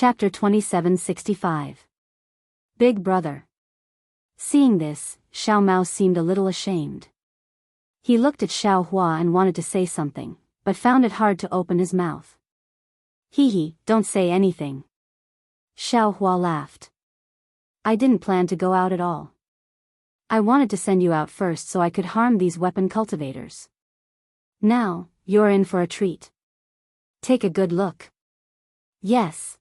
Chapter 2765. Big Brother. Seeing this, Xiao Mao seemed a little ashamed. He looked at Xiao Hua and wanted to say something, but found it hard to open his mouth. Hee, don't say anything. Xiao Hua laughed. I didn't plan to go out at all. I wanted to send you out first so I could harm these weapon cultivators. Now, you're in for a treat. Take a good look. Yes.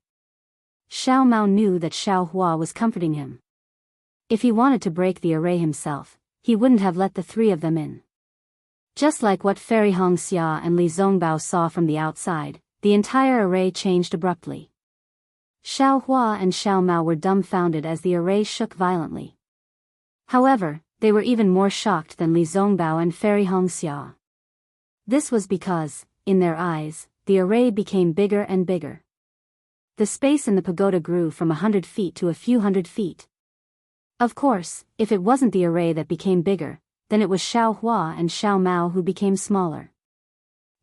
Xiao Mao knew that Xiao Hua was comforting him. If he wanted to break the array himself, he wouldn't have let the three of them in. Just like what Fairy Xianxia and Li Zongbao saw from the outside, the entire array changed abruptly. Xiao Hua and Xiao Mao were dumbfounded as the array shook violently. However, they were even more shocked than Li Zongbao and Fairy Xianxia. This was because, in their eyes, the array became bigger and bigger. The space in the pagoda grew from 100 feet to a few hundred feet. Of course, if it wasn't the array that became bigger, then it was Xiao Hua and Xiao Mao who became smaller.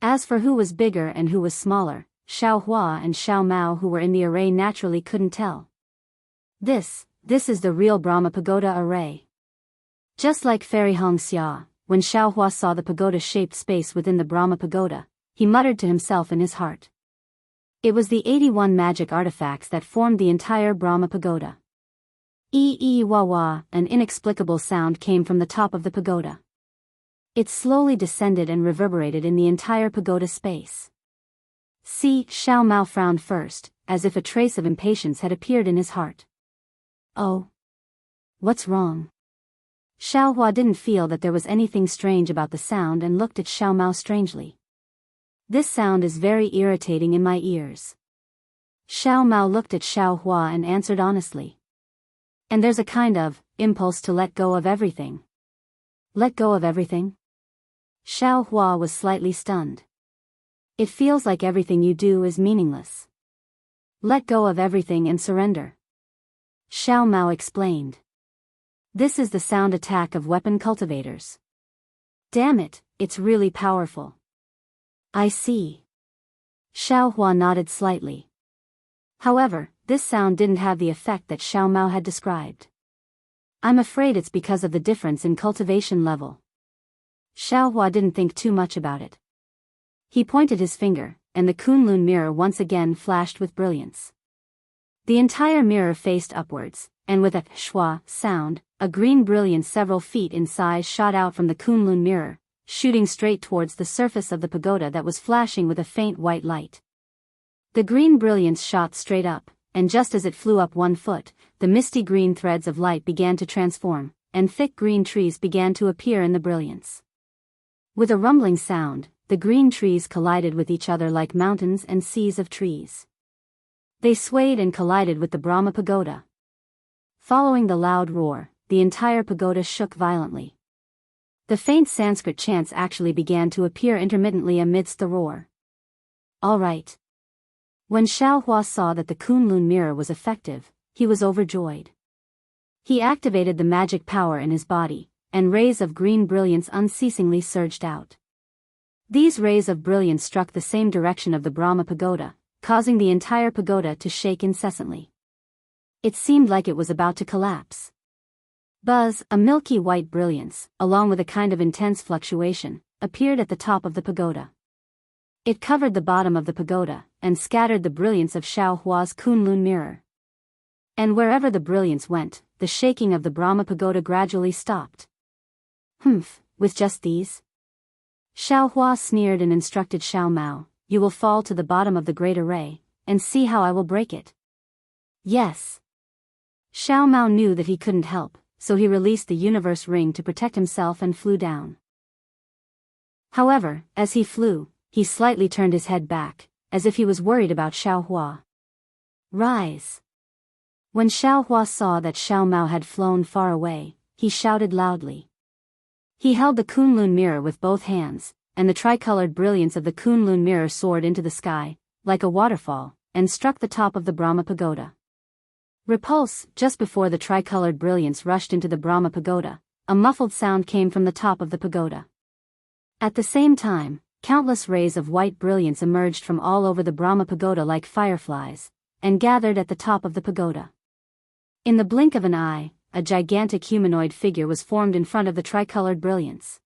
As for who was bigger and who was smaller, Xiao Hua and Xiao Mao who were in the array naturally couldn't tell. This is the real Brahma Pagoda array. Just like Fairy Xianxia, when Xiao Hua saw the pagoda-shaped space within the Brahma Pagoda, he muttered to himself in his heart. It was the 81 magic artifacts that formed the entire Brahma Pagoda. Wah, an inexplicable sound came from the top of the pagoda. It slowly descended and reverberated in the entire pagoda space. Xiao Mao frowned first, as if a trace of impatience had appeared in his heart. Oh. What's wrong? Xiao Hua didn't feel that there was anything strange about the sound and looked at Xiao Mao strangely. This sound is very irritating in my ears. Xiao Mao looked at Xiao Hua and answered honestly. And there's a kind of impulse to let go of everything. Let go of everything? Xiao Hua was slightly stunned. It feels like everything you do is meaningless. Let go of everything and surrender. Xiao Mao explained. This is the sound attack of weapon cultivators. Damn it, it's really powerful. I see. Xiao Hua nodded slightly. However, this sound didn't have the effect that Xiao Mao had described. I'm afraid it's because of the difference in cultivation level. Xiao Hua didn't think too much about it. He pointed his finger, and the Kunlun mirror once again flashed with brilliance. The entire mirror faced upwards, and with a shwa sound, a green brilliance several feet in size shot out from the Kunlun mirror, shooting straight towards the surface of the pagoda that was flashing with a faint white light. The green brilliance shot straight up, and just as it flew up 1 foot, the misty green threads of light began to transform, and thick green trees began to appear in the brilliance. With a rumbling sound, the green trees collided with each other like mountains and seas of trees. They swayed and collided with the Brahma Pagoda. Following the loud roar, the entire pagoda shook violently. The faint Sanskrit chants actually began to appear intermittently amidst the roar. All right. When Xiao Hua saw that the Kunlun mirror was effective, he was overjoyed. He activated the magic power in his body, and rays of green brilliance unceasingly surged out. These rays of brilliance struck the same direction of the Brahma Pagoda, causing the entire pagoda to shake incessantly. It seemed like it was about to collapse. Buzz, a milky white brilliance, along with a kind of intense fluctuation, appeared at the top of the pagoda. It covered the bottom of the pagoda, and scattered the brilliance of Xiao Hua's Kunlun mirror. And wherever the brilliance went, the shaking of the Brahma Pagoda gradually stopped. With just these? Xiao Hua sneered and instructed Xiao Mao, you will fall to the bottom of the great array, and see how I will break it. Yes. Xiao Mao knew that he couldn't help, so he released the universe ring to protect himself and flew down. However, as he flew, he slightly turned his head back, as if he was worried about Xiao Hua. Rise. When Xiao Hua saw that Xiao Mao had flown far away, he shouted loudly. He held the Kunlun mirror with both hands, and the tricolored brilliance of the Kunlun mirror soared into the sky, like a waterfall, and struck the top of the Brahma Pagoda. Repulse, just before the tricolored brilliance rushed into the Brahma Pagoda, a muffled sound came from the top of the pagoda. At the same time, countless rays of white brilliance emerged from all over the Brahma Pagoda like fireflies, and gathered at the top of the pagoda. In the blink of an eye, a gigantic humanoid figure was formed in front of the tricolored brilliance.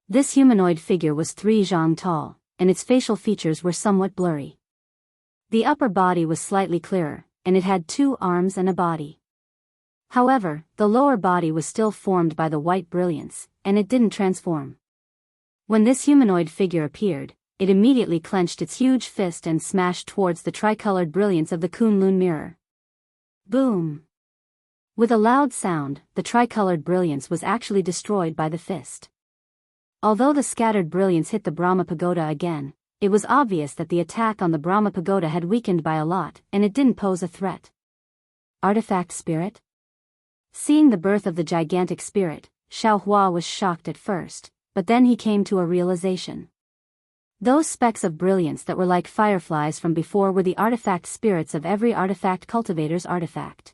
This humanoid figure was 3 zhang tall, and its facial features were somewhat blurry. The upper body was slightly clearer, and it had 2 arms and a body. However, the lower body was still formed by the white brilliance, and it didn't transform. When this humanoid figure appeared, it immediately clenched its huge fist and smashed towards the tricolored brilliance of the Kunlun mirror. Boom! With a loud sound, the tricolored brilliance was actually destroyed by the fist. Although the scattered brilliance hit the Brahma Pagoda again, it was obvious that the attack on the Brahma Pagoda had weakened by a lot, and it didn't pose a threat. Artifact spirit? Seeing the birth of the gigantic spirit, Xiaohua was shocked at first, but then he came to a realization. Those specks of brilliance that were like fireflies from before were the artifact spirits of every artifact cultivator's artifact.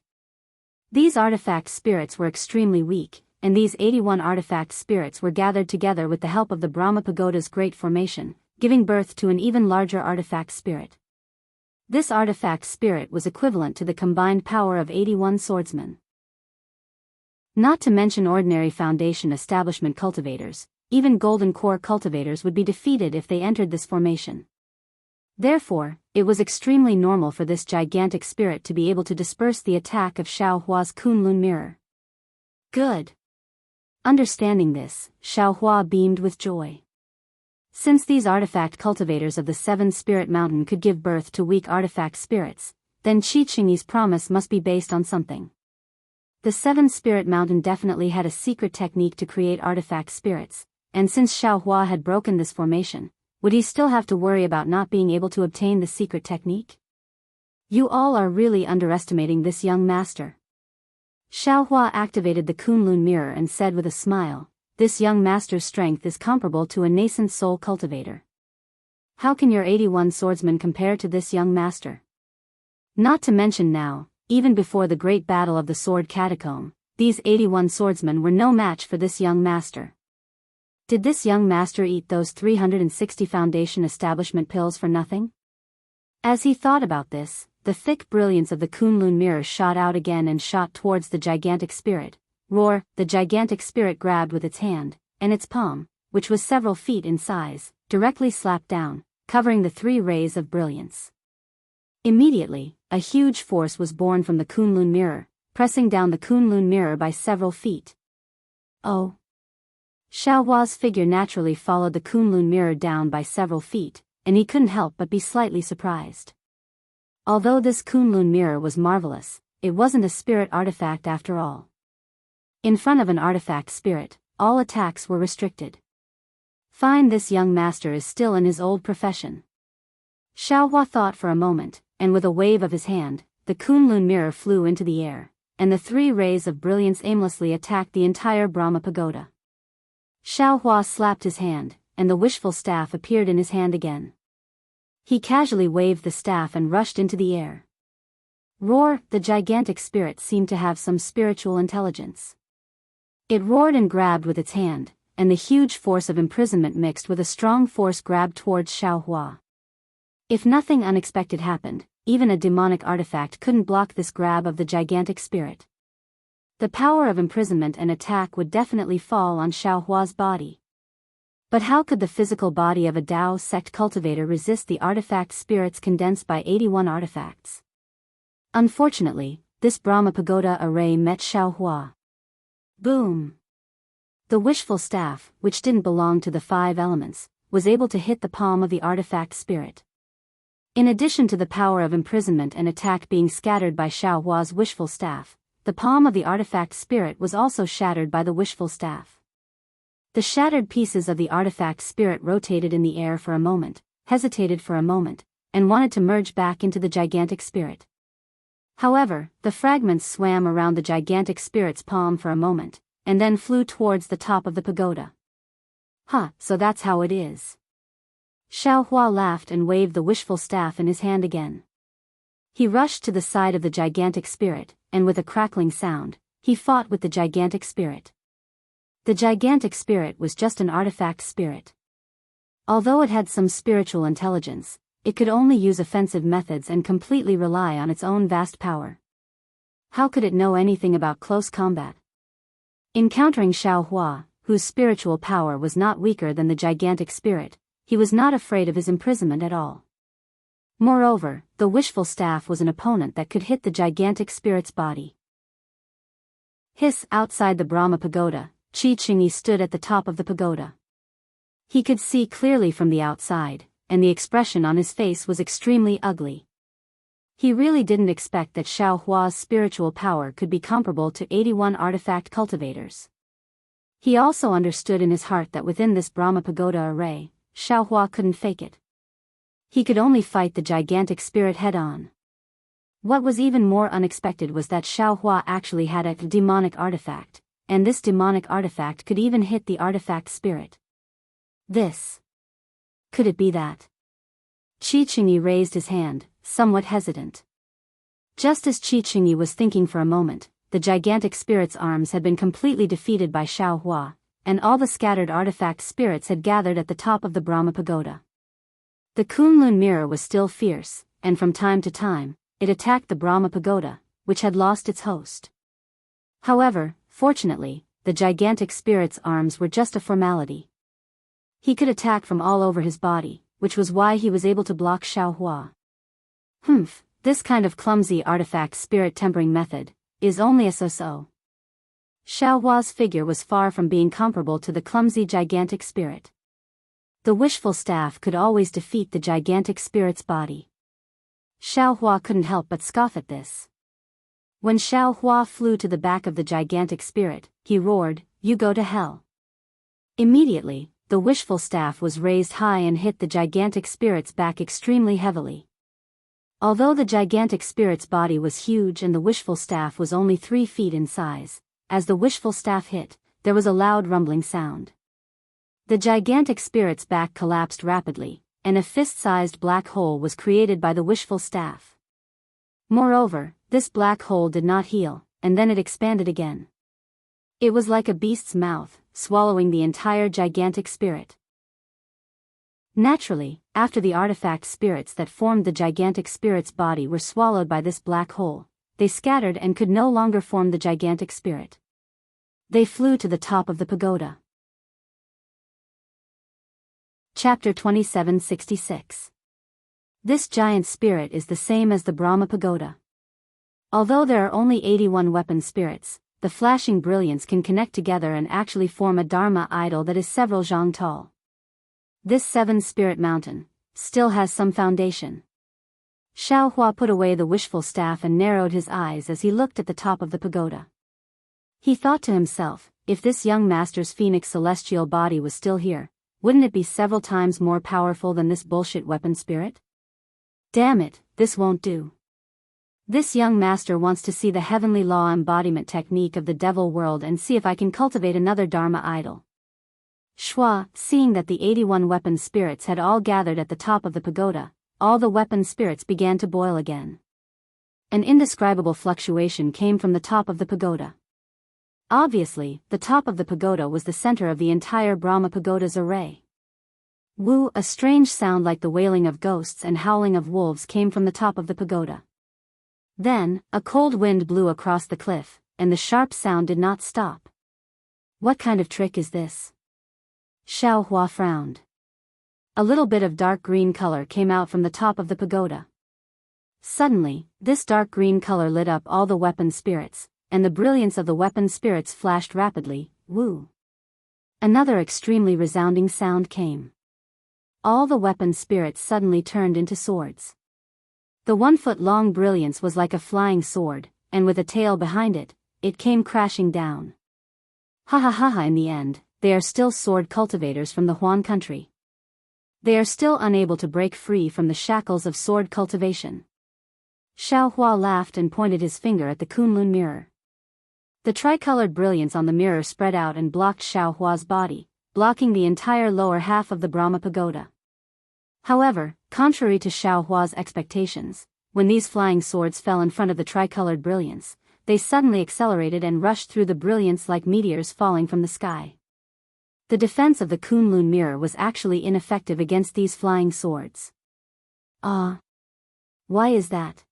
These artifact spirits were extremely weak, and these 81 artifact spirits were gathered together with the help of the Brahma Pagoda's great formation, giving birth to an even larger artifact spirit. This artifact spirit was equivalent to the combined power of 81 swordsmen. Not to mention ordinary foundation establishment cultivators, even golden core cultivators would be defeated if they entered this formation. Therefore, it was extremely normal for this gigantic spirit to be able to disperse the attack of Xiaohua's Kunlun mirror. Good. Understanding this, Xiaohua beamed with joy. Since these artifact cultivators of the 7 Spirit Mountain could give birth to weak artifact spirits, then Qi Qingyi's promise must be based on something. The 7 Spirit Mountain definitely had a secret technique to create artifact spirits, and since Xiaohua had broken this formation, would he still have to worry about not being able to obtain the secret technique? You all are really underestimating this young master. Xiaohua activated the Kunlun mirror and said with a smile, "This young master's strength is comparable to a nascent soul cultivator. How can your 81 swordsmen compare to this young master? Not to mention now, even before the great battle of the sword catacomb, these 81 swordsmen were no match for this young master. Did this young master eat those 360 foundation establishment pills for nothing?" As he thought about this, the thick brilliance of the Kunlun mirror shot out again and shot towards the gigantic spirit. Roar! The gigantic spirit grabbed with its hand, and its palm, which was several feet in size, directly slapped down, covering the 3 rays of brilliance. Immediately, a huge force was born from the Kunlun mirror, pressing down the Kunlun mirror by several feet. Oh! Xiaohua's figure naturally followed the Kunlun mirror down by several feet, and he couldn't help but be slightly surprised. Although this Kunlun mirror was marvelous, it wasn't a spirit artifact after all. In front of an artifact spirit, all attacks were restricted. Fine, this young master is still in his old profession. Xiaohua thought for a moment, and with a wave of his hand, the Kunlun mirror flew into the air, and the 3 rays of brilliance aimlessly attacked the entire Brahma Pagoda. Xiaohua slapped his hand, and the wishful staff appeared in his hand again. He casually waved the staff and rushed into the air. Roar! The gigantic spirit seemed to have some spiritual intelligence. It roared and grabbed with its hand, and the huge force of imprisonment mixed with a strong force grabbed towards Xiaohua. If nothing unexpected happened, even a demonic artifact couldn't block this grab of the gigantic spirit. The power of imprisonment and attack would definitely fall on Xiaohua's body. But how could the physical body of a Dao sect cultivator resist the artifact spirits condensed by 81 artifacts? Unfortunately, this Brahma Pagoda array met Xiaohua. Boom! The wishful staff, which didn't belong to the 5 elements, was able to hit the palm of the artifact spirit. In addition to the power of imprisonment and attack being scattered by Xiaohua's wishful staff, the palm of the artifact spirit was also shattered by the wishful staff. The shattered pieces of the artifact spirit rotated in the air for a moment, hesitated for a moment, and wanted to merge back into the gigantic spirit. However, the fragments swam around the gigantic spirit's palm for a moment, and then flew towards the top of the pagoda. So that's how it is. Xiaohua laughed and waved the wishful staff in his hand again. He rushed to the side of the gigantic spirit, and with a crackling sound, he fought with the gigantic spirit. The gigantic spirit was just an artifact spirit. Although it had some spiritual intelligence, it could only use offensive methods and completely rely on its own vast power. How could it know anything about close combat? Encountering Xiaohua, whose spiritual power was not weaker than the gigantic spirit, he was not afraid of his imprisonment at all. Moreover, the wishful staff was an opponent that could hit the gigantic spirit's body. Hiss! Outside the Brahma pagoda, Qi Qingyi stood at the top of the pagoda. He could see clearly from the outside, and the expression on his face was extremely ugly. He really didn't expect that Xiaohua's spiritual power could be comparable to 81 artifact cultivators. He also understood in his heart that within this Brahma pagoda array, Xiaohua couldn't fake it. He could only fight the gigantic spirit head-on. What was even more unexpected was that Xiaohua actually had a demonic artifact, and this demonic artifact could even hit the artifact spirit. Could it be that? Qi Qingyi raised his hand, somewhat hesitant. Just as Qi Qingyi was thinking for a moment, the gigantic spirit's arms had been completely defeated by Xiaohua, and all the scattered artifact spirits had gathered at the top of the Brahma pagoda. The Kunlun mirror was still fierce, and from time to time, it attacked the Brahma pagoda, which had lost its host. However, fortunately, the gigantic spirit's arms were just a formality. He could attack from all over his body, which was why he was able to block Xiaohua. This kind of clumsy artifact spirit tempering method is only a so-so. Xiaohua's figure was far from being comparable to the clumsy gigantic spirit. The wishful staff could always defeat the gigantic spirit's body. Xiaohua couldn't help but scoff at this. When Xiaohua flew to the back of the gigantic spirit, he roared, "You go to hell." Immediately, the wishful staff was raised high and hit the gigantic spirit's back extremely heavily. Although the gigantic spirit's body was huge and the wishful staff was only 3 feet in size, as the wishful staff hit, there was a loud rumbling sound. The gigantic spirit's back collapsed rapidly, and a fist-sized black hole was created by the wishful staff. Moreover, this black hole did not heal, and then it expanded again. It was like a beast's mouth, swallowing the entire gigantic spirit. Naturally, after the artifact spirits that formed the gigantic spirit's body were swallowed by this black hole, they scattered and could no longer form the gigantic spirit. They flew to the top of the pagoda. Chapter 2766. This giant spirit is the same as the Brahma pagoda. Although there are only 81 weapon spirits, the flashing brilliance can connect together and actually form a Dharma idol that is several zhang tall. This 7-spirit mountain still has some foundation. Xiaohua put away the wishful staff and narrowed his eyes as he looked at the top of the pagoda. He thought to himself, if this young master's phoenix celestial body was still here, wouldn't it be several times more powerful than this bullshit weapon spirit? Damn it, this won't do. This young master wants to see the heavenly law embodiment technique of the devil world and see if I can cultivate another Dharma idol. Shua, seeing that the 81 weapon spirits had all gathered at the top of the pagoda, all the weapon spirits began to boil again. An indescribable fluctuation came from the top of the pagoda. Obviously, the top of the pagoda was the center of the entire Brahma pagoda's array. Woo! A strange sound like the wailing of ghosts and howling of wolves came from the top of the pagoda. Then, a cold wind blew across the cliff, and the sharp sound did not stop. What kind of trick is this? Xiaohua frowned. A little bit of dark green color came out from the top of the pagoda. Suddenly, this dark green color lit up all the weapon spirits, and the brilliance of the weapon spirits flashed rapidly. Woo! Another extremely resounding sound came. All the weapon spirits suddenly turned into swords. The 1-foot-long brilliance was like a flying sword, and with a tail behind it, it came crashing down. Ha ha ha ha! In the end, they are still sword cultivators from the Huan country. They are still unable to break free from the shackles of sword cultivation. Xiaohua laughed and pointed his finger at the Kunlun mirror. The tricolored brilliance on the mirror spread out and blocked Xiaohua's body, blocking the entire lower half of the Brahma pagoda. However, contrary to Xiaohua's expectations, when these flying swords fell in front of the tricolored brilliance, they suddenly accelerated and rushed through the brilliance like meteors falling from the sky. The defense of the Kunlun mirror was actually ineffective against these flying swords. Ah. Why is that?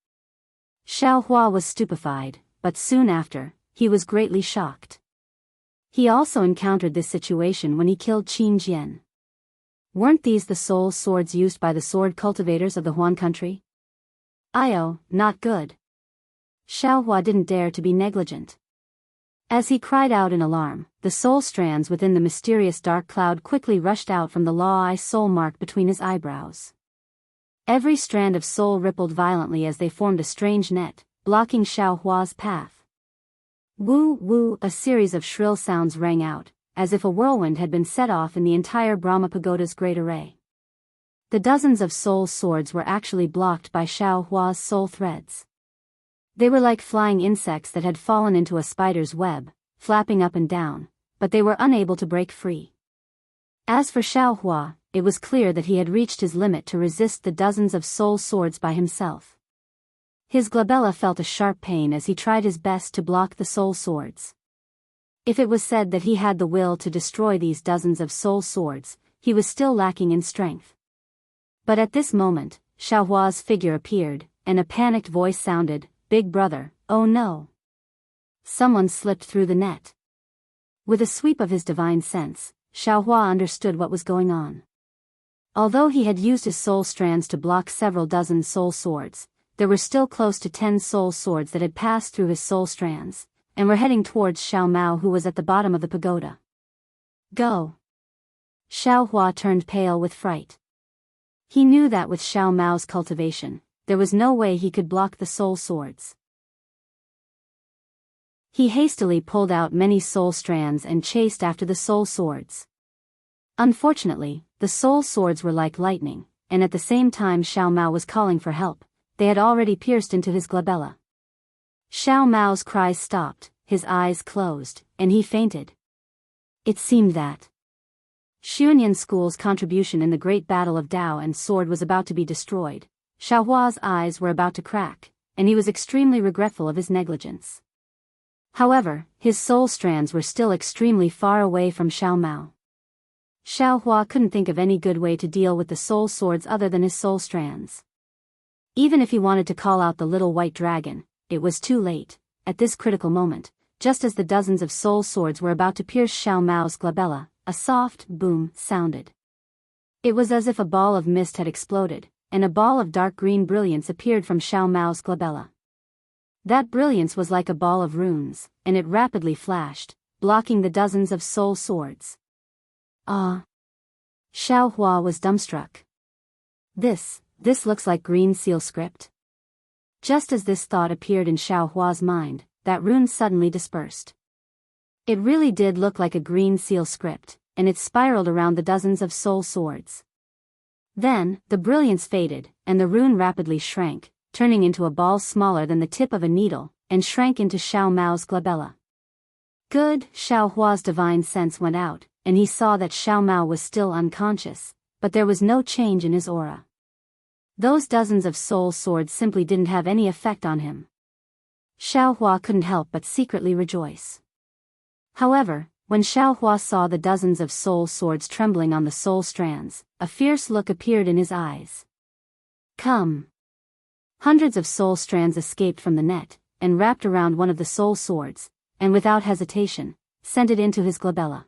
Xiao Hua was stupefied, but soon after, he was greatly shocked. He also encountered this situation when he killed Qin Jian. Weren't these the soul swords used by the sword cultivators of the Huan country? Io, not good. Xiao Hua didn't dare to be negligent. As he cried out in alarm, the soul strands within the mysterious dark cloud quickly rushed out from the law-eye soul mark between his eyebrows. Every strand of soul rippled violently as they formed a strange net, blocking Xiao Hua's path. Woo woo, a series of shrill sounds rang out, as if a whirlwind had been set off in the entire Brahma Pagoda's great array. The dozens of soul swords were actually blocked by Xiao Hua's soul threads. They were like flying insects that had fallen into a spider's web, flapping up and down, but they were unable to break free. As for Xiao Hua, it was clear that he had reached his limit to resist the dozens of soul swords by himself. His glabella felt a sharp pain as he tried his best to block the soul swords. If it was said that he had the will to destroy these dozens of soul swords, he was still lacking in strength. But at this moment, Xiao Hua's figure appeared, and a panicked voice sounded, "Big brother, oh no!" Someone slipped through the net. With a sweep of his divine sense, Xiao Hua understood what was going on. Although he had used his soul strands to block several dozen soul swords, there were still close to 10 soul swords that had passed through his soul strands, and were heading towards Xiao Mao, who was at the bottom of the pagoda. Go! Xiao Hua turned pale with fright. He knew that with Xiao Mao's cultivation, there was no way he could block the soul swords. He hastily pulled out many soul strands and chased after the soul swords. Unfortunately, the soul swords were like lightning, and at the same time Xiao Mao was calling for help, they had already pierced into his glabella. Xiao Mao's cries stopped, his eyes closed, and he fainted. It seemed that Xuanyan School's contribution in the great battle of Dao and sword was about to be destroyed. Xiao Hua's eyes were about to crack, and he was extremely regretful of his negligence. However, his soul strands were still extremely far away from Xiao Mao. Xiao Hua couldn't think of any good way to deal with the soul swords other than his soul strands. Even if he wanted to call out the little white dragon, it was too late. At this critical moment, just as the dozens of soul swords were about to pierce Xiao Mao's glabella, a soft boom sounded. It was as if a ball of mist had exploded, and a ball of dark green brilliance appeared from Xiao Mao's glabella. That brilliance was like a ball of runes, and it rapidly flashed, blocking the dozens of soul swords. Ah! Xiao Hua was dumbstruck. This looks like green seal script. Just as this thought appeared in Xiao Hua's mind, that rune suddenly dispersed. It really did look like a green seal script, and it spiraled around the dozens of soul swords. Then, the brilliance faded, and the rune rapidly shrank, turning into a ball smaller than the tip of a needle, and shrank into Xiao Mao's glabella. Good, Xiao Hua's divine sense went out, and he saw that Xiao Mao was still unconscious, but there was no change in his aura. Those dozens of soul swords simply didn't have any effect on him. Xiao Hua couldn't help but secretly rejoice. However, when Xiao Hua saw the dozens of soul swords trembling on the soul strands, a fierce look appeared in his eyes. Come! Hundreds of soul strands escaped from the net, and wrapped around one of the soul swords, and without hesitation, sent it into his glabella.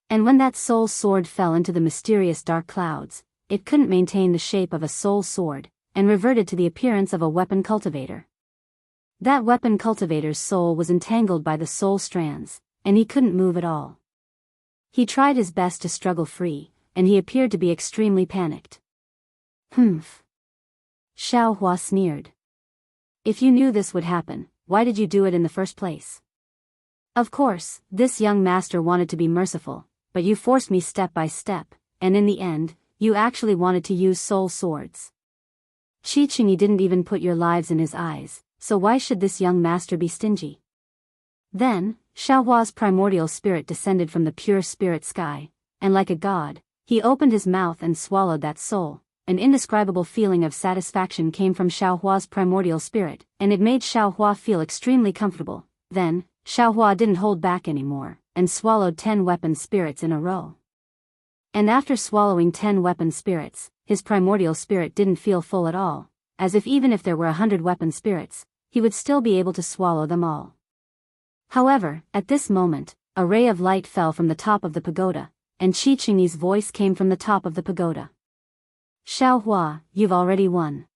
And when that soul sword fell into the mysterious dark clouds, it couldn't maintain the shape of a soul sword, and reverted to the appearance of a weapon cultivator. That weapon cultivator's soul was entangled by the soul strands, and he couldn't move at all. He tried his best to struggle free, and he appeared to be extremely panicked. Humph! Xiao Hua sneered. If you knew this would happen, why did you do it in the first place? Of course, this young master wanted to be merciful, but you forced me step by step, and in the end, you actually wanted to use soul swords. Qi Qingyi didn't even put your lives in his eyes, so why should this young master be stingy? Then, Xiao Hua's primordial spirit descended from the pure spirit sky, and like a god, he opened his mouth and swallowed that soul. An indescribable feeling of satisfaction came from Xiao Hua's primordial spirit, and it made Xiao Hua feel extremely comfortable. Then, Xiao Hua didn't hold back anymore, and swallowed 10 weapon spirits in a row. And after swallowing 10 weapon spirits, his primordial spirit didn't feel full at all, as if even if there were 100 weapon spirits, he would still be able to swallow them all. However, at this moment, a ray of light fell from the top of the pagoda, and Qi Qingyi's voice came from the top of the pagoda. Xiaohua, you've already won.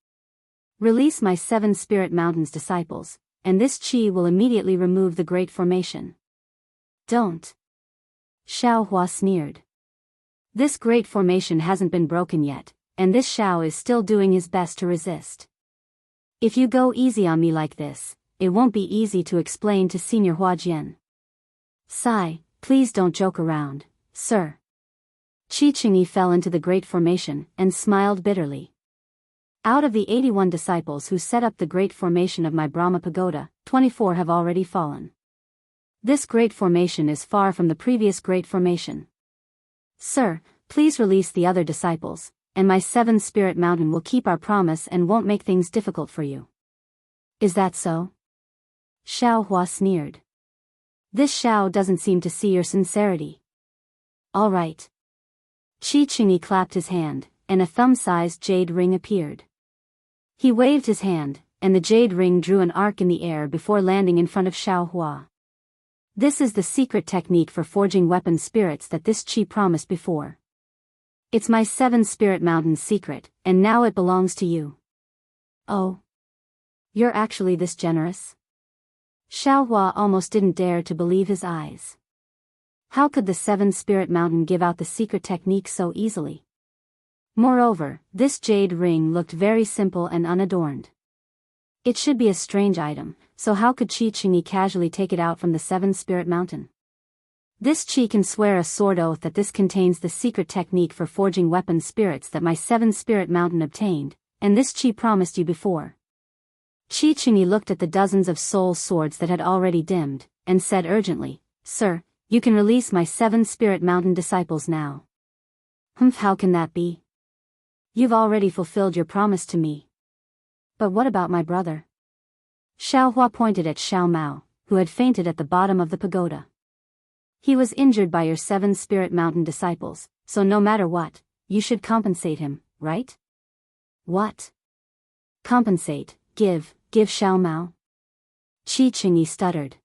Release my 7 Spirit Mountains disciples, and this Qi will immediately remove the Great Formation. Don't. Xiaohua sneered. This Great Formation hasn't been broken yet, and this Xiao is still doing his best to resist. If you go easy on me like this, it won't be easy to explain to Senior Huajian. Sigh, please don't joke around, sir. Qi Qingyi fell into the Great Formation and smiled bitterly. Out of the 81 disciples who set up the Great Formation of my Brahma Pagoda, 24 have already fallen. This Great Formation is far from the previous Great Formation. Sir, please release the other disciples, and my 7 Spirit Mountain will keep our promise and won't make things difficult for you. Is that so? Xiaohua sneered. This Xiao doesn't seem to see your sincerity. All right. Qi Qingyi clapped his hand, and a thumb-sized jade ring appeared. He waved his hand, and the jade ring drew an arc in the air before landing in front of Xiaohua. This is the secret technique for forging weapon spirits that this Qi promised before. It's my 7 Spirit Mountains secret, and now it belongs to you. Oh. You're actually this generous? Xiaohua almost didn't dare to believe his eyes. How could the 7 Spirit Mountain give out the secret technique so easily? Moreover, this jade ring looked very simple and unadorned. It should be a strange item, so how could Qi Qingyi casually take it out from the 7 Spirit Mountain? This Qi can swear a sword oath that this contains the secret technique for forging weapon spirits that my 7 Spirit Mountain obtained, and this Qi promised you before. Qi Qingyi looked at the dozens of soul swords that had already dimmed, and said urgently, Sir, you can release my 7 Spirit Mountain disciples now. How can that be? You've already fulfilled your promise to me. But what about my brother? Xiaohua pointed at Xiao Mao, who had fainted at the bottom of the pagoda. He was injured by your 7 Spirit Mountain disciples, so no matter what, you should compensate him, right? What? Compensate, give Xiao Mao? Qi Qingyi stuttered.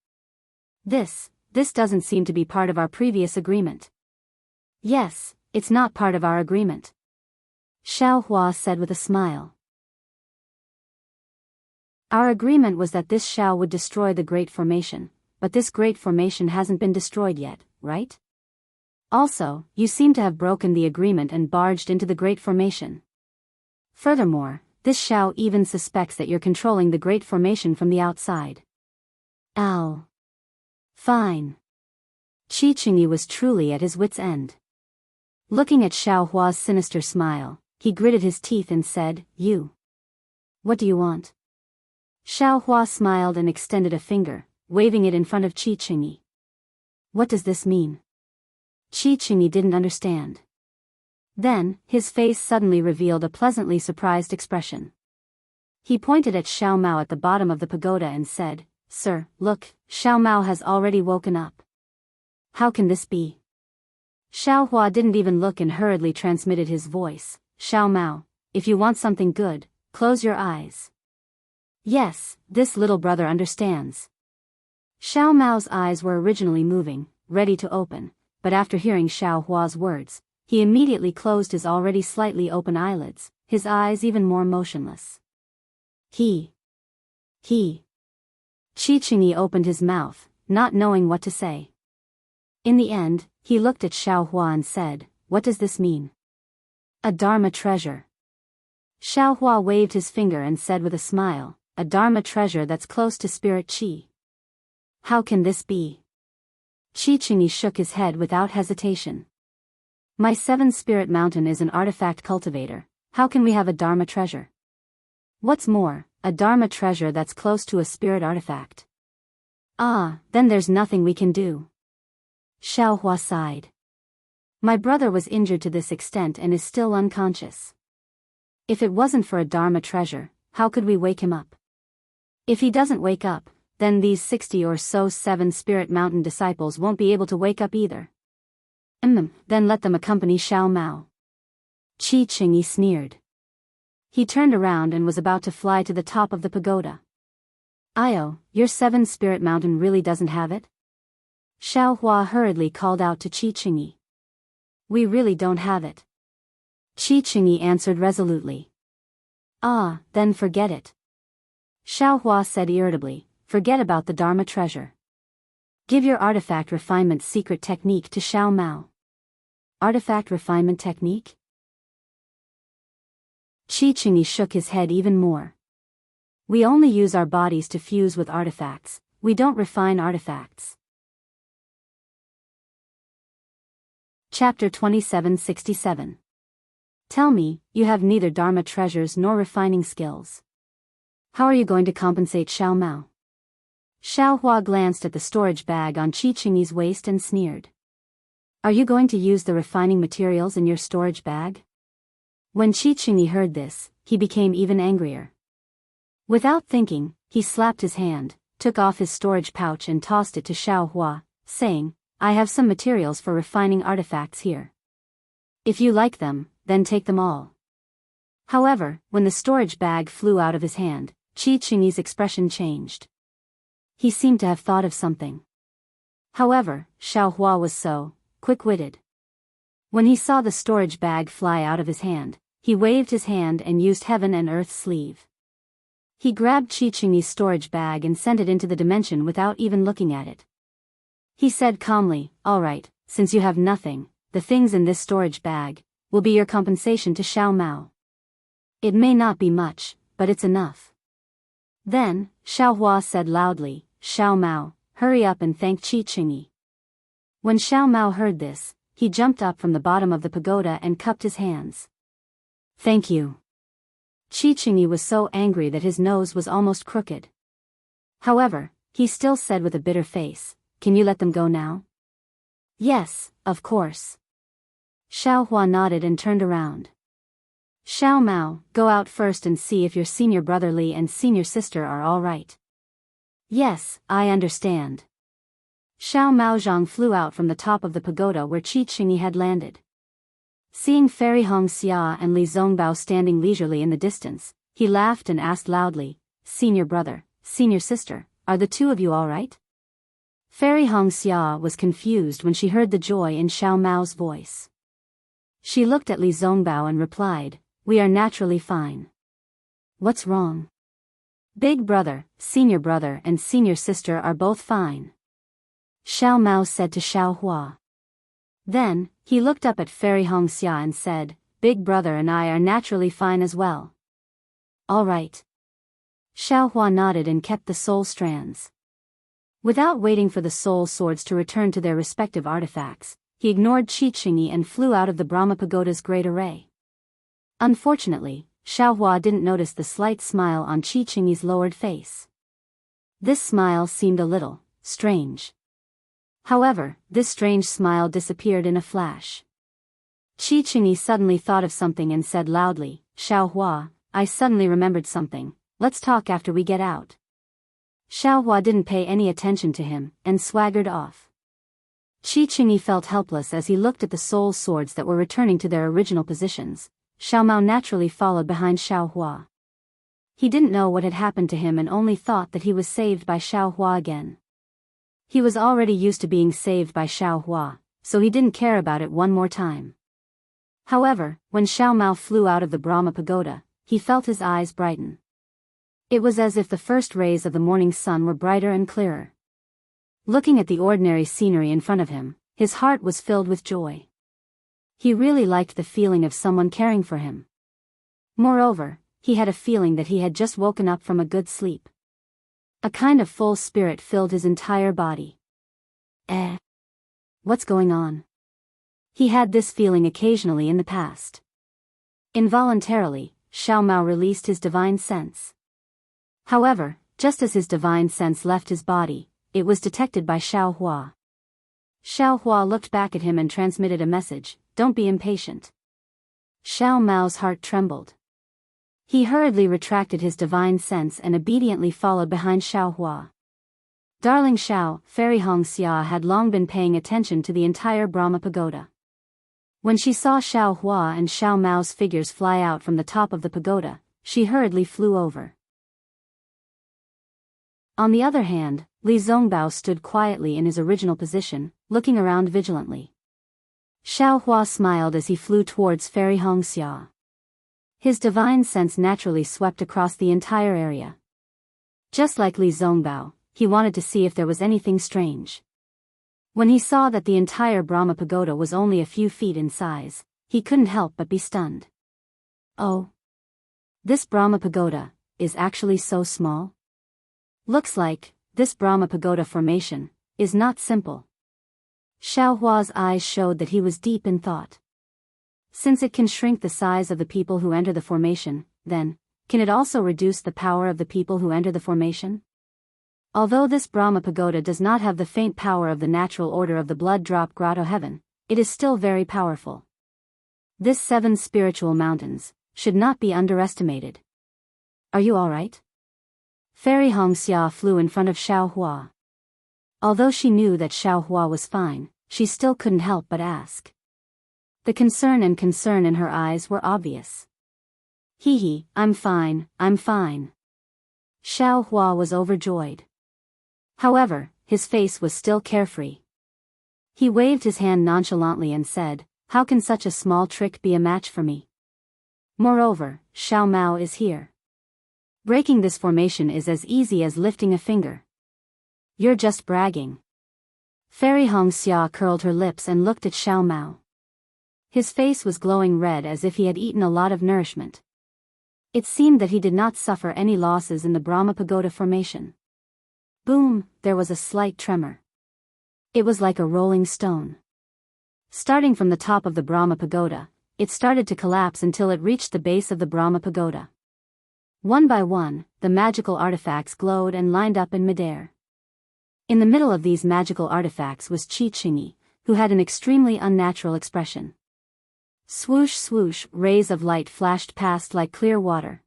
This doesn't seem to be part of our previous agreement. Yes, it's not part of our agreement. Xiaohua said with a smile. Our agreement was that this Xiao would destroy the Great Formation, but this Great Formation hasn't been destroyed yet, right? Also, you seem to have broken the agreement and barged into the Great Formation. Furthermore, this Xiao even suspects that you're controlling the Great Formation from the outside. Ow. Fine. Qi Qingyi was truly at his wit's end. Looking at Xiaohua's sinister smile, he gritted his teeth and said, You. What do you want? Xiaohua smiled and extended a finger, waving it in front of Qi Qingyi. What does this mean? Qi Qingyi didn't understand. Then, his face suddenly revealed a pleasantly surprised expression. He pointed at Xiao Mao at the bottom of the pagoda and said, Sir, look, Xiao Mao has already woken up. How can this be? Xiaohua didn't even look and hurriedly transmitted his voice, Xiao Mao, if you want something good, close your eyes. Yes, this little brother understands. Xiao Mao's eyes were originally moving, ready to open, but after hearing Xiaohua's words, he immediately closed his already slightly open eyelids, his eyes even more motionless. Qi Qingyi opened his mouth, not knowing what to say. In the end, he looked at Xiaohua and said, What does this mean? A Dharma treasure. Xiaohua waved his finger and said with a smile, A Dharma treasure that's close to Spirit Qi. How can this be? Qi Qingyi shook his head without hesitation. My 7 Spirit Mountain is an artifact cultivator, how can we have a Dharma treasure? What's more, a Dharma treasure that's close to a spirit artifact. Then there's nothing we can do. Xiaohua sighed. My brother was injured to this extent and is still unconscious. If it wasn't for a Dharma treasure, how could we wake him up? If he doesn't wake up, then these 60 or so 7 Spirit Mountain disciples won't be able to wake up either. Then let them accompany Xiao Mao. Qi Qingyi sneered. He turned around and was about to fly to the top of the pagoda. Io, your 7-spirit mountain really doesn't have it? Xiao Hua hurriedly called out to Qi Qingyi. We really don't have it. Qi Qingyi answered resolutely. Ah, then forget it. Xiao Hua said irritably, forget about the Dharma treasure. Give your artifact refinement secret technique to Xiao Mao. Artifact refinement technique? Qi Qingyi shook his head even more. We only use our bodies to fuse with artifacts, we don't refine artifacts. Chapter 2767. Tell me, you have neither Dharma treasures nor refining skills. How are you going to compensate Xiao Mao? Xiao Hua glanced at the storage bag on Qi Qingyi's waist and sneered. Are you going to use the refining materials in your storage bag? When Qi Qingyi heard this, he became even angrier. Without thinking, he slapped his hand, took off his storage pouch and tossed it to Xiao Hua, saying, I have some materials for refining artifacts here. If you like them, then take them all. However, when the storage bag flew out of his hand, Qi Qingyi's expression changed. He seemed to have thought of something. However, Xiao Hua was so quick-witted. When he saw the storage bag fly out of his hand, he waved his hand and used heaven and earth sleeve. He grabbed Qi Qingyi's storage bag and sent it into the dimension without even looking at it. He said calmly, all right, since you have nothing, the things in this storage bag will be your compensation to Xiao Mao. It may not be much, but it's enough. Then, Xiao Hua said loudly, Xiao Mao, hurry up and thank Qi Qingyi. When Xiao Mao heard this, he jumped up from the bottom of the pagoda and cupped his hands. Thank you. Qi Qingyi was so angry that his nose was almost crooked. However, he still said with a bitter face, can you let them go now? Yes, of course. Xiao Hua nodded and turned around. Xiao Mao, go out first and see if your senior brother Li and senior sister are all right. Yes, I understand. Xiao Mao Zhang flew out from the top of the pagoda where Qi Qingyi had landed. Seeing Fairy Hongxia and Li Zongbao standing leisurely in the distance, he laughed and asked loudly, Senior brother, senior sister, are the two of you all right? Fairy Hongxia was confused when she heard the joy in Xiao Mao's voice. She looked at Li Zongbao and replied, we are naturally fine. What's wrong? Big brother, and senior sister are both fine. Xiao Mao said to Xiao Hua. Then, he looked up at Fairy Hongxia and said, Big brother and I are naturally fine as well. All right. Xiao Hua nodded and kept the soul strands. Without waiting for the soul swords to return to their respective artifacts, he ignored Qi Qingyi and flew out of the Brahma Pagoda's great array. Unfortunately, Xiao Hua didn't notice the slight smile on Qi Qingyi's lowered face. This smile seemed a little strange. However, this strange smile disappeared in a flash. Qi Qingyi suddenly thought of something and said loudly, Xiao Hua, I suddenly remembered something, let's talk after we get out. Xiao Hua didn't pay any attention to him, and swaggered off. Qi Qingyi felt helpless as he looked at the soul swords that were returning to their original positions. Xiao Mao naturally followed behind Xiao Hua. He didn't know what had happened to him and only thought that he was saved by Xiao Hua again. He was already used to being saved by Xiao Hua, so he didn't care about it one more time. However, when Xiao Mao flew out of the Brahma Pagoda, he felt his eyes brighten. It was as if the first rays of the morning sun were brighter and clearer. Looking at the ordinary scenery in front of him, his heart was filled with joy. He really liked the feeling of someone caring for him. Moreover, he had a feeling that he had just woken up from a good sleep. A kind of full spirit filled his entire body. What's going on? He had this feeling occasionally in the past. Involuntarily, Xiao Mao released his divine sense. However, just as his divine sense left his body, it was detected by Xiao Hua. Xiao Hua looked back at him and transmitted a message, don't be impatient. Xiao Mao's heart trembled. He hurriedly retracted his divine sense and obediently followed behind Xiao Hua. Darling Xiao, Fairy Hongxia had long been paying attention to the entire Brahma Pagoda. When she saw Xiao Hua and Xiao Mao's figures fly out from the top of the pagoda, she hurriedly flew over. On the other hand, Li Zongbao stood quietly in his original position, looking around vigilantly. Xiao Hua smiled as he flew towards Fairy Hongxia. His divine sense naturally swept across the entire area. Just like Li Zongbao, he wanted to see if there was anything strange. When he saw that the entire Brahma pagoda was only a few feet in size, he couldn't help but be stunned. Oh! This Brahma pagoda is actually so small? Looks like this Brahma pagoda formation is not simple. Xiao Hua's eyes showed that he was deep in thought. Since it can shrink the size of the people who enter the formation, then, can it also reduce the power of the people who enter the formation? Although this Brahma pagoda does not have the faint power of the natural order of the blood drop grotto heaven, it is still very powerful. This 7 spiritual mountains should not be underestimated. Are you alright? Fairy Hongxia flew in front of Xiao Hua. Although she knew that Xiao Hua was fine, she still couldn't help but ask. The concern in her eyes were obvious. Hee, I'm fine, I'm fine. Xiao Hua was overjoyed. However, his face was still carefree. He waved his hand nonchalantly and said, "How can such a small trick be a match for me? Moreover, Xiao Mao is here. Breaking this formation is as easy as lifting a finger." "You're just bragging." Fairy Hongxia curled her lips and looked at Xiao Mao. His face was glowing red as if he had eaten a lot of nourishment. It seemed that he did not suffer any losses in the Brahma pagoda formation. Boom, there was a slight tremor. It was like a rolling stone. Starting from the top of the Brahma pagoda, it started to collapse until it reached the base of the Brahma pagoda. One by one, the magical artifacts glowed and lined up in midair. In the middle of these magical artifacts was Qi, who had an extremely unnatural expression. Swoosh swoosh, rays of light flashed past like clear water.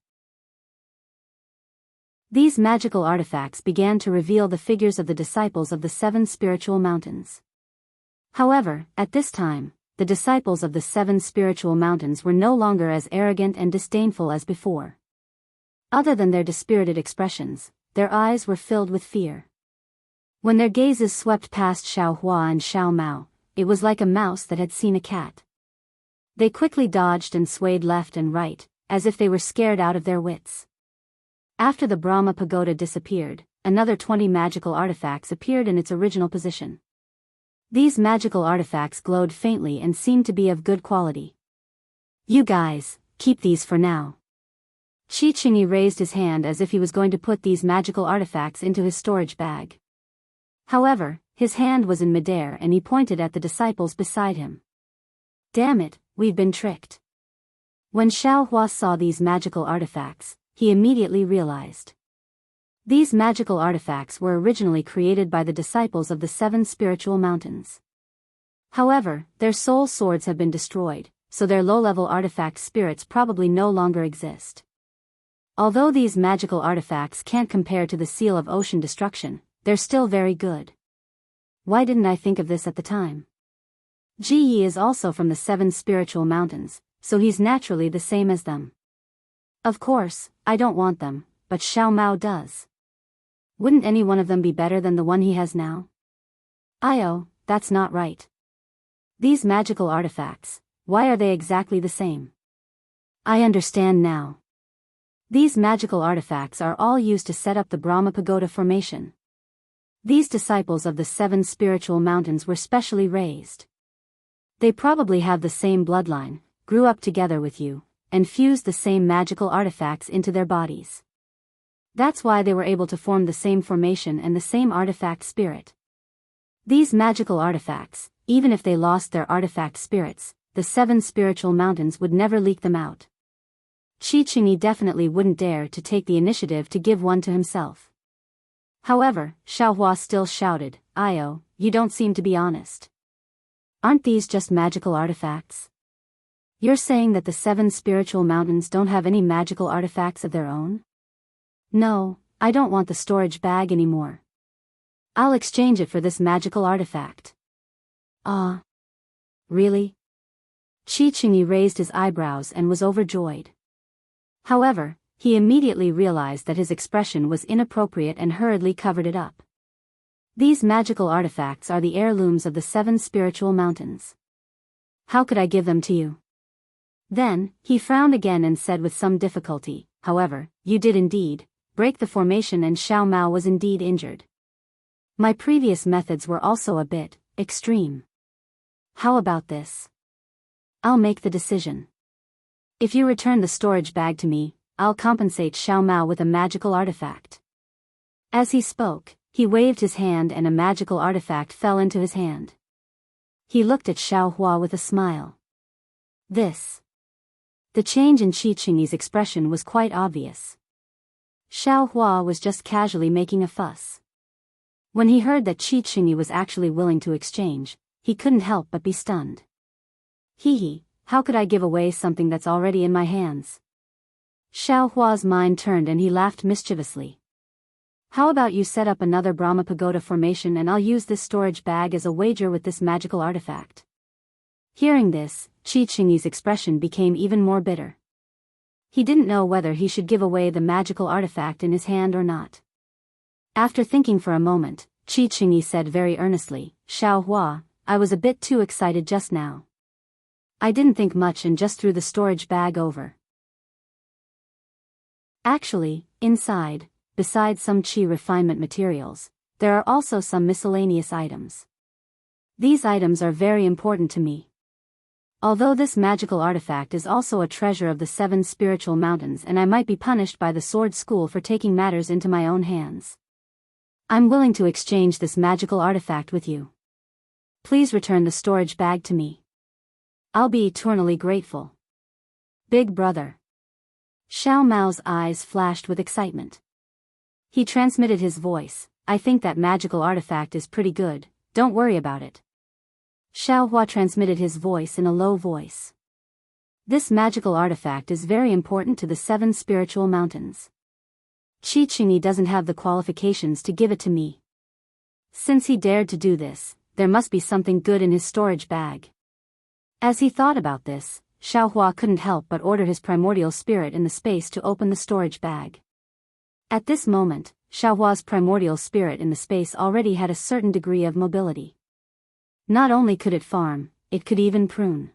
These magical artifacts began to reveal the figures of the disciples of the 7 spiritual mountains. However, at this time, the disciples of the 7 spiritual mountains were no longer as arrogant and disdainful as before. Other than their dispirited expressions, their eyes were filled with fear. When their gazes swept past Xiao Hua and Xiao Mao, it was like a mouse that had seen a cat. They quickly dodged and swayed left and right, as if they were scared out of their wits. After the Brahma pagoda disappeared, another 20 magical artifacts appeared in its original position. These magical artifacts glowed faintly and seemed to be of good quality. "You guys, keep these for now." Qi raised his hand as if he was going to put these magical artifacts into his storage bag. However, his hand was in midair and he pointed at the disciples beside him. "Damn it, we've been tricked." When Xiao Hua saw these magical artifacts, he immediately realized. These magical artifacts were originally created by the disciples of the 7 spiritual mountains. However, their soul swords have been destroyed, so their low-level artifact spirits probably no longer exist. Although these magical artifacts can't compare to the seal of ocean destruction, they're still very good. Why didn't I think of this at the time? Ji is also from the 7 spiritual mountains, so he's naturally the same as them. Of course, I don't want them, but Xiao Mao does. Wouldn't any one of them be better than the one he has now? That's not right. These magical artifacts, why are they exactly the same? I understand now. These magical artifacts are all used to set up the Brahma pagoda formation. These disciples of the 7 spiritual mountains were specially raised. They probably have the same bloodline, grew up together with you, and fused the same magical artifacts into their bodies. That's why they were able to form the same formation and the same artifact spirit. These magical artifacts, even if they lost their artifact spirits, the 7 spiritual mountains would never leak them out. Qi definitely wouldn't dare to take the initiative to give one to himself. However, Xiao Hua still shouted, You don't seem to be honest. Aren't these just magical artifacts? You're saying that the 7 spiritual mountains don't have any magical artifacts of their own? No, I don't want the storage bag anymore. I'll exchange it for this magical artifact. Really? Qi Qingyi raised his eyebrows and was overjoyed. However, he immediately realized that his expression was inappropriate and hurriedly covered it up. These magical artifacts are the heirlooms of the 7 spiritual mountains. How could I give them to you? Then, he frowned again and said with some difficulty, however, you did indeed break the formation and Xiao Mao was indeed injured. My previous methods were also a bit extreme. How about this? I'll make the decision. If you return the storage bag to me, I'll compensate Xiao Mao with a magical artifact. As he spoke, he waved his hand and a magical artifact fell into his hand. He looked at Xiao Hua with a smile. The change in Qi Qingyi's expression was quite obvious. Xiao Hua was just casually making a fuss. When he heard that Qi Qingyi was actually willing to exchange, he couldn't help but be stunned. How could I give away something that's already in my hands? Xiao Hua's mind turned and he laughed mischievously. How about you set up another Brahma pagoda formation and I'll use this storage bag as a wager with this magical artifact. Hearing this, Qi Qingyi's expression became even more bitter. He didn't know whether he should give away the magical artifact in his hand or not. After thinking for a moment, Qi Qingyi said very earnestly, Xiao Hua, I was a bit too excited just now. I didn't think much and just threw the storage bag over. Actually, inside, besides some qi refinement materials, there are also some miscellaneous items. These items are very important to me. Although this magical artifact is also a treasure of the 7 spiritual mountains and I might be punished by the sword school for taking matters into my own hands, I'm willing to exchange this magical artifact with you. Please return the storage bag to me. I'll be eternally grateful. Big brother. Xiao Mao's eyes flashed with excitement. He transmitted his voice, I think that magical artifact is pretty good, don't worry about it. Xiao Hua transmitted his voice in a low voice. This magical artifact is very important to the 7 spiritual mountains. Qi Qingyi doesn't have the qualifications to give it to me. Since he dared to do this, there must be something good in his storage bag. As he thought about this, Xiao Hua couldn't help but order his primordial spirit in the space to open the storage bag. At this moment, Xiao Hua's primordial spirit in the space already had a certain degree of mobility. Not only could it farm, it could even prune.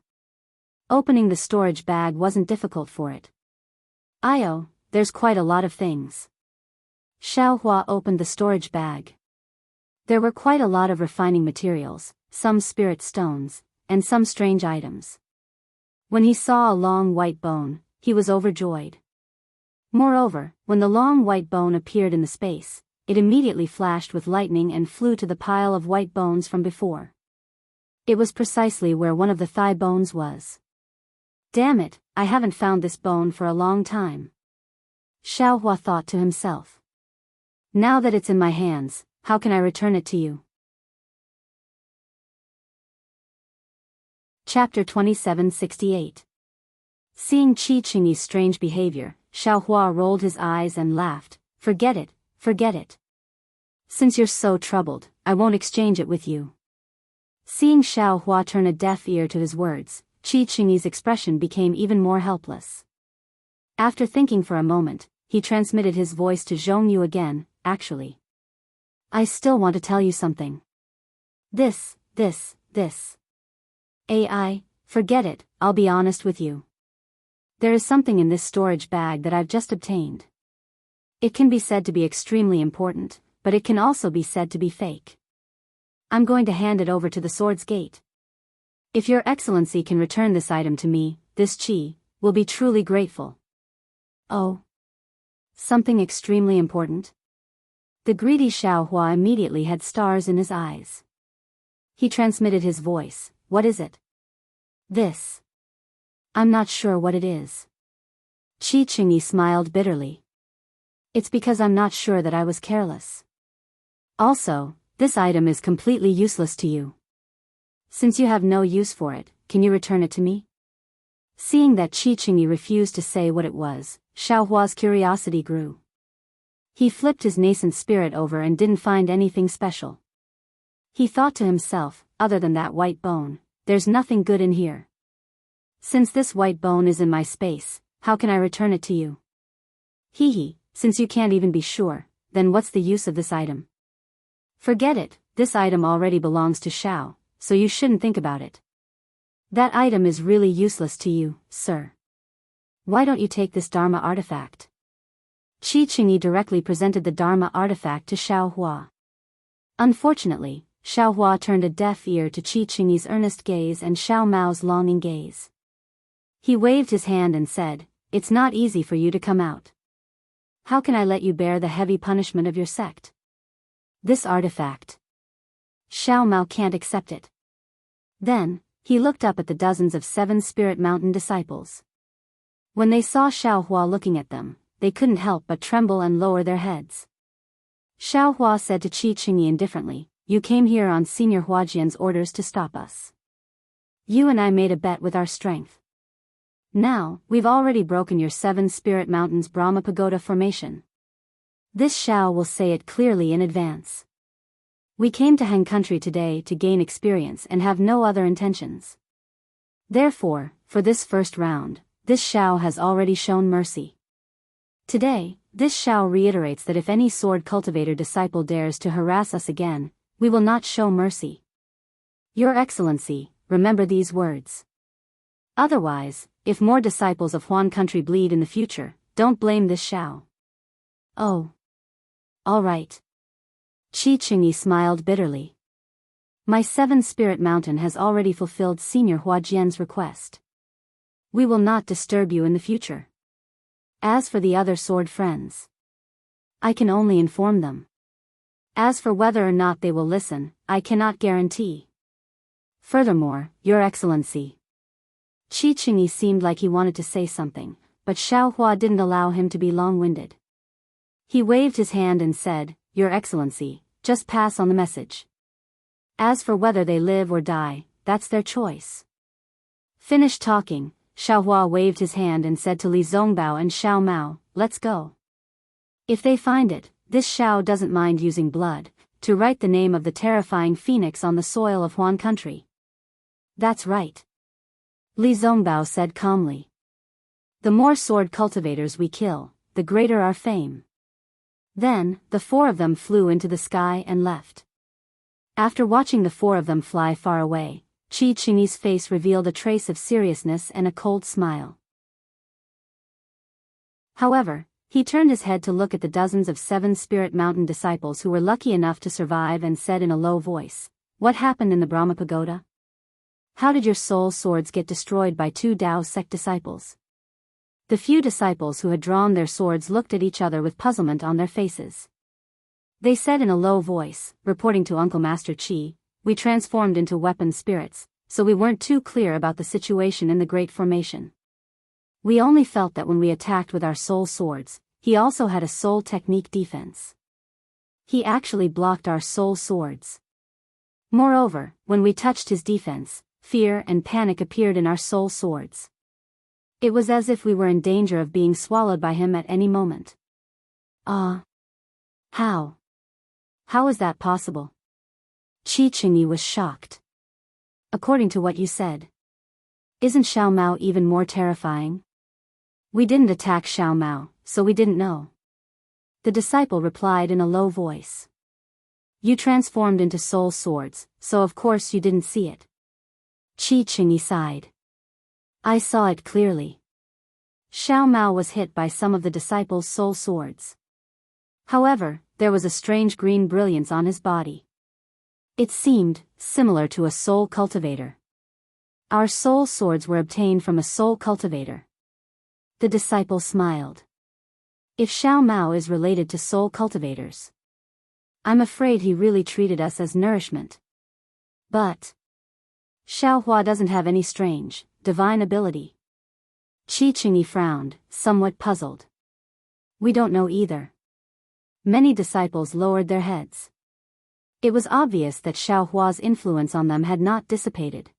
Opening the storage bag wasn't difficult for it. There's quite a lot of things. Xiao Hua opened the storage bag. There were quite a lot of refining materials, some spirit stones, and some strange items. When he saw a long white bone, he was overjoyed. Moreover, when the long white bone appeared in the space, it immediately flashed with lightning and flew to the pile of white bones from before. It was precisely where one of the thigh bones was. Damn it, I haven't found this bone for a long time. Xiao Hua thought to himself. Now that it's in my hands, how can I return it to you? Chapter 2768. Seeing Qi Qingyi's strange behavior, Xiao Hua rolled his eyes and laughed. Forget it. Since you're so troubled, I won't exchange it with you. Seeing Xiao Hua turn a deaf ear to his words, Qi Qingyi's expression became even more helpless. After thinking for a moment, he transmitted his voice to Zhongyu again, actually. I still want to tell you something. This. Forget it, I'll be honest with you. There is something in this storage bag that I've just obtained. It can be said to be extremely important, but it can also be said to be fake. I'm going to hand it over to the Swords Gate. If your excellency can return this item to me, this Qi will be truly grateful. Oh. Something extremely important? The greedy Xiao Hua immediately had stars in his eyes. He transmitted his voice. What is it? This. I'm not sure what it is. Qi Qingyi smiled bitterly. It's because I'm not sure that I was careless. Also, this item is completely useless to you. Since you have no use for it, can you return it to me? Seeing that Qi Qingyi refused to say what it was, Xiao Hua's curiosity grew. He flipped his nascent spirit over and didn't find anything special. He thought to himself, other than that white bone, there's nothing good in here. Since this white bone is in my space, how can I return it to you? Hee, since you can't even be sure, then what's the use of this item? Forget it, this item already belongs to Xiao, so you shouldn't think about it. That item is really useless to you, sir. Why don't you take this Dharma artifact? Qi Qingyi directly presented the Dharma artifact to Xiao Hua. Unfortunately, Xiao Hua turned a deaf ear to Qi Qingyi's earnest gaze and Xiao Mao's longing gaze. He waved his hand and said, "It's not easy for you to come out. How can I let you bear the heavy punishment of your sect? This artifact. Xiao Mao can't accept it." Then, he looked up at the dozens of 7 Spirit Mountain disciples. When they saw Xiao Hua looking at them, they couldn't help but tremble and lower their heads. Xiao Hua said to Qi Qingyi indifferently, "You came here on Senior Huajian's orders to stop us. You and I made a bet with our strength. Now, we've already broken your 7 Spirit Mountains Brahma Pagoda formation. This Xiao will say it clearly in advance. We came to Han country today to gain experience and have no other intentions. Therefore, for this first round, this Xiao has already shown mercy. Today, this Xiao reiterates that if any sword cultivator disciple dares to harass us again, we will not show mercy. Your Excellency, remember these words. Otherwise, if more disciples of Huan country bleed in the future, don't blame this Xiao." "Oh. All right." Qi Qingyi smiled bitterly. "My 7 Spirit Mountain has already fulfilled Senior Huajian's request. We will not disturb you in the future. As for the other sword friends, I can only inform them. As for whether or not they will listen, I cannot guarantee. Furthermore, Your Excellency." Qi Qingyi seemed like he wanted to say something, but Xiao Hua didn't allow him to be long-winded. He waved his hand and said, "Your Excellency, just pass on the message. As for whether they live or die, that's their choice." Finished talking, Xiao Hua waved his hand and said to Li Zongbao and Xiao Mao, "Let's go. If they find it, this Xiao doesn't mind using blood, to write the name of the terrifying phoenix on the soil of Huan country." "That's right," Li Zongbao said calmly. "The more sword cultivators we kill, the greater our fame." Then, the 4 of them flew into the sky and left. After watching the 4 of them fly far away, Qi Qingyi's face revealed a trace of seriousness and a cold smile. However, he turned his head to look at the dozens of 7 Spirit Mountain disciples who were lucky enough to survive and said in a low voice, "What happened in the Brahma Pagoda? How did your soul swords get destroyed by 2 Dao sect disciples?" The few disciples who had drawn their swords looked at each other with puzzlement on their faces. They said in a low voice, reporting to Uncle Master Qi, "We transformed into weapon spirits, so we weren't too clear about the situation in the Great Formation. We only felt that when we attacked with our soul swords, he also had a soul technique defense. He actually blocked our soul swords. Moreover, when we touched his defense, fear and panic appeared in our soul swords. It was as if we were in danger of being swallowed by him at any moment." How? How is that possible?" Qi Qingyi was shocked. "According to what you said, isn't Xiao Mao even more terrifying?" "We didn't attack Xiao Mao, so we didn't know," the disciple replied in a low voice. "You transformed into soul swords, so of course you didn't see it." Qi Qingyi sighed. "I saw it clearly. Xiao Mao was hit by some of the disciples' soul swords. However, there was a strange green brilliance on his body. It seemed similar to a soul cultivator. Our soul swords were obtained from a soul cultivator." The disciple smiled. "If Xiao Mao is related to soul cultivators, I'm afraid he really treated us as nourishment. But Xiao Hua doesn't have any strange, divine ability." Qi Qingyi frowned, somewhat puzzled. "We don't know either." Many disciples lowered their heads. It was obvious that Xiao Hua's influence on them had not dissipated.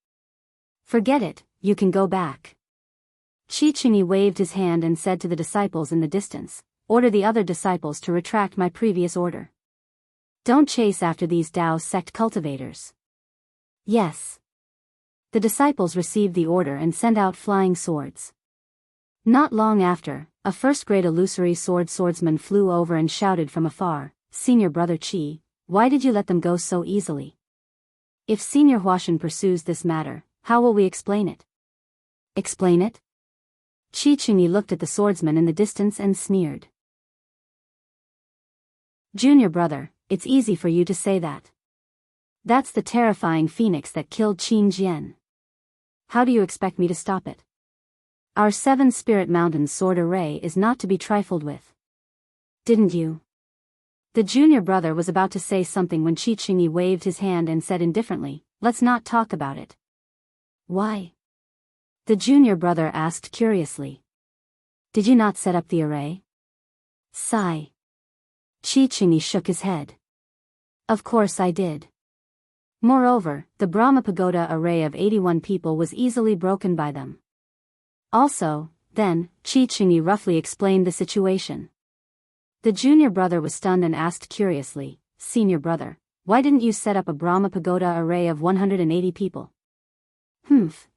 "Forget it, you can go back." Qi Qingyi waved his hand and said to the disciples in the distance, "Order the other disciples to retract my previous order. Don't chase after these Dao sect cultivators." "Yes." The disciples received the order and sent out flying swords. Not long after, a first-grade illusory swordsman flew over and shouted from afar, "Senior Brother Qi, why did you let them go so easily? If Senior Huashan pursues this matter, how will we explain it?" "Explain it?" Qi Qingyi looked at the swordsman in the distance and sneered. "Junior brother, it's easy for you to say that. That's the terrifying phoenix that killed Qin Jian. How do you expect me to stop it? Our 7 Spirit Mountains sword array is not to be trifled with. Didn't you?" The junior brother was about to say something when Qi Qingyi waved his hand and said indifferently, "Let's not talk about it." "Why?" the junior brother asked curiously. "Did you not set up the array?" Sigh. Qi Qingyi shook his head. "Of course I did. Moreover, the Brahma Pagoda array of 81 people was easily broken by them. Also, then," Qi Qingyi roughly explained the situation. The junior brother was stunned and asked curiously, "Senior brother, why didn't you set up a Brahma Pagoda array of 180 people?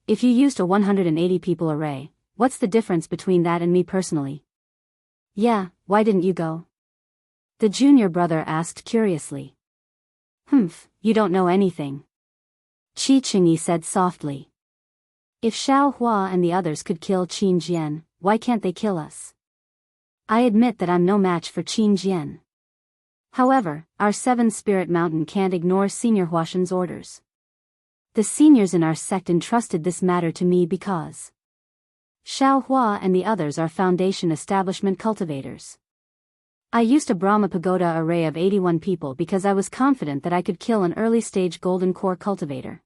If you used a 180 people array, what's the difference between that and me personally?" "Yeah, why didn't you go?" the junior brother asked curiously. You don't know anything," Qi Qingyi said softly. "If Xiao Hua and the others could kill Qin Jian, why can't they kill us? I admit that I'm no match for Qin Jian. However, our 7 Spirit Mountain can't ignore Senior Huashan's orders. The seniors in our sect entrusted this matter to me because Xiao Hua and the others are Foundation establishment cultivators. I used a Brahma Pagoda array of 81 people because I was confident that I could kill an early-stage golden core cultivator.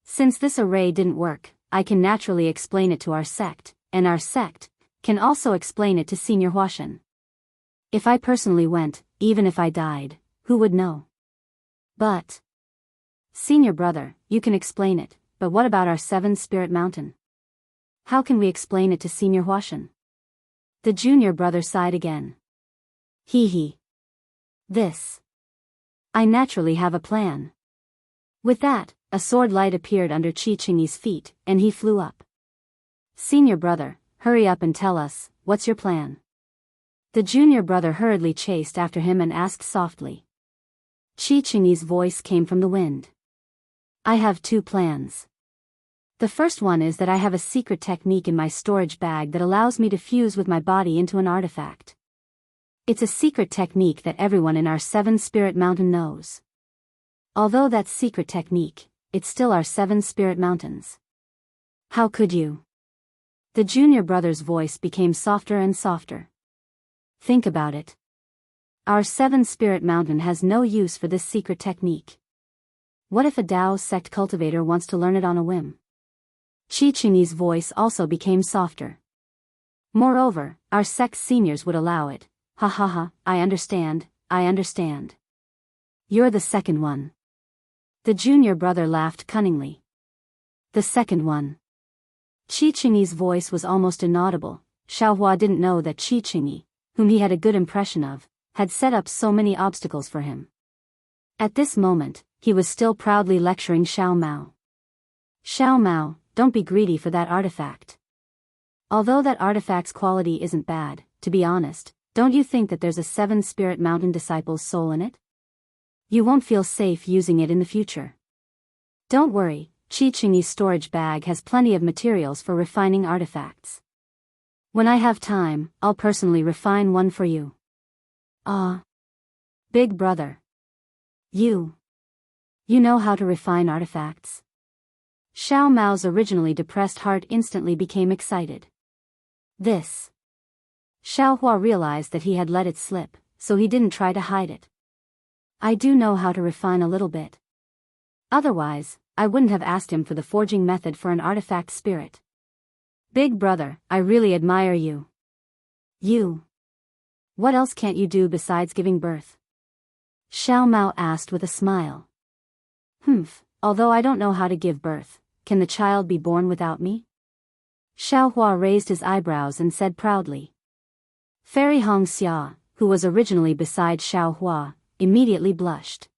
Since this array didn't work, I can naturally explain it to our sect, and our sect can also explain it to Senior Huashan. If I personally went, even if I died, who would know? But Senior brother, you can explain it, but what about our 7 Spirit Mountain? How can we explain it to Senior Huashan?" The junior brother sighed again. Hee. This. I naturally have a plan." With that, a sword light appeared under Qi Qingyi's feet, and he flew up. "Senior brother, hurry up and tell us, what's your plan?" The junior brother hurriedly chased after him and asked softly. Qi Qingyi's voice came from the wind. "I have 2 plans. The first one is that I have a secret technique in my storage bag that allows me to fuse with my body into an artifact. It's a secret technique that everyone in our 7 Spirit Mountain knows. Although that's secret technique, it's still our 7 Spirit Mountains." "How could you?" The junior brother's voice became softer and softer. "Think about it. Our 7 Spirit Mountain has no use for this secret technique. What if a Daoist sect cultivator wants to learn it on a whim?" Qi Qingyi's voice also became softer. "Moreover, our sect's seniors would allow it. Ha ha ha, I understand. You're the second one." The junior brother laughed cunningly. "The second one." Qi Qingyi's voice was almost inaudible. Xiao Hua didn't know that Qi Qingyi, whom he had a good impression of, had set up so many obstacles for him. At this moment, he was still proudly lecturing Xiao Mao. "Xiao Mao, don't be greedy for that artifact. Although that artifact's quality isn't bad, to be honest, don't you think that there's a 7 Spirit Mountain disciple's soul in it? You won't feel safe using it in the future. Don't worry, Qi Qingyi's storage bag has plenty of materials for refining artifacts. When I have time, I'll personally refine one for you." "Ah. Big brother. You know how to refine artifacts?" Xiao Mao's originally depressed heart instantly became excited. This. Xiao Hua realized that he had let it slip, so he didn't try to hide it. "I do know how to refine a little bit. Otherwise, I wouldn't have asked him for the forging method for an artifact spirit. Big brother, I really admire you. What else can't you do besides giving birth?" Xiao Mao asked with a smile. Although I don't know how to give birth, can the child be born without me?" Xiao Hua raised his eyebrows and said proudly. Fairy Hongxia, who was originally beside Xiao Hua, immediately blushed.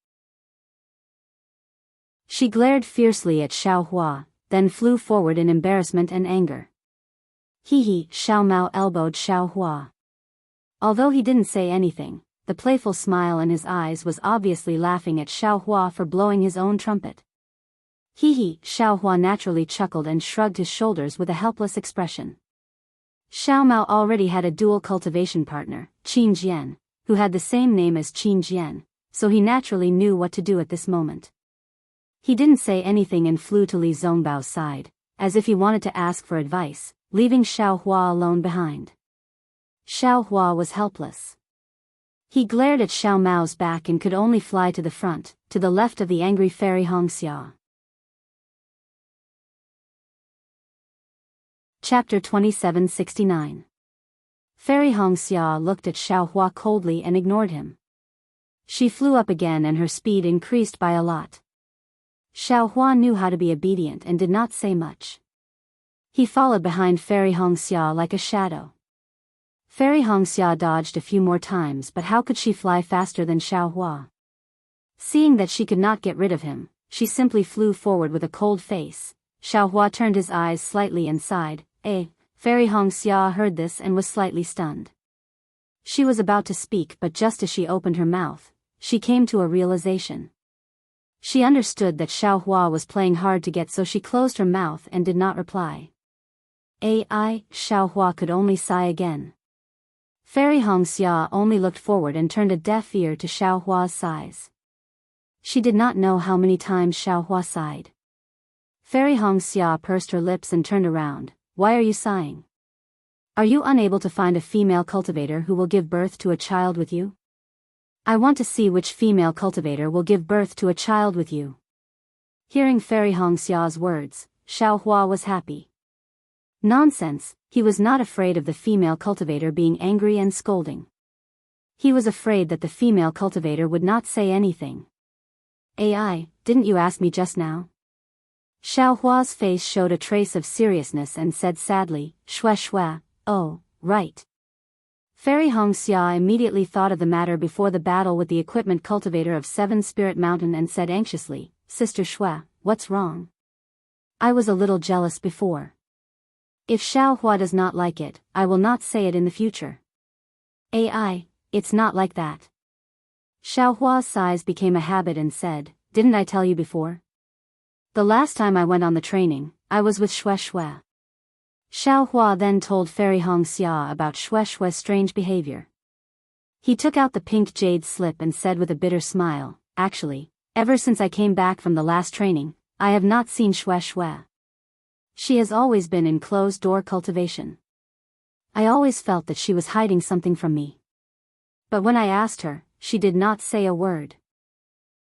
She glared fiercely at Xiao Hua, then flew forward in embarrassment and anger. He, Xiao Mao elbowed Xiao Hua. Although he didn't say anything, the playful smile in his eyes was obviously laughing at Xiao Hua for blowing his own trumpet. Xiao Hua naturally chuckled and shrugged his shoulders with a helpless expression. Xiao Mao already had a dual cultivation partner, Qin Jian, who had the same name as Qin Jian, so he naturally knew what to do at this moment. He didn't say anything and flew to Li Zongbao's side, as if he wanted to ask for advice, leaving Xiao Hua alone behind. Xiao Hua was helpless. He glared at Xiao Mao's back and could only fly to the front, to the left of the angry Fairy Xianxia. Chapter 2769. Fairy Xianxia looked at Xiao Hua coldly and ignored him. She flew up again and her speed increased by a lot. Xiao Hua knew how to be obedient and did not say much. He followed behind Fairy Xianxia like a shadow. Fairy Xianxia dodged a few more times, but how could she fly faster than Xiao Hua? Seeing that she could not get rid of him, she simply flew forward with a cold face. Xiao Hua turned his eyes slightly and sighed. Fairy Xianxia heard this and was slightly stunned. She was about to speak, but just as she opened her mouth, she came to a realization. She understood that Xiao Hua was playing hard to get, so she closed her mouth and did not reply. Xiao Hua could only sigh again. Fairy Xianxia only looked forward and turned a deaf ear to Xiao Hua's sighs. She did not know how many times Xiao Hua sighed. Fairy Xianxia pursed her lips and turned around. Why are you sighing? Are you unable to find a female cultivator who will give birth to a child with you? I want to see which female cultivator will give birth to a child with you. Hearing Fairy Xia's words, Xiao Hua was happy. Nonsense, he was not afraid of the female cultivator being angry and scolding. He was afraid that the female cultivator would not say anything. Didn't you ask me just now? Xiao Hua's face showed a trace of seriousness and said sadly, Shue, oh, right. Fairy Xianxia immediately thought of the matter before the battle with the equipment cultivator of 7 Spirit Mountain and said anxiously, Sister Shue, what's wrong? I was a little jealous before. If Xiao Hua does not like it, I will not say it in the future. It's not like that. Xiao Hua's sighs became a habit and said, didn't I tell you before? The last time I went on the training, I was with Shue. Xiao Hua then told Fairy Xianxia about Shue's strange behavior. He took out the pink jade slip and said with a bitter smile, actually, ever since I came back from the last training, I have not seen Shue. She has always been in closed-door cultivation. I always felt that she was hiding something from me. But when I asked her, she did not say a word.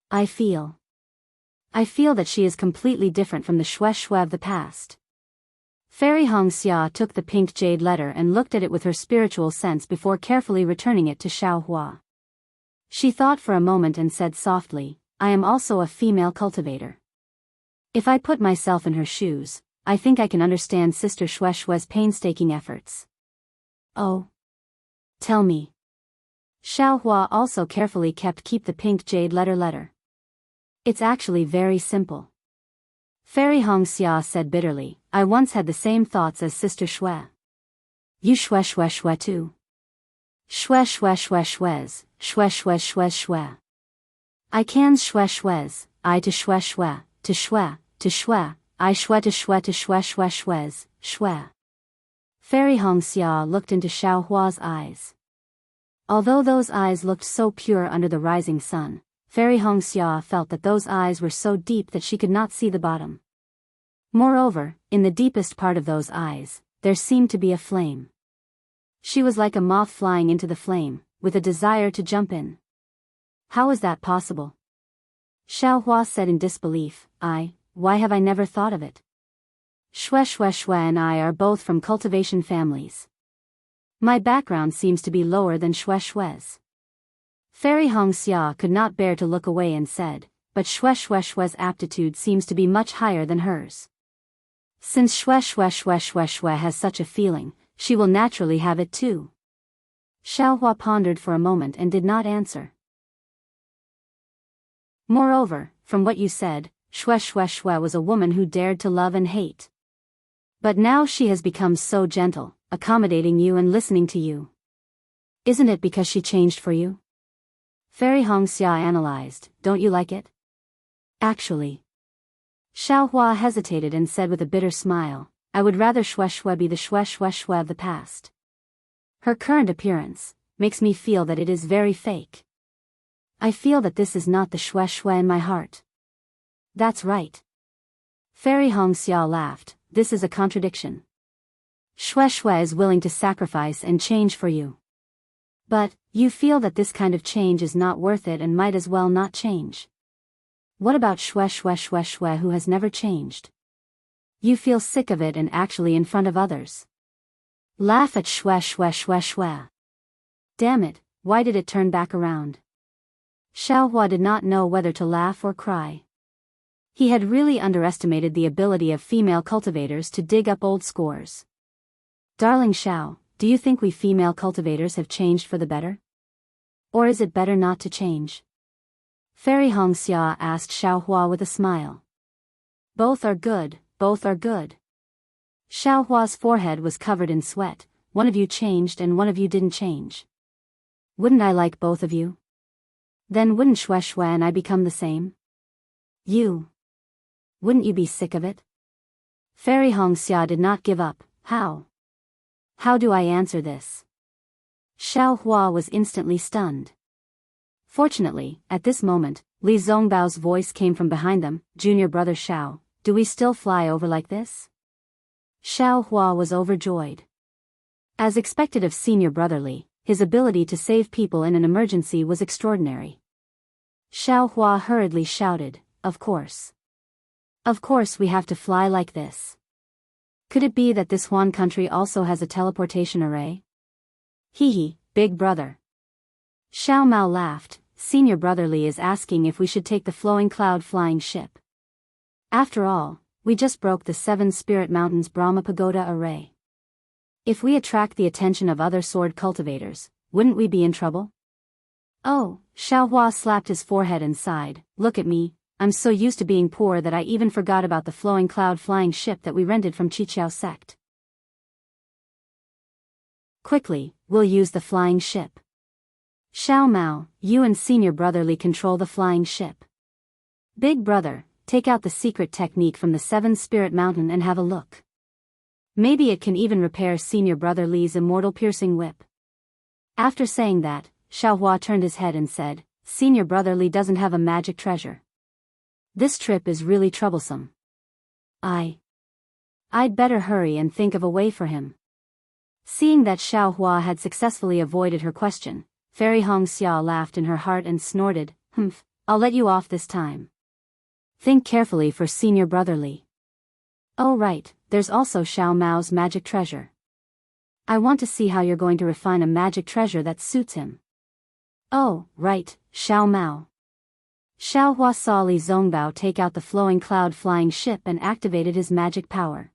I feel that she is completely different from the Shue of the past. Fairy Xianxia took the pink jade letter and looked at it with her spiritual sense before carefully returning it to Xiao Hua. She thought for a moment and said softly, I am also a female cultivator. If I put myself in her shoes, I think I can understand Sister Shue's painstaking efforts. Oh. Tell me. Xiao Hua also carefully keep the pink jade letter. It's actually very simple. Fairy Xianxia said bitterly, I once had the same thoughts as Sister Shue. You Shue too. Shue. I can Shues, I to Shue, to Shue, I Shue to Shue. Fairy Xianxia looked into Xiao Hua's eyes. Although those eyes looked so pure under the rising sun, Fairy Xianxia felt that those eyes were so deep that she could not see the bottom. Moreover, in the deepest part of those eyes, there seemed to be a flame. She was like a moth flying into the flame, with a desire to jump in. How is that possible? Xiao Hua said in disbelief, why have I never thought of it? Shue and I are both from cultivation families. My background seems to be lower than Shue's. Fairy Xianxia could not bear to look away and said, but Shue's aptitude seems to be much higher than hers. Since Shue has such a feeling, she will naturally have it too. Xiao Hua pondered for a moment and did not answer. Moreover, from what you said, Shui was a woman who dared to love and hate. But now she has become so gentle, accommodating you and listening to you. Isn't it because she changed for you? Fairy Xianxia analyzed, don't you like it? Actually. Xiaohua hesitated and said with a bitter smile, I would rather Shui be the Shui of the past. Her current appearance makes me feel that it is very fake. I feel that this is not the Shui in my heart. That's right. Fairy Xianxia laughed, this is a contradiction. Shui is willing to sacrifice and change for you. But, you feel that this kind of change is not worth it and might as well not change. What about Shui who has never changed? You feel sick of it and actually in front of others. Laugh at Shui. Damn it, why did it turn back around? Xiaohua did not know whether to laugh or cry. He had really underestimated the ability of female cultivators to dig up old scores. Darling Xiao, do you think we female cultivators have changed for the better? Or is it better not to change? Fairy Xianxia asked Xiaohua with a smile. Both are good, both are good. Xiaohua's forehead was covered in sweat, one of you changed and one of you didn't change. Wouldn't I like both of you? Then wouldn't Shui and I become the same? You. Wouldn't you be sick of it? Fairy Xianxia did not give up. How? How do I answer this? Xiaohua was instantly stunned. Fortunately, at this moment, Li Zongbao's voice came from behind them, Junior brother Xiao, do we still fly over like this? Xiaohua was overjoyed. As expected of senior brother Li, his ability to save people in an emergency was extraordinary. Xiaohua hurriedly shouted, of course. Of course we have to fly like this. Could it be that this Huan country also has a teleportation array? Hee, big brother. Xiao Mao laughed, senior brother Li is asking if we should take the flowing cloud flying ship. After all, we just broke the 7 Spirit Mountains Brahma Pagoda array. If we attract the attention of other sword cultivators, wouldn't we be in trouble? Oh, Xiaohua slapped his forehead and sighed, look at me, I'm so used to being poor that I even forgot about the flowing cloud flying ship that we rented from Qiqiao sect. Quickly, we'll use the flying ship. Xiao Mao, you and senior brother Li control the flying ship. Big brother, take out the secret technique from the 7 Spirit Mountain and have a look. Maybe it can even repair senior brother Li's immortal piercing whip. After saying that, Xiaohua turned his head and said, senior brother Li doesn't have a magic treasure. This trip is really troublesome. I'd better hurry and think of a way for him. Seeing that Xiaohua had successfully avoided her question, Fairy Xianxia laughed in her heart and snorted, humph, I'll let you off this time. Think carefully for senior brother Li. Oh right, there's also Xiao Mao's magic treasure. I want to see how you're going to refine a magic treasure that suits him. Oh, right, Xiao Mao. Xiaohua saw Li Zongbao take out the flowing cloud flying ship and activated his magic power.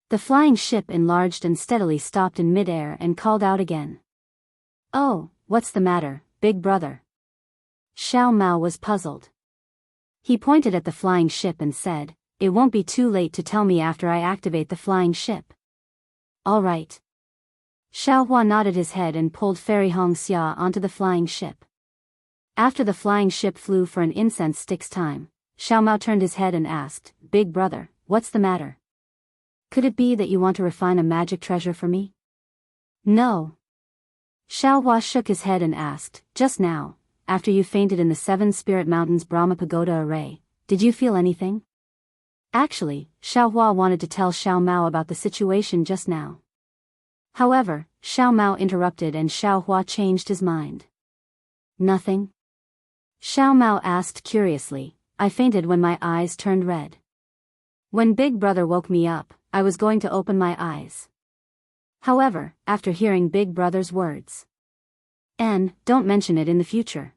The flying ship enlarged and steadily stopped in mid-air and called out again. Oh, what's the matter, big brother? Xiao Mao was puzzled. He pointed at the flying ship and said, it won't be too late to tell me after I activate the flying ship. All right. Xiaohua nodded his head and pulled Fairy Xianxia onto the flying ship. After the flying ship flew for an incense stick's time, Xiao Mao turned his head and asked, big brother, what's the matter? Could it be that you want to refine a magic treasure for me? No. Xiaohua shook his head and asked, just now, after you fainted in the 7 Spirit Mountains Brahma Pagoda array, did you feel anything? Actually, Xiaohua wanted to tell Xiao Mao about the situation just now. However, Xiao Mao interrupted and Xiaohua changed his mind. Nothing? Xiao Mao asked curiously, I fainted when my eyes turned red. When Big Brother woke me up, I was going to open my eyes. However, after hearing Big Brother's words. Don't mention it in the future.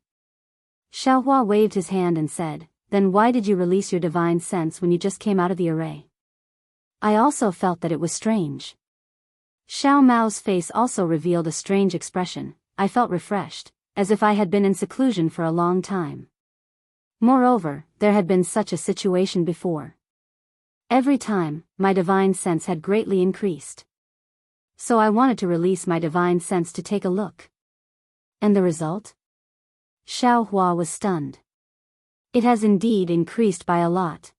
Xiaohua waved his hand and said, then why did you release your divine sense when you just came out of the array? I also felt that it was strange. Xiao Mao's face also revealed a strange expression, I felt refreshed, as if I had been in seclusion for a long time. Moreover, there had been such a situation before. Every time, my divine sense had greatly increased. So I wanted to release my divine sense to take a look. And the result? Xiao Hua was stunned. It has indeed increased by a lot.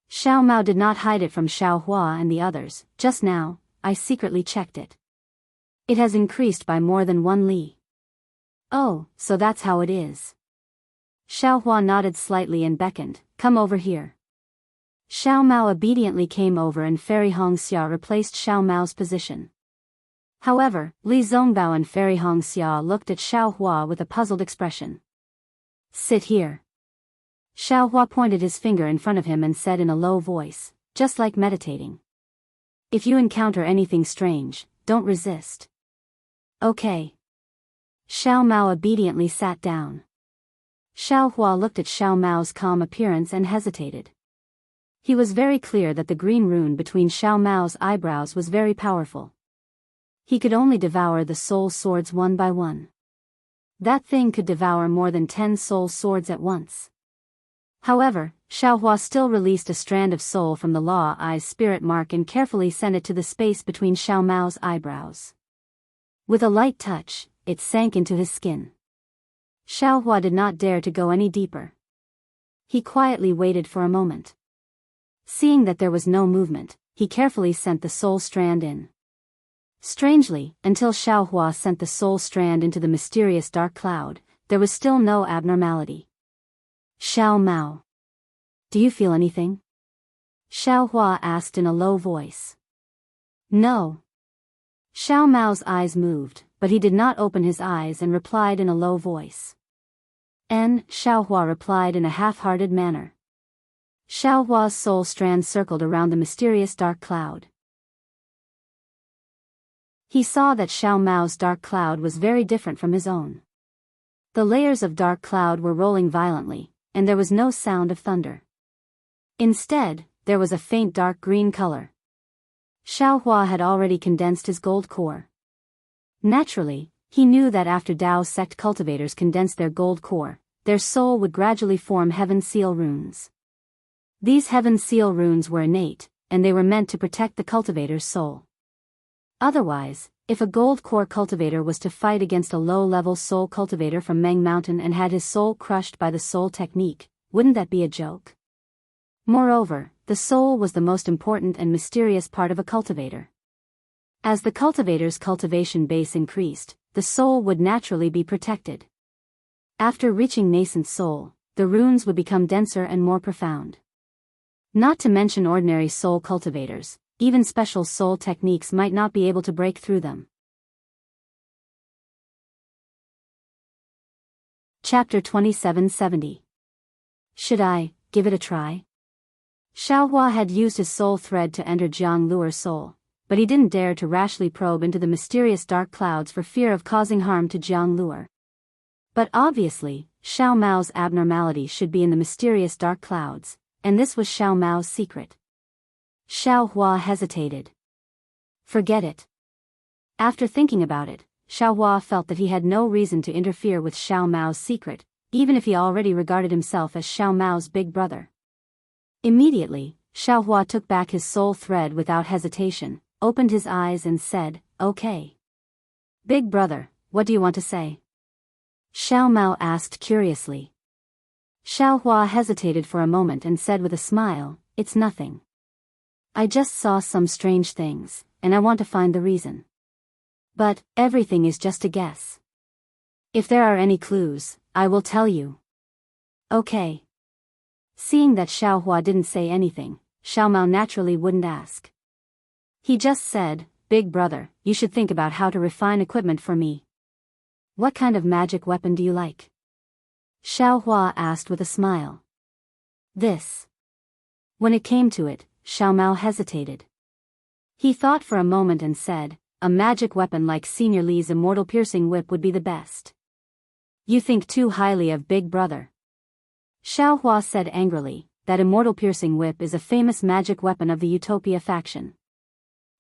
Xiao Mao did not hide it from Xiao Hua and the others. Just now, I secretly checked it. It has increased by more than 1 li. Oh, so that's how it is. Xiao Hua nodded slightly and beckoned, come over here. Xiao Mao obediently came over and Fairy Hongxia replaced Xiao Mao's position. However, Li Zongbao and Fairy Hongxia looked at Xiao Hua with a puzzled expression. Sit here. Xiao Hua pointed his finger in front of him and said in a low voice, just like meditating. If you encounter anything strange, don't resist. Okay. Xiao Mao obediently sat down. Xiao Hua looked at Xiao Mao's calm appearance and hesitated. He was very clear that the green rune between Xiao Mao's eyebrows was very powerful. He could only devour the soul swords one by one. That thing could devour more than 10 soul swords at once. However, Xiao Hua still released a strand of soul from the Law Eye's spirit mark and carefully sent it to the space between Xiao Mao's eyebrows. With a light touch, it sank into his skin. Xiao Hua did not dare to go any deeper. He quietly waited for a moment. Seeing that there was no movement, he carefully sent the soul strand in. Strangely, until Xiao Hua sent the soul strand into the mysterious dark cloud, there was still no abnormality. Xiao Mao. Do you feel anything? Xiao Hua asked in a low voice. No. Xiao Mao's eyes moved, but he did not open his eyes and replied in a low voice. Xiao Hua replied in a half-hearted manner. Xiao Hua's soul strand circled around the mysterious dark cloud. He saw that Xiao Mao's dark cloud was very different from his own. The layers of dark cloud were rolling violently, and there was no sound of thunder. Instead, there was a faint dark green color. Xiao Hua had already condensed his gold core. Naturally, he knew that after Dao sect cultivators condensed their gold core, their soul would gradually form heaven seal runes. These heaven seal runes were innate, and they were meant to protect the cultivator's soul. Otherwise, if a gold core cultivator was to fight against a low-level soul cultivator from Meng Mountain and had his soul crushed by the soul technique, wouldn't that be a joke? Moreover, the soul was the most important and mysterious part of a cultivator. As the cultivator's cultivation base increased, the soul would naturally be protected. After reaching nascent soul, the runes would become denser and more profound. Not to mention ordinary soul cultivators, even special soul techniques might not be able to break through them. Chapter 2770. Should I give it a try? Xiao Hua had used his soul thread to enter Jianghu's soul, but he didn't dare to rashly probe into the mysterious dark clouds for fear of causing harm to Jianghu. But obviously, Xiao Mao's abnormality should be in the mysterious dark clouds, and this was Xiao Mao's secret. Xiao Hua hesitated. Forget it. After thinking about it, Xiao Hua felt that he had no reason to interfere with Xiao Mao's secret, even if he already regarded himself as Xiao Mao's big brother. Immediately, Xiao Hua took back his soul thread without hesitation, opened his eyes and said, "Okay. Big brother, what do you want to say?" Xiao Mao asked curiously. Xiao Hua hesitated for a moment and said with a smile, "It's nothing. I just saw some strange things, and I want to find the reason. But, everything is just a guess. If there are any clues, I will tell you." Okay. Seeing that Xiao Hua didn't say anything, Xiao Mao naturally wouldn't ask. He just said, "Big brother, you should think about how to refine equipment for me. What kind of magic weapon do you like?" Xiao Hua asked with a smile. This. When it came to it, Xiao Mao hesitated. He thought for a moment and said, "A magic weapon like Senior Li's immortal piercing whip would be the best." "You think too highly of Big Brother." Xiao Hua said angrily, "That immortal piercing whip is a famous magic weapon of the Utopia faction.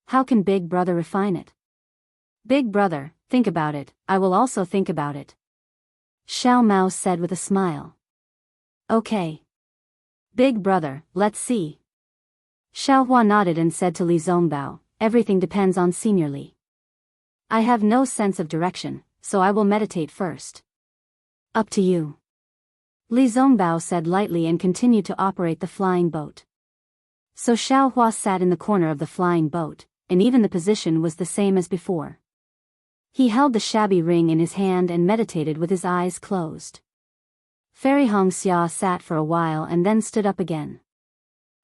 How can Big Brother refine it?" "Big Brother, think about it, I will also think about it," Xiao Mao said with a smile. Okay. Big brother, let's see. Xiaohua nodded and said to Li Zongbao, everything depends on Senior Li. I have no sense of direction, so I will meditate first. Up to you. Li Zongbao said lightly and continued to operate the flying boat. So Xiaohua sat in the corner of the flying boat, and even the position was the same as before. He held the shabby ring in his hand and meditated with his eyes closed. Fairy Xianxia sat for a while and then stood up again.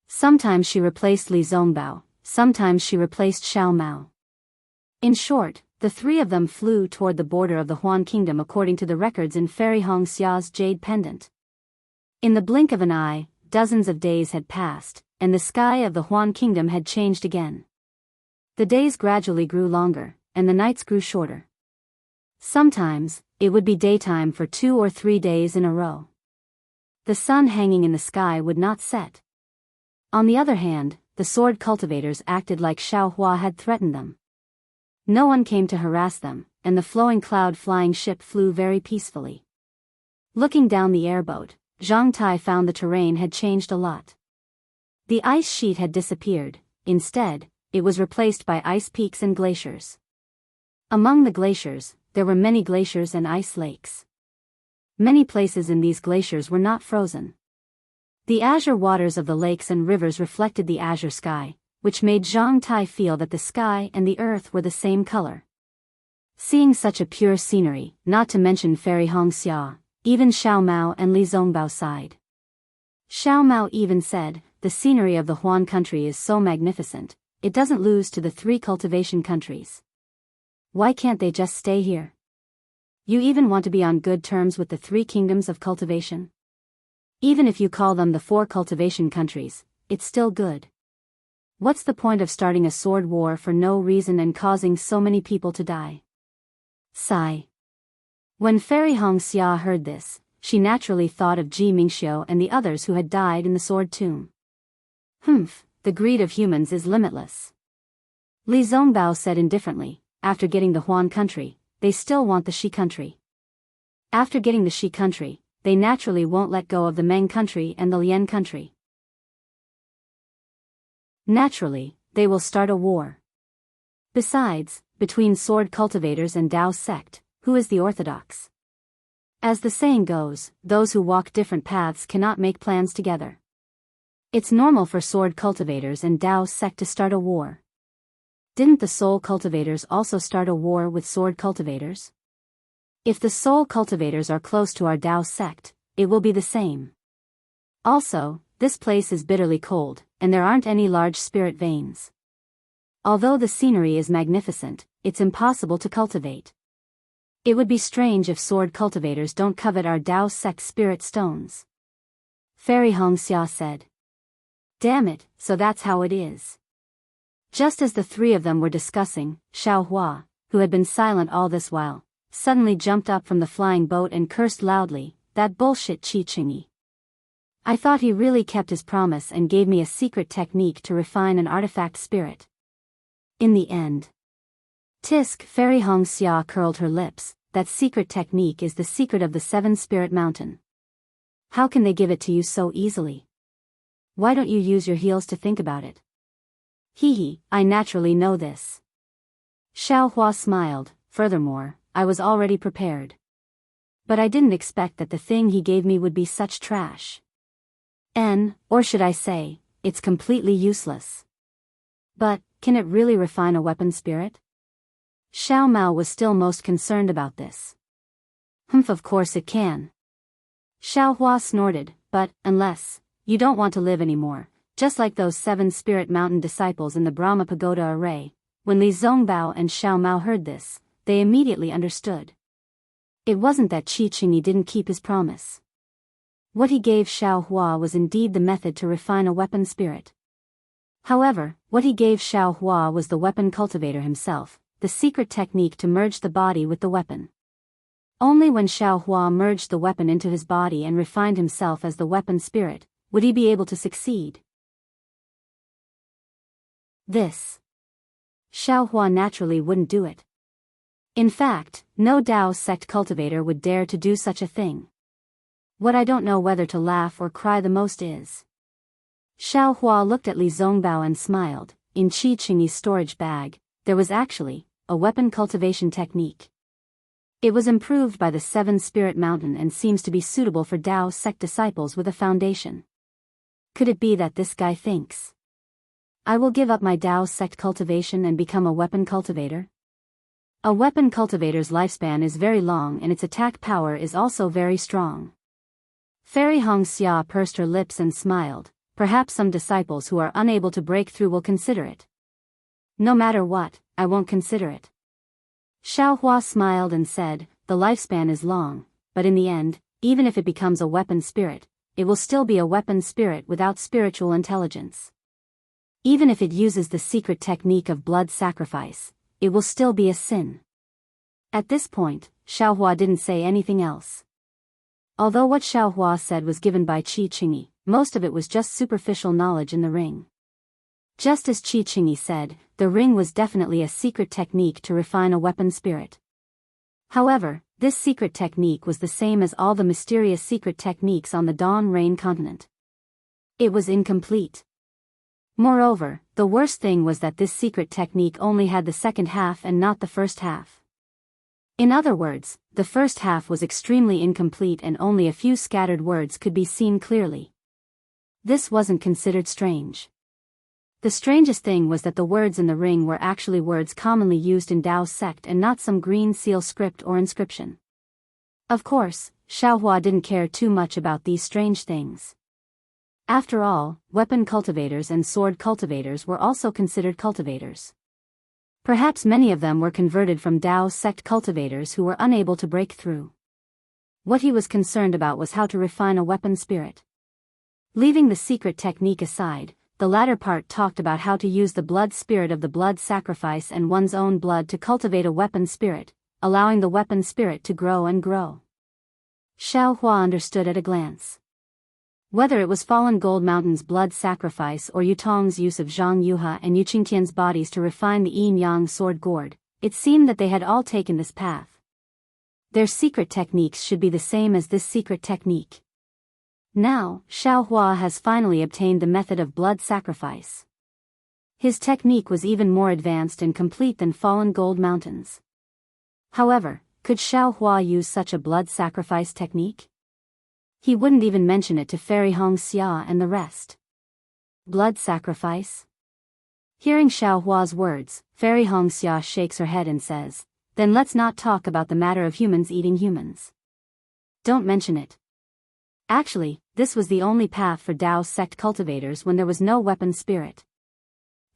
Sometimes she replaced Li Zongbao, sometimes she replaced Xiao Mao. In short, the three of them flew toward the border of the Huan Kingdom according to the records in Fairy Xia's jade pendant. In the blink of an eye, dozens of days had passed, and the sky of the Huan Kingdom had changed again. The days gradually grew longer, and the nights grew shorter. Sometimes, it would be daytime for 2 or 3 days in a row. The sun hanging in the sky would not set. On the other hand, the sword cultivators acted like Xiaohua had threatened them. No one came to harass them, and the flowing cloud-flying ship flew very peacefully. Looking down the airboat, Zhang Tai found the terrain had changed a lot. The ice sheet had disappeared, instead, it was replaced by ice peaks and glaciers. Among the glaciers, there were many glaciers and ice lakes. Many places in these glaciers were not frozen. The azure waters of the lakes and rivers reflected the azure sky, which made Zhang Tai feel that the sky and the earth were the same color. Seeing such a pure scenery, not to mention Fairy Xianxia, even Xiao Mao and Li Zongbao sighed. Xiao Mao even said, the scenery of the Huan country is so magnificent, it doesn't lose to the 3 cultivation countries. Why can't they just stay here? You even want to be on good terms with the 3 kingdoms of cultivation? Even if you call them the 4 cultivation countries, it's still good. What's the point of starting a sword war for no reason and causing so many people to die? Sigh. When Fairy Xianxia heard this, she naturally thought of Ji Mingxiu and the others who had died in the sword tomb. The greed of humans is limitless. Li Zongbao said indifferently, after getting the Huan country, they still want the Shi country. After getting the Shi country, they naturally won't let go of the Meng country and the Lian country. Naturally, they will start a war. Besides, between sword cultivators and Dao sect, who is the orthodox? As the saying goes, those who walk different paths cannot make plans together. It's normal for sword cultivators and Dao sect to start a war. Didn't the soul cultivators also start a war with sword cultivators? If the soul cultivators are close to our Dao sect, it will be the same. Also, this place is bitterly cold, and there aren't any large spirit veins. Although the scenery is magnificent, it's impossible to cultivate. It would be strange if sword cultivators don't covet our Dao sect spirit stones. Fairy Xianxia said. Damn it, so that's how it is. Just as the 3 of them were discussing, Xiaohua, who had been silent all this while, suddenly jumped up from the flying boat and cursed loudly, that bullshit Qi Qingyi. I thought he really kept his promise and gave me a secret technique to refine an artifact spirit. In the end. Tisk, Fairy Xianxia curled her lips, that secret technique is the secret of the 7 Spirit Mountain. How can they give it to you so easily? Why don't you use your heels to think about it? Hee, I naturally know this. Xiaohua smiled, furthermore, I was already prepared. But I didn't expect that the thing he gave me would be such trash. Or should I say, it's completely useless. But, can it really refine a weapon spirit? Xiao Mao was still most concerned about this. Of course it can. Xiaohua snorted, but, unless, you don't want to live anymore, just like those 7 Spirit Mountain disciples in the Brahma Pagoda array. When Li Zongbao and Xiao Mao heard this, they immediately understood. It wasn't that Qi Qingyi didn't keep his promise. What he gave Xiaohua was indeed the method to refine a weapon spirit. However, what he gave Xiaohua was the weapon cultivator himself, the secret technique to merge the body with the weapon. Only when Xiaohua merged the weapon into his body and refined himself as the weapon spirit, would he be able to succeed. This. Xiaohua naturally wouldn't do it. In fact, no Dao sect cultivator would dare to do such a thing. What I don't know whether to laugh or cry the most is. Xiao Hua looked at Li Zongbao and smiled. In Qi Qingyi's storage bag, there was actually a weapon cultivation technique. It was improved by the 7 Spirit Mountain and seems to be suitable for Dao sect disciples with a foundation. Could it be that this guy thinks I will give up my Dao sect cultivation and become a weapon cultivator? A weapon cultivator's lifespan is very long and its attack power is also very strong. Fairy Xianxia pursed her lips and smiled. Perhaps some disciples who are unable to break through will consider it. No matter what, I won't consider it. Xiao Hua smiled and said, the lifespan is long, but in the end, even if it becomes a weapon spirit, it will still be a weapon spirit without spiritual intelligence. Even if it uses the secret technique of blood sacrifice, it will still be a sin. At this point, Xiao Hua didn't say anything else. Although what Xiao Hua said was given by Qi Qingyi, most of it was just superficial knowledge in the ring. Just as Qi Qingyi said, the ring was definitely a secret technique to refine a weapon spirit. However, this secret technique was the same as all the mysterious secret techniques on the Dawn Rain continent. It was incomplete. Moreover, the worst thing was that this secret technique only had the second half and not the first half. In other words, the first half was extremely incomplete and only a few scattered words could be seen clearly. This wasn't considered strange. The strangest thing was that the words in the ring were actually words commonly used in Dao sect and not some green seal script or inscription. Of course, Xiao Hua didn't care too much about these strange things. After all, weapon cultivators and sword cultivators were also considered cultivators. Perhaps many of them were converted from Dao sect cultivators who were unable to break through. What he was concerned about was how to refine a weapon spirit. Leaving the secret technique aside, the latter part talked about how to use the blood spirit of the blood sacrifice and one's own blood to cultivate a weapon spirit, allowing the weapon spirit to grow and grow. Xiao Hua understood at a glance. Whether it was Fallen Gold Mountain's blood sacrifice or Yutong's use of Zhang Yuha and Yu Qingtian's bodies to refine the yin-yang sword gourd, it seemed that they had all taken this path. Their secret techniques should be the same as this secret technique. Now, Xiao Hua has finally obtained the method of blood sacrifice. His technique was even more advanced and complete than Fallen Gold Mountain's. However, could Xiao Hua use such a blood sacrifice technique? He wouldn't even mention it to Fairy Xianxia and the rest. Blood sacrifice? Hearing Xiao Hua's words, Fairy Xianxia shakes her head and says, then let's not talk about the matter of humans eating humans. Don't mention it. Actually, this was the only path for Dao sect cultivators when there was no weapon spirit.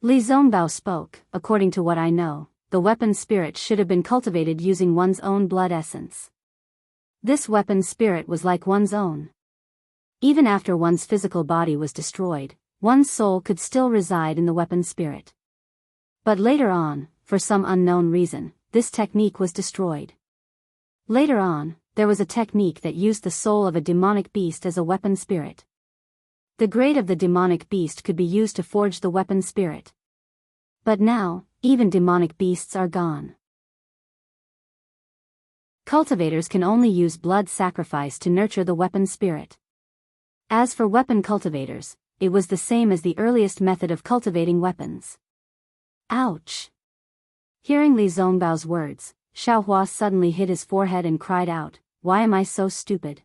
Li Zongbao spoke. According to what I know, the weapon spirit should have been cultivated using one's own blood essence. This weapon spirit was like one's own. Even after one's physical body was destroyed, one's soul could still reside in the weapon spirit. But later on, for some unknown reason, this technique was destroyed. Later on, there was a technique that used the soul of a demonic beast as a weapon spirit. The grade of the demonic beast could be used to forge the weapon spirit. But now, even demonic beasts are gone. Cultivators can only use blood sacrifice to nurture the weapon spirit. As for weapon cultivators, it was the same as the earliest method of cultivating weapons. Ouch! Hearing Li Zongbao's words, Xiao Hua suddenly hit his forehead and cried out, "Why am I so stupid?"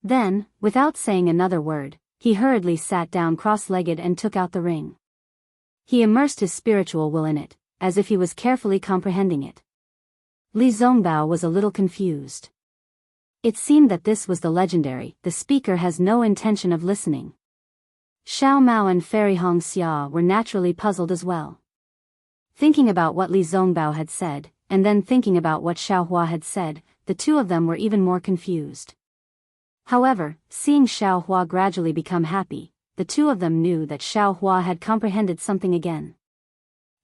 Then, without saying another word, he hurriedly sat down cross-legged and took out the ring. He immersed his spiritual will in it, as if he was carefully comprehending it. Li Zongbao was a little confused. It seemed that this was the legendary, the speaker has no intention of listening. Xiao Mao and Fairy Xianxia were naturally puzzled as well. Thinking about what Li Zongbao had said, and then thinking about what Xiao Hua had said, the two of them were even more confused. However, seeing Xiao Hua gradually become happy, the two of them knew that Xiao Hua had comprehended something again.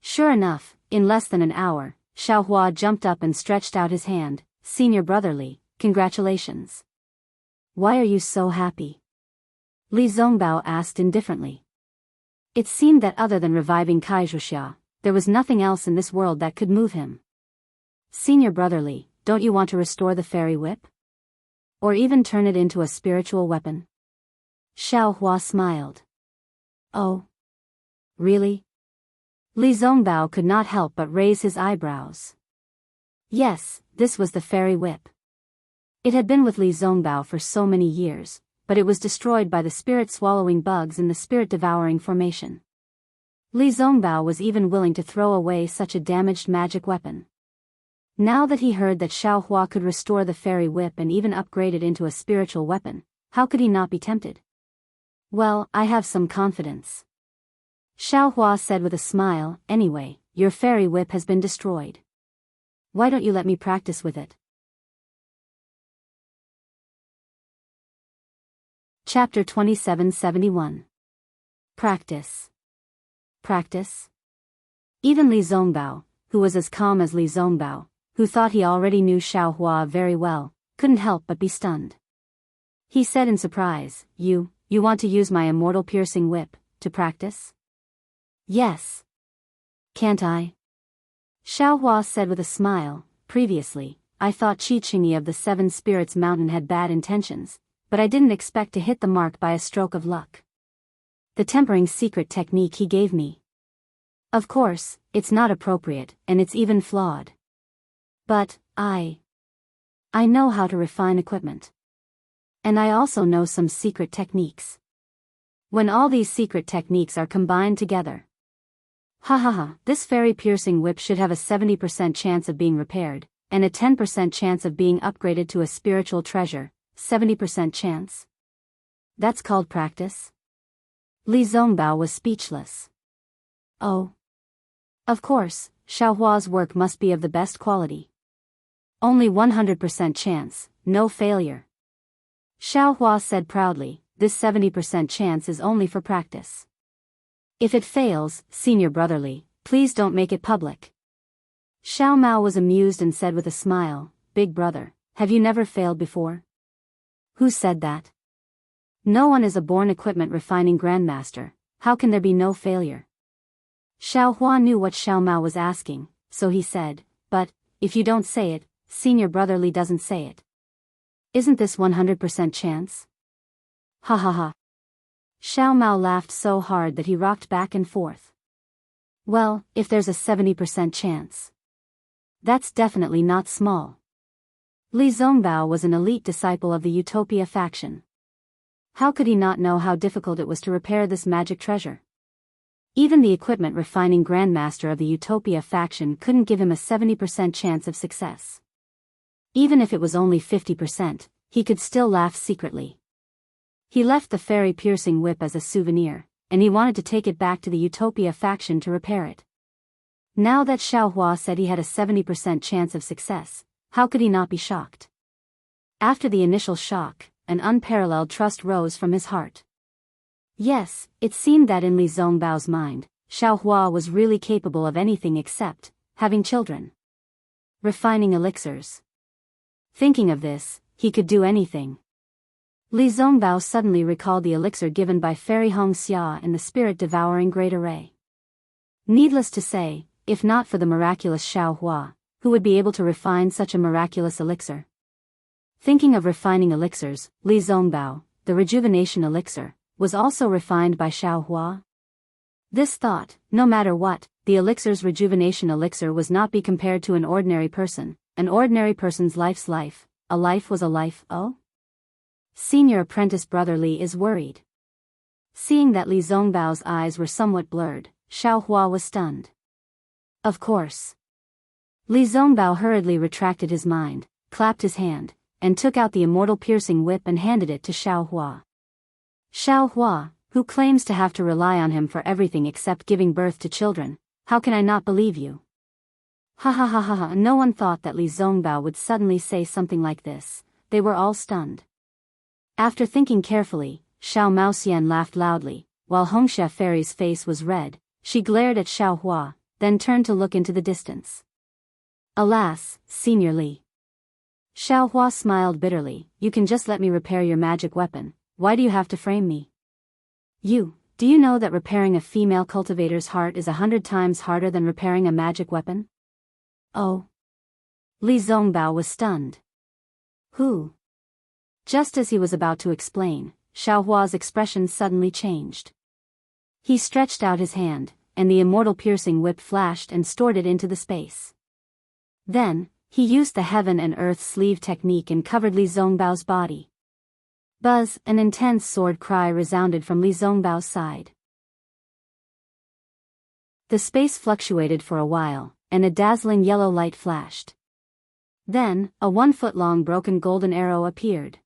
Sure enough, in less than an hour, Xiao Hua jumped up and stretched out his hand. "Senior brotherly, congratulations. Why are you so happy?" Li Zongbao asked indifferently. It seemed that other than reviving Kaizhuxia, there was nothing else in this world that could move him. "Senior brotherly, don't you want to restore the fairy whip? Or even turn it into a spiritual weapon? Xiao Hua smiled. Oh. Really? Li Zongbao could not help but raise his eyebrows. Yes, this was the fairy whip. It had been with Li Zongbao for so many years, but it was destroyed by the spirit-swallowing bugs in the spirit-devouring formation. Li Zongbao was even willing to throw away such a damaged magic weapon. Now that he heard that Xiao Hua could restore the fairy whip and even upgrade it into a spiritual weapon, how could he not be tempted? Well, I have some confidence. Xiao Hua said with a smile, anyway, your fairy whip has been destroyed. Why don't you let me practice with it? Chapter 2771. Practice. Practice? Even Li Zongbao, who was as calm as Li Zongbao, who thought he already knew Xiao Hua very well, couldn't help but be stunned. He said in surprise, You want to use my immortal piercing whip, to practice? Yes. Can't I? Xiao Hua said with a smile, previously, I thought Qingyi of the Seven Spirits Mountain had bad intentions, but I didn't expect to hit the mark by a stroke of luck. The tempering secret technique he gave me. Of course, it's not appropriate, and it's even flawed. But, I know how to refine equipment. And I also know some secret techniques. When all these secret techniques are combined together. This fairy piercing whip should have a 70% chance of being repaired, and a 10% chance of being upgraded to a spiritual treasure, 70% chance. That's called practice? Li Zongbao was speechless. Oh. Of course, Xiao Hua's work must be of the best quality. Only 100% chance, no failure. Xiao Hua said proudly, this 70% chance is only for practice. If it fails, senior brotherly, please don't make it public. Xiao Mao was amused and said with a smile, Big brother, have you never failed before? Who said that? No one is a born equipment refining grandmaster, how can there be no failure? Xiao Hua knew what Xiao Mao was asking, so he said, but, if you don't say it, senior brotherly doesn't say it. Isn't this 100% chance? Ha. Xiao Mao laughed so hard that he rocked back and forth. Well, if there's a 70% chance. That's definitely not small. Li Zongbao was an elite disciple of the Utopia faction. How could he not know how difficult it was to repair this magic treasure? Even the equipment refining grandmaster of the Utopia faction couldn't give him a 70% chance of success. Even if it was only 50%, he could still laugh secretly. He left the fairy piercing whip as a souvenir, and he wanted to take it back to the Utopia faction to repair it. Now that Xiao Hua said he had a 70% chance of success, how could he not be shocked? After the initial shock, an unparalleled trust rose from his heart. Yes, it seemed that in Li Zongbao's mind, Xiao Hua was really capable of anything except having children. Refining elixirs. Thinking of this, he could do anything. Li Zongbao suddenly recalled the elixir given by Fairy Hongxia in the spirit-devouring Great Array. Needless to say, if not for the miraculous Xiao Hua, who would be able to refine such a miraculous elixir? Thinking of refining elixirs, Li Zongbao, the rejuvenation elixir, was also refined by Xiao Hua. This thought, no matter what, the elixir's rejuvenation elixir was not be compared to an ordinary person. An ordinary person's life's life, a life was a life, oh? Senior apprentice brother Li is worried. Seeing that Li Zongbao's eyes were somewhat blurred, Xiao Hua was stunned. Of course. Li Zongbao hurriedly retracted his mind, clapped his hand, and took out the immortal piercing whip and handed it to Xiao Hua. Xiao Hua, who claims to have to rely on him for everything except giving birth to children, how can I not believe you? Ha, no one thought that Li Zongbao would suddenly say something like this, they were all stunned. After thinking carefully, Xiao Maoxian laughed loudly, while Hongxia Fairy's face was red, she glared at Xiao Hua, then turned to look into the distance. Alas, Senior Li. Xiao Hua smiled bitterly, you can just let me repair your magic weapon, why do you have to frame me? Do you know that repairing a female cultivator's heart is 100 times harder than repairing a magic weapon? Oh. Li Zongbao was stunned. Who? Just as he was about to explain, Xiaohua's expression suddenly changed. He stretched out his hand, and the immortal piercing whip flashed and stored it into the space. Then, he used the heaven and earth sleeve technique and covered Li Zongbao's body. Buzz, an intense sword cry resounded from Li Zongbao's side. The space fluctuated for a while, and a dazzling yellow light flashed. Then, a 1-foot-long broken golden arrow appeared.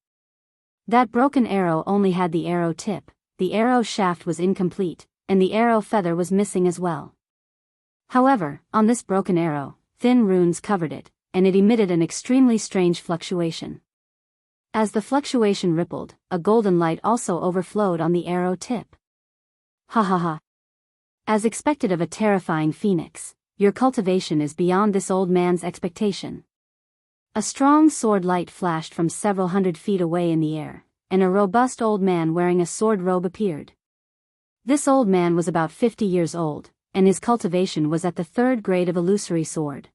That broken arrow only had the arrow tip, the arrow shaft was incomplete, and the arrow feather was missing as well. However, on this broken arrow, thin runes covered it, and it emitted an extremely strange fluctuation. As the fluctuation rippled, a golden light also overflowed on the arrow tip. Ha ha ha. As expected of a terrifying phoenix, your cultivation is beyond this old man's expectation. A strong sword light flashed from several hundred feet away in the air, and a robust old man wearing a sword robe appeared. This old man was about 50 years old, and his cultivation was at the 3rd grade of illusory sword.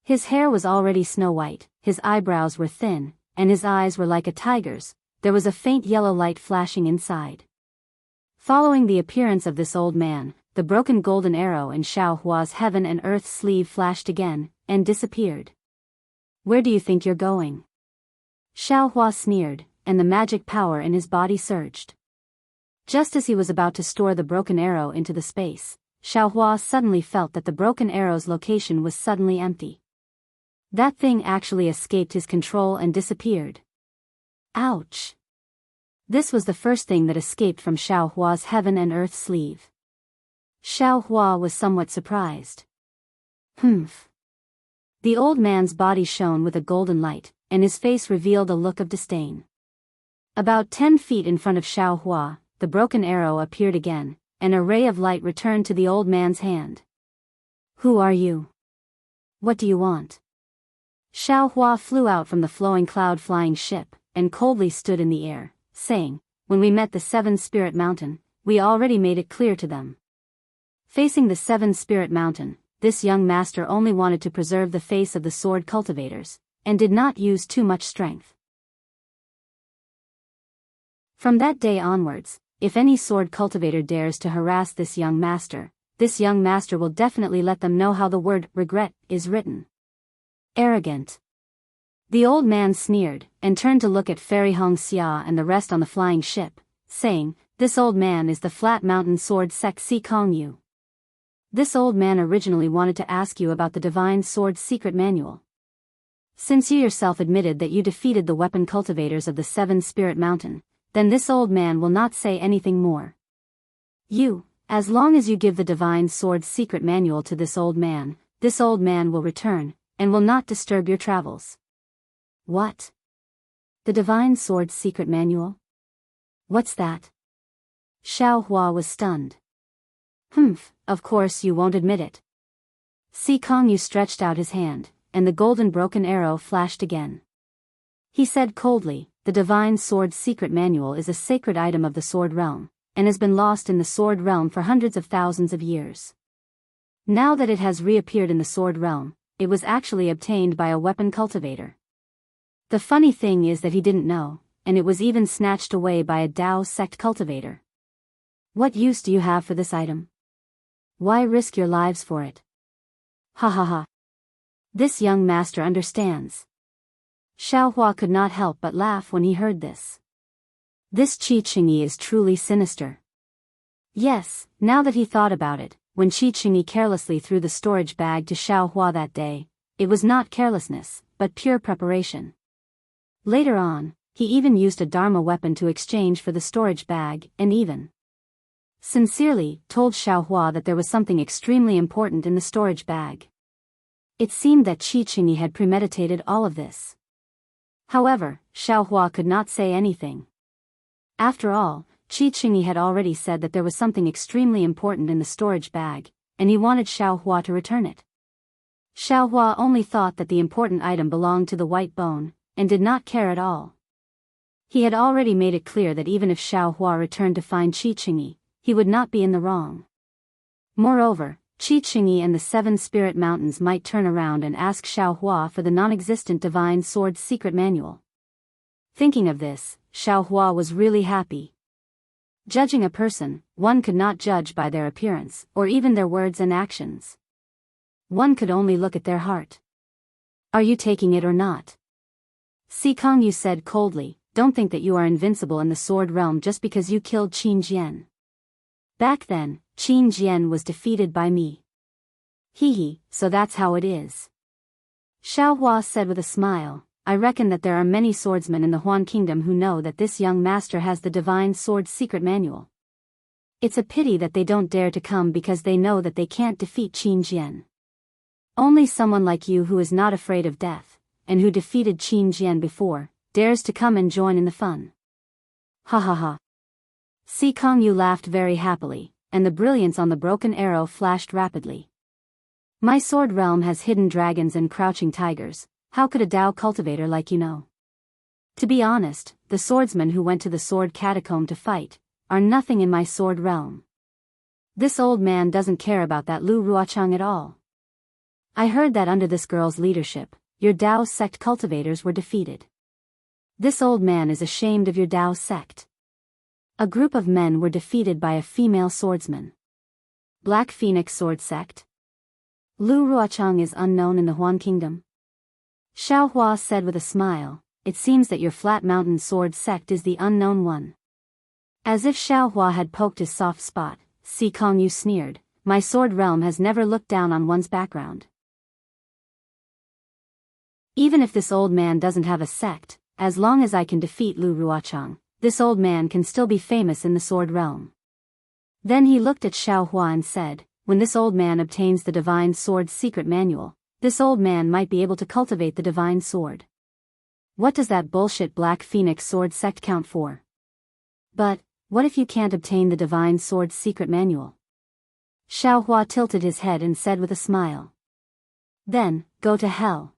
His hair was already snow-white, his eyebrows were thin, and his eyes were like a tiger's. There was a faint yellow light flashing inside. Following the appearance of this old man, the broken golden arrow in Xiaohua's heaven and earth sleeve flashed again, and disappeared. Where do you think you're going? Xiaohua sneered, and the magic power in his body surged. Just as he was about to store the broken arrow into the space, Xiaohua suddenly felt that the broken arrow's location was suddenly empty. That thing actually escaped his control and disappeared. Ouch! This was the first thing that escaped from Xiaohua's heaven and earth sleeve. Xiaohua was somewhat surprised. Humph. The old man's body shone with a golden light, and his face revealed a look of disdain. About 10 feet in front of Xiaohua, the broken arrow appeared again, and a ray of light returned to the old man's hand. Who are you? What do you want? Xiaohua flew out from the flowing cloud-flying ship, and coldly stood in the air, saying, when we met the 7 Spirit Mountain, we already made it clear to them. Facing the 7 Spirit Mountain, this young master only wanted to preserve the face of the sword cultivators, and did not use too much strength. From that day onwards, if any sword cultivator dares to harass this young master will definitely let them know how the word regret is written. Arrogant. The old man sneered, and turned to look at Fairy Hong Xia and the rest on the flying ship, saying, this old man is the Flat Mountain Sword Sect Si Kong Yu. This old man originally wanted to ask you about the Divine Sword's secret manual. Since you yourself admitted that you defeated the weapon cultivators of the 7 Spirit Mountain, then this old man will not say anything more. You, as long as you give the Divine Sword's secret manual to this old man will return, and will not disturb your travels. What? The Divine Sword's secret manual? What's that? Xiaohua was stunned. Humph, of course you won't admit it. Si Kongyu stretched out his hand, and the golden broken arrow flashed again. He said coldly, the Divine Sword's secret manual is a sacred item of the Sword Realm, and has been lost in the Sword Realm for hundreds of thousands of years. Now that it has reappeared in the Sword Realm, it was actually obtained by a weapon cultivator. The funny thing is that he didn't know, and it was even snatched away by a Daoist sect cultivator. What use do you have for this item? Why risk your lives for it? Ha ha ha. This young master understands. Xiaohua could not help but laugh when he heard this. This Qi Qingyi is truly sinister. Yes, now that he thought about it, when Qi Qingyi carelessly threw the storage bag to Xiaohua that day, it was not carelessness, but pure preparation. Later on, he even used a Dharma weapon to exchange for the storage bag, and even sincerely told Xiaohua that there was something extremely important in the storage bag. It seemed that Qi Qingyi had premeditated all of this. However, Xiaohua could not say anything. After all, Qi Qingyi had already said that there was something extremely important in the storage bag, and he wanted Xiaohua to return it. Xiaohua only thought that the important item belonged to the white bone, and did not care at all. He had already made it clear that even if Xiaohua returned to find Qi Qingyi, he would not be in the wrong. Moreover, Qi Qingyi and the 7 Spirit Mountains might turn around and ask Xiaohua for the non-existent Divine Sword's secret manual. Thinking of this, Xiaohua was really happy. Judging a person, one could not judge by their appearance, or even their words and actions. One could only look at their heart. Are you taking it or not? Si Kongyu said coldly, don't think that you are invincible in the sword realm just because you killed Qin Jian. Back then, Qin Jian was defeated by me. Hee, so that's how it is. Xiaohua said with a smile, I reckon that there are many swordsmen in the Huan Kingdom who know that this young master has the divine sword's secret manual. It's a pity that they don't dare to come because they know that they can't defeat Qin Jian. Only someone like you who is not afraid of death, and who defeated Qin Jian before, dares to come and join in the fun. Ha ha ha. Si Kongyu laughed very happily, and the brilliance on the broken arrow flashed rapidly. My sword realm has hidden dragons and crouching tigers, how could a Dao cultivator like you know? To be honest, the swordsmen who went to the sword catacomb to fight, are nothing in my sword realm. This old man doesn't care about that Lu Ruochang at all. I heard that under this girl's leadership, your Dao sect cultivators were defeated. This old man is ashamed of your Dao sect. A group of men were defeated by a female swordsman. Black Phoenix Sword Sect? Lu Ruochang is unknown in the Huan Kingdom. Xiaohua said with a smile, it seems that your Flat Mountain Sword Sect is the unknown one. As if Xiaohua had poked his soft spot, Si Kongyu sneered, my sword realm has never looked down on one's background. Even if this old man doesn't have a sect, as long as I can defeat Lu Ruochang, this old man can still be famous in the sword realm. Then he looked at Xiaohua and said, when this old man obtains the divine sword's secret manual, this old man might be able to cultivate the divine sword. What does that bullshit Black Phoenix Sword Sect count for? But, what if you can't obtain the divine sword's secret manual? Xiaohua tilted his head and said with a smile. Then, go to hell.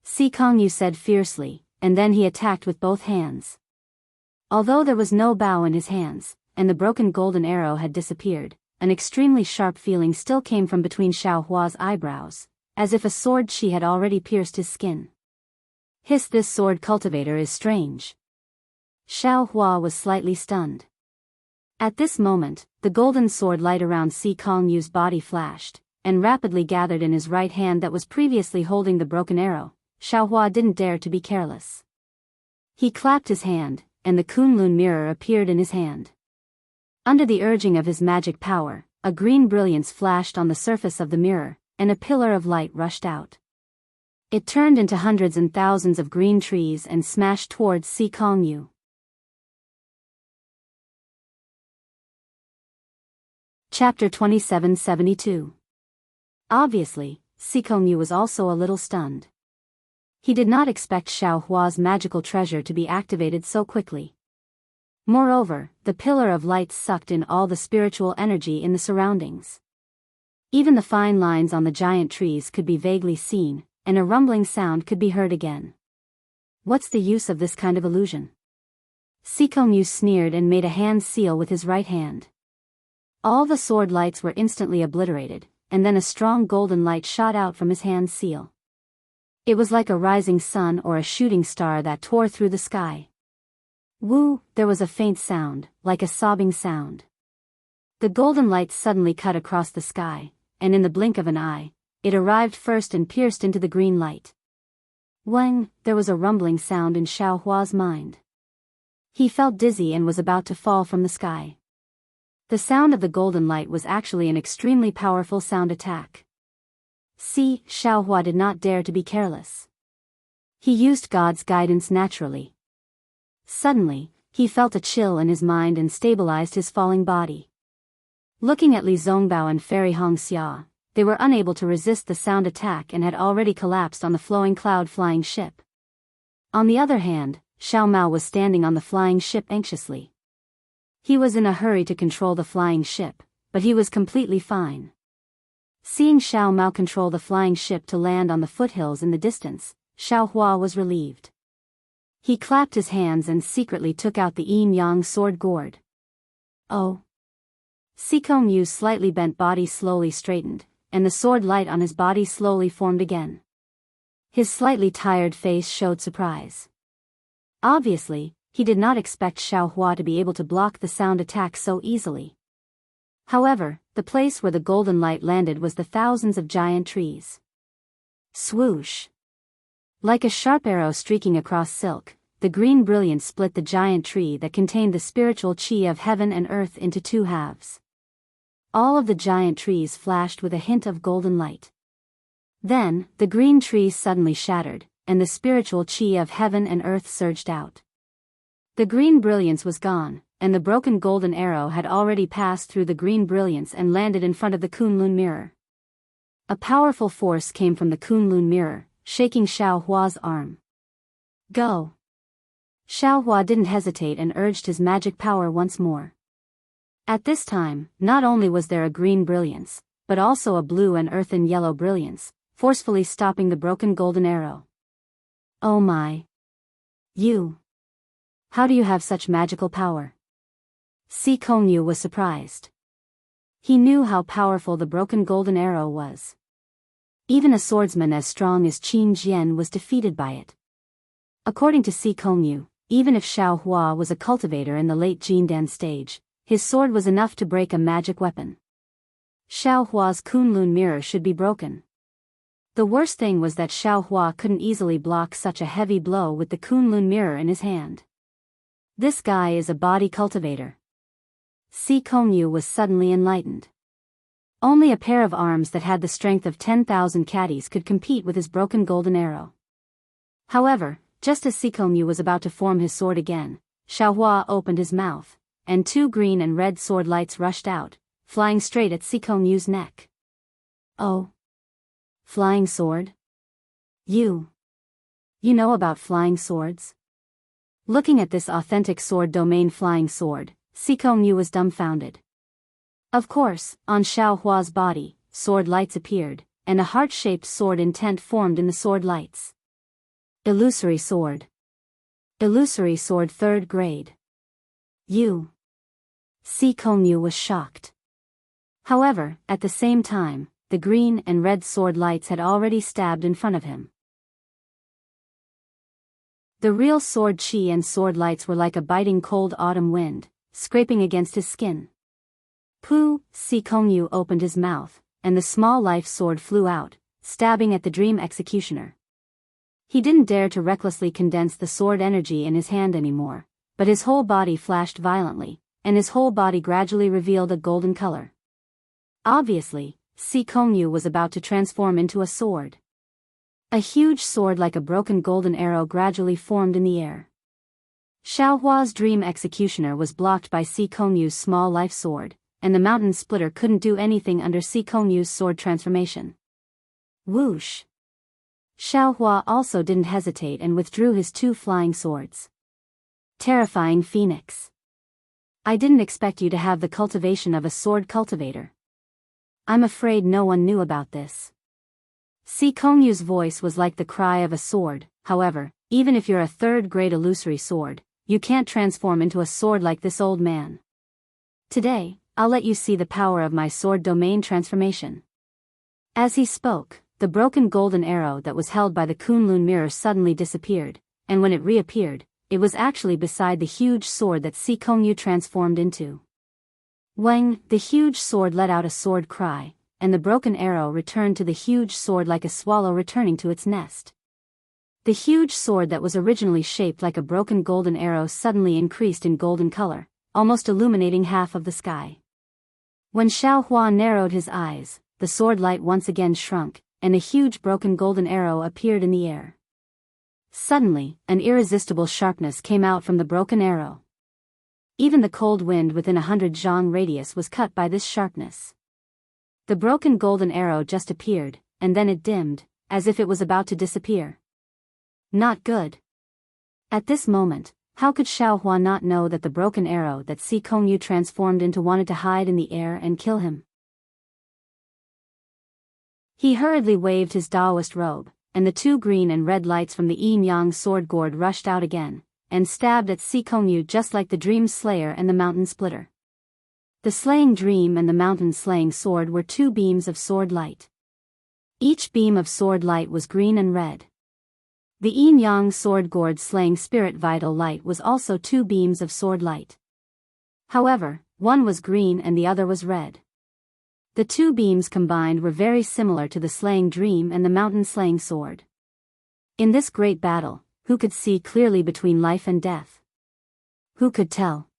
Si Kongyu said fiercely, and then he attacked with both hands. Although there was no bow in his hands, and the broken golden arrow had disappeared, an extremely sharp feeling still came from between Xiaohua's eyebrows, as if a sword she had already pierced his skin. Hiss, this sword cultivator is strange. Xiaohua was slightly stunned. At this moment, the golden sword light around Si Kongyu's body flashed, and rapidly gathered in his right hand that was previously holding the broken arrow. Xiaohua didn't dare to be careless. He clapped his hand, and the Kunlun mirror appeared in his hand. Under the urging of his magic power, a green brilliance flashed on the surface of the mirror, and a pillar of light rushed out. It turned into hundreds and thousands of green trees and smashed towards Si Kongyu. Chapter 2772. Obviously, Si Kongyu was also a little stunned. He did not expect Xiaohua's magical treasure to be activated so quickly. Moreover, the pillar of light sucked in all the spiritual energy in the surroundings. Even the fine lines on the giant trees could be vaguely seen, and a rumbling sound could be heard again. What's the use of this kind of illusion? Si Kongyu sneered and made a hand seal with his right hand. All the sword lights were instantly obliterated, and then a strong golden light shot out from his hand seal. It was like a rising sun or a shooting star that tore through the sky. Woo, there was a faint sound, like a sobbing sound. The golden light suddenly cut across the sky, and in the blink of an eye, it arrived first and pierced into the green light. Wang, there was a rumbling sound in Xiaohua's mind. He felt dizzy and was about to fall from the sky. The sound of the golden light was actually an extremely powerful sound attack. Xiaohua did not dare to be careless. He used God's guidance naturally. Suddenly, he felt a chill in his mind and stabilized his falling body. Looking at Li Zongbao and Fairy Hongxia, they were unable to resist the sound attack and had already collapsed on the flowing cloud flying ship. On the other hand, Xiao Mao was standing on the flying ship anxiously. He was in a hurry to control the flying ship, but he was completely fine. Seeing Xiao Mao control the flying ship to land on the foothills in the distance, Xiaohua was relieved. He clapped his hands and secretly took out the yin-yang sword gourd. Oh! Si Kongyu's slightly bent body slowly straightened, and the sword light on his body slowly formed again. His slightly tired face showed surprise. Obviously, he did not expect Xiaohua to be able to block the sound attack so easily. However, the place where the golden light landed was the thousands of giant trees. Swoosh! Like a sharp arrow streaking across silk, the green brilliance split the giant tree that contained the spiritual chi of heaven and earth into two halves. All of the giant trees flashed with a hint of golden light. Then, the green trees suddenly shattered, and the spiritual chi of heaven and earth surged out. The green brilliance was gone, and the broken golden arrow had already passed through the green brilliance and landed in front of the Kunlun mirror. A powerful force came from the Kunlun mirror, shaking Xiaohua's arm. Go! Xiaohua didn't hesitate and urged his magic power once more. At this time, not only was there a green brilliance, but also a blue and earthen yellow brilliance, forcefully stopping the broken golden arrow. Oh my! You! How do you have such magical power? Si Kongyu was surprised. He knew how powerful the broken golden arrow was. Even a swordsman as strong as Qin Jian was defeated by it. According to Si Kongyu, even if Xiaohua was a cultivator in the late Jindan stage, his sword was enough to break a magic weapon. Xiaohua's Kunlun mirror should be broken. The worst thing was that Xiaohua couldn't easily block such a heavy blow with the Kunlun mirror in his hand. This guy is a body cultivator. Si Kongyu was suddenly enlightened. Only a pair of arms that had the strength of 10,000 caddies could compete with his broken golden arrow. However, just as Si Kongyu was about to form his sword again, Xiaohua opened his mouth, and two green and red sword lights rushed out, flying straight at Si Kongyu's neck. Oh! Flying sword? You know about flying swords? Looking at this authentic sword domain flying sword, Si Kongyu was dumbfounded. Of course, on Xiaohua's body, sword lights appeared, and a heart-shaped sword intent formed in the sword lights. Illusory sword. Illusory sword 3rd grade. You. Si Kongyu was shocked. However, at the same time, the green and red sword lights had already stabbed in front of him. The real sword chi and sword lights were like a biting cold autumn wind, scraping against his skin. Pooh! Si Kongyu opened his mouth, and the small life sword flew out, stabbing at the dream executioner. He didn't dare to recklessly condense the sword energy in his hand anymore, but his whole body flashed violently, and his whole body gradually revealed a golden color. Obviously, Si Kongyu was about to transform into a sword. A huge sword like a broken golden arrow gradually formed in the air. Xiaohua's dream executioner was blocked by Si Kongyu's small life sword, and the mountain splitter couldn't do anything under Si Kongyu's sword transformation. Whoosh! Xiaohua also didn't hesitate and withdrew his two flying swords. Terrifying Phoenix. I didn't expect you to have the cultivation of a sword cultivator. I'm afraid no one knew about this. Si Kongyu's voice was like the cry of a sword. However, even if you're a 3rd grade illusory sword, you can't transform into a sword like this old man. Today, I'll let you see the power of my sword domain transformation. As he spoke, the broken golden arrow that was held by the Kunlun mirror suddenly disappeared, and when it reappeared, it was actually beside the huge sword that Si Kongyu transformed into. Wang, the huge sword let out a sword cry, and the broken arrow returned to the huge sword like a swallow returning to its nest. The huge sword that was originally shaped like a broken golden arrow suddenly increased in golden color, almost illuminating half of the sky. When Xiaohua narrowed his eyes, the sword light once again shrunk, and a huge broken golden arrow appeared in the air. Suddenly, an irresistible sharpness came out from the broken arrow. Even the cold wind within 100 zhang radius was cut by this sharpness. The broken golden arrow just appeared, and then it dimmed, as if it was about to disappear. Not good. At this moment, how could Xiaohua not know that the broken arrow that Si Kongyu transformed into wanted to hide in the air and kill him? He hurriedly waved his Daoist robe, and the two green and red lights from the yin-yang sword gourd rushed out again, and stabbed at Si Kongyu just like the Dream Slayer and the Mountain Splitter. The Slaying Dream and the Mountain Slaying Sword were two beams of sword light. Each beam of sword light was green and red. The yin-yang sword gourd slaying spirit vital light was also 2 beams of sword light. However, one was green and the other was red. The 2 beams combined were very similar to the slaying dream and the mountain slaying sword. In this great battle, who could see clearly between life and death? Who could tell?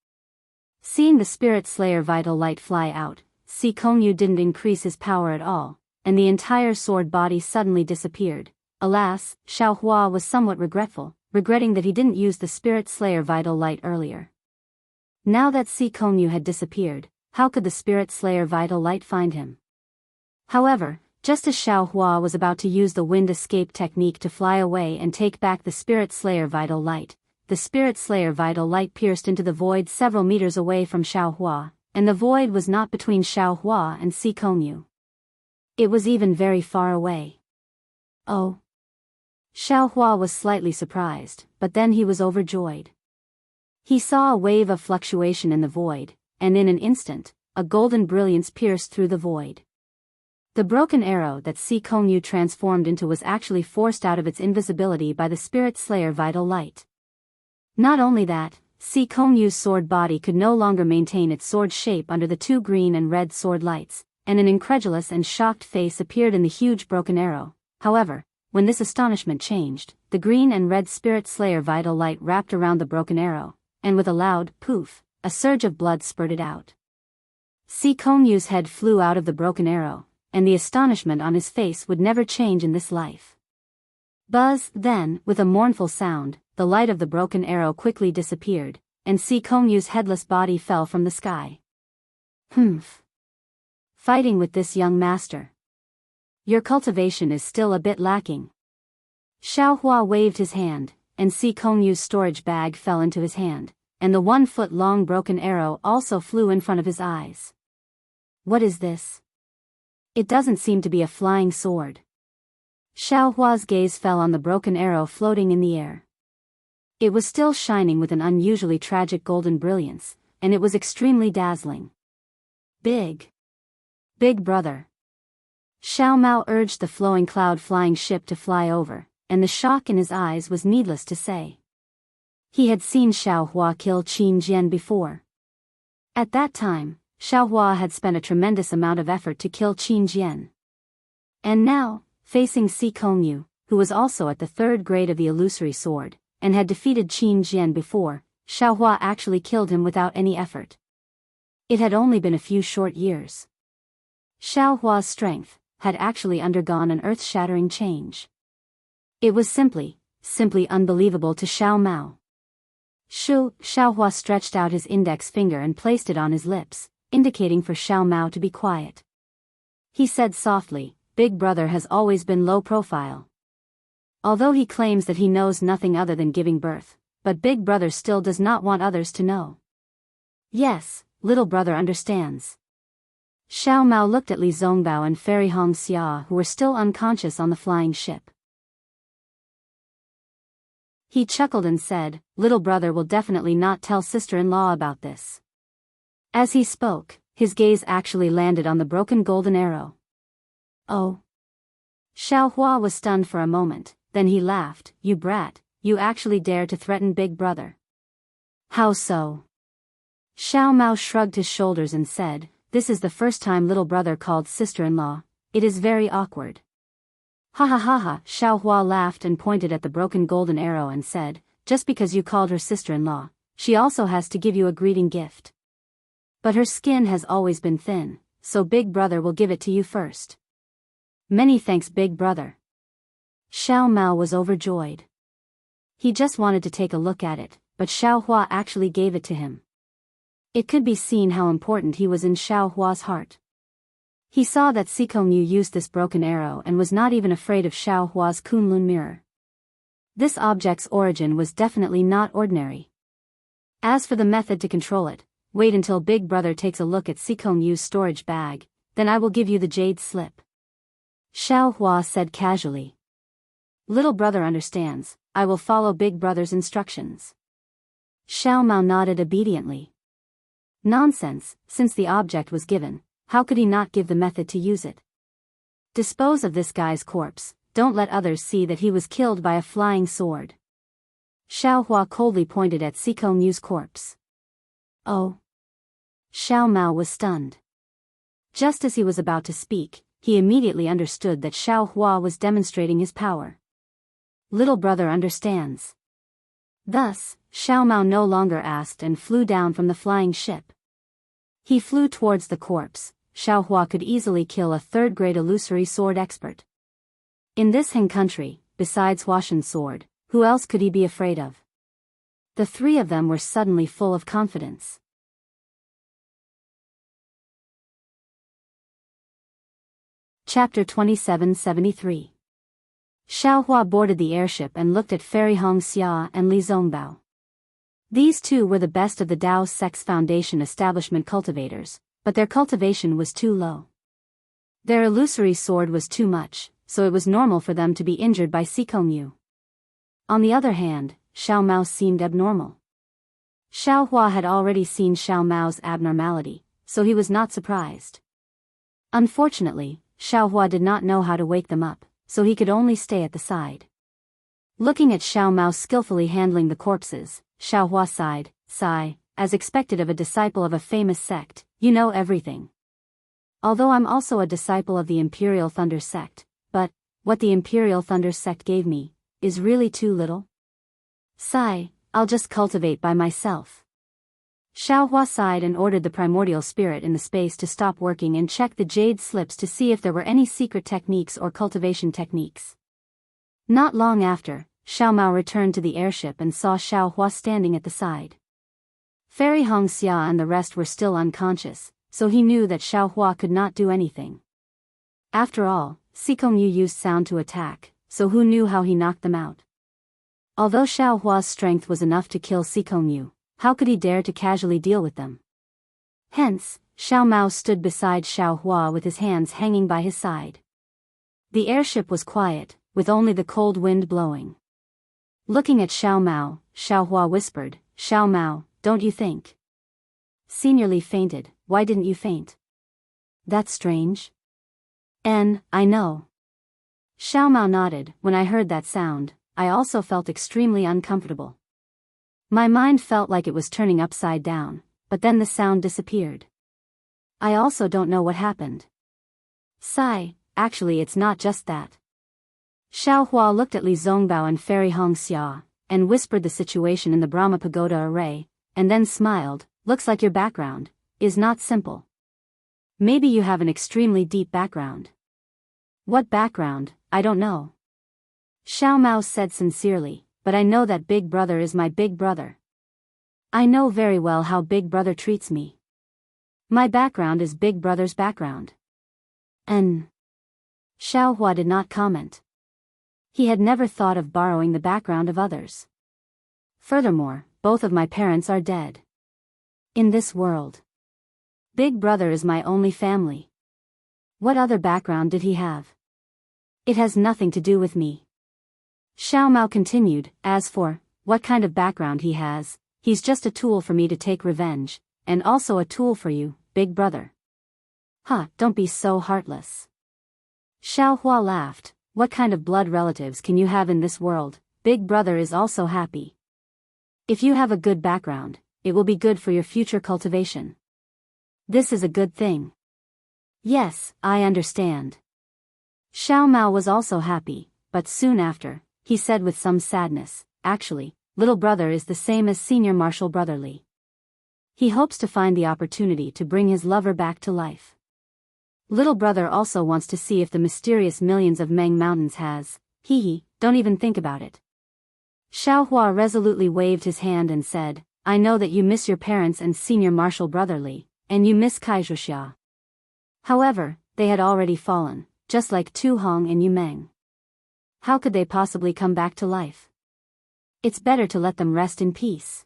Seeing the spirit slayer vital light fly out, Si Kongyu didn't increase his power at all, and the entire sword body suddenly disappeared. Alas, Xiaohua was somewhat regretful, regretting that he didn't use the spirit slayer vital light earlier. Now that Si Kongyu had disappeared, how could the spirit slayer vital light find him? However, just as Xiaohua was about to use the wind escape technique to fly away and take back the spirit slayer vital light, the spirit slayer vital light pierced into the void several meters away from Xiaohua, and the void was not between Xiaohua and Si Kongyu. It was even very far away. Oh! Xiaohua was slightly surprised, but then he was overjoyed. He saw a wave of fluctuation in the void, and in an instant, a golden brilliance pierced through the void. The broken arrow that Si Kongyu transformed into was actually forced out of its invisibility by the spirit slayer vital light. Not only that, Si Kongyu's sword body could no longer maintain its sword shape under the 2 green and red sword lights, and an incredulous and shocked face appeared in the huge broken arrow. However, when this astonishment changed, the green and red spirit slayer vital light wrapped around the broken arrow, and with a loud poof, a surge of blood spurted out. Si Kongyu's head flew out of the broken arrow, and the astonishment on his face would never change in this life. Buzz, then, with a mournful sound, the light of the broken arrow quickly disappeared, and Si Kongyu's headless body fell from the sky. Humph. Fighting with this young master. Your cultivation is still a bit lacking. Xiaohua waved his hand, and Si Kongyu's storage bag fell into his hand, and the 1-foot-long broken arrow also flew in front of his eyes. What is this? It doesn't seem to be a flying sword. Xiaohua's gaze fell on the broken arrow floating in the air. It was still shining with an unusually tragic golden brilliance, and it was extremely dazzling. Big brother. Xiao Mao urged the flowing cloud-flying ship to fly over, and the shock in his eyes was needless to say. He had seen Xiaohua kill Qin Jian before. At that time, Xiaohua had spent a tremendous amount of effort to kill Qin Jian. And now, facing Si Kongyu, who was also at the 3rd grade of the illusory sword, and had defeated Qin Jian before, Xiaohua actually killed him without any effort. It had only been a few short years. Xiaohua's strength had actually undergone an earth-shattering change. It was simply unbelievable to Xiao Mao. Xiaohua stretched out his index finger and placed it on his lips, indicating for Xiao Mao to be quiet. He said softly, Big brother has always been low profile. Although he claims that he knows nothing other than giving birth, but big brother still does not want others to know. Yes, little brother understands. Xiao Mao looked at Li Zongbao and Fairy Hong Xia, who were still unconscious on the flying ship. He chuckled and said, little brother will definitely not tell sister-in-law about this. As he spoke, his gaze actually landed on the broken golden arrow. Oh. Xiaohua was stunned for a moment, then he laughed, you brat, you actually dare to threaten big brother. How so? Xiao Mao shrugged his shoulders and said, this is the first time little brother called sister-in-law, it is very awkward. Ha ha ha ha, Xiaohua laughed and pointed at the broken golden arrow and said, just because you called her sister-in-law, she also has to give you a greeting gift. But her skin has always been thin, so big brother will give it to you first. Many thanks big brother. Xiao Mao was overjoyed. He just wanted to take a look at it, but Xiaohua actually gave it to him. It could be seen how important he was in Xiaohua's heart. He saw that Si Kongyu used this broken arrow and was not even afraid of Xiaohua's Kunlun mirror. This object's origin was definitely not ordinary. As for the method to control it, wait until big brother takes a look at Si Kongyu's storage bag, then I will give you the jade slip. Xiaohua said casually. Little brother understands, I will follow big brother's instructions. Xiao Mao nodded obediently. Nonsense, since the object was given, how could he not give the method to use it? Dispose of this guy's corpse, don't let others see that he was killed by a flying sword. Xiao Hua coldly pointed at Siko Mu's corpse. Oh. Xiao Mao was stunned. Just as he was about to speak, he immediately understood that Xiao Hua was demonstrating his power. Little brother understands. Thus, Xiao Mao no longer asked and flew down from the flying ship. He flew towards the corpse. Xiao Hua could easily kill a third-grade illusory sword expert. In this Han country, besides Huashan's sword, who else could he be afraid of? The three of them were suddenly full of confidence. Chapter 2773. Xiao Hua boarded the airship and looked at Fairy Xianxia and Li Zongbao. These two were the best of the Daoist Sect's Foundation establishment cultivators, but their cultivation was too low. Their illusory sword was too much, so it was normal for them to be injured by Siko Mu. On the other hand, Xiao Mao seemed abnormal. Xiao Hua had already seen Xiao Mao's abnormality, so he was not surprised. Unfortunately, Xiao Hua did not know how to wake them up, so he could only stay at the side. Looking at Xiao Mao skillfully handling the corpses, Xiao Hua sighed, as expected of a disciple of a famous sect, you know everything. Although I'm also a disciple of the Imperial Thunder sect, but, what the Imperial Thunder sect gave me, is really too little? I'll just cultivate by myself. Xiao Hua sighed and ordered the primordial spirit in the space to stop working and check the jade slips to see if there were any secret techniques or cultivation techniques. Not long after, Xiao Mao returned to the airship and saw Xiao Hua standing at the side. Fairy Xianxia and the rest were still unconscious, so he knew that Xiao Hua could not do anything. After all, Siko Mu used sound to attack, so who knew how he knocked them out? Although Xiao Hua's strength was enough to kill Siko Mu, how could he dare to casually deal with them? Hence, Xiao Mao stood beside Xiao Hua with his hands hanging by his side. The airship was quiet, with only the cold wind blowing. Looking at Xiao Mao, Xiao Hua whispered, Xiao Mao, don't you think? Senior Li fainted. Why didn't you faint? That's strange. I know. Xiao Mao nodded. When I heard that sound, I also felt extremely uncomfortable. My mind felt like it was turning upside down, but then the sound disappeared. I also don't know what happened. Actually it's not just that. Xiao Hua looked at Li Zongbao and Fairy Xianxia, and whispered the situation in the Brahma Pagoda array, and then smiled. Looks like your background is not simple. Maybe you have an extremely deep background. What background? I don't know. Xiao Mao said sincerely, but I know that Big Brother is my big brother. I know very well how Big Brother treats me. My background is Big Brother's background. Xiao Hua did not comment. He had never thought of borrowing the background of others. Furthermore, both of my parents are dead. In this world, Big Brother is my only family. What other background did he have? It has nothing to do with me. Xiao Mao continued, as for what kind of background he has, he's just a tool for me to take revenge, and also a tool for you, Big Brother. Don't be so heartless. Xiao Hua laughed. What kind of blood relatives can you have in this world? Big Brother is also happy. If you have a good background, it will be good for your future cultivation. This is a good thing. Yes, I understand. Xiao Mao was also happy, but soon after, he said with some sadness, actually, little brother is the same as senior Marshal Brother Li. He hopes to find the opportunity to bring his lover back to life. Little brother also wants to see if the mysterious millions of Meng Mountains has, don't even think about it. Xiao Hua resolutely waved his hand and said, I know that you miss your parents and senior Marshal Brother Li, and you miss Kaizhuxia. However, they had already fallen, just like Tu Hong and Yu Meng. How could they possibly come back to life? It's better to let them rest in peace.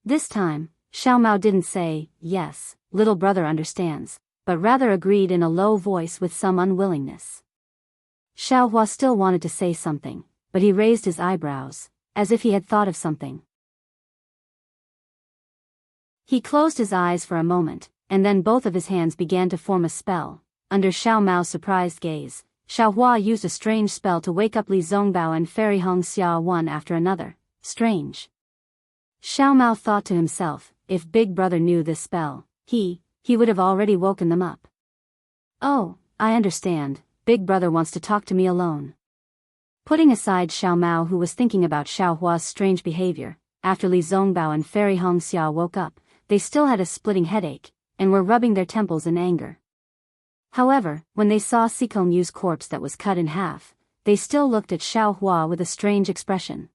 This time, Xiao Mao didn't say, yes, little brother understands, but rather agreed in a low voice with some unwillingness. Xiao Hua still wanted to say something, but he raised his eyebrows, as if he had thought of something. He closed his eyes for a moment, and then both of his hands began to form a spell. Under Xiao Mao's surprised gaze, Xiaohua used a strange spell to wake up Li Zongbao and Fairy Xianxia one after another. Strange. Xiao Mao thought to himself, if Big Brother knew this spell, he would have already woken them up. Oh, I understand, Big Brother wants to talk to me alone. Putting aside Xiao Mao, who was thinking about Xiaohua's strange behavior, after Li Zongbao and Fairy Xianxia woke up, they still had a splitting headache, and were rubbing their temples in anger. However, when they saw Sikong Yu's corpse that was cut in half, they still looked at Xiaohua with a strange expression.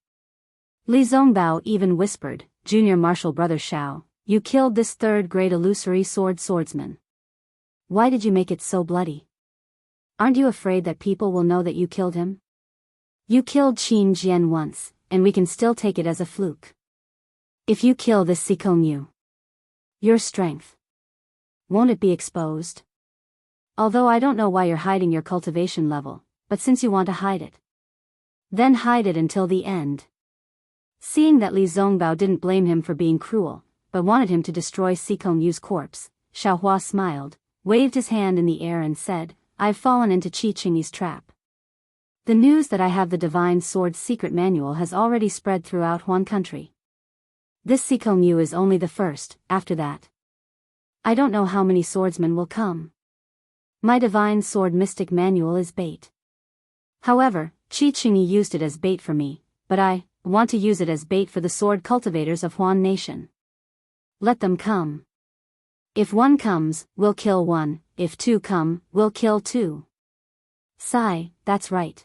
Li Zongbao even whispered, Junior Martial Brother Xiao, you killed this third-grade illusory swordsman. Why did you make it so bloody? Aren't you afraid that people will know that you killed him? You killed Qin Jian once, and we can still take it as a fluke. If you kill this Sikong Yu, your strength, won't it be exposed? Although I don't know why you're hiding your cultivation level, but since you want to hide it, then hide it until the end. Seeing that Li Zongbao didn't blame him for being cruel, but wanted him to destroy Sikong Yu's corpse, Xiaohua smiled, waved his hand in the air and said, I've fallen into Qi Qingyi's trap. The news that I have the Divine Sword's secret manual has already spread throughout Huan country. This Sikong Yu is only the first. After that, I don't know how many swordsmen will come. My Divine Sword mystic manual is bait. However, Qi Qingyi used it as bait for me, but I want to use it as bait for the sword cultivators of Huan Nation. Let them come. If one comes, we'll kill one, if two come, we'll kill two. Sigh, that's right.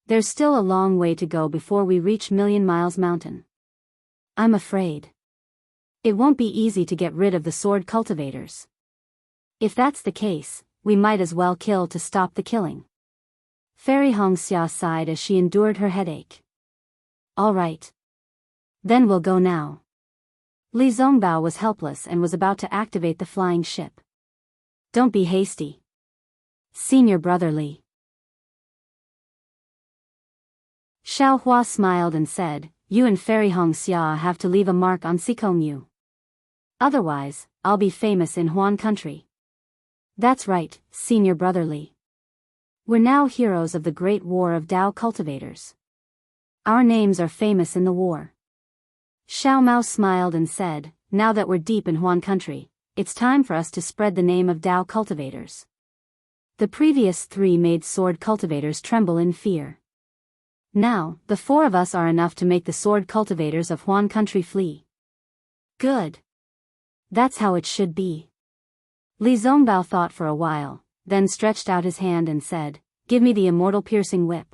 There's still a long way to go before we reach Million Miles Mountain. I'm afraid it won't be easy to get rid of the sword cultivators. If that's the case, we might as well kill to stop the killing. Fairy Xianxia sighed as she endured her headache. All right. Then we'll go now. Li Zongbao was helpless and was about to activate the flying ship. Don't be hasty, Senior Brother Li. Xiaohua smiled and said, you and Fairy Xianxia have to leave a mark on Sikong Yu. Otherwise, I'll be famous in Huan country. That's right, Senior Brother Li. We're now heroes of the Great War of Dao cultivators. Our names are famous in the war. Xiao Mao smiled and said, now that we're deep in Huan country, it's time for us to spread the name of Dao cultivators. The previous three made sword cultivators tremble in fear. Now, the four of us are enough to make the sword cultivators of Huan country flee. Good. That's how it should be. Li Zongbao thought for a while, then stretched out his hand and said, give me the immortal piercing whip.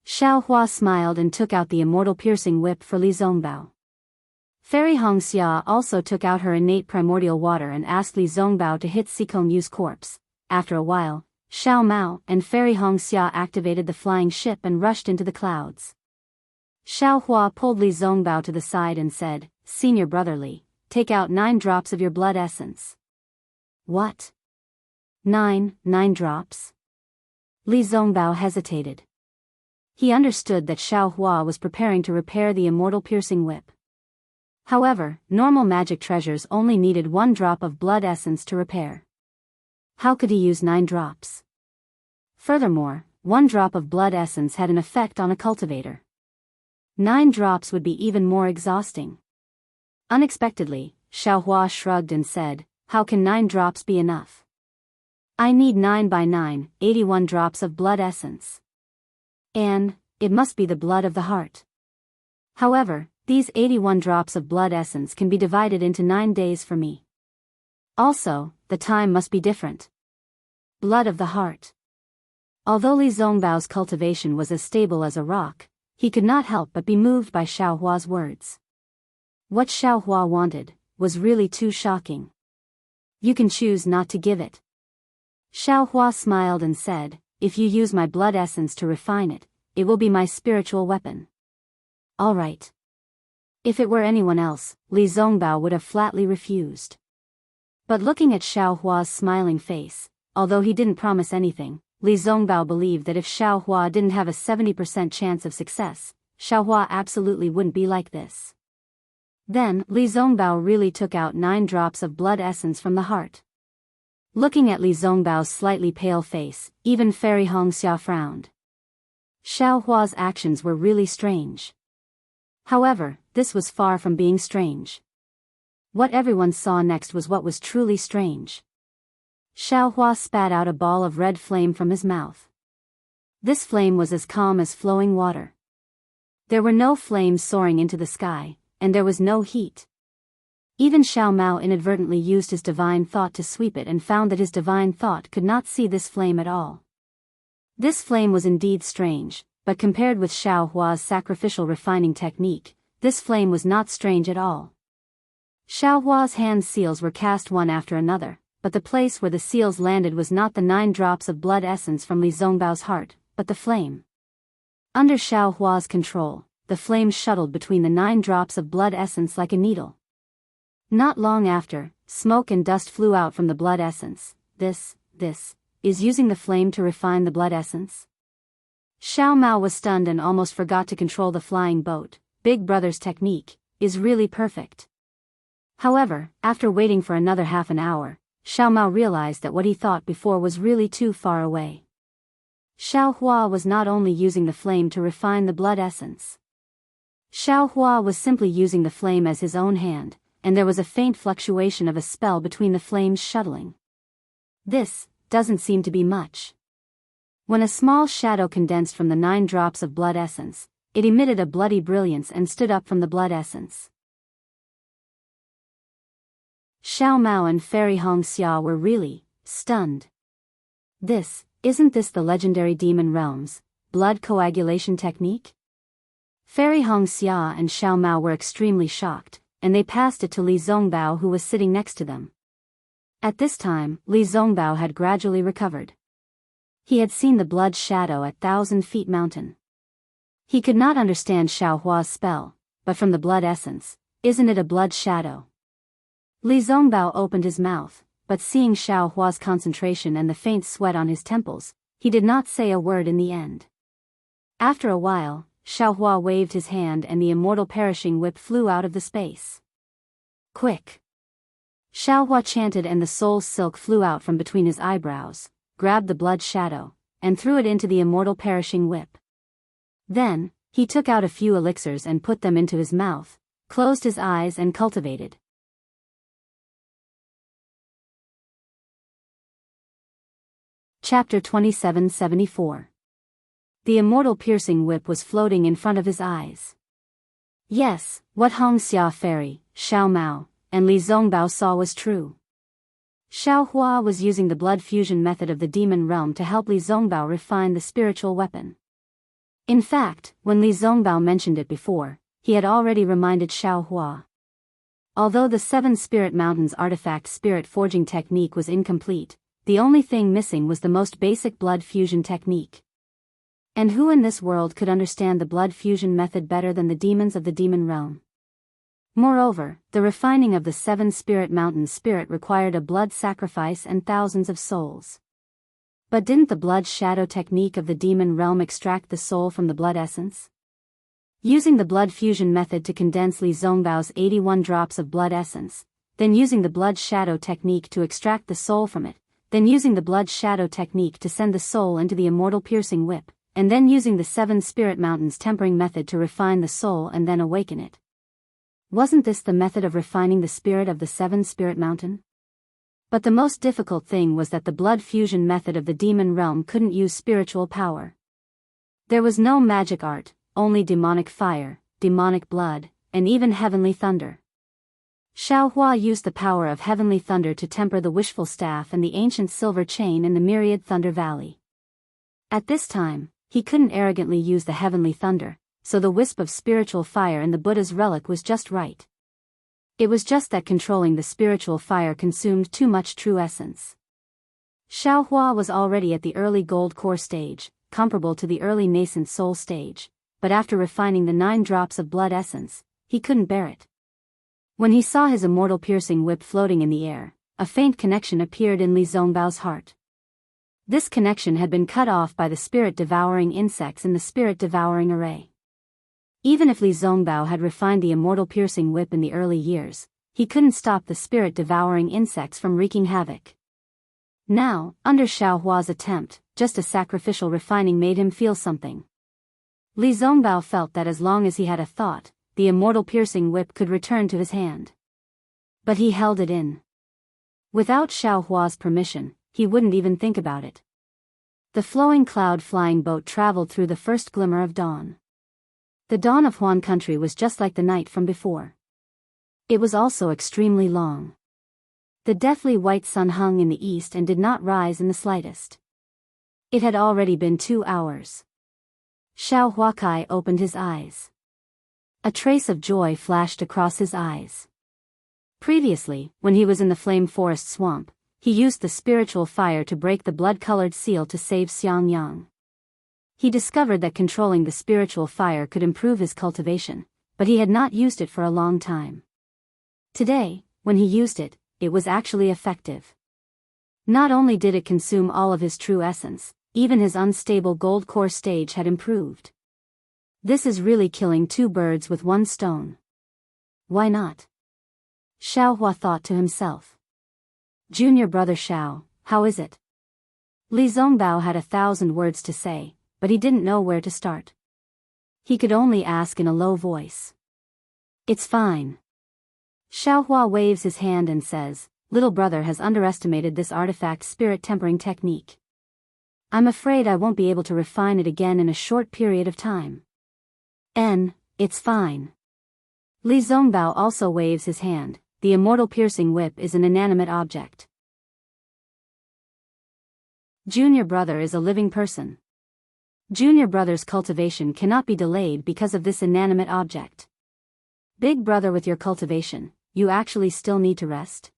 Xiaohua smiled and took out the immortal piercing whip for Li Zongbao. Fairy Xianxia also took out her innate primordial water and asked Li Zongbao to hit Sikong Yu's corpse. After a while, Xiao Mao and Fairy Xianxia activated the flying ship and rushed into the clouds. Xiaohua pulled Li Zongbao to the side and said, Senior Brother Li, take out 9 drops of your blood essence. What? 9 drops? Li Zongbao hesitated. He understood that Xiaohua was preparing to repair the immortal piercing whip. However, normal magic treasures only needed 1 drop of blood essence to repair. How could he use 9 drops? Furthermore, 1 drop of blood essence had an effect on a cultivator. 9 drops would be even more exhausting. Unexpectedly, Xiaohua shrugged and said, how can 9 drops be enough? I need 9 by 9, 81 drops of blood essence. And it must be the blood of the heart. However, these 81 drops of blood essence can be divided into 9 days for me. Also, the time must be different. Blood of the heart. Although Li Zongbao's cultivation was as stable as a rock, he could not help but be moved by Xiaohua's words. What Xiaohua wanted was really too shocking. You can choose not to give it. Xiaohua smiled and said, if you use my blood essence to refine it, it will be my spiritual weapon. All right. If it were anyone else, Li Zongbao would have flatly refused. But looking at Xiaohua's smiling face, although he didn't promise anything, Li Zongbao believed that if Xiaohua didn't have a 70% chance of success, Xiaohua absolutely wouldn't be like this. Then, Li Zongbao really took out 9 drops of blood essence from the heart. Looking at Li Zongbao's slightly pale face, even Fairy Xianxia frowned. Xiao Hua's actions were really strange. However, this was far from being strange. What everyone saw next was what was truly strange. Xiao Hua spat out a ball of red flame from his mouth. This flame was as calm as flowing water. There were no flames soaring into the sky, and there was no heat. Even Xiao Mao inadvertently used his divine thought to sweep it and found that his divine thought could not see this flame at all. This flame was indeed strange, but compared with Xiao Hua's sacrificial refining technique, this flame was not strange at all. Xiao Hua's hand seals were cast one after another, but the place where the seals landed was not the 9 drops of blood essence from Li Zongbao's heart, but the flame. Under Xiao Hua's control, the flame shuttled between the 9 drops of blood essence like a needle. Not long after, smoke and dust flew out from the blood essence. This is using the flame to refine the blood essence? Xiao Mao was stunned and almost forgot to control the flying boat. Big Brother's technique is really perfect. However, after waiting for another half an hour, Xiao Mao realized that what he thought before was really too far away. Xiao Hua was not only using the flame to refine the blood essence. Xiao Hua was simply using the flame as his own hand, and there was a faint fluctuation of a spell between the flames shuttling. This doesn't seem to be much. When a small shadow condensed from the 9 drops of blood essence, it emitted a bloody brilliance and stood up from the blood essence. Xiao Mao and Fairy Xianxia were really stunned. Isn't this the legendary demon realm's blood coagulation technique? Fairy Xianxia and Xiao Mao were extremely shocked, and they passed it to Li Zongbao, who was sitting next to them. At this time, Li Zongbao had gradually recovered. He had seen the blood shadow at 1,000 Feet Mountain. He could not understand Xiao Hua's spell, but from the blood essence, isn't it a blood shadow? Li Zongbao opened his mouth, but seeing Xiao Hua's concentration and the faint sweat on his temples, he did not say a word in the end. After a while, Xiao Hua waved his hand and the immortal perishing whip flew out of the space. Quick! Xiao Hua chanted and the soul's silk flew out from between his eyebrows, grabbed the blood shadow, and threw it into the immortal perishing whip. Then, he took out a few elixirs and put them into his mouth, closed his eyes and cultivated. Chapter 2774. The immortal piercing whip was floating in front of his eyes. Yes, what Hongxia Fairy, Xiao Mao, and Li Zongbao saw was true. Xiao Hua was using the blood fusion method of the demon realm to help Li Zongbao refine the spiritual weapon. In fact, when Li Zongbao mentioned it before, he had already reminded Xiao Hua. Although the 7 Spirit Mountains artifact spirit forging technique was incomplete, the only thing missing was the most basic blood fusion technique. And who in this world could understand the blood fusion method better than the demons of the demon realm? Moreover, the refining of the 7 Spirit Mountains spirit required a blood sacrifice and thousands of souls. But didn't the blood shadow technique of the demon realm extract the soul from the blood essence? Using the blood fusion method to condense Li Zongbao's 81 drops of blood essence, then using the blood shadow technique to extract the soul from it, then using the blood shadow technique to send the soul into the immortal piercing whip, and then using the 7 Spirit Mountains tempering method to refine the soul and then awaken it. Wasn't this the method of refining the spirit of the 7 Spirit Mountain? But the most difficult thing was that the blood fusion method of the demon realm couldn't use spiritual power. There was no magic art, only demonic fire, demonic blood, and even heavenly thunder. Xiao Hua used the power of heavenly thunder to temper the wishful staff and the ancient silver chain in the myriad Thunder Valley. At this time, he couldn't arrogantly use the heavenly thunder, so the wisp of spiritual fire in the Buddha's relic was just right. It was just that controlling the spiritual fire consumed too much true essence. Xiao Hua was already at the early gold core stage, comparable to the early nascent soul stage, but after refining the 9 drops of blood essence, he couldn't bear it. When he saw his immortal piercing whip floating in the air, a faint connection appeared in Li Zongbao's heart. This connection had been cut off by the spirit-devouring insects in the spirit-devouring array. Even if Li Zongbao had refined the immortal piercing whip in the early years, he couldn't stop the spirit-devouring insects from wreaking havoc. Now, under Xiao Hua's attempt, just a sacrificial refining made him feel something. Li Zongbao felt that as long as he had a thought, the immortal piercing whip could return to his hand. But he held it in. Without Xiao Hua's permission, he wouldn't even think about it. The flowing cloud-flying boat traveled through the first glimmer of dawn. The dawn of Huan country was just like the night from before. It was also extremely long. The deathly white sun hung in the east and did not rise in the slightest. It had already been 2 hours. Xiao Huakai opened his eyes. A trace of joy flashed across his eyes. Previously, when he was in the flame forest swamp, he used the spiritual fire to break the blood-colored seal to save Xiangyang. He discovered that controlling the spiritual fire could improve his cultivation, but he had not used it for a long time. Today, when he used it, it was actually effective. Not only did it consume all of his true essence, even his unstable gold core stage had improved. This is really killing 2 birds with 1 stone. Why not? Xiao Hua thought to himself. Junior brother Xiao, how is it? Li Zongbao had 1,000 words to say, but he didn't know where to start. He could only ask in a low voice. It's fine. Xiao Hua waves his hand and says, little brother has underestimated this artifact spirit tempering technique. I'm afraid I won't be able to refine it again in a short period of time. It's fine. Li Zongbao also waves his hand. The immortal piercing whip is an inanimate object. Junior brother is a living person. Junior brother's cultivation cannot be delayed because of this inanimate object. Big brother, with your cultivation, you actually still need to rest?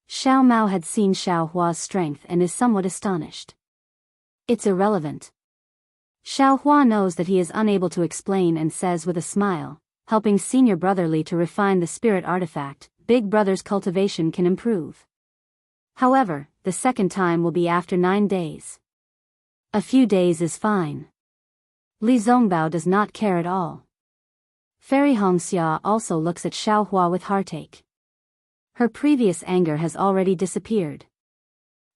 Xiao Mao had seen Xiao Hua's strength and is somewhat astonished. It's irrelevant. Xiao Hua knows that he is unable to explain and says with a smile, helping senior brotherly to refine the spirit artifact, big brother's cultivation can improve. However, the second time will be after 9 days. A few days is fine. Li Zongbao does not care at all. Fairy Hongxia also looks at Xiao Hua with heartache. Her previous anger has already disappeared.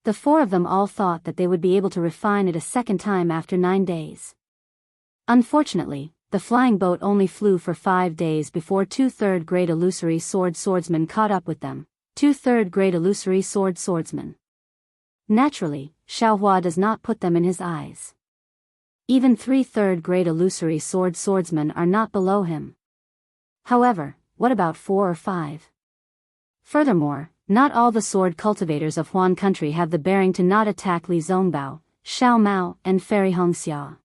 The 4 of them all thought that they would be able to refine it a second time after 9 days. Unfortunately, the flying boat only flew for 5 days before 2 3rd-grade illusory swordsmen caught up with them. 2 3rd-grade illusory swordsmen. Naturally, Xiao Hua does not put them in his eyes. Even 3 3rd-grade illusory swordsmen are not below him. However, what about 4 or 5? Furthermore, not all the sword cultivators of Huan country have the bearing to not attack Li Zongbao, Xiao Mao, and Fairy Hongxia.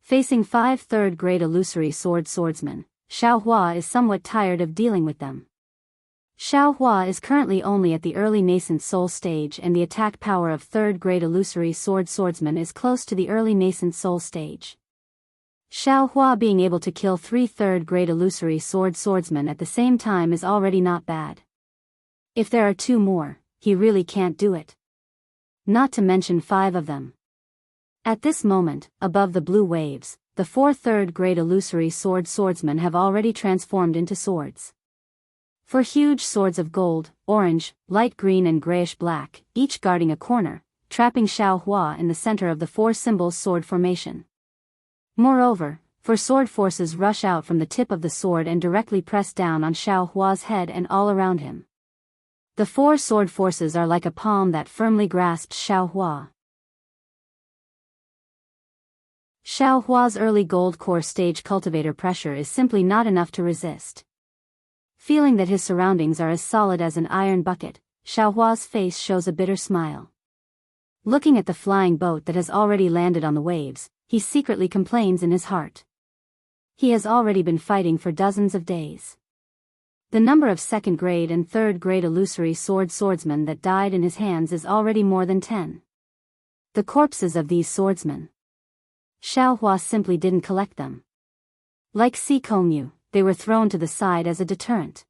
Facing 5 3rd-grade illusory swordsmen, Xiao Hua is somewhat tired of dealing with them. Xiao Hua is currently only at the early nascent soul stage, and the attack power of 3rd-grade illusory swordsmen is close to the early nascent soul stage. Xiao Hua being able to kill 3 3rd-grade illusory swordsmen at the same time is already not bad. If there are 2 more, he really can't do it. Not to mention 5 of them. At this moment, above the blue waves, the 4 3rd-grade illusory swordsmen have already transformed into swords. 4 huge swords of gold, orange, light green and grayish-black, each guarding a corner, trapping Xiao Hua in the center of the 4 symbols sword formation. Moreover, 4 sword forces rush out from the tip of the sword and directly press down on Xiao Hua's head and all around him. The 4 sword forces are like a palm that firmly grasps Xiao Hua. Xiao Hua's early gold core stage cultivator pressure is simply not enough to resist. Feeling that his surroundings are as solid as an iron bucket, Xiao Hua's face shows a bitter smile. Looking at the flying boat that has already landed on the waves, he secretly complains in his heart. He has already been fighting for dozens of days. The number of 2nd-grade and 3rd-grade illusory swordsmen that died in his hands is already more than 10. The corpses of these swordsmen. Xiao Hua simply didn't collect them. Like Si Kongyu, they were thrown to the side as a deterrent.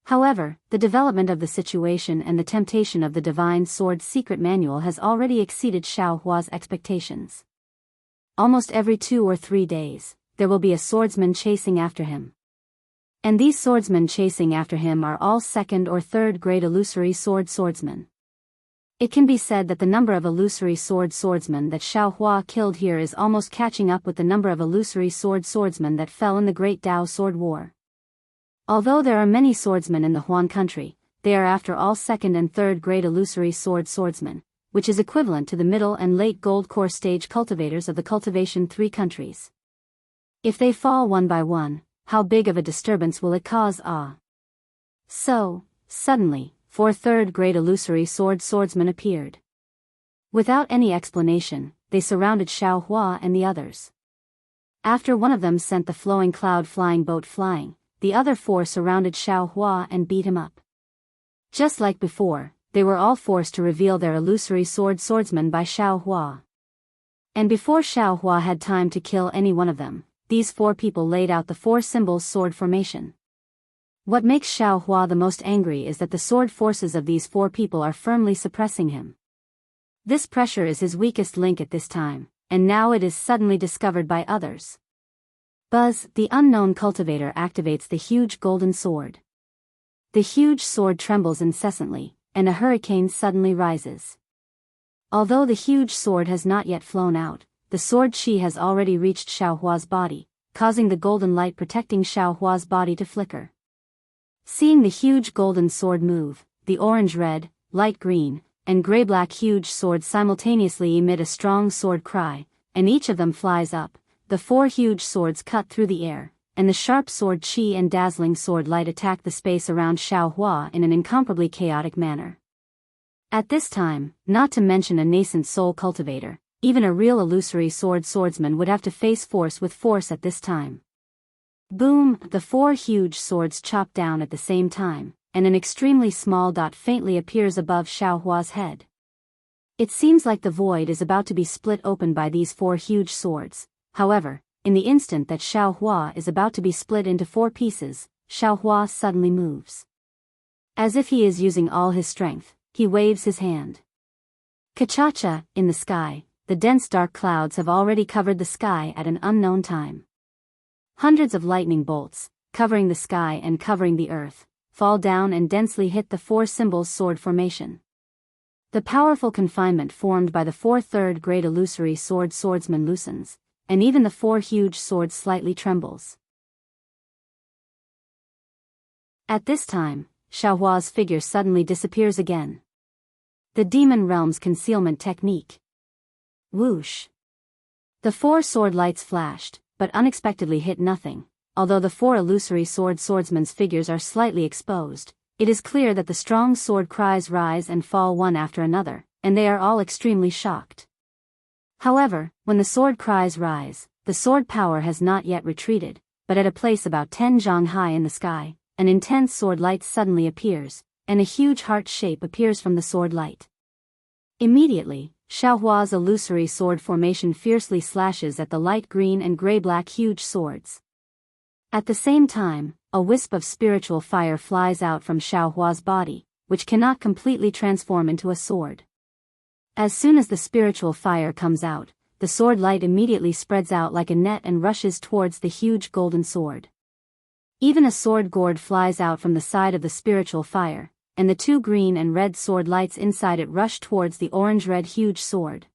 However, the development of the situation and the temptation of the Divine Sword secret manual has already exceeded Xiao Hua's expectations. Almost every 2 or 3 days, there will be a swordsman chasing after him. And these swordsmen chasing after him are all 2nd or 3rd-grade illusory swordsmen. It can be said that the number of illusory swordsmen that Xiaohua killed here is almost catching up with the number of illusory swordsmen that fell in the Great Dao Sword War. Although there are many swordsmen in the Huan country, they are after all second and third grade illusory swordsmen, which is equivalent to the middle and late gold core stage cultivators of the Cultivation 3 countries. If they fall one by one, how big of a disturbance will it cause? So, suddenly, 4 third-grade illusory swordsmen appeared. Without any explanation, they surrounded Xiaohua and the others. After one of them sent the flowing cloud flying boat flying, the other 4 surrounded Xiaohua and beat him up. Just like before, they were all forced to reveal their illusory swordsmen by Xiaohua. And before Xiaohua had time to kill any one of them, these 4 people laid out the 4 symbols sword formation. What makes Xiaohua the most angry is that the sword forces of these 4 people are firmly suppressing him. This pressure is his weakest link at this time, and now it is suddenly discovered by others. Buzz, the unknown cultivator, activates the huge golden sword. The huge sword trembles incessantly, and a hurricane suddenly rises. Although the huge sword has not yet flown out, the sword chi has already reached Xiaohua's body, causing the golden light protecting Xiaohua's body to flicker. Seeing the huge golden sword move, the orange-red, light green, and gray-black huge swords simultaneously emit a strong sword cry, and each of them flies up. The 4 huge swords cut through the air, and the sharp sword chi and dazzling sword light attack the space around Xiaohua in an incomparably chaotic manner. At this time, not to mention a nascent soul cultivator, even a real illusory swordsman would have to face force with force at this time. Boom! The 4 huge swords chop down at the same time, and an extremely small dot faintly appears above Xiaohua's head. It seems like the void is about to be split open by these 4 huge swords. However, in the instant that Xiaohua is about to be split into 4 pieces, Xiaohua suddenly moves. As if he is using all his strength, he waves his hand. Ka-cha-cha, in the sky, the dense dark clouds have already covered the sky at an unknown time. Hundreds of lightning bolts, covering the sky and covering the earth, fall down and densely hit the 4 symbols sword formation. The powerful confinement formed by the 4 third-grade illusory swordsmen loosens, and even the 4 huge swords slightly trembles. At this time, Xiaohua's figure suddenly disappears again. The demon realm's concealment technique. Whoosh! The 4 sword lights flashed, but unexpectedly hit nothing. Although the 4 illusory swordsmen's figures are slightly exposed, it is clear that the strong sword cries rise and fall one after another, and they are all extremely shocked. However, when the sword cries rise, the sword power has not yet retreated, but at a place about 10 zhang high in the sky, an intense sword light suddenly appears, and a huge heart shape appears from the sword light. Immediately, Xiaohua's illusory sword formation fiercely slashes at the light green and gray-black huge swords. At the same time, a wisp of spiritual fire flies out from Xiaohua's body, which cannot completely transform into a sword. As soon as the spiritual fire comes out, the sword light immediately spreads out like a net and rushes towards the huge golden sword. Even a sword gourd flies out from the side of the spiritual fire, and the 2 green and red sword lights inside it rush towards the orange-red huge sword.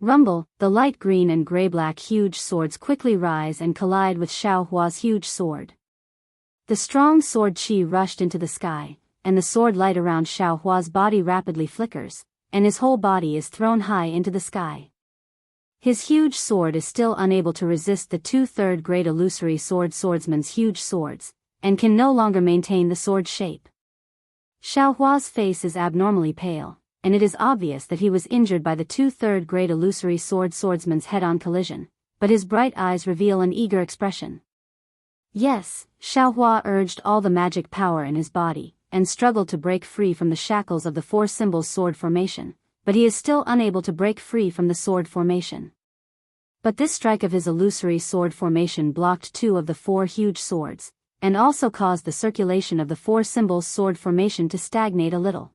Rumble, the light green and gray-black huge swords quickly rise and collide with Xiaohua's huge sword. The strong sword chi rushed into the sky, and the sword light around Xiaohua's body rapidly flickers, and his whole body is thrown high into the sky. His huge sword is still unable to resist the 2 third-grade illusory swordsmen's huge swords, and can no longer maintain the sword shape. Xiaohua's face is abnormally pale, and it is obvious that he was injured by the 2 third-grade illusory swordsman's head-on collision, but his bright eyes reveal an eager expression. Yes, Xiaohua urged all the magic power in his body, and struggled to break free from the shackles of the 4 symbols sword formation, but he is still unable to break free from the sword formation. But this strike of his illusory sword formation blocked 2 of the 4 huge swords, and also caused the circulation of the 4 symbols sword formation to stagnate a little.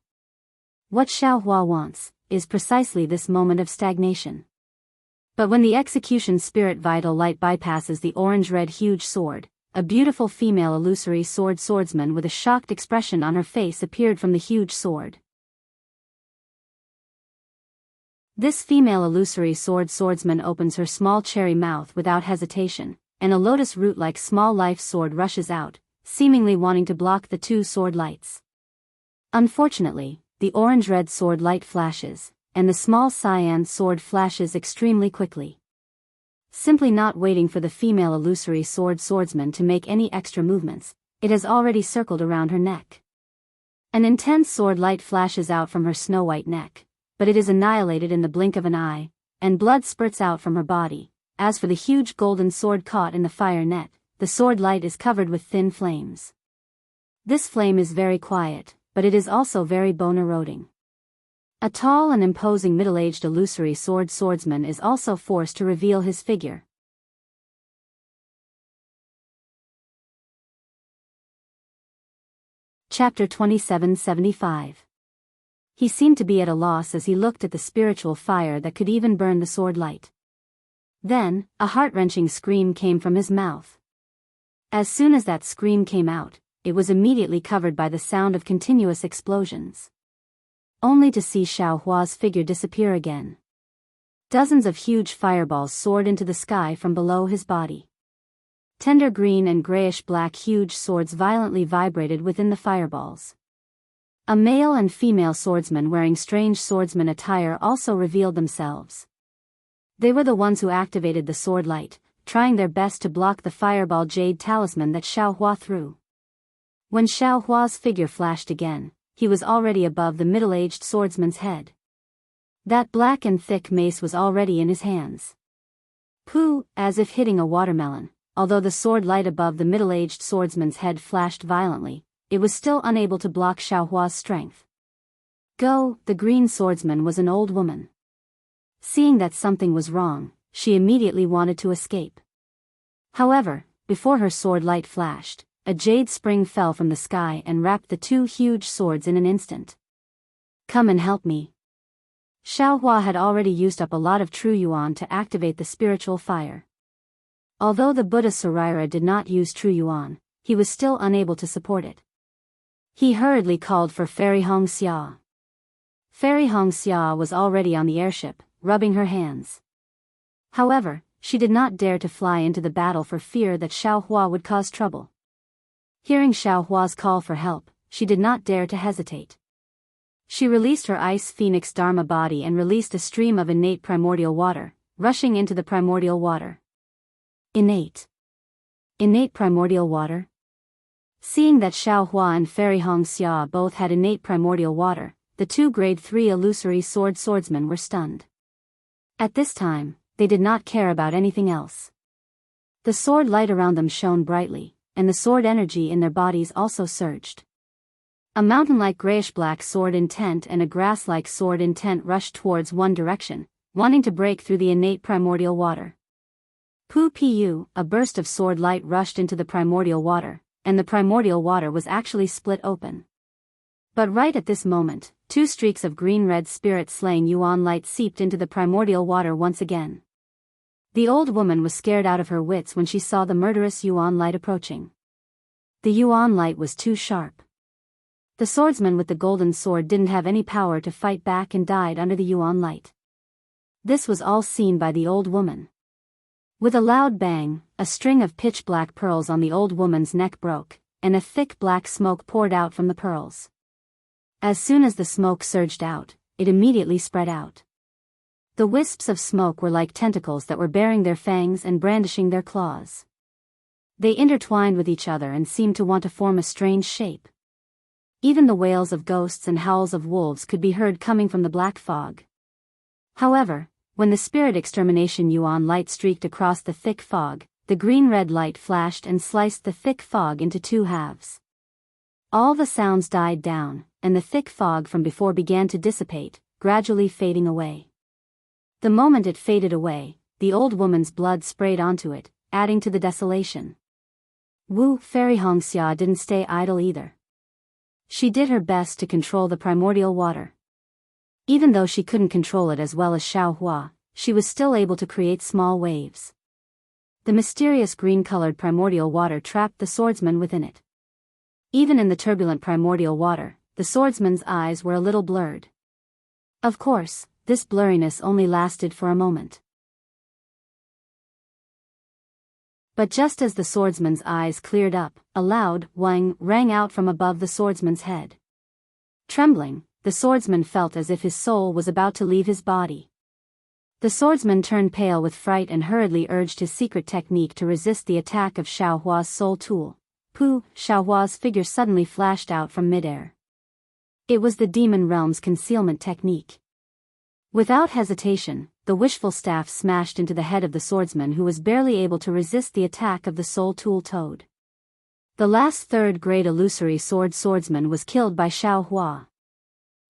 What Xiaohua wants is precisely this moment of stagnation. But when the execution spirit vital light bypasses the orange-red huge sword, a beautiful female illusory swordsman with a shocked expression on her face appeared from the huge sword. This female illusory swordsman opens her small cherry mouth without hesitation, and a lotus root-like small life sword rushes out, seemingly wanting to block the two sword lights. Unfortunately, the orange-red sword light flashes, and the small cyan sword flashes extremely quickly. Simply not waiting for the female illusory swordsman to make any extra movements, it has already circled around her neck. An intense sword light flashes out from her snow-white neck, but it is annihilated in the blink of an eye, and blood spurts out from her body. As for the huge golden sword caught in the fire net, the sword light is covered with thin flames. This flame is very quiet, but it is also very bone-eroding. A tall and imposing middle-aged illusory swordsman is also forced to reveal his figure. Chapter 2775. He seemed to be at a loss as he looked at the spiritual fire that could even burn the sword light. Then, a heart-wrenching scream came from his mouth. As soon as that scream came out, it was immediately covered by the sound of continuous explosions. Only to see Xiaohua's figure disappear again. Dozens of huge fireballs soared into the sky from below his body. Tender green and grayish-black huge swords violently vibrated within the fireballs. A male and female swordsman wearing strange swordsman attire also revealed themselves. They were the ones who activated the sword light, trying their best to block the fireball jade talisman that Xiaohua threw. When Xiaohua's figure flashed again, he was already above the middle-aged swordsman's head. That black and thick mace was already in his hands. Pooh, as if hitting a watermelon, although the sword light above the middle-aged swordsman's head flashed violently, it was still unable to block Xiaohua's strength. Go, the green swordsman was an old woman. Seeing that something was wrong, she immediately wanted to escape. However, before her sword light flashed, a jade spring fell from the sky and wrapped the two huge swords in an instant. Come and help me. Xiaohua had already used up a lot of true yuan to activate the spiritual fire. Although the Buddha Sarira did not use true yuan, he was still unable to support it. He hurriedly called for Fairy Xianxia. Fairy Xianxia was already on the airship, rubbing her hands. However, she did not dare to fly into the battle for fear that Xiaohua would cause trouble. Hearing Xiaohua's call for help, she did not dare to hesitate. She released her ice phoenix dharma body and released a stream of innate primordial water, rushing into the primordial water. Innate primordial water? Seeing that Xiaohua and Fairy Xianxia both had innate primordial water, the two grade 3 illusory swordsmen were stunned. At this time, they did not care about anything else. The sword light around them shone brightly, and the sword energy in their bodies also surged. A mountain-like grayish-black sword intent and a grass-like sword intent rushed towards one direction, wanting to break through the innate primordial water. Pu, a burst of sword light rushed into the primordial water, and the primordial water was actually split open. But right at this moment, two streaks of green-red spirit-slaying yuan light seeped into the primordial water once again. The old woman was scared out of her wits when she saw the murderous yuan light approaching. The yuan light was too sharp. The swordsman with the golden sword didn't have any power to fight back and died under the yuan light. This was all seen by the old woman. With a loud bang, a string of pitch-black pearls on the old woman's neck broke, and a thick black smoke poured out from the pearls. As soon as the smoke surged out, it immediately spread out. The wisps of smoke were like tentacles that were baring their fangs and brandishing their claws. They intertwined with each other and seemed to want to form a strange shape. Even the wails of ghosts and howls of wolves could be heard coming from the black fog. However, when the spirit extermination yuan light streaked across the thick fog, the green-red light flashed and sliced the thick fog into two halves. All the sounds died down, and the thick fog from before began to dissipate, gradually fading away. The moment it faded away, the old woman's blood sprayed onto it, adding to the desolation. Fairy Xianxia didn't stay idle either. She did her best to control the primordial water. Even though she couldn't control it as well as Xiaohua, she was still able to create small waves. The mysterious green-colored primordial water trapped the swordsman within it. Even in the turbulent primordial water, the swordsman's eyes were a little blurred. Of course, this blurriness only lasted for a moment. But just as the swordsman's eyes cleared up, a loud whing rang out from above the swordsman's head. Trembling, the swordsman felt as if his soul was about to leave his body. The swordsman turned pale with fright and hurriedly urged his secret technique to resist the attack of Xiaohua's soul tool. Pooh! Xiaohua's figure suddenly flashed out from midair. It was the demon realm's concealment technique. Without hesitation, the wishful staff smashed into the head of the swordsman, who was barely able to resist the attack of the soul tool toad. The last third-grade illusory swordsman was killed by Xiaohua.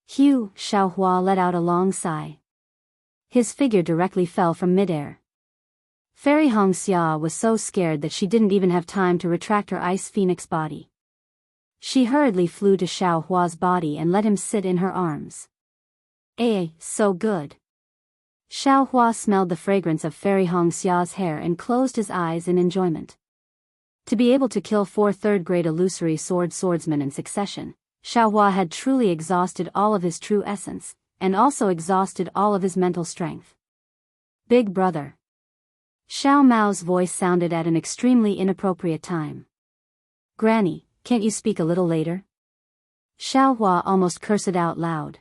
Phew! Xiaohua let out a long sigh. His figure directly fell from midair. Fairy Xianxia was so scared that she didn't even have time to retract her ice phoenix body. She hurriedly flew to Xiaohua's body and let him sit in her arms. So good. Xiaohua smelled the fragrance of Fairy Xianxia's hair and closed his eyes in enjoyment. To be able to kill 4 third-grade illusory swordsmen in succession, Xiaohua had truly exhausted all of his true essence, and also exhausted all of his mental strength. Big brother. Xiao Mao's voice sounded at an extremely inappropriate time. Granny, can't you speak a little later? Xiaohua almost cursed out loud.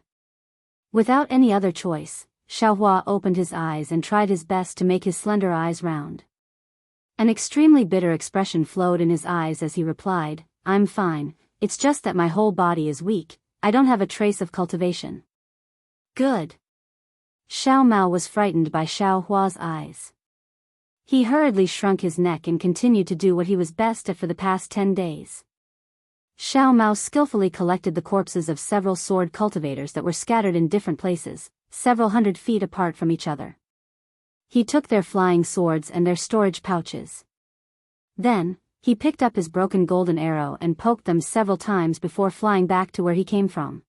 Without any other choice, Xiaohua opened his eyes and tried his best to make his slender eyes round. An extremely bitter expression flowed in his eyes as he replied, I'm fine, it's just that my whole body is weak, I don't have a trace of cultivation. Good. Xiao Mao was frightened by Xiaohua's eyes. He hurriedly shrunk his neck and continued to do what he was best at for the past 10 days. Xiao Mao skillfully collected the corpses of several sword cultivators that were scattered in different places, several hundred feet apart from each other. He took their flying swords and their storage pouches. Then, he picked up his broken golden arrow and poked them several times before flying back to where he came from.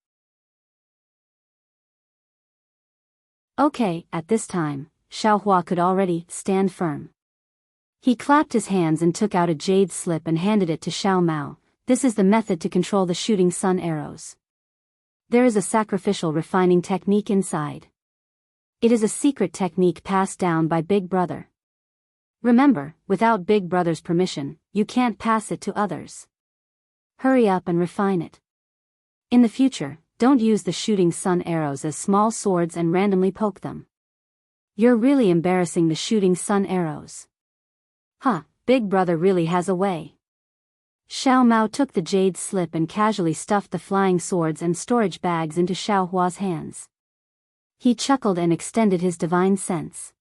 Okay, at this time, Xiaohua could already stand firm. He clapped his hands and took out a jade slip and handed it to Xiao Mao. This is the method to control the shooting sun arrows. There is a sacrificial refining technique inside. It is a secret technique passed down by Big Brother. Remember, without Big Brother's permission, you can't pass it to others. Hurry up and refine it. In the future, don't use the shooting sun arrows as small swords and randomly poke them. You're really embarrassing the shooting sun arrows. Big Brother really has a way. Xiao Mao took the jade slip and casually stuffed the flying swords and storage bags into Xiaohua's hands. He chuckled and extended his divine sense.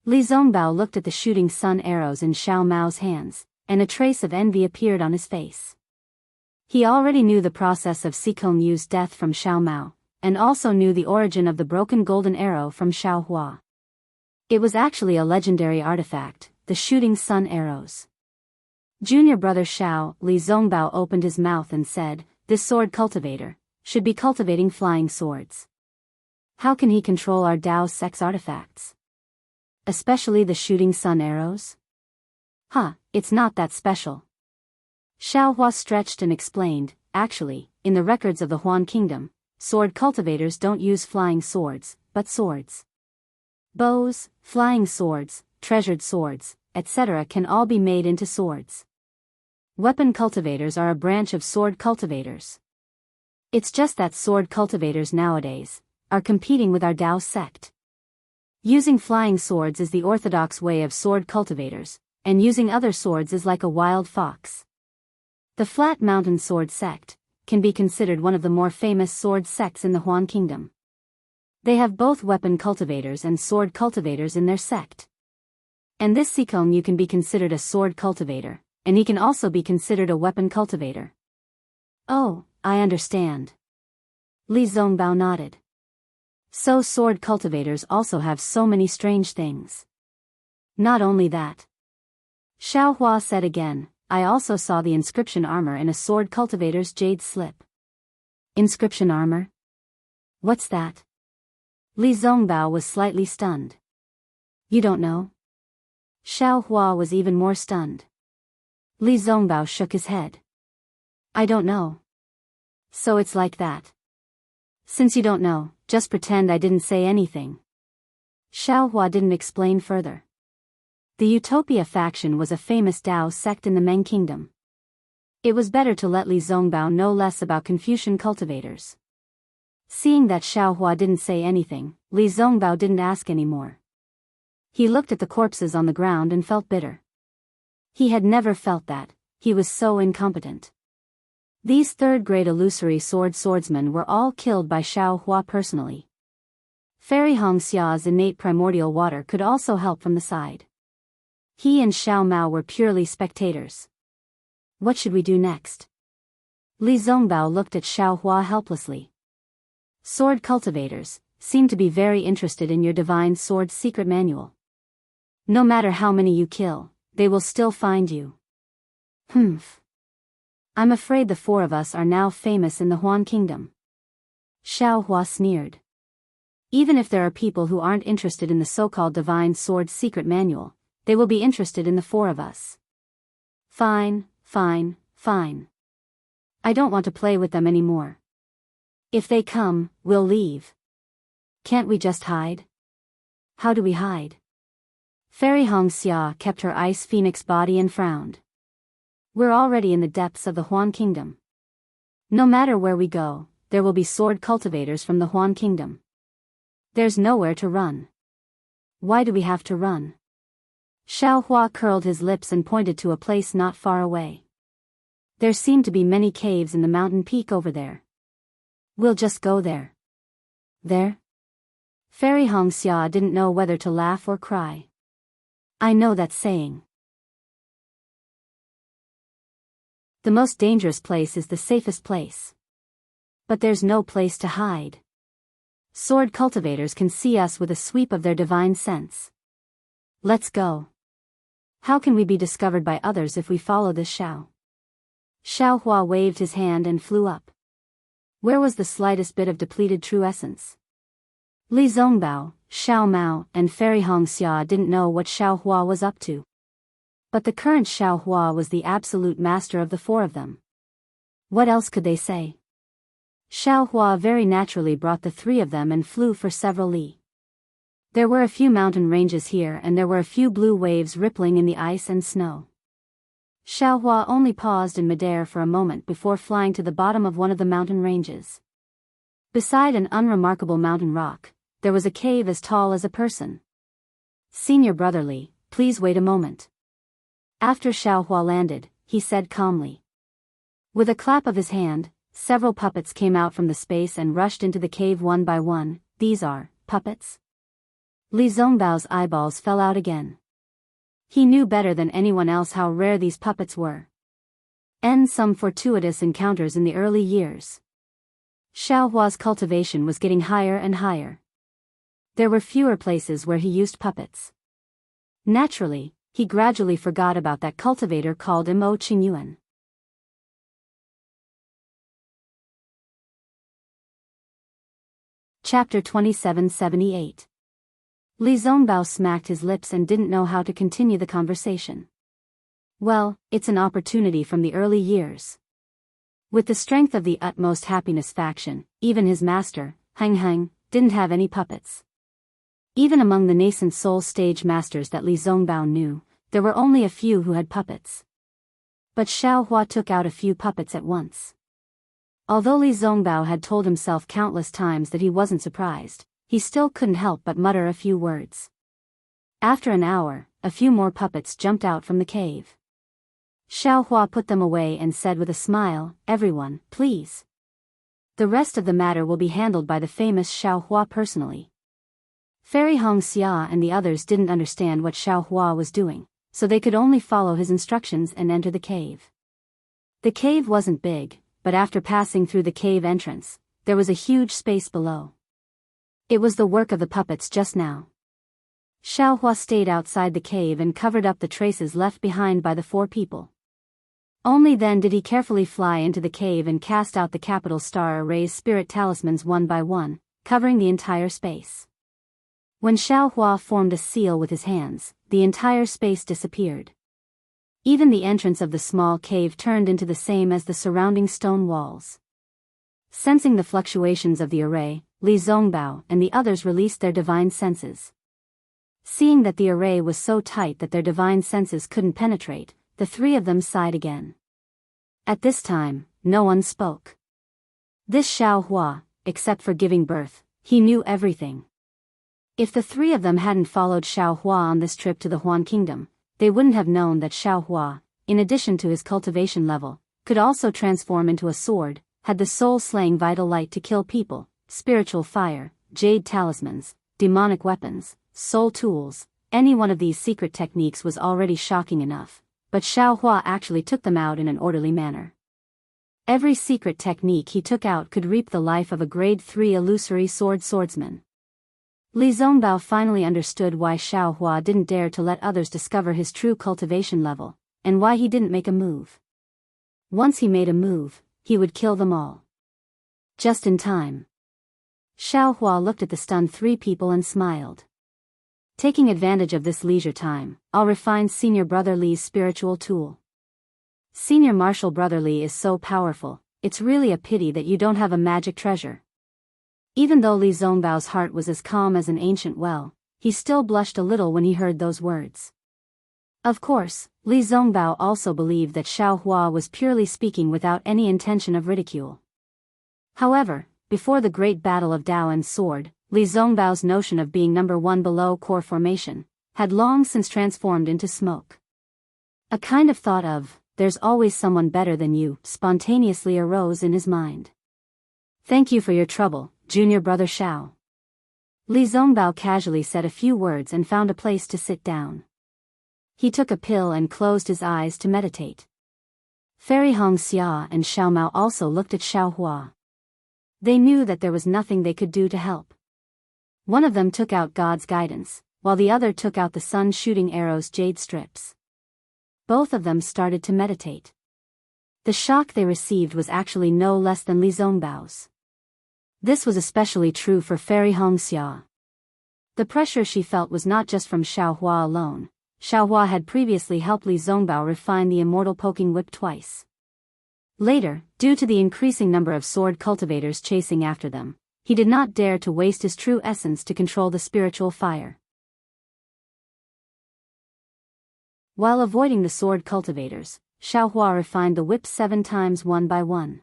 Li Zongbao looked at the shooting sun arrows in Xiao Mao's hands, and a trace of envy appeared on his face. He already knew the process of Sikong Yu's death from Xiao Mao, and also knew the origin of the broken golden arrow from Xiaohua. It was actually a legendary artifact, the shooting sun arrows. Junior brother Xiao, Li Zongbao opened his mouth and said, this sword cultivator should be cultivating flying swords. How can he control our Daoist sex artifacts? Especially the shooting sun arrows? It's not that special. Xiaohua stretched and explained, actually, in the records of the Huan Kingdom, sword cultivators don't use flying swords, but swords. Bows, flying swords, treasured swords, etc. can all be made into swords. Weapon cultivators are a branch of sword cultivators. It's just that sword cultivators nowadays are competing with our Dao sect. Using flying swords is the orthodox way of sword cultivators, and using other swords is like a wild fox. The Flat Mountain Sword Sect can be considered one of the more famous sword sects in the Huan Kingdom. They have both weapon cultivators and sword cultivators in their sect. And this Sikong Yu can be considered a sword cultivator, and he can also be considered a weapon cultivator. Oh, I understand. Li Zongbao nodded. So sword cultivators also have so many strange things. Not only that. Xiaohua said again, I also saw the inscription armor in a sword cultivator's jade slip. Inscription armor? What's that? Li Zongbao was slightly stunned. You don't know? Xiaohua was even more stunned. Li Zongbao shook his head. I don't know. So it's like that. Since you don't know, just pretend I didn't say anything. Xiaohua didn't explain further. The Utopia faction was a famous Dao sect in the Meng Kingdom. It was better to let Li Zongbao know less about Confucian cultivators. Seeing that Xiaohua didn't say anything, Li Zongbao didn't ask anymore. He looked at the corpses on the ground and felt bitter. He had never felt that, he was so incompetent. These third-grade illusory swordsmen were all killed by Xiaohua personally. Fairy Hongxia's innate primordial water could also help from the side. He and Xiao Mao were purely spectators. What should we do next? Li Zongbao looked at Xiaohua helplessly. Sword cultivators seem to be very interested in your divine sword's secret manual. No matter how many you kill, they will still find you. Humph. I'm afraid the four of us are now famous in the Huan Kingdom. Xiaohua sneered. Even if there are people who aren't interested in the so-called divine sword's secret manual, they will be interested in the four of us. Fine. I don't want to play with them anymore. If they come, we'll leave. Can't we just hide? How do we hide? Fairy Hongxia kept her ice phoenix body and frowned. We're already in the depths of the Huan Kingdom. No matter where we go, there will be sword cultivators from the Huan Kingdom. There's nowhere to run. Why do we have to run? Xiaohua curled his lips and pointed to a place not far away. There seemed to be many caves in the mountain peak over there. We'll just go there. There? Fairy Hongxia didn't know whether to laugh or cry. I know that saying. The most dangerous place is the safest place. But there's no place to hide. Sword cultivators can see us with a sweep of their divine sense. Let's go. How can we be discovered by others if we follow this Xiao? Xiaohua waved his hand and flew up. Where was the slightest bit of depleted true essence? Li Zongbao, Xiao Mao, and Fairy Hongxia didn't know what Xiaohua was up to. But the current Xiaohua was the absolute master of the four of them. What else could they say? Xiaohua very naturally brought the three of them and flew for several li. There were a few mountain ranges here and there were a few blue waves rippling in the ice and snow. Xiaohua only paused in midair for a moment before flying to the bottom of one of the mountain ranges. Beside an unremarkable mountain rock, there was a cave as tall as a person. Senior brotherly, please wait a moment. After Xiaohua landed, he said calmly. With a clap of his hand, several puppets came out from the space and rushed into the cave one by one. These are puppets? Li Zongbao's eyeballs fell out again. He knew better than anyone else how rare these puppets were. And some fortuitous encounters in the early years. Xiaohua's cultivation was getting higher and higher. There were fewer places where he used puppets. Naturally, he gradually forgot about that cultivator called Mo Qingyuan. Chapter 2778. Li Zongbao smacked his lips and didn't know how to continue the conversation. Well, it's an opportunity from the early years. With the strength of the utmost happiness faction, even his master, Hang, didn't have any puppets. Even among the nascent soul stage masters that Li Zongbao knew, there were only a few who had puppets. But Xiaohua took out a few puppets at once. Although Li Zongbao had told himself countless times that he wasn't surprised, he still couldn't help but mutter a few words. After an hour, a few more puppets jumped out from the cave. Xiaohua put them away and said with a smile, "Everyone, please. The rest of the matter will be handled by the famous Xiaohua personally." Fairy Hongxia and the others didn't understand what Xiaohua was doing, so they could only follow his instructions and enter the cave. The cave wasn't big, but after passing through the cave entrance, there was a huge space below. It was the work of the puppets just now. Xiaohua stayed outside the cave and covered up the traces left behind by the four people. Only then did he carefully fly into the cave and cast out the capital star array's spirit talismans one by one, covering the entire space. When Xiaohua formed a seal with his hands, the entire space disappeared. Even the entrance of the small cave turned into the same as the surrounding stone walls. Sensing the fluctuations of the array, Li Zongbao and the others released their divine senses. Seeing that the array was so tight that their divine senses couldn't penetrate, the three of them sighed again. At this time, no one spoke. This Xiao Hua, except for giving birth, he knew everything. If the three of them hadn't followed Xiao Hua on this trip to the Huan Kingdom, they wouldn't have known that Xiao Hua, in addition to his cultivation level, could also transform into a sword, had the soul-slaying vital light to kill people, spiritual fire, jade talismans, demonic weapons, soul tools. Any one of these secret techniques was already shocking enough, but Xiao Hua actually took them out in an orderly manner. Every secret technique he took out could reap the life of a grade 3 illusory swordsman. Li Zongbao finally understood why Xiao Hua didn't dare to let others discover his true cultivation level, and why he didn't make a move. Once he made a move, he would kill them all. Just in time. Xiao Hua looked at the stunned three people and smiled. Taking advantage of this leisure time, I'll refine Senior Brother Li's spiritual tool. Senior Martial Brother Li is so powerful, it's really a pity that you don't have a magic treasure. Even though Li Zongbao's heart was as calm as an ancient well, he still blushed a little when he heard those words. Of course, Li Zongbao also believed that Xiao Hua was purely speaking without any intention of ridicule. However, before the great battle of Dao and Sword, Li Zongbao's notion of being number one below core formation had long since transformed into smoke. A kind of thought of, there's always someone better than you, spontaneously arose in his mind. Thank you for your trouble, Junior Brother Xiao. Li Zongbao casually said a few words and found a place to sit down. He took a pill and closed his eyes to meditate. Fairy Hongxia and Xiao Mao also looked at Xiao Hua. They knew that there was nothing they could do to help. One of them took out God's guidance, while the other took out the sun shooting arrows jade strips. Both of them started to meditate. The shock they received was actually no less than Li Zongbao's. This was especially true for Fairy Hongxia. The pressure she felt was not just from Xiao Hua alone. Xiao Hua had previously helped Li Zongbao refine the immortal poking whip twice. Later, due to the increasing number of sword cultivators chasing after them, he did not dare to waste his true essence to control the spiritual fire. While avoiding the sword cultivators, Xiao Hua refined the whip 7 times one by one.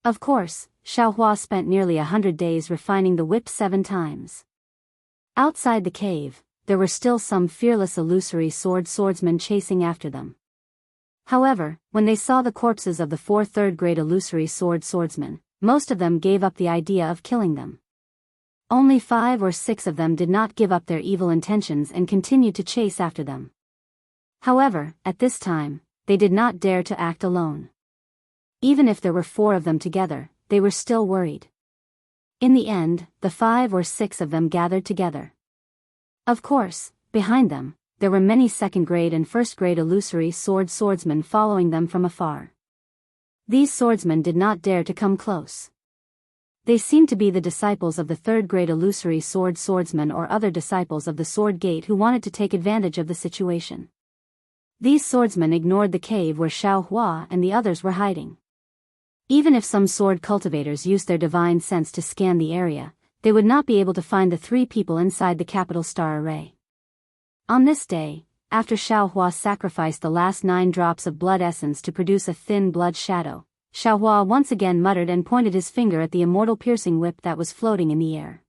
Of course, Xiao Hua spent nearly 100 days refining the whip 7 times. Outside the cave, there were still some fearless illusory swordsmen chasing after them. However, when they saw the corpses of the 4 third-grade illusory swordsmen, most of them gave up the idea of killing them. Only 5 or 6 of them did not give up their evil intentions and continued to chase after them. However, at this time, they did not dare to act alone. Even if there were 4 of them together, they were still worried. In the end, the 5 or 6 of them gathered together. Of course, behind them, there were many second-grade and first-grade illusory swordsmen following them from afar. These swordsmen did not dare to come close. They seemed to be the disciples of the third-grade illusory swordsmen or other disciples of the Sword Gate who wanted to take advantage of the situation. These swordsmen ignored the cave where Xiao Hua and the others were hiding. Even if some sword cultivators used their divine sense to scan the area, they would not be able to find the 3 people inside the capital star array. On this day, after Xiao Hua sacrificed the last 9 drops of blood essence to produce a thin blood shadow, Xiao Hua once again muttered and pointed his finger at the immortal piercing whip that was floating in the air.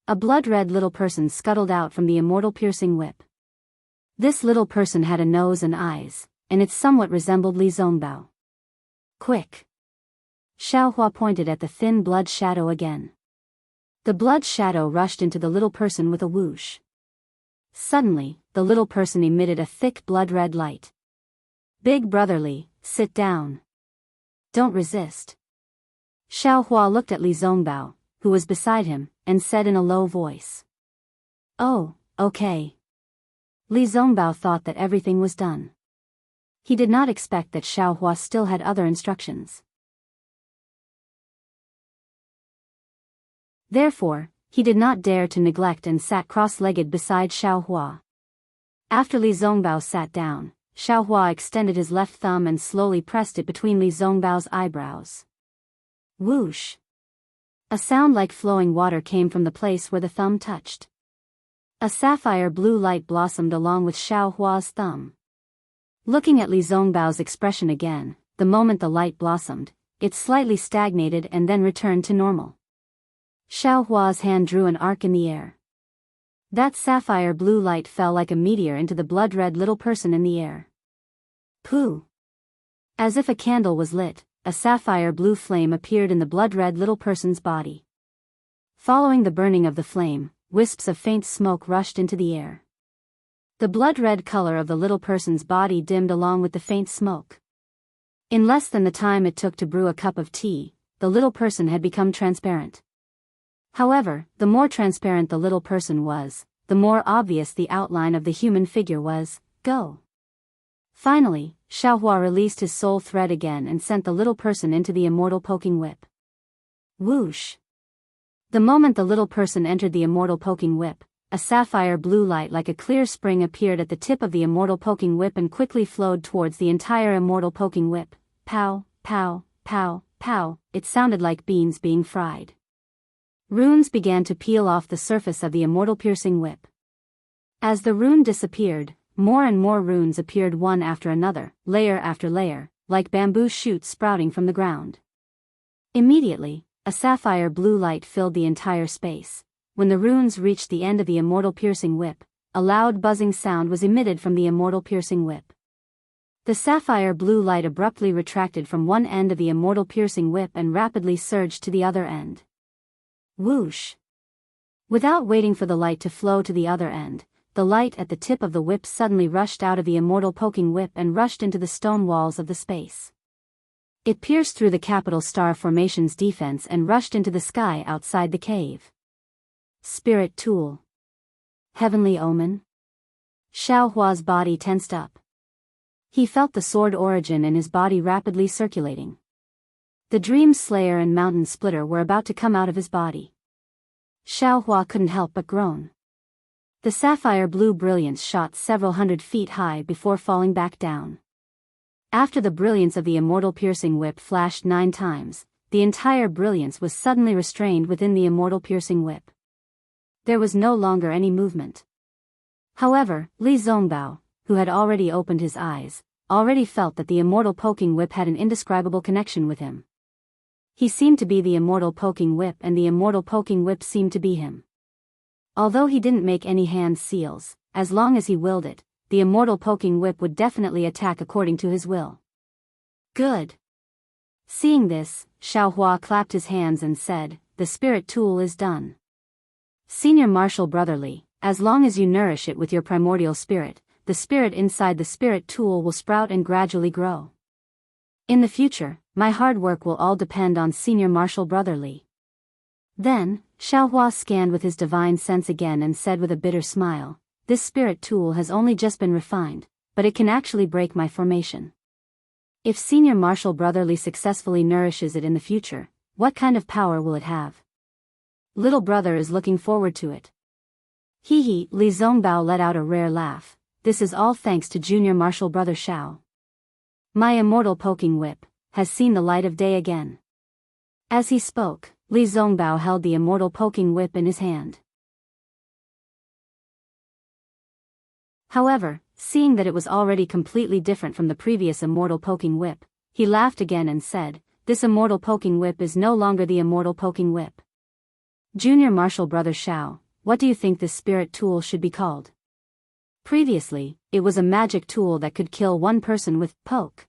A blood-red little person scuttled out from the immortal piercing whip. This little person had a nose and eyes, and it somewhat resembled Li Zongbao. Quick! Xiao Hua pointed at the thin blood shadow again. The blood shadow rushed into the little person with a whoosh. Suddenly, the little person emitted a thick blood-red light. Big Brother Li, sit down. Don't resist. Xiao Hua looked at Li Zongbao, who was beside him, and said in a low voice. Oh, okay. Li Zongbao thought that everything was done. He did not expect that Xiao Hua still had other instructions. Therefore, he did not dare to neglect and sat cross-legged beside Xiao Hua. After Li Zongbao sat down, Xiao Hua extended his left thumb and slowly pressed it between Li Zongbao's eyebrows. Whoosh! A sound like flowing water came from the place where the thumb touched. A sapphire blue light blossomed along with Xiao Hua's thumb. Looking at Li Zongbao's expression again, the moment the light blossomed, it slightly stagnated and then returned to normal. Xiao Hua's hand drew an arc in the air. That sapphire blue light fell like a meteor into the blood-red little person in the air. Pooh! As if a candle was lit, a sapphire blue flame appeared in the blood-red little person's body. Following the burning of the flame, wisps of faint smoke rushed into the air. The blood-red color of the little person's body dimmed along with the faint smoke. In less than the time it took to brew a cup of tea, the little person had become transparent. However, the more transparent the little person was, the more obvious the outline of the human figure was. Go! Finally, Xiaohua released his soul thread again and sent the little person into the immortal poking whip. Whoosh! The moment the little person entered the immortal poking whip, a sapphire blue light like a clear spring appeared at the tip of the immortal poking whip and quickly flowed towards the entire immortal poking whip. Pow, pow, pow, pow, it sounded like beans being fried. Runes began to peel off the surface of the immortal piercing whip. As the rune disappeared, more and more runes appeared one after another, layer after layer, like bamboo shoots sprouting from the ground. Immediately, a sapphire blue light filled the entire space. When the runes reached the end of the immortal piercing whip, a loud buzzing sound was emitted from the immortal piercing whip. The sapphire blue light abruptly retracted from one end of the immortal piercing whip and rapidly surged to the other end. Whoosh! Without waiting for the light to flow to the other end, the light at the tip of the whip suddenly rushed out of the immortal poking whip and rushed into the stone walls of the space. It pierced through the capital star formation's defense and rushed into the sky outside the cave. Spirit tool. Heavenly omen? Xiao Hua's body tensed up. He felt the sword origin in his body rapidly circulating. The Dream Slayer and Mountain Splitter were about to come out of his body. Xiao Hua couldn't help but groan. The sapphire blue brilliance shot several hundred feet high before falling back down. After the brilliance of the immortal piercing whip flashed 9 times, the entire brilliance was suddenly restrained within the immortal piercing whip. There was no longer any movement. However, Li Zongbao, who had already opened his eyes, already felt that the immortal poking whip had an indescribable connection with him. He seemed to be the immortal poking whip and the immortal poking whip seemed to be him. Although he didn't make any hand seals, as long as he willed it, the immortal poking whip would definitely attack according to his will. Good. Seeing this, Xiao Hua clapped his hands and said, "The spirit tool is done. Senior Marshal Brotherly, as long as you nourish it with your primordial spirit, the spirit inside the spirit tool will sprout and gradually grow. In the future, my hard work will all depend on Senior Marshal Brotherly." Then, Xiao Hua scanned with his divine sense again and said with a bitter smile, "This spirit tool has only just been refined, but it can actually break my formation. If Senior Marshal Brotherly successfully nourishes it in the future, what kind of power will it have? Little brother is looking forward to it." Hee hee, Li Zongbao let out a rare laugh. "This is all thanks to Junior Marshal Brother Xiao. My immortal poking whip has seen the light of day again." As he spoke, Li Zongbao held the immortal poking whip in his hand. However, seeing that it was already completely different from the previous immortal poking whip, he laughed again and said, "This immortal poking whip is no longer the immortal poking whip. Junior Marshal Brother Xiao, what do you think this spirit tool should be called?" Previously, it was a magic tool that could kill one person with poke.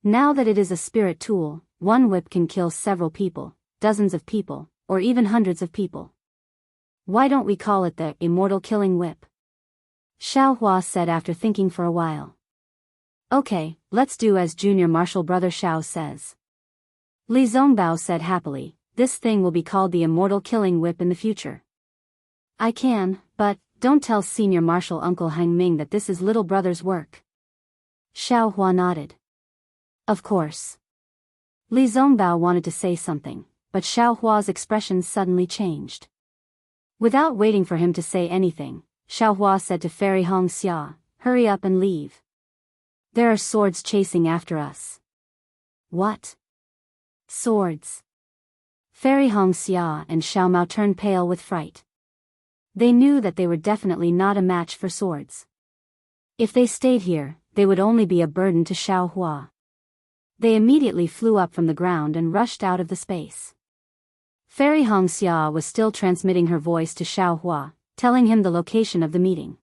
Now that it is a spirit tool, one whip can kill several people, dozens of people, or even hundreds of people. Why don't we call it the immortal killing whip? Xiao Hua said after thinking for a while. Okay, let's do as Junior Marshal Brother Xiao says. Li Zongbao said happily, "This thing will be called the immortal killing whip in the future." "I can, but don't tell Senior Marshal Uncle Hang Ming that this is little brother's work." Xiao Hua nodded. Of course. Li Zongbao wanted to say something, but Xiao Hua's expression suddenly changed. Without waiting for him to say anything, Xiao Hua said to Fairy Hong Xia, "Hurry up and leave. There are swords chasing after us." "What? Swords?" Fairy Xianxia and Xiao Mao turned pale with fright. They knew that they were definitely not a match for swords. If they stayed here, they would only be a burden to Xiao Hua. They immediately flew up from the ground and rushed out of the space. Fairy Xianxia was still transmitting her voice to Xiao Hua, telling him the location of the meeting.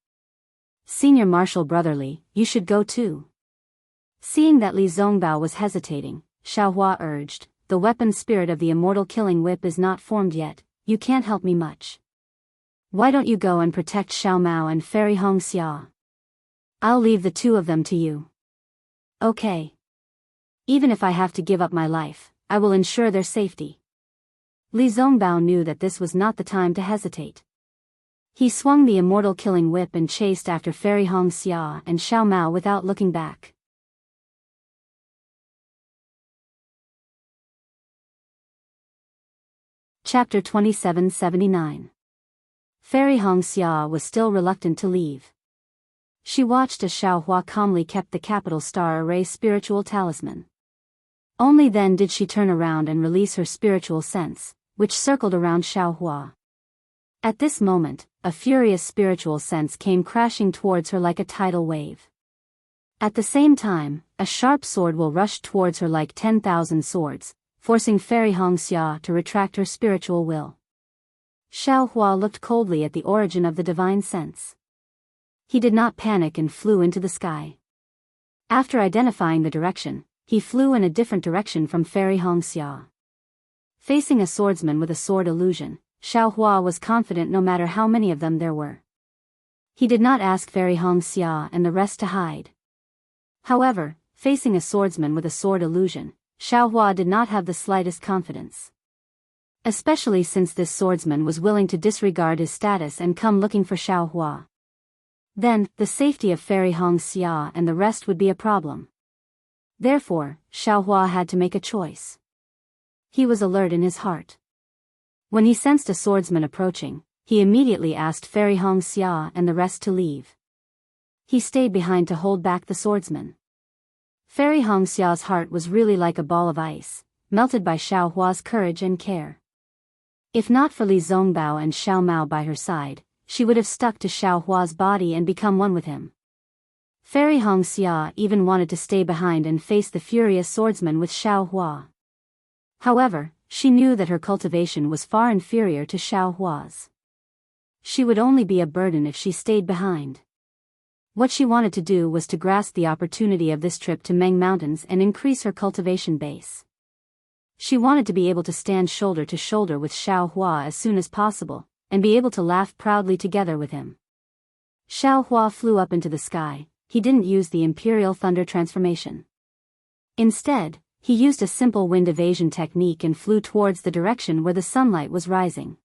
Senior Marshal Brotherly, you should go too. Seeing that Li Zongbao was hesitating, Xiao Hua urged, the weapon spirit of the immortal killing whip is not formed yet, you can't help me much. Why don't you go and protect Xiao Mao and Fairy Xianxia? I'll leave the two of them to you. Okay. Even if I have to give up my life, I will ensure their safety. Li Zongbao knew that this was not the time to hesitate. He swung the immortal killing whip and chased after Fairy Xianxia and Xiao Mao without looking back. Chapter 2779. Fairy Xianxia was still reluctant to leave. She watched as Xiao Hua calmly kept the capital star array spiritual talisman. Only then did she turn around and release her spiritual sense, which circled around Xiao Hua. At this moment, a furious spiritual sense came crashing towards her like a tidal wave. At the same time, a sharp sword will rushed towards her like 10,000 swords, forcing Fairy Xianxia to retract her spiritual will. Xiao Hua looked coldly at the origin of the divine sense. He did not panic and flew into the sky. After identifying the direction, he flew in a different direction from Fairy Xianxia. Facing a swordsman with a sword illusion, Xiao Hua was confident no matter how many of them there were. He did not ask Fairy Xianxia and the rest to hide. However, facing a swordsman with a sword illusion, Xiao Hua did not have the slightest confidence. Especially since this swordsman was willing to disregard his status and come looking for Xiao Hua. Then, the safety of Fairy Xianxia and the rest would be a problem. Therefore, Xiao Hua had to make a choice. He was alert in his heart. When he sensed a swordsman approaching, he immediately asked Fairy Xianxia and the rest to leave. He stayed behind to hold back the swordsman. Fairy Xiao's heart was really like a ball of ice, melted by Xiao Hua's courage and care. If not for Li Zongbao and Xiao Mao by her side, she would have stuck to Xiao Hua's body and become one with him. Fairy Xianxia even wanted to stay behind and face the furious swordsman with Xiao Hua. However, she knew that her cultivation was far inferior to Xiao Hua's. She would only be a burden if she stayed behind. What she wanted to do was to grasp the opportunity of this trip to Meng Mountains and increase her cultivation base. She wanted to be able to stand shoulder to shoulder with Xiao Hua as soon as possible, and be able to laugh proudly together with him. Xiao Hua flew up into the sky. He didn't use the Imperial Thunder transformation. Instead, he used a simple wind evasion technique and flew towards the direction where the sunlight was rising.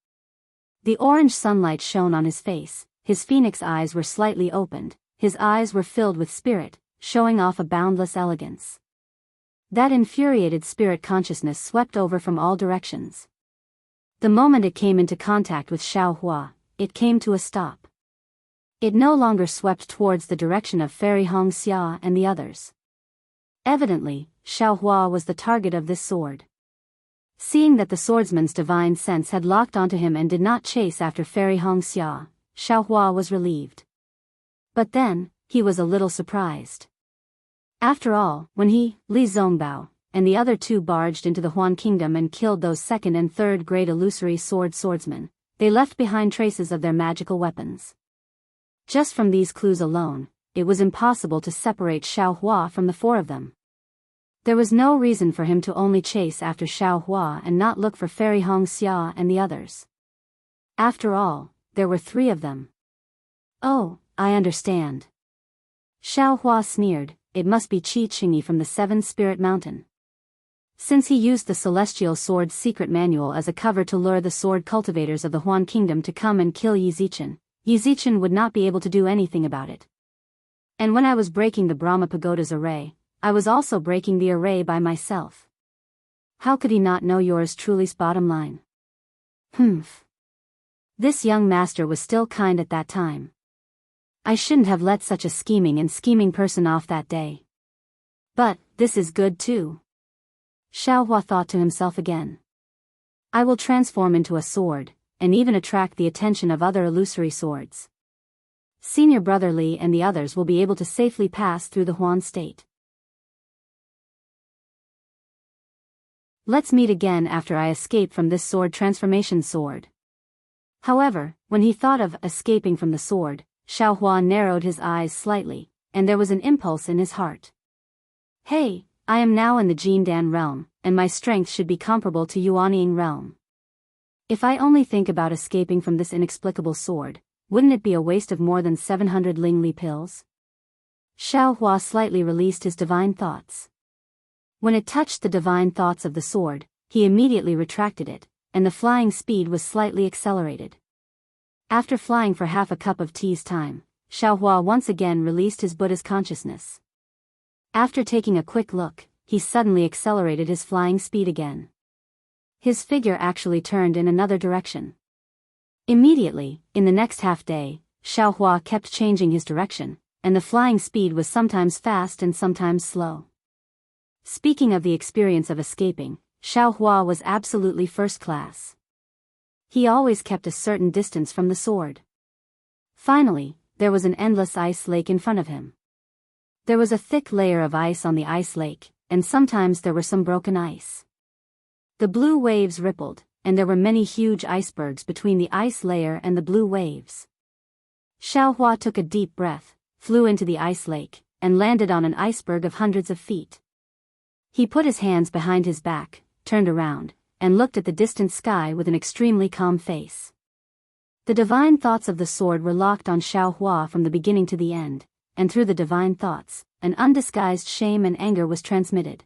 The orange sunlight shone on his face, his phoenix eyes were slightly opened, his eyes were filled with spirit, showing off a boundless elegance. That infuriated spirit consciousness swept over from all directions. The moment it came into contact with Xiao Hua, it came to a stop. It no longer swept towards the direction of Fairy Xianxia and the others. Evidently, Xiao Hua was the target of this sword. Seeing that the swordsman's divine sense had locked onto him and did not chase after Fairy Xianxia, Xiao Hua was relieved. But then, he was a little surprised. After all, when he, Li Zongbao, and the other two barged into the Huan Kingdom and killed those second and third grade illusory swordsmen, they left behind traces of their magical weapons. Just from these clues alone, it was impossible to separate Xiao Hua from the four of them. There was no reason for him to only chase after Xiao Hua and not look for Fairy Xianxia and the others. After all, there were three of them. Oh, I understand. Xiao Hua sneered, it must be Qi Qingyi from the Seven Spirit Mountain. Since he used the Celestial Sword's secret manual as a cover to lure the sword cultivators of the Huan Kingdom to come and kill Yi Zichen would not be able to do anything about it. And when I was breaking the Brahma Pagoda's array, I was also breaking the array by myself. How could he not know yours truly's bottom line? Humph. This young master was still kind at that time. I shouldn't have let such a scheming person off that day. But, this is good too. Xiao Hua thought to himself again. I will transform into a sword, and even attract the attention of other illusory swords. Senior brother Li and the others will be able to safely pass through the Huan state. Let's meet again after I escape from this sword transformation sword. However, when he thought of escaping from the sword, Xiao Hua narrowed his eyes slightly, and there was an impulse in his heart. Hey, I am now in the Jindan realm, and my strength should be comparable to Yuanying realm. If I only think about escaping from this inexplicable sword, wouldn't it be a waste of more than 700 Lingli pills? Xiao Hua slightly released his divine thoughts. When it touched the divine thoughts of the sword, he immediately retracted it, and the flying speed was slightly accelerated. After flying for half a cup of tea's time, Xiao Hua once again released his Buddha's consciousness. After taking a quick look, he suddenly accelerated his flying speed again. His figure actually turned in another direction. Immediately, in the next half day, Xiao Hua kept changing his direction, and the flying speed was sometimes fast and sometimes slow. Speaking of the experience of escaping, Xiao Hua was absolutely first class. He always kept a certain distance from the sword. Finally, there was an endless ice lake in front of him. There was a thick layer of ice on the ice lake, and sometimes there were some broken ice. The blue waves rippled, and there were many huge icebergs between the ice layer and the blue waves. Xiao Hua took a deep breath, flew into the ice lake, and landed on an iceberg of hundreds of feet. He put his hands behind his back, turned around, and looked at the distant sky with an extremely calm face. The divine thoughts of the sword were locked on Xiao Hua from the beginning to the end, and through the divine thoughts, an undisguised shame and anger was transmitted.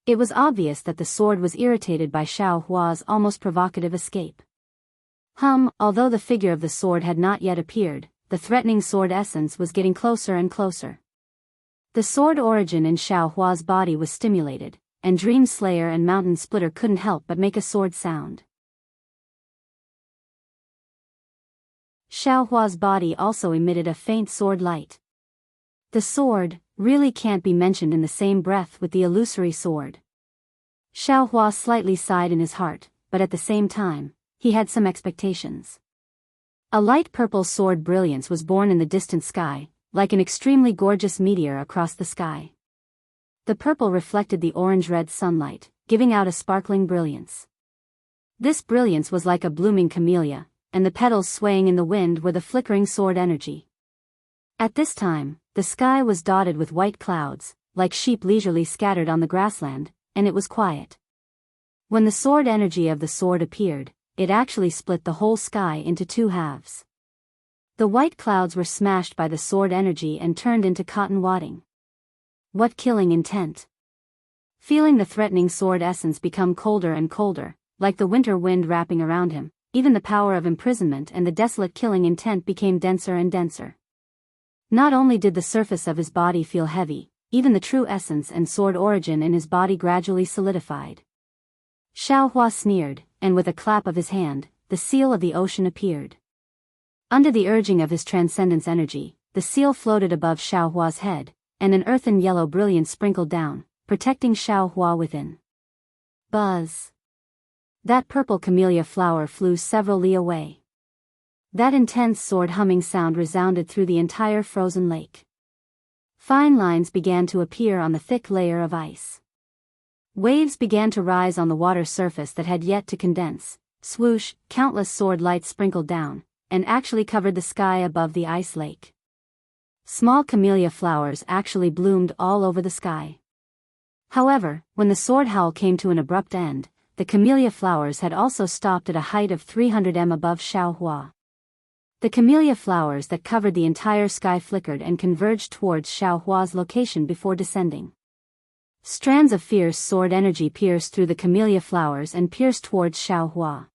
It was obvious that the sword was irritated by Xiao Hua's almost provocative escape. Although the figure of the sword had not yet appeared, the threatening sword essence was getting closer and closer. The sword origin in Xiao Hua's body was stimulated, and Dream Slayer and Mountain Splitter couldn't help but make a sword sound. Xiao Hua's body also emitted a faint sword light. The sword really can't be mentioned in the same breath with the illusory sword. Xiao Hua slightly sighed in his heart, but at the same time, he had some expectations. A light purple sword brilliance was born in the distant sky, like an extremely gorgeous meteor across the sky. The purple reflected the orange-red sunlight, giving out a sparkling brilliance. This brilliance was like a blooming camellia, and the petals swaying in the wind were the flickering sword energy. At this time, the sky was dotted with white clouds, like sheep leisurely scattered on the grassland, and it was quiet. When the sword energy of the sword appeared, it actually split the whole sky into two halves. The white clouds were smashed by the sword energy and turned into cotton wadding. What killing intent! Feeling the threatening sword essence become colder and colder, like the winter wind wrapping around him, even the power of imprisonment and the desolate killing intent became denser and denser. Not only did the surface of his body feel heavy, even the true essence and sword origin in his body gradually solidified. Xiao Hua sneered, and with a clap of his hand, the seal of the ocean appeared. Under the urging of his transcendence energy, the seal floated above Xiao Hua's head, and an earthen yellow brilliance sprinkled down, protecting Xiao Hua within. Buzz! That purple camellia flower flew several li away. That intense sword humming sound resounded through the entire frozen lake. Fine lines began to appear on the thick layer of ice. Waves began to rise on the water surface that had yet to condense. Swoosh, countless sword lights sprinkled down, and actually covered the sky above the ice lake. Small camellia flowers actually bloomed all over the sky. However, when the sword howl came to an abrupt end, the camellia flowers had also stopped at a height of 300 m above Xiao Hua. The camellia flowers that covered the entire sky flickered and converged towards Xiao Hua's location before descending. Strands of fierce sword energy pierced through the camellia flowers and pierced towards Xiao Hua.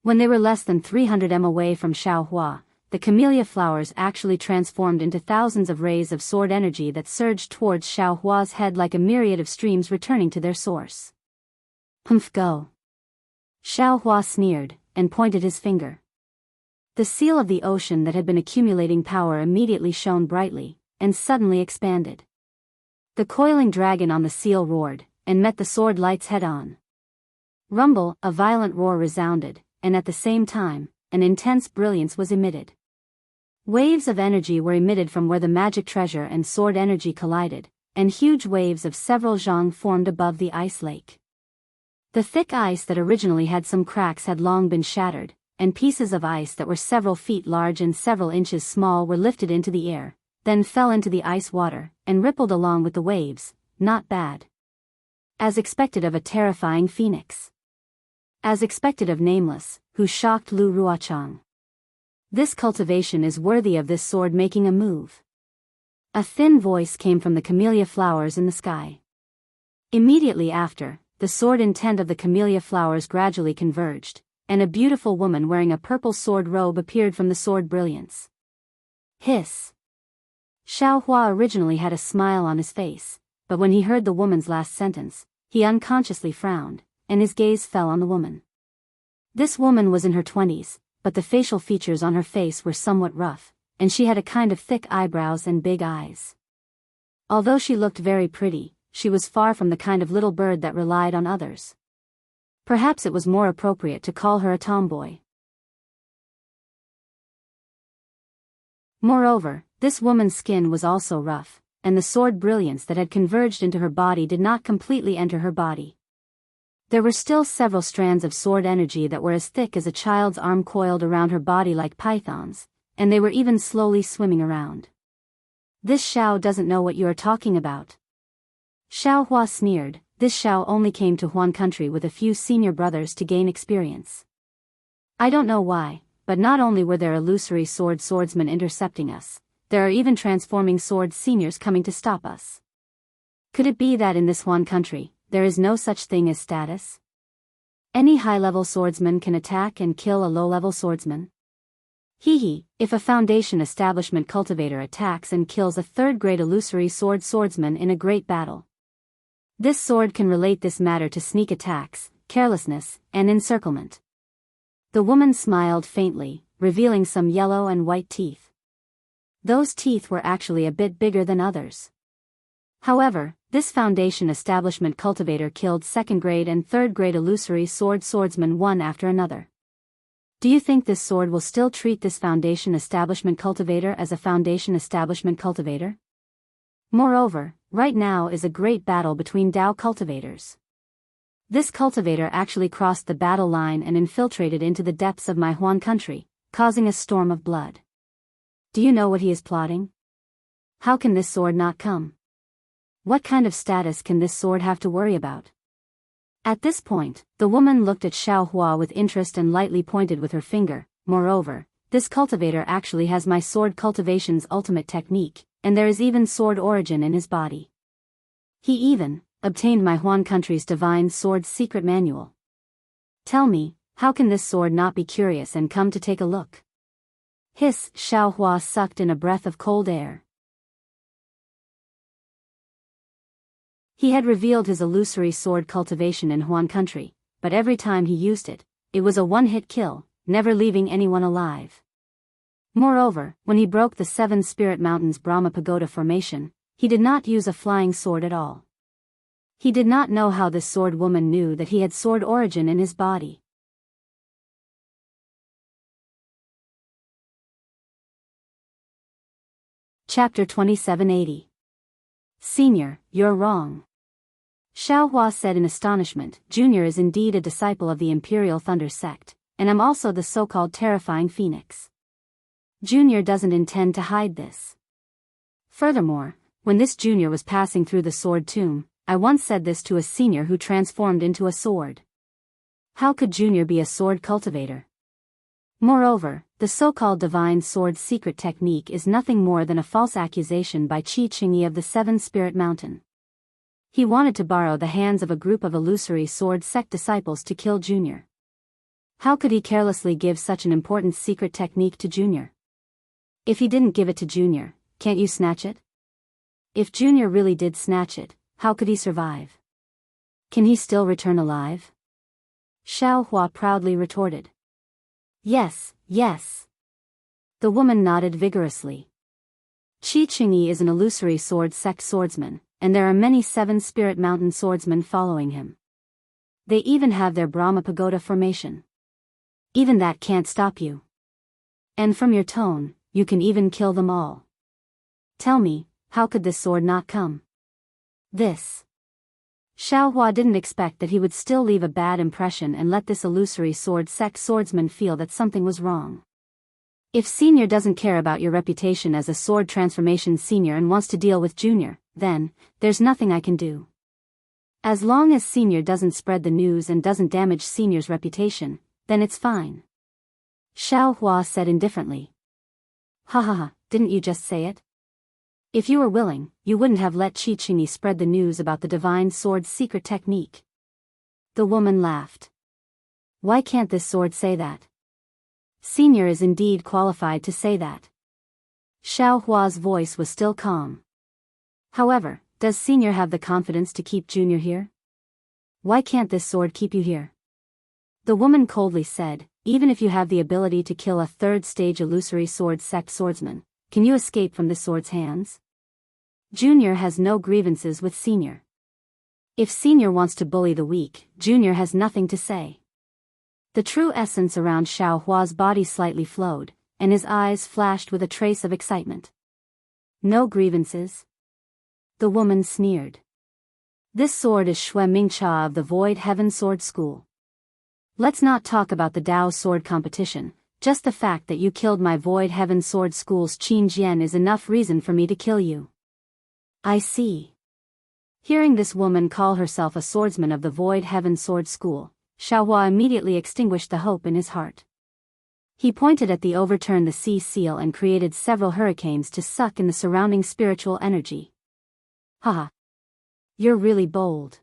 When they were less than 300 m away from Xiao Hua, the camellia flowers actually transformed into thousands of rays of sword energy that surged towards Xiao Hua's head like a myriad of streams returning to their source. Go! Xiao Hua sneered, and pointed his finger. The seal of the ocean that had been accumulating power immediately shone brightly, and suddenly expanded. The coiling dragon on the seal roared, and met the sword lights head-on. Rumble, a violent roar resounded, and at the same time, an intense brilliance was emitted. Waves of energy were emitted from where the magic treasure and sword energy collided, and huge waves of several zhang formed above the ice lake. The thick ice that originally had some cracks had long been shattered, and pieces of ice that were several feet large and several inches small were lifted into the air, then fell into the ice water, and rippled along with the waves. Not bad. As expected of a terrifying phoenix. As expected of Nameless, who shocked Lu Ruochang. This cultivation is worthy of this sword making a move. A thin voice came from the camellia flowers in the sky. Immediately after, the sword intent of the camellia flowers gradually converged, and a beautiful woman wearing a purple sword robe appeared from the sword brilliance. Hiss. Xiaohua originally had a smile on his face, but when he heard the woman's last sentence, he unconsciously frowned, and his gaze fell on the woman. This woman was in her 20s, but the facial features on her face were somewhat rough, and she had a kind of thick eyebrows and big eyes. Although she looked very pretty, she was far from the kind of little bird that relied on others. Perhaps it was more appropriate to call her a tomboy. Moreover, this woman's skin was also rough, and the sword brilliance that had converged into her body did not completely enter her body. There were still several strands of sword energy that were as thick as a child's arm coiled around her body like pythons, and they were even slowly swimming around. This Xiao doesn't know what you are talking about. Xiao Hua sneered. This Xiao only came to Huan country with a few senior brothers to gain experience. I don't know why, but not only were there illusory swordsmen intercepting us, there are even transforming sword seniors coming to stop us. Could it be that in this Huan country, there is no such thing as status? Any high-level swordsman can attack and kill a low-level swordsman? If a Foundation establishment cultivator attacks and kills a third-grade illusory swordsman in a great battle. This sword can relate this matter to sneak attacks, carelessness, and encirclement. The woman smiled faintly, revealing some yellow and white teeth. Those teeth were actually a bit bigger than others. However, this Foundation establishment cultivator killed second-grade and third-grade illusory swordsmen one after another. Do you think this sword will still treat this Foundation establishment cultivator as a Foundation establishment cultivator? Moreover, right now is a great battle between Dao cultivators. This cultivator actually crossed the battle line and infiltrated into the depths of my Huan country, causing a storm of blood. Do you know what he is plotting? How can this sword not come? What kind of status can this sword have to worry about? At this point, the woman looked at Xiao Hua with interest and lightly pointed with her finger. Moreover, this cultivator actually has my sword cultivation's ultimate technique, and there is even sword origin in his body. He even obtained my Huan country's divine sword secret manual. Tell me, how can this sword not be curious and come to take a look? Hiss. Xiao Hua sucked in a breath of cold air. He had revealed his illusory sword cultivation in Huan country, but every time he used it, it was a one-hit kill, never leaving anyone alive. Moreover, when he broke the 7 Spirit Mountains Brahma Pagoda formation, he did not use a flying sword at all. He did not know how this sword woman knew that he had sword origin in his body. Chapter 2780. Senior, you're wrong. Xiao Hua said in astonishment. Junior is indeed a disciple of the Imperial Thunder sect, and I'm also the so-called terrifying phoenix. Junior doesn't intend to hide this. Furthermore, when this junior was passing through the sword tomb, I once said this to a senior who transformed into a sword. How could junior be a sword cultivator? Moreover, the so-called divine sword secret technique is nothing more than a false accusation by Qi Qingyi of the 7 Spirit Mountain. He wanted to borrow the hands of a group of illusory sword sect disciples to kill Junior. How could he carelessly give such an important secret technique to Junior? If he didn't give it to Junior, can't you snatch it? If Junior really did snatch it, how could he survive? Can he still return alive? Xiao Hua proudly retorted. Yes, yes. The woman nodded vigorously. Qi Qingyi is an illusory sword sect swordsman, and there are many 7 Spirit Mountain swordsmen following him. They even have their Brahma Pagoda formation. Even that can't stop you. And from your tone, you can even kill them all. Tell me, how could this sword not come? This. Xiaohua didn't expect that he would still leave a bad impression and let this illusory sword sect swordsman feel that something was wrong. If Senior doesn't care about your reputation as a sword transformation senior and wants to deal with Junior, then, there's nothing I can do. As long as Senior doesn't spread the news and doesn't damage Senior's reputation, then it's fine. Xiaohua said indifferently. Ha ha ha, didn't you just say it? If you were willing, you wouldn't have let Qixingyi spread the news about the divine sword's secret technique. The woman laughed. Why can't this sword say that? Senior is indeed qualified to say that. Xiaohua's voice was still calm. However, does Senior have the confidence to keep Junior here? Why can't this sword keep you here? The woman coldly said, even if you have the ability to kill a third-stage illusory sword sect swordsman, can you escape from this sword's hands? Junior has no grievances with Senior. If Senior wants to bully the weak, Junior has nothing to say. The true essence around Xiaohua's body slightly flowed, and his eyes flashed with a trace of excitement. No grievances? The woman sneered. This sword is Xue Mingcha of the Void Heaven Sword School. Let's not talk about the Dao sword competition, just the fact that you killed my Void Heaven Sword School's Qin Jian is enough reason for me to kill you. I see. Hearing this woman call herself a swordsman of the Void Heaven Sword School, Xiaohua immediately extinguished the hope in his heart. He pointed at the overturned the sea seal and created several hurricanes to suck in the surrounding spiritual energy. Haha. You're really bold.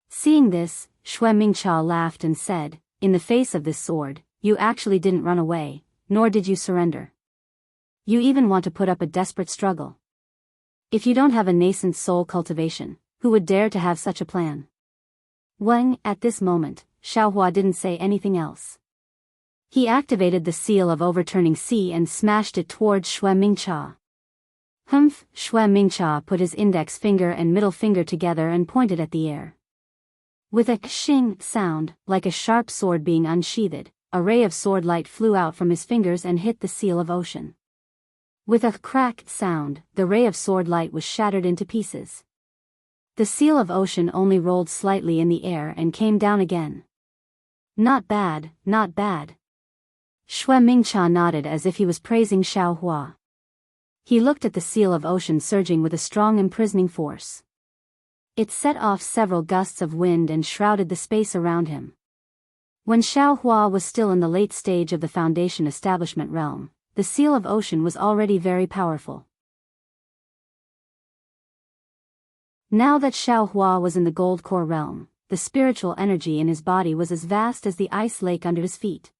Seeing this, Xue Mingcha laughed and said, in the face of this sword, you actually didn't run away, nor did you surrender. You even want to put up a desperate struggle. If you don't have a nascent soul cultivation, who would dare to have such a plan? When, at this moment, Xiaohua didn't say anything else. He activated the seal of overturning sea and smashed it towards Xue Mingcha. Humph! Xue Mingcha put his index finger and middle finger together and pointed at the air. With a xing sound, like a sharp sword being unsheathed, a ray of sword light flew out from his fingers and hit the seal of ocean. With a crack sound, the ray of sword light was shattered into pieces. The seal of ocean only rolled slightly in the air and came down again. Not bad, not bad. Xue Mingcha nodded as if he was praising Xiaohua. He looked at the seal of ocean surging with a strong imprisoning force. It set off several gusts of wind and shrouded the space around him. When Xiaohua was still in the late stage of the Foundation establishment realm, the seal of ocean was already very powerful. Now that Xiaohua was in the gold core realm, the spiritual energy in his body was as vast as the ice lake under his feet.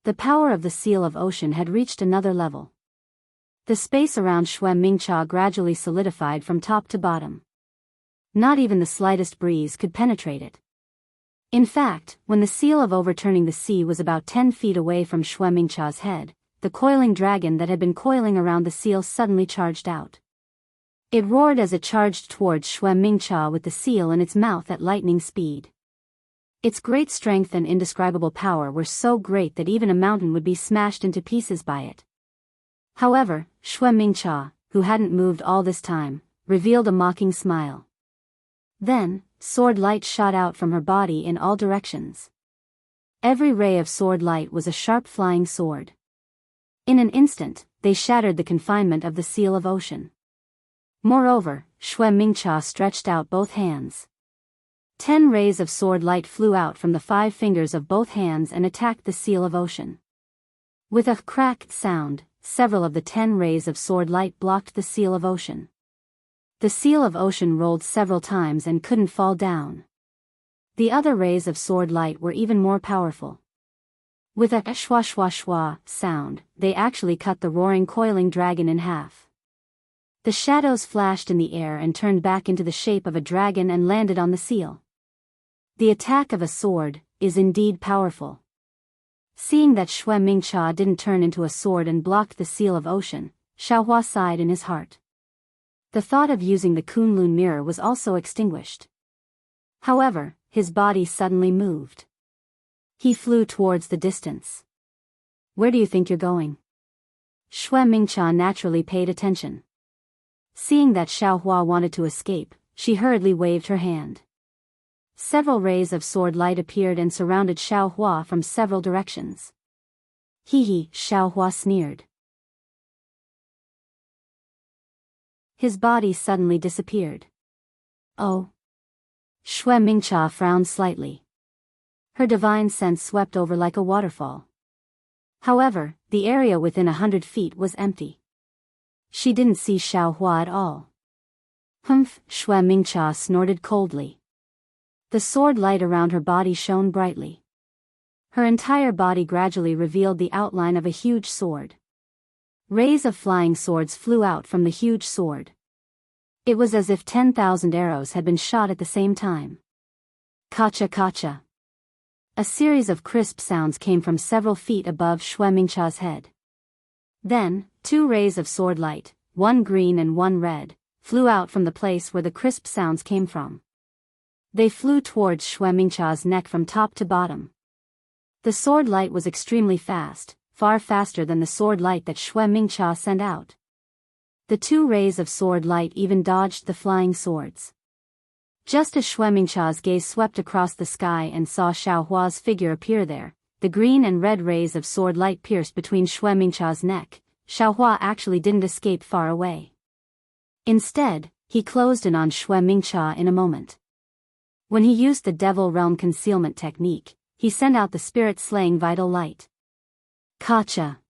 The power of the seal of ocean had reached another level. The space around Xue Mingcha gradually solidified from top to bottom. Not even the slightest breeze could penetrate it. In fact, when the seal of overturning the sea was about 10 feet away from Xue Mingcha's head, the coiling dragon that had been coiling around the seal suddenly charged out. It roared as it charged towards Xue Mingcha with the seal in its mouth at lightning speed. Its great strength and indescribable power were so great that even a mountain would be smashed into pieces by it. However, Xue Mingcha, who hadn't moved all this time, revealed a mocking smile. Then, sword light shot out from her body in all directions. Every ray of sword light was a sharp flying sword. In an instant, they shattered the confinement of the seal of ocean. Moreover, Xue Mingcha stretched out both hands. 10 rays of sword light flew out from the 5 fingers of both hands and attacked the seal of ocean. With a cracked sound, several of the 10 rays of sword light blocked the seal of ocean. The seal of ocean rolled several times and couldn't fall down. The other rays of sword light were even more powerful. With a shwa shwa shwa sound, they actually cut the roaring coiling dragon in half. The shadows flashed in the air and turned back into the shape of a dragon and landed on the seal. The attack of a sword is indeed powerful. Seeing that Xue Mingcha didn't turn into a sword and blocked the seal of ocean, Xiaohua sighed in his heart. The thought of using the Kunlun mirror was also extinguished. However, his body suddenly moved. He flew towards the distance. Where do you think you're going? Xue Mingcha naturally paid attention. Seeing that Xiaohua wanted to escape, she hurriedly waved her hand. Several rays of sword light appeared and surrounded Xiaohua from several directions. Hee, Xiaohua sneered. His body suddenly disappeared. Oh. Xue Mingcha frowned slightly. Her divine sense swept over like a waterfall. However, the area within 100 feet was empty. She didn't see Xiaohua at all. Humph, Xue Mingcha snorted coldly. The sword light around her body shone brightly. Her entire body gradually revealed the outline of a huge sword. Rays of flying swords flew out from the huge sword. It was as if 10,000 arrows had been shot at the same time. Kacha kacha. A series of crisp sounds came from several feet above Xue Mingcha's head. Then, 2 rays of sword light, one green and one red, flew out from the place where the crisp sounds came from. They flew towards Xue Mingcha's neck from top to bottom. The sword light was extremely fast, far faster than the sword light that Xue Mingcha sent out. The 2 rays of sword light even dodged the flying swords. Just as Xue Mingcha's gaze swept across the sky and saw Xiaohua's figure appear there, the green and red rays of sword light pierced between Xue Mingcha's neck. Xiaohua actually didn't escape far away. Instead, he closed in on Xue Mingcha in a moment. When he used the Devil Realm concealment technique, he sent out the spirit-slaying vital light. Kacha.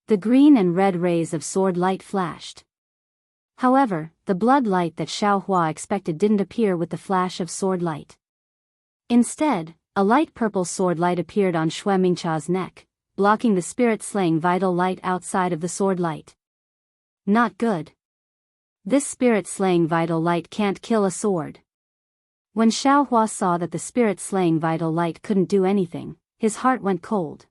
The green and red rays of sword light flashed. However, the blood light that Xiaohua expected didn't appear with the flash of sword light. Instead, a light purple sword light appeared on Xue Mingcha's neck, blocking the spirit-slaying vital light outside of the sword light. Not good. This spirit-slaying vital light can't kill a sword. When Xiaohua saw that the spirit-slaying vital light couldn't do anything, his heart went cold.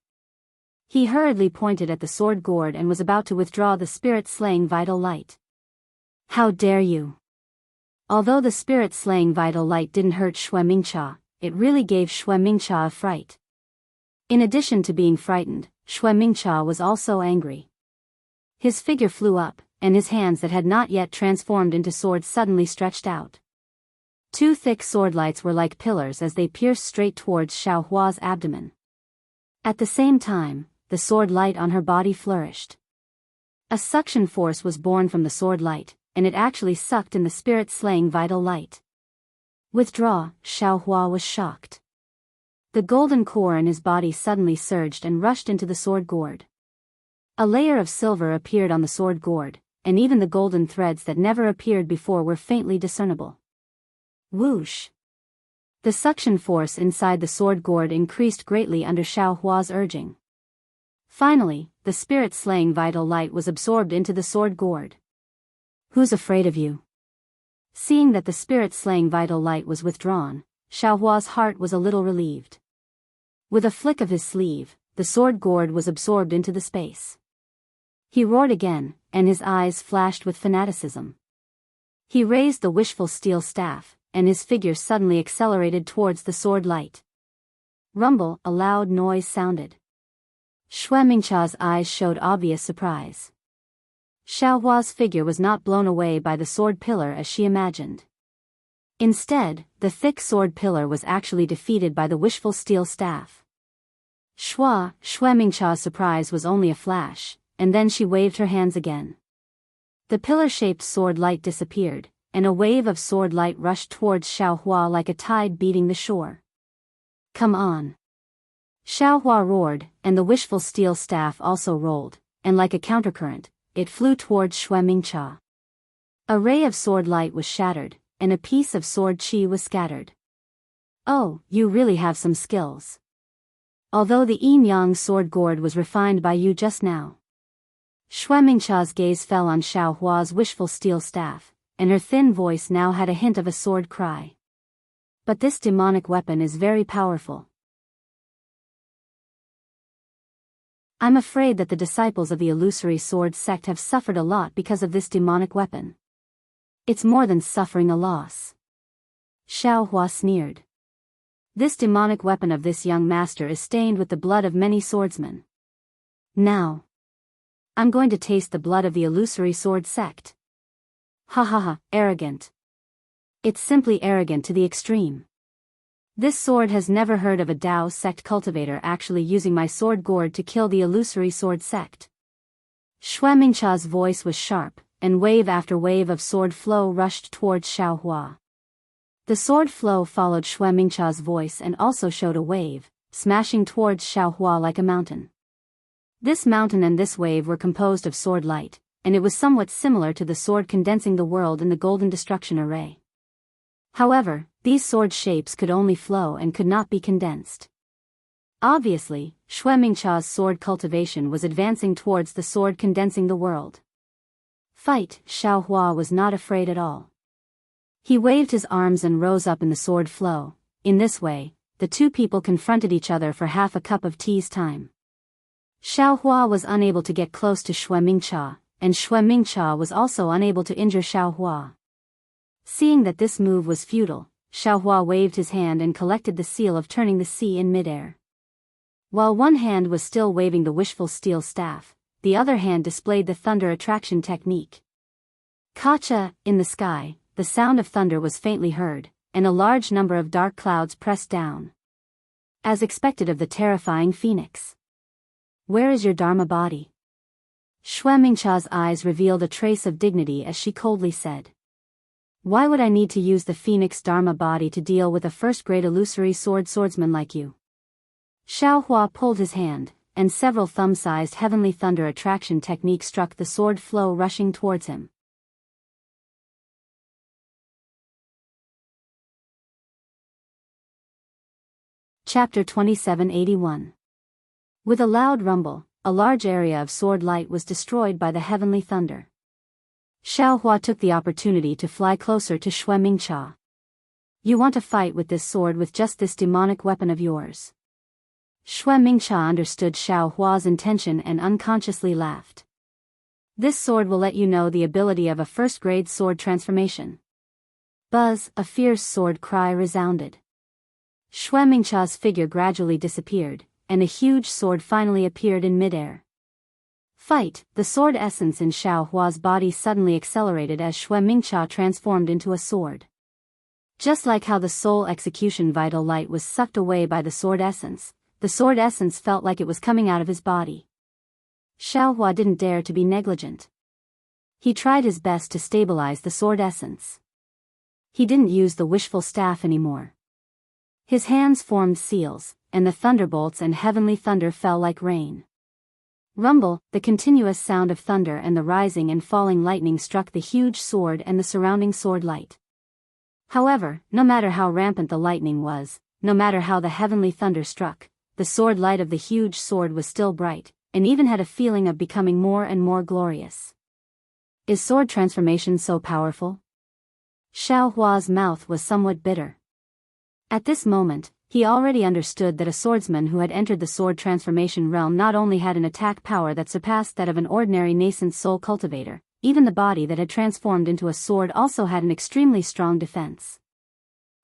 He hurriedly pointed at the sword gourd and was about to withdraw the spirit-slaying vital light. How dare you! Although the spirit-slaying vital light didn't hurt Xue Mingcha, it really gave Xue Mingcha a fright. In addition to being frightened, Xue Mingcha was also angry. His figure flew up, and his hands that had not yet transformed into swords suddenly stretched out. 2 thick sword lights were like pillars as they pierced straight towards Xiaohua's abdomen. At the same time, the sword light on her body flourished. A suction force was born from the sword light, and it actually sucked in the spirit-slaying vital light. Withdraw, Xiaohua was shocked. The golden core in his body suddenly surged and rushed into the sword gourd. A layer of silver appeared on the sword gourd, and even the golden threads that never appeared before were faintly discernible. Whoosh! The suction force inside the sword gourd increased greatly under Xiaohua's urging. Finally, the spirit-slaying vital light was absorbed into the sword gourd. Who's afraid of you? Seeing that the spirit-slaying vital light was withdrawn, Xiaohua's heart was a little relieved. With a flick of his sleeve, the sword gourd was absorbed into the space. He roared again, and his eyes flashed with fanaticism. He raised the wishful steel staff, and his figure suddenly accelerated towards the sword light. Rumble, a loud noise sounded. Xue Mingcha's eyes showed obvious surprise. Xiaohua's figure was not blown away by the sword pillar as she imagined. Instead, the thick sword pillar was actually defeated by the wishful steel staff. Xue Mingcha's surprise was only a flash, and then she waved her hands again. The pillar-shaped sword light disappeared, and a wave of sword light rushed towards Xiaohua like a tide beating the shore. Come on! Xiaohua roared, and the wishful steel staff also rolled, and like a countercurrent, it flew towards Xue Mingcha. A ray of sword light was shattered, and a piece of sword chi was scattered. Oh, you really have some skills. Although the yin-yang sword gourd was refined by you just now. Xue Mingcha's gaze fell on Xiaohua's wishful steel staff, and her thin voice now had a hint of a sword cry. But this demonic weapon is very powerful. I'm afraid that the disciples of the illusory sword sect have suffered a lot because of this demonic weapon. It's more than suffering a loss. Xiaohua sneered. This demonic weapon of this young master is stained with the blood of many swordsmen. Now, I'm going to taste the blood of the illusory sword sect. Ha ha ha, arrogant. It's simply arrogant to the extreme. This sword has never heard of a Dao sect cultivator actually using my sword gourd to kill the illusory sword sect. Xuemingcha's voice was sharp, and wave after wave of sword flow rushed towards Xiaohua. The sword flow followed Xuemingcha's voice and also showed a wave, smashing towards Xiaohua like a mountain. This mountain and this wave were composed of sword light, and it was somewhat similar to the sword condensing the world in the Golden Destruction Array. However, these sword shapes could only flow and could not be condensed. Obviously, Xuemingcha's sword cultivation was advancing towards the sword condensing the world. Fight! Xiaohua was not afraid at all. He waved his arms and rose up in the sword flow. In this way, the two people confronted each other for half a cup of tea's time. Xiaohua was unable to get close to Xuemingcha, and Xuemingcha was also unable to injure Xiaohua. Seeing that this move was futile, Xiaohua waved his hand and collected the seal of turning the sea in midair. While one hand was still waving the wishful steel staff, the other hand displayed the thunder attraction technique. Kacha, in the sky, the sound of thunder was faintly heard, and a large number of dark clouds pressed down. As expected of the terrifying phoenix. Where is your Dharma body? Xuemingcha's eyes revealed a trace of dignity as she coldly said. Why would I need to use the phoenix Dharma body to deal with a first-grade illusory swordsman like you? Xiaohua pulled his hand, and several thumb-sized heavenly thunder attraction technique struck the sword flow rushing towards him. Chapter 2781. With a loud rumble, a large area of sword light was destroyed by the heavenly thunder. Xiaohua took the opportunity to fly closer to Xuemingcha. You want to fight with this sword with just this demonic weapon of yours? Xuemingcha understood Xiaohua's intention and unconsciously laughed. This sword will let you know the ability of a first-grade sword transformation. Buzz, a fierce sword cry resounded. Xuemingcha's figure gradually disappeared, and a huge sword finally appeared in midair. Fight! The sword essence in Xiaohua's body suddenly accelerated as Xuemingcha transformed into a sword. Just like how the soul execution vital light was sucked away by the sword essence felt like it was coming out of his body. Xiaohua didn't dare to be negligent. He tried his best to stabilize the sword essence. He didn't use the wishful staff anymore. His hands formed seals, and the thunderbolts and heavenly thunder fell like rain. Rumble, the continuous sound of thunder and the rising and falling lightning struck the huge sword and the surrounding sword light. However, no matter how rampant the lightning was, no matter how the heavenly thunder struck, the sword light of the huge sword was still bright, and even had a feeling of becoming more and more glorious. Is sword transformation so powerful? Xiaohua's mouth was somewhat bitter. At this moment, he already understood that a swordsman who had entered the sword transformation realm not only had an attack power that surpassed that of an ordinary nascent soul cultivator, even the body that had transformed into a sword also had an extremely strong defense.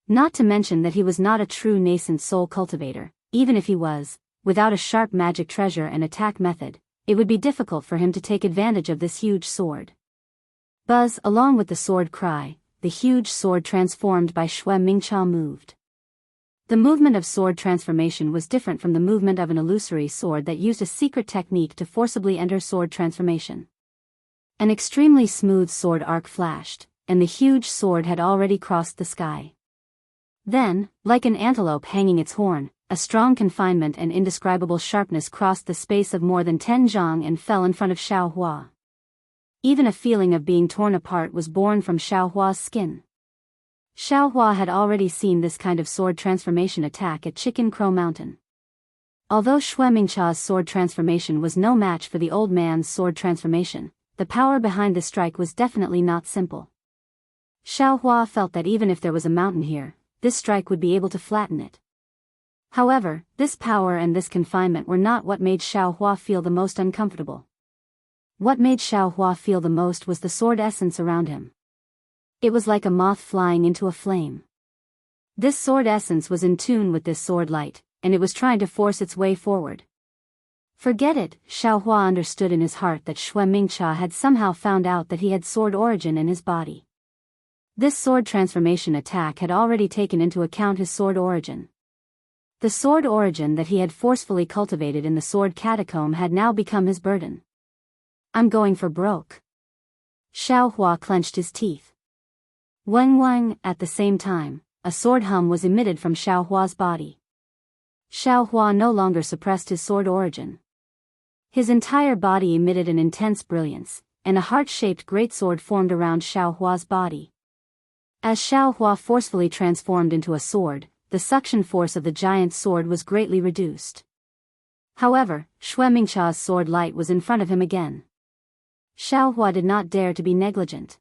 Not to mention that he was not a true nascent soul cultivator. Even if he was, without a sharp magic treasure and attack method, it would be difficult for him to take advantage of this huge sword. Buzz, along with the sword cry, the huge sword transformed by Xuemingcha moved. The movement of sword transformation was different from the movement of an illusory sword that used a secret technique to forcibly enter sword transformation. An extremely smooth sword arc flashed, and the huge sword had already crossed the sky. Then, like an antelope hanging its horn, a strong confinement and indescribable sharpness crossed the space of more than 10 zhang and fell in front of Xiaohua. Even a feeling of being torn apart was born from Xiaohua's skin. Xiaohua had already seen this kind of sword transformation attack at Chicken Crow Mountain. Although Xuemingcha's sword transformation was no match for the old man's sword transformation, the power behind the strike was definitely not simple. Xiaohua felt that even if there was a mountain here, this strike would be able to flatten it. However, this power and this confinement were not what made Xiaohua feel the most uncomfortable. What made Xiaohua feel the most was the sword essence around him. It was like a moth flying into a flame. This sword essence was in tune with this sword light, and it was trying to force its way forward. Forget it, Xiao Hua understood in his heart that Xue Mingcha had somehow found out that he had sword origin in his body. This sword transformation attack had already taken into account his sword origin. The sword origin that he had forcefully cultivated in the sword catacomb had now become his burden. I'm going for broke. Xiao Hua clenched his teeth. Wang Wang, at the same time, a sword hum was emitted from Xiao Hua's body. Xiao Hua no longer suppressed his sword origin. His entire body emitted an intense brilliance, and a heart-shaped greatsword formed around Xiao Hua's body. As Xiao Hua forcefully transformed into a sword, the suction force of the giant sword was greatly reduced. However, Xue Mingcha's sword light was in front of him again. Xiao Hua did not dare to be negligent.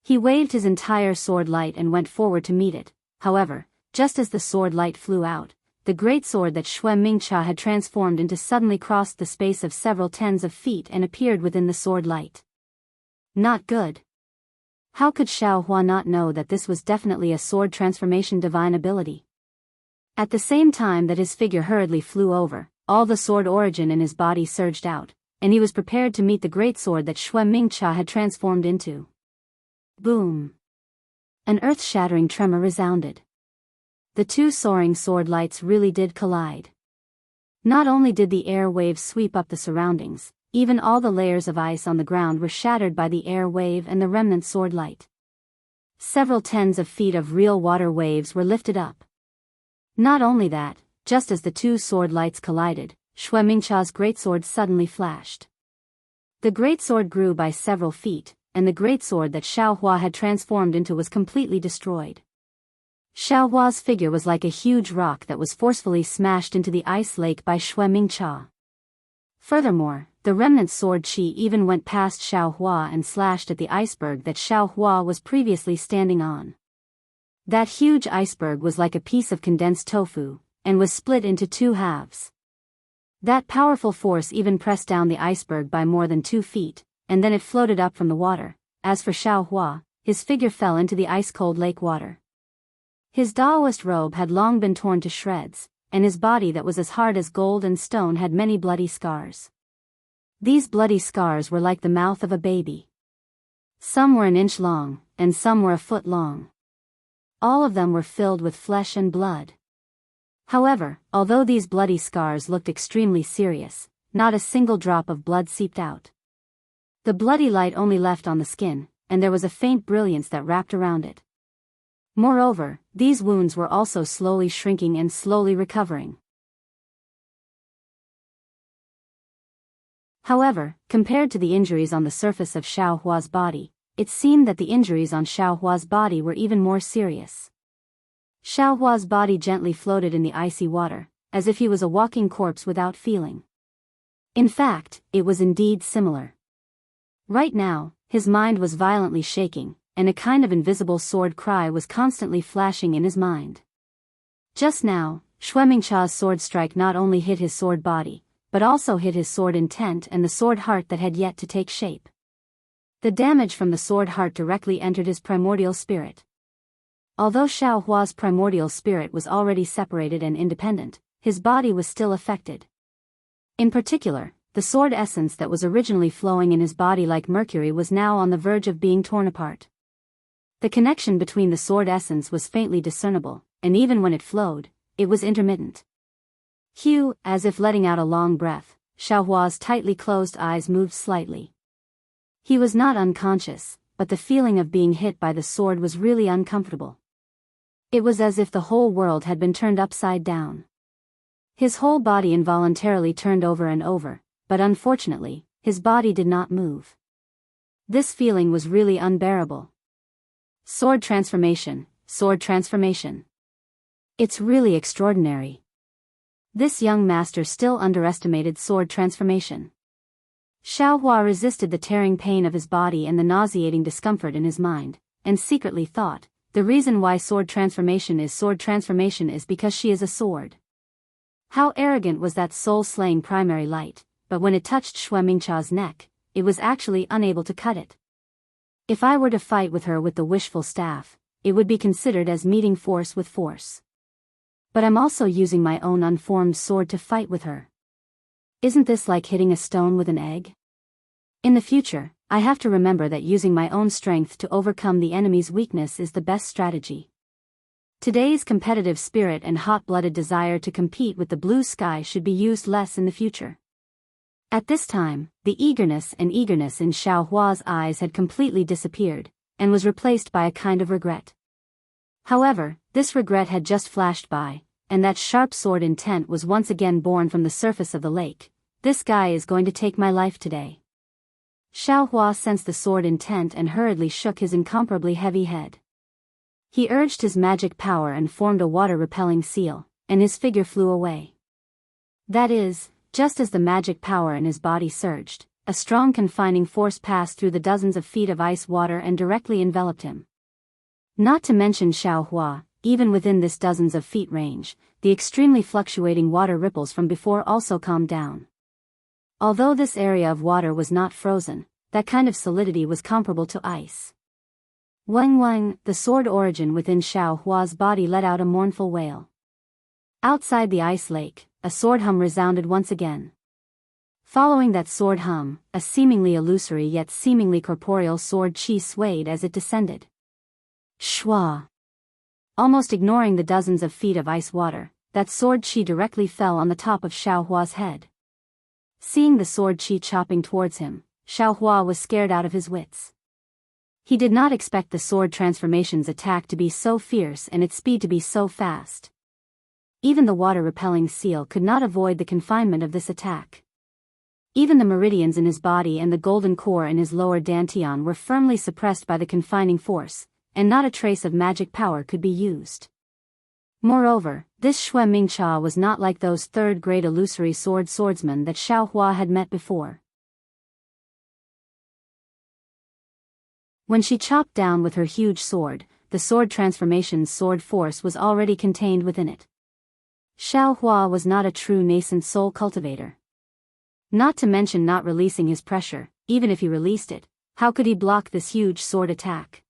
He waved his entire sword light and went forward to meet it. However, just as the sword light flew out, the great sword that Xue Mingcha had transformed into suddenly crossed the space of several tens of feet and appeared within the sword light. Not good. How could Xiao Hua not know that this was definitely a sword transformation divine ability? At the same time that his figure hurriedly flew over, all the sword origin in his body surged out, and he was prepared to meet the great sword that Xue Mingcha had transformed into. Boom! An earth-shattering tremor resounded. The two soaring sword lights really did collide. Not only did the air waves sweep up the surroundings, even all the layers of ice on the ground were shattered by the air wave and the remnant sword light. Several tens of feet of real water waves were lifted up. Not only that, just as the two sword lights collided, Xue Mingcha's greatsword suddenly flashed. The greatsword grew by several feet, and the greatsword that Xiao Hua had transformed into was completely destroyed. Xiao Hua's figure was like a huge rock that was forcefully smashed into the ice lake by Xue Mingcha. Furthermore, the remnant sword qi even went past Xiao Hua and slashed at the iceberg that Xiao Hua was previously standing on. That huge iceberg was like a piece of condensed tofu, and was split into two halves. That powerful force even pressed down the iceberg by more than 2 feet, and then it floated up from the water. As for Xiao Hua, his figure fell into the ice-cold lake water. His Daoist robe had long been torn to shreds, and his body that was as hard as gold and stone had many bloody scars. These bloody scars were like the mouth of a baby. Some were an inch long, and some were a foot long. All of them were filled with flesh and blood. However, although these bloody scars looked extremely serious, not a single drop of blood seeped out. The bloody light only left on the skin, and there was a faint brilliance that wrapped around it. Moreover, these wounds were also slowly shrinking and slowly recovering. However, compared to the injuries on the surface of Xiao Hua's body, it seemed that the injuries on Xiao Hua's body were even more serious. Xiao Hua's body gently floated in the icy water, as if he was a walking corpse without feeling. In fact, it was indeed similar. Right now, his mind was violently shaking, and a kind of invisible sword cry was constantly flashing in his mind. Just now, Xue Mingcha's sword strike not only hit his sword body, but also hit his sword intent and the sword heart that had yet to take shape. The damage from the sword heart directly entered his primordial spirit. Although Xiao Hua's primordial spirit was already separated and independent, his body was still affected. In particular, the sword essence that was originally flowing in his body like mercury was now on the verge of being torn apart. The connection between the sword essence was faintly discernible, and even when it flowed, it was intermittent. Hugh, as if letting out a long breath, Xiao Hua's tightly closed eyes moved slightly. He was not unconscious, but the feeling of being hit by the sword was really uncomfortable. It was as if the whole world had been turned upside down. His whole body involuntarily turned over and over, but unfortunately, his body did not move. This feeling was really unbearable. Sword transformation, sword transformation. It's really extraordinary. This young master still underestimated sword transformation. Xiao Hua resisted the tearing pain of his body and the nauseating discomfort in his mind, and secretly thought, the reason why sword transformation is because she is a sword. How arrogant was that soul-slaying primary light, but when it touched Xue Mingcha's neck, it was actually unable to cut it. If I were to fight with her with the wishful staff, it would be considered as meeting force with force. But I'm also using my own unformed sword to fight with her. Isn't this like hitting a stone with an egg? In the future, I have to remember that using my own strength to overcome the enemy's weakness is the best strategy. Today's competitive spirit and hot-blooded desire to compete with the blue sky should be used less in the future. At this time, the eagerness in Xiao Hua's eyes had completely disappeared, and was replaced by a kind of regret. However, this regret had just flashed by, and that sharp sword intent was once again born from the surface of the lake. This guy is going to take my life today. Xiao Hua sensed the sword intent and hurriedly shook his incomparably heavy head. He urged his magic power and formed a water-repelling seal, and his figure flew away. That is, just as the magic power in his body surged, a strong confining force passed through the dozens of feet of ice water and directly enveloped him. Not to mention Xiao Hua, even within this dozens of feet range, the extremely fluctuating water ripples from before also calmed down. Although this area of water was not frozen, that kind of solidity was comparable to ice. Wang Wang, the sword origin within Xiao Hua's body let out a mournful wail. Outside the ice lake, a sword hum resounded once again. Following that sword hum, a seemingly illusory yet seemingly corporeal sword chi swayed as it descended. Shwa! Almost ignoring the dozens of feet of ice water, that sword chi directly fell on the top of Xiao Hua's head. Seeing the sword chi chopping towards him, Xiao Hua was scared out of his wits. He did not expect the sword transformation's attack to be so fierce and its speed to be so fast. Even the water-repelling seal could not avoid the confinement of this attack. Even the meridians in his body and the golden core in his lower dantian were firmly suppressed by the confining force, and not a trace of magic power could be used. Moreover, this Xue Mingcha was not like those third-grade illusory swordsmen that Xiao Hua had met before. When she chopped down with her huge sword, the sword transformation's sword force was already contained within it. Xiao Hua was not a true nascent soul cultivator. Not to mention not releasing his pressure, even if he released it, how could he block this huge sword attack?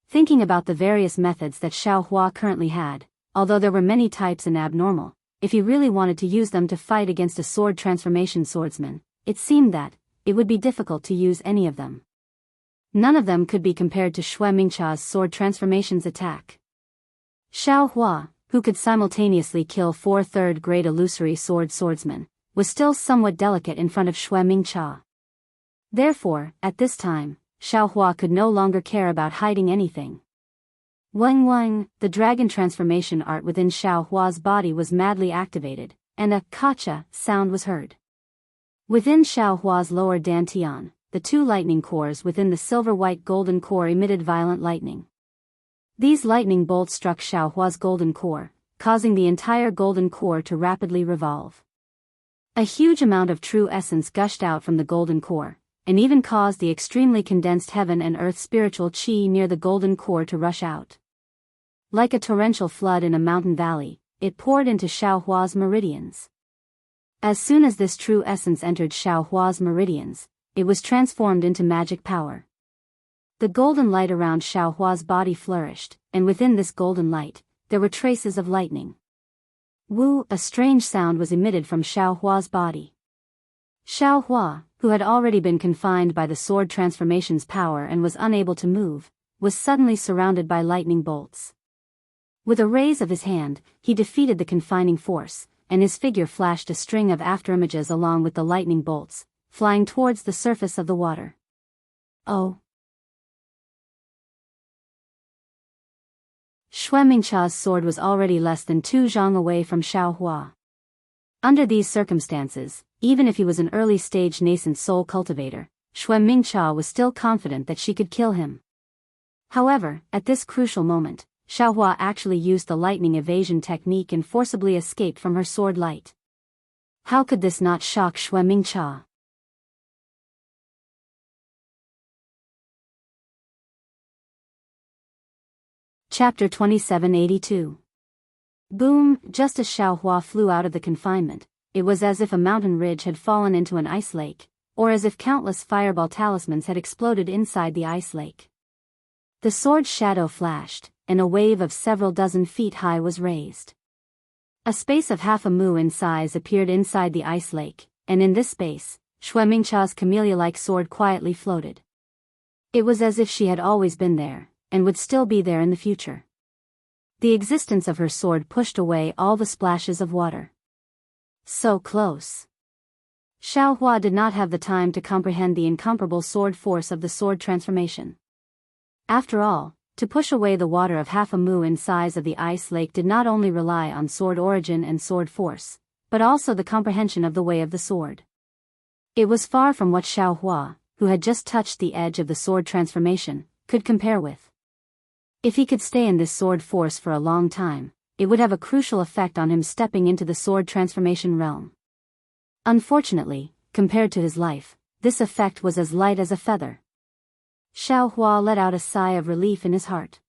Thinking about the various methods that Xiao Hua currently had, although there were many types and abnormal, if he really wanted to use them to fight against a sword transformation swordsman, it seemed that it would be difficult to use any of them. None of them could be compared to Xue Mingcha's sword transformation's attack. Xiao Hua, who could simultaneously kill 4 third-grade illusory swordsmen, was still somewhat delicate in front of Xue Mingcha. Therefore, at this time, Xiao Hua could no longer care about hiding anything. Wang Wang, the dragon transformation art within Xiao Hua's body was madly activated, and a kacha sound was heard. Within Xiao Hua's lower dantian, the 2 lightning cores within the silver-white golden core emitted violent lightning. These lightning bolts struck Xiao Hua's golden core, causing the entire golden core to rapidly revolve. A huge amount of true essence gushed out from the golden core, and even caused the extremely condensed heaven and earth spiritual chi near the golden core to rush out. Like a torrential flood in a mountain valley, it poured into Xiao Hua's meridians. As soon as this true essence entered Xiao Hua's meridians, it was transformed into magic power. The golden light around Xiao Hua's body flourished, and within this golden light, there were traces of lightning. Wu, a strange sound was emitted from Xiao Hua's body. Xiao Hua, who had already been confined by the sword transformation's power and was unable to move, was suddenly surrounded by lightning bolts. With a raise of his hand, he defeated the confining force, and his figure flashed a string of afterimages along with the lightning bolts, flying towards the surface of the water. Oh! Xue Mingcha's sword was already less than 2 zhang away from Xiao Hua. Under these circumstances, even if he was an early-stage nascent soul cultivator, Xue Mingcha was still confident that she could kill him. However, at this crucial moment, Xiao Hua actually used the lightning evasion technique and forcibly escaped from her sword light. How could this not shock Xue Mingcha? Chapter 2782. Boom! Just as Xiao Hua flew out of the confinement, it was as if a mountain ridge had fallen into an ice lake, or as if countless fireball talismans had exploded inside the ice lake. The sword's shadow flashed, and a wave of several dozen feet high was raised. A space of half a mu in size appeared inside the ice lake, and in this space, Xue Mingqia's camellia-like sword quietly floated. It was as if she had always been there, and would still be there in the future. The existence of her sword pushed away all the splashes of water. So close. Xiaohua did not have the time to comprehend the incomparable sword force of the sword transformation. After all, to push away the water of half a mu in size of the ice lake did not only rely on sword origin and sword force, but also the comprehension of the way of the sword. It was far from what Xiaohua, who had just touched the edge of the sword transformation, could compare with. If he could stay in this sword force for a long time, it would have a crucial effect on him stepping into the sword transformation realm. Unfortunately, compared to his life, this effect was as light as a feather. Xiaohua let out a sigh of relief in his heart.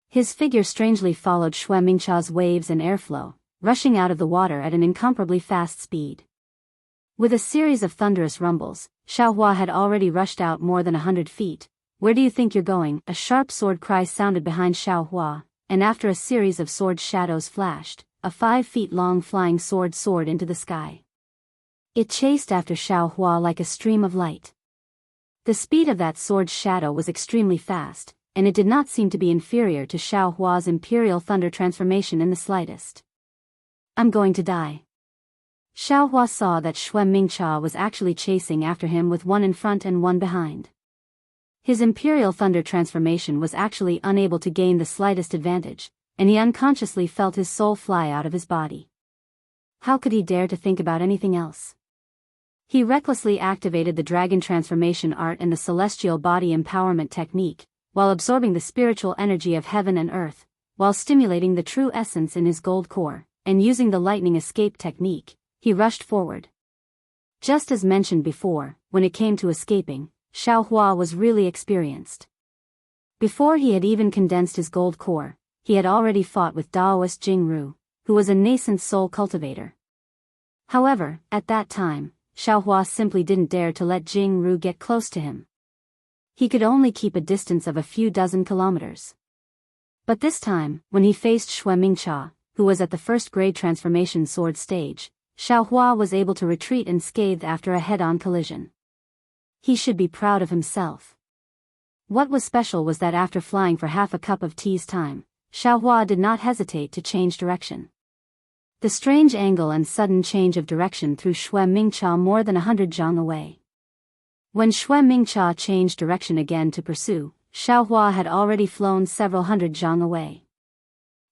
His figure strangely followed Xue Mingqia's waves and airflow, rushing out of the water at an incomparably fast speed. With a series of thunderous rumbles, Xiaohua had already rushed out more than 100 feet. "Where do you think you're going?" A sharp sword cry sounded behind Xiaohua, and after a series of sword shadows flashed, a 5-feet-long flying sword soared into the sky. It chased after Xiaohua like a stream of light. The speed of that sword's shadow was extremely fast, and it did not seem to be inferior to Xiaohua's Imperial Thunder transformation in the slightest. "I'm going to die." Xiaohua saw that Xue Mingqia was actually chasing after him with one in front and one behind. His Imperial Thunder transformation was actually unable to gain the slightest advantage, and he unconsciously felt his soul fly out of his body. How could he dare to think about anything else? He recklessly activated the dragon transformation art and the celestial body empowerment technique, while absorbing the spiritual energy of heaven and earth, while stimulating the true essence in his gold core, and using the lightning escape technique, he rushed forward. Just as mentioned before, when it came to escaping, Xiaohua was really experienced. Before he had even condensed his gold core, he had already fought with Daoist Jianghu, who was a nascent soul cultivator. However, at that time, Xiaohua simply didn't dare to let Jianghu get close to him. He could only keep a distance of a few dozen kilometers. But this time, when he faced Xue Mingqia, who was at the first-grade transformation sword stage, Xiaohua was able to retreat unscathed after a head-on collision. He should be proud of himself. What was special was that after flying for half a cup of tea's time, Xiaohua did not hesitate to change direction. The strange angle and sudden change of direction threw Xue Mingqia more than 100 zhang away. When Xue Mingqia changed direction again to pursue, Xiaohua had already flown several hundred zhang away.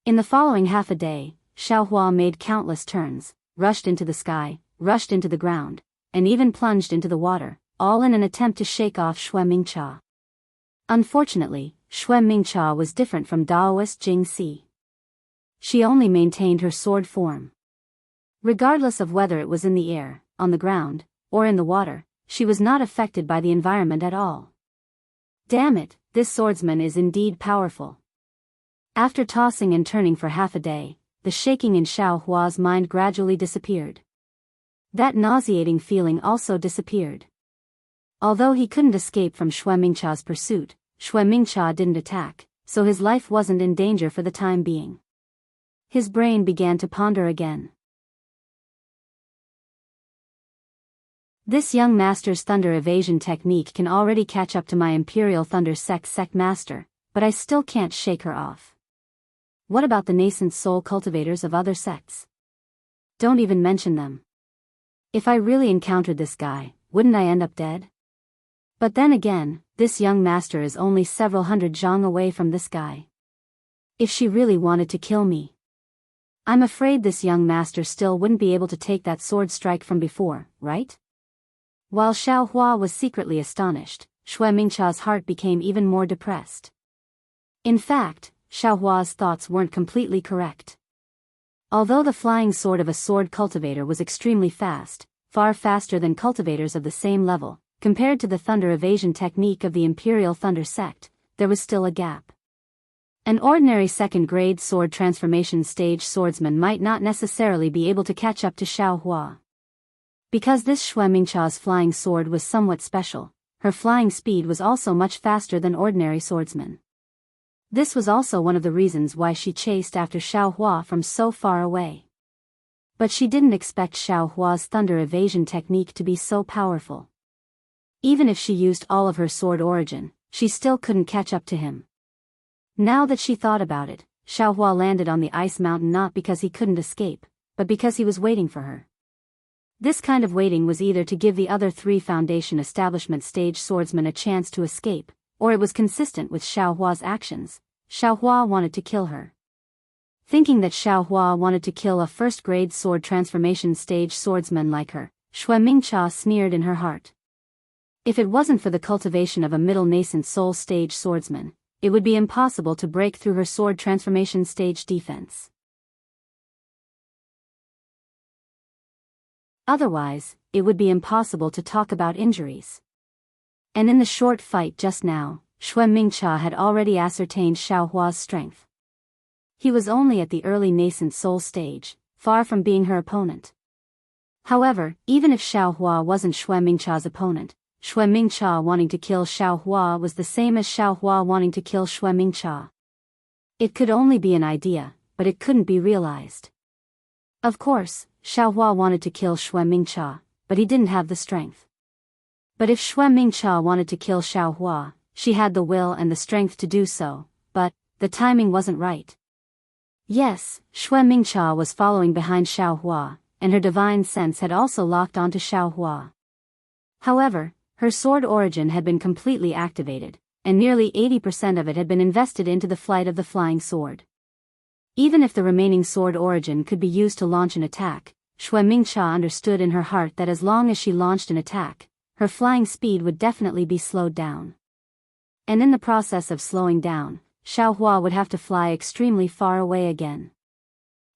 In the following half a day, Xiaohua made countless turns, rushed into the sky, rushed into the ground, and even plunged into the water, all in an attempt to shake off Xue Mingqia. Unfortunately, Xue Mingqia was different from Daoist Jiangxi. She only maintained her sword form. Regardless of whether it was in the air, on the ground, or in the water, she was not affected by the environment at all. Damn it, this swordsman is indeed powerful. After tossing and turning for half a day, the shaking in Xiaohua's mind gradually disappeared. That nauseating feeling also disappeared. Although he couldn't escape from Xue Mingqia's pursuit, Xue Mingqia didn't attack, so his life wasn't in danger for the time being. His brain began to ponder again. This young master's thunder evasion technique can already catch up to my Imperial Thunder sect master, but I still can't shake her off. What about the nascent soul cultivators of other sects? Don't even mention them. If I really encountered this guy, wouldn't I end up dead? But then again, this young master is only several hundred zhang away from this guy. If she really wanted to kill me, I'm afraid this young master still wouldn't be able to take that sword strike from before, right? While Xiaohua was secretly astonished, Xue Mingqia's heart became even more depressed. In fact, Xiaohua's thoughts weren't completely correct. Although the flying sword of a sword cultivator was extremely fast, far faster than cultivators of the same level, compared to the thunder evasion technique of the Imperial Thunder sect, there was still a gap. An ordinary second-grade sword transformation stage swordsman might not necessarily be able to catch up to Xiaohua. Because this Xuemingcha's flying sword was somewhat special, her flying speed was also much faster than ordinary swordsmen. This was also one of the reasons why she chased after Xiaohua from so far away. But she didn't expect Xiaohua's thunder evasion technique to be so powerful. Even if she used all of her sword origin, she still couldn't catch up to him. Now that she thought about it, Xiaohua landed on the ice mountain not because he couldn't escape, but because he was waiting for her. This kind of waiting was either to give the other 3 Foundation Establishment stage swordsmen a chance to escape, or it was consistent with Xiaohua's actions. Xiaohua wanted to kill her. Thinking that Xiaohua wanted to kill a first-grade sword transformation stage swordsman like her, Xuemingcha sneered in her heart. If it wasn't for the cultivation of a middle nascent soul stage swordsman, it would be impossible to break through her sword transformation stage defense. Otherwise, it would be impossible to talk about injuries. And in the short fight just now, Xuemingcha had already ascertained Xiaohua's strength. He was only at the early nascent soul stage, far from being her opponent. However, even if Xiaohua wasn't Xuemingcha's opponent, Xuemingcha wanting to kill Xiaohua was the same as Xiaohua wanting to kill Xuemingcha. It could only be an idea, but it couldn't be realized. Of course, Xiaohua wanted to kill Xuemingcha, but he didn't have the strength. But if Xuemingcha wanted to kill Xiaohua, she had the will and the strength to do so, but the timing wasn't right. Yes, Xuemingcha was following behind Xiaohua, and her divine sense had also locked onto Xiaohua. However, her sword origin had been completely activated, and nearly 80% of it had been invested into the flight of the flying sword. Even if the remaining sword origin could be used to launch an attack, Xuemingcha understood in her heart that as long as she launched an attack, her flying speed would definitely be slowed down. And in the process of slowing down, Xiaohua would have to fly extremely far away again.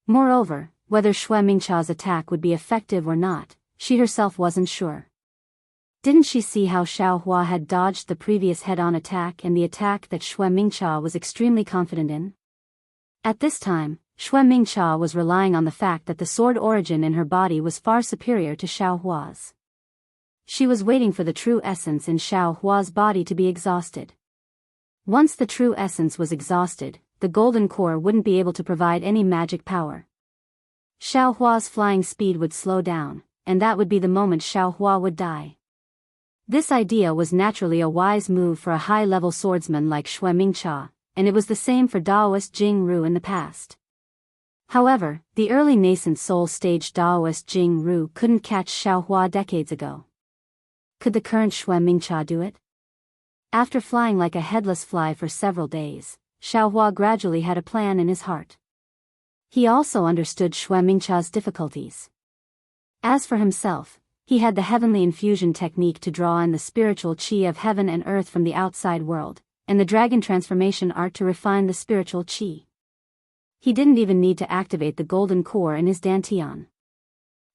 Moreover, whether Xuemingcha's attack would be effective or not, she herself wasn't sure. Didn't she see how Xiaohua had dodged the previous head-on attack and the attack that Xuemingcha was extremely confident in? At this time, Xuemingcha was relying on the fact that the sword origin in her body was far superior to Xiaohua's. She was waiting for the true essence in Xiaohua's body to be exhausted. Once the true essence was exhausted, the golden core wouldn't be able to provide any magic power. Xiaohua's flying speed would slow down, and that would be the moment Xiaohua would die. This idea was naturally a wise move for a high-level swordsman like Xuemingcha, and it was the same for Daoist Jianghu in the past. However, the early nascent soul stage Daoist Jianghu couldn't catch Xiaohua decades ago. Could the current Xuemingcha do it? After flying like a headless fly for several days, Xiaohua gradually had a plan in his heart. He also understood Xuemingcha's difficulties. As for himself, he had the heavenly infusion technique to draw in the spiritual qi of heaven and earth from the outside world, and the dragon transformation art to refine the spiritual qi. He didn't even need to activate the golden core in his dantian.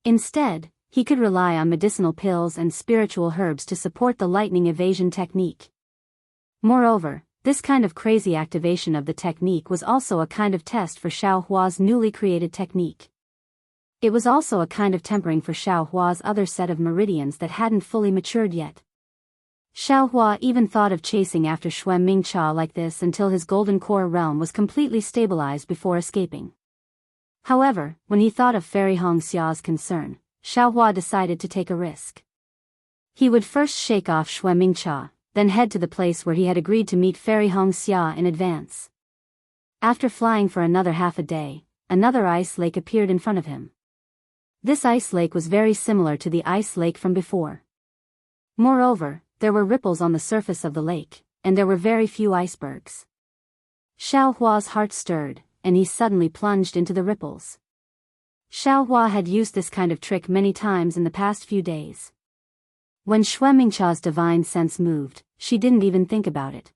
Instead, he could rely on medicinal pills and spiritual herbs to support the lightning evasion technique. Moreover, this kind of crazy activation of the technique was also a kind of test for Xiaohua's newly created technique. It was also a kind of tempering for Xiaohua's other set of meridians that hadn't fully matured yet. Xiaohua even thought of chasing after Xuemingcha like this until his golden core realm was completely stabilized before escaping. However, when he thought of Fairy Hongxia's concern, Xiaohua decided to take a risk. He would first shake off Xuemingcha, then head to the place where he had agreed to meet Fairy Hongxia in advance. After flying for another half a day, another ice lake appeared in front of him. This ice lake was very similar to the ice lake from before. Moreover, there were ripples on the surface of the lake, and there were very few icebergs. Xiaohua's heart stirred, and he suddenly plunged into the ripples. Xiaohua had used this kind of trick many times in the past few days. When Xuemingcha's divine sense moved, she didn't even think about it.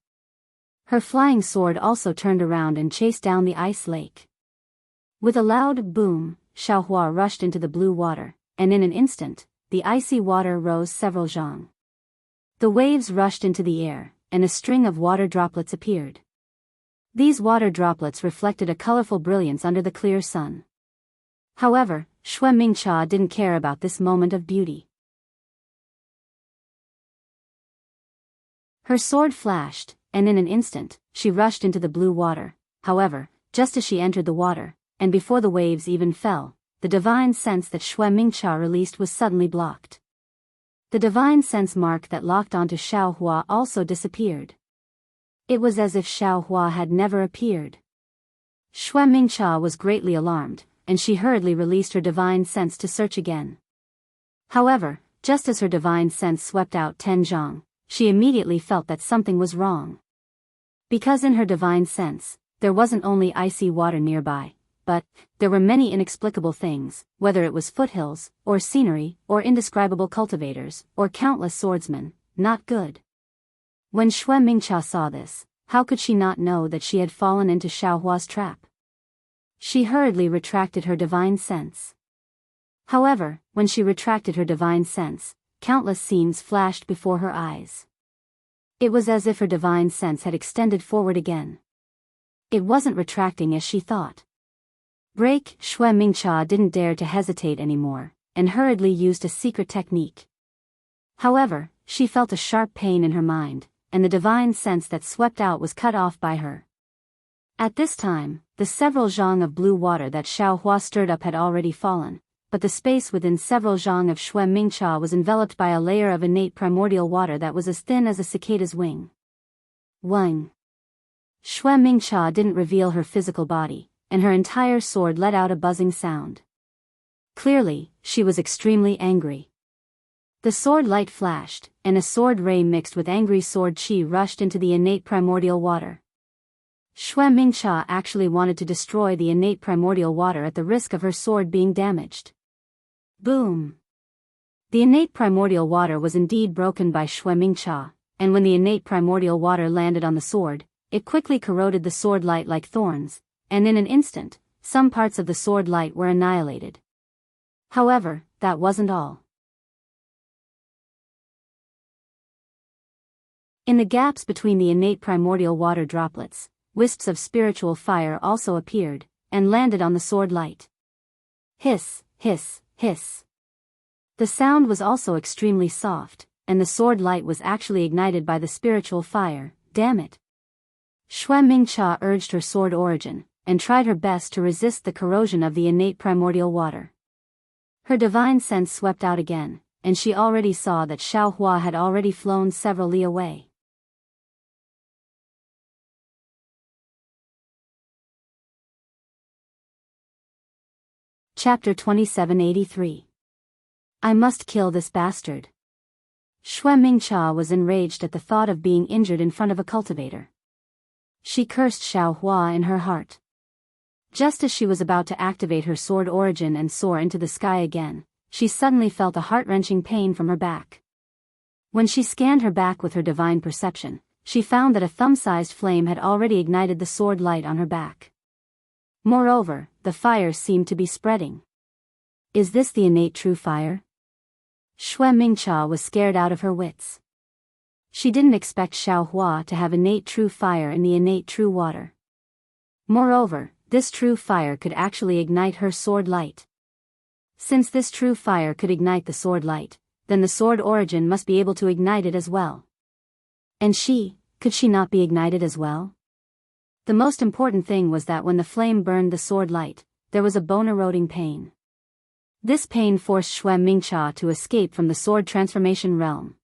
Her flying sword also turned around and chased down the ice lake. With a loud boom, Xiaohua rushed into the blue water, and in an instant, the icy water rose several zhang. The waves rushed into the air, and a string of water droplets appeared. These water droplets reflected a colorful brilliance under the clear sun. However, Xue Mingcha didn't care about this moment of beauty. Her sword flashed, and in an instant, she rushed into the blue water. However, just as she entered the water, and before the waves even fell, the divine sense that Xue Mingcha released was suddenly blocked. The divine sense mark that locked onto Xiaohua also disappeared. It was as if Xiaohua had never appeared. Xue Mingcha was greatly alarmed, and she hurriedly released her divine sense to search again. However, just as her divine sense swept out Zhang, she immediately felt that something was wrong. Because in her divine sense, there wasn't only icy water nearby, but there were many inexplicable things, whether it was foothills, or scenery, or indescribable cultivators, or countless swordsmen, not good. When Xue Mingcha saw this, how could she not know that she had fallen into Xiaohua's trap? She hurriedly retracted her divine sense. However, when she retracted her divine sense, countless scenes flashed before her eyes. It was as if her divine sense had extended forward again. It wasn't retracting as she thought. Xue Mingcha didn't dare to hesitate anymore, and hurriedly used a secret technique. However, she felt a sharp pain in her mind, and the divine sense that swept out was cut off by her. At this time, the several zhang of blue water that Xiaohua stirred up had already fallen, but the space within several zhang of Xue Mingcha was enveloped by a layer of innate primordial water that was as thin as a cicada's wing. 1. Xue Mingcha didn't reveal her physical body, and her entire sword let out a buzzing sound. Clearly, she was extremely angry. The sword light flashed, and a sword ray mixed with angry sword chi rushed into the innate primordial water. Xue Mingcha actually wanted to destroy the innate primordial water at the risk of her sword being damaged. Boom! The innate primordial water was indeed broken by Xue Mingcha, and when the innate primordial water landed on the sword, it quickly corroded the sword light like thorns, and in an instant, some parts of the sword light were annihilated. However, that wasn't all. In the gaps between the innate primordial water droplets, wisps of spiritual fire also appeared, and landed on the sword light. Hiss, hiss, hiss. The sound was also extremely soft, and the sword light was actually ignited by the spiritual fire. Damn it. Xue Mingcha urged her sword origin, and tried her best to resist the corrosion of the innate primordial water. Her divine sense swept out again, and she already saw that Xiaohua had already flown several li away. Chapter 2783. I must kill this bastard. Xue Mingcha was enraged at the thought of being injured in front of a cultivator. She cursed Xiaohua in her heart. Just as she was about to activate her sword origin and soar into the sky again, she suddenly felt a heart-wrenching pain from her back. When she scanned her back with her divine perception, she found that a thumb-sized flame had already ignited the sword light on her back. Moreover, the fire seemed to be spreading. Is this the innate true fire? Xue Mingcha was scared out of her wits. She didn't expect Xiaohua to have innate true fire in the innate true water. Moreover, this true fire could actually ignite her sword light. Since this true fire could ignite the sword light, then the sword origin must be able to ignite it as well. And could she not be ignited as well? The most important thing was that when the flame burned the sword light, there was a bone-eroding pain. This pain forced Xue Mingcha to escape from the sword transformation realm.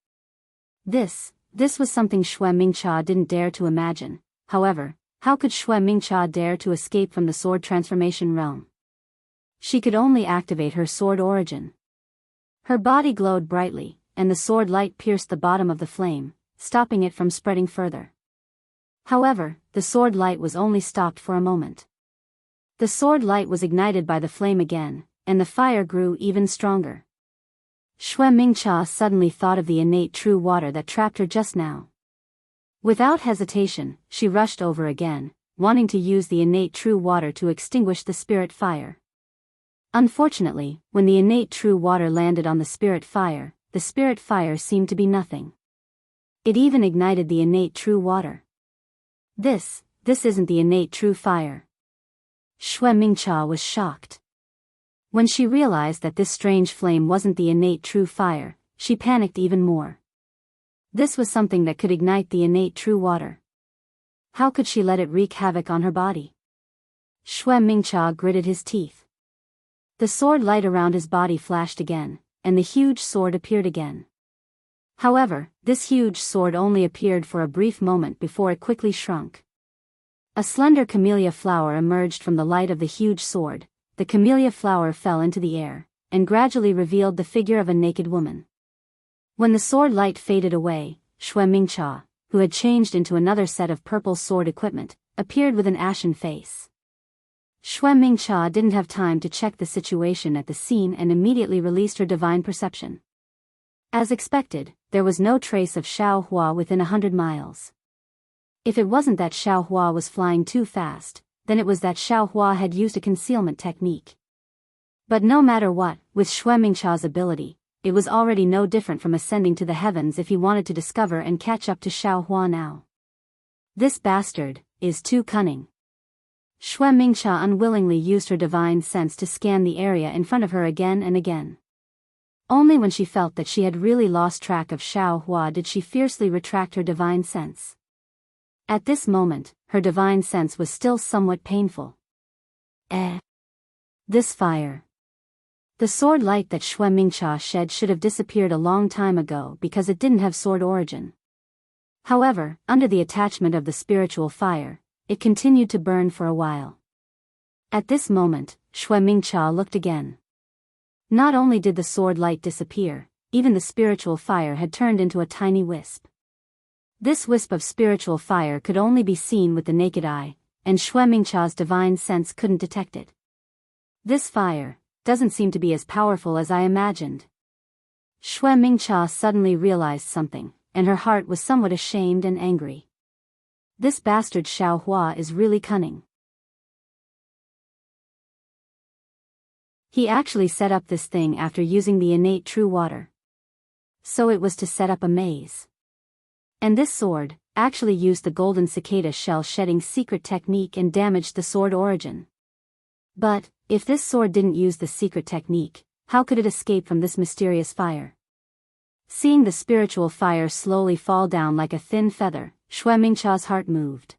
This was something Xue Mingcha didn't dare to imagine. However, how could Xue Mingcha dare to escape from the sword transformation realm? She could only activate her sword origin. Her body glowed brightly, and the sword light pierced the bottom of the flame, stopping it from spreading further. However, the sword light was only stopped for a moment. The sword light was ignited by the flame again, and the fire grew even stronger. Xue Mingcha suddenly thought of the innate true water that trapped her just now. Without hesitation, she rushed over again, wanting to use the innate true water to extinguish the spirit fire. Unfortunately, when the innate true water landed on the spirit fire seemed to be nothing. It even ignited the innate true water. This isn't the innate true fire. Xue Mingcha was shocked. When she realized that this strange flame wasn't the innate true fire, she panicked even more. This was something that could ignite the innate true water. How could she let it wreak havoc on her body? Xue Mingcha gritted his teeth. The sword light around his body flashed again, and the huge sword appeared again. However, this huge sword only appeared for a brief moment before it quickly shrunk. A slender camellia flower emerged from the light of the huge sword. The camellia flower fell into the air, and gradually revealed the figure of a naked woman. When the sword light faded away, Xue Mingcha, who had changed into another set of purple sword equipment, appeared with an ashen face. Xue Mingcha didn't have time to check the situation at the scene and immediately released her divine perception. As expected, there was no trace of Xiao Hua within 100 miles. If it wasn't that Xiao Hua was flying too fast, then it was that Xiao Hua had used a concealment technique. But no matter what, with Xue Mingcha's ability, it was already no different from ascending to the heavens if he wanted to discover and catch up to Xiao Hua now. This bastard is too cunning. Xue Mingcha unwillingly used her divine sense to scan the area in front of her again and again. Only when she felt that she had really lost track of Xiao Hua did she fiercely retract her divine sense. At this moment, her divine sense was still somewhat painful. This fire. The sword light that Xue Mingcha shed should have disappeared a long time ago because it didn't have sword origin. However, under the attachment of the spiritual fire, it continued to burn for a while. At this moment, Xue Mingcha looked again. Not only did the sword light disappear, even the spiritual fire had turned into a tiny wisp. This wisp of spiritual fire could only be seen with the naked eye, and Xue Mingcha's divine sense couldn't detect it. This fire doesn't seem to be as powerful as I imagined. Xue Mingcha suddenly realized something, and her heart was somewhat ashamed and angry. This bastard Xiao Hua is really cunning. He actually set up this thing after using the innate true water. So it was to set up a maze. And this sword actually used the golden cicada shell shedding secret technique and damaged the sword origin. But, if this sword didn't use the secret technique, how could it escape from this mysterious fire? Seeing the spiritual fire slowly fall down like a thin feather, Xue Mingcha's heart moved.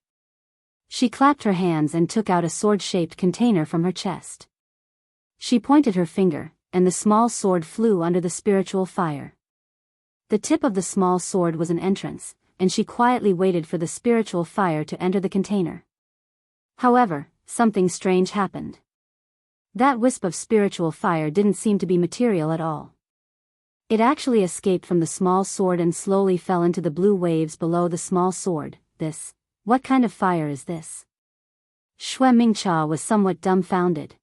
She clapped her hands and took out a sword-shaped container from her chest. She pointed her finger, and the small sword flew under the spiritual fire. The tip of the small sword was an entrance, and she quietly waited for the spiritual fire to enter the container. However, something strange happened. That wisp of spiritual fire didn't seem to be material at all. It actually escaped from the small sword and slowly fell into the blue waves below the small sword. What kind of fire is this? Xue Mingcha was somewhat dumbfounded.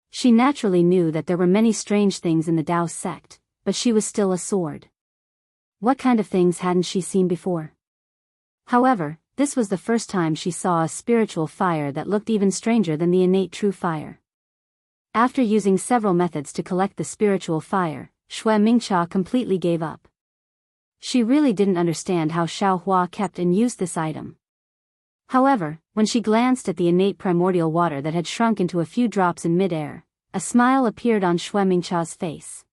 She naturally knew that there were many strange things in the Daoist sect, but she was still a sword. What kind of things hadn't she seen before? However, this was the first time she saw a spiritual fire that looked even stranger than the innate true fire. After using several methods to collect the spiritual fire, Xue Mingcha completely gave up. She really didn't understand how Xiao Hua kept and used this item. However, when she glanced at the innate primordial water that had shrunk into a few drops in mid-air, a smile appeared on Xue Mingcha's face.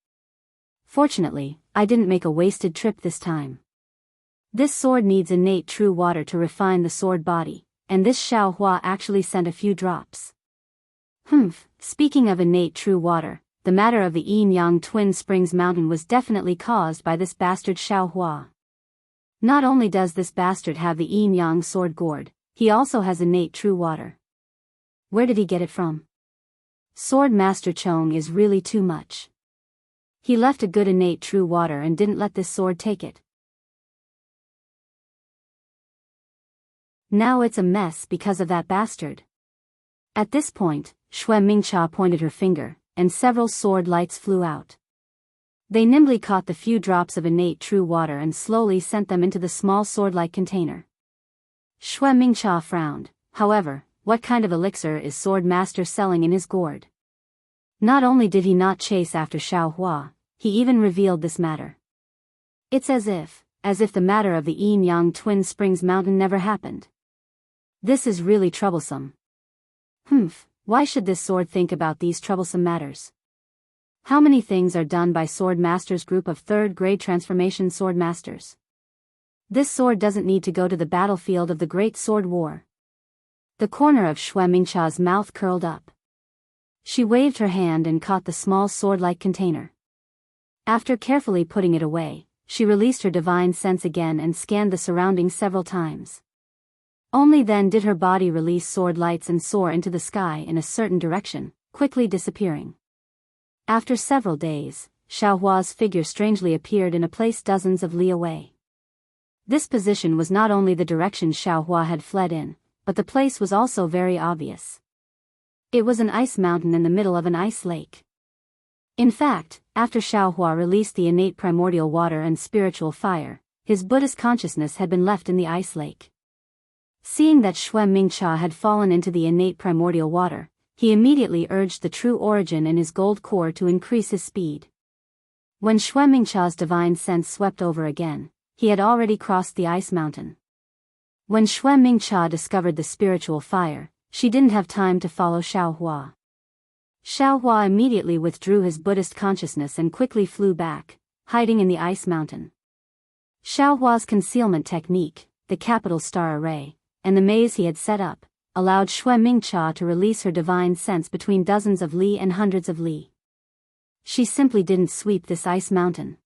Fortunately, I didn't make a wasted trip this time. This sword needs innate true water to refine the sword body, and this Xiao Hua actually sent a few drops. Speaking of innate true water, the matter of the Yin-Yang Twin Springs Mountain was definitely caused by this bastard Xiao Hua. Not only does this bastard have the Yin-Yang sword gourd, he also has innate true water. Where did he get it from? Sword Master Chong is really too much. He left a good innate true water and didn't let this sword take it. Now it's a mess because of that bastard. At this point, Xue Mingcha pointed her finger, and several sword lights flew out. They nimbly caught the few drops of innate true water and slowly sent them into the small sword-like container. Xue Mingcha frowned. However, what kind of elixir is Sword Master selling in his gourd? Not only did he not chase after Xiao Hua, he even revealed this matter. It's as if the matter of the Yin-Yang Twin Springs Mountain never happened. This is really troublesome. Why should this sword think about these troublesome matters? How many things are done by Sword Masters group of 3rd grade transformation Sword Masters? This sword doesn't need to go to the battlefield of the Great Sword War. The corner of Xue Mingqia's mouth curled up. She waved her hand and caught the small sword-like container. After carefully putting it away, she released her divine sense again and scanned the surroundings several times. Only then did her body release sword lights and soar into the sky in a certain direction, quickly disappearing. After several days, Xiaohua's figure strangely appeared in a place dozens of li away. This position was not only the direction Xiaohua had fled in, but the place was also very obvious. It was an ice mountain in the middle of an ice lake. In fact, after Xiaohua released the innate primordial water and spiritual fire, his Buddhist consciousness had been left in the ice lake. Seeing that Xue Mingqia had fallen into the innate primordial water, he immediately urged the true origin in his gold core to increase his speed. When Xue Mingqia's divine sense swept over again, he had already crossed the ice mountain. When Xue Mingqia discovered the spiritual fire, she didn't have time to follow Xiaohua. Xiaohua immediately withdrew his Buddhist consciousness and quickly flew back, hiding in the ice mountain. Xiaohua's concealment technique, the capital star array, and the maze he had set up, allowed Xue Mingqia to release her divine sense between dozens of li and hundreds of li. She simply didn't sweep this ice mountain.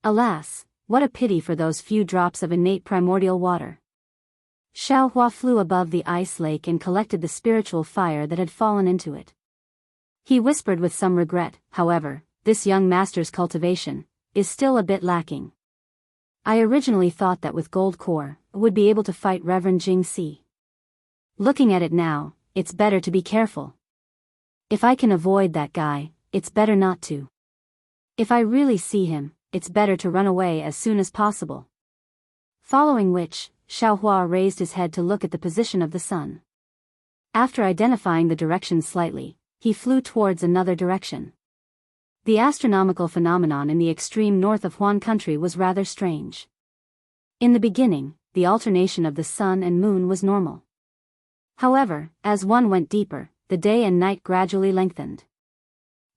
Alas, what a pity for those few drops of innate primordial water. Xiaohua flew above the ice lake and collected the spiritual fire that had fallen into it. He whispered with some regret, however, this young master's cultivation is still a bit lacking. I originally thought that with gold core, would be able to fight Reverend Jingxi. Looking at it now, it's better to be careful. If I can avoid that guy, it's better not to. If I really see him, it's better to run away as soon as possible. Following which, Xiaohua raised his head to look at the position of the sun. After identifying the direction slightly, he flew towards another direction. The astronomical phenomenon in the extreme north of Huan country was rather strange. In the beginning, the alternation of the sun and moon was normal. However, as one went deeper, the day and night gradually lengthened.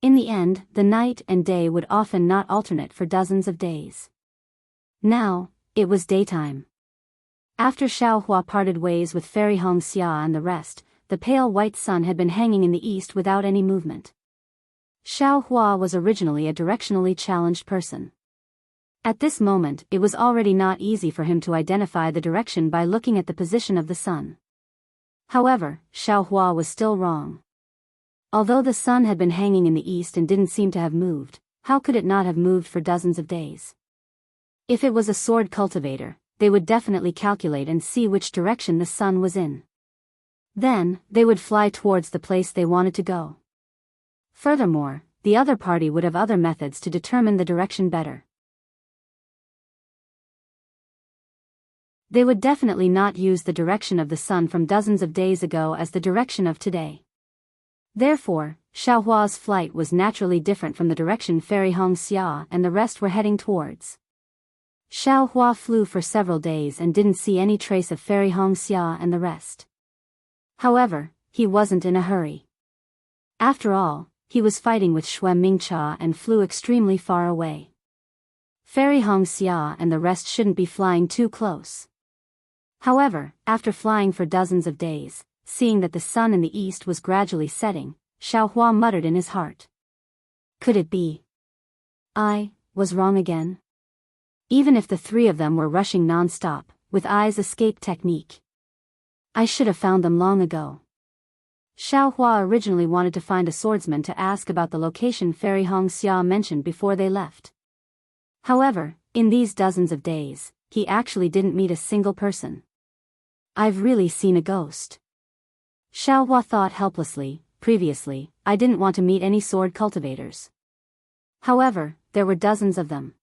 In the end, the night and day would often not alternate for dozens of days. Now, it was daytime. After Xiaohua parted ways with Fairy Xianxia and the rest, the pale white sun had been hanging in the east without any movement. Xiaohua was originally a directionally challenged person. At this moment, it was already not easy for him to identify the direction by looking at the position of the sun. However, Xiaohua was still wrong. Although the sun had been hanging in the east and didn't seem to have moved, how could it not have moved for dozens of days? If it was a sword cultivator, they would definitely calculate and see which direction the sun was in. Then, they would fly towards the place they wanted to go. Furthermore, the other party would have other methods to determine the direction better. They would definitely not use the direction of the sun from dozens of days ago as the direction of today. Therefore, Xiaohua's flight was naturally different from the direction Fairy Xianxia and the rest were heading towards. Xiaohua flew for several days and didn't see any trace of Fairy Xianxia and the rest. However, he wasn't in a hurry. After all, he was fighting with Xue Mingqia and flew extremely far away. Fairy Xianxia and the rest shouldn't be flying too close. However, after flying for dozens of days, seeing that the sun in the east was gradually setting, Xiaohua muttered in his heart. Could it be? I was wrong again? Even if the three of them were rushing non-stop, with eyes escape technique. I should have found them long ago. Xiaohua originally wanted to find a swordsman to ask about the location Fairy Xianxia mentioned before they left. However, in these dozens of days, he actually didn't meet a single person. I've really seen a ghost. Xiaohua thought helplessly. Previously, I didn't want to meet any sword cultivators. However, there were dozens of them.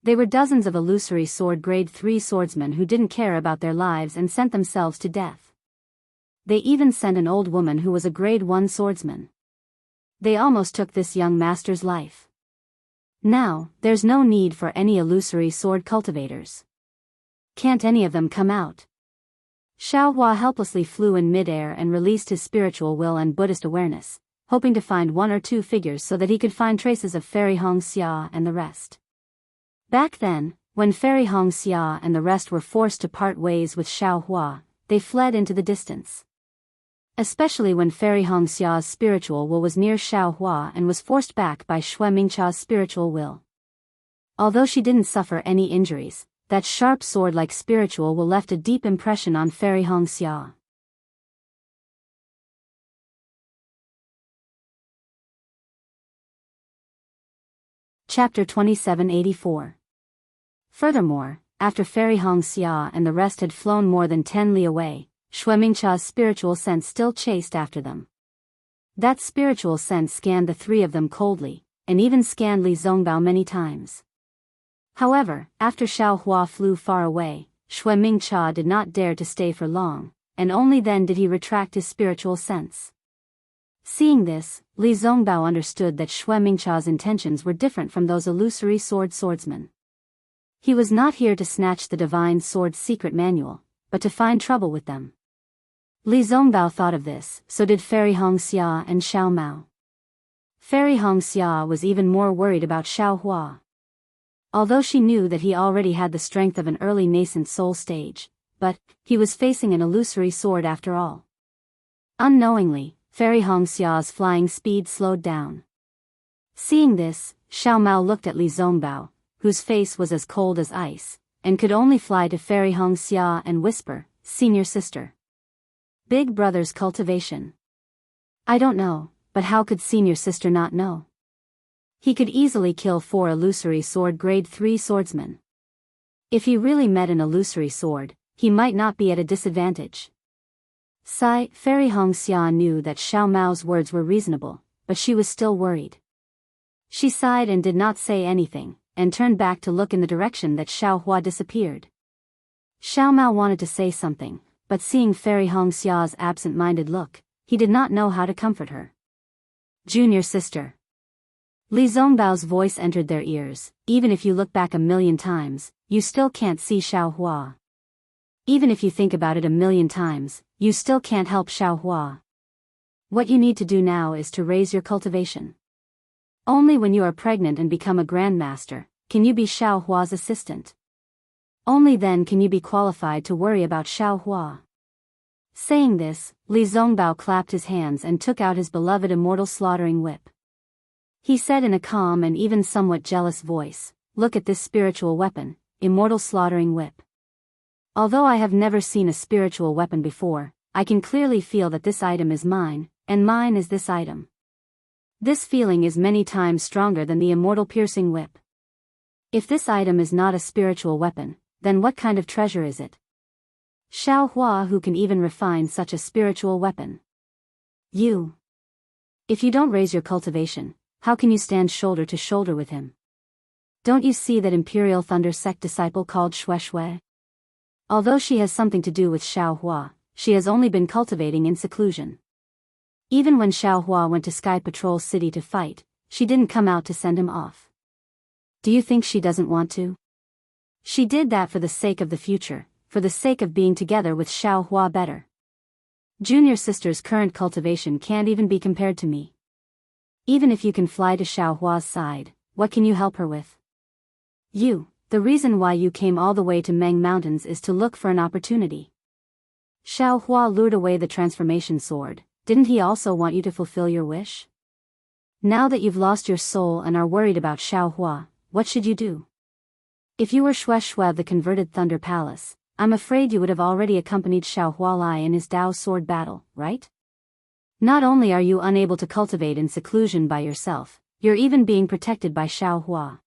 They were dozens of illusory sword grade 3 swordsmen who didn't care about their lives and sent themselves to death. They even sent an old woman who was a grade 1 swordsman. They almost took this young master's life. Now, there's no need for any illusory sword cultivators. Can't any of them come out? Xiaohua helplessly flew in midair and released his spiritual will and Buddhist awareness, hoping to find one or two figures so that he could find traces of Fairy Xianxia and the rest. Back then, when Fairy Xianxia and the rest were forced to part ways with Xiaohua, they fled into the distance. Especially when Fairy Xia's spiritual will was near Xiaohua and was forced back by Xue Mingqia's spiritual will. Although she didn't suffer any injuries, that sharp sword-like spiritual will left a deep impression on Fairy Xia. Chapter 2784. Furthermore, after Fairy Xia and the rest had flown more than 10 li away, Xue Mingqia's spiritual sense still chased after them. That spiritual sense scanned the three of them coldly, and even scanned Li Zongbao many times. However, after Xiaohua flew far away, Xue Mingqia did not dare to stay for long, and only then did he retract his spiritual sense. Seeing this, Li Zongbao understood that Xue Mingqia's intentions were different from those illusory swordsmen. He was not here to snatch the divine sword's secret manual, but to find trouble with them. Li Zongbao thought of this, so did Fairy Xia and Xiao Mao. Fairy Xia was even more worried about Xiaohua. Although she knew that he already had the strength of an early nascent soul stage, but he was facing an illusory sword after all. Unknowingly, Fairy Xia's flying speed slowed down. Seeing this, Xiao Mao looked at Li Zongbao, whose face was as cold as ice, and could only fly to Fairy Xia and whisper, "Senior sister. Big brother's cultivation." I don't know, but how could senior sister not know? He could easily kill 4 illusory sword grade 3 swordsmen. If he really met an illusory sword, he might not be at a disadvantage. Fairy Xia knew that Xiao Mao's words were reasonable, but she was still worried. She sighed and did not say anything, and turned back to look in the direction that Xiaohua disappeared. Xiao Mao wanted to say something, but seeing Fairy Xia's absent-minded look, he did not know how to comfort her. "Junior sister." Li Zongbao's voice entered their ears. "Even if you look back a million times, you still can't see Xiaohua. Even if you think about it a million times, you still can't help Xiaohua. What you need to do now is to raise your cultivation. Only when you are pregnant and become a grandmaster, can you be Xiaohua's assistant. Only then can you be qualified to worry about Xiaohua." Saying this, Li Zongbao clapped his hands and took out his beloved immortal slaughtering whip. He said in a calm and even somewhat jealous voice, "Look at this spiritual weapon, immortal slaughtering whip. Although I have never seen a spiritual weapon before, I can clearly feel that this item is mine, and mine is this item. This feeling is many times stronger than the immortal piercing whip. If this item is not a spiritual weapon, then what kind of treasure is it? Xiaohua who can even refine such a spiritual weapon? You. If you don't raise your cultivation, how can you stand shoulder to shoulder with him? Don't you see that Imperial Thunder Sect disciple called Xue? Although she has something to do with Xiaohua, she has only been cultivating in seclusion. Even when Xiaohua went to Sky Patrol City to fight, she didn't come out to send him off. Do you think she doesn't want to? She did that for the sake of the future, for the sake of being together with Xiaohua better. Junior sister's current cultivation can't even be compared to me. Even if you can fly to Xiaohua's side, what can you help her with? The reason why you came all the way to Meng Mountains is to look for an opportunity. Xiaohua lured away the transformation sword. Didn't he also want you to fulfill your wish? Now that you've lost your soul and are worried about Xiaohua, what should you do? If you were Xue of the converted Thunder Palace, I'm afraid you would have already accompanied Xiaohua Lai in his Dao sword battle, right? Not only are you unable to cultivate in seclusion by yourself, you're even being protected by Xiaohua.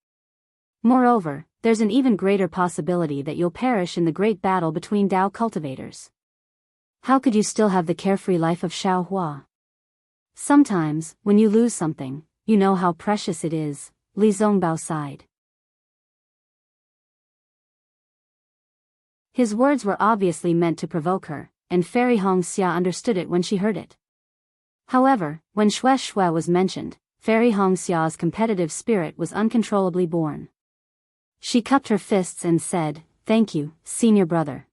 Moreover, there's an even greater possibility that you'll perish in the great battle between Dao cultivators. How could you still have the carefree life of Xiaohua? Sometimes, when you lose something, you know how precious it is, Li Zongbao sighed. His words were obviously meant to provoke her, and Fairy Xia understood it when she heard it. However, when Xue was mentioned, Fairy Xia's competitive spirit was uncontrollably born. She cupped her fists and said, "Thank you, senior brother.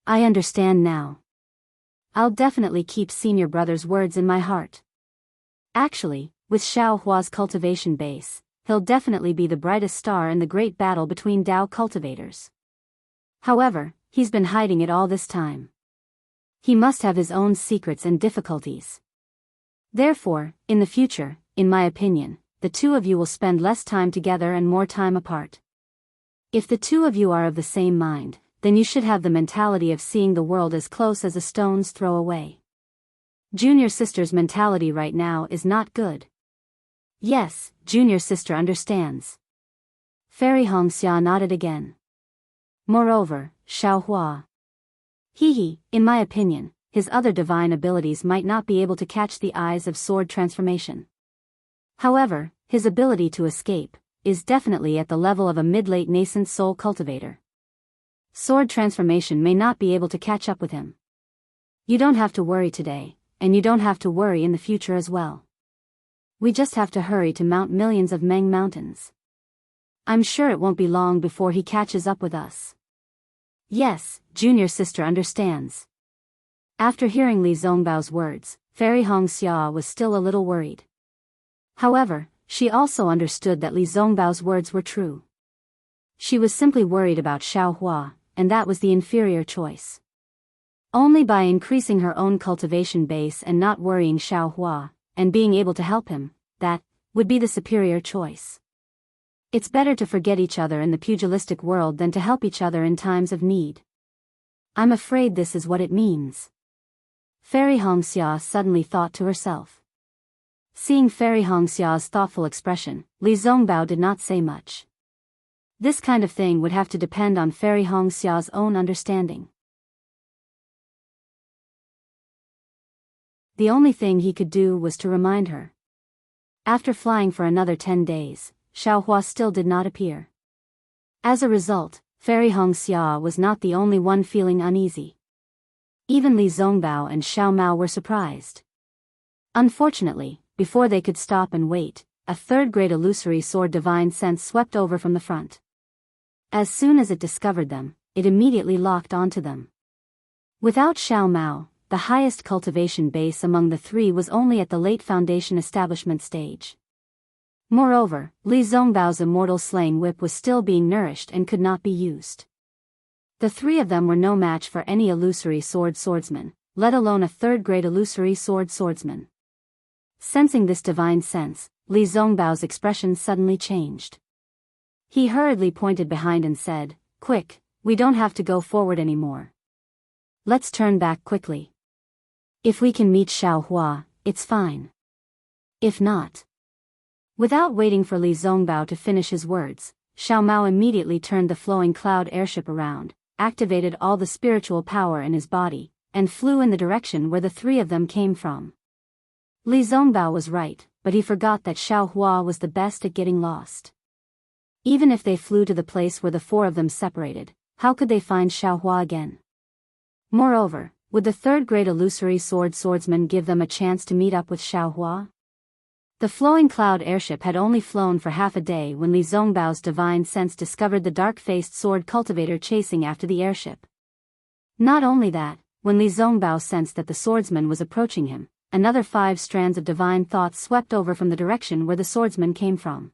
I understand now. I'll definitely keep senior brother's words in my heart." Actually, with Xiao Hua's cultivation base, he'll definitely be the brightest star in the great battle between Dao cultivators. However, he's been hiding it all this time. He must have his own secrets and difficulties. Therefore, in the future, in my opinion, the two of you will spend less time together and more time apart. If the two of you are of the same mind, then you should have the mentality of seeing the world as close as a stone's throw away. Junior sister's mentality right now is not good. Yes, junior sister understands. Fairy Xianxia nodded again. Moreover, Xiao Hua. In my opinion, his other divine abilities might not be able to catch the eyes of sword transformation. However, his ability to escape is definitely at the level of a mid-late nascent soul cultivator. Sword transformation may not be able to catch up with him. You don't have to worry today, and you don't have to worry in the future as well. We just have to hurry to mount millions of Meng mountains. I'm sure it won't be long before he catches up with us. Yes, junior sister understands. After hearing Li Zongbao's words, Fairy Xianxia was still a little worried. However, she also understood that Li Zongbao's words were true. She was simply worried about Xiao Hua, and that was the inferior choice. Only by increasing her own cultivation base and not worrying Xiao Hua, and being able to help him, that would be the superior choice. It's better to forget each other in the pugilistic world than to help each other in times of need. I'm afraid this is what it means. Fairy Xianxia suddenly thought to herself. Seeing Fairy Xianxia's thoughtful expression, Li Zongbao did not say much. This kind of thing would have to depend on Fairy Xia's own understanding. The only thing he could do was to remind her. After flying for another 10 days, Xiao Hua still did not appear. As a result, Fairy Xianxia was not the only one feeling uneasy. Even Li Zongbao and Xiao Mao were surprised. Unfortunately, before they could stop and wait, a third-grade illusory sword divine sense swept over from the front. As soon as it discovered them, it immediately locked onto them. Without Xiao Mao, the highest cultivation base among the three was only at the late foundation establishment stage. Moreover, Li Zongbao's immortal slaying whip was still being nourished and could not be used. The three of them were no match for any illusory swordsman, let alone a third-grade illusory swordsman. Sensing this divine sense, Li Zongbao's expression suddenly changed. He hurriedly pointed behind and said, "Quick, we don't have to go forward anymore. Let's turn back quickly. If we can meet Xiao Hua, it's fine. If not..." Without waiting for Li Zongbao to finish his words, Xiao Mao immediately turned the flowing cloud airship around, activated all the spiritual power in his body, and flew in the direction where the three of them came from. Li Zongbao was right, but he forgot that Xiao Hua was the best at getting lost. Even if they flew to the place where the four of them separated, how could they find Xiao Hua again? Moreover, would the third-grade illusory swordsman give them a chance to meet up with Xiao Hua? The flowing cloud airship had only flown for half a day when Li Zongbao's divine sense discovered the dark-faced sword cultivator chasing after the airship. Not only that, when Li Zongbao sensed that the swordsman was approaching him, another 5 strands of divine thoughts swept over from the direction where the swordsman came from.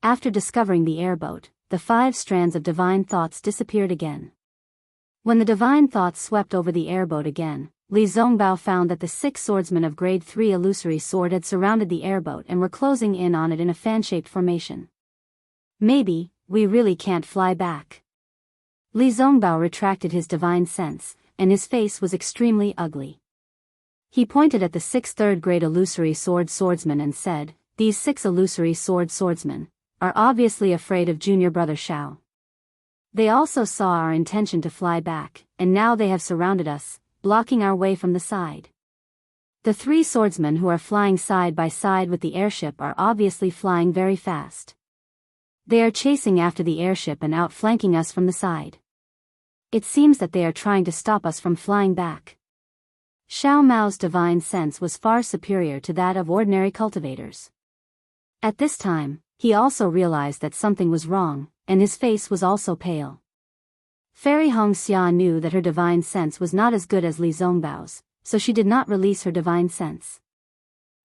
After discovering the airboat, the 5 strands of divine thoughts disappeared again. When the divine thoughts swept over the airboat again, Li Zongbao found that the 6 swordsmen of grade 3 illusory sword had surrounded the airboat and were closing in on it in a fan-shaped formation. Maybe, we really can't fly back. Li Zongbao retracted his divine sense, and his face was extremely ugly. He pointed at the 6 third-grade illusory swordsmen and said, "These 6 illusory swordsmen are obviously afraid of junior brother Xiao. They also saw our intention to fly back, and now they have surrounded us, blocking our way from the side. The 3 swordsmen who are flying side by side with the airship are obviously flying very fast. They are chasing after the airship and outflanking us from the side. It seems that they are trying to stop us from flying back." Xiao Mao's divine sense was far superior to that of ordinary cultivators. At this time, he also realized that something was wrong, and his face was also pale. Fairy Xianxia knew that her divine sense was not as good as Li Zongbao's, so she did not release her divine sense.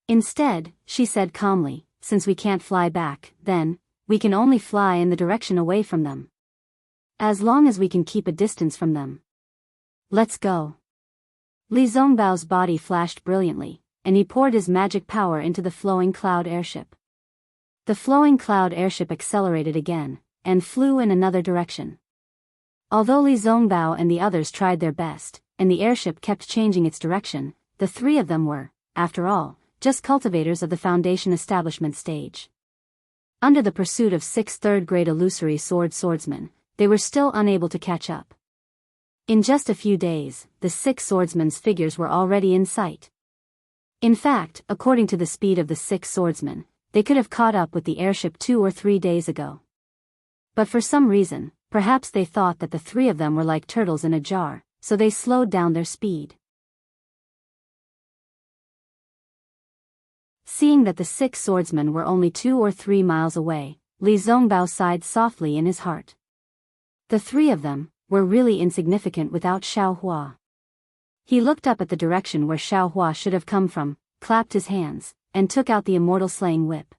Instead, she said calmly, since we can't fly back, then, we can only fly in the direction away from them. As long as we can keep a distance from them. Let's go. Li Zongbao's body flashed brilliantly, and he poured his magic power into the flowing cloud airship. The flowing cloud airship accelerated again, and flew in another direction. Although Li Zongbao and the others tried their best, and the airship kept changing its direction, the three of them were, after all, just cultivators of the foundation establishment stage. Under the pursuit of 6th third-grade illusory swordsmen, they were still unable to catch up. In just a few days, the 6 swordsmen's figures were already in sight. In fact, according to the speed of the 6 swordsmen, they could have caught up with the airship 2 or 3 days ago. But for some reason, perhaps they thought that the 3 of them were like turtles in a jar, so they slowed down their speed. Seeing that the 6 swordsmen were only 2 or 3 miles away, Li Zongbao sighed softly in his heart. The 3 of them were really insignificant without Xiaohua. He looked up at the direction where Xiaohua should have come from, clapped his hands, and took out the immortal slaying whip.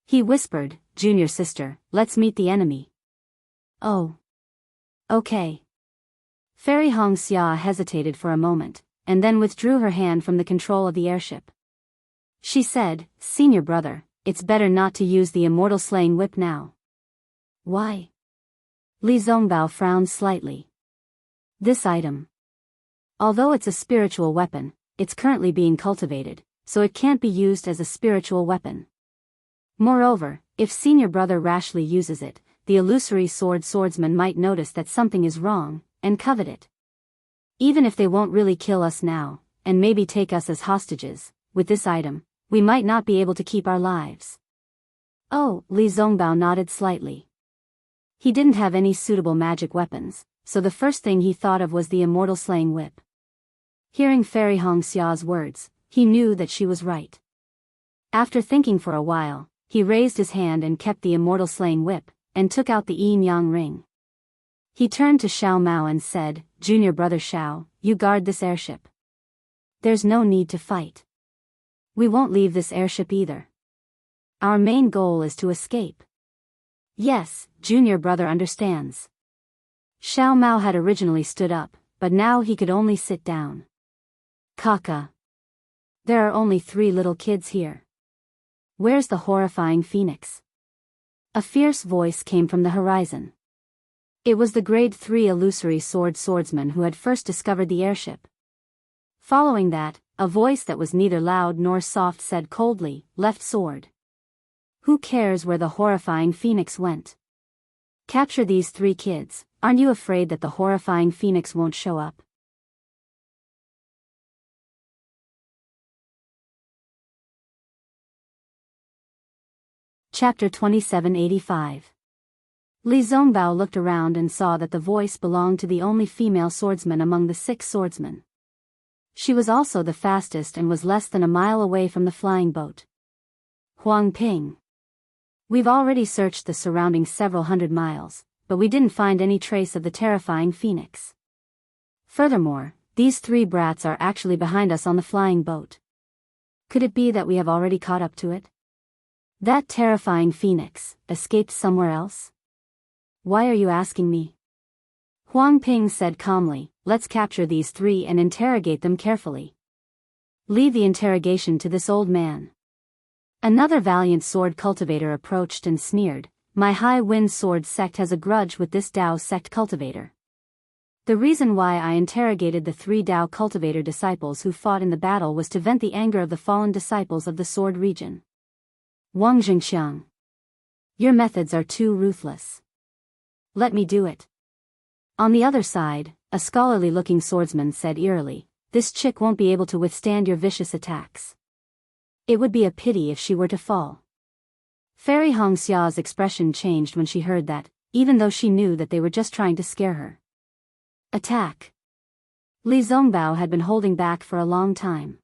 He whispered, "Junior sister, let's meet the enemy." "Oh. Okay." Fairy Xianxia hesitated for a moment, and then withdrew her hand from the control of the airship. She said, "Senior brother, it's better not to use the immortal slaying whip now." "Why?" Li Zongbao frowned slightly. "This item. Although it's a spiritual weapon, it's currently being cultivated, so it can't be used as a spiritual weapon. Moreover, if senior brother rashly uses it, the illusory swordsman might notice that something is wrong, and covet it. Even if they won't really kill us now, and maybe take us as hostages, with this item, we might not be able to keep our lives." "Oh," Li Zongbao nodded slightly. He didn't have any suitable magic weapons, so the first thing he thought of was the immortal slaying whip. Hearing Fairy Hongxia's words, he knew that she was right. After thinking for a while, he raised his hand and kept the immortal slaying whip, and took out the yin-yang ring. He turned to Xiao Mao and said, "Junior brother Xiao, you guard this airship. There's no need to fight. We won't leave this airship either. Our main goal is to escape." "Yes, junior brother understands." Xiao Mao had originally stood up, but now he could only sit down. "Kaka. There are only 3 little kids here. Where's the horrifying phoenix?" A fierce voice came from the horizon. It was the grade 3 illusory swordsman who had first discovered the airship. Following that, a voice that was neither loud nor soft said coldly, "Left sword. Who cares where the horrifying phoenix went? Capture these 3 kids, aren't you afraid that the horrifying phoenix won't show up?" Chapter 2785. Li Zongbao looked around and saw that the voice belonged to the only female swordsman among the 6 swordsmen. She was also the fastest and was less than a mile away from the flying boat. "Huang Ping. We've already searched the surrounding several hundred miles, but we didn't find any trace of the terrifying phoenix. Furthermore, these 3 brats are actually behind us on the flying boat. Could it be that we have already caught up to it? That terrifying phoenix escaped somewhere else? Why are you asking me?" Huang Ping said calmly, "Let's capture these 3 and interrogate them carefully. Leave the interrogation to this old man." Another valiant sword cultivator approached and sneered, "My High Wind Sword sect has a grudge with this Dao sect cultivator. The reason why I interrogated the 3 Dao cultivator disciples who fought in the battle was to vent the anger of the fallen disciples of the sword region. Wang Jingxiang. Your methods are too ruthless. Let me do it." On the other side, a scholarly-looking swordsman said eerily, "This chick won't be able to withstand your vicious attacks. It would be a pity if she were to fall." Fairy Hongxia's expression changed when she heard that, even though she knew that they were just trying to scare her. Attack. Li Zongbao had been holding back for a long time.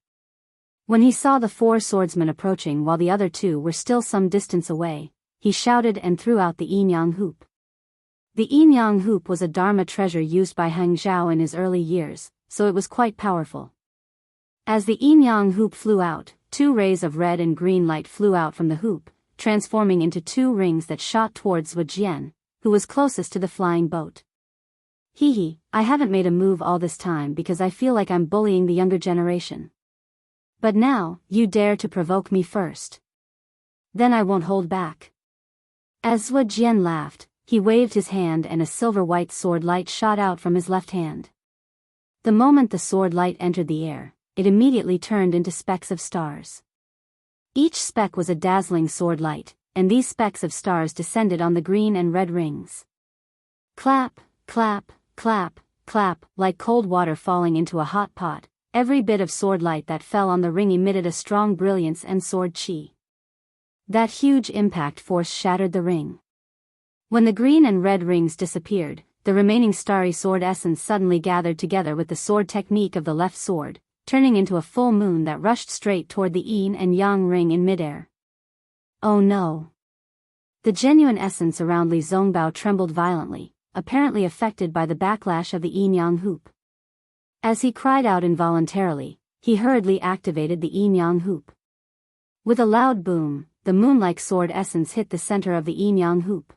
When he saw the 4 swordsmen approaching while the other 2 were still some distance away, he shouted and threw out the yin-yang hoop. The yin-yang hoop was a Dharma treasure used by Hang Zhao in his early years, so it was quite powerful. As the yin-yang hoop flew out, two rays of red and green light flew out from the hoop, transforming into two rings that shot towards Wuxian, who was closest to the flying boat. Hee, I haven't made a move all this time because I feel like I'm bullying the younger generation. But now, you dare to provoke me first. Then I won't hold back. As Wuxian laughed, he waved his hand and a silver-white sword light shot out from his left hand. The moment the sword light entered the air, it immediately turned into specks of stars. Each speck was a dazzling sword light, and these specks of stars descended on the green and red rings. Clap, clap, clap, clap, like cold water falling into a hot pot, every bit of sword light that fell on the ring emitted a strong brilliance and sword chi. That huge impact force shattered the ring. When the green and red rings disappeared, the remaining starry sword essence suddenly gathered together with the sword technique of the left sword, turning into a full moon that rushed straight toward the yin and yang ring in midair. Oh no! The genuine essence around Li Zongbao trembled violently, apparently affected by the backlash of the yin-yang hoop. As he cried out involuntarily, he hurriedly activated the yin-yang hoop. With a loud boom, the moon-like sword essence hit the center of the yin-yang hoop.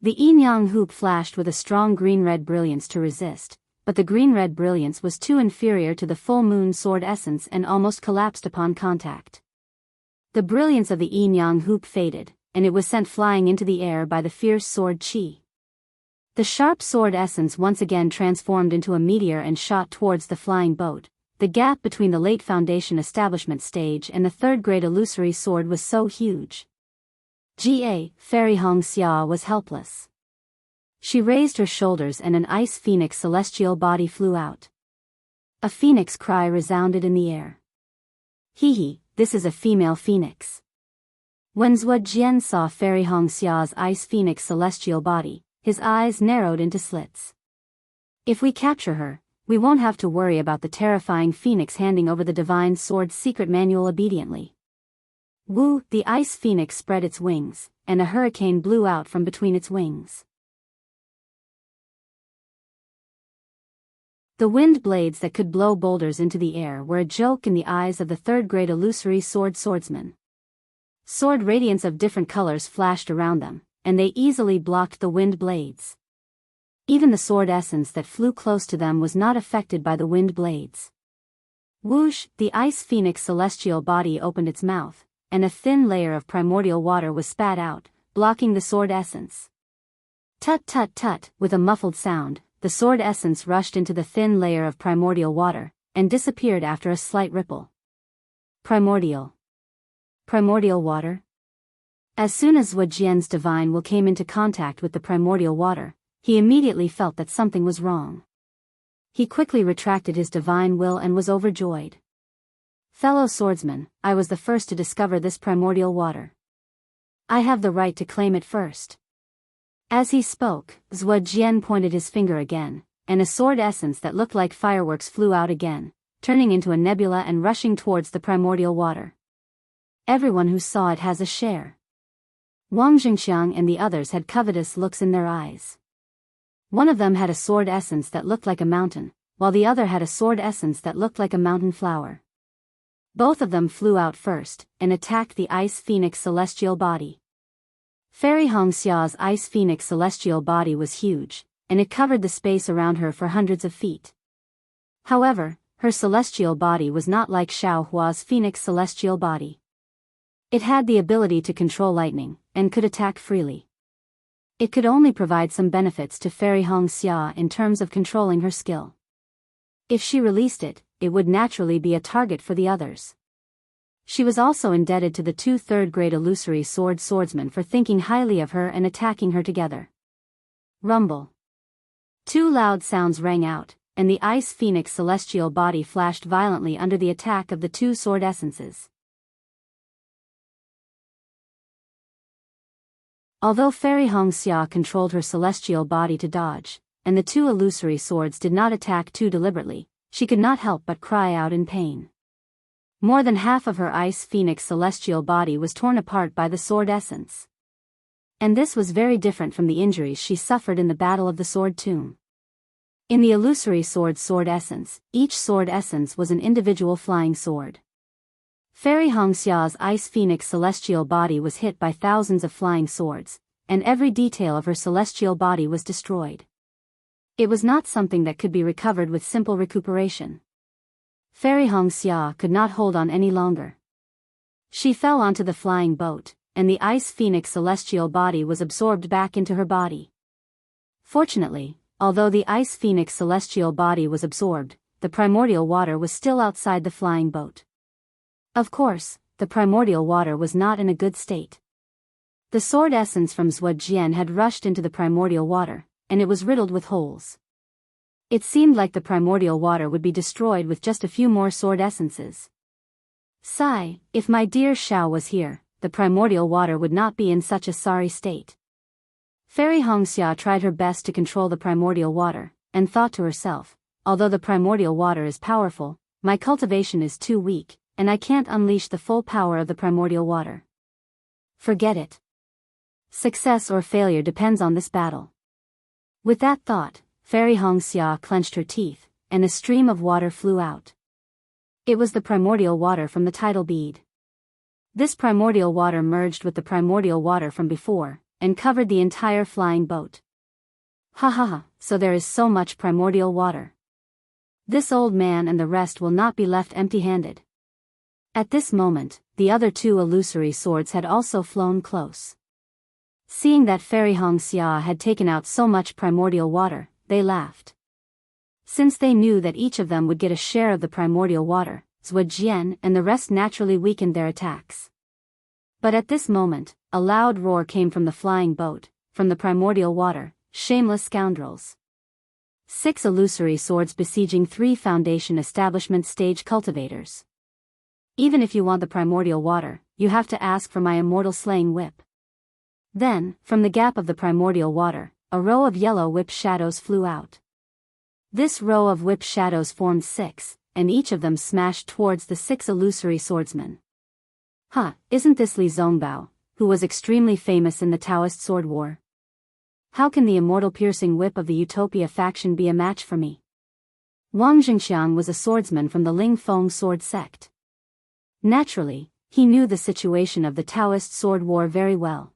The yin-yang hoop flashed with a strong green-red brilliance to resist, but the green-red brilliance was too inferior to the full moon sword essence and almost collapsed upon contact. The brilliance of the yin-yang hoop faded, and it was sent flying into the air by the fierce sword chi. The sharp sword essence once again transformed into a meteor and shot towards the flying boat. The gap between the late Foundation establishment stage and the third-grade illusory sword was so huge. Fairy Xianxia was helpless. She raised her shoulders and an ice phoenix celestial body flew out. A phoenix cry resounded in the air. Hee, this is a female phoenix. When Wuxian saw Fairy Xia's ice phoenix celestial body, his eyes narrowed into slits. If we capture her, we won't have to worry about the terrifying phoenix handing over the divine sword's secret manual obediently. Woo, the ice phoenix spread its wings, and a hurricane blew out from between its wings. The wind blades that could blow boulders into the air were a joke in the eyes of the third-grade illusory swordsmen. Sword radiance of different colors flashed around them, and they easily blocked the wind blades. Even the sword essence that flew close to them was not affected by the wind blades. Whoosh, the ice phoenix celestial body opened its mouth, and a thin layer of primordial water was spat out, blocking the sword essence. Tut tut tut, with a muffled sound, the sword essence rushed into the thin layer of primordial water, and disappeared after a slight ripple. Primordial water? As soon as Wuxian's divine will came into contact with the primordial water, he immediately felt that something was wrong. He quickly retracted his divine will and was overjoyed. Fellow swordsmen, I was the first to discover this primordial water. I have the right to claim it first. As he spoke, Wuxian pointed his finger again, and a sword essence that looked like fireworks flew out again, turning into a nebula and rushing towards the primordial water. Everyone who saw it has a share. Wang Jingxiang and the others had covetous looks in their eyes. One of them had a sword essence that looked like a mountain, while the other had a sword essence that looked like a mountain flower. Both of them flew out first, and attacked the ice phoenix celestial body. Fairy Xia's ice phoenix celestial body was huge, and it covered the space around her for hundreds of feet. However, her celestial body was not like Xiaohua's phoenix celestial body. It had the ability to control lightning, and could attack freely. It could only provide some benefits to Fairy Xianxia in terms of controlling her skill. If she released it, it would naturally be a target for the others. She was also indebted to the two third-grade illusory swordsmen for thinking highly of her and attacking her together. Rumble. Two loud sounds rang out, and the ice phoenix celestial body flashed violently under the attack of the two sword essences. Although Fairy Xianxia controlled her celestial body to dodge, and the two illusory swords did not attack too deliberately, she could not help but cry out in pain. More than half of her ice phoenix celestial body was torn apart by the sword essence. And this was very different from the injuries she suffered in the Battle of the Sword Tomb. In the illusory sword essence, each sword essence was an individual flying sword. Fairy Hongxia's ice phoenix celestial body was hit by thousands of flying swords, and every detail of her celestial body was destroyed. It was not something that could be recovered with simple recuperation. Fairy Hongxia could not hold on any longer. She fell onto the flying boat, and the ice phoenix celestial body was absorbed back into her body. Fortunately, although the ice phoenix celestial body was absorbed, the primordial water was still outside the flying boat. Of course, the primordial water was not in a good state. The sword essence from Zhujian had rushed into the primordial water, and it was riddled with holes. It seemed like the primordial water would be destroyed with just a few more sword essences. Sigh, if my dear Xiao was here, the primordial water would not be in such a sorry state. Fairy Hongxia tried her best to control the primordial water, and thought to herself, although the primordial water is powerful, my cultivation is too weak, and I can't unleash the full power of the primordial water. Forget it. Success or failure depends on this battle. With that thought, Fairy Hongxia clenched her teeth, and a stream of water flew out. It was the primordial water from the tidal bead. This primordial water merged with the primordial water from before, and covered the entire flying boat. Ha ha ha, so there is so much primordial water. This old man and the rest will not be left empty-handed. At this moment, the other two illusory swords had also flown close. Seeing that Fairy Hongxia had taken out so much primordial water, they laughed. Since they knew that each of them would get a share of the primordial water, Zhujian and the rest naturally weakened their attacks. But at this moment, a loud roar came from the flying boat, from the primordial water, shameless scoundrels. 6 illusory swords besieging 3 foundation establishment stage cultivators. Even if you want the primordial water, you have to ask for my immortal slaying whip. Then, from the gap of the primordial water, a row of yellow whip shadows flew out. This row of whip shadows formed 6, and each of them smashed towards the 6 illusory swordsmen. Isn't this Li Zongbao, who was extremely famous in the Daoist sword war? How can the immortal piercing whip of the Utopia faction be a match for me? Wang Jingxiang was a swordsman from the Ling Feng sword sect. Naturally, he knew the situation of the Daoist sword war very well.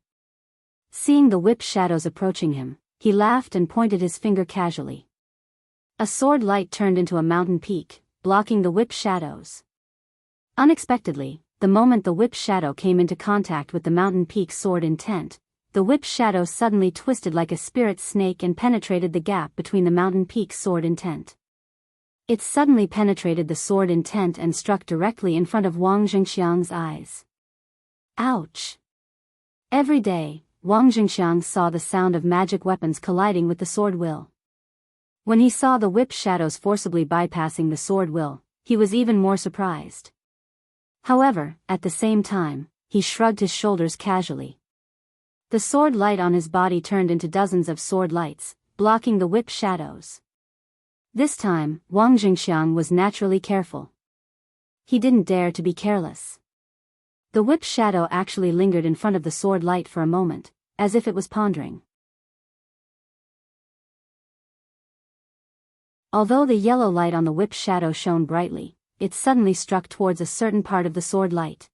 Seeing the whip shadows approaching him, he laughed and pointed his finger casually. A sword light turned into a mountain peak, blocking the whip shadows. Unexpectedly, the moment the whip shadow came into contact with the mountain peak's sword intent, the whip shadow suddenly twisted like a spirit snake and penetrated the gap between the mountain peak's sword intent. It suddenly penetrated the sword intent and struck directly in front of Wang Jingxiang's eyes. Ouch! Every day, Wang Jingxiang saw the sound of magic weapons colliding with the sword will. When he saw the whip shadows forcibly bypassing the sword will, he was even more surprised. However, at the same time, he shrugged his shoulders casually. The sword light on his body turned into dozens of sword lights, blocking the whip shadows. This time, Wang Jingxiang was naturally careful. He didn't dare to be careless. The whip shadow actually lingered in front of the sword light for a moment, as if it was pondering. Although the yellow light on the whip shadow shone brightly, it suddenly struck towards a certain part of the sword light.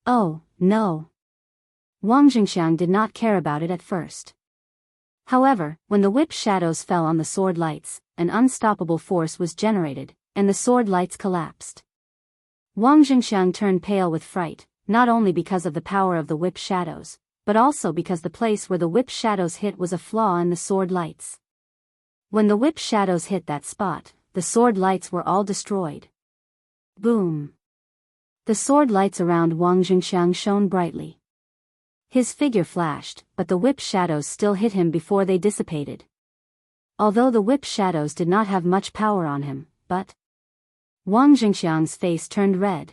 Oh, no! Wang Jingxiang did not care about it at first. However, when the whip shadows fell on the sword lights, an unstoppable force was generated, and the sword lights collapsed. Wang Jingxiang turned pale with fright, not only because of the power of the whip shadows, but also because the place where the whip shadows hit was a flaw in the sword lights. When the whip shadows hit that spot, the sword lights were all destroyed. Boom! The sword lights around Wang Jingxiang shone brightly. His figure flashed, but the whip shadows still hit him before they dissipated. Although the whip shadows did not have much power on him, but Wang Jingxiang's face turned red.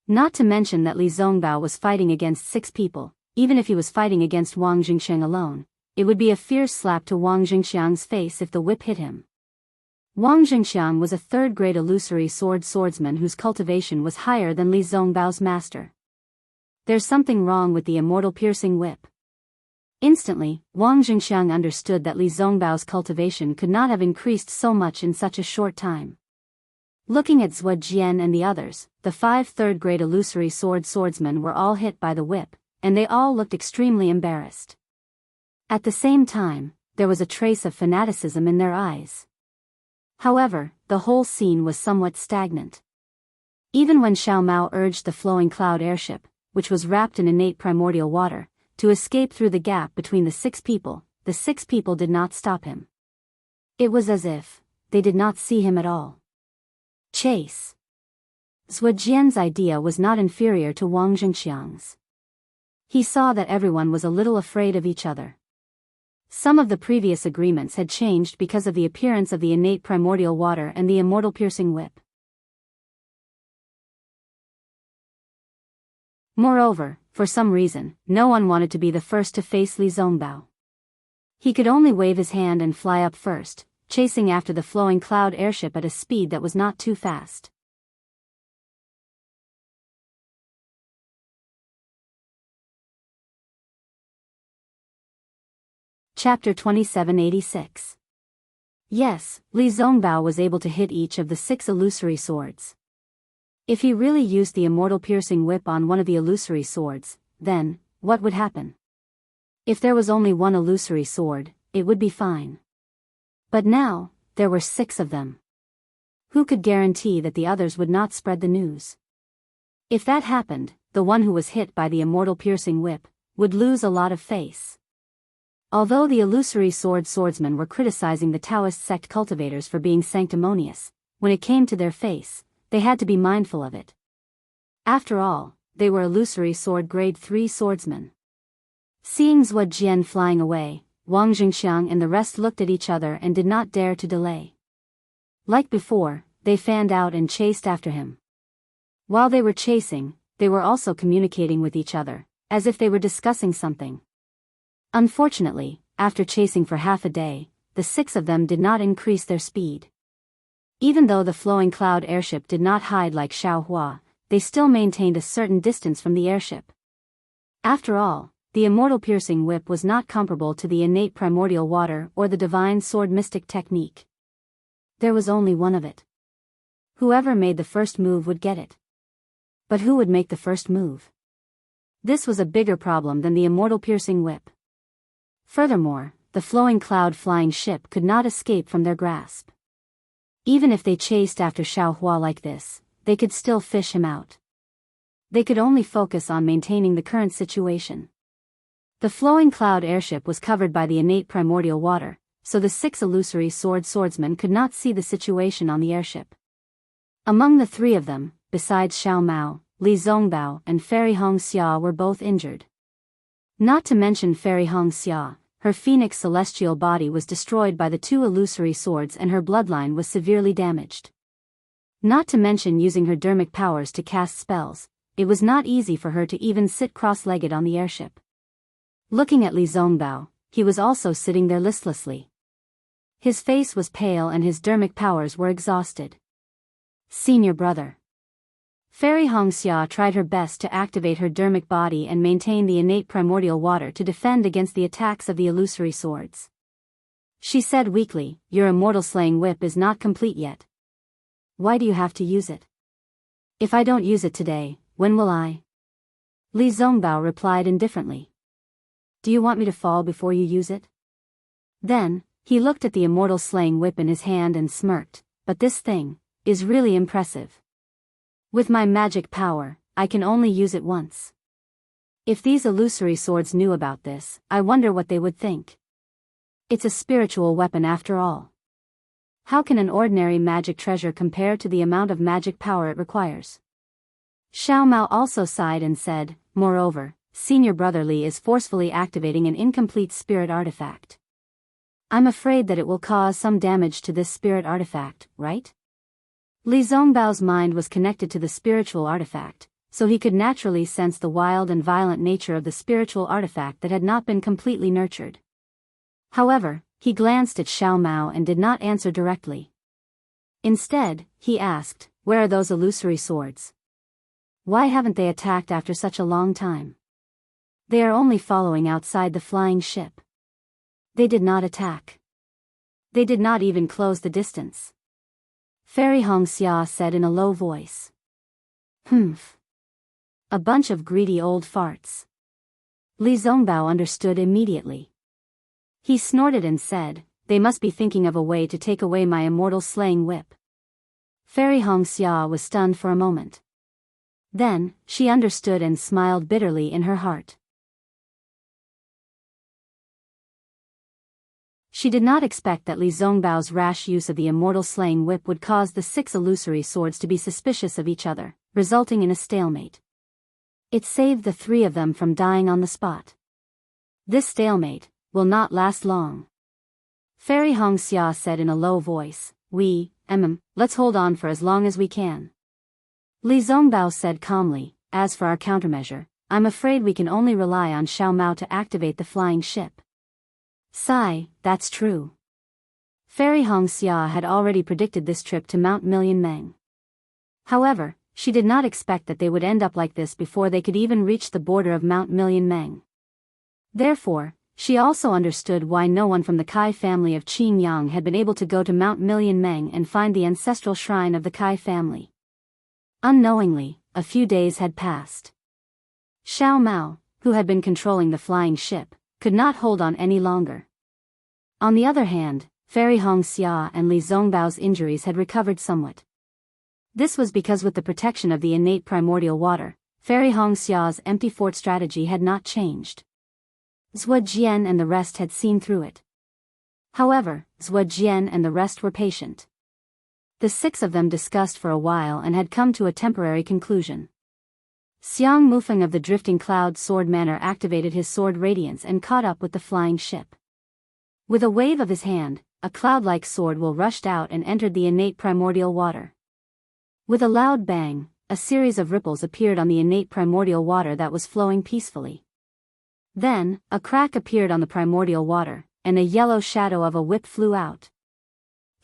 Not to mention that Li Zongbao was fighting against 6 people. Even if he was fighting against Wang Jingxiang alone, it would be a fierce slap to Wang Jingxiang's face if the whip hit him. Wang Jingxiang was a 3rd-grade illusory swordsman whose cultivation was higher than Li Zongbao's master. There's something wrong with the immortal piercing whip. Instantly, Wang Jingxiang understood that Li Zongbao's cultivation could not have increased so much in such a short time. Looking at Zhuo Jian and the others, the 5 third-grade illusory swordsmen were all hit by the whip, and they all looked extremely embarrassed. At the same time, there was a trace of fanaticism in their eyes. However, the whole scene was somewhat stagnant. Even when Xiao Mao urged the flowing cloud airship, which was wrapped in innate primordial water, to escape through the gap between the 6 people, the 6 people did not stop him. It was as if they did not see him at all. Chase. Zhuo Jian's idea was not inferior to Wang Zhengxiang's. He saw that everyone was a little afraid of each other. Some of the previous agreements had changed because of the appearance of the innate primordial water and the immortal piercing whip. Moreover, for some reason, no one wanted to be the first to face Li Zongbao. He could only wave his hand and fly up first, chasing after the flowing cloud airship at a speed that was not too fast. Chapter 2786. Yes, Li Zongbao was able to hit each of the 6 illusory swords. If he really used the immortal piercing whip on one of the illusory swords, then, what would happen? If there was only one illusory sword, it would be fine. But now, there were 6 of them. Who could guarantee that the others would not spread the news? If that happened, the one who was hit by the immortal piercing whip would lose a lot of face. Although the illusory swordsmen were criticizing the Daoist sect cultivators for being sanctimonious, when it came to their face, they had to be mindful of it. After all, they were illusory sword grade 3 swordsmen. Seeing Zhuo Jian flying away, Wang Zhengxiang and the rest looked at each other and did not dare to delay. Like before, they fanned out and chased after him. While they were chasing, they were also communicating with each other, as if they were discussing something. Unfortunately, after chasing for half a day, the 6 of them did not increase their speed. Even though the flowing cloud airship did not hide like Xiaohua, they still maintained a certain distance from the airship. After all, the immortal piercing whip was not comparable to the innate primordial water or the divine sword mystic technique. There was only one of it. Whoever made the first move would get it. But who would make the first move? This was a bigger problem than the immortal piercing whip. Furthermore, the flowing cloud flying ship could not escape from their grasp. Even if they chased after Xiaohua like this, they could still fish him out. They could only focus on maintaining the current situation. The flowing cloud airship was covered by the innate primordial water, so the 6 illusory swordsmen could not see the situation on the airship. Among the 3 of them, besides Xiao Mao, Li Zongbao and Fairy Hongxia were both injured. Not to mention Fairy Hongxia, her phoenix celestial body was destroyed by the 2 illusory swords and her bloodline was severely damaged. Not to mention using her dermic powers to cast spells, it was not easy for her to even sit cross-legged on the airship. Looking at Li Zongbao, he was also sitting there listlessly. His face was pale and his dermic powers were exhausted. Senior brother. Fairy Hongxia tried her best to activate her dermic body and maintain the innate primordial water to defend against the attacks of the illusory swords. She said weakly, "Your immortal slaying whip is not complete yet. Why do you have to use it? If I don't use it today, when will I?" Li Zongbao replied indifferently. "Do you want me to fall before you use it?" Then, he looked at the immortal slaying whip in his hand and smirked, "But this thing is really impressive. With my magic power, I can only use it once. If these illusory swords knew about this, I wonder what they would think. It's a spiritual weapon after all. How can an ordinary magic treasure compare to the amount of magic power it requires?" Xiao Mao also sighed and said, "Moreover, Senior Brother Li is forcefully activating an incomplete spirit artifact. I'm afraid that it will cause some damage to this spirit artifact, right?" Li Zongbao's mind was connected to the spiritual artifact, so he could naturally sense the wild and violent nature of the spiritual artifact that had not been completely nurtured. However, he glanced at Xiao Mao and did not answer directly. Instead, he asked, "Where are those illusory swords? Why haven't they attacked after such a long time? They are only following outside the flying ship. They did not attack. They did not even close the distance." Fairy Xianxia said in a low voice. Humph. A bunch of greedy old farts. Li Zongbao understood immediately. He snorted and said, they must be thinking of a way to take away my immortal slaying whip. Fairy Xianxia was stunned for a moment. Then, she understood and smiled bitterly in her heart. She did not expect that Li Zongbao's rash use of the immortal slaying whip would cause the 6 illusory swords to be suspicious of each other, resulting in a stalemate. It saved the 3 of them from dying on the spot. This stalemate will not last long. Fairy Xianxia said in a low voice, let's hold on for as long as we can. Li Zongbao said calmly, as for our countermeasure, I'm afraid we can only rely on Xiao Mao to activate the flying ship. Sigh, that's true. Fairy Xianxia had already predicted this trip to Mount Million Meng. However, she did not expect that they would end up like this before they could even reach the border of Mount Million Meng. Therefore, she also understood why no one from the Kai family of Qingyang had been able to go to Mount Million Meng and find the ancestral shrine of the Kai family. Unknowingly, a few days had passed. Xiao Mao, who had been controlling the flying ship, could not hold on any longer. On the other hand, Fairy Xianxia and Li Zongbao's injuries had recovered somewhat. This was because with the protection of the innate primordial water, Fairy Xianxia's empty fort strategy had not changed. Zhujian and the rest had seen through it. However, Zhujian and the rest were patient. The 6 of them discussed for a while and had come to a temporary conclusion. Xiang Mufeng of the Drifting Cloud Sword Manor activated his sword radiance and caught up with the flying ship. With a wave of his hand, a cloud-like sword will rushed out and entered the innate primordial water. With a loud bang, a series of ripples appeared on the innate primordial water that was flowing peacefully. Then, a crack appeared on the primordial water, and a yellow shadow of a whip flew out.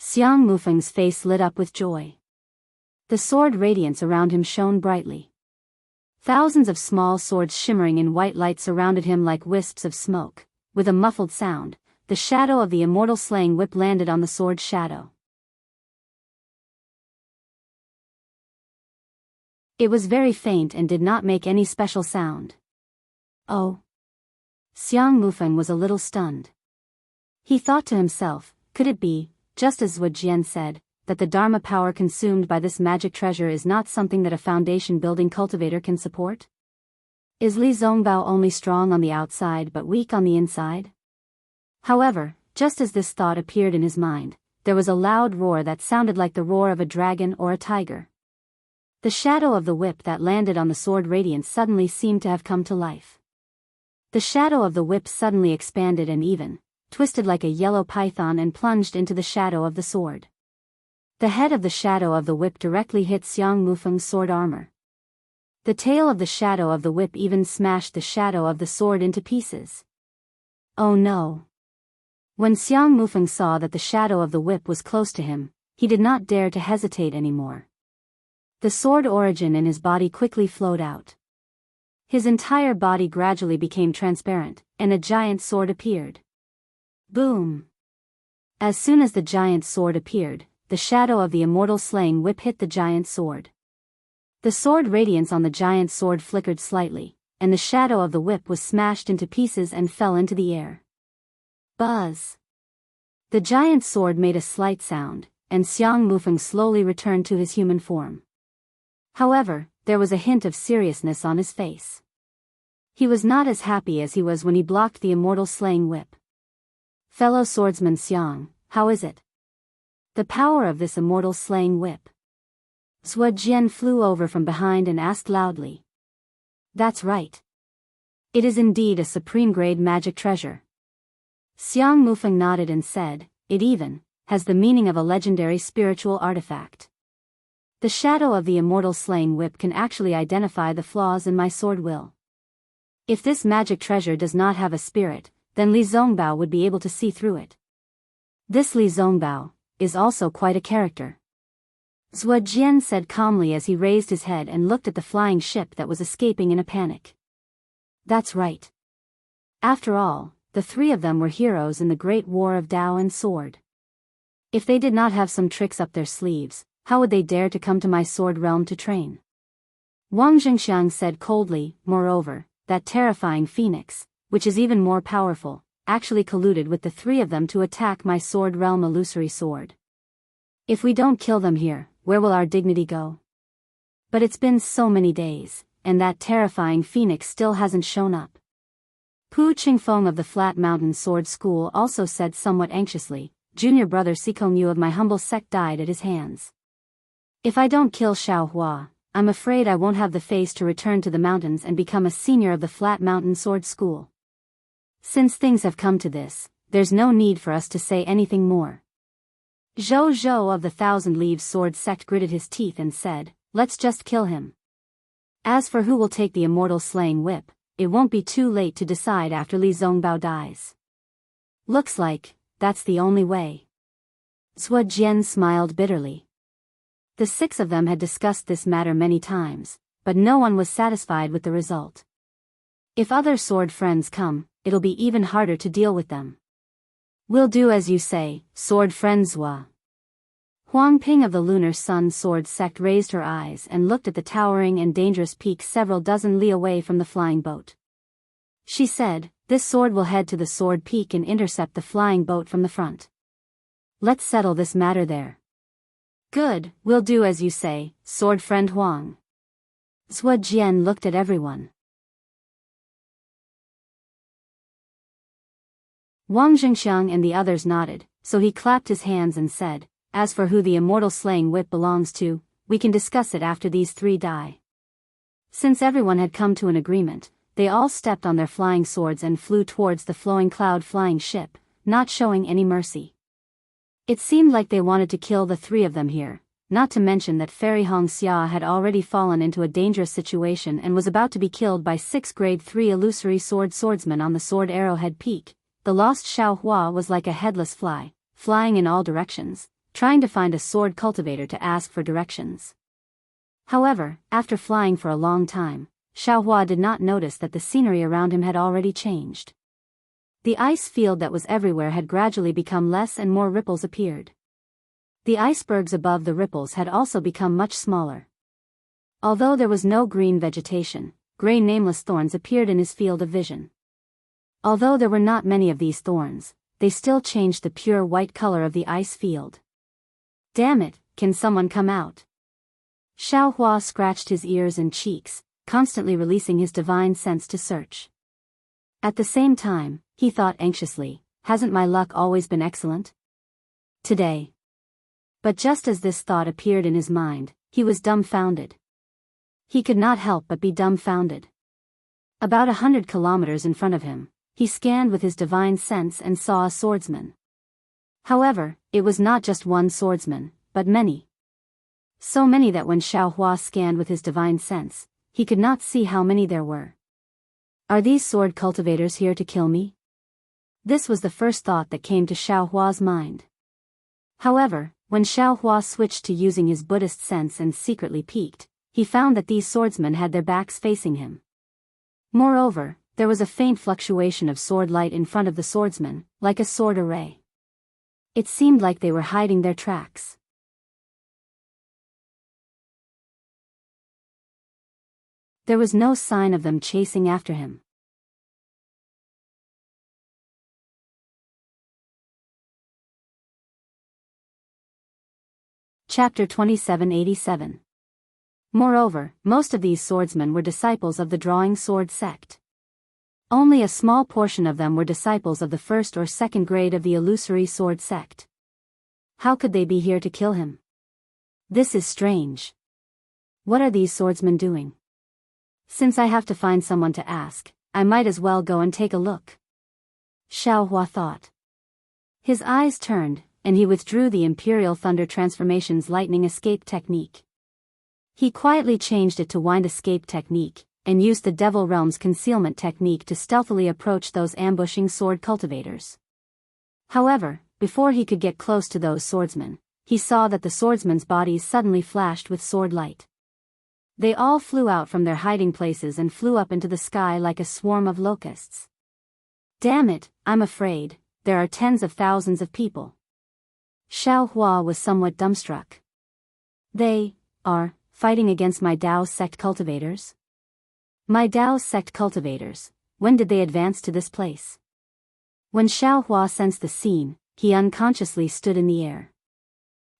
Xiang Mufeng's face lit up with joy. The sword radiance around him shone brightly. Thousands of small swords shimmering in white light surrounded him like wisps of smoke. With a muffled sound, the shadow of the immortal slaying whip landed on the sword's shadow. It was very faint and did not make any special sound. Oh. Xiang Mufeng was a little stunned. He thought to himself, could it be, just as Zhujian said, that the Dharma power consumed by this magic treasure is not something that a foundation-building cultivator can support? Is Li Zongbao only strong on the outside but weak on the inside? However, just as this thought appeared in his mind, there was a loud roar that sounded like the roar of a dragon or a tiger. The shadow of the whip that landed on the sword radiance suddenly seemed to have come to life. The shadow of the whip suddenly expanded and even twisted like a yellow python and plunged into the shadow of the sword. The head of the shadow of the whip directly hit Xiang Mufeng's sword armor. The tail of the shadow of the whip even smashed the shadow of the sword into pieces. Oh no! When Xiang Mufeng saw that the shadow of the whip was close to him, he did not dare to hesitate anymore. The sword origin in his body quickly flowed out. His entire body gradually became transparent, and a giant sword appeared. Boom! As soon as the giant sword appeared, the shadow of the immortal slaying whip hit the giant sword. The sword radiance on the giant sword flickered slightly, and the shadow of the whip was smashed into pieces and fell into the air. Buzz! The giant sword made a slight sound, and Xiang Mufeng slowly returned to his human form. However, there was a hint of seriousness on his face. He was not as happy as he was when he blocked the immortal slaying whip. Fellow swordsman Xiang, how is it? The power of this immortal slaying whip. Zhujian flew over from behind and asked loudly. That's right. It is indeed a supreme-grade magic treasure. Xiang Mufeng nodded and said, it even has the meaning of a legendary spiritual artifact. The shadow of the immortal slaying whip can actually identify the flaws in my sword will. If this magic treasure does not have a spirit, then Li Zongbao would be able to see through it. This Li Zongbao is also quite a character. Zhujian said calmly as he raised his head and looked at the flying ship that was escaping in a panic. That's right. After all, the 3 of them were heroes in the great war of Dao and sword. If they did not have some tricks up their sleeves, how would they dare to come to my sword realm to train? Wang Jingxiang said coldly. Moreover, that terrifying phoenix, which is even more powerful, actually colluded with the three of them to attack my sword realm illusory sword. If we don't kill them here, where will our dignity go? But it's been so many days, and that terrifying phoenix still hasn't shown up. Pu Qingfeng of the Flat Mountain Sword School also said somewhat anxiously, junior brother Sikong Yu of my humble sect died at his hands. If I don't kill Xiaohua, I'm afraid I won't have the face to return to the mountains and become a senior of the Flat Mountain Sword School. Since things have come to this, there's no need for us to say anything more. Zhou Zhou of the Thousand Leaves Sword Sect gritted his teeth and said, let's just kill him. As for who will take the immortal slaying whip, it won't be too late to decide after Li Zongbao dies. Looks like that's the only way. Zhou Jian smiled bitterly. The six of them had discussed this matter many times, but no one was satisfied with the result. If other sword friends come, it'll be even harder to deal with them. We'll do as you say, sword friend Zhua. Huang Ping of the Lunar Sun Sword Sect raised her eyes and looked at the towering and dangerous peak several dozen li away from the flying boat. She said, this sword will head to the sword peak and intercept the flying boat from the front. Let's settle this matter there. Good, we'll do as you say, sword friend Huang. Zhou Jian looked at everyone. Wang Jingxiang and the others nodded, so he clapped his hands and said, as for who the immortal slaying whip belongs to, we can discuss it after these three die. Since everyone had come to an agreement, they all stepped on their flying swords and flew towards the flowing cloud flying ship, not showing any mercy. It seemed like they wanted to kill the three of them here, not to mention that Fairy Hong Xia had already fallen into a dangerous situation and was about to be killed by 6 grade 3 illusory swordsmen on the sword arrowhead peak. The lost Xiaohua was like a headless fly, flying in all directions, trying to find a sword cultivator to ask for directions. However, after flying for a long time, Xiaohua did not notice that the scenery around him had already changed. The ice field that was everywhere had gradually become less and more ripples appeared. The icebergs above the ripples had also become much smaller. Although there was no green vegetation, gray nameless thorns appeared in his field of vision. Although there were not many of these thorns, they still changed the pure white color of the ice field. Damn it, can someone come out? Xiaohua scratched his ears and cheeks, constantly releasing his divine sense to search. At the same time, he thought anxiously, hasn't my luck always been excellent? Today. But just as this thought appeared in his mind, he was dumbfounded. He could not help but be dumbfounded. About 100 kilometers in front of him, he scanned with his divine sense and saw a swordsman. However, it was not just one swordsman, but many. So many that when Xiaohua scanned with his divine sense, he could not see how many there were. Are these sword cultivators here to kill me? This was the first thought that came to Xiaohua's mind. However, when Xiaohua switched to using his Buddhist sense and secretly peeked, he found that these swordsmen had their backs facing him. Moreover, there was a faint fluctuation of sword light in front of the swordsmen, like a sword array. It seemed like they were hiding their tracks. There was no sign of them chasing after him. Chapter 2787. Moreover, most of these swordsmen were disciples of the Drawing Sword sect. Only a small portion of them were disciples of the first or second grade of the Illusory Sword sect. How could they be here to kill him? This is strange. What are these swordsmen doing? Since I have to find someone to ask, I might as well go and take a look. Xiaohua thought. His eyes turned, and he withdrew the Imperial Thunder Transformation's lightning escape technique. He quietly changed it to wind escape technique, and used the Devil Realm's concealment technique to stealthily approach those ambushing sword cultivators. However, before he could get close to those swordsmen, he saw that the swordsmen's bodies suddenly flashed with sword light. They all flew out from their hiding places and flew up into the sky like a swarm of locusts. Damn it, I'm afraid, there are tens of thousands of people. Xiaohua was somewhat dumbstruck. They are fighting against my Daoist sect cultivators? My Daoist sect cultivators, when did they advance to this place? When Xiaohua sensed the scene, he unconsciously stood in the air.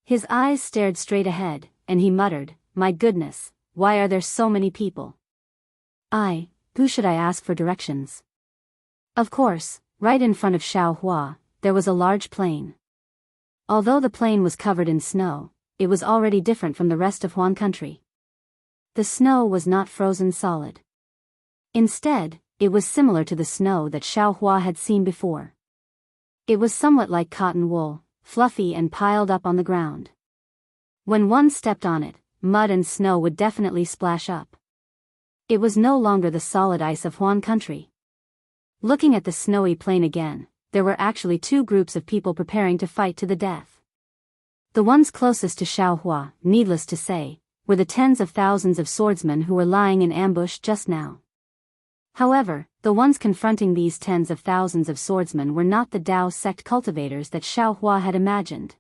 His eyes stared straight ahead, and he muttered, "My goodness, why are there so many people? Who should I ask for directions?" Of course, right in front of Xiaohua, there was a large plain. Although the plain was covered in snow, it was already different from the rest of Huan country. The snow was not frozen solid. Instead, it was similar to the snow that Xiaohua had seen before. It was somewhat like cotton wool, fluffy and piled up on the ground. When one stepped on it, mud and snow would definitely splash up. It was no longer the solid ice of Huan country. Looking at the snowy plain again, there were actually two groups of people preparing to fight to the death. The ones closest to Xiaohua, needless to say, were the tens of thousands of swordsmen who were lying in ambush just now. However, the ones confronting these tens of thousands of swordsmen were not the Dao sect cultivators that Xiaohua had imagined.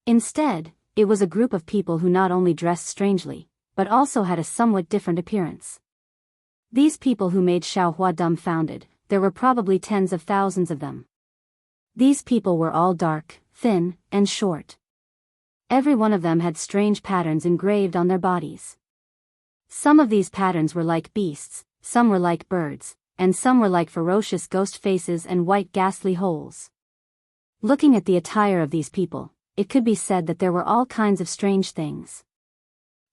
Instead, it was a group of people who not only dressed strangely, but also had a somewhat different appearance. These people who made Xiaohua dumbfounded, there were probably tens of thousands of them. These people were all dark, thin, and short. Every one of them had strange patterns engraved on their bodies. Some of these patterns were like beasts, some were like birds, and some were like ferocious ghost faces and white ghastly holes. Looking at the attire of these people, it could be said that there were all kinds of strange things.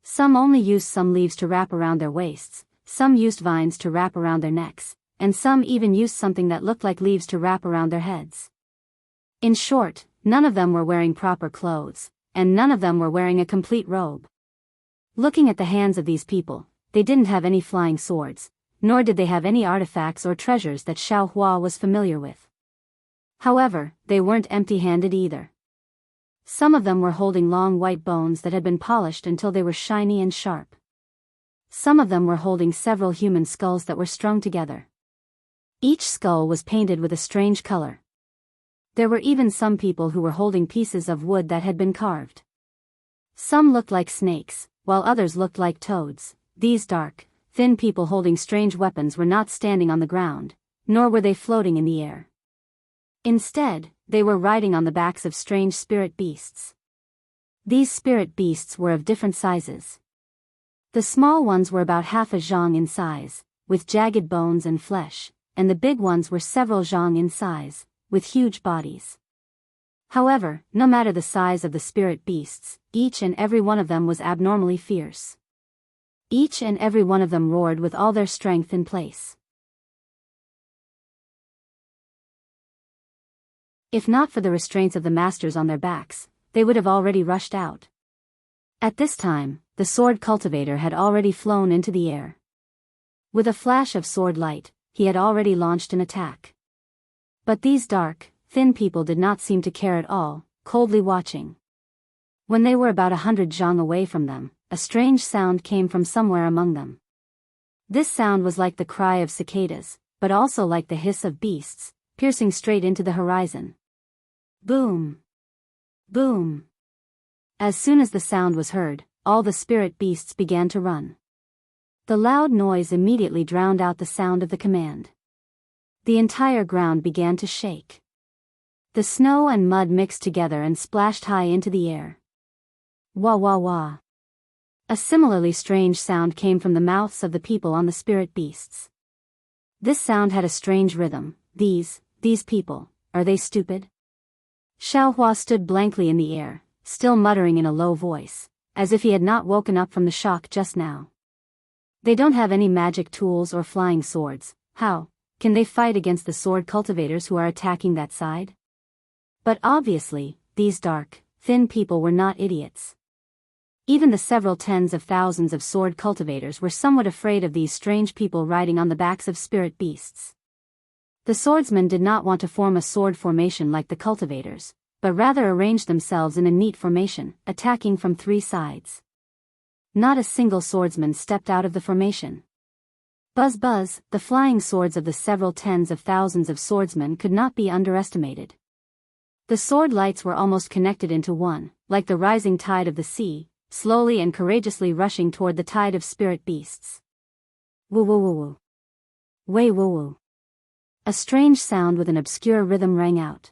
Some only used some leaves to wrap around their waists, some used vines to wrap around their necks, and some even used something that looked like leaves to wrap around their heads. In short, none of them were wearing proper clothes, and none of them were wearing a complete robe. Looking at the hands of these people, they didn't have any flying swords, nor did they have any artifacts or treasures that Xiaohua was familiar with. However, they weren't empty-handed either. Some of them were holding long white bones that had been polished until they were shiny and sharp. Some of them were holding several human skulls that were strung together. Each skull was painted with a strange color. There were even some people who were holding pieces of wood that had been carved. Some looked like snakes, while others looked like toads. These dark, thin people holding strange weapons were not standing on the ground, nor were they floating in the air. Instead, they were riding on the backs of strange spirit beasts. These spirit beasts were of different sizes. The small ones were about half a zhang in size, with jagged bones and flesh, and the big ones were several zhang in size, with huge bodies. However, no matter the size of the spirit beasts, each and every one of them was abnormally fierce. Each and every one of them roared with all their strength in place. If not for the restraints of the masters on their backs, they would have already rushed out. At this time, the sword cultivator had already flown into the air. With a flash of sword light, he had already launched an attack. But these dark, thin people did not seem to care at all, coldly watching. When they were about 100 zhang away from them, a strange sound came from somewhere among them. This sound was like the cry of cicadas, but also like the hiss of beasts, piercing straight into the horizon. Boom! Boom! As soon as the sound was heard, all the spirit beasts began to run. The loud noise immediately drowned out the sound of the command. The entire ground began to shake. The snow and mud mixed together and splashed high into the air. Wah wah wah. A similarly strange sound came from the mouths of the people on the spirit beasts. This sound had a strange rhythm. These people, are they stupid? Xiaohua stood blankly in the air, still muttering in a low voice, as if he had not woken up from the shock just now. They don't have any magic tools or flying swords. How can they fight against the sword cultivators who are attacking that side? But obviously, these dark, thin people were not idiots. Even the several tens of thousands of sword cultivators were somewhat afraid of these strange people riding on the backs of spirit beasts. The swordsmen did not want to form a sword formation like the cultivators, but rather arrange themselves in a neat formation, attacking from three sides. Not a single swordsman stepped out of the formation. Buzz buzz, the flying swords of the several tens of thousands of swordsmen could not be underestimated. The sword lights were almost connected into one, like the rising tide of the sea, slowly and courageously rushing toward the tide of spirit beasts. Woo woo woo woo. Wei woo woo. A strange sound with an obscure rhythm rang out.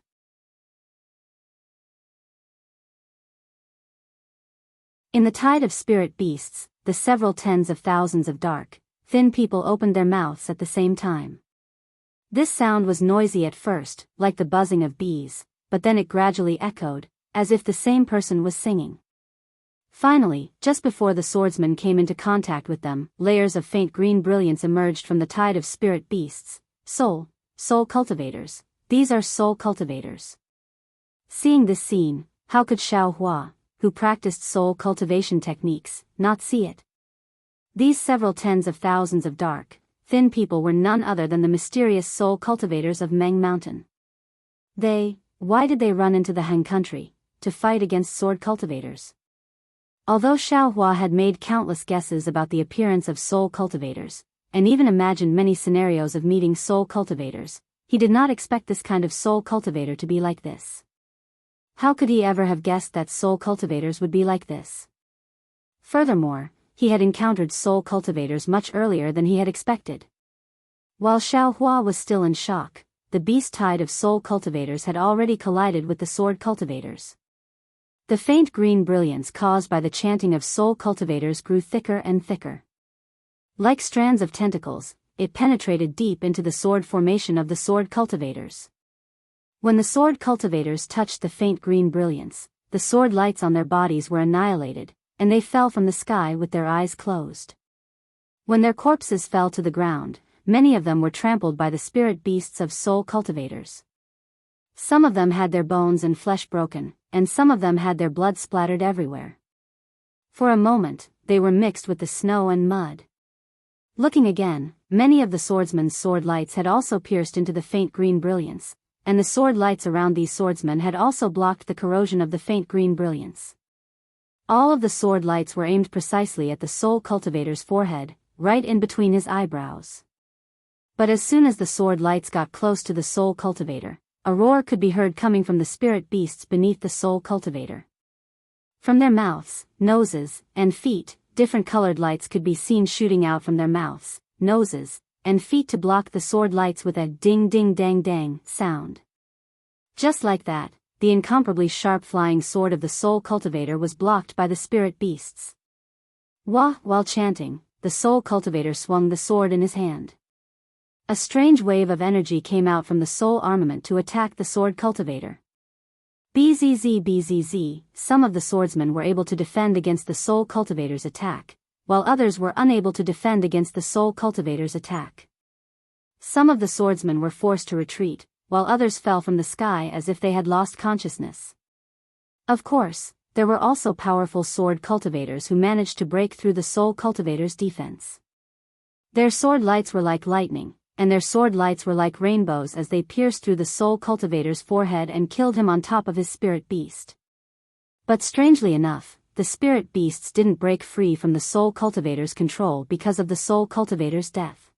In the tide of spirit beasts, the several tens of thousands of dark, thin people opened their mouths at the same time. This sound was noisy at first, like the buzzing of bees, but then it gradually echoed, as if the same person was singing. Finally, just before the swordsmen came into contact with them, layers of faint green brilliance emerged from the tide of spirit beasts. Soul cultivators. These are soul cultivators. Seeing this scene, how could Xiao Hua, who practiced soul cultivation techniques, not see it? These several tens of thousands of dark, thin people were none other than the mysterious soul cultivators of Meng Mountain. Why did they run into the Han country, to fight against sword cultivators? Although Xiao Hua had made countless guesses about the appearance of soul cultivators, and even imagined many scenarios of meeting soul cultivators, he did not expect this kind of soul cultivator to be like this. How could he ever have guessed that soul cultivators would be like this? Furthermore, he had encountered soul cultivators much earlier than he had expected. While Xiao Hua was still in shock, the beast tide of soul cultivators had already collided with the sword cultivators. The faint green brilliance caused by the chanting of soul cultivators grew thicker and thicker. Like strands of tentacles, it penetrated deep into the sword formation of the sword cultivators. When the sword cultivators touched the faint green brilliance, the sword lights on their bodies were annihilated, and they fell from the sky with their eyes closed. When their corpses fell to the ground, many of them were trampled by the spirit beasts of soul cultivators. Some of them had their bones and flesh broken, and some of them had their blood splattered everywhere. For a moment, they were mixed with the snow and mud. Looking again, many of the swordsmen's sword lights had also pierced into the faint green brilliance, and the sword lights around these swordsmen had also blocked the corrosion of the faint green brilliance. All of the sword lights were aimed precisely at the soul cultivator's forehead, right in between his eyebrows. But as soon as the sword lights got close to the soul cultivator, a roar could be heard coming from the spirit beasts beneath the soul cultivator. From their mouths, noses, and feet, different colored lights could be seen shooting out from their mouths, noses, and feet to block the sword lights with a ding-ding-dang-dang sound. Just like that, the incomparably sharp flying sword of the soul cultivator was blocked by the spirit beasts. While chanting, the soul cultivator swung the sword in his hand. A strange wave of energy came out from the soul armament to attack the sword cultivator. Bzz, some of the swordsmen were able to defend against the soul cultivator's attack, while others were unable to defend against the soul cultivator's attack. Some of the swordsmen were forced to retreat, while others fell from the sky as if they had lost consciousness. Of course, there were also powerful sword cultivators who managed to break through the soul cultivator's defense. Their sword lights were like lightning, and their sword lights were like rainbows as they pierced through the soul cultivator's forehead and killed him on top of his spirit beast. But strangely enough, the spirit beasts didn't break free from the soul cultivator's control because of the soul cultivator's death.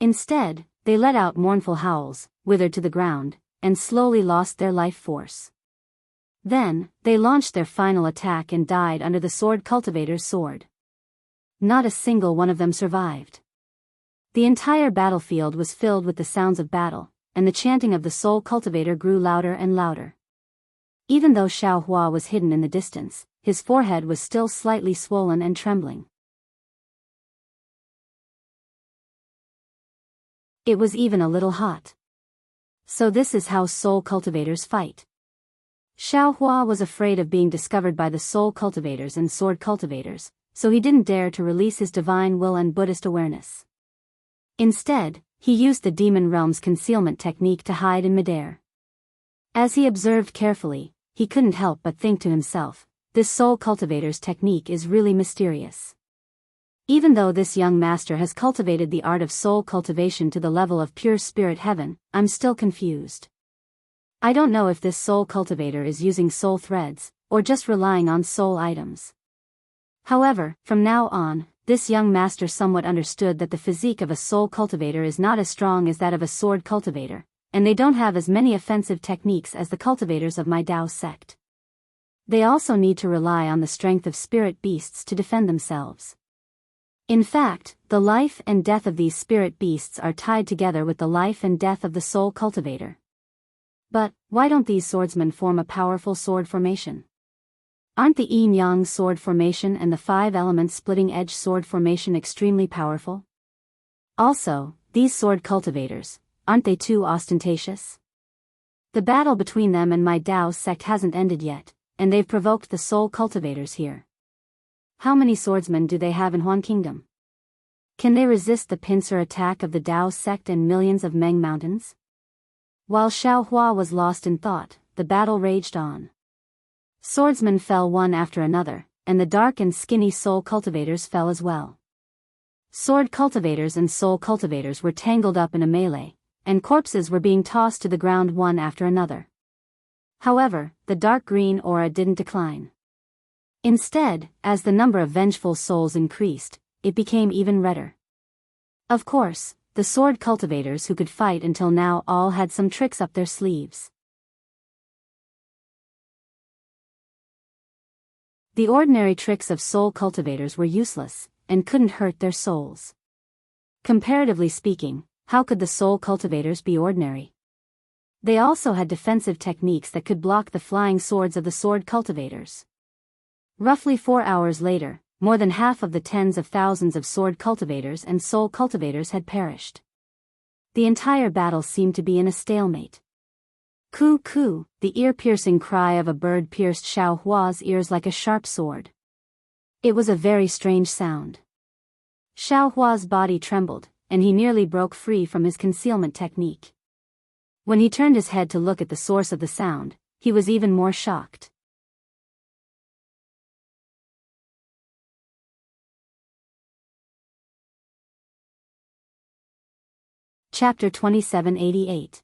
Instead, they let out mournful howls, withered to the ground, and slowly lost their life force. Then, they launched their final attack and died under the sword cultivator's sword. Not a single one of them survived. The entire battlefield was filled with the sounds of battle, and the chanting of the soul cultivator grew louder and louder. Even though Xiao Hua was hidden in the distance, his forehead was still slightly swollen and trembling. It was even a little hot. So this is how soul cultivators fight. Xiao Hua was afraid of being discovered by the soul cultivators and sword cultivators, so he didn't dare to release his divine will and Buddhist awareness. Instead, he used the demon realm's concealment technique to hide in midair. As he observed carefully, he couldn't help but think to himself, this soul cultivator's technique is really mysterious. Even though this young master has cultivated the art of soul cultivation to the level of pure spirit heaven, I'm still confused. I don't know if this soul cultivator is using soul threads, or just relying on soul items. However, from now on, this young master somewhat understood that the physique of a soul cultivator is not as strong as that of a sword cultivator, and they don't have as many offensive techniques as the cultivators of my Dao sect. They also need to rely on the strength of spirit beasts to defend themselves. In fact, the life and death of these spirit beasts are tied together with the life and death of the soul cultivator. But, why don't these swordsmen form a powerful sword formation? Aren't the yin-yang sword formation and the 5-element splitting-edge sword formation extremely powerful? Also, these sword cultivators, aren't they too ostentatious? The battle between them and my Daoist sect hasn't ended yet, and they've provoked the soul cultivators here. How many swordsmen do they have in Huan Kingdom? Can they resist the pincer attack of the Daoist sect and millions of Meng mountains? While Xiaohua was lost in thought, the battle raged on. Swordsmen fell one after another, and the dark and skinny soul cultivators fell as well. Sword cultivators and soul cultivators were tangled up in a melee, and corpses were being tossed to the ground one after another. However, the dark green aura didn't decline. Instead, as the number of vengeful souls increased, it became even redder. Of course, the sword cultivators who could fight until now all had some tricks up their sleeves. The ordinary tricks of soul cultivators were useless, and couldn't hurt their souls. Comparatively speaking, how could the soul cultivators be ordinary? They also had defensive techniques that could block the flying swords of the sword cultivators. Roughly 4 hours later, more than half of the tens of thousands of sword cultivators and soul cultivators had perished. The entire battle seemed to be in a stalemate. Coo coo, the ear-piercing cry of a bird pierced Xiao Hua's ears like a sharp sword. It was a very strange sound. Xiao Hua's body trembled, and he nearly broke free from his concealment technique. When he turned his head to look at the source of the sound, he was even more shocked. Chapter 2788.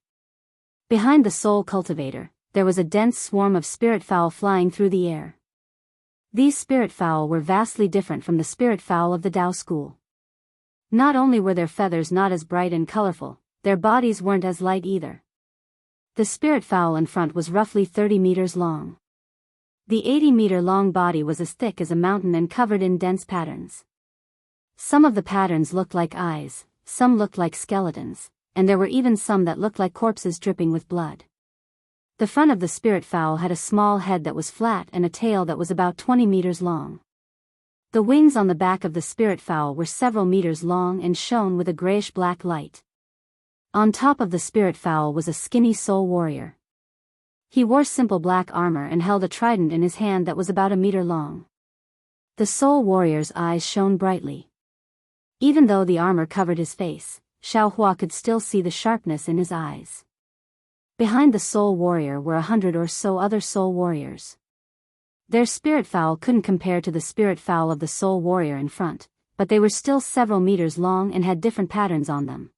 Behind the soul cultivator, there was a dense swarm of spirit fowl flying through the air. These spirit fowl were vastly different from the spirit fowl of the Dao school. Not only were their feathers not as bright and colorful, their bodies weren't as light either. The spirit fowl in front was roughly 30 meters long. The 80-meter-long body was as thick as a mountain and covered in dense patterns. Some of the patterns looked like eyes, some looked like skeletons, and there were even some that looked like corpses dripping with blood. The front of the spirit fowl had a small head that was flat and a tail that was about 20 meters long. The wings on the back of the spirit fowl were several meters long and shone with a grayish-black light. On top of the spirit fowl was a skinny soul warrior. He wore simple black armor and held a trident in his hand that was about a meter long. The soul warrior's eyes shone brightly. Even though the armor covered his face, Xiao Hua could still see the sharpness in his eyes. Behind the soul warrior were 100 or so other soul warriors. Their spirit fowl couldn't compare to the spirit fowl of the soul warrior in front, but they were still several meters long and had different patterns on them.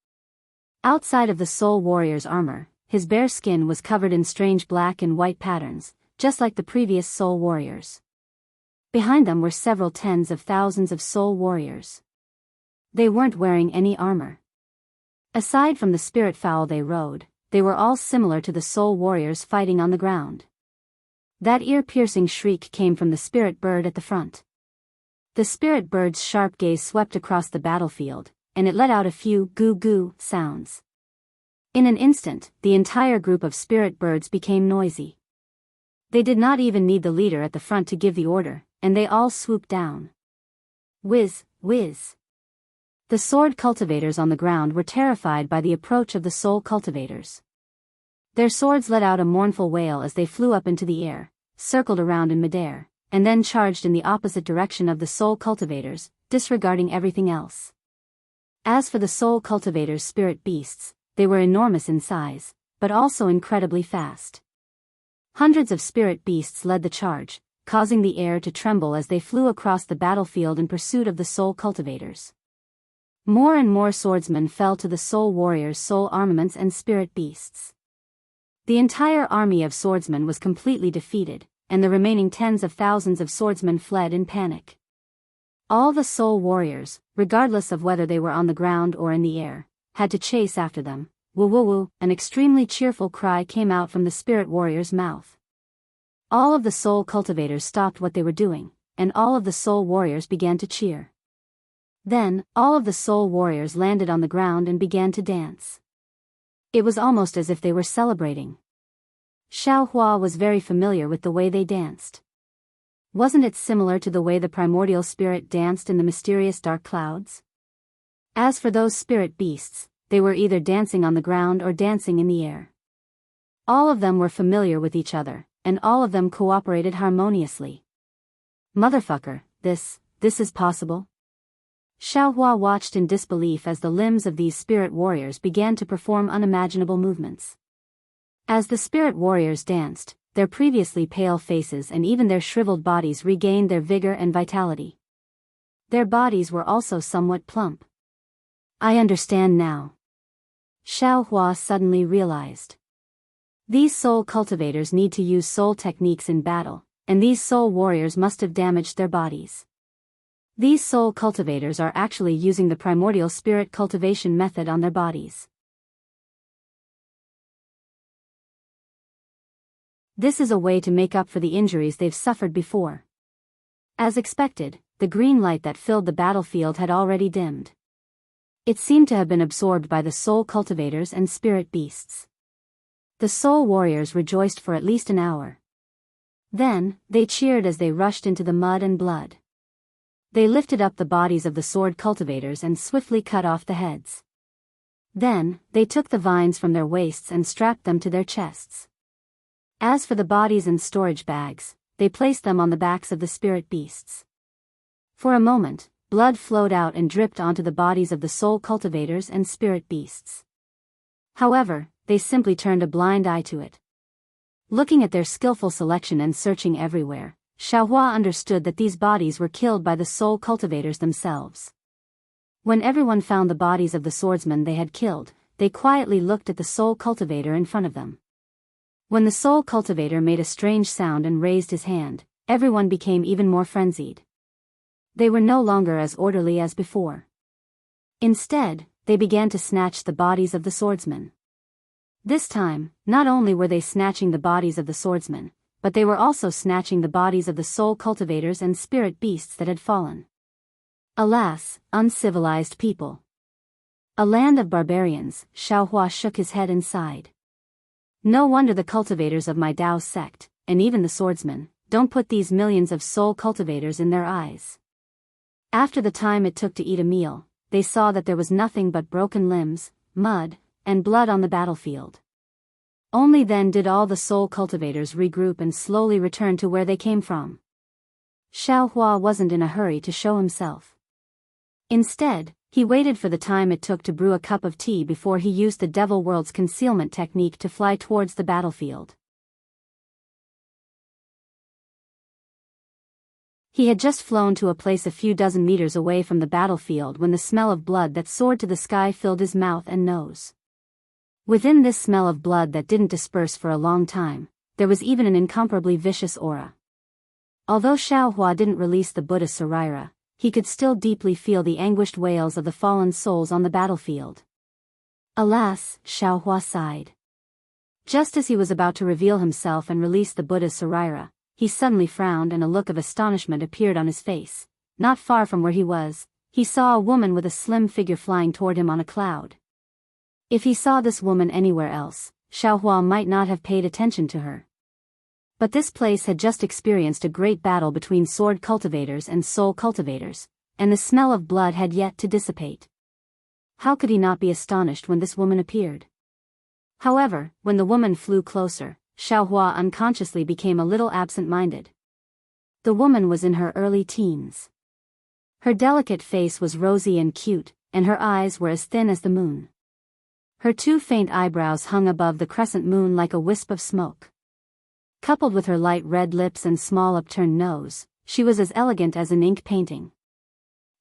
Outside of the soul warrior's armor, his bare skin was covered in strange black and white patterns, just like the previous soul warriors. Behind them were several tens of thousands of soul warriors. They weren't wearing any armor. Aside from the spirit fowl they rode, they were all similar to the soul warriors fighting on the ground. That ear-piercing shriek came from the spirit bird at the front. The spirit bird's sharp gaze swept across the battlefield, and it let out a few goo-goo sounds. In an instant, the entire group of spirit birds became noisy. They did not even need the leader at the front to give the order, and they all swooped down. Whiz, whiz. The sword cultivators on the ground were terrified by the approach of the soul cultivators. Their swords let out a mournful wail as they flew up into the air, circled around in midair, and then charged in the opposite direction of the soul cultivators, disregarding everything else. As for the soul cultivators' spirit beasts, they were enormous in size, but also incredibly fast. Hundreds of spirit beasts led the charge, causing the air to tremble as they flew across the battlefield in pursuit of the soul cultivators. More and more swordsmen fell to the soul warriors' soul armaments and spirit beasts. The entire army of swordsmen was completely defeated, and the remaining tens of thousands of swordsmen fled in panic. All the soul warriors, regardless of whether they were on the ground or in the air, had to chase after them. Woo woo woo, an extremely cheerful cry came out from the spirit warrior's mouth. All of the soul cultivators stopped what they were doing, and all of the soul warriors began to cheer. Then, all of the soul warriors landed on the ground and began to dance. It was almost as if they were celebrating. Xiaohua was very familiar with the way they danced. Wasn't it similar to the way the primordial spirit danced in the mysterious dark clouds? As for those spirit beasts, they were either dancing on the ground or dancing in the air. All of them were familiar with each other, and all of them cooperated harmoniously. Motherfucker, this is possible? Xiaohua watched in disbelief as the limbs of these spirit warriors began to perform unimaginable movements. As the spirit warriors danced, their previously pale faces and even their shriveled bodies regained their vigor and vitality. Their bodies were also somewhat plump. I understand now. Xiaohua suddenly realized. These soul cultivators need to use soul techniques in battle, and these soul warriors must have damaged their bodies. These soul cultivators are actually using the primordial spirit cultivation method on their bodies. This is a way to make up for the injuries they've suffered before. As expected, the green light that filled the battlefield had already dimmed. It seemed to have been absorbed by the soul cultivators and spirit beasts. The soul warriors rejoiced for at least an hour. Then, they cheered as they rushed into the mud and blood. They lifted up the bodies of the sword cultivators and swiftly cut off the heads. Then, they took the vines from their waists and strapped them to their chests. As for the bodies and storage bags, they placed them on the backs of the spirit beasts. For a moment, blood flowed out and dripped onto the bodies of the soul cultivators and spirit beasts. However, they simply turned a blind eye to it. Looking at their skillful selection and searching everywhere, Xiaohua understood that these bodies were killed by the soul cultivators themselves. When everyone found the bodies of the swordsmen they had killed, they quietly looked at the soul cultivator in front of them. When the soul cultivator made a strange sound and raised his hand, everyone became even more frenzied. They were no longer as orderly as before. Instead, they began to snatch the bodies of the swordsmen. This time, not only were they snatching the bodies of the swordsmen, but they were also snatching the bodies of the soul cultivators and spirit beasts that had fallen. Alas, uncivilized people. A land of barbarians, Xiaohua shook his head and sighed. No wonder the cultivators of my Dao sect, and even the swordsmen, don't put these millions of soul cultivators in their eyes. After the time it took to eat a meal, they saw that there was nothing but broken limbs, mud, and blood on the battlefield. Only then did all the soul cultivators regroup and slowly return to where they came from. Xiaohua wasn't in a hurry to show himself. Instead, he waited for the time it took to brew a cup of tea before he used the Devil World's concealment technique to fly towards the battlefield. He had just flown to a place a few dozen meters away from the battlefield when the smell of blood that soared to the sky filled his mouth and nose. Within this smell of blood that didn't disperse for a long time, there was even an incomparably vicious aura. Although Xiaohua didn't release the Buddha Saraira, he could still deeply feel the anguished wails of the fallen souls on the battlefield. Alas, Xiaohua sighed. Just as he was about to reveal himself and release the Buddha Saraira, he suddenly frowned and a look of astonishment appeared on his face. Not far from where he was, he saw a woman with a slim figure flying toward him on a cloud. If he saw this woman anywhere else, Xiaohua might not have paid attention to her. But this place had just experienced a great battle between sword cultivators and soul cultivators, and the smell of blood had yet to dissipate. How could he not be astonished when this woman appeared? However, when the woman flew closer, Xiaohua unconsciously became a little absent-minded. The woman was in her early teens. Her delicate face was rosy and cute, and her eyes were as thin as the moon. Her two faint eyebrows hung above the crescent moon like a wisp of smoke. Coupled with her light red lips and small upturned nose, she was as elegant as an ink painting.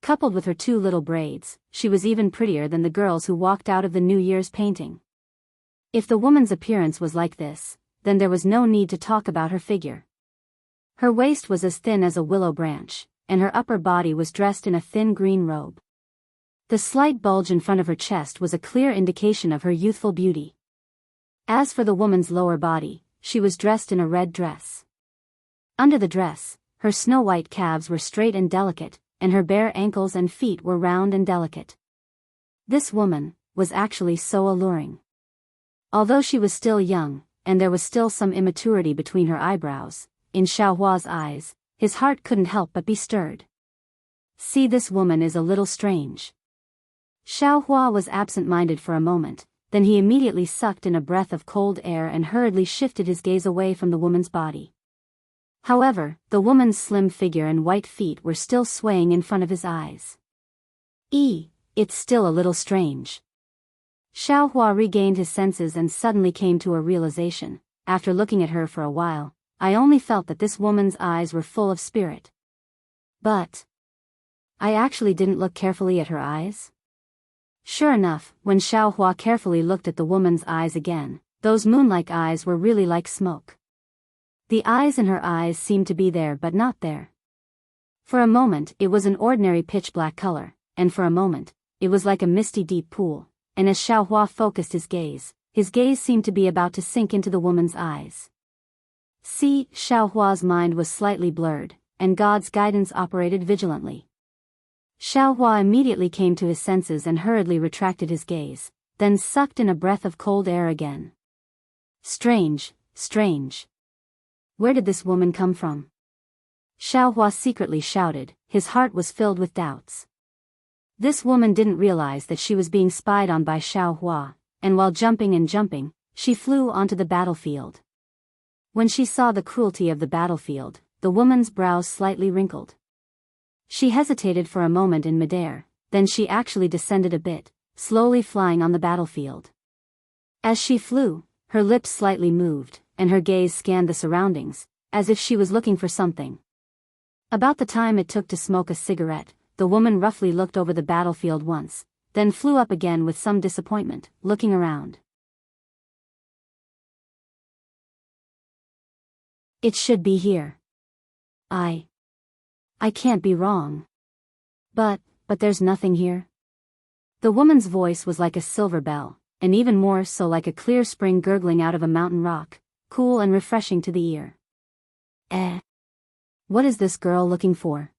Coupled with her two little braids, she was even prettier than the girls who walked out of the New Year's painting. If the woman's appearance was like this, then there was no need to talk about her figure. Her waist was as thin as a willow branch, and her upper body was dressed in a thin green robe. The slight bulge in front of her chest was a clear indication of her youthful beauty. As for the woman's lower body, she was dressed in a red dress. Under the dress, her snow-white calves were straight and delicate, and her bare ankles and feet were round and delicate. This woman was actually so alluring. Although she was still young, and there was still some immaturity between her eyebrows, in Xiaohua's eyes, his heart couldn't help but be stirred. See, this woman is a little strange. Xiaohua was absent-minded for a moment, then he immediately sucked in a breath of cold air and hurriedly shifted his gaze away from the woman's body. However, the woman's slim figure and white feet were still swaying in front of his eyes. It's still a little strange. Xiaohua regained his senses and suddenly came to a realization. After looking at her for a while, I only felt that this woman's eyes were full of spirit. But I actually didn't look carefully at her eyes. Sure enough, when Xiaohua carefully looked at the woman's eyes again, those moon-like eyes were really like smoke. The eyes in her eyes seemed to be there but not there. For a moment it was an ordinary pitch-black color, and for a moment, it was like a misty deep pool, and as Xiaohua focused his gaze seemed to be about to sink into the woman's eyes. See, Xiaohua's mind was slightly blurred, and God's guidance operated vigilantly. Xiaohua immediately came to his senses and hurriedly retracted his gaze, then sucked in a breath of cold air again. Strange. Where did this woman come from? Xiaohua secretly shouted, his heart was filled with doubts. This woman didn't realize that she was being spied on by Xiaohua, and while jumping, she flew onto the battlefield. When she saw the cruelty of the battlefield, the woman's brows slightly wrinkled. She hesitated for a moment in midair, then she actually descended a bit, slowly flying on the battlefield. As she flew, her lips slightly moved, and her gaze scanned the surroundings, as if she was looking for something. About the time it took to smoke a cigarette, the woman roughly looked over the battlefield once, then flew up again with some disappointment, looking around. It should be here. I can't be wrong. But there's nothing here. The woman's voice was like a silver bell, and even more so like a clear spring gurgling out of a mountain rock, cool and refreshing to the ear. What is this girl looking for?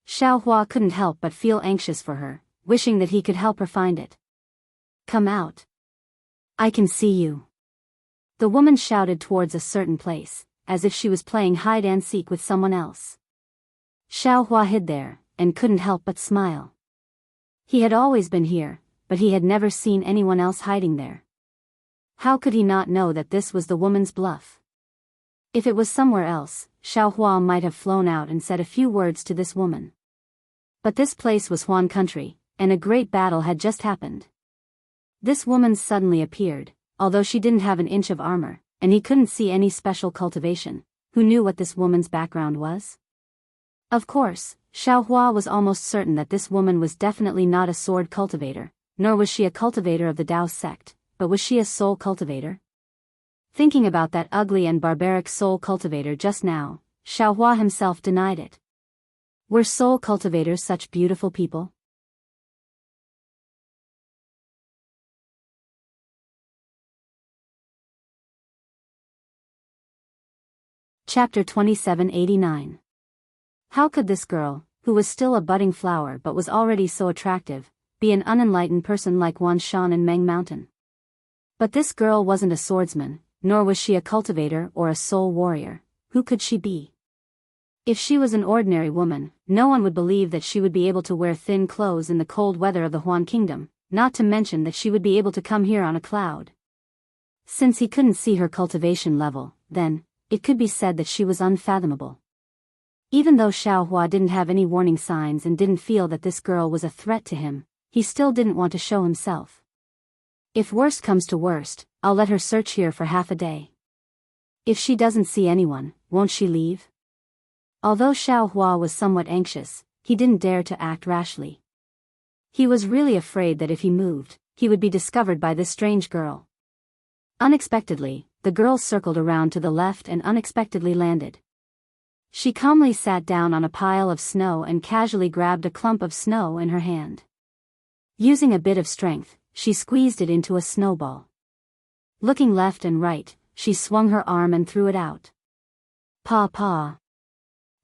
Xiaohua couldn't help but feel anxious for her, wishing that he could help her find it. Come out. I can see you. The woman shouted towards a certain place, as if she was playing hide-and-seek with someone else. Xiaohua hid there, and couldn't help but smile. He had always been here, but he had never seen anyone else hiding there. How could he not know that this was the woman's bluff? If it was somewhere else, Xiaohua might have flown out and said a few words to this woman. But this place was Huan country, and a great battle had just happened. This woman suddenly appeared, although she didn't have an inch of armor, and he couldn't see any special cultivation. Who knew what this woman's background was? Of course, Xiaohua was almost certain that this woman was definitely not a sword cultivator, nor was she a cultivator of the Daoist sect, but was she a soul cultivator? Thinking about that ugly and barbaric soul cultivator just now, Xiaohua himself denied it. Were soul cultivators such beautiful people? Chapter 2789. How could this girl, who was still a budding flower but was already so attractive, be an unenlightened person like Wan Shan and Meng Mountain? But this girl wasn't a swordsman, nor was she a cultivator or a soul warrior. Who could she be? If she was an ordinary woman, no one would believe that she would be able to wear thin clothes in the cold weather of the Huan Kingdom, not to mention that she would be able to come here on a cloud. Since he couldn't see her cultivation level, then, it could be said that she was unfathomable. Even though Xiaohua didn't have any warning signs and didn't feel that this girl was a threat to him, he still didn't want to show himself. If worst comes to worst, I'll let her search here for half a day. If she doesn't see anyone, won't she leave? Although Xiaohua was somewhat anxious, he didn't dare to act rashly. He was really afraid that if he moved, he would be discovered by this strange girl. Unexpectedly, the girl circled around to the left and unexpectedly landed. She calmly sat down on a pile of snow and casually grabbed a clump of snow in her hand. Using a bit of strength, she squeezed it into a snowball. Looking left and right, she swung her arm and threw it out. Paw paw.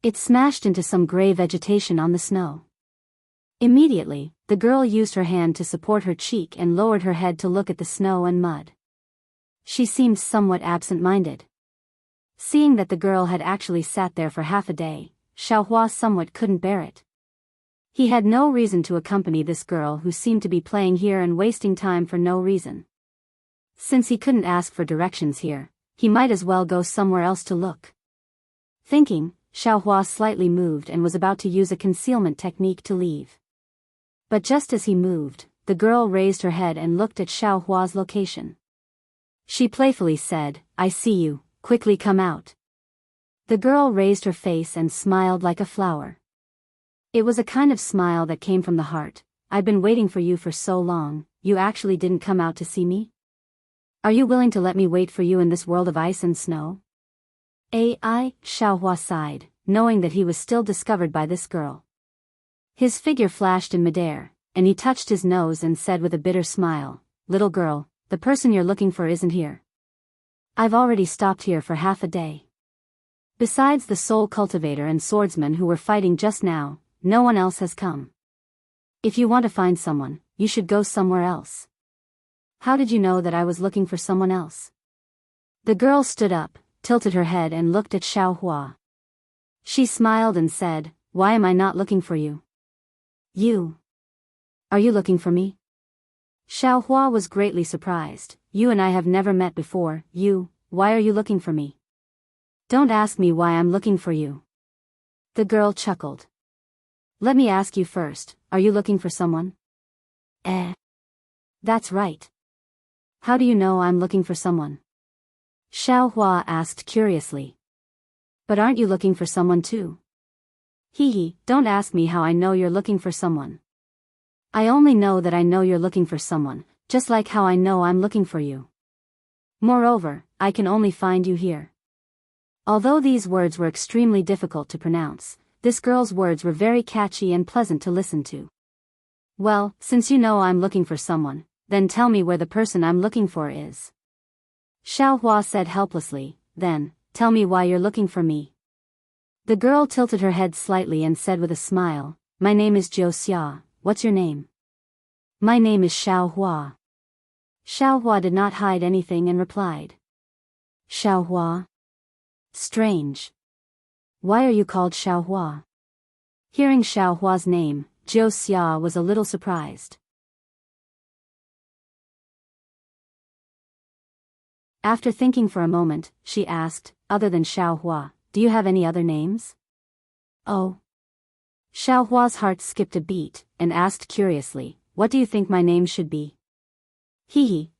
It smashed into some gray vegetation on the snow. Immediately, the girl used her hand to support her cheek and lowered her head to look at the snow and mud. She seemed somewhat absent-minded. Seeing that the girl had actually sat there for half a day, Xiaohua somewhat couldn't bear it. He had no reason to accompany this girl who seemed to be playing here and wasting time for no reason. Since he couldn't ask for directions here, he might as well go somewhere else to look. Thinking, Xiaohua slightly moved and was about to use a concealment technique to leave. But just as he moved, the girl raised her head and looked at Xiaohua's location. She playfully said, "I see you, quickly come out." The girl raised her face and smiled like a flower. It was a kind of smile that came from the heart. "I've been waiting for you for so long, you actually didn't come out to see me? Are you willing to let me wait for you in this world of ice and snow?" Xiaohua sighed, knowing that he was still discovered by this girl. His figure flashed in midair, and he touched his nose and said with a bitter smile, "Little girl, the person you're looking for isn't here. I've already stopped here for half a day. Besides the sole cultivator and swordsman who were fighting just now, no one else has come. If you want to find someone, you should go somewhere else." "How did you know that I was looking for someone else?" The girl stood up, tilted her head and looked at Xiaohua. She smiled and said, "Why am I not looking for you?" "You. Are you looking for me?" Xiaohua was greatly surprised. "You and I have never met before. Why are you looking for me?" "Don't ask me why I'm looking for you." The girl chuckled. "Let me ask you first, are you looking for someone?" That's right. How do you know I'm looking for someone?" Xiaohua asked curiously. "But aren't you looking for someone too?" Don't ask me how I know you're looking for someone. I only know that I know you're looking for someone, just like how I know I'm looking for you. Moreover, I can only find you here." Although these words were extremely difficult to pronounce, this girl's words were very catchy and pleasant to listen to. "Well, since you know I'm looking for someone, then tell me where the person I'm looking for is." Xiaohua said helplessly, "Then, tell me why you're looking for me." The girl tilted her head slightly and said with a smile, "My name is Wuxia. What's your name?" "My name is Xiaohua." Xiaohua did not hide anything and replied. "Xiaohua? Strange. Why are you called Xiaohua?" Hearing Xiaohua's name, Wuxia was a little surprised. After thinking for a moment, she asked, "Other than Xiaohua, do you have any other names?" "Oh." Xiaohua's heart skipped a beat, and asked curiously, "What do you think my name should be?"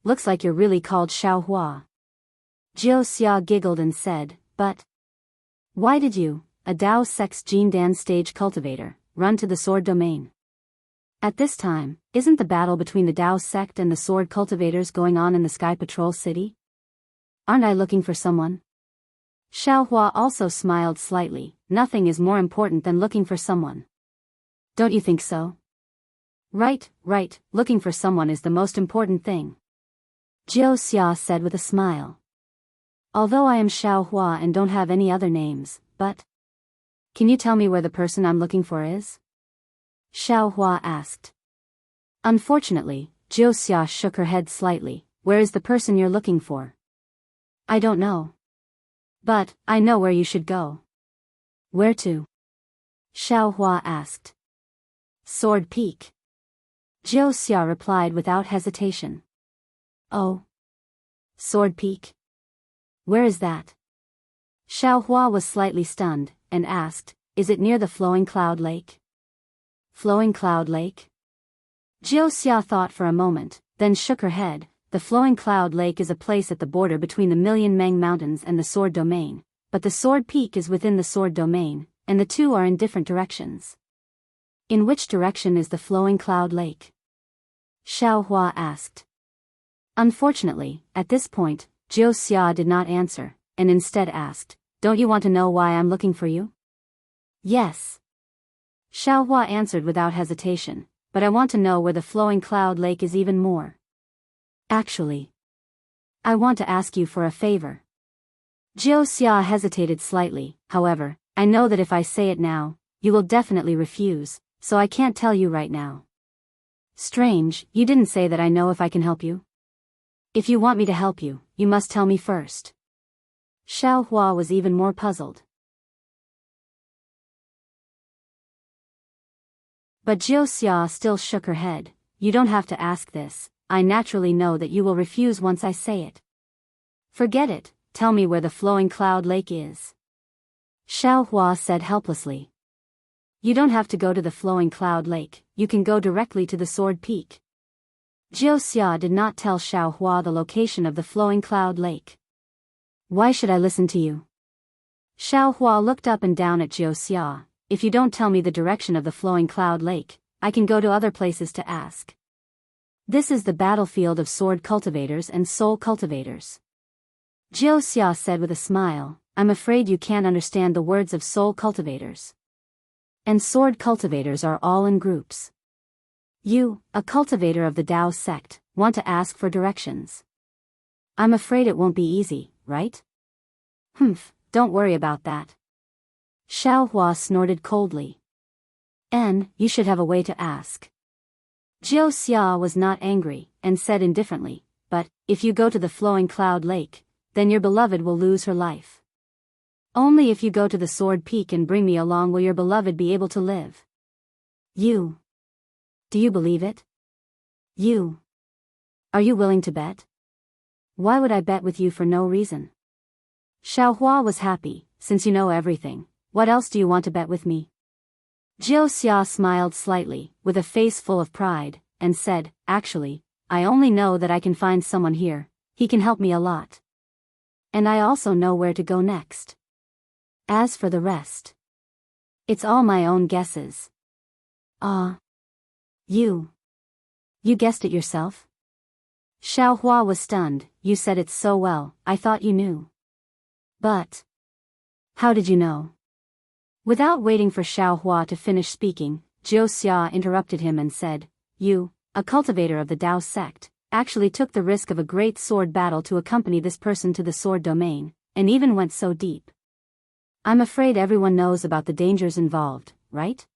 Looks like you're really called Xiaohua." Wuxia giggled and said, "But why did you, a Daoist Jindan stage cultivator, run to the sword domain? At this time, isn't the battle between the Dao sect and the sword cultivators going on in the Sky Patrol City? Aren't I looking for someone?" Xiaohua also smiled slightly. "Nothing is more important than looking for someone. Don't you think so?" Right, looking for someone is the most important thing," Wuxia said with a smile. "Although I am Xiaohua and don't have any other names, but can you tell me where the person I'm looking for is?" Xiaohua asked. Unfortunately, Wuxia shook her head slightly. "Where is the person you're looking for?" "I don't know. But I know where you should go." "Where to?" Xiaohua asked. "Sword Peak." Wuxia replied without hesitation. "Oh. Sword Peak? Where is that?" Xiaohua was slightly stunned, and asked, "Is it near the Flowing Cloud Lake?" "Flowing Cloud Lake?" Wuxia thought for a moment, then shook her head. "The Flowing Cloud Lake is a place at the border between the Million Meng Mountains and the Sword Domain, but the Sword Peak is within the Sword Domain, and the two are in different directions." "In which direction is the Flowing Cloud Lake?" Xiaohua asked. Unfortunately, at this point, Wuxia did not answer, and instead asked, "Don't you want to know why I'm looking for you?" "Yes." Xiaohua answered without hesitation, "But I want to know where the Flowing Cloud Lake is even more. Actually, I want to ask you for a favor." Wuxia hesitated slightly. However, I know that if I say it now, you will definitely refuse, so I can't tell you right now. Strange, you didn't say that I know if I can help you? If you want me to help you, you must tell me first. Xiaohua was even more puzzled. But Wuxia still shook her head. You don't have to ask this, I naturally know that you will refuse once I say it. Forget it, tell me where the flowing cloud lake is. Xiaohua said helplessly. You don't have to go to the flowing cloud lake, you can go directly to the sword peak. Wuxia did not tell Xiaohua the location of the flowing cloud lake. Why should I listen to you? Xiaohua looked up and down at Wuxia. If you don't tell me the direction of the flowing cloud lake, I can go to other places to ask. This is the battlefield of sword cultivators and soul cultivators. Wuxia said with a smile, I'm afraid you can't understand the words of soul cultivators. And sword cultivators are all in groups. You, a cultivator of the Dao sect, want to ask for directions. I'm afraid it won't be easy, right? Don't worry about that. Xiaohua snorted coldly. You should have a way to ask. Wuxia was not angry, and said indifferently, but, if you go to the flowing cloud lake, then your beloved will lose her life. Only if you go to the sword peak and bring me along will your beloved be able to live. You. Do you believe it? You. Are you willing to bet? Why would I bet with you for no reason? Xiaohua was happy, since you know everything, what else do you want to bet with me? Wuxia smiled slightly, with a face full of pride, and said, actually, I only know that I can find someone here, he can help me a lot. And I also know where to go next. As for the rest, it's all my own guesses. You guessed it yourself? Xiaohua was stunned. You said it so well, I thought you knew. But how did you know? Without waiting for Xiaohua to finish speaking, Wuxia interrupted him and said, You, a cultivator of the Dao sect, actually took the risk of a great sword battle to accompany this person to the sword domain, and even went so deep. I'm afraid everyone knows about the dangers involved, right?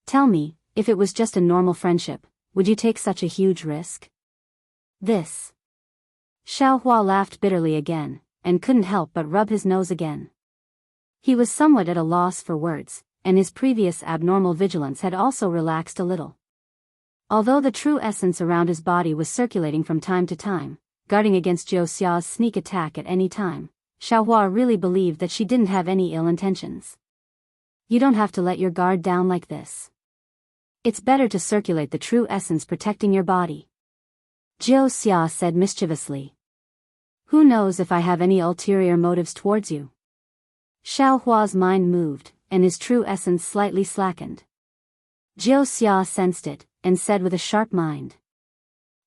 Tell me, if it was just a normal friendship, would you take such a huge risk? This. Xiaohua laughed bitterly again, and couldn't help but rub his nose again. He was somewhat at a loss for words, and his previous abnormal vigilance had also relaxed a little. Although the true essence around his body was circulating from time to time, guarding against Wuxia's sneak attack at any time, Xiaohua really believed that she didn't have any ill intentions. You don't have to let your guard down like this. It's better to circulate the true essence protecting your body. Wuxia said mischievously. Who knows if I have any ulterior motives towards you? Xiaohua's mind moved, and his true essence slightly slackened. Wuxia sensed it, and said with a sharp mind.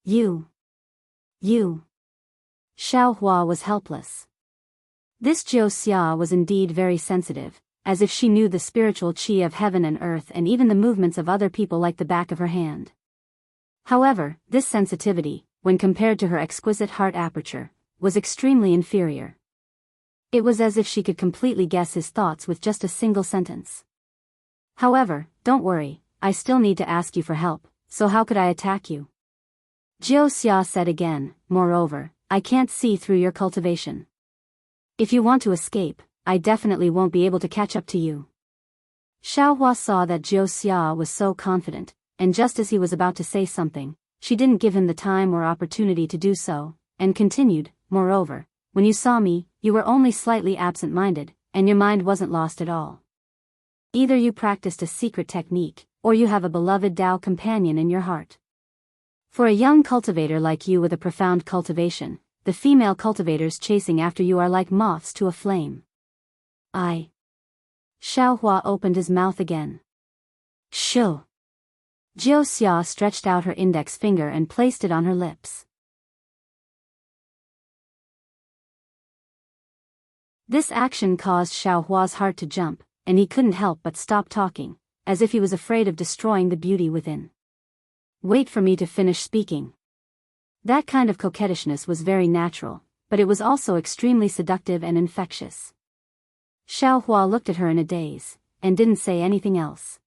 You. Xiaohua was helpless. This Wuxia was indeed very sensitive, as if she knew the spiritual qi of heaven and earth and even the movements of other people like the back of her hand. However, this sensitivity, when compared to her exquisite heart aperture, was extremely inferior. It was as if she could completely guess his thoughts with just a single sentence. However, don't worry, I still need to ask you for help, so how could I attack you? Wuxia said again, moreover, I can't see through your cultivation. If you want to escape, I definitely won't be able to catch up to you. Xiaohua saw that Wuxia was so confident, and just as he was about to say something, she didn't give him the time or opportunity to do so, and continued, moreover, when you saw me, you were only slightly absent-minded, and your mind wasn't lost at all. Either you practiced a secret technique, or you have a beloved Dao companion in your heart. For a young cultivator like you with a profound cultivation, the female cultivators chasing after you are like moths to a flame. Xiaohua opened his mouth again. Shoo. Wuxia stretched out her index finger and placed it on her lips. This action caused Xiaohua's heart to jump, and he couldn't help but stop talking, as if he was afraid of destroying the beauty within. Wait for me to finish speaking. That kind of coquettishness was very natural, but it was also extremely seductive and infectious. Xiaohua looked at her in a daze, and didn't say anything else.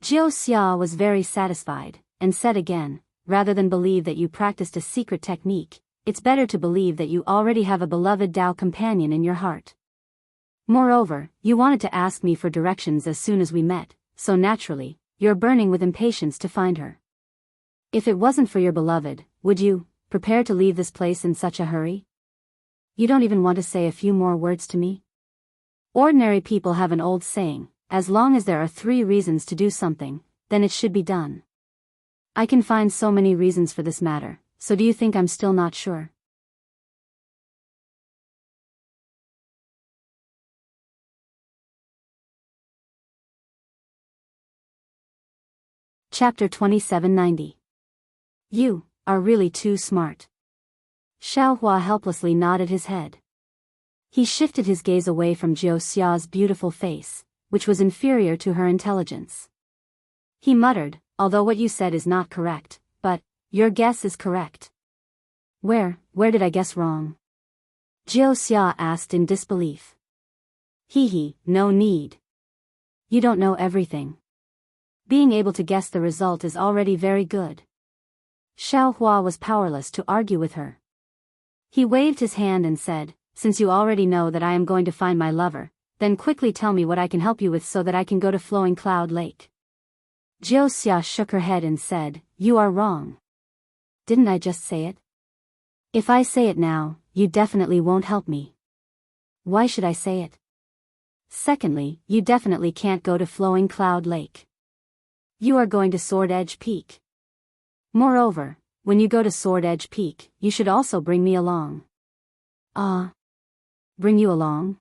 Jianghu was very satisfied, and said again, rather than believe that you practiced a secret technique, it's better to believe that you already have a beloved Dao companion in your heart. Moreover, you wanted to ask me for directions as soon as we met, so naturally, you're burning with impatience to find her. If it wasn't for your beloved, would you prepare to leave this place in such a hurry? You don't even want to say a few more words to me? Ordinary people have an old saying, as long as there are 3 reasons to do something, then it should be done. I can find so many reasons for this matter, so do you think I'm still not sure? Chapter 2790. You are really too smart. Xiaohua helplessly nodded his head. He shifted his gaze away from Jianghu's beautiful face, which was inferior to her intelligence. He muttered, although what you said is not correct, but your guess is correct. Where did I guess wrong? Jianghu asked in disbelief. No need. You don't know everything. Being able to guess the result is already very good. Xiaohua was powerless to argue with her. He waved his hand and said, since you already know that I am going to find my lover, then quickly tell me what I can help you with so that I can go to Flowing Cloud Lake. Jianghu shook her head and said, you are wrong. Didn't I just say it? If I say it now, you definitely won't help me. Why should I say it? Secondly, you definitely can't go to Flowing Cloud Lake. You are going to Sword Edge Peak. Moreover, when you go to Sword Edge Peak, you should also bring me along. Bring you along?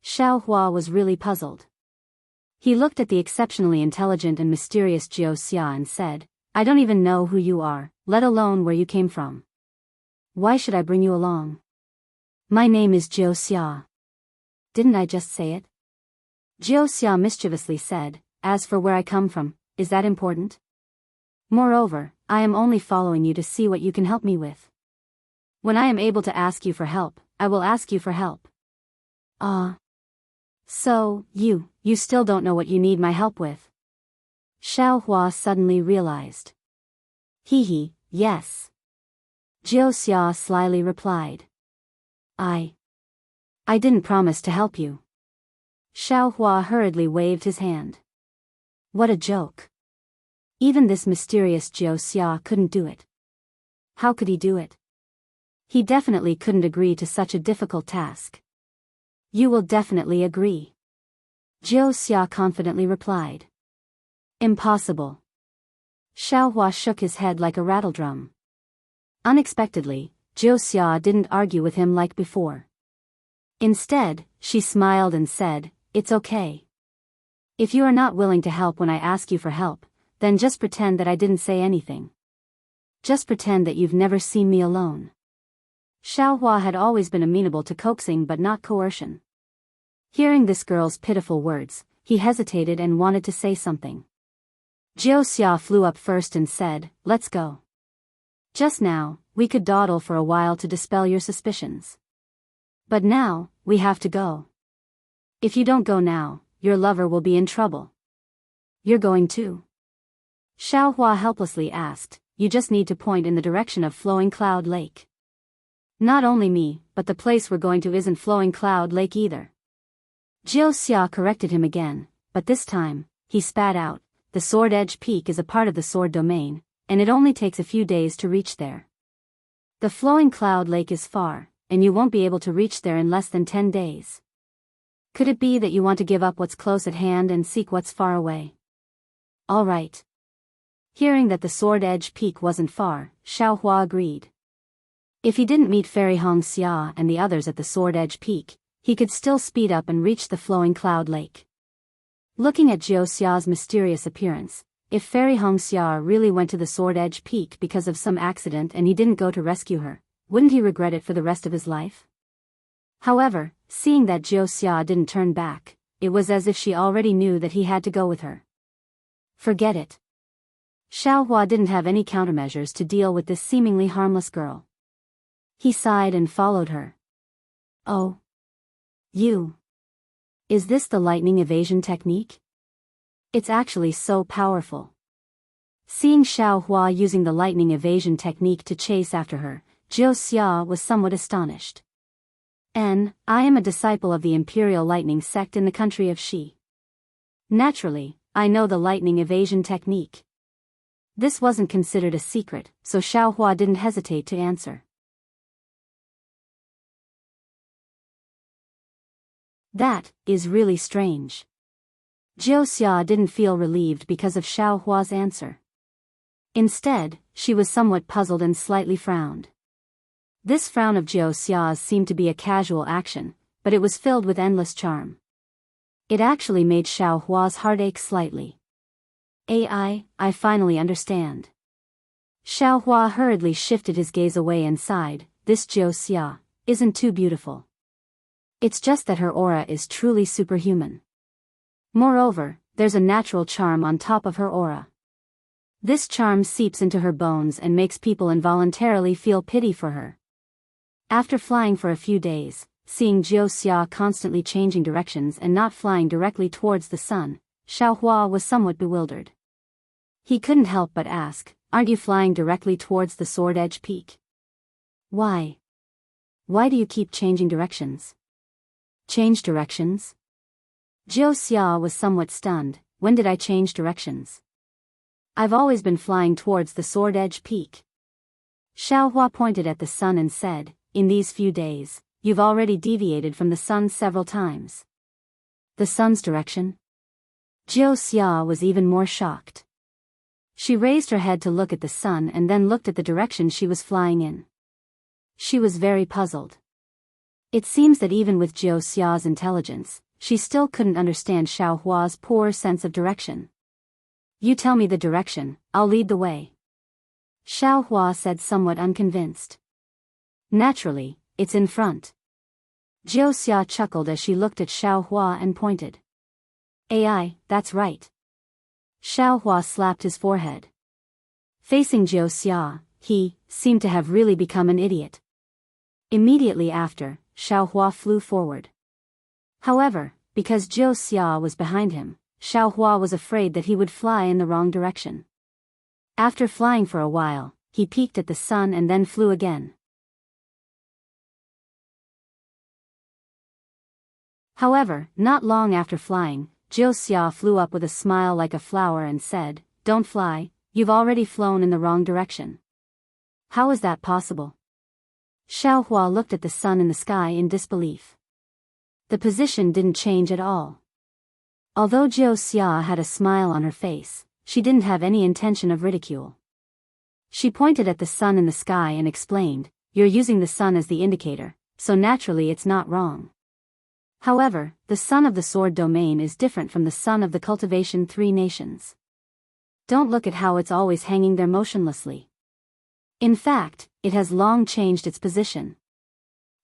Xiaohua was really puzzled. He looked at the exceptionally intelligent and mysterious Jianghu and said, I don't even know who you are, let alone where you came from. Why should I bring you along? My name is Jianghu. Didn't I just say it? Jianghu mischievously said, as for where I come from, is that important? Moreover, I am only following you to see what you can help me with. When I am able to ask you for help, I will ask you for help. So, you still don't know what you need my help with? Xiaohua suddenly realized. Yes. Jianghu slyly replied. I didn't promise to help you. Xiaohua hurriedly waved his hand. What a joke. Even this mysterious Jianghu couldn't do it. How could he do it? He definitely couldn't agree to such a difficult task. You will definitely agree. Jianghu confidently replied. Impossible. Xiaohua shook his head like a rattledrum. Unexpectedly, Jianghu didn't argue with him like before. Instead, she smiled and said, it's okay. If you are not willing to help when I ask you for help, then just pretend that I didn't say anything. Just pretend that you've never seen me alone. Xiaohua had always been amenable to coaxing but not coercion. Hearing this girl's pitiful words, he hesitated and wanted to say something. Jianghu flew up first and said, let's go. Just now, we could dawdle for a while to dispel your suspicions. But now, we have to go. If you don't go now, your lover will be in trouble. You're going too? Xiaohua helplessly asked, you just need to point in the direction of Flowing Cloud Lake. Not only me, but the place we're going to isn't Flowing Cloud Lake either. Jianghu corrected him again, but this time, he spat out, the Sword Edge Peak is a part of the Sword Domain, and it only takes a few days to reach there. The Flowing Cloud Lake is far, and you won't be able to reach there in less than 10 days. Could it be that you want to give up what's close at hand and seek what's far away? All right. Hearing that the Sword Edge Peak wasn't far, Xiaohua agreed. If he didn't meet Fairy Xianxia and the others at the Sword Edge Peak, he could still speed up and reach the Flowing Cloud Lake. Looking at Jianghu's mysterious appearance, if Fairy Xianxia really went to the Sword Edge Peak because of some accident and he didn't go to rescue her, wouldn't he regret it for the rest of his life? However, seeing that Jianghu didn't turn back, it was as if she already knew that he had to go with her. Forget it. Xiaohua didn't have any countermeasures to deal with this seemingly harmless girl. He sighed and followed her. Oh. You. Is this the lightning evasion technique? It's actually so powerful. Seeing Xiaohua using the lightning evasion technique to chase after her, Wuxia was somewhat astonished. I am a disciple of the Imperial Lightning sect in the country of Shi. Naturally, I know the lightning evasion technique. This wasn't considered a secret, so Xiaohua didn't hesitate to answer. That is really strange. Wuxia didn't feel relieved because of Xiaohua's answer. Instead, she was somewhat puzzled and slightly frowned. This frown of Wuxia's seemed to be a casual action, but it was filled with endless charm. It actually made Xiaohua's heart ache slightly. I finally understand. Xiaohua hurriedly shifted his gaze away and sighed, this Wuxia isn't too beautiful. It's just that her aura is truly superhuman. Moreover, there's a natural charm on top of her aura. This charm seeps into her bones and makes people involuntarily feel pity for her. After flying for a few days, seeing Wuxia constantly changing directions and not flying directly towards the sun, Xiaohua was somewhat bewildered. He couldn't help but ask, aren't you flying directly towards the Sword Edge Peak? Why? Why do you keep changing directions? Change directions? Wuxia was somewhat stunned. When did I change directions? I've always been flying towards the Sword Edge Peak. Xiaohua pointed at the sun and said, in these few days, you've already deviated from the sun several times. The sun's direction? Wuxia was even more shocked. She raised her head to look at the sun and then looked at the direction she was flying in. She was very puzzled. It seems that even with Wuxia's intelligence, she still couldn't understand Xiaohua's poor sense of direction. You tell me the direction, I'll lead the way. Xiaohua said somewhat unconvinced. Naturally, it's in front. Wuxia chuckled as she looked at Xiaohua and pointed. That's right. Xiaohua slapped his forehead. Facing Wuxia, he seemed to have really become an idiot. Immediately after, Xiaohua flew forward. However, because Wuxia was behind him, Xiaohua was afraid that he would fly in the wrong direction. After flying for a while, he peeked at the sun and then flew again. However, not long after flying, Wuxia flew up with a smile like a flower and said, don't fly, you've already flown in the wrong direction. How is that possible? Xiaohua looked at the sun in the sky in disbelief. The position didn't change at all. Although Wuxia had a smile on her face, she didn't have any intention of ridicule. She pointed at the sun in the sky and explained, you're using the sun as the indicator, so naturally it's not wrong. However, the sun of the sword domain is different from the sun of the cultivation 3 nations. Don't look at how it's always hanging there motionlessly. In fact, it has long changed its position.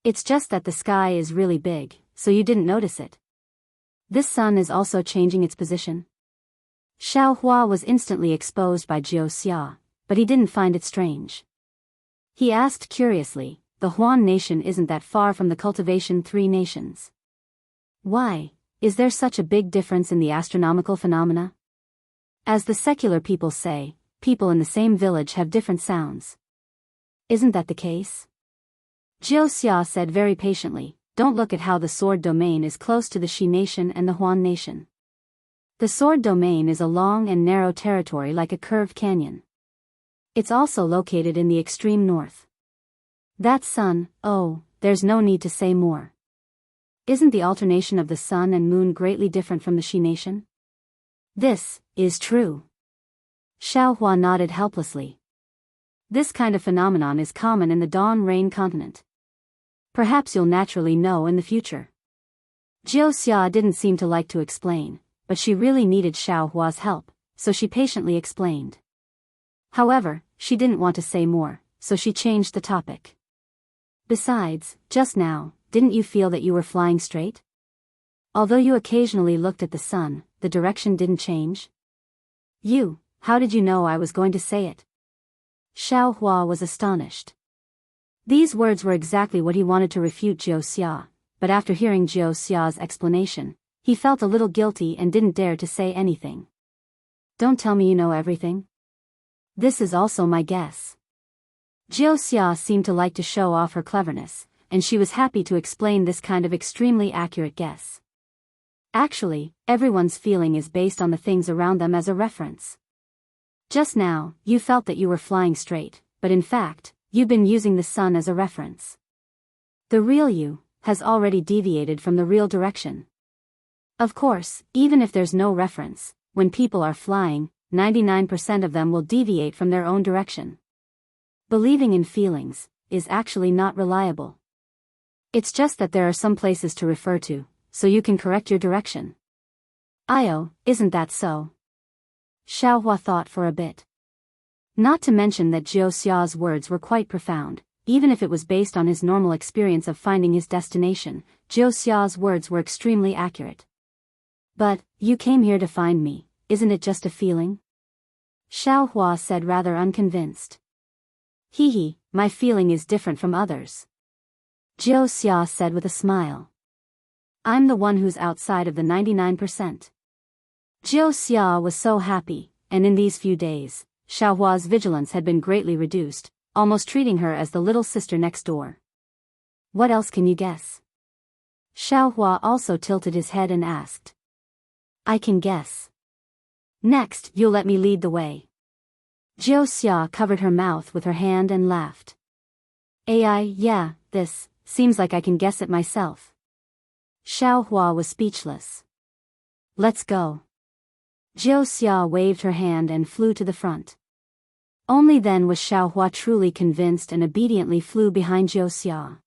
It's just that the sky is really big, so you didn't notice it. This sun is also changing its position. Xiaohua was instantly exposed by Wuxia, but he didn't find it strange. He asked curiously, the Huan nation isn't that far from the cultivation 3 nations. Why is there such a big difference in the astronomical phenomena? As the secular people say, people in the same village have different sounds. Isn't that the case? Wuxia said very patiently, don't look at how the sword domain is close to the Shi nation and the Huan nation. The sword domain is a long and narrow territory like a curved canyon. It's also located in the extreme north. That sun, there's no need to say more. Isn't the alternation of the sun and moon greatly different from the Shi nation? This is true. Xiaohua nodded helplessly. This kind of phenomenon is common in the Dawn Rain continent. Perhaps you'll naturally know in the future. Wuxia didn't seem to like to explain, but she really needed Xiaohua's help, so she patiently explained. However, she didn't want to say more, so she changed the topic. Besides, just now, didn't you feel that you were flying straight? Although you occasionally looked at the sun, the direction didn't change? How did you know I was going to say it? Xiaohua was astonished. These words were exactly what he wanted to refute Wuxia, but after hearing Wuxia's explanation, he felt a little guilty and didn't dare to say anything. Don't tell me you know everything. This is also my guess. Wuxia seemed to like to show off her cleverness, and she was happy to explain this kind of extremely accurate guess. Actually, everyone's feeling is based on the things around them as a reference. Just now, you felt that you were flying straight, but in fact, you've been using the sun as a reference. The real you has already deviated from the real direction. Of course, even if there's no reference, when people are flying, 99% of them will deviate from their own direction. Believing in feelings is actually not reliable. It's just that there are some places to refer to, so you can correct your direction. Io, isn't that so? Xiaohua thought for a bit. Not to mention that Wuxia's words were quite profound. Even if it was based on his normal experience of finding his destination, Wuxia's words were extremely accurate. But, you came here to find me, isn't it just a feeling? Xiaohua said rather unconvinced. Hehe, my feeling is different from others. Wuxia said with a smile. I'm the one who's outside of the 99%. Wuxia was so happy, and in these few days, Xiaohua's vigilance had been greatly reduced, almost treating her as the little sister next door. What else can you guess? Xiaohua also tilted his head and asked. I can guess. Next, you'll let me lead the way. Wuxia covered her mouth with her hand and laughed. Yeah, this seems like I can guess it myself. Xiaohua was speechless. Let's go. Wuxia waved her hand and flew to the front. Only then was Xiaohua truly convinced and obediently flew behind Wuxia.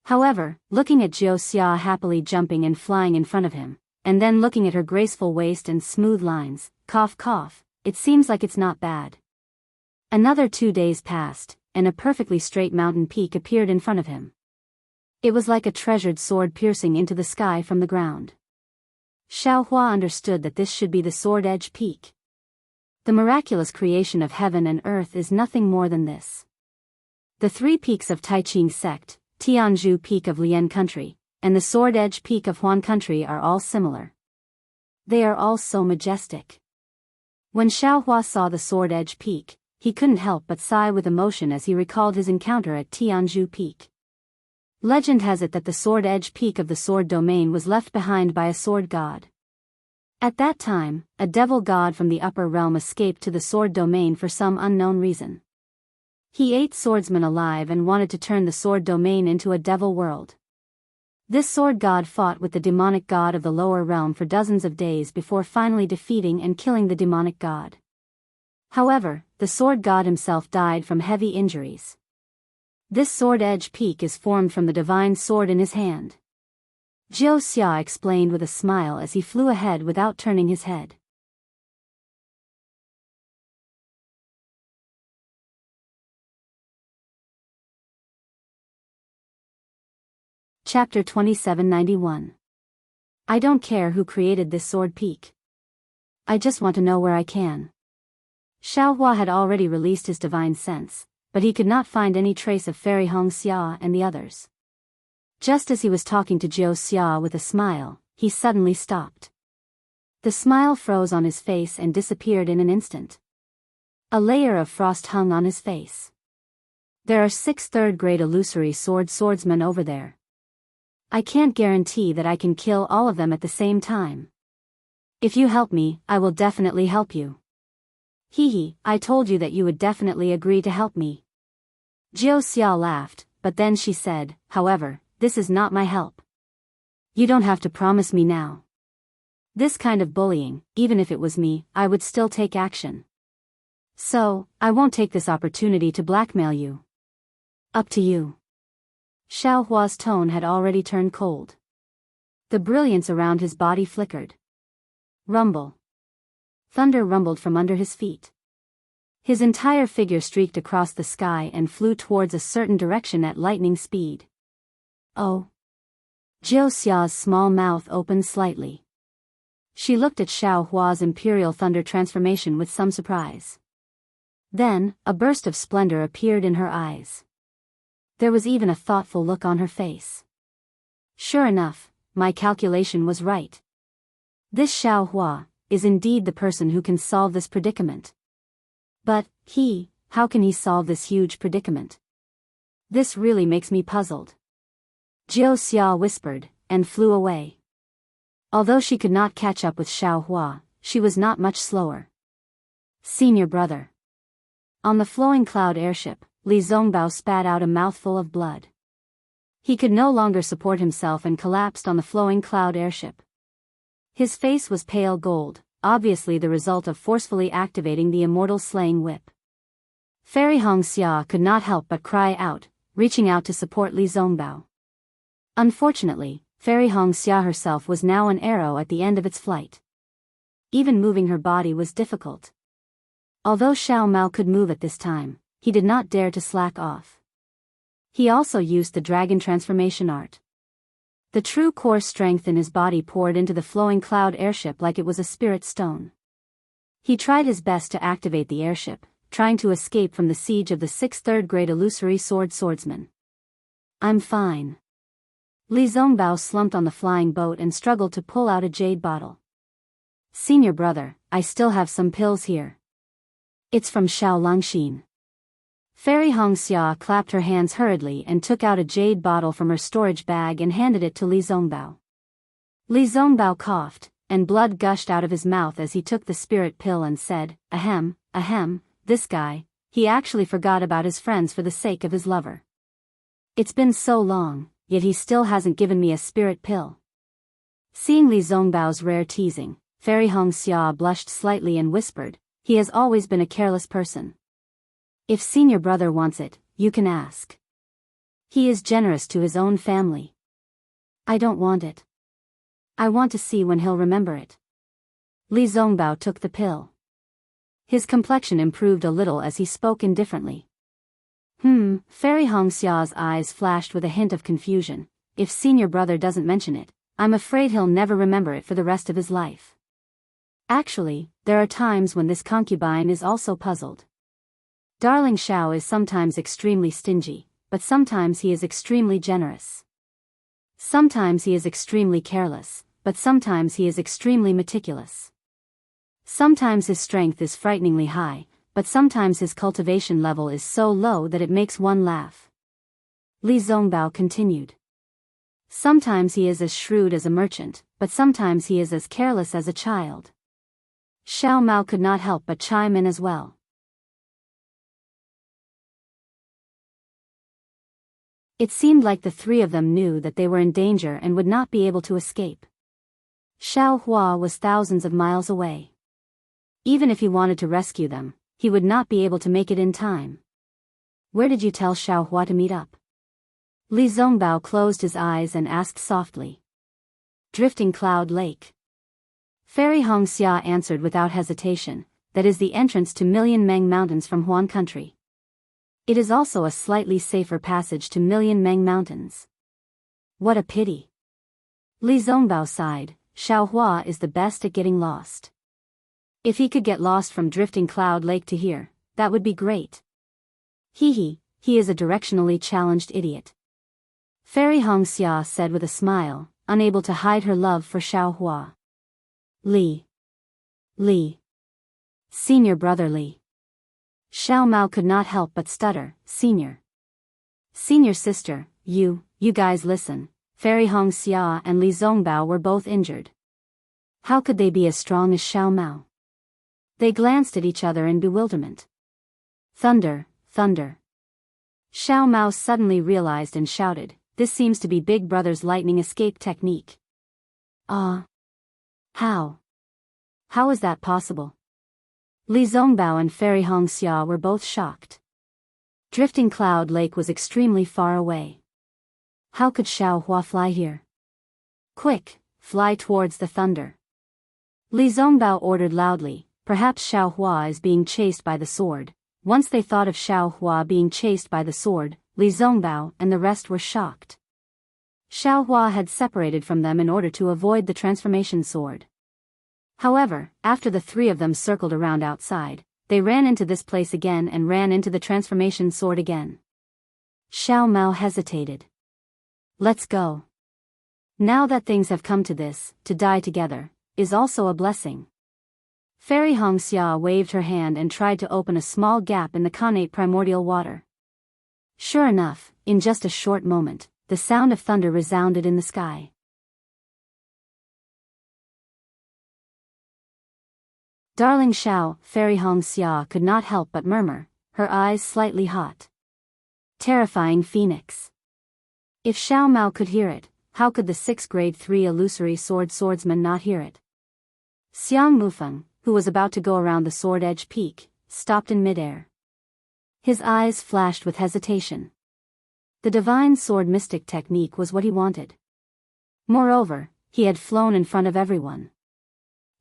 However, looking at Wuxia happily jumping and flying in front of him, and then looking at her graceful waist and smooth lines, cough cough, it seems like it's not bad. Another 2 days passed, and a perfectly straight mountain peak appeared in front of him. It was like a treasured sword piercing into the sky from the ground. Xiaohua understood that this should be the Sword Edge Peak. The miraculous creation of heaven and earth is nothing more than this. The 3 peaks of Taiqing sect, Tianzhu Peak of Lian Country, and the Sword Edge Peak of Huan Country are all similar. They are all so majestic. When Xiaohua saw the Sword Edge Peak, he couldn't help but sigh with emotion as he recalled his encounter at Tianzhu Peak. Legend has it that the Sword Edge Peak of the Sword Domain was left behind by a sword god. At that time, a devil god from the upper realm escaped to the Sword Domain for some unknown reason. He ate swordsmen alive and wanted to turn the Sword Domain into a devil world. This sword god fought with the demonic god of the lower realm for dozens of days before finally defeating and killing the demonic god. However, the sword god himself died from heavy injuries. This Sword Edge Peak is formed from the divine sword in his hand. Wuxia explained with a smile as he flew ahead without turning his head. Chapter 2791. I don't care who created this sword peak. I just want to know where I can. Xiaohua had already released his divine sense, but he could not find any trace of Fairy Hongxia and the others. Just as he was talking to Wuxia with a smile, he suddenly stopped. The smile froze on his face and disappeared in an instant. A layer of frost hung on his face. There are 6 third-grade illusory swordsmen over there. I can't guarantee that I can kill all of them at the same time. If you help me, I will definitely help you. Hehe, I told you that you would definitely agree to help me. Wuxia laughed, but then she said, however, this is not my help. You don't have to promise me now. This kind of bullying, even if it was me, I would still take action. So, I won't take this opportunity to blackmail you. Up to you. Xiaohua's tone had already turned cold. The brilliance around his body flickered. Rumble. Thunder rumbled from under his feet. His entire figure streaked across the sky and flew towards a certain direction at lightning speed. Oh. Wuxia's small mouth opened slightly. She looked at Xiaohua's imperial thunder transformation with some surprise. Then, a burst of splendor appeared in her eyes. There was even a thoughtful look on her face. Sure enough, my calculation was right. This Xiao Hua is indeed the person who can solve this predicament. But, how can he solve this huge predicament? This really makes me puzzled. Jiao Xia whispered, and flew away. Although she could not catch up with Xiao Hua, she was not much slower. Senior brother. On the flowing cloud airship, Li Zongbao spat out a mouthful of blood. He could no longer support himself and collapsed on the flowing cloud airship. His face was pale gold, obviously the result of forcefully activating the immortal slaying whip. Fairy Hongxia could not help but cry out, reaching out to support Li Zongbao. Unfortunately, Fairy Hongxia herself was now an arrow at the end of its flight. Even moving her body was difficult. Although Xiao Mao could move at this time, he did not dare to slack off. He also used the dragon transformation art. The true core strength in his body poured into the flowing cloud airship like it was a spirit stone. He tried his best to activate the airship, trying to escape from the siege of the 6th third-grade illusory swordsmen. I'm fine. Li Zongbao slumped on the flying boat and struggled to pull out a jade bottle. Senior brother, I still have some pills here. It's from Xiao Langxin. Fairy Hongxia clapped her hands hurriedly and took out a jade bottle from her storage bag and handed it to Li Zongbao. Li Zongbao coughed, and blood gushed out of his mouth as he took the spirit pill and said, ahem, this guy, he actually forgot about his friends for the sake of his lover. It's been so long, yet he still hasn't given me a spirit pill. Seeing Li Zongbao's rare teasing, Fairy Hongxia blushed slightly and whispered, he has always been a careless person. If senior brother wants it, you can ask. He is generous to his own family. I don't want it. I want to see when he'll remember it. Li Zongbao took the pill. His complexion improved a little as he spoke indifferently. Fairy Hongxia's eyes flashed with a hint of confusion. If senior brother doesn't mention it, I'm afraid he'll never remember it for the rest of his life. Actually, there are times when this concubine is also puzzled. Darling Xiao is sometimes extremely stingy, but sometimes he is extremely generous. Sometimes he is extremely careless, but sometimes he is extremely meticulous. Sometimes his strength is frighteningly high, but sometimes his cultivation level is so low that it makes one laugh. Li Zongbao continued. Sometimes he is as shrewd as a merchant, but sometimes he is as careless as a child. Xiao Mao could not help but chime in as well. It seemed like the three of them knew that they were in danger and would not be able to escape. Xiao Hua was thousands of miles away. Even if he wanted to rescue them, he would not be able to make it in time. Where did you tell Xiao Hua to meet up? Li Zongbao closed his eyes and asked softly. Drifting Cloud Lake. Fairy Hongxia answered without hesitation, that is the entrance to Million Meng Mountains from Huan Country. It is also a slightly safer passage to Million Meng Mountains. What a pity. Li Zongbao sighed, Xiao Hua is the best at getting lost. If he could get lost from Drifting Cloud Lake to here, that would be great. He is a directionally challenged idiot. Fairy Hongxia said with a smile, unable to hide her love for Xiao Hua. Li. Senior brother Li. Xiao Mao could not help but stutter, Senior sister, you guys listen, Fairy Hongxia and Li Zongbao were both injured. How could they be as strong as Xiao Mao? They glanced at each other in bewilderment. Thunder. Xiao Mao suddenly realized and shouted, this seems to be Big Brother's lightning escape technique. How is that possible? Li Zongbao and Fairy Hongxia were both shocked. Drifting Cloud Lake was extremely far away. How could Xiao Hua fly here? Quick, fly towards the thunder. Li Zongbao ordered loudly, perhaps Xiao Hua is being chased by the sword. Once they thought of Xiao Hua being chased by the sword, Li Zongbao and the rest were shocked. Xiao Hua had separated from them in order to avoid the transformation sword. However, after the three of them circled around outside, they ran into this place again and ran into the transformation sword again. Xiao Mao hesitated. Let's go. Now that things have come to this, to die together, is also a blessing. Fairy Hongxia waved her hand and tried to open a small gap in the connate primordial water. Sure enough, in just a short moment, the sound of thunder resounded in the sky. Darling Xiao, Fairy Hongxia could not help but murmur, her eyes slightly hot. Terrifying phoenix. If Xiao Mao could hear it, how could the 6th grade 3 illusory swordsman not hear it? Xiang Mufeng, who was about to go around the sword edge peak, stopped in midair. His eyes flashed with hesitation. The divine sword mystic technique was what he wanted. Moreover, he had flown in front of everyone.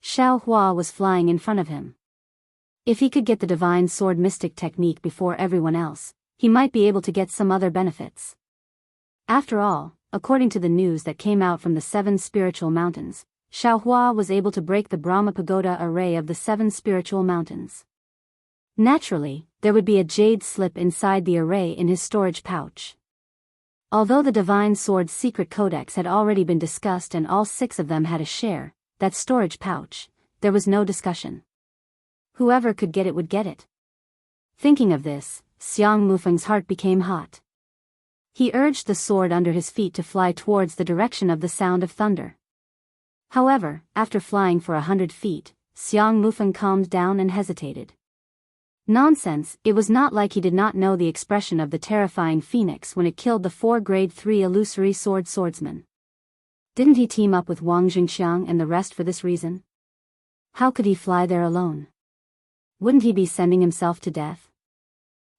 Xiao Hua was flying in front of him. If he could get the divine sword mystic technique before everyone else, he might be able to get some other benefits. After all, according to the news that came out from the 7 spiritual mountains, Xiao Hua was able to break the Brahma Pagoda array of the 7 spiritual mountains. Naturally, there would be a jade slip inside the array in his storage pouch. Although the divine sword's secret codex had already been discussed and all 6 of them had a share, that storage pouch, there was no discussion. Whoever could get it would get it. Thinking of this, Xiang Mufeng's heart became hot. He urged the sword under his feet to fly towards the direction of the sound of thunder. However, after flying for 100 feet, Xiang Mufeng calmed down and hesitated. Nonsense, it was not like he did not know the expression of the terrifying phoenix when it killed the 4 grade 3 illusory swordsman. Didn't he team up with Wang Jingxiang and the rest for this reason? How could he fly there alone? Wouldn't he be sending himself to death?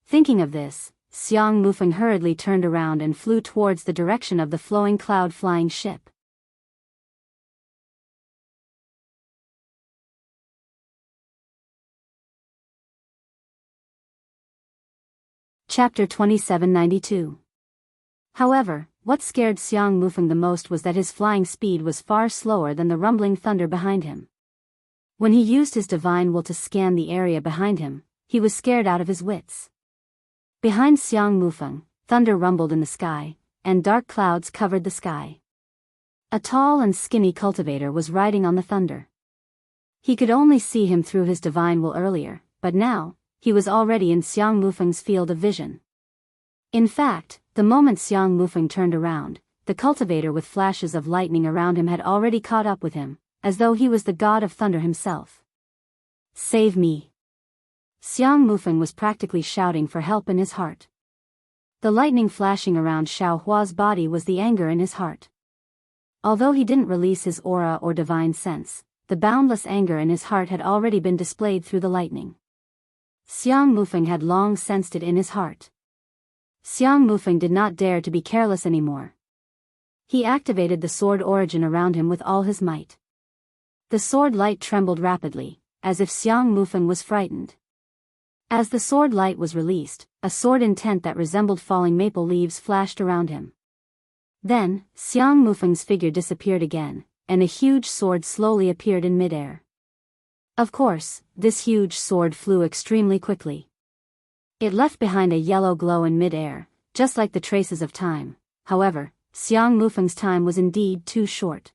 Thinking of this, Xiang Mufeng hurriedly turned around and flew towards the direction of the flowing cloud-flying ship. Chapter 2792. However, what scared Xiang Mufeng the most was that his flying speed was far slower than the rumbling thunder behind him. When he used his divine will to scan the area behind him, he was scared out of his wits. Behind Xiang Mufeng, thunder rumbled in the sky, and dark clouds covered the sky. A tall and skinny cultivator was riding on the thunder. He could only see him through his divine will earlier, but now, he was already in Xiang Mufeng's field of vision. In fact, the moment Xiang Mufeng turned around, the cultivator with flashes of lightning around him had already caught up with him, as though he was the god of thunder himself. Save me! Xiang Mufeng was practically shouting for help in his heart. The lightning flashing around Xiao Hua's body was the anger in his heart. Although he didn't release his aura or divine sense, the boundless anger in his heart had already been displayed through the lightning. Xiang Mufeng had long sensed it in his heart. Xiang Mufeng did not dare to be careless anymore. He activated the sword origin around him with all his might. The sword light trembled rapidly, as if Xiang Mufeng was frightened. As the sword light was released, a sword intent that resembled falling maple leaves flashed around him. Then, Xiang Mufeng's figure disappeared again, and a huge sword slowly appeared in midair. Of course, this huge sword flew extremely quickly. It left behind a yellow glow in midair, just like the traces of time. However, Xiang Mufeng's time was indeed too short.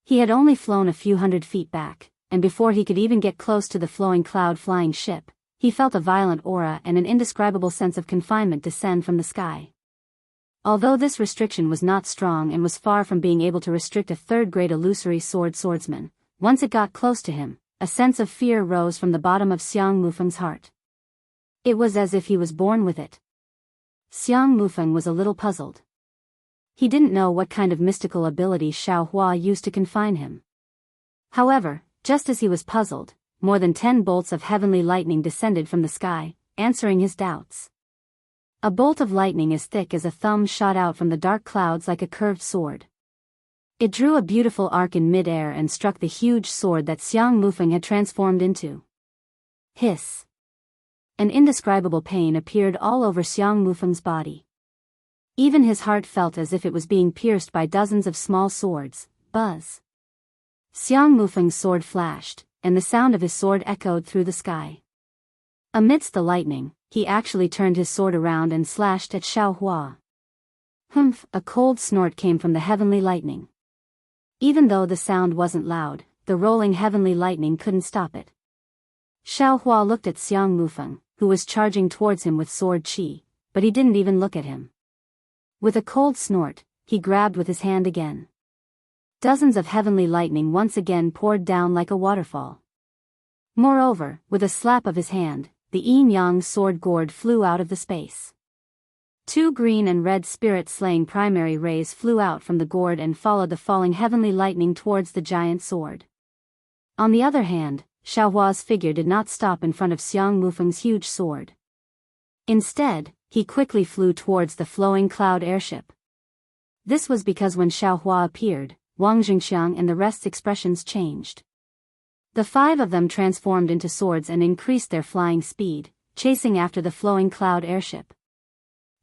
He had only flown a few hundred feet back, and before he could even get close to the flowing cloud-flying ship, he felt a violent aura and an indescribable sense of confinement descend from the sky. Although this restriction was not strong and was far from being able to restrict a 3rd-grade illusory swordsman, once it got close to him, a sense of fear rose from the bottom of Xiang Mufeng's heart. It was as if he was born with it. Xiang Mufeng was a little puzzled. He didn't know what kind of mystical ability Xiao Hua used to confine him. However, just as he was puzzled, more than 10 bolts of heavenly lightning descended from the sky, answering his doubts. A bolt of lightning as thick as a thumb shot out from the dark clouds like a curved sword. It drew a beautiful arc in mid-air and struck the huge sword that Xiang Mufeng had transformed into. Hiss! An indescribable pain appeared all over Xiang Mufeng's body. Even his heart felt as if it was being pierced by dozens of small swords. Buzz! Xiang Mufeng's sword flashed, and the sound of his sword echoed through the sky. Amidst the lightning, he actually turned his sword around and slashed at Xiao Hua. Humph! A cold snort came from the heavenly lightning. Even though the sound wasn't loud, the rolling heavenly lightning couldn't stop it. Xiao Hua looked at Xiang Mufeng, who was charging towards him with sword qi, but he didn't even look at him. With a cold snort, he grabbed with his hand again. Dozens of heavenly lightning once again poured down like a waterfall. Moreover, with a slap of his hand, the yin-yang sword gourd flew out of the space. 2 green and red spirit-slaying primary rays flew out from the gourd and followed the falling heavenly lightning towards the giant sword. On the other hand, Xiao Hua's figure did not stop in front of Xiang Mufeng's huge sword. Instead, he quickly flew towards the flowing cloud airship. This was because when Xiao Hua appeared, Wang Jingxiang and the rest's expressions changed. The 5 of them transformed into swords and increased their flying speed, chasing after the flowing cloud airship.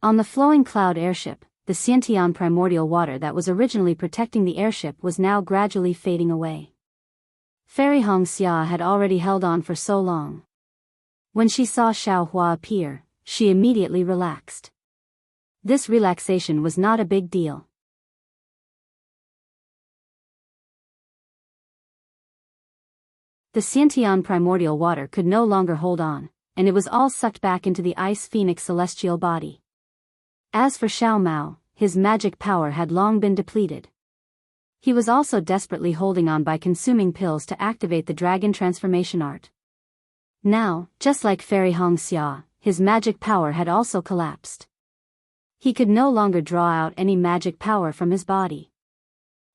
On the flowing cloud airship, the Xiantian primordial water that was originally protecting the airship was now gradually fading away. Fairy Hongxia had already held on for so long. When she saw Xiao Hua appear, she immediately relaxed. This relaxation was not a big deal. The Xiantian primordial water could no longer hold on, and it was all sucked back into the ice phoenix celestial body. As for Xiao Mao, his magic power had long been depleted. He was also desperately holding on by consuming pills to activate the dragon transformation art. Now, just like Fairy Hongxia, his magic power had also collapsed. He could no longer draw out any magic power from his body.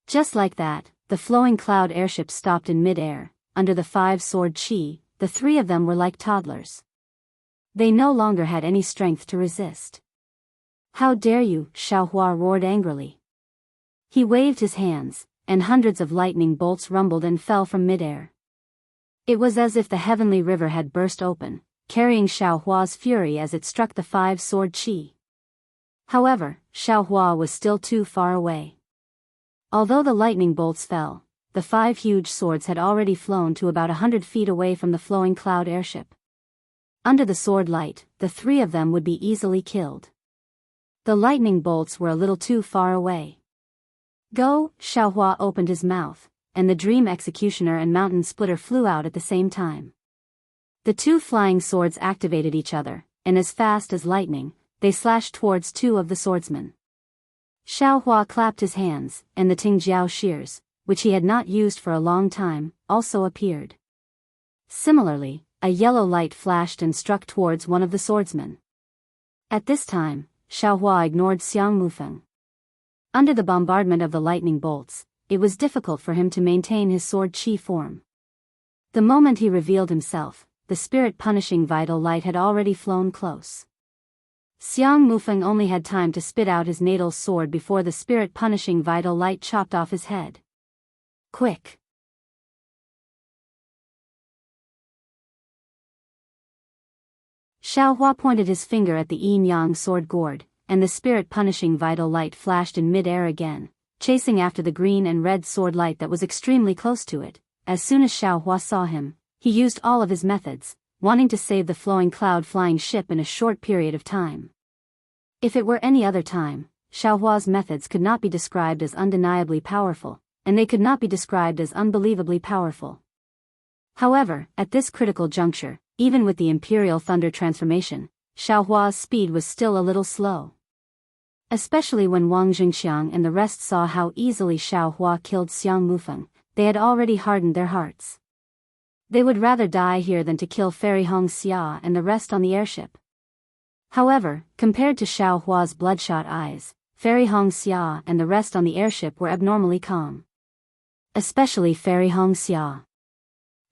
Just like that, the flowing cloud airship stopped in mid-air. Under the 5 sword qi, the 3 of them were like toddlers. They no longer had any strength to resist. "How dare you!" Xiao Hua roared angrily. He waved his hands, and hundreds of lightning bolts rumbled and fell from mid-air. It was as if the heavenly river had burst open, carrying Xiao Hua's fury as it struck the 5 sword qi. However, Xiao Hua was still too far away. Although the lightning bolts fell, the 5 huge swords had already flown to about 100 feet away from the flowing cloud airship. Under the sword light, the 3 of them would be easily killed. The lightning bolts were a little too far away. "Go!" Xiao Hua opened his mouth, and the Dream Executioner and Mountain Splitter flew out at the same time. The 2 flying swords activated each other, and as fast as lightning, they slashed towards 2 of the swordsmen. Xiao Hua clapped his hands, and the Tingjiao shears, which he had not used for a long time, also appeared. Similarly, a yellow light flashed and struck towards one of the swordsmen. At this time, Xiao Hua ignored Xiang Mufeng. Under the bombardment of the lightning bolts, it was difficult for him to maintain his sword qi form. The moment he revealed himself, the spirit-punishing vital light had already flown close. Xiang Mufeng only had time to spit out his natal sword before the spirit-punishing vital light chopped off his head. "Quick!" Xiao Hua pointed his finger at the yin-yang sword gourd, and the spirit-punishing vital light flashed in mid-air again, chasing after the green and red sword light that was extremely close to it. As soon as Xiao Hua saw him, he used all of his methods, wanting to save the flowing cloud-flying ship in a short period of time. If it were any other time, Xiao Hua's methods could not be described as undeniably powerful, and they could not be described as unbelievably powerful. However, at this critical juncture, even with the Imperial Thunder transformation, Xiao Hua's speed was still a little slow. Especially when Wang Jingxiang and the rest saw how easily Xiao Hua killed Xiang Mufeng, they had already hardened their hearts. They would rather die here than to kill Fairy Hongxia and the rest on the airship. However, compared to Xiao Hua's bloodshot eyes, Fairy Hongxia and the rest on the airship were abnormally calm. Especially Fairy Hongxia.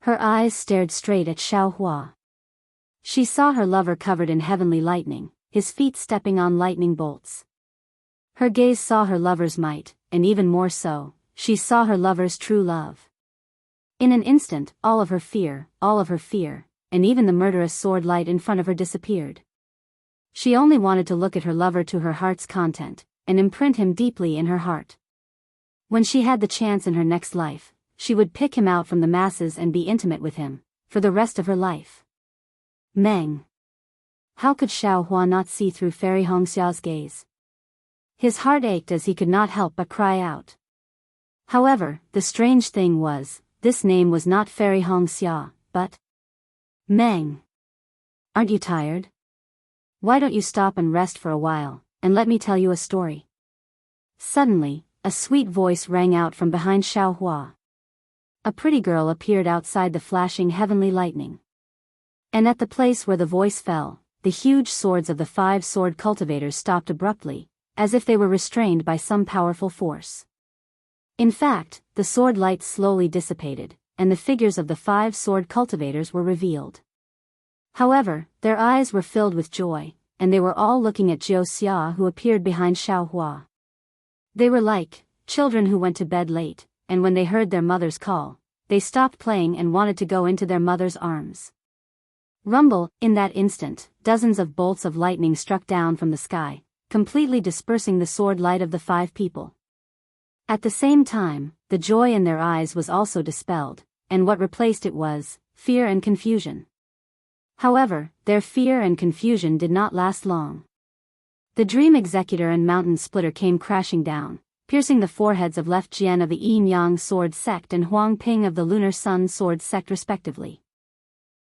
Her eyes stared straight at Xiao Hua. She saw her lover covered in heavenly lightning, his feet stepping on lightning bolts. Her gaze saw her lover's might, and even more so, she saw her lover's true love. In an instant, all of her fear, and even the murderous sword light in front of her disappeared. She only wanted to look at her lover to her heart's content, and imprint him deeply in her heart. When she had the chance in her next life, she would pick him out from the masses and be intimate with him, for the rest of her life. Meng. How could Xiao Hua not see through Fairy Hongxia's gaze? His heart ached as he could not help but cry out. However, the strange thing was, this name was not Fairy Hongxia, but Meng. Aren't you tired? Why don't you stop and rest for a while, and let me tell you a story? Suddenly, a sweet voice rang out from behind Xiao Hua. A pretty girl appeared outside the flashing heavenly lightning. And at the place where the voice fell, the huge swords of the 5 sword cultivators stopped abruptly, as if they were restrained by some powerful force. In fact, the sword light slowly dissipated, and the figures of the 5 sword cultivators were revealed. However, their eyes were filled with joy, and they were all looking at Jiao Xia, who appeared behind Xiao Hua. They were like children who went to bed late, and when they heard their mother's call, they stopped playing and wanted to go into their mother's arms. Rumble, in that instant, dozens of bolts of lightning struck down from the sky, completely dispersing the sword light of the 5 people. At the same time, the joy in their eyes was also dispelled, and what replaced it was fear and confusion. However, their fear and confusion did not last long. The Dream Executor and Mountain Splitter came crashing down, piercing the foreheads of Left Jian of the Yin Yang Sword Sect and Huang Ping of the Lunar Sun Sword Sect respectively.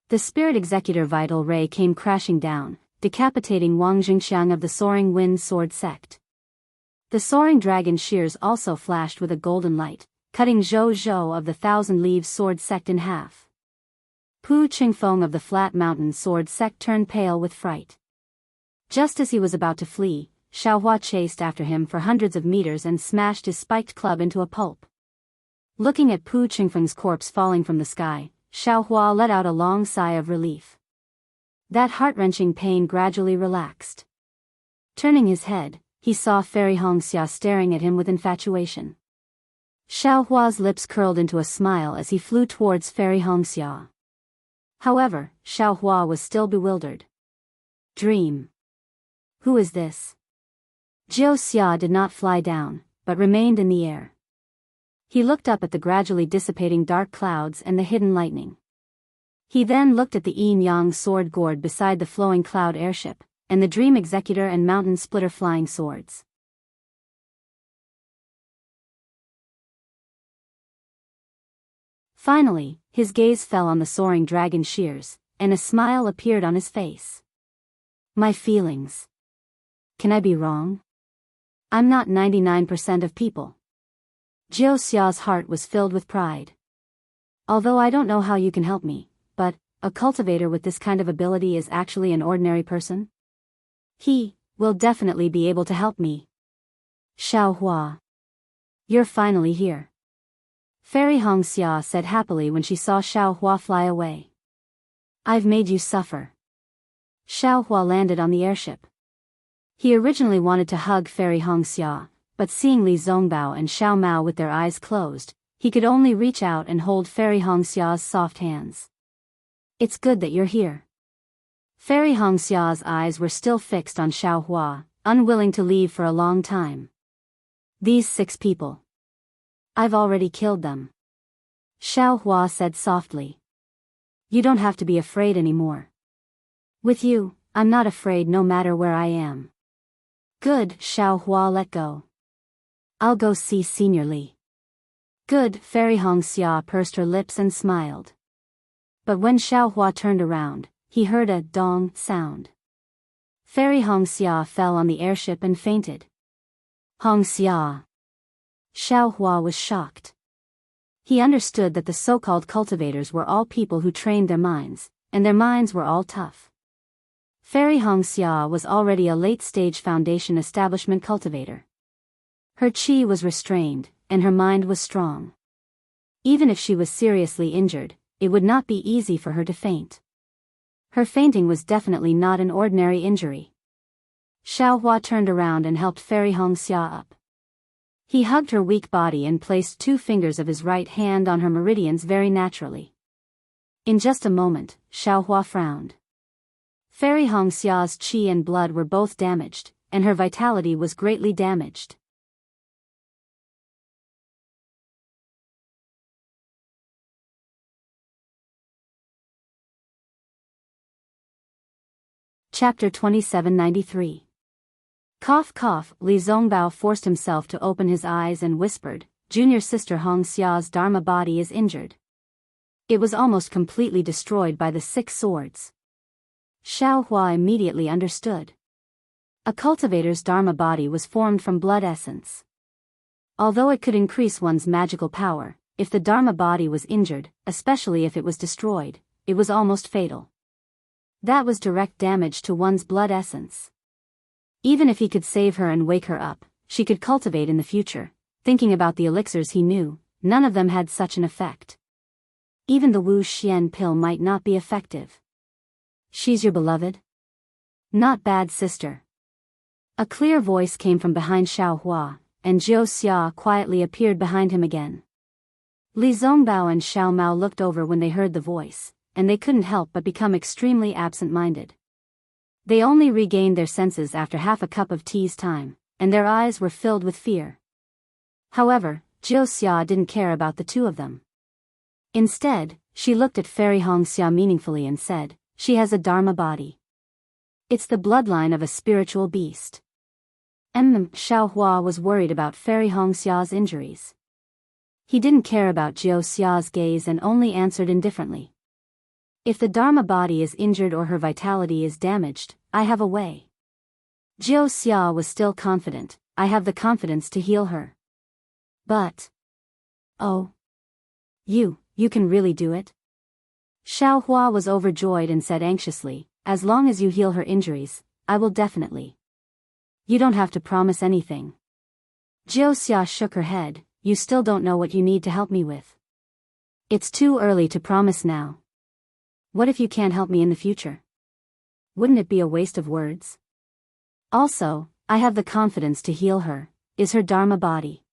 The Spirit Executor Vital Ray came crashing down, decapitating Wang Jingxiang of the Soaring Wind Sword Sect. The Soaring Dragon Shears also flashed with a golden light, cutting Zhou Zhou of the Thousand Leaves Sword Sect in half. Pu Qingfeng of the Flat Mountain Sword Sect turned pale with fright. Just as he was about to flee, Xiao Hua chased after him for hundreds of meters and smashed his spiked club into a pulp. Looking at Pu Qingfeng's corpse falling from the sky, Xiao Hua let out a long sigh of relief. That heart-wrenching pain gradually relaxed. Turning his head, he saw Fairy Hongxia staring at him with infatuation. Xiao Hua's lips curled into a smile as he flew towards Fairy Hongxia. However, Xiao Hua was still bewildered. Dream. Who is this? Jiao Xia did not fly down, but remained in the air. He looked up at the gradually dissipating dark clouds and the hidden lightning. He then looked at the Yin Yang sword gourd beside the flowing cloud airship, and the Dream Executor and Mountain Splitter flying swords. Finally, his gaze fell on the soaring dragon shears, and a smile appeared on his face. My feelings. Can I be wrong? I'm not 99% of people. Jiao Xia's heart was filled with pride. Although I don't know how you can help me, but a cultivator with this kind of ability is actually an ordinary person. He will definitely be able to help me. Xiao Hua. You're finally here. Fairy Hongxia said happily when she saw Xiao Hua fly away. I've made you suffer. Xiao Hua landed on the airship. He originally wanted to hug Fairy Hongxia, but seeing Li Zongbao and Xiao Mao with their eyes closed, he could only reach out and hold Fairy Hongxia's soft hands. It's good that you're here. Fairy Hongxia's eyes were still fixed on Xiao Hua, unwilling to leave for a long time. These 6 people. I've already killed them. Xiao Hua said softly. You don't have to be afraid anymore. With you, I'm not afraid no matter where I am. Good, Xiao Hua let go. I'll go see Senior Li. Good, Fairy Hongxia pursed her lips and smiled. But when Xiao Hua turned around, he heard a dong sound. Fairy Hongxia fell on the airship and fainted. Hongxia. Xiao Hua was shocked. He understood that the so-called cultivators were all people who trained their minds, and their minds were all tough. Fairy Hongxia was already a late-stage foundation establishment cultivator. Her chi was restrained, and her mind was strong. Even if she was seriously injured, it would not be easy for her to faint. Her fainting was definitely not an ordinary injury. Xiao Hua turned around and helped Fairy Hongxia up. He hugged her weak body and placed 2 fingers of his right hand on her meridians very naturally. In just a moment, Xiao Hua frowned. Fairy Hongxia's chi and blood were both damaged, and her vitality was greatly damaged. Chapter 2793. Cough cough, Li Zongbao forced himself to open his eyes and whispered, "Junior sister Hong Xia's Dharma body is injured. It was almost completely destroyed by the 6 swords." Xiao Hua immediately understood. A cultivator's Dharma body was formed from blood essence. Although it could increase one's magical power, if the Dharma body was injured, especially if it was destroyed, it was almost fatal. That was direct damage to one's blood essence. Even if he could save her and wake her up, she could cultivate in the future. Thinking about the elixirs he knew, none of them had such an effect. Even the Wu Xian pill might not be effective. "She's your beloved?" "Not bad, sister." A clear voice came from behind Xiao Hua, and Jiao Xia quietly appeared behind him again. Li Zongbao and Xiao Mao looked over when they heard the voice, and they couldn't help but become extremely absent-minded. They only regained their senses after half a cup of tea's time, and their eyes were filled with fear. However, Jiao Xia didn't care about the two of them. Instead, she looked at Fairy Hong Xia meaningfully and said, "She has a Dharma body. It's the bloodline of a spiritual beast." Xiao Hua was worried about Fairy Hong Xia's injuries. He didn't care about Jiao Xia's gaze and only answered indifferently. "If the Dharma body is injured or her vitality is damaged, I have a way." Jiao Xia was still confident, "I have the confidence to heal her." "But... oh... You can really do it?" Xiao Hua was overjoyed and said anxiously, "As long as you heal her injuries, I will definitely." "You don't have to promise anything." Jiao Xia shook her head, "You still don't know what you need to help me with. It's too early to promise now. What if you can't help me in the future? Wouldn't it be a waste of words? Also, I have the confidence to heal her, is her Dharma body.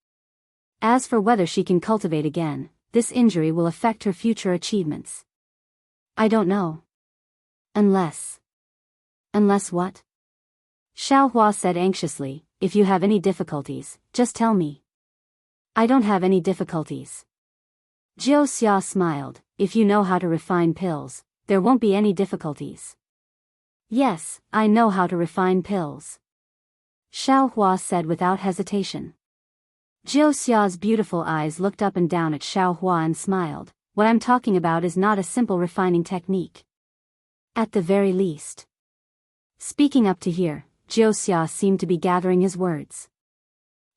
As for whether she can cultivate again, this injury will affect her future achievements. I don't know. Unless what?" Xiao Hua said anxiously, "If you have any difficulties, just tell me." "I don't have any difficulties." Jiao Xia smiled, "If you know how to refine pills, there won't be any difficulties." "Yes, I know how to refine pills," Xiao Hua said without hesitation. Jiao Xia's beautiful eyes looked up and down at Xiao Hua and smiled, "What I'm talking about is not a simple refining technique. At the very least." Speaking up to here, Jiao Xia seemed to be gathering his words.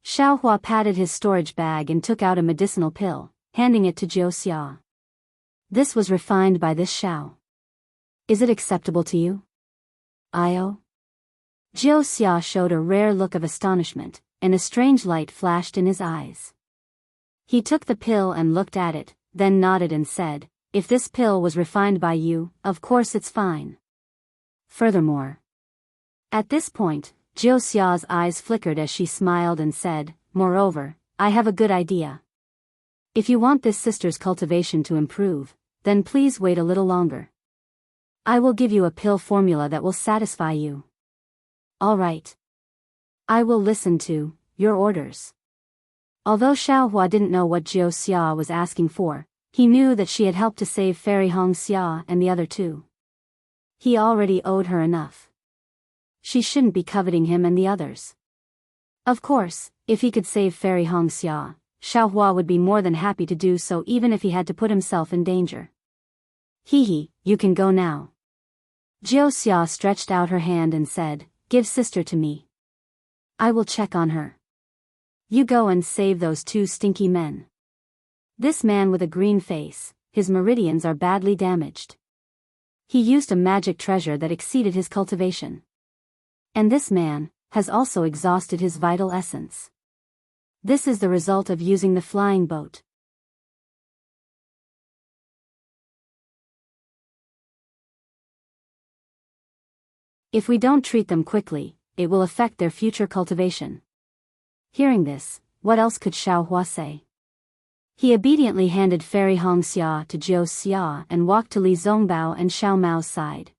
Xiao Hua patted his storage bag and took out a medicinal pill, handing it to Jiao Xia. "This was refined by this Xiao. Is it acceptable to you?" "Io?" Jiao Xia showed a rare look of astonishment, and a strange light flashed in his eyes. He took the pill and looked at it, then nodded and said, "If this pill was refined by you, of course it's fine. Furthermore..." At this point, Jiao Xia's eyes flickered as she smiled and said, "Moreover, I have a good idea. If you want this sister's cultivation to improve, then please wait a little longer. I will give you a pill formula that will satisfy you." "All right. I will listen to your orders." Although Xiao Hua didn't know what Jiao Xia was asking for, he knew that she had helped to save Fairy Hong Xia and the other two. He already owed her enough. She shouldn't be coveting him and the others. Of course, if he could save Fairy Hong Xia, Xiao Hua would be more than happy to do so even if he had to put himself in danger. "Hee, you can go now." Jiao Xia stretched out her hand and said, "Give sister to me. I will check on her. You go and save those 2 stinky men." This man with a green face, his meridians are badly damaged. He used a magic treasure that exceeded his cultivation. And this man has also exhausted his vital essence. This is the result of using the flying boat. If we don't treat them quickly, it will affect their future cultivation. Hearing this, what else could Xiao Hua say? He obediently handed Fairy Hong Xia to Jiao Xia and walked to Li Zongbao and Xiao Mao's side.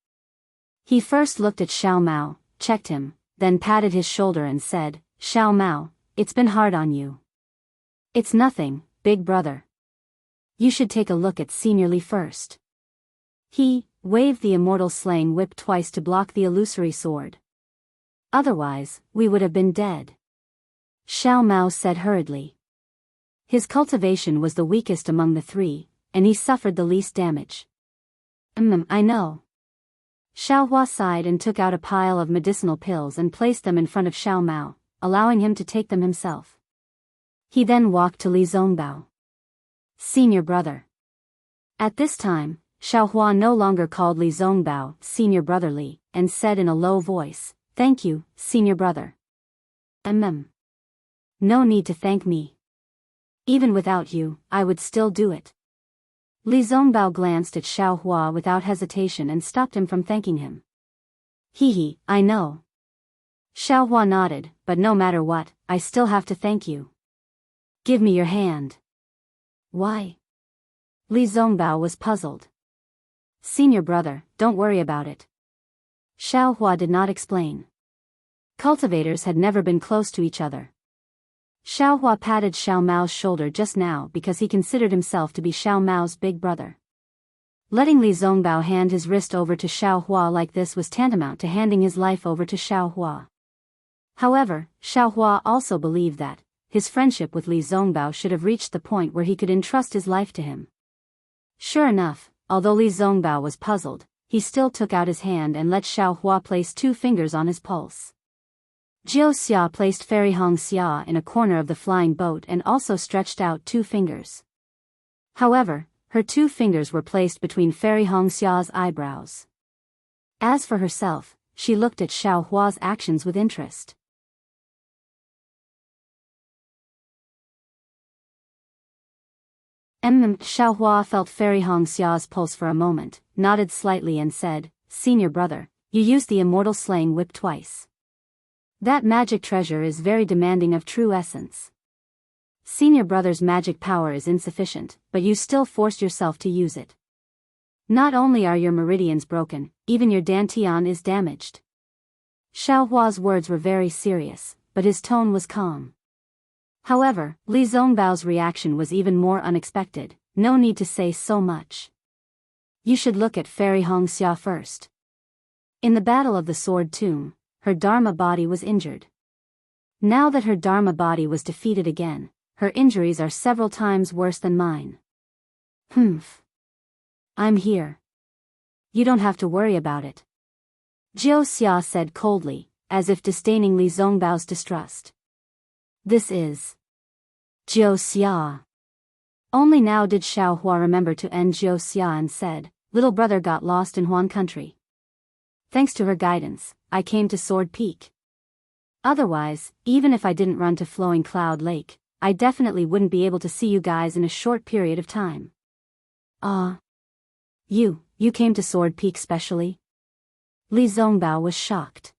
He first looked at Xiao Mao, checked him, then patted his shoulder and said, "Xiao Mao, it's been hard on you." "It's nothing, big brother. You should take a look at Senior Li first. He waved the immortal slaying whip twice to block the illusory sword. Otherwise, we would have been dead. Xiao Mao said hurriedly. His cultivation was the weakest among the three, and he suffered the least damage. I know. Xiao Hua sighed and took out a pile of medicinal pills and placed them in front of Xiao Mao, allowing him to take them himself. He then walked to Li Zongbao. Senior brother. At this time, Xiao Hua no longer called Li Zongbao Senior Brother Li, and said in a low voice, "Thank you, Senior Brother." No need to thank me. Even without you, I would still do it. Li Zongbao glanced at Xiao Hua without hesitation and stopped him from thanking him. I know. Xiao Hua nodded, but no matter what, I still have to thank you. Give me your hand. Why? Li Zongbao was puzzled. Senior brother, don't worry about it. Xiao Hua did not explain. Cultivators had never been close to each other. Xiao Hua patted Xiao Mao's shoulder just now because he considered himself to be Xiao Mao's big brother. Letting Li Zongbao hand his wrist over to Xiao Hua like this was tantamount to handing his life over to Xiao Hua. However, Xiao Hua also believed that his friendship with Li Zongbao should have reached the point where he could entrust his life to him. Sure enough, although Li Zongbao was puzzled, he still took out his hand and let Xiao Hua place 2 fingers on his pulse. Jiao Xia placed Fairy Hongxia in a corner of the flying boat and also stretched out 2 fingers. However, her 2 fingers were placed between Fairy Hongxia's eyebrows. As for herself, she looked at Xiao Hua's actions with interest. Xiao Hua felt Fairy Hongxia's pulse for a moment, nodded slightly and said, "Senior brother, you used the immortal slaying whip twice. That magic treasure is very demanding of true essence. Senior brother's magic power is insufficient, but you still forced yourself to use it. Not only are your meridians broken, even your dantian is damaged." Xiao Hua's words were very serious, but his tone was calm. However, Li Zongbao's reaction was even more unexpected. No need to say so much. You should look at Fairy Hongxia first. In the Battle of the Sword Tomb, her Dharma body was injured. Now that her Dharma body was defeated again, her injuries are several times worse than mine. I'm here. You don't have to worry about it. Jiao Xia said coldly, as if disdaining Li Zongbao's distrust. This is Jiao Xia. Only now did Xiao Hua remember to end Jiao Xia and said, "Little brother got lost in Huan country. Thanks to her guidance, I came to Sword Peak. Otherwise, even if I didn't run to Flowing Cloud Lake, I definitely wouldn't be able to see you guys in a short period of time." You came to Sword Peak specially? Li Zongbao was shocked.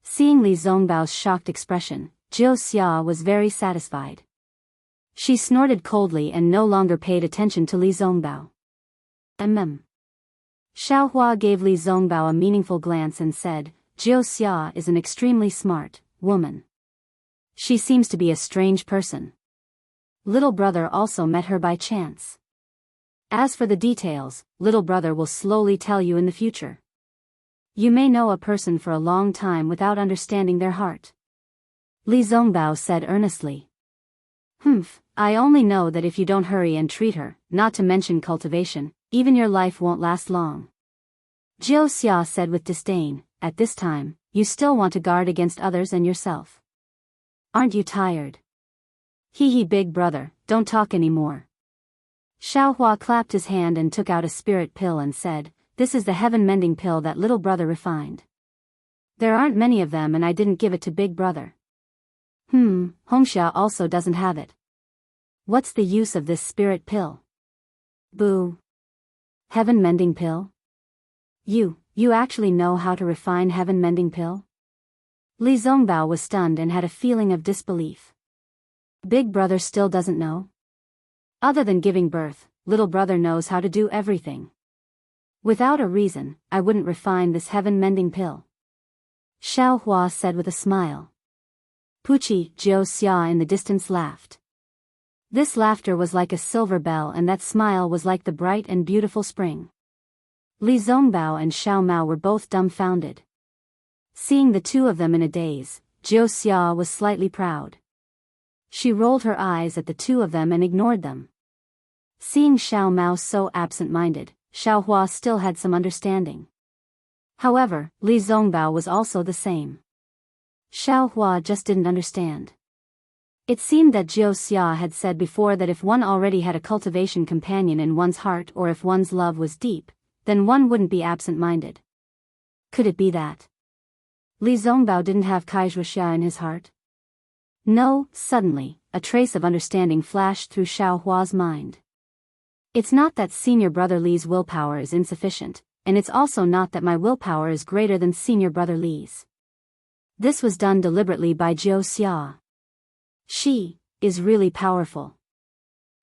Seeing Li Zongbao's shocked expression, Jiao Xia was very satisfied. She snorted coldly and no longer paid attention to Li Zongbao. Xiao Hua gave Li Zongbao a meaningful glance and said, "Jiao Xia is an extremely smart woman. She seems to be a strange person. Little brother also met her by chance. As for the details, little brother will slowly tell you in the future. You may know a person for a long time without understanding their heart." Li Zongbao said earnestly. I only know that if you don't hurry and treat her, not to mention cultivation, even your life won't last long. Jiao Xia said with disdain, "At this time, you still want to guard against others and yourself. Aren't you tired? Big brother, don't talk anymore." Xiao Hua clapped his hand and took out a spirit pill and said, "This is the heaven-mending pill that little brother refined. There aren't many of them and I didn't give it to big brother. Hongxia also doesn't have it. What's the use of this spirit pill?" Boo. Heaven-mending pill? You actually know how to refine heaven-mending pill? Li Zongbao was stunned and had a feeling of disbelief. Big brother still doesn't know? Other than giving birth, little brother knows how to do everything. Without a reason, I wouldn't refine this heaven-mending pill. Xiao Hua said with a smile. Puchi, Jiao Xia in the distance laughed. This laughter was like a silver bell and that smile was like the bright and beautiful spring. Li Zongbao and Xiao Mao were both dumbfounded. Seeing the two of them in a daze, Jianghu was slightly proud. She rolled her eyes at the two of them and ignored them. Seeing Xiao Mao so absent-minded, Xiaohua still had some understanding. However, Li Zongbao was also the same. Xiaohua just didn't understand. It seemed that Jianghu had said before that if one already had a cultivation companion in one's heart, or if one's love was deep, then one wouldn't be absent-minded. Could it be that Li Zongbao didn't have Wuxia in his heart? No, suddenly, a trace of understanding flashed through Xiaohua's mind. It's not that senior brother Li's willpower is insufficient, and it's also not that my willpower is greater than senior brother Li's. This was done deliberately by Jianghu. She is really powerful.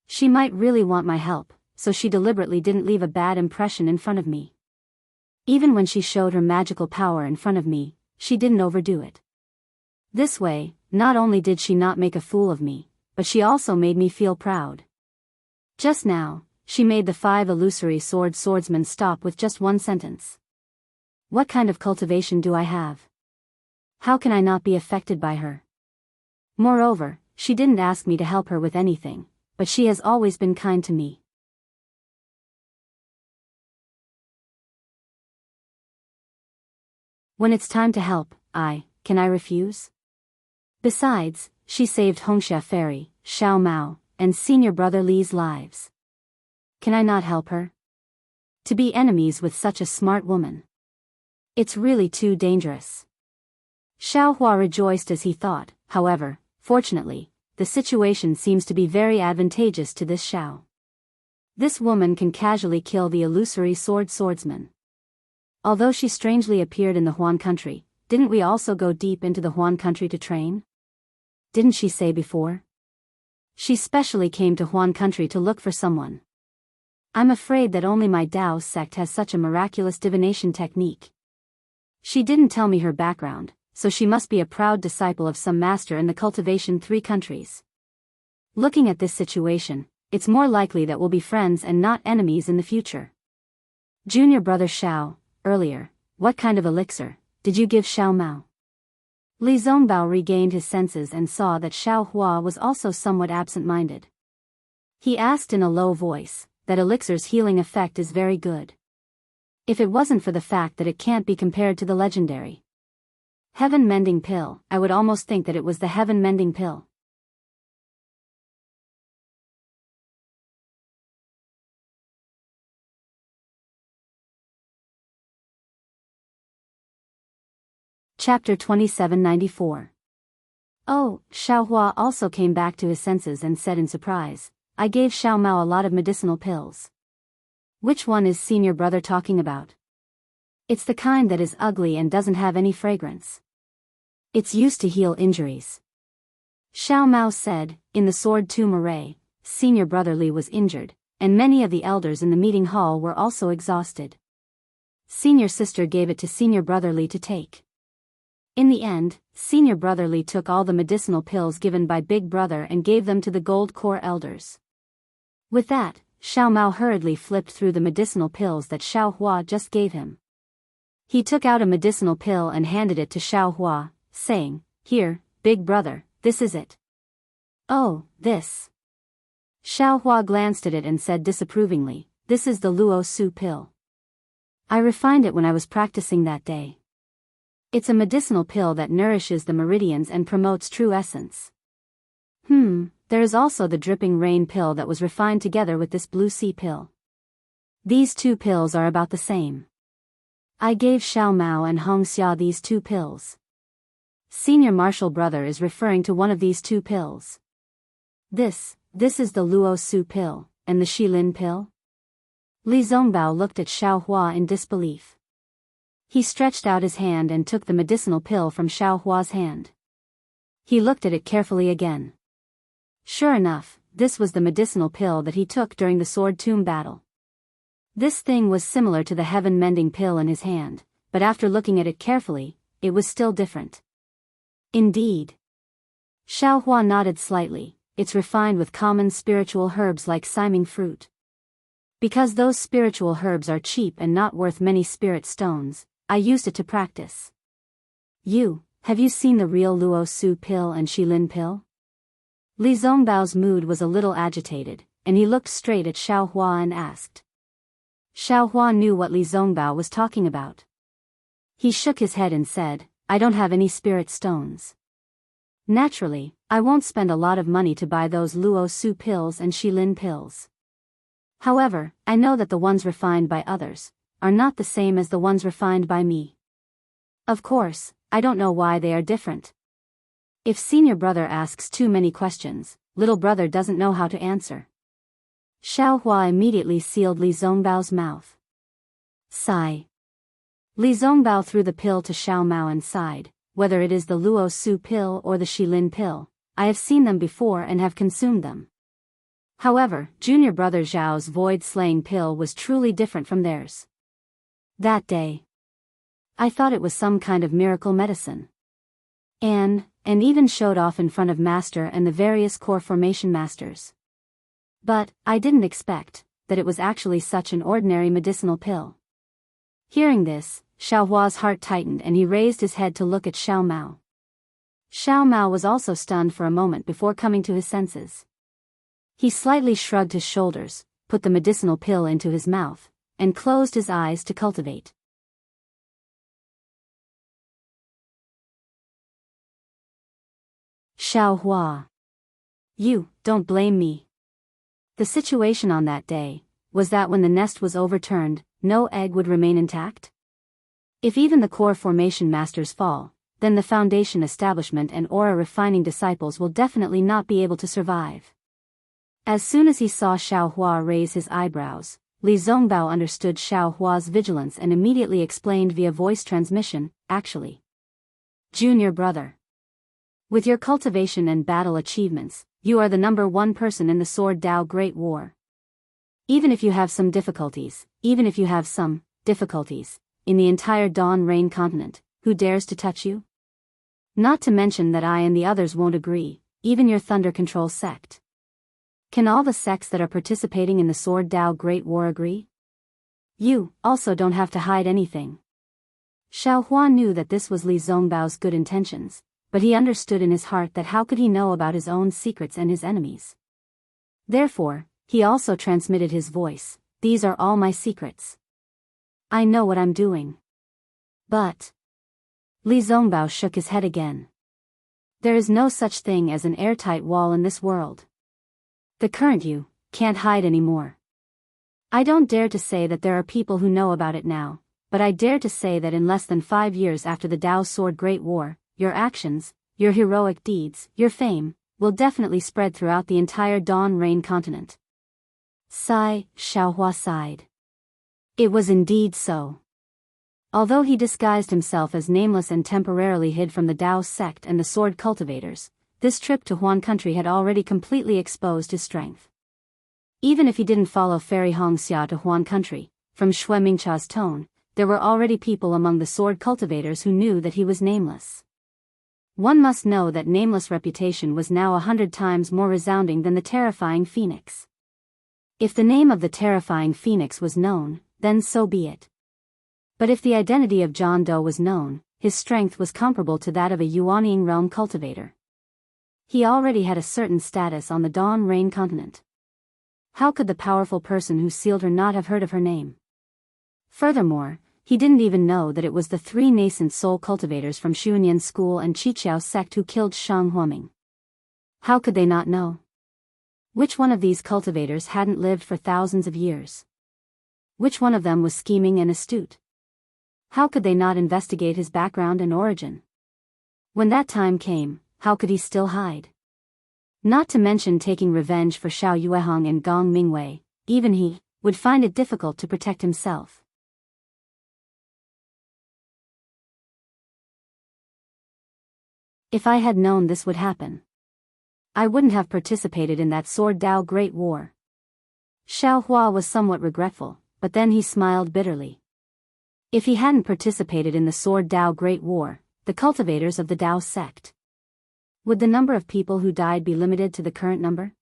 She might really want my help, so she deliberately didn't leave a bad impression in front of me. Even when she showed her magical power in front of me, she didn't overdo it. This way, not only did she not make a fool of me, but she also made me feel proud. Just now, she made the 5 illusory swordsmen stop with just one sentence. What kind of cultivation do I have? How can I not be affected by her? Moreover, she didn't ask me to help her with anything, but she has always been kind to me. When it's time to help, can I refuse? Besides, she saved Hongxia Ferry, Xiao Mao, and senior brother Li's lives. Can I not help her? To be enemies with such a smart woman. It's really too dangerous. Xiaohua rejoiced as he thought, however, fortunately, the situation seems to be very advantageous to this Xiao. This woman can casually kill the illusory swordsman. Although she strangely appeared in the Huan country, didn't we also go deep into the Huan country to train? Didn't she say before? She specially came to Huan country to look for someone. I'm afraid that only my Daoist sect has such a miraculous divination technique. She didn't tell me her background, so she must be a proud disciple of some master in the Cultivation 3 countries. Looking at this situation, it's more likely that we'll be friends and not enemies in the future. Junior brother Xiao, earlier, what kind of elixir did you give Xiao Mao? Li Zongbao regained his senses and saw that Xiaohua was also somewhat absent-minded. He asked in a low voice, that elixir's healing effect is very good. If it wasn't for the fact that it can't be compared to the legendary heaven-mending pill, I would almost think that it was the heaven-mending pill. Chapter 2794. Oh, Xiaohua also came back to his senses and said in surprise, I gave Xiao Mao a lot of medicinal pills. Which one is senior brother talking about? It's the kind that is ugly and doesn't have any fragrance. It's used to heal injuries. Xiao Mao said, in the sword tomb array, senior brother Li was injured, and many of the elders in the meeting hall were also exhausted. Senior sister gave it to senior brother Li to take. In the end, senior brother Li took all the medicinal pills given by big brother and gave them to the gold core elders. With that, Xiao Mao hurriedly flipped through the medicinal pills that Xiaohua just gave him. He took out a medicinal pill and handed it to Xiaohua, saying, Here, big brother, this is it. Oh, this. Xiaohua glanced at it and said disapprovingly, This is the Luo Su pill. I refined it when I was practicing that day. It's a medicinal pill that nourishes the meridians and promotes true essence. There is also the dripping rain pill that was refined together with this blue sea pill. These 2 pills are about the same. I gave Xiao Mao and Hongxia these 2 pills. Senior martial brother is referring to one of these 2 pills. This is the Luo Su pill, and the Shilin pill? Li Zongbao looked at Xiaohua in disbelief. He stretched out his hand and took the medicinal pill from Xiaohua's hand. He looked at it carefully again. Sure enough, this was the medicinal pill that he took during the sword tomb battle. This thing was similar to the heaven-mending pill in his hand, but after looking at it carefully, it was still different. Indeed. Xiaohua nodded slightly, it's refined with common spiritual herbs like siming fruit. Because those spiritual herbs are cheap and not worth many spirit stones, I used it to practice. Have you seen the real Luo Su pill and Shilin pill? Li Zongbao's mood was a little agitated, and he looked straight at Xiao Hua and asked. Xiao Hua knew what Li Zongbao was talking about. He shook his head and said, I don't have any spirit stones. Naturally, I won't spend a lot of money to buy those Luo Su pills and Shilin pills. However, I know that the ones refined by others are not the same as the ones refined by me. Of course, I don't know why they are different. If senior brother asks too many questions, little brother doesn't know how to answer. Xiao Hua immediately sealed Li Zongbao's mouth. Sigh. Li Zongbao threw the pill to Xiao Mao and sighed, whether it is the Luo Su pill or the Shilin pill, I have seen them before and have consumed them. However, junior brother Zhao's void-slaying pill was truly different from theirs. That day, I thought it was some kind of miracle medicine. And even showed off in front of Master and the various core formation masters. But I didn't expect that it was actually such an ordinary medicinal pill. Hearing this, Xiao Hua's heart tightened and he raised his head to look at Xiao Mao. Xiao Mao was also stunned for a moment before coming to his senses. He slightly shrugged his shoulders, put the medicinal pill into his mouth, and closed his eyes to cultivate. Xiao Hua. You don't blame me. The situation on that day was that when the nest was overturned, no egg would remain intact? If even the core formation masters fall, then the foundation establishment and aura refining disciples will definitely not be able to survive. As soon as he saw Xiao Hua raise his eyebrows, Li Zongbao understood Xiao Hua's vigilance and immediately explained via voice transmission, actually. Junior brother. With your cultivation and battle achievements, you are the #1 person in the Sword Dao Great War. Even if you have some difficulties, in the entire Dawn Rain continent, who dares to touch you? Not to mention that I and the others won't agree, even your Thunder Control sect. Can all the sects that are participating in the Sword Dao Great War agree? You also don't have to hide anything. Xiao Hua knew that this was Li Zongbao's good intentions, but he understood in his heart that how could he know about his own secrets and his enemies. Therefore, he also transmitted his voice, these are all my secrets. I know what I'm doing. But Li Zongbao shook his head again. There is no such thing as an airtight wall in this world. The current you can't hide anymore. I don't dare to say that there are people who know about it now, but I dare to say that in less than 5 years after the Dao Sword Great War, your actions, your heroic deeds, your fame, will definitely spread throughout the entire Dawn Rain continent. Sigh, Xiao Hua sighed. It was indeed so. Although he disguised himself as nameless and temporarily hid from the Dao sect and the sword cultivators, this trip to Huan country had already completely exposed his strength. Even if he didn't follow Fairy Hongxia to Huan country, from Shui Mingcha's tone, there were already people among the sword cultivators who knew that he was nameless. One must know that nameless reputation was now 100 times more resounding than the terrifying phoenix. If the name of the terrifying phoenix was known, then so be it. But if the identity of John Doe was known, his strength was comparable to that of a Yuanying realm cultivator. He already had a certain status on the Dawn Rain continent. How could the powerful person who sealed her not have heard of her name? Furthermore, he didn't even know that it was the 3 nascent soul cultivators from Xunyan school and Qiqiao sect who killed Shang Huaming. How could they not know? Which one of these cultivators hadn't lived for thousands of years? Which one of them was scheming and astute? How could they not investigate his background and origin? When that time came, how could he still hide? Not to mention taking revenge for Xiao Yuehong and Gong Mingwei, even he would find it difficult to protect himself. If I had known this would happen, I wouldn't have participated in that Sword Dao Great War. Xiao Hua was somewhat regretful, but then he smiled bitterly. If he hadn't participated in the Sword Dao Great War, the cultivators of the Dao sect, would the number of people who died be limited to the current number?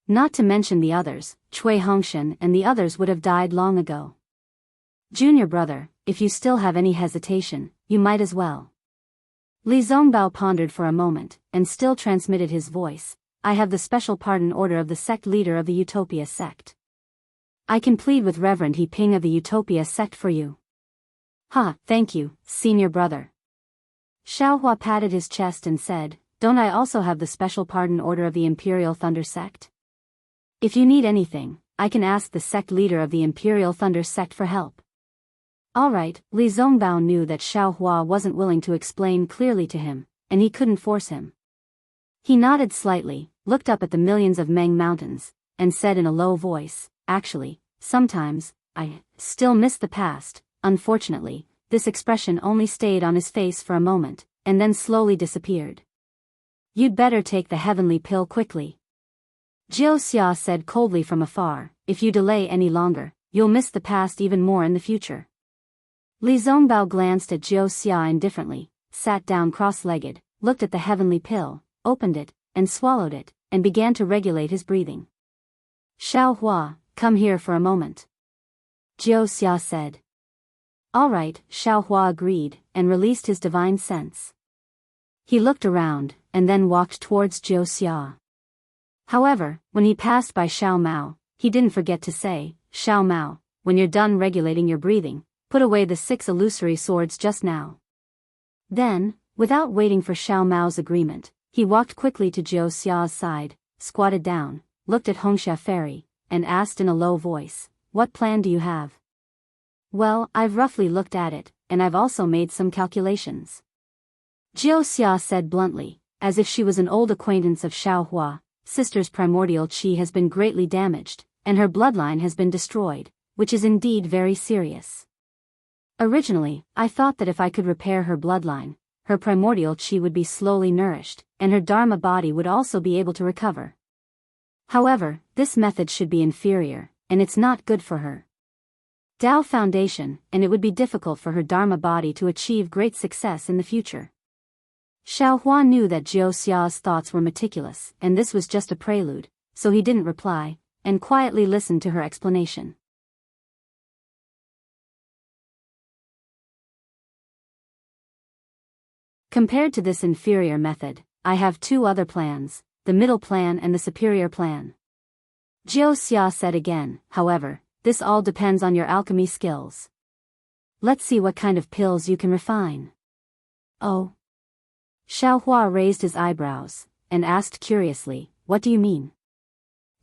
Not to mention the others, Cui Hongshan and the others would have died long ago. Junior brother, if you still have any hesitation, you might as well. Li Zongbao pondered for a moment, and still transmitted his voice. I have the special pardon order of the sect leader of the Utopia sect. I can plead with Reverend He Ping of the Utopia sect for you. Ha, thank you, senior brother. Xiaohua patted his chest and said, don't I also have the special pardon order of the Imperial Thunder sect? If you need anything, I can ask the sect leader of the Imperial Thunder sect for help. Alright, Li Zongbao knew that Xiaohua wasn't willing to explain clearly to him, and he couldn't force him. He nodded slightly, looked up at the millions of Meng mountains, and said in a low voice, actually, sometimes, I still miss the past. Unfortunately, this expression only stayed on his face for a moment, and then slowly disappeared. You'd better take the heavenly pill quickly. Jiao Xia said coldly from afar, if you delay any longer, you'll miss the past even more in the future. Li Zongbao glanced at Jiao Xia indifferently, sat down cross-legged, looked at the heavenly pill, opened it, and swallowed it, and began to regulate his breathing. Xiaohua, come here for a moment. Jiao Xia said. Alright, Xiaohua agreed, and released his divine sense. He looked around, and then walked towards Jiao Xia. However, when he passed by Xiao Mao, he didn't forget to say, Xiao Mao, when you're done regulating your breathing, put away the 6 illusory swords just now. Then, without waiting for Xiao Mao's agreement, he walked quickly to Jiao Xia's side, squatted down, looked at Hongxia Ferry, and asked in a low voice, what plan do you have? Well, I've roughly looked at it, and I've also made some calculations. Jiao Xia said bluntly, as if she was an old acquaintance of Xiaohua, sister's primordial qi has been greatly damaged, and her bloodline has been destroyed, which is indeed very serious. Originally, I thought that if I could repair her bloodline, her primordial qi would be slowly nourished, and her dharma body would also be able to recover. However, this method should be inferior, and it's not good for her Dao foundation, and it would be difficult for her dharma body to achieve great success in the future. Xiaohua knew that Jiao Xia's thoughts were meticulous, and this was just a prelude, so he didn't reply, and quietly listened to her explanation. Compared to this inferior method, I have 2 other plans, the middle plan and the superior plan. Jiao Xia said again, however, this all depends on your alchemy skills. Let's see what kind of pills you can refine. Oh. Xiaohua raised his eyebrows, and asked curiously, what do you mean?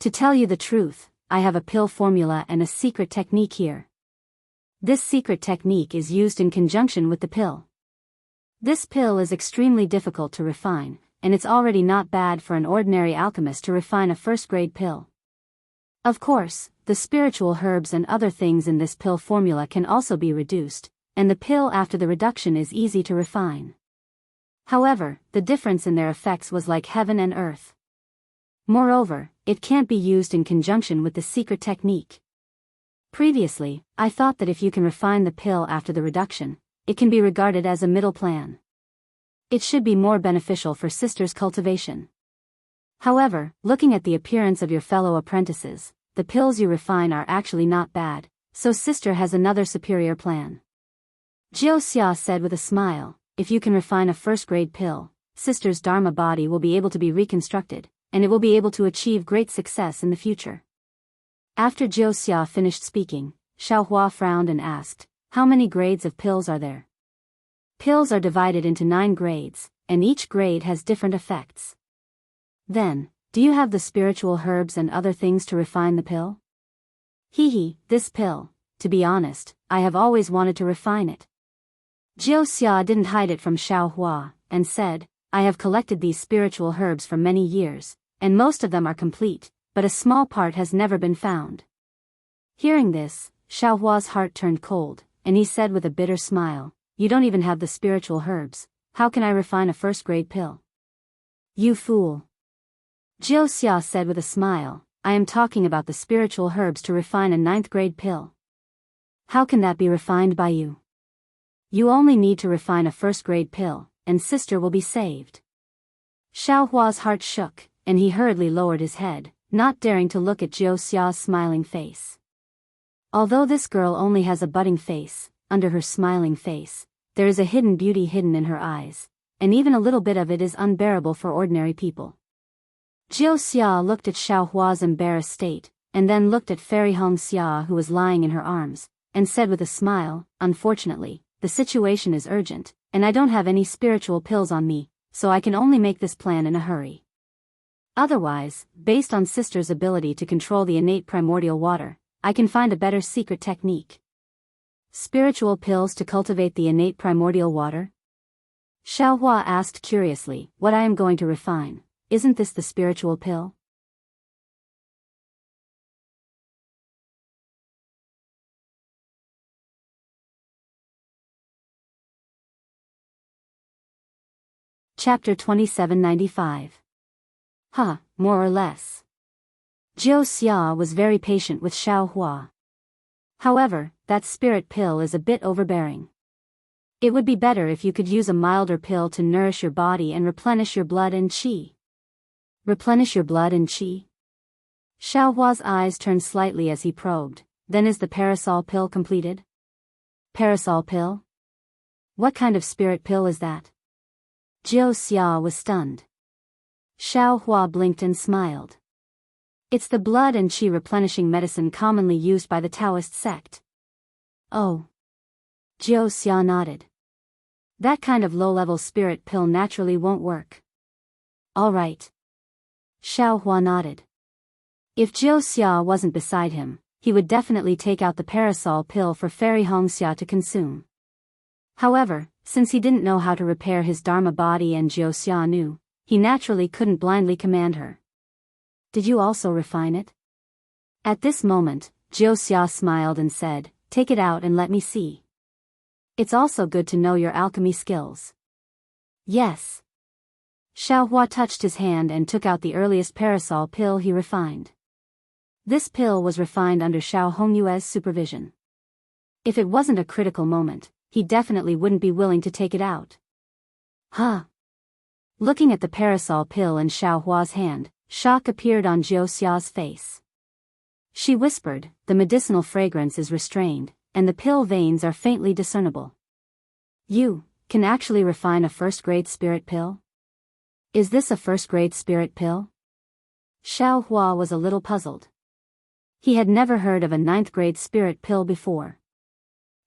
To tell you the truth, I have a pill formula and a secret technique here. This secret technique is used in conjunction with the pill. This pill is extremely difficult to refine, and it's already not bad for an ordinary alchemist to refine a first-grade pill. Of course, the spiritual herbs and other things in this pill formula can also be reduced, and the pill after the reduction is easy to refine. However, the difference in their effects was like heaven and earth. Moreover, it can't be used in conjunction with the secret technique. Previously, I thought that if you can refine the pill after the reduction, it can be regarded as a middle plan. It should be more beneficial for sisters' cultivation. However, looking at the appearance of your fellow apprentices, the pills you refine are actually not bad, so sister has another superior plan. Jiao Xia said with a smile, if you can refine a first-grade pill, sister's dharma body will be able to be reconstructed, and it will be able to achieve great success in the future. After Jiao Xia finished speaking, Xiaohua frowned and asked, how many grades of pills are there? Pills are divided into 9 grades, and each grade has different effects. Then, do you have the spiritual herbs and other things to refine the pill? This pill, to be honest, I have always wanted to refine it. Jiao Xia didn't hide it from Xiaohua, and said, I have collected these spiritual herbs for many years, and most of them are complete, but a small part has never been found. Hearing this, Xiaohua's heart turned cold, and he said with a bitter smile, you don't even have the spiritual herbs, how can I refine a first-grade pill? You fool. Jiao Xia said with a smile, I am talking about the spiritual herbs to refine a 9th-grade pill. How can that be refined by you? You only need to refine a first-grade pill, and sister will be saved. Xiaohua's heart shook, and he hurriedly lowered his head, not daring to look at Jiu Xia's smiling face. Although this girl only has a budding face, under her smiling face, there is a hidden beauty hidden in her eyes, and even a little bit of it is unbearable for ordinary people. Jiu Xia looked at Xiaohua's embarrassed state, and then looked at Fairy Hongxia who was lying in her arms, and said with a smile, "Unfortunately, the situation is urgent, and I don't have any spiritual pills on me, so I can only make this plan in a hurry. Otherwise, based on Sister's ability to control the innate primordial water, I can find a better secret technique." Spiritual pills to cultivate the innate primordial water? Xiaohua asked curiously. What I am going to refine, isn't this the spiritual pill? Chapter 2795. More or less. Jiu Xia was very patient with Xiaohua. However, that spirit pill is a bit overbearing. It would be better if you could use a milder pill to nourish your body and replenish your blood and qi. Replenish your blood and qi? Xiaohua's eyes turned slightly as he probed. Then is the parasol pill completed? Parasol pill? What kind of spirit pill is that? Jiu Xia was stunned. Xiaohua blinked and smiled. It's the blood and qi replenishing medicine commonly used by the Daoist sect. Oh. Jiu Xia nodded. That kind of low-level spirit pill naturally won't work. All right. Xiaohua nodded. If Jiu Xia wasn't beside him, he would definitely take out the parasol pill for Fairy Hongxia to consume. However, since he didn't know how to repair his Dharma body and Jiu Xia knew, he naturally couldn't blindly command her. Did you also refine it? At this moment, Jiu Xia smiled and said, "Take it out and let me see. It's also good to know your alchemy skills." Yes. Xiaohua touched his hand and took out the earliest parasol pill he refined. This pill was refined under Xiao Hongyue's supervision. If it wasn't a critical moment, he definitely wouldn't be willing to take it out. Looking at the parasol pill in Xiaohua's hand, shock appeared on Jiu Xia's face. She whispered, "The medicinal fragrance is restrained, and the pill veins are faintly discernible. You can actually refine a first-grade spirit pill? Is this a first-grade spirit pill?" Xiaohua was a little puzzled. He had never heard of a ninth-grade spirit pill before.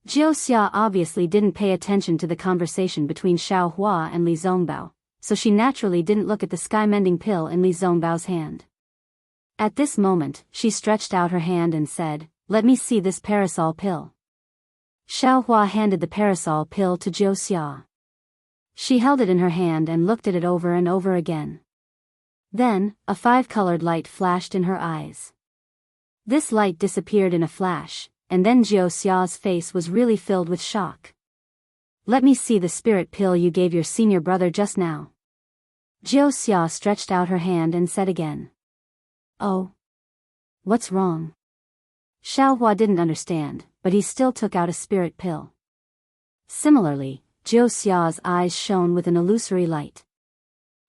Jiu Xia obviously didn't pay attention to the conversation between Xiaohua and Li Zongbao, so she naturally didn't look at the sky-mending pill in Li Zongbao's hand. At this moment, she stretched out her hand and said, "Let me see this parasol pill." Xiaohua handed the parasol pill to Jiu Xia. She held it in her hand and looked at it over and over again. Then, a five-colored light flashed in her eyes. This light disappeared in a flash, and then Jiu Xia's face was really filled with shock. "Let me see the spirit pill you gave your senior brother just now." Jiu Xia stretched out her hand and said again. "Oh. What's wrong?" Xiaohua didn't understand, but he still took out a spirit pill. Similarly, Jiu Xia's eyes shone with an illusory light.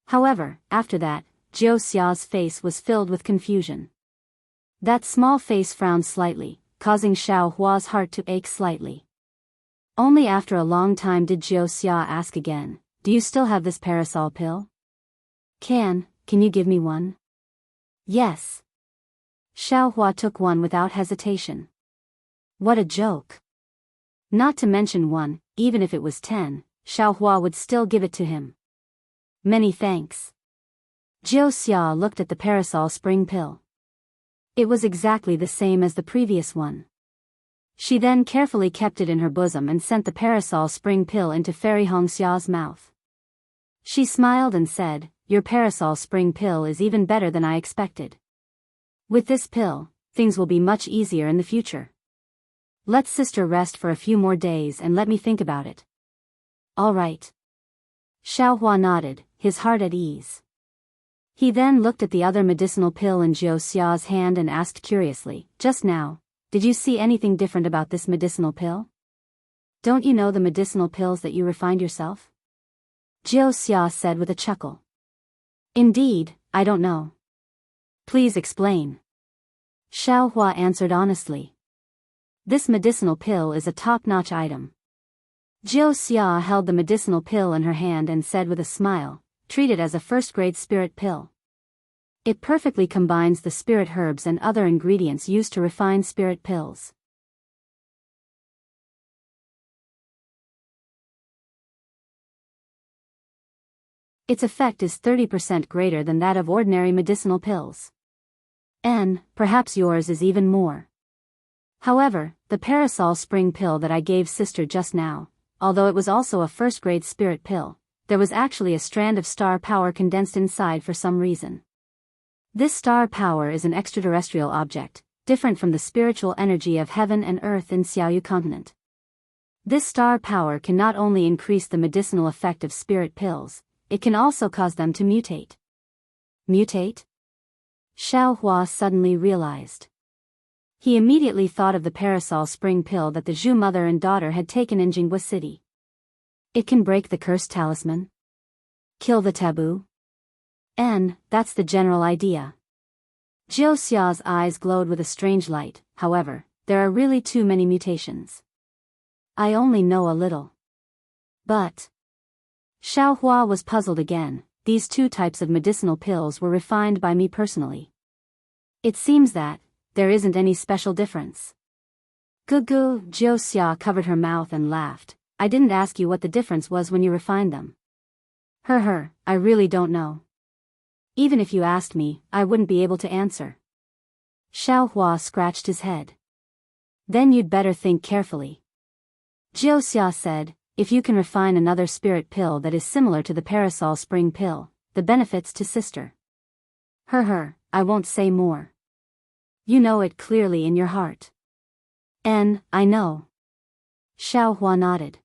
However, after that, Jiu Xia's face was filled with confusion. That small face frowned slightly, causing Xiaohua's heart to ache slightly. Only after a long time did Jiu Xia ask again, "Do you still have this parasol pill? Can you give me one?" "Yes." Xiaohua took one without hesitation. What a joke. Not to mention one, even if it was 10, Xiaohua would still give it to him. "Many thanks." Jiu Xia looked at the parasol spring pill. It was exactly the same as the previous one. She then carefully kept it in her bosom and sent the parasol spring pill into Fairy Hongxia's mouth. She smiled and said, "Your parasol spring pill is even better than I expected. With this pill, things will be much easier in the future. Let sister rest for a few more days and let me think about it." "All right." Xiaohua nodded, his heart at ease. He then looked at the other medicinal pill in Jiu Xia's hand and asked curiously, "Just now, did you see anything different about this medicinal pill? Don't you know the medicinal pills that you refined yourself?" Jiu Xia said with a chuckle. "Indeed, I don't know. Please explain. Xiaohua answered honestly. This medicinal pill is a top-notch item. Jianghu held the medicinal pill in her hand and said with a smile, treat it as a first-grade spirit pill. It perfectly combines the spirit herbs and other ingredients used to refine spirit pills. Its effect is 30% greater than that of ordinary medicinal pills. And, perhaps yours is even more. However, the parasol spring pill that I gave sister just now, although it was also a first-grade spirit pill, there was actually a strand of star power condensed inside for some reason. This star power is an extraterrestrial object, different from the spiritual energy of heaven and earth in Xiaoyu continent. This star power can not only increase the medicinal effect of spirit pills, it can also cause them to mutate. Mutate? Xiaohua suddenly realized. He immediately thought of the parasol spring pill that the Zhu mother and daughter had taken in Jianghu city. It can break the cursed talisman? Kill the taboo? And, that's the general idea. Jiuxia's eyes glowed with a strange light. However, there are really too many mutations. I only know a little. But Xiaohua was puzzled again. These two types of medicinal pills were refined by me personally. It seems that there isn't any special difference. Gugu, Jiuxia covered her mouth and laughed. I didn't ask you what the difference was when you refined them. I really don't know. Even if you asked me, I wouldn't be able to answer. Xiaohua scratched his head. Then you'd better think carefully. Jiuxia said, if you can refine another spirit pill that is similar to the parasol spring pill, the benefits to sister. I won't say more. You know it clearly in your heart. And, I know. Xiaohua nodded.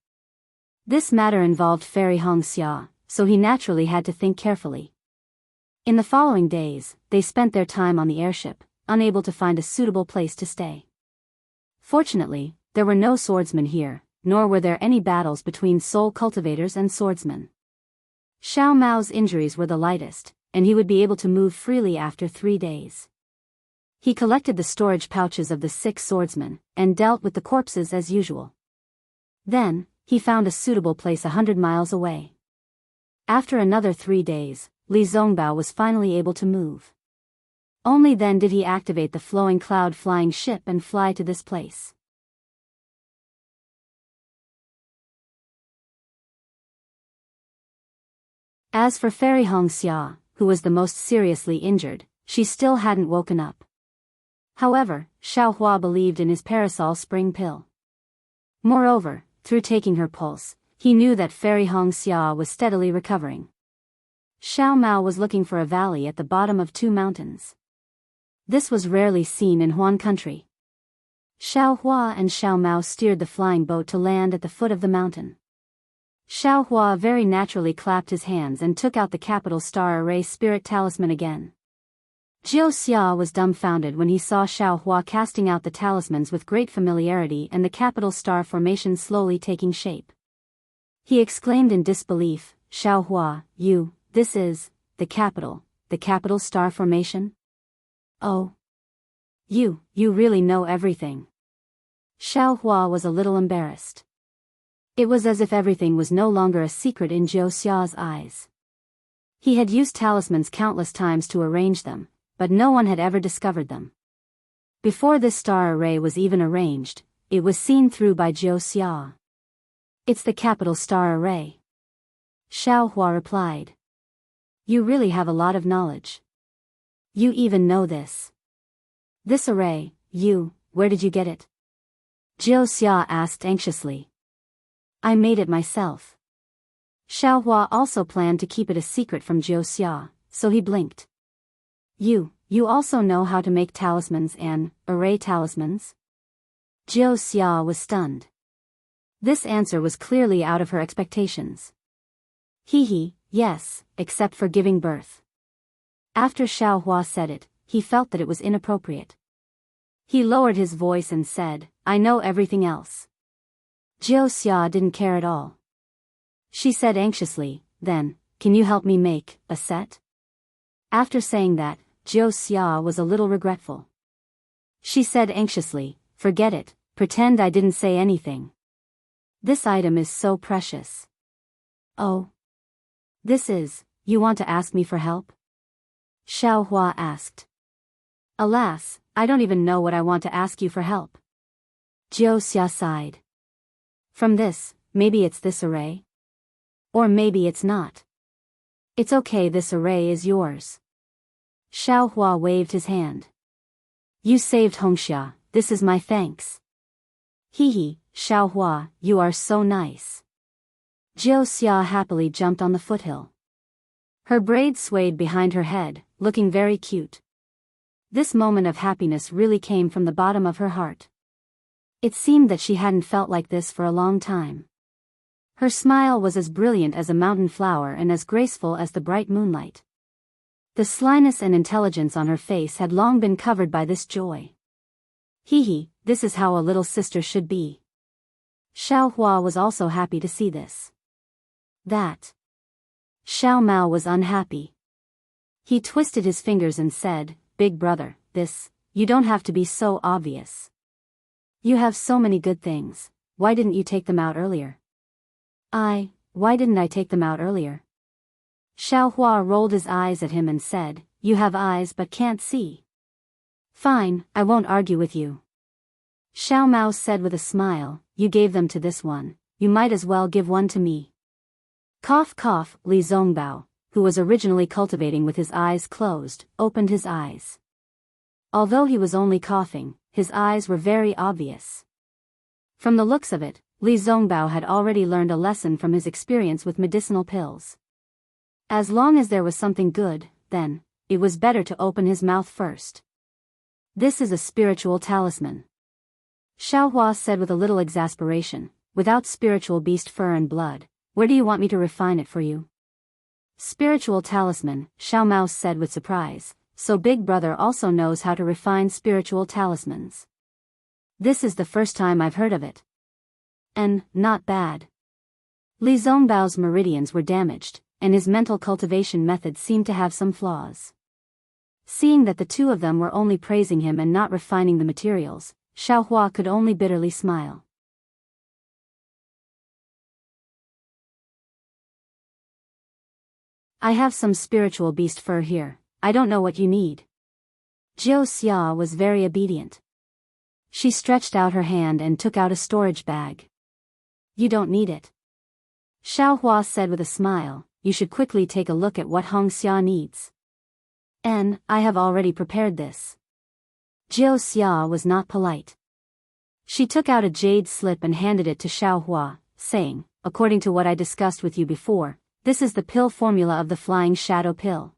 This matter involved Fairy Xianxia, so he naturally had to think carefully. In the following days, they spent their time on the airship, unable to find a suitable place to stay. Fortunately, there were no swordsmen here, nor were there any battles between soul cultivators and swordsmen. Xiao Mao's injuries were the lightest, and he would be able to move freely after 3 days. He collected the storage pouches of the 6 swordsmen, and dealt with the corpses as usual. Then, he found a suitable place 100 miles away. After another 3 days, Li Zongbao was finally able to move. Only then did he activate the flowing cloud flying ship and fly to this place. As for Fairy Xianxia, who was the most seriously injured, she still hadn't woken up. However, Xiaohua believed in his parasol spring pill. Moreover, through taking her pulse, he knew that Fairy Xianxia was steadily recovering. Xiao Mao was looking for a valley at the bottom of 2 mountains. This was rarely seen in Huan country. Xiaohua and Xiao Mao steered the flying boat to land at the foot of the mountain. Xiaohua very naturally clapped his hands and took out the capital star array spirit talisman again. Jiuxia was dumbfounded when he saw Xiaohua casting out the talismans with great familiarity and the capital star formation slowly taking shape. He exclaimed in disbelief, Xiaohua, this is, the capital star formation? Oh. You really know everything. Xiaohua was a little embarrassed. It was as if everything was no longer a secret in Jiuxia's eyes. He had used talismans countless times to arrange them, but no one had ever discovered them. Before this star array was even arranged, it was seen through by Jiuxia. It's the capital star array. Xiaohua replied. You really have a lot of knowledge. You even know this. This array, where did you get it? Jiuxia asked anxiously. I made it myself. Xiaohua also planned to keep it a secret from Jiuxia, so he blinked. You also know how to make talismans and array talismans? Jiuxia was stunned. This answer was clearly out of her expectations. Yes, except for giving birth. After Xiaohua said it, he felt that it was inappropriate. He lowered his voice and said, I know everything else. Jiuxia didn't care at all. She said anxiously, then, can you help me make a set? After saying that, Wuxia was a little regretful. She said anxiously, "Forget it, pretend I didn't say anything. This item is so precious." "Oh. You want to ask me for help?" Xiaohua asked. "Alas, I don't even know what I want to ask you for help." Wuxia sighed. "From this, maybe it's this array? Or maybe it's not. It's okay, this array is yours." Xiaohua waved his hand. "You saved Hongxia, this is my thanks." "Hee, Xiaohua, you are so nice." Wuxia happily jumped on the foothill. Her braids swayed behind her head, looking very cute. This moment of happiness really came from the bottom of her heart. It seemed that she hadn't felt like this for a long time. Her smile was as brilliant as a mountain flower and as graceful as the bright moonlight. The slyness and intelligence on her face had long been covered by this joy. Hee, this is how a little sister should be. Xiaohua was also happy to see this. That. Xiao Mao was unhappy. He twisted his fingers and said, "Big brother, you don't have to be so obvious. You have so many good things, why didn't you take them out earlier?" Why didn't I take them out earlier?" Xiaohua rolled his eyes at him and said, "You have eyes but can't see." "Fine, I won't argue with you." Xiao Mao said with a smile, "You gave them to this one, you might as well give one to me." Cough cough, Li Zongbao, who was originally cultivating with his eyes closed, opened his eyes. Although he was only coughing, his eyes were very obvious. From the looks of it, Li Zongbao had already learned a lesson from his experience with medicinal pills. As long as there was something good, then, it was better to open his mouth first. "This is a spiritual talisman," Xiaohua said with a little exasperation. "Without spiritual beast fur and blood, where do you want me to refine it for you?" "Spiritual talisman," Xiao Mao said with surprise, "so Big Brother also knows how to refine spiritual talismans. This is the first time I've heard of it. And, not bad." Li Zongbao's meridians were damaged, and his mental cultivation method seemed to have some flaws. Seeing that the two of them were only praising him and not refining the materials, Xiaohua could only bitterly smile. "I have some spiritual beast fur here, I don't know what you need." Wuxia was very obedient. She stretched out her hand and took out a storage bag. "You don't need it," Xiaohua said with a smile. "You should quickly take a look at what Hongxia needs. I have already prepared this." Wuxia was not polite. She took out a jade slip and handed it to Xiaohua, saying, "According to what I discussed with you before, this is the pill formula of the Flying Shadow Pill.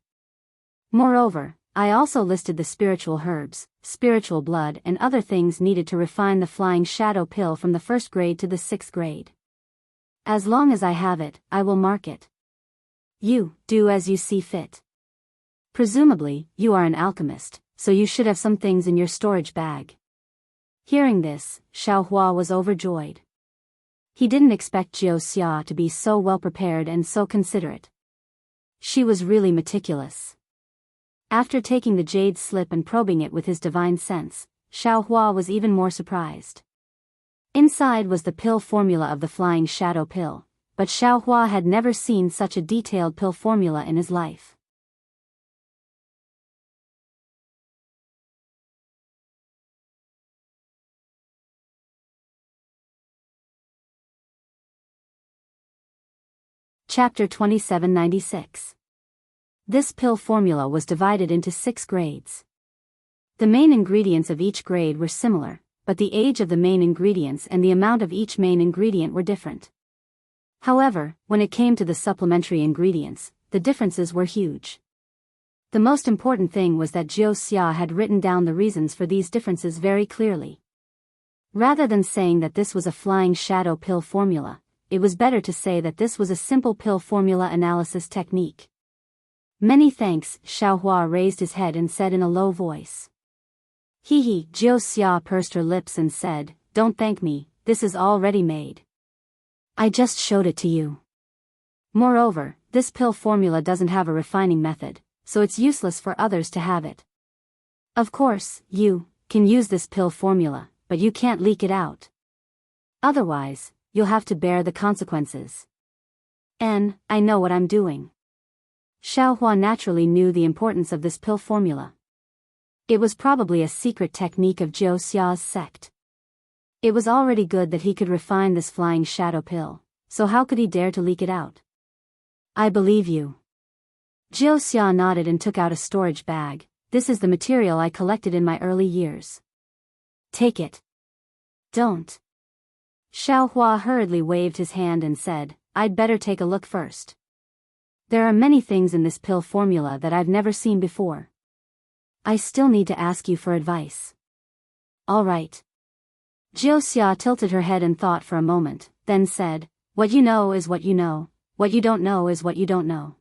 Moreover, I also listed the spiritual herbs, spiritual blood and other things needed to refine the Flying Shadow Pill from the 1st grade to the 6th grade. As long as I have it, I will mark it. You do as you see fit. Presumably, you are an alchemist, so you should have some things in your storage bag." Hearing this, Xiaohua was overjoyed. He didn't expect Wuxia to be so well prepared and so considerate. She was really meticulous. After taking the jade slip and probing it with his divine sense, Xiaohua was even more surprised. Inside was the pill formula of the Flying Shadow Pill, but Xiaohua had never seen such a detailed pill formula in his life. Chapter 2796. This pill formula was divided into 6 grades. The main ingredients of each grade were similar, but the age of the main ingredients and the amount of each main ingredient were different. However, when it came to the supplementary ingredients, the differences were huge. The most important thing was that Wuxia had written down the reasons for these differences very clearly. Rather than saying that this was a Flying Shadow Pill formula, it was better to say that this was a simple pill formula analysis technique. "Many thanks," Xiaohua raised his head and said in a low voice. Hee, Wuxia pursed her lips and said, "Don't thank me, this is all ready-made. I just showed it to you. Moreover, this pill formula doesn't have a refining method, so it's useless for others to have it. Of course, you can use this pill formula, but you can't leak it out. Otherwise, you'll have to bear the consequences. And I know what I'm doing. Xiaohua naturally knew the importance of this pill formula. It was probably a secret technique of Jiu Xia's sect. It was already good that he could refine this flying shadow pill, so how could he dare to leak it out? I believe you. Jiu Xia nodded and took out a storage bag. This is the material I collected in my early years. Take it. Don't. Xiaohua hurriedly waved his hand and said, I'd better take a look first. There are many things in this pill formula that I've never seen before. I still need to ask you for advice. All right. Jiu Xia tilted her head and thought for a moment, then said, what you know is what you know, what you don't know is what you don't know.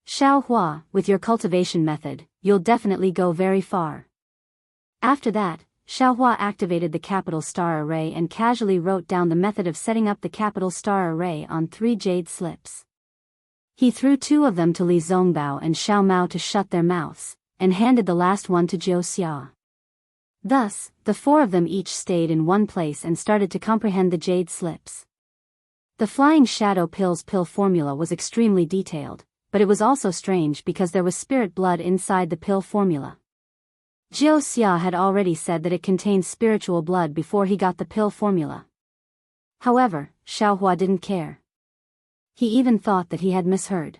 Xiaohua, with your cultivation method, you'll definitely go very far. After that, Xiaohua activated the capital star array and casually wrote down the method of setting up the capital star array on 3 jade slips. He threw 2 of them to Li Zongbao and Xiao Mao to shut their mouths, and handed the last one to Jiu Xia. Thus, the 4 of them each stayed in one place and started to comprehend the jade slips. The flying shadow pill's pill formula was extremely detailed, but it was also strange because there was spirit blood inside the pill formula. Jiu Xia had already said that it contained spiritual blood before he got the pill formula. However, Xiaohua didn't care. He even thought that he had misheard.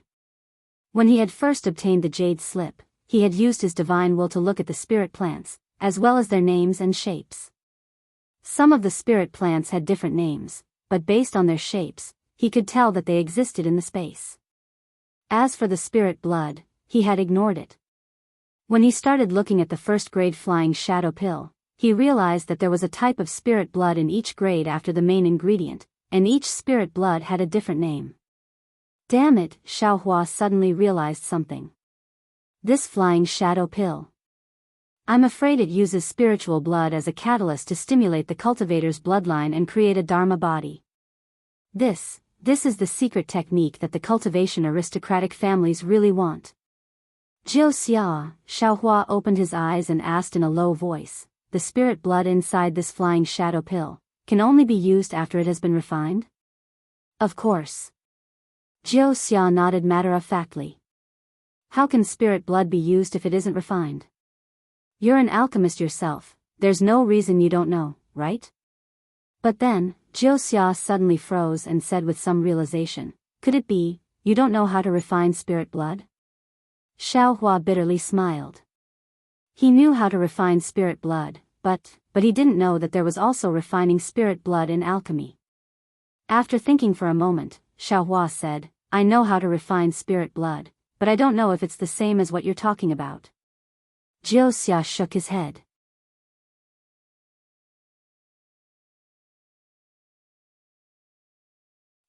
When he had first obtained the jade slip, he had used his divine will to look at the spirit plants, as well as their names and shapes. Some of the spirit plants had different names, but based on their shapes, he could tell that they existed in the space. As for the spirit blood, he had ignored it. When he started looking at the first-grade flying shadow pill, he realized that there was a type of spirit blood in each grade after the main ingredient, and each spirit blood had a different name. Damn it, Xiaohua suddenly realized something. This flying shadow pill. I'm afraid it uses spiritual blood as a catalyst to stimulate the cultivator's bloodline and create a dharma body. This is the secret technique that the cultivation aristocratic families really want. Jiu Xia, Xiaohua opened his eyes and asked in a low voice, the spirit blood inside this flying shadow pill can only be used after it has been refined? Of course. Jiu Xia nodded matter-of-factly. How can spirit blood be used if it isn't refined? You're an alchemist yourself, there's no reason you don't know, right? But then, Jiu Xia suddenly froze and said with some realization, could it be, you don't know how to refine spirit blood? Xiaohua bitterly smiled. He knew how to refine spirit blood, but he didn't know that there was also refining spirit blood in alchemy. After thinking for a moment, Xiaohua said, I know how to refine spirit blood, but I don't know if it's the same as what you're talking about. Jiu Xia shook his head.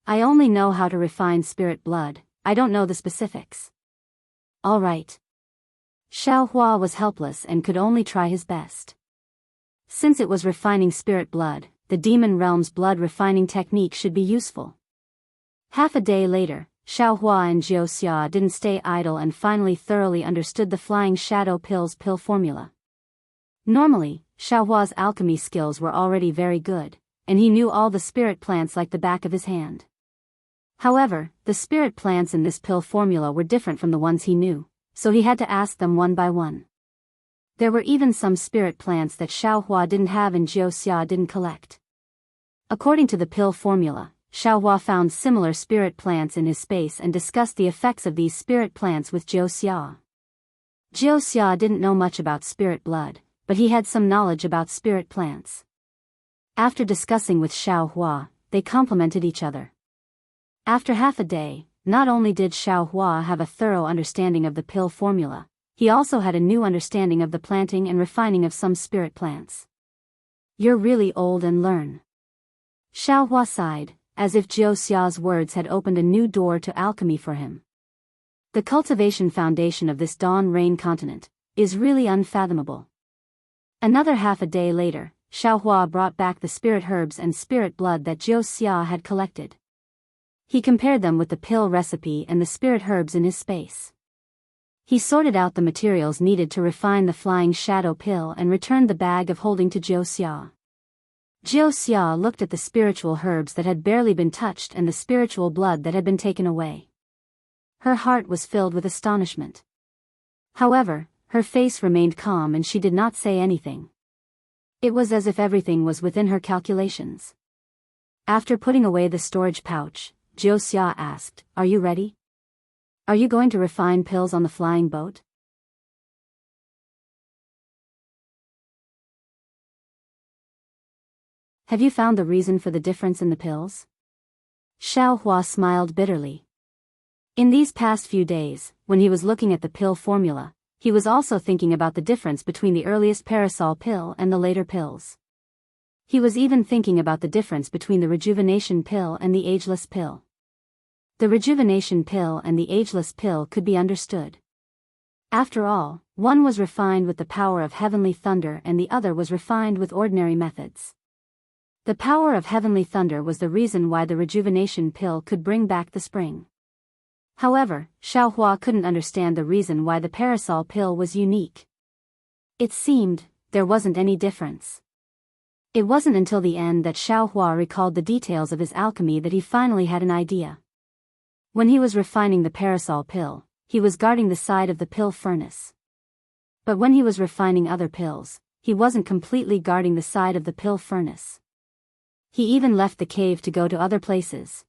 I only know how to refine spirit blood, I don't know the specifics. All right. Xiaohua was helpless and could only try his best. Since it was refining spirit blood, the demon realm's blood refining technique should be useful. Half a day later, Xiaohua and Jiu Xia didn't stay idle and finally thoroughly understood the flying shadow pill's pill formula. Normally, Xiaohua's alchemy skills were already very good, and he knew all the spirit plants like the back of his hand. However, the spirit plants in this pill formula were different from the ones he knew, so he had to ask them one by one. There were even some spirit plants that Xiaohua didn't have and Jiu Xia didn't collect. According to the pill formula, Xiaohua found similar spirit plants in his space and discussed the effects of these spirit plants with Jiu Xia. Jiu Xia didn't know much about spirit blood, but he had some knowledge about spirit plants. After discussing with Xiaohua, they complemented each other. After half a day, not only did Xiaohua have a thorough understanding of the pill formula, he also had a new understanding of the planting and refining of some spirit plants. You're really old and learn. Xiaohua sighed, as if Jiu Xia's words had opened a new door to alchemy for him. The cultivation foundation of this dawn rain continent is really unfathomable. Another half a day later, Xiaohua brought back the spirit herbs and spirit blood that Jiu Xia had collected. He compared them with the pill recipe and the spirit herbs in his space. He sorted out the materials needed to refine the flying shadow pill and returned the bag of holding to Wuxia. Wuxia looked at the spiritual herbs that had barely been touched and the spiritual blood that had been taken away. Her heart was filled with astonishment. However, her face remained calm and she did not say anything. It was as if everything was within her calculations. After putting away the storage pouch, Wuxia asked, "Are you ready? Are you going to refine pills on the flying boat?" Have you found the reason for the difference in the pills? Xiaohua smiled bitterly. In these past few days, when he was looking at the pill formula, he was also thinking about the difference between the earliest parasol pill and the later pills. He was even thinking about the difference between the rejuvenation pill and the ageless pill. The rejuvenation pill and the ageless pill could be understood. After all, one was refined with the power of heavenly thunder and the other was refined with ordinary methods. The power of heavenly thunder was the reason why the rejuvenation pill could bring back the spring. However, Xiaohua couldn't understand the reason why the parasol pill was unique. It seemed, there wasn't any difference. It wasn't until the end that Xiaohua recalled the details of his alchemy that he finally had an idea. When he was refining the parasol pill, he was guarding the side of the pill furnace. But when he was refining other pills, he wasn't completely guarding the side of the pill furnace. He even left the cave to go to other places.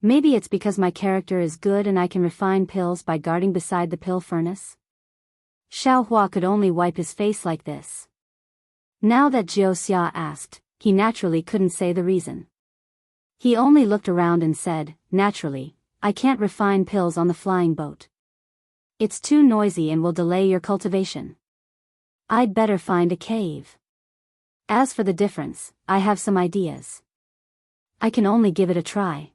Maybe it's because my character is good and I can refine pills by guarding beside the pill furnace? Xiaohua could only wipe his face like this. Now that Wuxia asked, he naturally couldn't say the reason. He only looked around and said, "Naturally, I can't refine pills on the flying boat. It's too noisy and will delay your cultivation. I'd better find a cave. As for the difference, I have some ideas. I can only give it a try.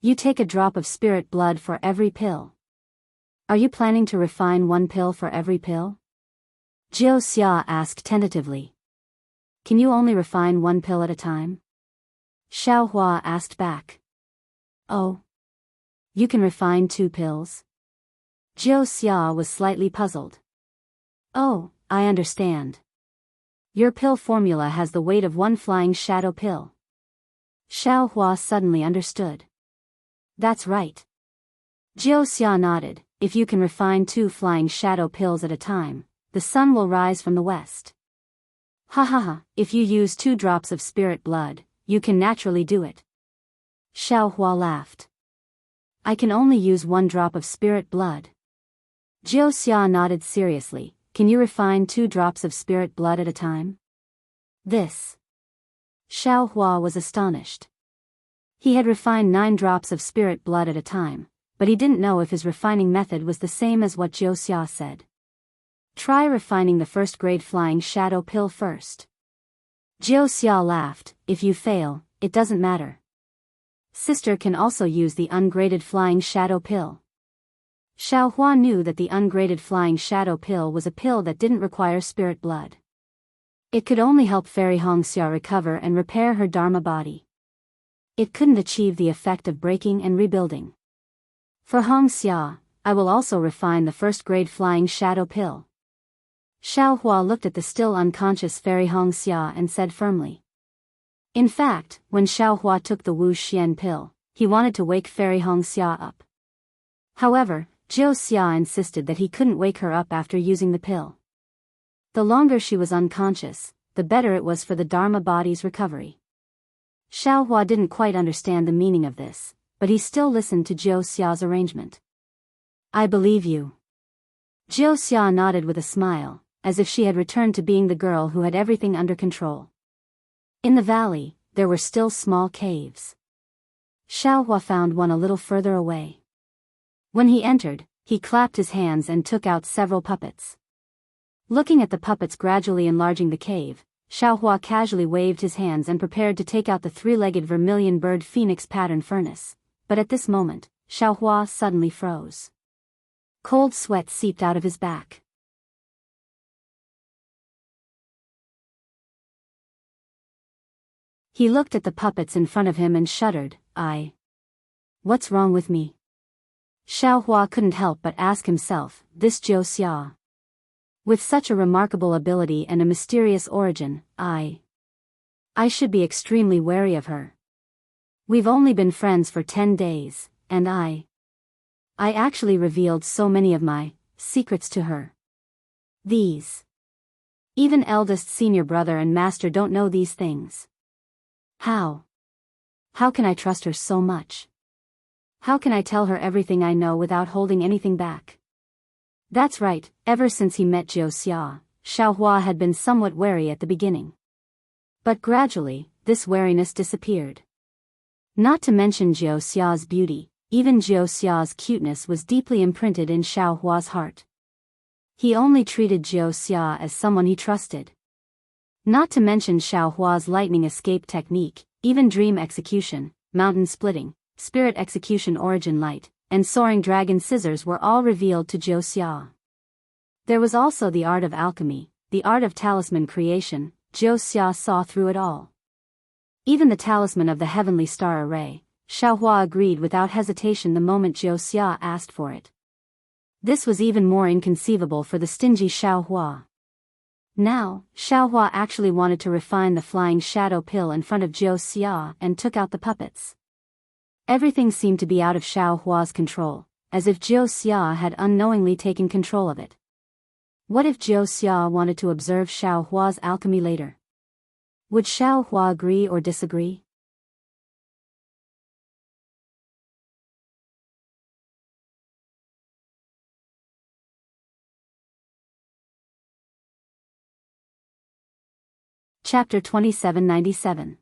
You take a drop of spirit blood for every pill. Are you planning to refine one pill for every pill?" Wuxia asked tentatively. "Can you only refine one pill at a time?" Xiaohua asked back. "Oh. You can refine 2 pills?" Wuxia was slightly puzzled. "Oh, I understand. Your pill formula has the weight of 1 flying shadow pill." Xiaohua suddenly understood. "That's right." Wuxia nodded. "If you can refine 2 flying shadow pills at a time, the sun will rise from the west." "Ha ha ha, if you use 2 drops of spirit blood, you can naturally do it." Xiaohua laughed. "I can only use 1 drop of spirit blood." Wuxia nodded seriously. "Can you refine 2 drops of spirit blood at a time?" This. Xiaohua was astonished. He had refined 9 drops of spirit blood at a time, but he didn't know if his refining method was the same as what Wuxia said. "Try refining the first-grade flying shadow pill first." Wuxia laughed. "If you fail, it doesn't matter. Sister can also use the ungraded flying shadow pill." Xiaohua knew that the ungraded flying shadow pill was a pill that didn't require spirit blood. It could only help Fairy Xianxia recover and repair her Dharma body. It couldn't achieve the effect of breaking and rebuilding. "For Xianxia, I will also refine the first-grade flying shadow pill." Xiaohua looked at the still unconscious Fairy Xianxia and said firmly. In fact, when Xiaohua took the Wu Xian pill, he wanted to wake Fairy Xianxia up. However, Wuxia insisted that he couldn't wake her up after using the pill. The longer she was unconscious, the better it was for the Dharma body's recovery. Xiaohua didn't quite understand the meaning of this, but he still listened to Wuxia's arrangement. "I believe you." Wuxia nodded with a smile, as if she had returned to being the girl who had everything under control. In the valley, there were still small caves. Xiaohua found one a little further away. When he entered, he clapped his hands and took out several puppets. Looking at the puppets gradually enlarging the cave, Xiaohua casually waved his hands and prepared to take out the 3-legged vermilion bird phoenix pattern furnace, but at this moment, Xiaohua suddenly froze. Cold sweat seeped out of his back. He looked at the puppets in front of him and shuddered. What's wrong with me?" Xiaohua couldn't help but ask himself, this Zhou Xia. With such a remarkable ability and a mysterious origin, I should be extremely wary of her. We've only been friends for 10 days, and I actually revealed so many of my secrets to her. Even eldest senior brother and master don't know these things. How can I trust her so much? How can I tell her everything I know without holding anything back? That's right, ever since he met Zhou Xia, Xiaohua had been somewhat wary at the beginning. But gradually, this wariness disappeared. Not to mention Zhou Xia's beauty, even Zhou Xia's cuteness was deeply imprinted in Xiaohua's heart. He only treated Zhou Xia as someone he trusted. Not to mention Xiaohua's lightning escape technique, even dream execution, mountain splitting, spirit execution origin light, and soaring dragon scissors were all revealed to Zhou Xia. There was also the art of alchemy, the art of talisman creation. Zhou Xia saw through it all. Even the talisman of the heavenly star array, Xiaohua agreed without hesitation the moment Zhou Xia asked for it. This was even more inconceivable for the stingy Xiaohua. Now, Xiaohua actually wanted to refine the flying shadow pill in front of Zhou Xia and took out the puppets. Everything seemed to be out of Xiaohua's control, as if Zhou Xia had unknowingly taken control of it. What if Zhou Xia wanted to observe Xiaohua's alchemy later? Would Xiaohua agree or disagree? Chapter 2797.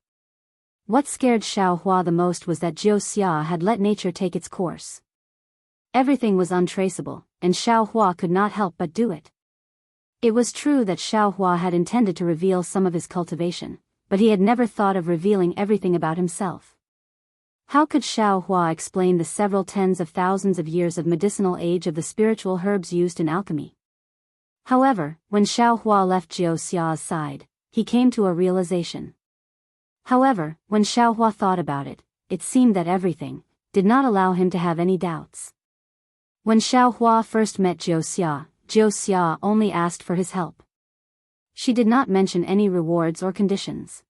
What scared Xiaohua the most was that Zhou Xia had let nature take its course. Everything was untraceable, and Xiaohua could not help but do it. It was true that Xiaohua had intended to reveal some of his cultivation, but he had never thought of revealing everything about himself. How could Xiaohua explain the several tens of thousands of years of medicinal age of the spiritual herbs used in alchemy? However, when Xiaohua left Zhou Xia's side, he came to a realization. However, when Xiaohua thought about it, it seemed that everything did not allow him to have any doubts. When Xiaohua first met Zhou Xia only asked for his help. She did not mention any rewards or conditions.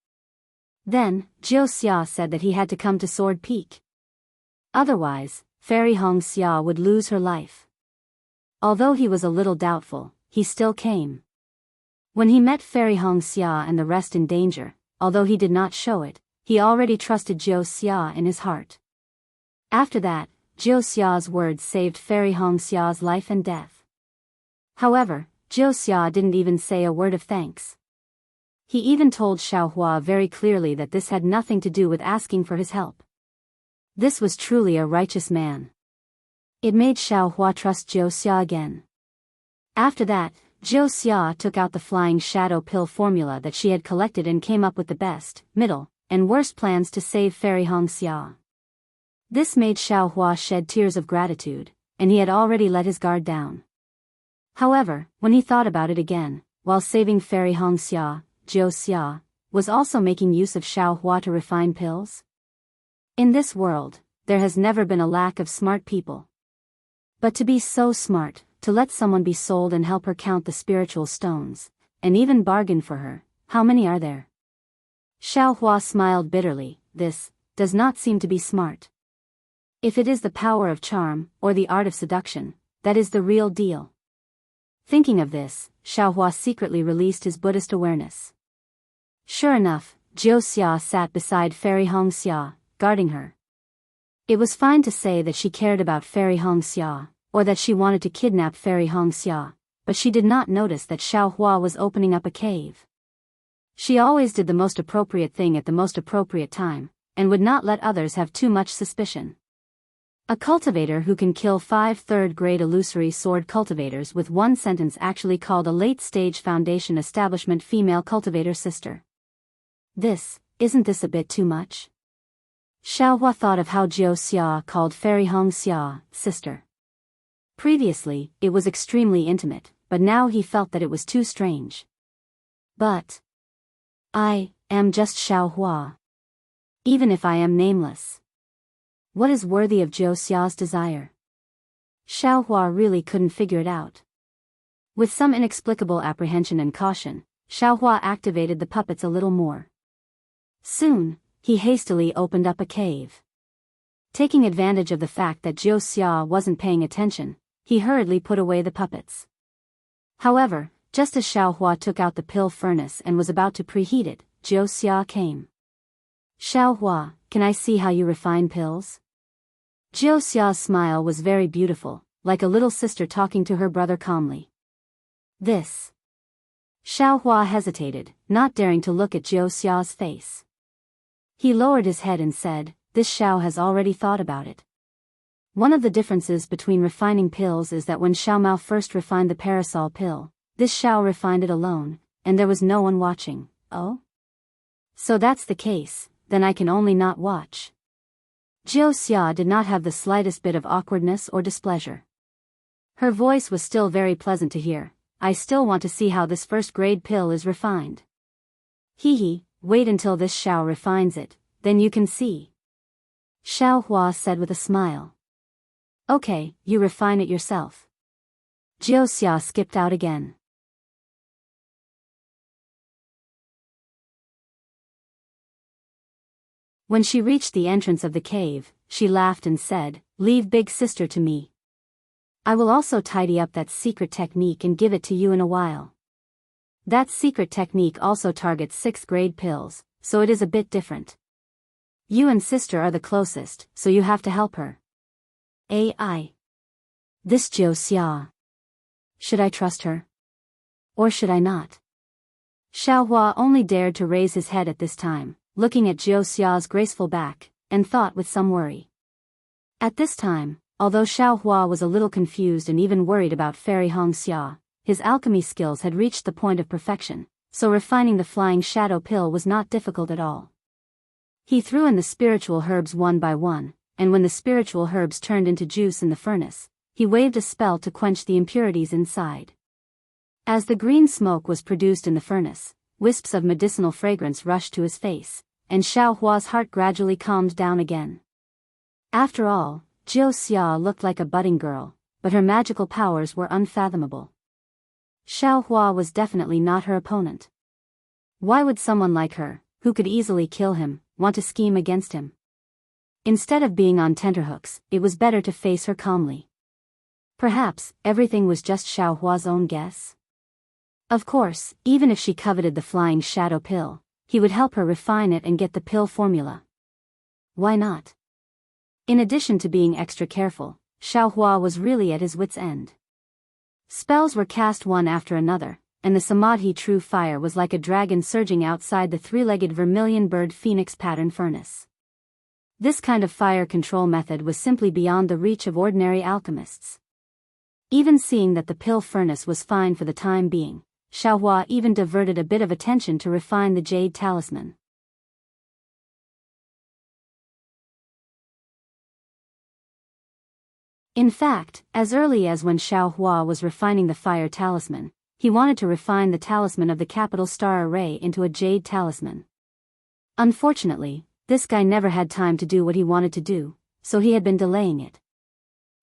Then, Zhou Xia said that he had to come to Sword Peak. Otherwise, Fairy Hongxia would lose her life. Although he was a little doubtful, he still came. When he met Fairy Hongxia and the rest in danger, although he did not show it, he already trusted Zhou Xia in his heart. After that, Zhou Xia's words saved Fairy Hongxia's life and death. However, Zhou Xia didn't even say a word of thanks. He even told Xiaohua very clearly that this had nothing to do with asking for his help. This was truly a righteous man. It made Xiaohua trust Zhou Xia again. After that, Zhou Xia took out the flying shadow pill formula that she had collected and came up with the best, middle, and worst plans to save Fairy Hongxia. This made Xiaohua shed tears of gratitude, and he had already let his guard down. However, when he thought about it again, while saving Fairy Hongxia, Zhou Xia was also making use of Xiaohua to refine pills? In this world, there has never been a lack of smart people. But to be so smart, to let someone be sold and help her count the spiritual stones, and even bargain for her, how many are there? Xiaohua smiled bitterly. This does not seem to be smart. If it is the power of charm, or the art of seduction, that is the real deal. Thinking of this, Xiaohua secretly released his Buddhist awareness. Sure enough, Zhou Xia sat beside Fairy Hongxia, guarding her. It was fine to say that she cared about Fairy Hongxia, or that she wanted to kidnap Fairy Hongxia, but she did not notice that Xiaohua was opening up a cave. She always did the most appropriate thing at the most appropriate time, and would not let others have too much suspicion. A cultivator who can kill 5 third-grade illusory sword cultivators with one sentence actually called a late-stage foundation establishment female cultivator sister. Isn't this a bit too much? Xiaohua thought of how Zhou Xia called Fairy Hongxia sister. Previously, it was extremely intimate, but now he felt that it was too strange. But I am just Xiaohua. Even if I am nameless. What is worthy of Zhou Xia's desire? Xiaohua really couldn't figure it out. With some inexplicable apprehension and caution, Xiaohua activated the puppets a little more. Soon, he hastily opened up a cave. Taking advantage of the fact that Jianghu wasn't paying attention, he hurriedly put away the puppets. However, just as Xiaohua took out the pill furnace and was about to preheat it, Jianghu came. "Xiaohua, can I see how you refine pills?" Jianghu's smile was very beautiful, like a little sister talking to her brother calmly. "This." Xiaohua hesitated, not daring to look at Jianghu's face. He lowered his head and said, "This Xiao has already thought about it. One of the differences between refining pills is that when Xiao Mao first refined the parasol pill, this Xiao refined it alone, and there was no one watching." "Oh? So that's the case, then I can only not watch." Jianghu did not have the slightest bit of awkwardness or displeasure. Her voice was still very pleasant to hear. "I still want to see how this first-grade pill is refined." "Hee, wait until this Xiao refines it, then you can see," Xiaohua said with a smile. "Okay, you refine it yourself." Jianghu skipped out again. When she reached the entrance of the cave, she laughed and said, "Leave big sister to me. I will also tidy up that secret technique and give it to you in a while." That secret technique also targets 6th grade pills, so it is a bit different. You and sister are the closest, so you have to help her. AI. This Jianghu. Should I trust her? Or should I not? Xiaohua only dared to raise his head at this time, looking at Jianghu's graceful back, and thought with some worry. At this time, although Xiaohua was a little confused and even worried about Fairy Hongxia, his alchemy skills had reached the point of perfection, so refining the flying shadow pill was not difficult at all. He threw in the spiritual herbs one by one, and when the spiritual herbs turned into juice in the furnace, he waved a spell to quench the impurities inside. As the green smoke was produced in the furnace, wisps of medicinal fragrance rushed to his face, and Xiaohua's heart gradually calmed down again. After all, Jianghu looked like a budding girl, but her magical powers were unfathomable. Xiaohua was definitely not her opponent. Why would someone like her, who could easily kill him, want to scheme against him? Instead of being on tenterhooks, it was better to face her calmly. Perhaps, everything was just Xiaohua's own guess? Of course, even if she coveted the flying shadow pill, he would help her refine it and get the pill formula. Why not? In addition to being extra careful, Xiaohua was really at his wits' end. Spells were cast one after another, and the Samadhi true fire was like a dragon surging outside the three-legged vermilion bird phoenix pattern furnace. This kind of fire control method was simply beyond the reach of ordinary alchemists. Even seeing that the pill furnace was fine for the time being, Xiaohua even diverted a bit of attention to refine the jade talisman. In fact, as early as when Xiaohua was refining the fire talisman, he wanted to refine the talisman of the capital star array into a jade talisman. Unfortunately, this guy never had time to do what he wanted to do, so he had been delaying it.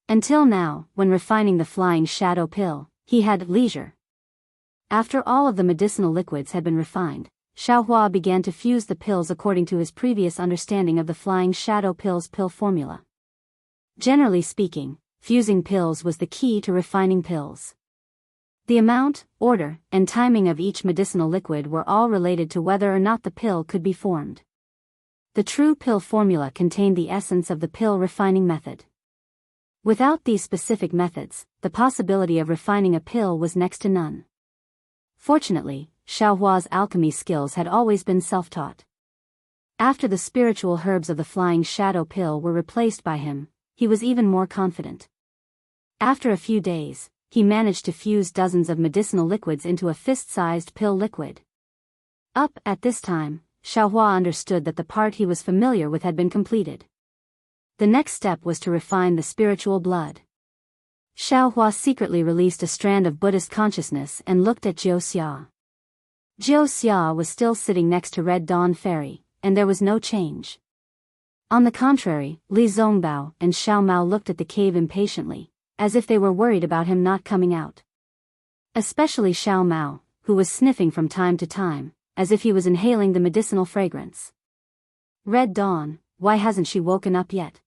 Until now, when refining the flying shadow pill, he had leisure. After all of the medicinal liquids had been refined, Xiaohua began to fuse the pills according to his previous understanding of the flying shadow pill's pill formula. Generally speaking, fusing pills was the key to refining pills. The amount, order, and timing of each medicinal liquid were all related to whether or not the pill could be formed. The true pill formula contained the essence of the pill refining method. Without these specific methods, the possibility of refining a pill was next to none. Fortunately, Xiaohua's alchemy skills had always been self-taught. After the spiritual herbs of the flying shadow pill were replaced by him, he was even more confident. After a few days, he managed to fuse dozens of medicinal liquids into a fist-sized pill liquid. Up at this time, Xiaohua understood that the part he was familiar with had been completed. The next step was to refine the spiritual blood. Xiaohua secretly released a strand of Buddhist consciousness and looked at Jianghu. Jianghu was still sitting next to Red Dawn Fairy, and there was no change. On the contrary, Li Zongbao and Xiao Mao looked at the cave impatiently, as if they were worried about him not coming out. Especially Xiao Mao, who was sniffing from time to time, as if he was inhaling the medicinal fragrance. Red Dawn, why hasn't she woken up yet?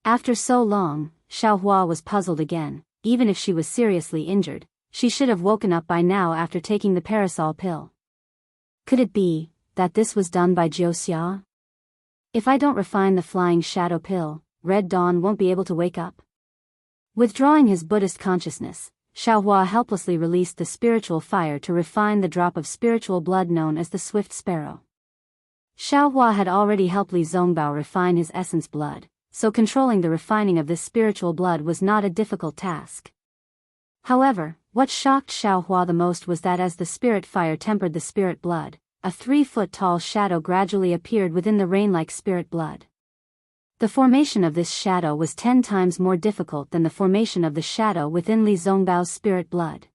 After so long, Xiao Hua was puzzled again. Even if she was seriously injured, she should have woken up by now after taking the parasol pill. Could it be that this was done by Jiuxia? If I don't refine the flying shadow pill, Red Dawn won't be able to wake up. Withdrawing his Buddhist consciousness, Xiao Hua helplessly released the spiritual fire to refine the drop of spiritual blood known as the Swift Sparrow. Xiao Hua had already helped Li Zongbao refine his essence blood, so controlling the refining of this spiritual blood was not a difficult task. However, what shocked Xiao Hua the most was that as the spirit fire tempered the spirit blood, a 3-foot-tall shadow gradually appeared within the rain-like spirit blood. The formation of this shadow was 10 times more difficult than the formation of the shadow within Li Zongbao's spirit blood.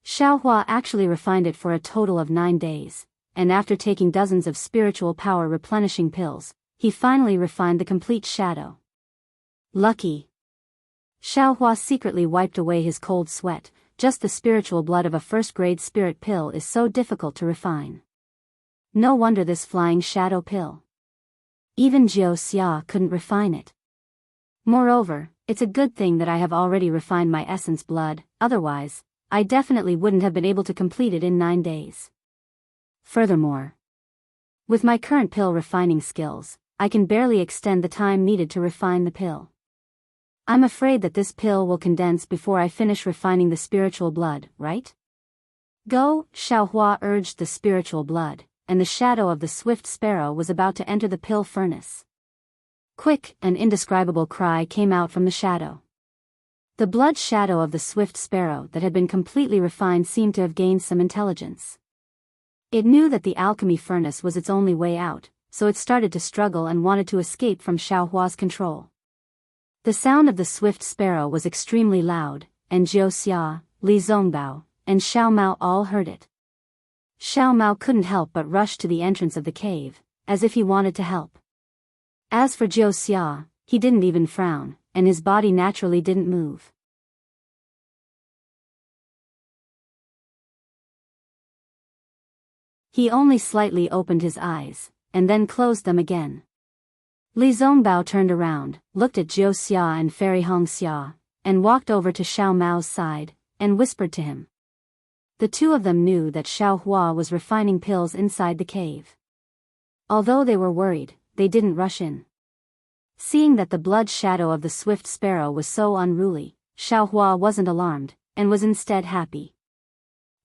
Xiao Hua actually refined it for a total of 9 days, and after taking dozens of spiritual power replenishing pills, he finally refined the complete shadow. Lucky. Xiao Hua secretly wiped away his cold sweat. Just the spiritual blood of a first-grade spirit pill is so difficult to refine. No wonder this flying shadow pill. Even Jiuxia couldn't refine it. Moreover, it's a good thing that I have already refined my essence blood, otherwise, I definitely wouldn't have been able to complete it in 9 days. Furthermore, with my current pill refining skills, I can barely extend the time needed to refine the pill. I'm afraid that this pill will condense before I finish refining the spiritual blood, right? Go, Xiao Hua urged the spiritual blood, and the shadow of the swift sparrow was about to enter the pill furnace. Quick, an indescribable cry came out from the shadow. The blood shadow of the swift sparrow that had been completely refined seemed to have gained some intelligence. It knew that the alchemy furnace was its only way out, so it started to struggle and wanted to escape from Xiao Hua's control. The sound of the swift sparrow was extremely loud, and Jiuxia, Li Zongbao, and Xiao Mao all heard it. Xiao Mao couldn't help but rush to the entrance of the cave, as if he wanted to help. As for Jiuxia, he didn't even frown, and his body naturally didn't move. He only slightly opened his eyes, and then closed them again. Li Zongbao turned around, looked at Jiuxia and Fairy Hongxia, and walked over to Xiao Mao's side, and whispered to him. The two of them knew that Xiao Hua was refining pills inside the cave. Although they were worried, they didn't rush in. Seeing that the blood shadow of the swift sparrow was so unruly, Xiao Hua wasn't alarmed, and was instead happy.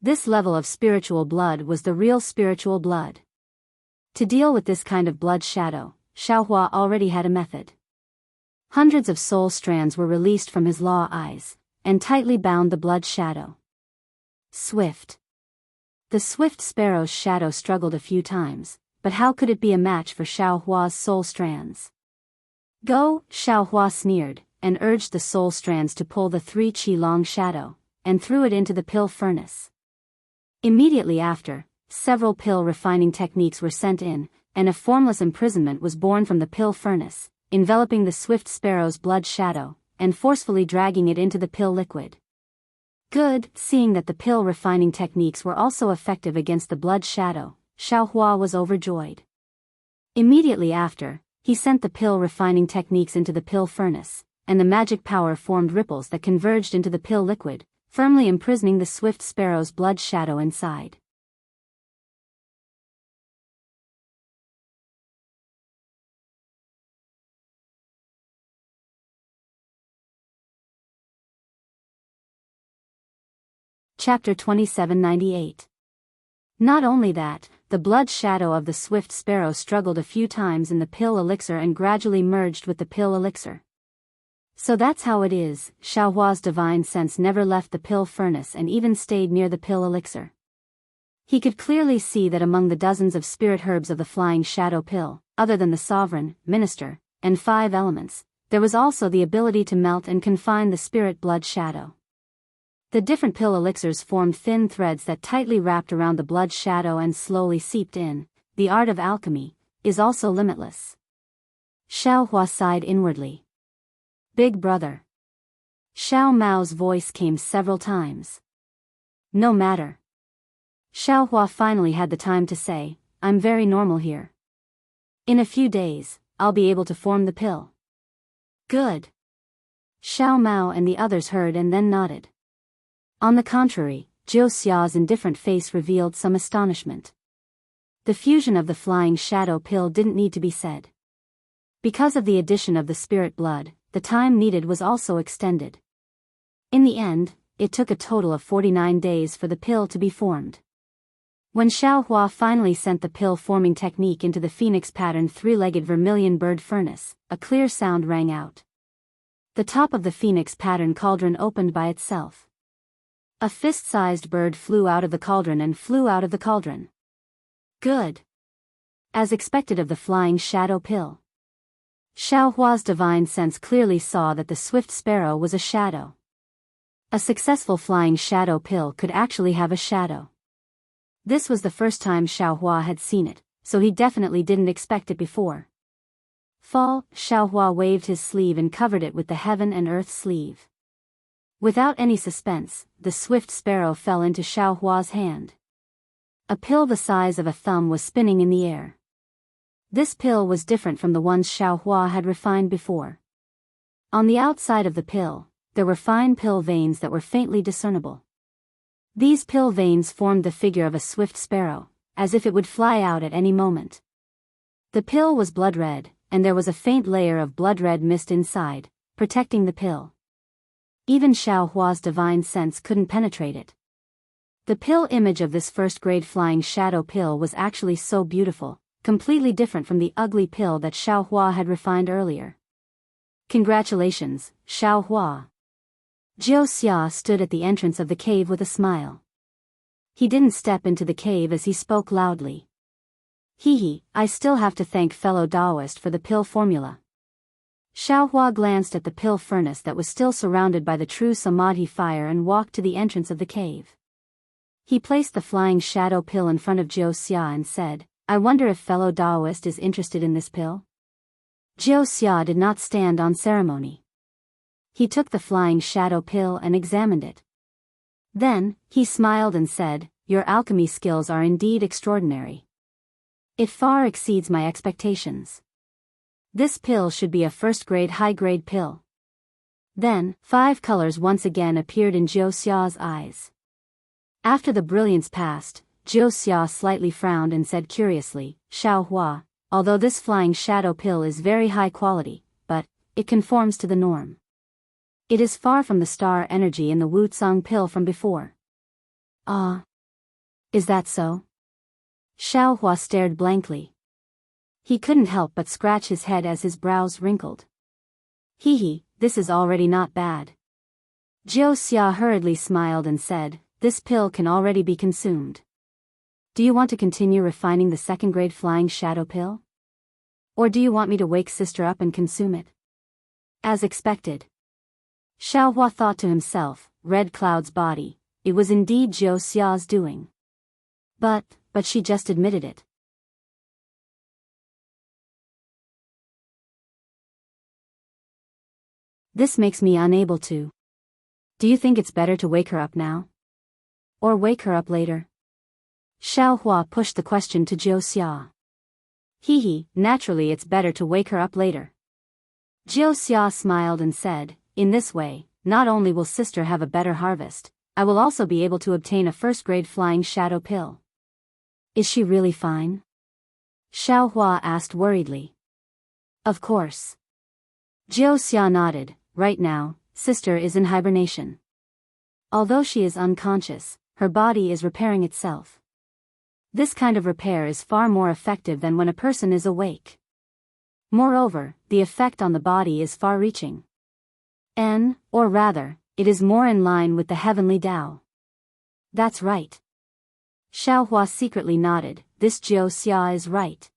This level of spiritual blood was the real spiritual blood. To deal with this kind of blood shadow, Xiao Hua already had a method. Hundreds of soul strands were released from his law eyes, and tightly bound the blood shadow. Swift. The swift sparrow's shadow struggled a few times, but how could it be a match for Xiao Hua's soul strands? Go, Xiao Hua sneered, and urged the soul strands to pull the 3 qi-long shadow, and threw it into the pill furnace. Immediately after, several pill refining techniques were sent in, and a formless imprisonment was born from the pill furnace, enveloping the swift sparrow's blood shadow, and forcefully dragging it into the pill liquid. Good, seeing that the pill refining techniques were also effective against the blood shadow, Xiao Hua was overjoyed. Immediately after, he sent the pill refining techniques into the pill furnace, and the magic power formed ripples that converged into the pill liquid, firmly imprisoning the swift sparrow's blood shadow inside. Chapter 2798. Not only that, the blood shadow of the swift sparrow struggled a few times in the pill elixir and gradually merged with the pill elixir. So that's how it is, Xiao Hua's divine sense never left the pill furnace and even stayed near the pill elixir. He could clearly see that among the dozens of spirit herbs of the flying shadow pill, other than the sovereign, minister, and 5 elements, there was also the ability to melt and confine the spirit blood shadow. The different pill elixirs formed thin threads that tightly wrapped around the blood shadow and slowly seeped in. The art of alchemy is also limitless. Xiao Hua sighed inwardly. Big brother. Xiao Mao's voice came several times. No matter. Xiao Hua finally had the time to say, I'm very normal here. In a few days, I'll be able to form the pill. Good. Xiao Mao and the others heard and then nodded. On the contrary, Jiu Xia's indifferent face revealed some astonishment. The fusion of the flying shadow pill didn't need to be said. Because of the addition of the spirit blood, the time needed was also extended. In the end, it took a total of 49 days for the pill to be formed. When Xiao Hua finally sent the pill-forming technique into the phoenix pattern three-legged vermilion bird furnace, a clear sound rang out. The top of the phoenix pattern cauldron opened by itself. A fist-sized bird flew out of the cauldron and flew out of the cauldron. Good. As expected of the flying shadow pill. Xiao Hua's divine sense clearly saw that the swift sparrow was a shadow. A successful flying shadow pill could actually have a shadow. This was the first time Xiao Hua had seen it, so he definitely didn't expect it before. Xiao Hua waved his sleeve and covered it with the heaven and earth sleeve. Without any suspense, the swift sparrow fell into Xiao Hua's hand. A pill the size of a thumb was spinning in the air. This pill was different from the ones Xiao Hua had refined before. On the outside of the pill, there were fine pill veins that were faintly discernible. These pill veins formed the figure of a swift sparrow, as if it would fly out at any moment. The pill was blood red, and there was a faint layer of blood red mist inside, protecting the pill. Even Xiao Hua's divine sense couldn't penetrate it. The pill image of this first-grade flying shadow pill was actually so beautiful, completely different from the ugly pill that Xiao Hua had refined earlier. Congratulations, Xiao Hua. Jiu Xia stood at the entrance of the cave with a smile. He didn't step into the cave as he spoke loudly. I still have to thank fellow Daoist for the pill formula. Xiao Hua glanced at the pill furnace that was still surrounded by the true Samadhi fire and walked to the entrance of the cave. He placed the flying shadow pill in front of Jiu Xia and said, I wonder if fellow Daoist is interested in this pill? Jiu Xia did not stand on ceremony. He took the flying shadow pill and examined it. Then, he smiled and said, Your alchemy skills are indeed extraordinary. It far exceeds my expectations. This pill should be a first-grade high-grade pill. Then, 5 colors once again appeared in Jiu Xia's eyes. After the brilliance passed, Jiu Xia slightly frowned and said curiously, Xiao Hua, although this flying shadow pill is very high quality, but it conforms to the norm. It is far from the star energy in the Wuxia pill from before. Is that so? Xiao Hua stared blankly. He couldn't help but scratch his head as his brows wrinkled. This is already not bad. Jiu Xia hurriedly smiled and said, This pill can already be consumed. Do you want to continue refining the second-grade flying shadow pill? Or do you want me to wake sister up and consume it? As expected. Xiao Hua thought to himself, Red Cloud's body, it was indeed Jiu Xia's doing. But she just admitted it. This makes me unable to. Do you think it's better to wake her up now? Or wake her up later? Xiao Hua pushed the question to Jiu Xia. Naturally it's better to wake her up later. Jiu Xia smiled and said, In this way, not only will sister have a better harvest, I will also be able to obtain a first-grade flying shadow pill. Is she really fine? Xiao Hua asked worriedly. Of course. Jiu Xia nodded. Right now, sister is in hibernation. Although she is unconscious, her body is repairing itself. This kind of repair is far more effective than when a person is awake. Moreover, the effect on the body is far-reaching. Or rather, it is more in line with the heavenly Tao. That's right. Xiao Hua secretly nodded, this Jiu Xia is right.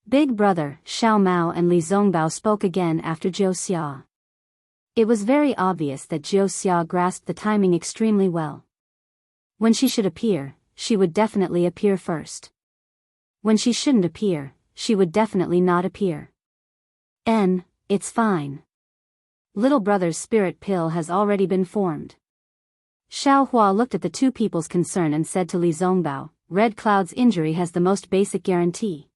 Big brother, Xiao Mao and Li Zongbao spoke again after Jiu Xia. It was very obvious that Jiu Xia grasped the timing extremely well. When she should appear, she would definitely appear first. When she shouldn't appear, she would definitely not appear. It's fine. Little brother's spirit pill has already been formed. Xiao Hua looked at the two people's concern and said to Li Zongbao, Red Cloud's injury has the most basic guarantee.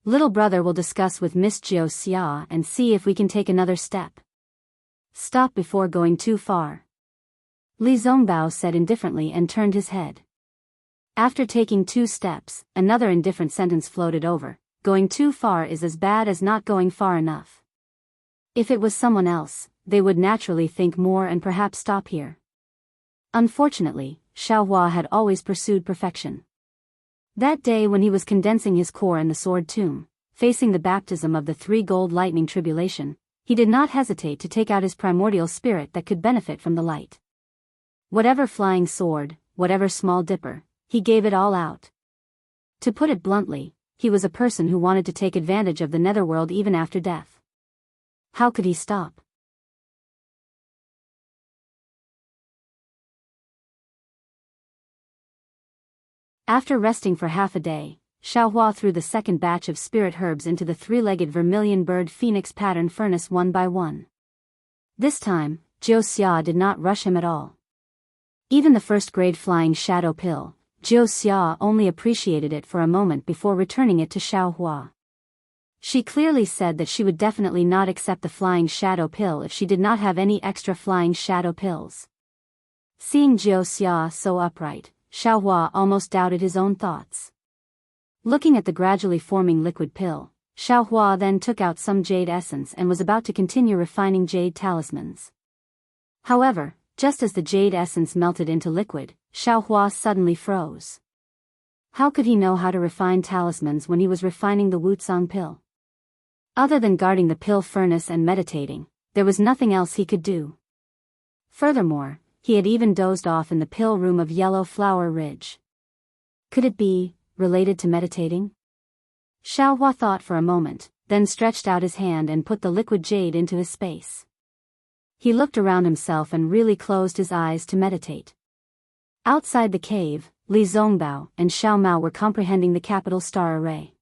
Little brother will discuss with Miss Jiao Xia and see if we can take another step. Stop before going too far. Li Zongbao said indifferently and turned his head. After taking 2 steps, another indifferent sentence floated over. Going too far is as bad as not going far enough. If it was someone else, they would naturally think more and perhaps stop here. Unfortunately, Xiao Hua had always pursued perfection. That day when he was condensing his core in the sword tomb, facing the baptism of the 3 gold lightning tribulation, he did not hesitate to take out his primordial spirit that could benefit from the light. Whatever flying sword, whatever small dipper, he gave it all out. To put it bluntly, he was a person who wanted to take advantage of the netherworld even after death. How could he stop? After resting for half a day, Xiao Hua threw the second batch of spirit herbs into the 3-legged vermilion bird phoenix pattern furnace one by one. This time, Jiao Xia did not rush him at all. Even the first-grade flying shadow pill, Jiao Xia only appreciated it for a moment before returning it to Xiao Hua. She clearly said that she would definitely not accept the flying shadow pill if she did not have any extra flying shadow pills. Seeing Jiao Xia so upright, Xiao Hua almost doubted his own thoughts. Looking at the gradually forming liquid pill, Xiao Hua then took out some jade essence and was about to continue refining jade talismans. However, just as the jade essence melted into liquid, Xiao Hua suddenly froze. How could he know how to refine talismans when he was refining the Wuxia pill? Other than guarding the pill furnace and meditating, there was nothing else he could do. Furthermore, he had even dozed off in the pill room of Yellow Flower Ridge. Could it be related to meditating? Xiao Hua thought for a moment, then stretched out his hand and put the liquid jade into his space. He looked around himself and really closed his eyes to meditate. Outside the cave, Li Zongbao and Xiao Mao were comprehending the capital star array.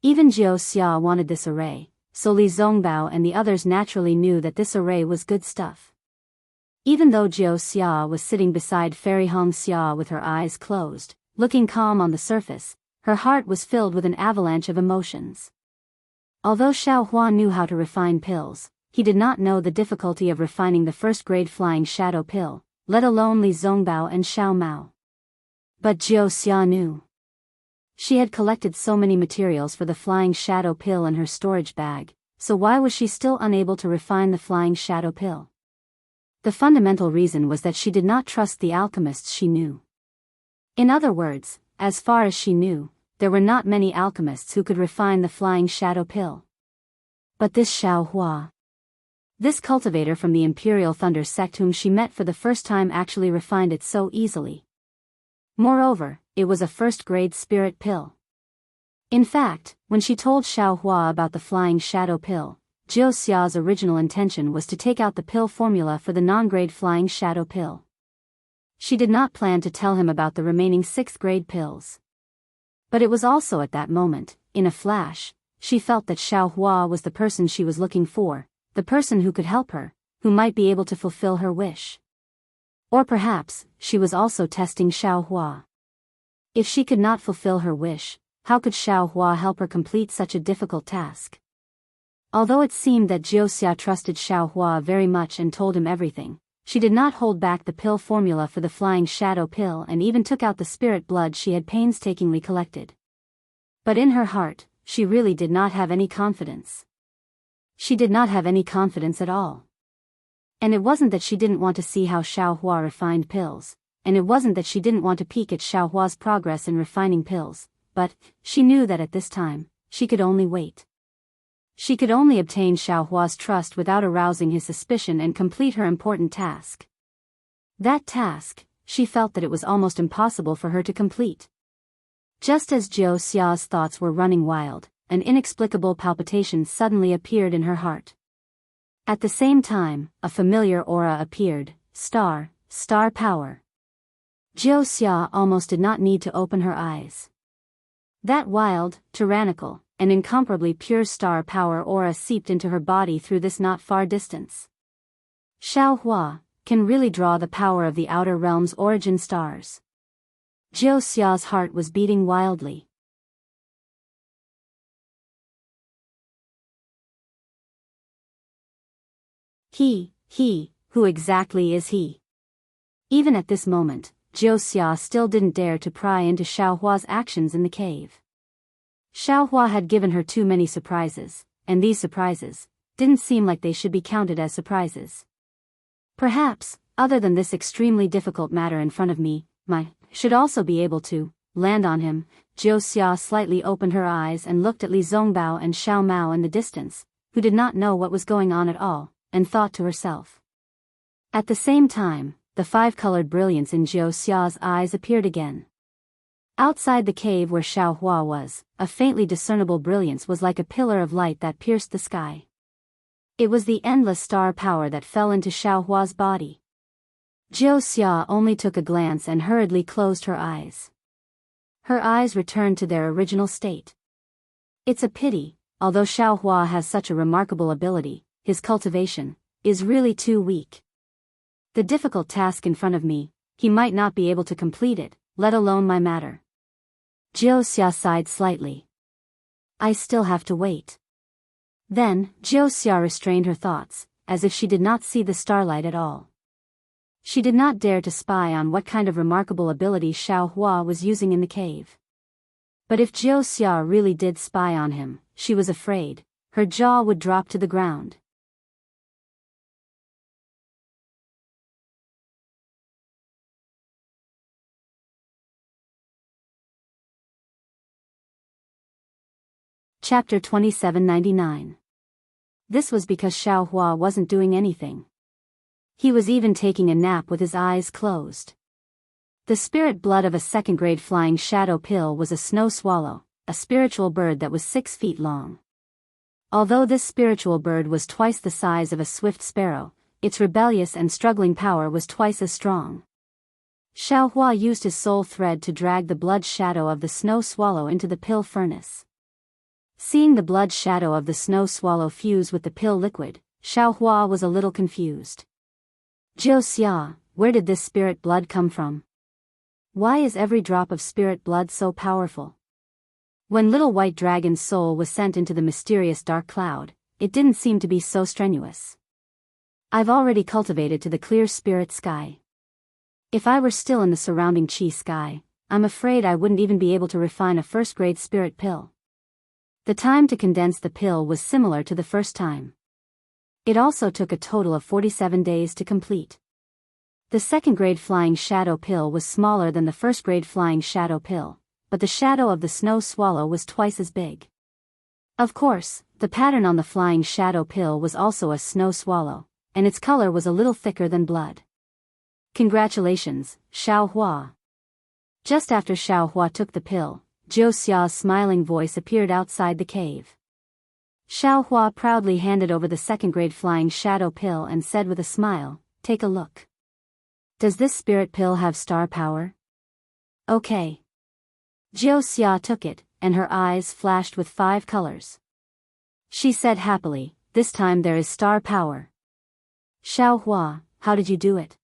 Even Jiao Xia wanted this array, so Li Zongbao and the others naturally knew that this array was good stuff. Even though Jiao Xia was sitting beside Fairy Hong Xia with her eyes closed, looking calm on the surface, her heart was filled with an avalanche of emotions. Although Xiao Hua knew how to refine pills, he did not know the difficulty of refining the first-grade flying shadow pill, let alone Li Zongbao and Xiao Mao. But Jiao Xia knew. She had collected so many materials for the flying shadow pill in her storage bag, so why was she still unable to refine the flying shadow pill? The fundamental reason was that she did not trust the alchemists she knew. In other words, as far as she knew, there were not many alchemists who could refine the flying shadow pill. But this Xiao Hua, this cultivator from the Imperial Thunder sect whom she met for the first time, actually refined it so easily. Moreover, it was a first-grade spirit pill. In fact, when she told Xiao Hua about the flying shadow pill, Jiao Xia's original intention was to take out the pill formula for the non-grade flying shadow pill. She did not plan to tell him about the remaining 6th-grade pills. But it was also at that moment, in a flash, she felt that Xiao Hua was the person she was looking for, the person who could help her, who might be able to fulfill her wish. Or perhaps, she was also testing Xiao Hua. If she could not fulfill her wish, how could Xiao Hua help her complete such a difficult task? Although it seemed that Jiao Xia trusted Xiao Hua very much and told him everything, she did not hold back the pill formula for the flying shadow pill and even took out the spirit blood she had painstakingly collected. But in her heart, she really did not have any confidence. She did not have any confidence at all. And it wasn't that she didn't want to see how Xiao Hua refined pills, and it wasn't that she didn't want to peek at Xiao Hua's progress in refining pills, but she knew that at this time, she could only wait. She could only obtain Xiao Hua's trust without arousing his suspicion and complete her important task. That task, she felt that it was almost impossible for her to complete. Just as Jiao Xia's thoughts were running wild, an inexplicable palpitation suddenly appeared in her heart. At the same time, a familiar aura appeared, star power. Jiao Xia almost did not need to open her eyes. That wild, tyrannical, and incomparably pure star power aura seeped into her body through this not far distance. Xiaohua can really draw the power of the outer realm's origin stars. Jiu Xia's heart was beating wildly. Who exactly is he? Even at this moment, Jiu Xia still didn't dare to pry into Xiaohua's actions in the cave. Xiaohua had given her too many surprises, and these surprises didn't seem like they should be counted as surprises. Perhaps, other than this extremely difficult matter in front of me, should also be able to land on him. Jiu Xia slightly opened her eyes and looked at Li Zongbao and Xiao Mao in the distance, who did not know what was going on at all, and thought to herself. At the same time, the five-colored brilliance in Jiu Xia's eyes appeared again. Outside the cave where Xiaohua was, a faintly discernible brilliance was like a pillar of light that pierced the sky. It was the endless star power that fell into Xiaohua's body. Jiu Xia only took a glance and hurriedly closed her eyes. Her eyes returned to their original state. It's a pity, although Xiaohua has such a remarkable ability, his cultivation is really too weak. The difficult task in front of me, he might not be able to complete it, let alone my matter. Jiu Xia sighed slightly. I still have to wait. Then, Jiu Xia restrained her thoughts, as if she did not see the starlight at all. She did not dare to spy on what kind of remarkable ability Xiaohua was using in the cave. But if Jiu Xia really did spy on him, she was afraid her jaw would drop to the ground. Chapter 2799. This was because Xiaohua wasn't doing anything. He was even taking a nap with his eyes closed. The spirit blood of a second-grade flying shadow pill was a snow swallow, a spiritual bird that was 6 feet long. Although this spiritual bird was twice the size of a swift sparrow, its rebellious and struggling power was twice as strong. Xiaohua used his soul thread to drag the blood shadow of the snow swallow into the pill furnace. Seeing the blood shadow of the snow swallow fuse with the pill liquid, Xiaohua was a little confused. Jiu Xia, where did this spirit blood come from? Why is every drop of spirit blood so powerful? When Little White Dragon's soul was sent into the mysterious dark cloud, it didn't seem to be so strenuous. I've already cultivated to the clear spirit sky. If I were still in the surrounding chi sky, I'm afraid I wouldn't even be able to refine a first-grade spirit pill. The time to condense the pill was similar to the first time. It also took a total of 47 days to complete. The second-grade flying shadow pill was smaller than the first-grade flying shadow pill, but the shadow of the snow swallow was twice as big. Of course, the pattern on the flying shadow pill was also a snow swallow, and its color was a little thicker than blood. Congratulations, Xiaohua. Just after Xiaohua took the pill, Jiu Xia's smiling voice appeared outside the cave. Xiaohua proudly handed over the second-grade flying shadow pill and said with a smile, "Take a look. Does this spirit pill have star power?" "Okay." Jiu Xia took it, and her eyes flashed with 5 colors. She said happily, "This time there is star power." "Xiaohua, how did you do it?"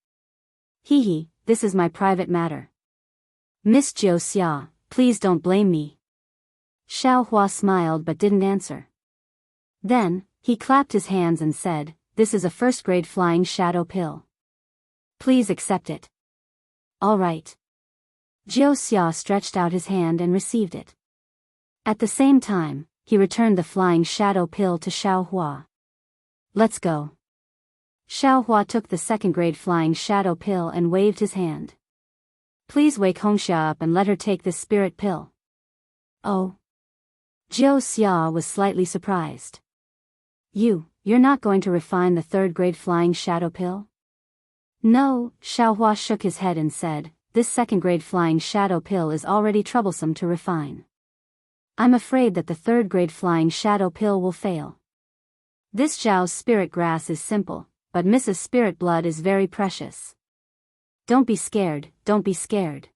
"Hee, this is my private matter. Miss Jiu Xia, please don't blame me." Xiaohua smiled but didn't answer. Then, he clapped his hands and said, "This is a first-grade flying shadow pill. Please accept it." "All right." Jiu Xia stretched out his hand and received it. At the same time, he returned the flying shadow pill to Xiaohua. "Let's go." Xiaohua took the second-grade flying shadow pill and waved his hand. "Please wake Hongxia up and let her take this spirit pill." "Oh." Jiu Xia was slightly surprised. You're not going to refine the third-grade flying shadow pill?" "No," Xiaohua shook his head and said, "this second-grade flying shadow pill is already troublesome to refine. I'm afraid that the third-grade flying shadow pill will fail. This Zhao's spirit grass is simple, but Mrs. Spirit Blood is very precious. Don't be scared, don't be scared."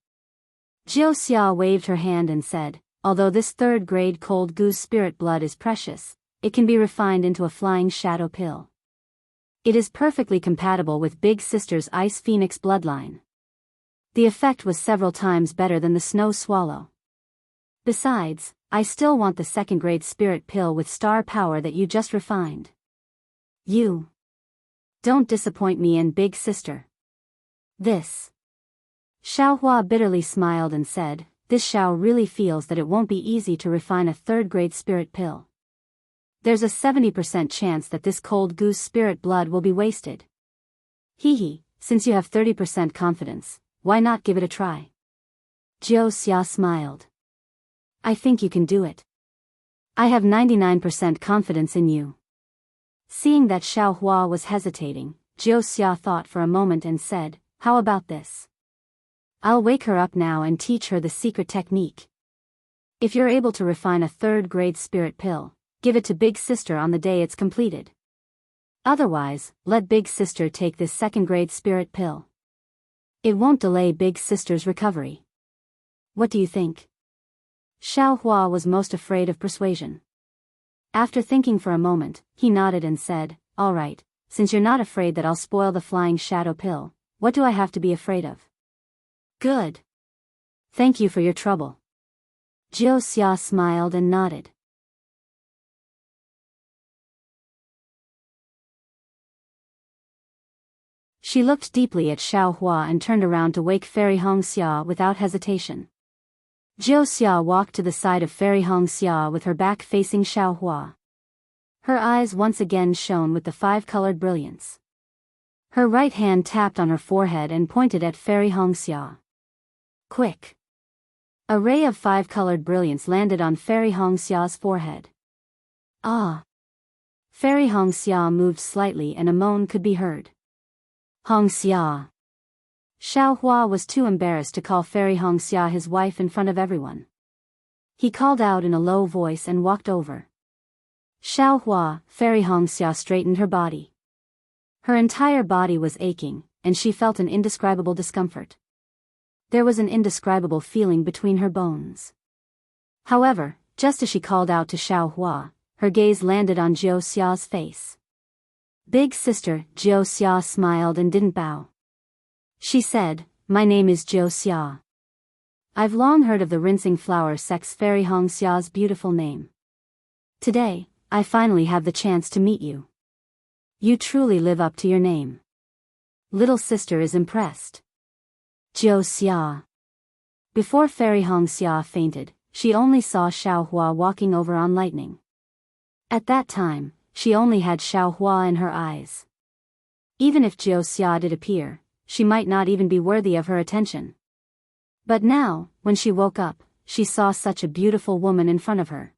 Jiu Xia waved her hand and said, although this third-grade cold goose spirit blood is precious, it can be refined into a flying shadow pill. It is perfectly compatible with Big Sister's Ice Phoenix bloodline. The effect was several times better than the Snow Swallow. Besides, I still want the second-grade spirit pill with star power that you just refined. You don't disappoint me and Big Sister. This. Xiaohua bitterly smiled and said, this Xiao really feels that it won't be easy to refine a third-grade spirit pill. There's a 70% chance that this cold goose spirit blood will be wasted. Hee, since you have 30% confidence, why not give it a try? Jianghu smiled. I think you can do it. I have 99% confidence in you. Seeing that Xiaohua was hesitating, Jianghu thought for a moment and said, how about this? I'll wake her up now and teach her the secret technique. If you're able to refine a third-grade spirit pill, give it to Big Sister on the day it's completed. Otherwise, let Big Sister take this second-grade spirit pill. It won't delay Big Sister's recovery. What do you think? Xiaohua was most afraid of persuasion. After thinking for a moment, he nodded and said, all right, since you're not afraid that I'll spoil the flying shadow pill, what do I have to be afraid of? Good. Thank you for your trouble. Jianghu smiled and nodded. She looked deeply at Xiaohua and turned around to wake Fairy Hongxia without hesitation. Jianghu walked to the side of Fairy Hongxia with her back facing Xiaohua. Her eyes once again shone with the five-colored brilliance. Her right hand tapped on her forehead and pointed at Fairy Hongxia. Quick! A ray of five-colored brilliance landed on Fairy Hongxia's forehead. Ah! Fairy Hongxia moved slightly and a moan could be heard. Hongxia! Xiaohua was too embarrassed to call Fairy Hongxia his wife in front of everyone. He called out in a low voice and walked over. Xiaohua, Fairy Hongxia straightened her body. Her entire body was aching, and she felt an indescribable discomfort. There was an indescribable feeling between her bones. However, just as she called out to Xiaohua, her gaze landed on Jianghu's face. Big Sister, Jianghu smiled and didn't bow. She said, my name is Jianghu. I've long heard of the rinsing flower sex Fairy Hongxia's beautiful name. Today, I finally have the chance to meet you. You truly live up to your name. Little sister is impressed. Jianghu. Before Fairy Hongxia fainted, she only saw Xiaohua walking over on lightning. At that time, she only had Xiaohua in her eyes. Even if Jianghu did appear, she might not even be worthy of her attention. But now, when she woke up, she saw such a beautiful woman in front of her.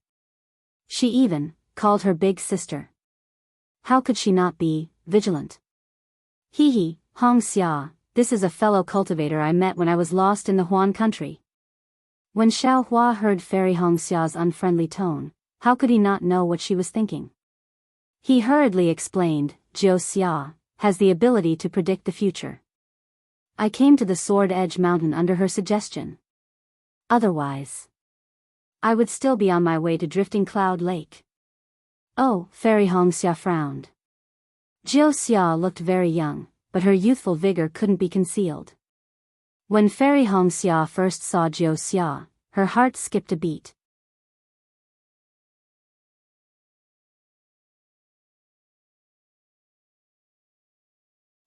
She even called her Big Sister. How could she not be vigilant? Hee, Hongxia, this is a fellow cultivator I met when I was lost in the Huan country. When Xiaohua heard Fairy Hongxia's unfriendly tone, how could he not know what she was thinking? He hurriedly explained, Jianghu has the ability to predict the future. I came to the Sword Edge Mountain under her suggestion. Otherwise, I would still be on my way to Drifting Cloud Lake. Oh, Fairy Hongxia frowned. Jianghu looked very young, but her youthful vigor couldn't be concealed. When Fairy Hongxia first saw Jianghu, her heart skipped a beat.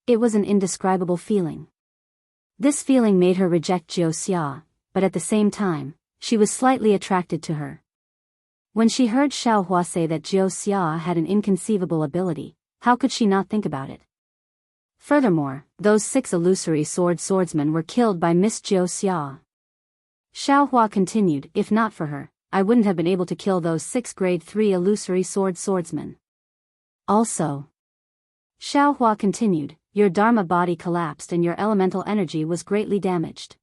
It was an indescribable feeling. This feeling made her reject Jianghu, but at the same time, she was slightly attracted to her. When she heard Xiaohua say that Jianghu had an inconceivable ability, how could she not think about it? Furthermore, those 6 illusory swordsmen were killed by Miss Jianghu. Xiaohua continued, if not for her, I wouldn't have been able to kill those 6 grade 3 illusory swordsmen. Also, Xiaohua continued, your Dharma body collapsed and your elemental energy was greatly damaged.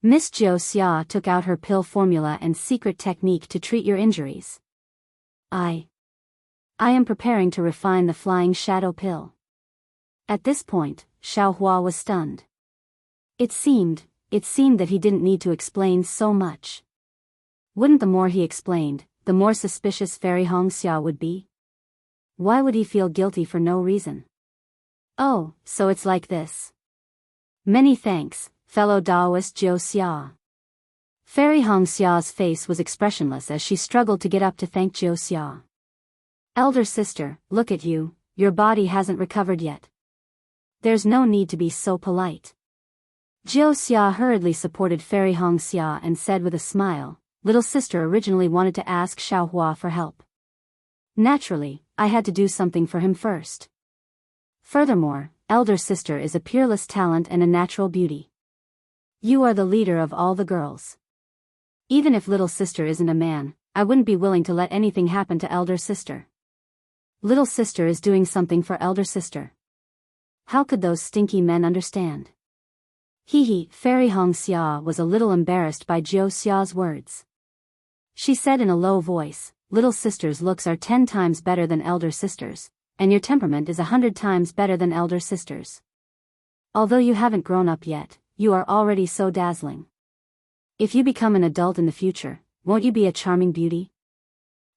Miss Jianghu took out her pill formula and secret technique to treat your injuries. I am preparing to refine the flying shadow pill. At this point, Xiaohua was stunned. It seemed that he didn't need to explain so much. Wouldn't the more he explained, the more suspicious Fairy Xianxia would be? Why would he feel guilty for no reason? Oh, so it's like this. Many thanks, fellow Daoist Jiu. Fairy Xia's face was expressionless as she struggled to get up to thank Jiu. Elder sister, look at you, your body hasn't recovered yet. There's no need to be so polite. Jiu hurriedly supported Fairy Xianxia and said with a smile, little sister originally wanted to ask Xiaohua for help. Naturally, I had to do something for him first. Furthermore, elder sister is a peerless talent and a natural beauty. You are the leader of all the girls. Even if little sister isn't a man, I wouldn't be willing to let anything happen to elder sister. Little sister is doing something for elder sister. How could those stinky men understand? Fairy Xianxia was a little embarrassed by Jiu's words. She said in a low voice, little sister's looks are 10 times better than elder sister's, and your temperament is 100 times better than elder sister's. Although you haven't grown up yet, you are already so dazzling. If you become an adult in the future, won't you be a charming beauty?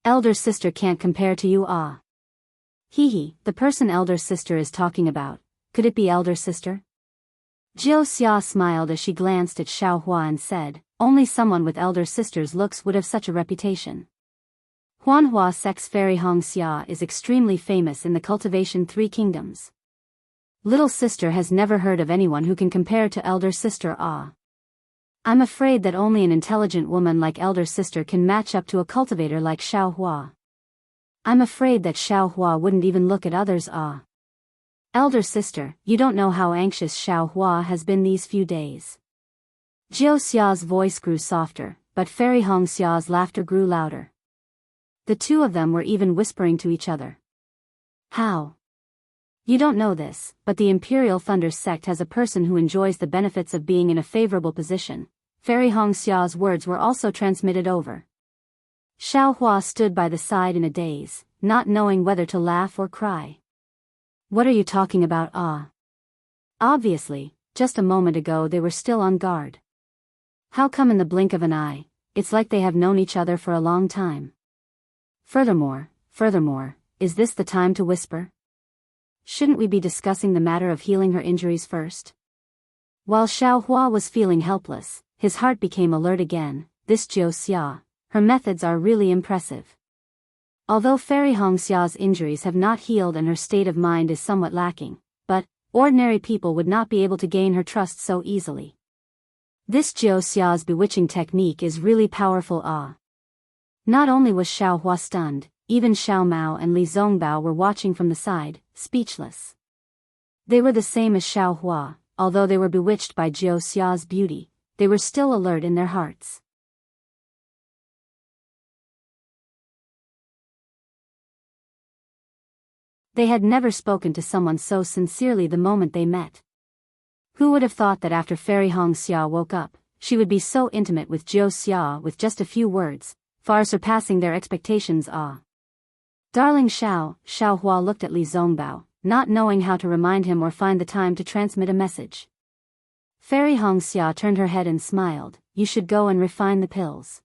Elder sister can't compare to you. The person elder sister is talking about, could it be elder sister? Jiu smiled as she glanced at Xiaohua and said, only someone with elder sister's looks would have such a reputation. Huanhua Sex Fairy Xianxia is extremely famous in the Cultivation 3 kingdoms. Little sister has never heard of anyone who can compare to elder sister. I'm afraid that only an intelligent woman like elder sister can match up to a cultivator like Xiaohua. I'm afraid that Xiaohua wouldn't even look at others. Elder sister, you don't know how anxious Xiaohua has been these few days. Jiu's voice grew softer, but Fairy Xia's laughter grew louder. The two of them were even whispering to each other. How? You don't know this, but the Imperial Thunder sect has a person who enjoys the benefits of being in a favorable position. Fairy Xia's words were also transmitted over. Xiaohua stood by the side in a daze, not knowing whether to laugh or cry. What are you talking about? Obviously, just a moment ago they were still on guard. How come in the blink of an eye, it's like they have known each other for a long time. Furthermore, is this the time to whisper? Shouldn't we be discussing the matter of healing her injuries first? While Xiaohua was feeling helpless, his heart became alert again. This Jiuxia, her methods are really impressive. Although Fairy Xia's injuries have not healed and her state of mind is somewhat lacking, but ordinary people would not be able to gain her trust so easily. This Jiuxia's bewitching technique is really powerful. Not only was Xiaohua stunned, even Xiao Mao and Li Zongbao were watching from the side, speechless. They were the same as Xiaohua, although they were bewitched by Jiuxia's beauty, they were still alert in their hearts. They had never spoken to someone so sincerely the moment they met. Who would have thought that after Fairy Xianxia woke up, she would be so intimate with Jiuxia with just a few words, far surpassing their expectations. Darling Xiaohua looked at Li Zongbao, not knowing how to remind him or find the time to transmit a message. Fairy Xianxia turned her head and smiled, you should go and refine the pills.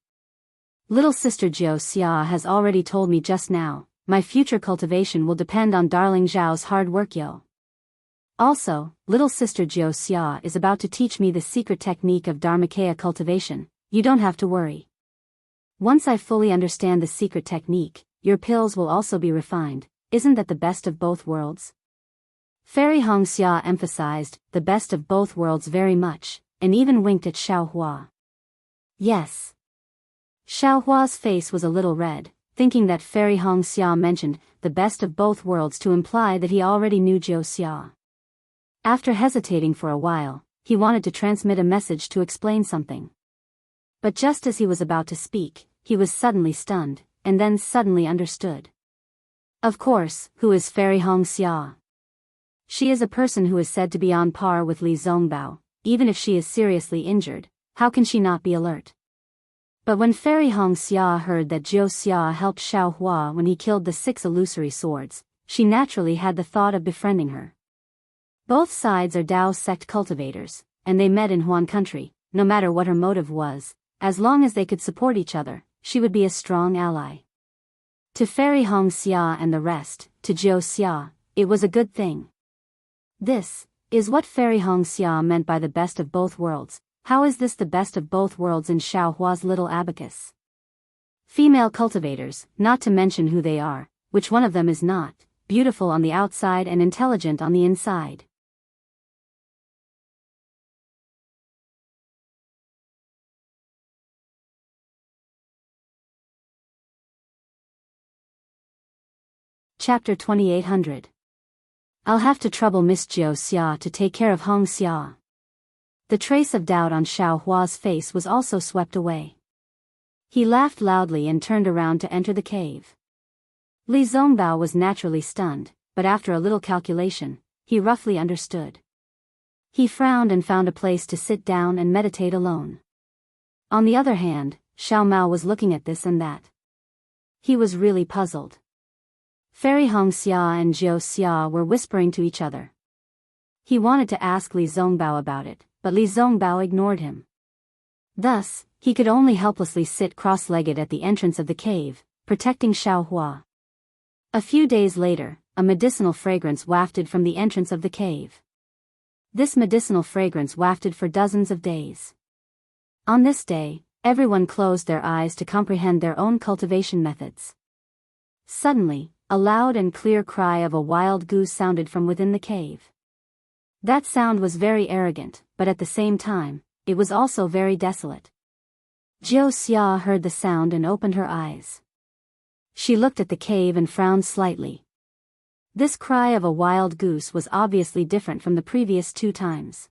Little sister Jiuxia has already told me just now, my future cultivation will depend on darling Zhao's hard work. Also, little sister Jiuxia is about to teach me the secret technique of Dharmakaya cultivation, you don't have to worry. Once I fully understand the secret technique, your pills will also be refined, isn't that the best of both worlds? Fairy Xianxia emphasized the best of both worlds very much, and even winked at Xiaohua. Yes. Xiaohua's face was a little red, thinking that Fairy Xianxia mentioned the best of both worlds to imply that he already knew Jiuxia. After hesitating for a while, he wanted to transmit a message to explain something. But just as he was about to speak, he was suddenly stunned, and then suddenly understood. Of course, who is Fairy Xianxia? She is a person who is said to be on par with Li Zongbao, even if she is seriously injured, how can she not be alert? But when Fairy Xianxia heard that Jiuxia helped Xiaohua when he killed the 6 illusory swords, she naturally had the thought of befriending her. Both sides are Dao sect cultivators, and they met in Huan country, no matter what her motive was, as long as they could support each other, she would be a strong ally. To Fairy Xianxia and the rest, to Jiao Xia, it was a good thing. This is what Fairy Xianxia meant by the best of both worlds. How is this the best of both worlds in Xiaohua's little abacus? Female cultivators, not to mention who they are, which one of them is not, beautiful on the outside and intelligent on the inside. Chapter 2800. I'll have to trouble Miss Jiao Xia to take care of Hong Xia. The trace of doubt on Xiaohua's face was also swept away. He laughed loudly and turned around to enter the cave. Li Zongbao was naturally stunned, but after a little calculation, he roughly understood. He frowned and found a place to sit down and meditate alone. On the other hand, Xiao Mao was looking at this and that. He was really puzzled. Fairy Xianxia and Jiao Xia were whispering to each other. He wanted to ask Li Zongbao about it, but Li Zongbao ignored him. Thus, he could only helplessly sit cross-legged at the entrance of the cave, protecting Xiaohua. A few days later, a medicinal fragrance wafted from the entrance of the cave. This medicinal fragrance wafted for dozens of days. On this day, everyone closed their eyes to comprehend their own cultivation methods. Suddenly, a loud and clear cry of a wild goose sounded from within the cave. That sound was very arrogant, but at the same time, it was also very desolate. Jiao Xia heard the sound and opened her eyes. She looked at the cave and frowned slightly. This cry of a wild goose was obviously different from the previous 2 times.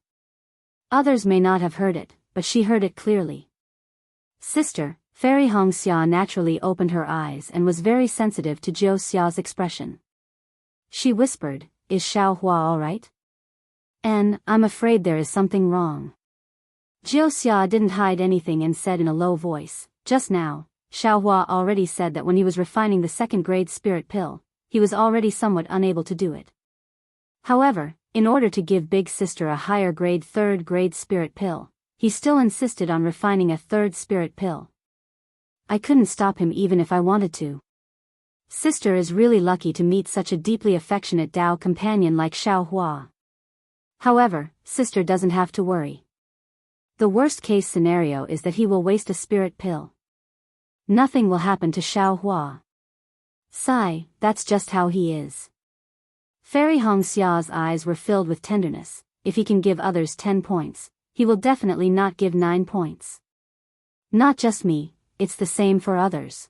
Others may not have heard it, but she heard it clearly. Sister, Fairy Xianxia naturally opened her eyes and was very sensitive to Jiao Xia's expression. She whispered, "Is Xiaohua all right?" "I'm afraid there is something wrong." Jiao Xia didn't hide anything and said in a low voice, "Just now, Xiaohua already said that when he was refining the 2nd-grade spirit pill, he was already somewhat unable to do it. However, in order to give Big Sister a higher-grade 3rd-grade spirit pill, he still insisted on refining a 3rd spirit pill. I couldn't stop him even if I wanted to. Sister is really lucky to meet such a deeply affectionate Dao companion like Xiaohua. However, Sister doesn't have to worry. The worst-case scenario is that he will waste a spirit pill. Nothing will happen to Xiaohua. Sigh, that's just how he is." Fairy Xia's eyes were filled with tenderness. If he can give others 10 points, he will definitely not give 9 points. Not just me, it's the same for others.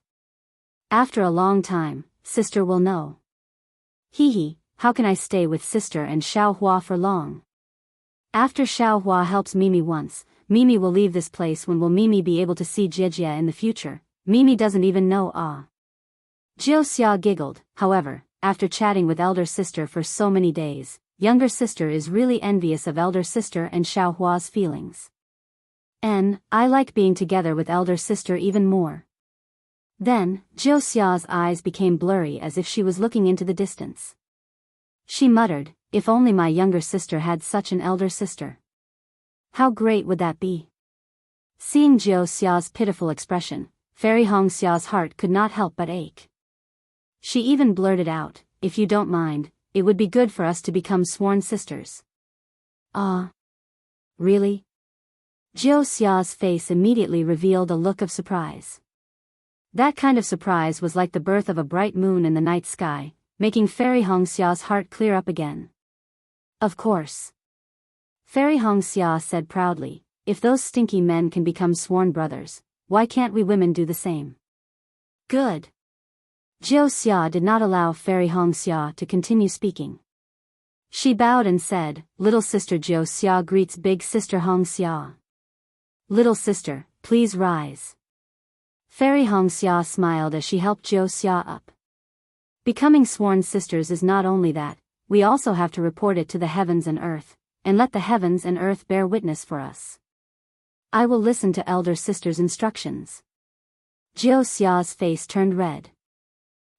After a long time, Sister will know. Hee, how can I stay with Sister and Xiaohua for long? After Xiaohua helps Mimi once, Mimi will leave this place. When will Mimi be able to see Jijia in the future? Mimi doesn't even know. Jiao Xia giggled. However, after chatting with elder sister for so many days, younger sister is really envious of elder sister and Xiaohua's feelings. I like being together with elder sister even more. Then, Jiao Xia's eyes became blurry as if she was looking into the distance. She muttered, "If only my younger sister had such an elder sister. How great would that be?" Seeing Jiao Xia's pitiful expression, Fairy Xia's heart could not help but ache. She even blurted out, "If you don't mind, it would be good for us to become sworn sisters." Really? Jiao Xia's face immediately revealed a look of surprise. That kind of surprise was like the birth of a bright moon in the night sky, making Fairy Xia's heart clear up again. "Of course." Fairy Xia said proudly, "If those stinky men can become sworn brothers, why can't we women do the same?" "Good." Jiao Xia did not allow Fairy Xia to continue speaking. She bowed and said, "Little sister Jiao Xia greets big sister Xia. Little sister, please rise." Fairy Xia smiled as she helped Jiao Xia up. Becoming sworn sisters is not only that, we also have to report it to the heavens and earth, and let the heavens and earth bear witness for us. I will listen to elder sister's instructions. Jiao Xia's face turned red.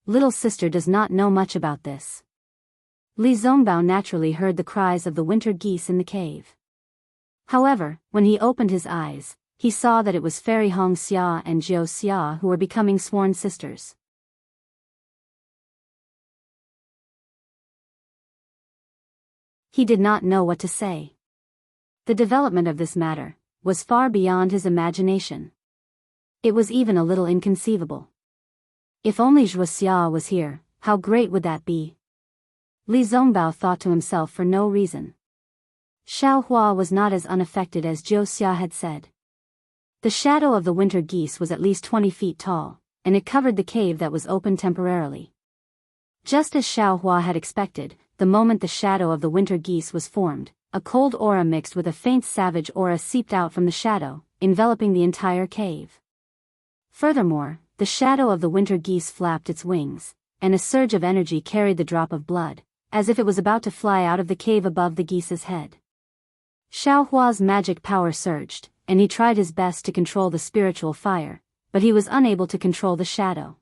Little sister does not know much about this. Li Zongbao naturally heard the cries of the winter geese in the cave. However, when he opened his eyes, he saw that it was Fairy Xianxia and Jiao who were becoming sworn sisters. He did not know what to say. The development of this matter was far beyond his imagination. It was even a little inconceivable. If only Wuxia was here, how great would that be? Li Zongbao thought to himself for no reason. Xiaohua was not as unaffected as Jiao had said. The shadow of the winter geese was at least 20 feet tall, and it covered the cave that was open temporarily. Just as Xiaohua had expected, the moment the shadow of the winter geese was formed, a cold aura mixed with a faint savage aura seeped out from the shadow, enveloping the entire cave. Furthermore, the shadow of the winter geese flapped its wings, and a surge of energy carried the drop of blood, as if it was about to fly out of the cave above the geese's head. Xiaohua's magic power surged, and he tried his best to control the spiritual fire, but he was unable to control the shadow.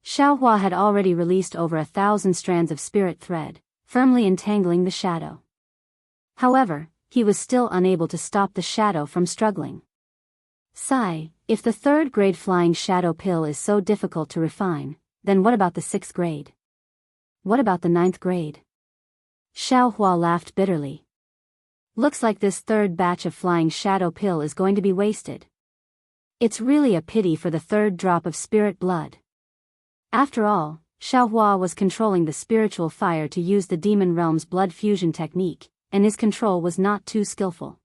Xiaohua had already released over 1,000 strands of spirit thread, firmly entangling the shadow. However, he was still unable to stop the shadow from struggling. Sigh, if the 3rd grade flying shadow pill is so difficult to refine, then what about the 6th grade? What about the 9th grade? Xiaohua laughed bitterly. Looks like this 3rd batch of flying shadow pill is going to be wasted. It's really a pity for the 3rd drop of spirit blood. After all, Xiaohua was controlling the spiritual fire to use the demon realm's blood fusion technique, and his control was not too skillful.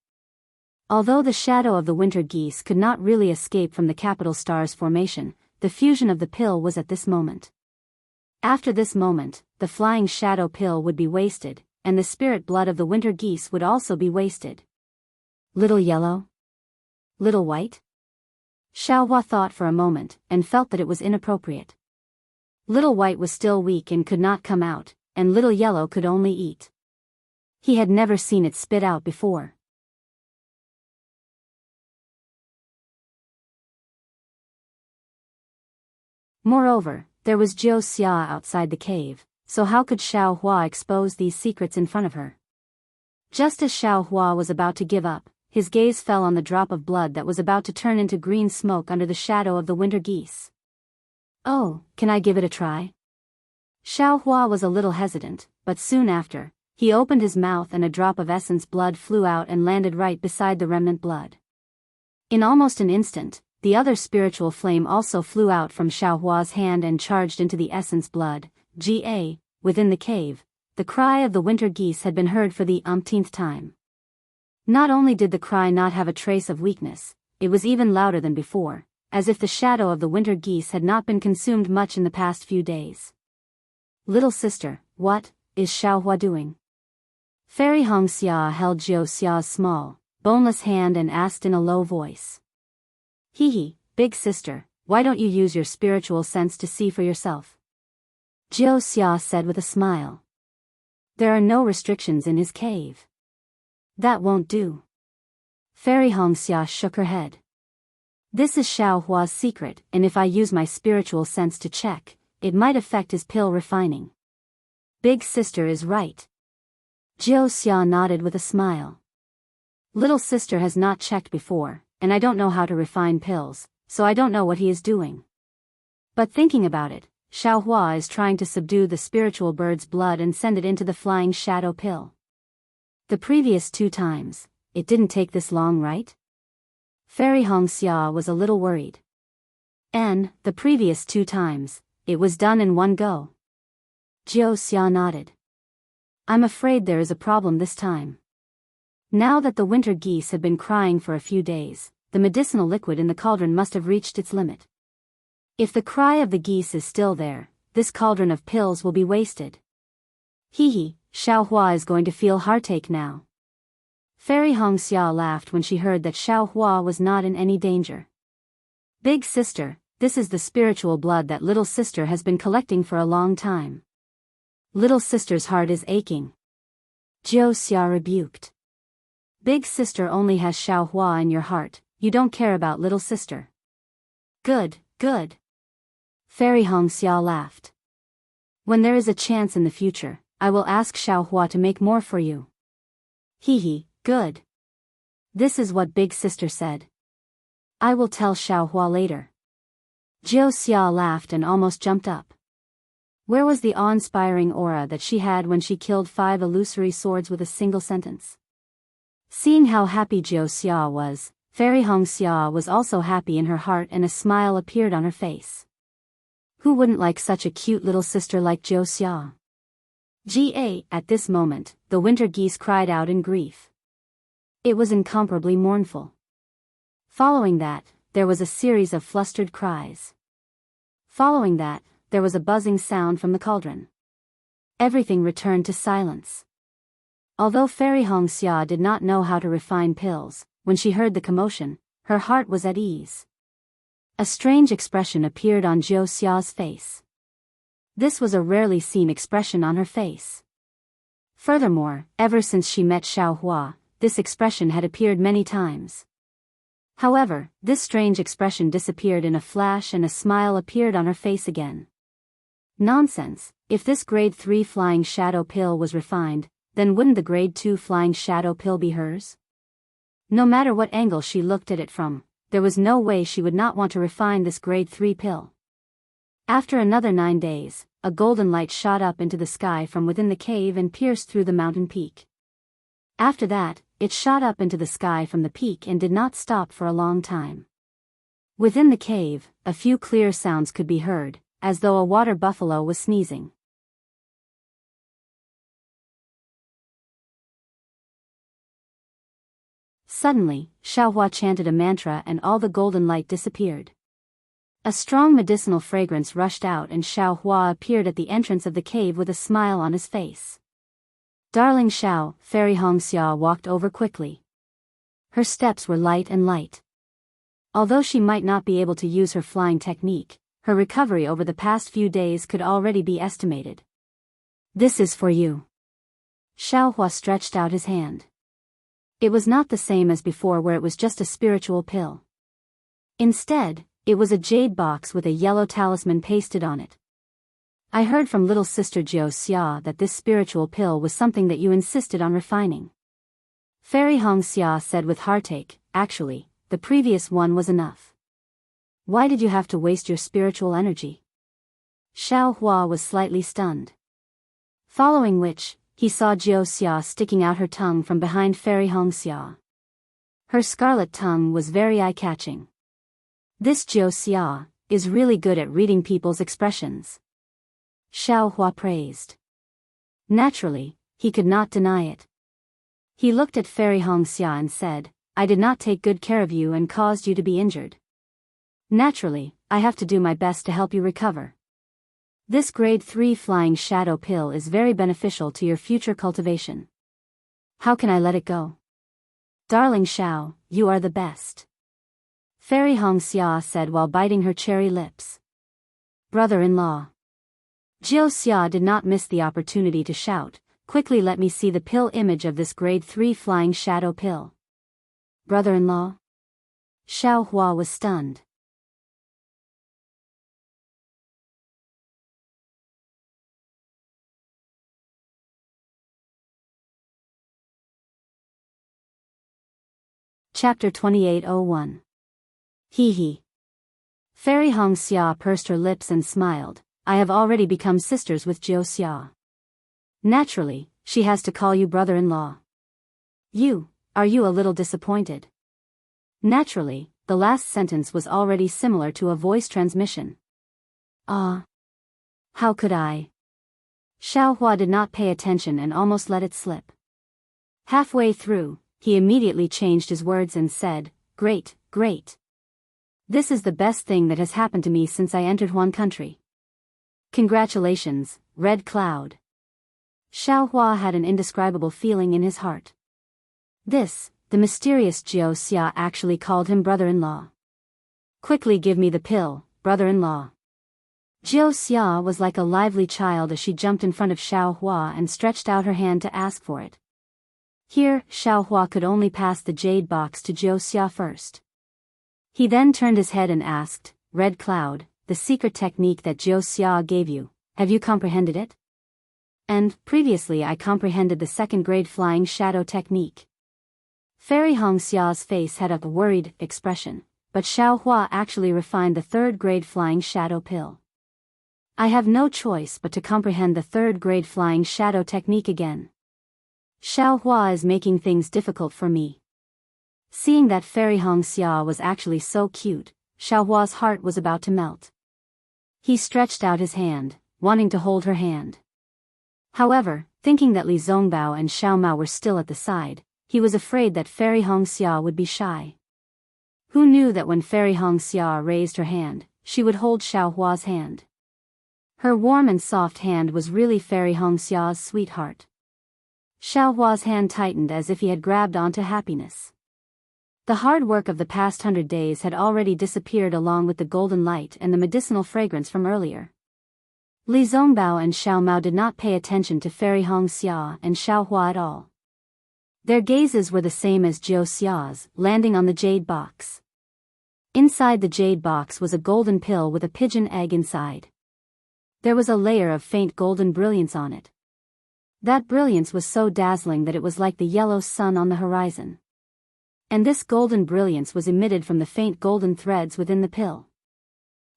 Although the shadow of the winter geese could not really escape from the capital star's formation, the fusion of the pill was at this moment. After this moment, the flying shadow pill would be wasted, and the spirit blood of the winter geese would also be wasted. Little yellow? Little white? Xiaohua thought for a moment, and felt that it was inappropriate. Little white was still weak and could not come out, and little yellow could only eat. He had never seen it spit out before. Moreover, there was Jiao outside the cave, so how could Xiaohua expose these secrets in front of her? Just as Xiaohua was about to give up, his gaze fell on the drop of blood that was about to turn into green smoke under the shadow of the winter geese. Oh, can I give it a try? Xiaohua was a little hesitant, but soon after, he opened his mouth and a drop of essence blood flew out and landed right beside the remnant blood. In almost an instant, the other spiritual flame also flew out from Xiaohua's hand and charged into the essence blood. Within the cave, the cry of the winter geese had been heard for the umpteenth time. Not only did the cry not have a trace of weakness, it was even louder than before, as if the shadow of the winter geese had not been consumed much in the past few days. Little sister, what is Xiaohua doing? Fairy Xianxia held Jiao small, boneless hand and asked in a low voice. Hee, big sister, why don't you use your spiritual sense to see for yourself? Jiao said with a smile. There are no restrictions in his cave. That won't do. Fairy Xianxia shook her head. This is Xiaohua's secret, and if I use my spiritual sense to check, it might affect his pill refining. Big sister is right. Jiao nodded with a smile. Little sister has not checked before, and I don't know how to refine pills, so I don't know what he is doing. But thinking about it, Xiaohua is trying to subdue the spiritual bird's blood and send it into the flying shadow pill. The previous 2 times, it didn't take this long, right? Fairy Xianxia was a little worried. And, the previous 2 times, it was done in one go. Jiao nodded. I'm afraid there is a problem this time. Now that the winter geese had been crying for a few days, the medicinal liquid in the cauldron must have reached its limit. If the cry of the geese is still there, this cauldron of pills will be wasted. Xiaohua is going to feel heartache now. Fairy Xianxia laughed when she heard that Xiaohua was not in any danger. Big sister, this is the spiritual blood that little sister has been collecting for a long time. Little sister's heart is aching. Jiao rebuked. Big sister only has Xiaohua in your heart, you don't care about little sister. Good. Fairy Xianxia laughed. When there is a chance in the future, I will ask Xiaohua to make more for you. Good. This is what big sister said. I will tell Xiaohua later. Jianghu laughed and almost jumped up. Where was the awe-inspiring aura that she had when she killed 5 illusory swords with a single sentence? Seeing how happy Jianghu was, Fairy Hongxia was also happy in her heart and a smile appeared on her face. Who wouldn't like such a cute little sister like Jianghu? At this moment, the winter geese cried out in grief. It was incomparably mournful. Following that, there was a series of flustered cries. Following that, there was a buzzing sound from the cauldron. Everything returned to silence. Although Fairy Hongxia did not know how to refine pills, when she heard the commotion, her heart was at ease. A strange expression appeared on Jianghu's face. This was a rarely seen expression on her face. Furthermore, ever since she met Xiaohua, this expression had appeared many times. However, this strange expression disappeared in a flash and a smile appeared on her face again. Nonsense, if this grade 3 flying shadow pill was refined, then wouldn't the grade 2 flying shadow pill be hers? No matter what angle she looked at it from, there was no way she would not want to refine this grade 3 pill. After another 9 days, a golden light shot up into the sky from within the cave and pierced through the mountain peak. After that, it shot up into the sky from the peak and did not stop for a long time. Within the cave, a few clear sounds could be heard, as though a water buffalo was sneezing. Suddenly, Xiaohua chanted a mantra and all the golden light disappeared. A strong medicinal fragrance rushed out and Xiaohua appeared at the entrance of the cave with a smile on his face. Darling Xiao, Fairy Hongxia walked over quickly. Her steps were light and light. Although she might not be able to use her flying technique, her recovery over the past few days could already be estimated. This is for you. Xiaohua stretched out his hand. It was not the same as before where it was just a spiritual pill. Instead, it was a jade box with a yellow talisman pasted on it. I heard from little sister Jianghu that this spiritual pill was something that you insisted on refining. Fairy Hongxia said with heartache, actually, the previous one was enough. Why did you have to waste your spiritual energy? Xiaohua was slightly stunned. Following which, he saw Jianghu sticking out her tongue from behind Fairy Hongxia. Her scarlet tongue was very eye-catching. This Jianghu is really good at reading people's expressions. Xiaohua praised. Naturally, he could not deny it. He looked at Fairy Hongxia and said, I did not take good care of you and caused you to be injured. Naturally, I have to do my best to help you recover. This grade 3 flying shadow pill is very beneficial to your future cultivation. How can I let it go? Darling Xiao, you are the best. Fairy Hongxia said while biting her cherry lips. Brother-in-law. Jianghu did not miss the opportunity to shout, quickly let me see the pill image of this grade 3 flying shadow pill. Brother-in-law? Xiaohua was stunned. Chapter 2801. Hee hee. Fairy Hongxia pursed her lips and smiled. I have already become sisters with Jianghu. Naturally, she has to call you brother-in-law. Are you a little disappointed? Naturally, the last sentence was already similar to a voice transmission. Ah. How could I? Xiaohua did not pay attention and almost let it slip. Halfway through, he immediately changed his words and said, Great, great. This is the best thing that has happened to me since I entered Huan country. Congratulations, Red Cloud. Xiaohua had an indescribable feeling in his heart. The mysterious Jianghu actually called him brother-in-law. Quickly give me the pill, brother-in-law. Jianghu was like a lively child as she jumped in front of Xiaohua and stretched out her hand to ask for it. Here, Xiaohua could only pass the jade box to Jianghu first. He then turned his head and asked, Red Cloud, the secret technique that Jianghu gave you, have you comprehended it? And, previously I comprehended the second grade flying shadow technique. Fairy Hongxia's face had a worried expression. but Xiao Hua actually refined the third-grade flying shadow pill. I have no choice but to comprehend the third-grade flying shadow technique again. Xiao Hua is making things difficult for me. Seeing that Fairy Xianxia was actually so cute, Xiao Hua's heart was about to melt. He stretched out his hand, wanting to hold her hand. However, thinking that Li Zongbao and Xiao Mao were still at the side, he was afraid that Fairy Xianxia would be shy. Who knew that when Fairy Xianxia raised her hand, she would hold Xiao Hua's hand? Her warm and soft hand was really Fairy Xianxia's sweetheart. Xiao Hua's hand tightened as if he had grabbed onto happiness. The hard work of the past 100 days had already disappeared along with the golden light and the medicinal fragrance from earlier. Li Zongbao and Xiao Mao did not pay attention to Fairy Xianxia and Xiao Hua at all. Their gazes were the same as Jiao Xia's, landing on the jade box. Inside the jade box was a golden pill with a pigeon egg inside. There was a layer of faint golden brilliance on it. That brilliance was so dazzling that it was like the yellow sun on the horizon. And this golden brilliance was emitted from the faint golden threads within the pill.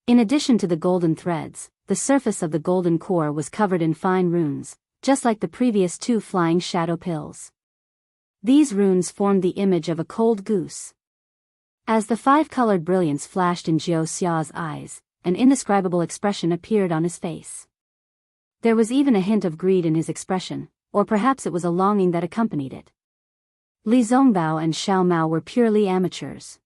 In addition to the golden threads, the surface of the golden core was covered in fine runes, just like the previous 2 flying shadow pills. These runes formed the image of a cold goose. As the 5-colored brilliance flashed in Jiao Xia's eyes, an indescribable expression appeared on his face. There was even a hint of greed in his expression, or perhaps it was a longing that accompanied it. Li Zongbao and Xiao Mao were purely amateurs.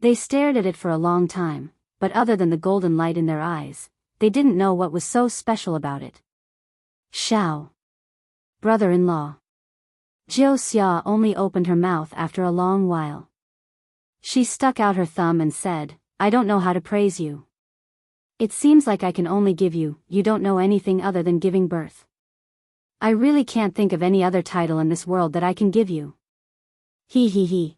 They stared at it for a long time, but other than the golden light in their eyes, they didn't know what was so special about it. Xiao. Brother-in-law. Jiao Xia only opened her mouth after a long while. She stuck out her thumb and said, I don't know how to praise you. It seems like I can only give you, you don't know anything other than giving birth. I really can't think of any other title in this world that I can give you. He.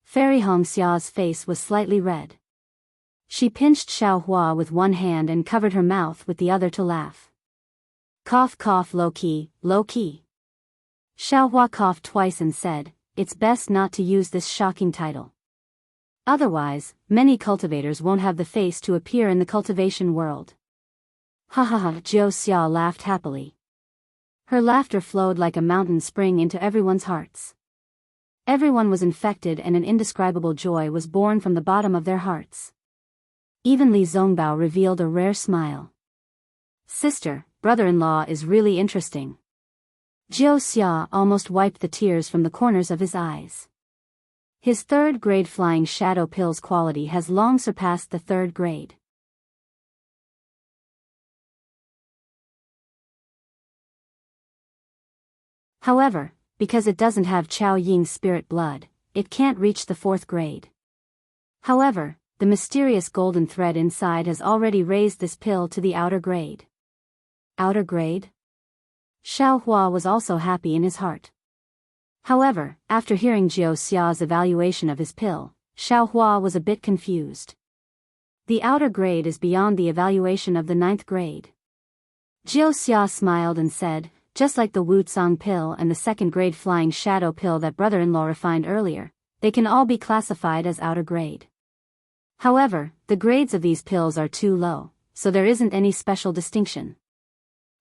Fairy Xia's face was slightly red. She pinched Xiao Hua with one hand and covered her mouth with the other to laugh. Cough cough low key. Xiao Hua coughed twice and said, it's best not to use this shocking title. Otherwise, many cultivators won't have the face to appear in the cultivation world. Ha ha ha, Jiao Xia laughed happily. Her laughter flowed like a mountain spring into everyone's hearts. Everyone was infected and an indescribable joy was born from the bottom of their hearts. Even Li Zongbao revealed a rare smile. Sister, brother-in-law is really interesting. Jiao Xia almost wiped the tears from the corners of his eyes. His third-grade flying shadow pill's quality has long surpassed the third grade. However, because it doesn't have Chao Ying's spirit blood, it can't reach the 4th grade. However, the mysterious golden thread inside has already raised this pill to the outer grade. Outer grade? Xiao Hua was also happy in his heart. However, after hearing Jiao Xia's evaluation of his pill, Xiao Hua was a bit confused. The outer grade is beyond the evaluation of the 9th grade. Jiao Xia smiled and said, just like the Wuxia pill and the 2nd grade flying shadow pill that brother-in-law refined earlier, they can all be classified as outer grade. However, the grades of these pills are too low, so there isn't any special distinction.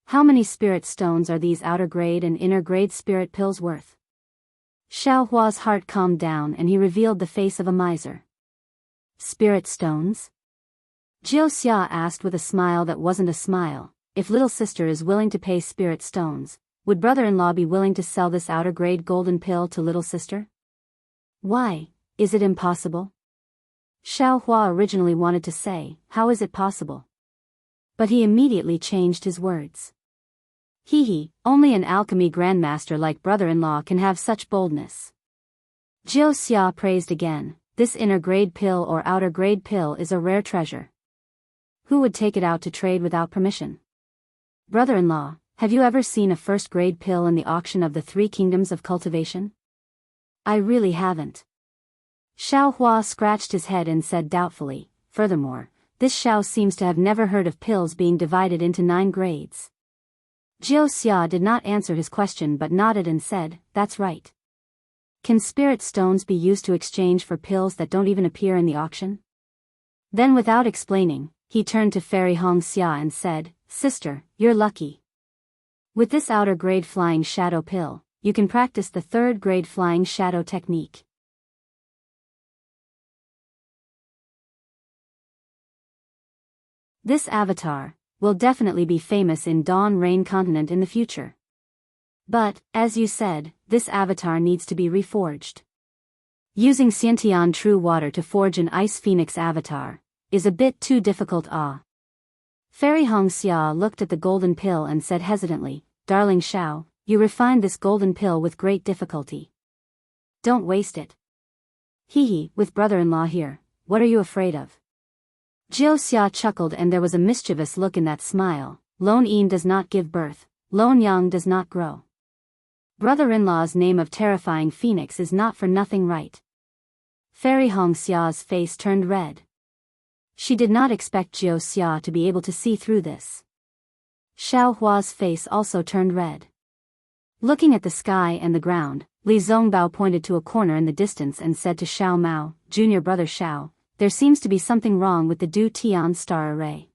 How many spirit stones are these outer grade and inner grade spirit pills worth? Xiao Hua's heart calmed down and he revealed the face of a miser. Spirit stones? Jiao Xia asked with a smile that wasn't a smile, if little sister is willing to pay spirit stones, would brother-in-law be willing to sell this outer grade golden pill to little sister? Why, is it impossible? Xiao Hua originally wanted to say, how is it possible? But he immediately changed his words. Only an alchemy grandmaster like brother-in-law can have such boldness. Jiao Xia praised again, this inner grade pill or outer grade pill is a rare treasure. Who would take it out to trade without permission? Brother-in-law, have you ever seen a 1st grade pill in the auction of the 3 kingdoms of cultivation? I really haven't. Xiao Hua scratched his head and said doubtfully, furthermore, this Xiao seems to have never heard of pills being divided into 9 grades. Jiao Xia did not answer his question but nodded and said, that's right. Can spirit stones be used to exchange for pills that don't even appear in the auction? Then without explaining, he turned to Fairy Xianxia and said, Sister, you're lucky. With this outer grade flying shadow pill, you can practice the third grade flying shadow technique. This avatar will definitely be famous in Dawn Rain continent in the future. But, as you said, this avatar needs to be reforged. Using Xiantian true water to forge an ice phoenix avatar is a bit too difficult. Fairy Xianxia looked at the golden pill and said hesitantly, Darling Xiao, you refined this golden pill with great difficulty. Don't waste it. Hee, with brother-in-law here, what are you afraid of? Jianghu chuckled and there was a mischievous look in that smile. Lone Yin does not give birth, Lone Yang does not grow. Brother-in-law's name of terrifying phoenix is not for nothing, right? Fairy Xia's face turned red. She did not expect Jianghu to be able to see through this. Xiao Hua's face also turned red. Looking at the sky and the ground, Li Zongbao pointed to a corner in the distance and said to Xiao Mao, Junior brother Xiao, there seems to be something wrong with the Du Tian star array.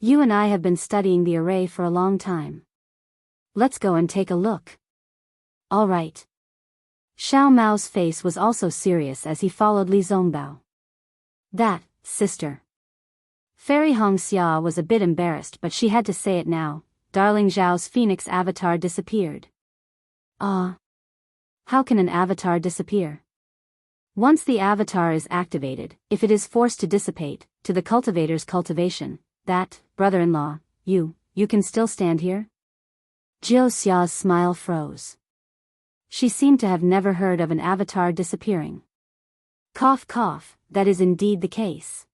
You and I have been studying the array for a long time. Let's go and take a look. All right. Xiao Mao's face was also serious as he followed Li Zongbao. That, sister. Fairy Xianxia was a bit embarrassed, but she had to say it now. Darling Zhao's phoenix avatar disappeared. How can an avatar disappear? Once the avatar is activated, if it is forced to dissipate, to the cultivator's cultivation, that, brother-in-law, you can still stand here? Jianghu's smile froze. She seemed to have never heard of an avatar disappearing. Cough cough, that is indeed the case.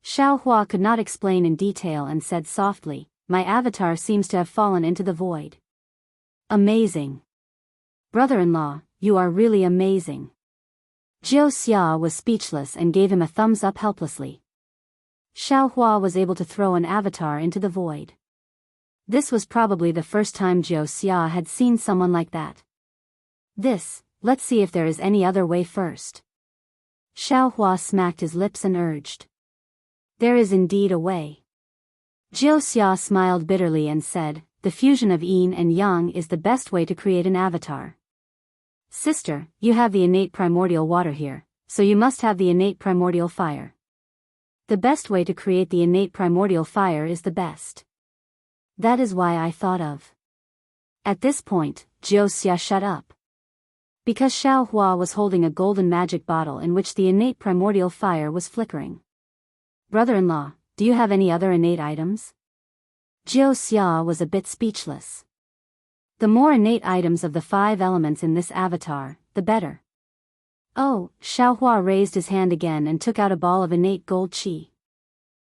Xiao Hua could not explain in detail and said softly, my avatar seems to have fallen into the void. Amazing. Brother-in-law, you are really amazing. Jianghu was speechless and gave him a thumbs up helplessly. Xiao Hua was able to throw an avatar into the void. This was probably the first time Jianghu had seen someone like that. Let's see if there is any other way first. Xiao Hua smacked his lips and urged. There is indeed a way. Jianghu smiled bitterly and said, the fusion of yin and yang is the best way to create an avatar. Sister, you have the innate primordial water here, so you must have the innate primordial fire. The best way to create the innate primordial fire is the best. That is why I thought of. At this point, Jianghu shut up. Because Xiao Hua was holding a golden magic bottle in which the innate primordial fire was flickering. Brother-in-law, do you have any other innate items? Jianghu was a bit speechless. The more innate items of the 5 elements in this avatar, the better. Oh, Xiao Hua raised his hand again and took out a ball of innate gold qi.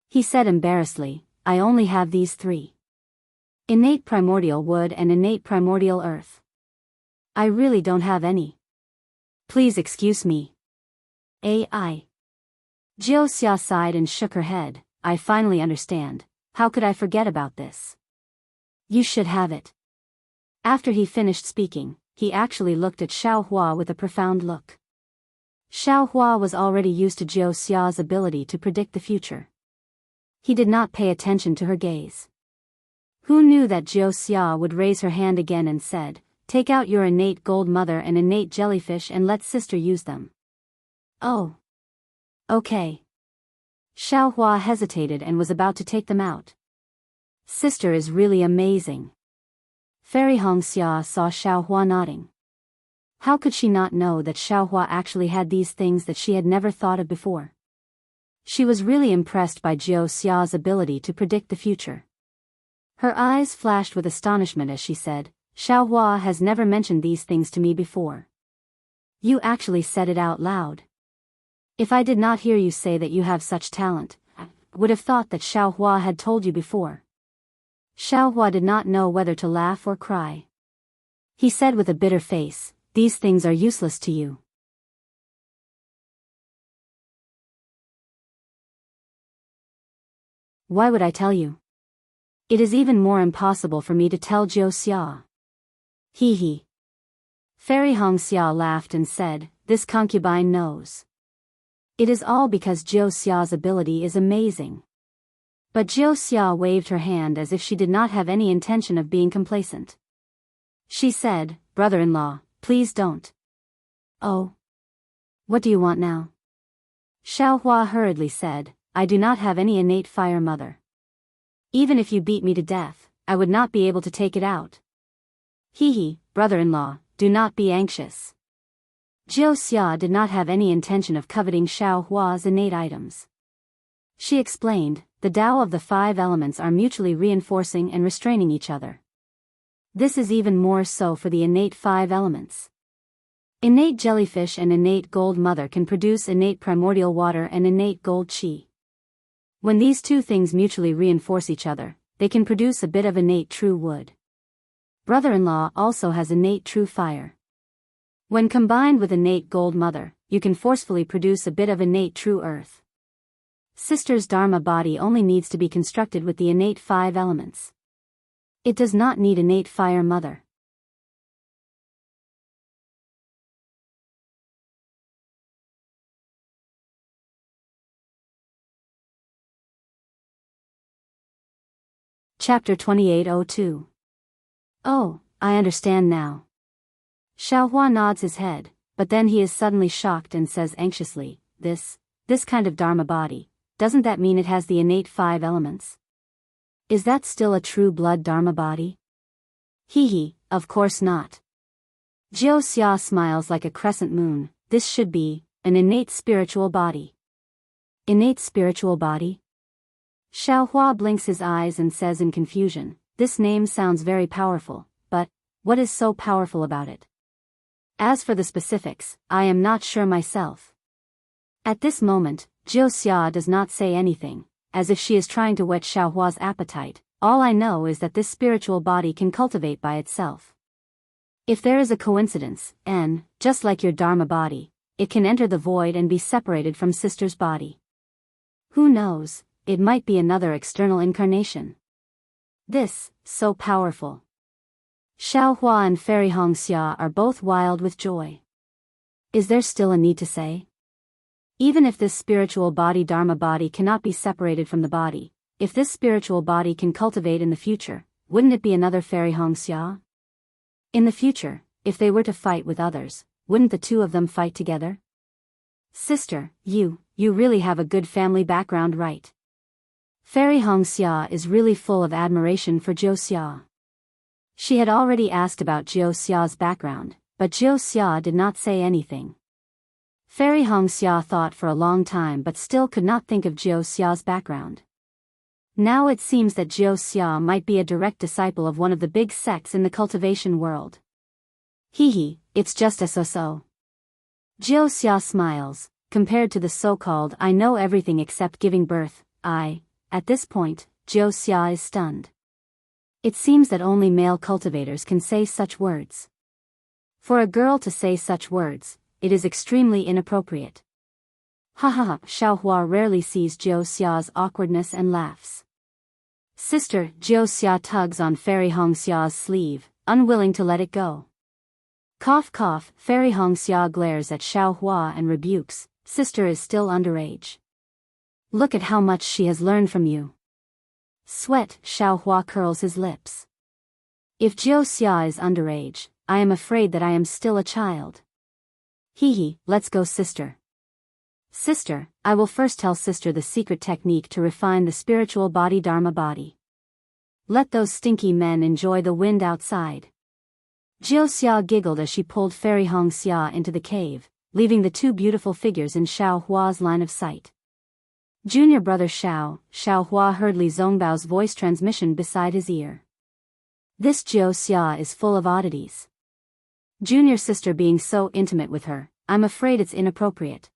He said embarrassedly, I only have these 3. Innate primordial wood and innate primordial earth. I really don't have any. Please excuse me. Jianghu sighed and shook her head, I finally understand. How could I forget about this? You should have it. After he finished speaking, he actually looked at Xiao Hua with a profound look. Xiao Hua was already used to Jianghu's ability to predict the future. He did not pay attention to her gaze. Who knew that Jianghu would raise her hand again and said, take out your innate gold mother and innate jellyfish and let sister use them. Oh. Okay. Xiao Hua hesitated and was about to take them out. Sister is really amazing. Fairy Xianxia saw Xiao Hua nodding. How could she not know that Xiao Hua actually had these things that she had never thought of before? She was really impressed by Jianghu's ability to predict the future. Her eyes flashed with astonishment as she said, Xiao Hua has never mentioned these things to me before. You actually said it out loud. If I did not hear you say that you have such talent, I would have thought that Xiao Hua had told you before. Xiao Hua did not know whether to laugh or cry. He said with a bitter face, these things are useless to you. Why would I tell you? It is even more impossible for me to tell Jianghu. Hee hee. Fairy Xianxia laughed and said, "This concubine knows. It is all because Jiuxia's ability is amazing." But Jiuxia waved her hand as if she did not have any intention of being complacent. She said, "Brother-in-law, please don't." "Oh. What do you want now?" Xiaohua hurriedly said, "I do not have any innate fire, mother. Even if you beat me to death, I would not be able to take it out." "Hee, brother-in-law, do not be anxious." Jiuxia did not have any intention of coveting Xiaohua's innate items. She explained, "The Tao of the 5 elements are mutually reinforcing and restraining each other. This is even more so for the innate 5 elements. Innate jellyfish and innate gold mother can produce innate primordial water and innate gold qi. When these two things mutually reinforce each other, they can produce a bit of innate true wood. Brother-in-law also has innate true fire. When combined with innate gold mother, you can forcefully produce a bit of innate true earth. Sister's Dharma body only needs to be constructed with the innate 5 elements. It does not need innate fire mother." Chapter 2802. "Oh, I understand now." Xiaohua nods his head, but then he is suddenly shocked and says anxiously, This kind of Dharma body, doesn't that mean it has the innate 5 elements? Is that still a true blood Dharma body?" "Hee, of course not." Jiuxia smiles like a crescent moon. "This should be an innate spiritual body." "Innate spiritual body?" Xiaohua blinks his eyes and says in confusion, "This name sounds very powerful, but what is so powerful about it? As for the specifics, I am not sure myself." At this moment, Jiuxia does not say anything, as if she is trying to whet Xiaohua's appetite. "All I know is that this spiritual body can cultivate by itself. If there is a coincidence, and, just like your Dharma body, it can enter the void and be separated from sister's body. Who knows, it might be another external incarnation. This, so powerful." Xiaohua and Fairy Xianxia are both wild with joy. Is there still a need to say? Even if this spiritual body Dharma body cannot be separated from the body, if this spiritual body can cultivate in the future, wouldn't it be another Fairy Xianxia? In the future, if they were to fight with others, wouldn't the two of them fight together? "Sister, you really have a good family background, right?" Fairy Xianxia is really full of admiration for Jiuxia. She had already asked about Jiuxia's background, but Jiuxia did not say anything. Fairy Xianxia thought for a long time but still could not think of Jiuxia's background. Now it seems that Jiuxia might be a direct disciple of one of the big sects in the cultivation world. Hee, it's just a so-so. Jiuxia smiles, compared to the so-called "I know everything except giving birth." At this point, Jiuxia is stunned. It seems that only male cultivators can say such words. For a girl to say such words, it is extremely inappropriate. Ha, Xiaohua rarely sees Jiuxia's awkwardness and laughs. "Sister," Jiuxia tugs on Fairy Xianxia's sleeve, unwilling to let it go. Cough cough, Fairy Xianxia glares at Xiaohua and rebukes, "Sister is still underage. Look at how much she has learned from you." Sweat, Xiaohua curls his lips. "If Jiuxia is underage, I am afraid that I am still a child." Hee, let's go, sister. "Sister, I will first tell sister the secret technique to refine the spiritual body Dharma body. Let those stinky men enjoy the wind outside." Jiuxia giggled as she pulled Fairy Xianxia into the cave, leaving the two beautiful figures in Xiaohua's line of sight. Junior brother Xiaohua heard Li Zongbao's voice transmission beside his ear. This Jiuxia is full of oddities. Junior sister being so intimate with her, I'm afraid it's inappropriate.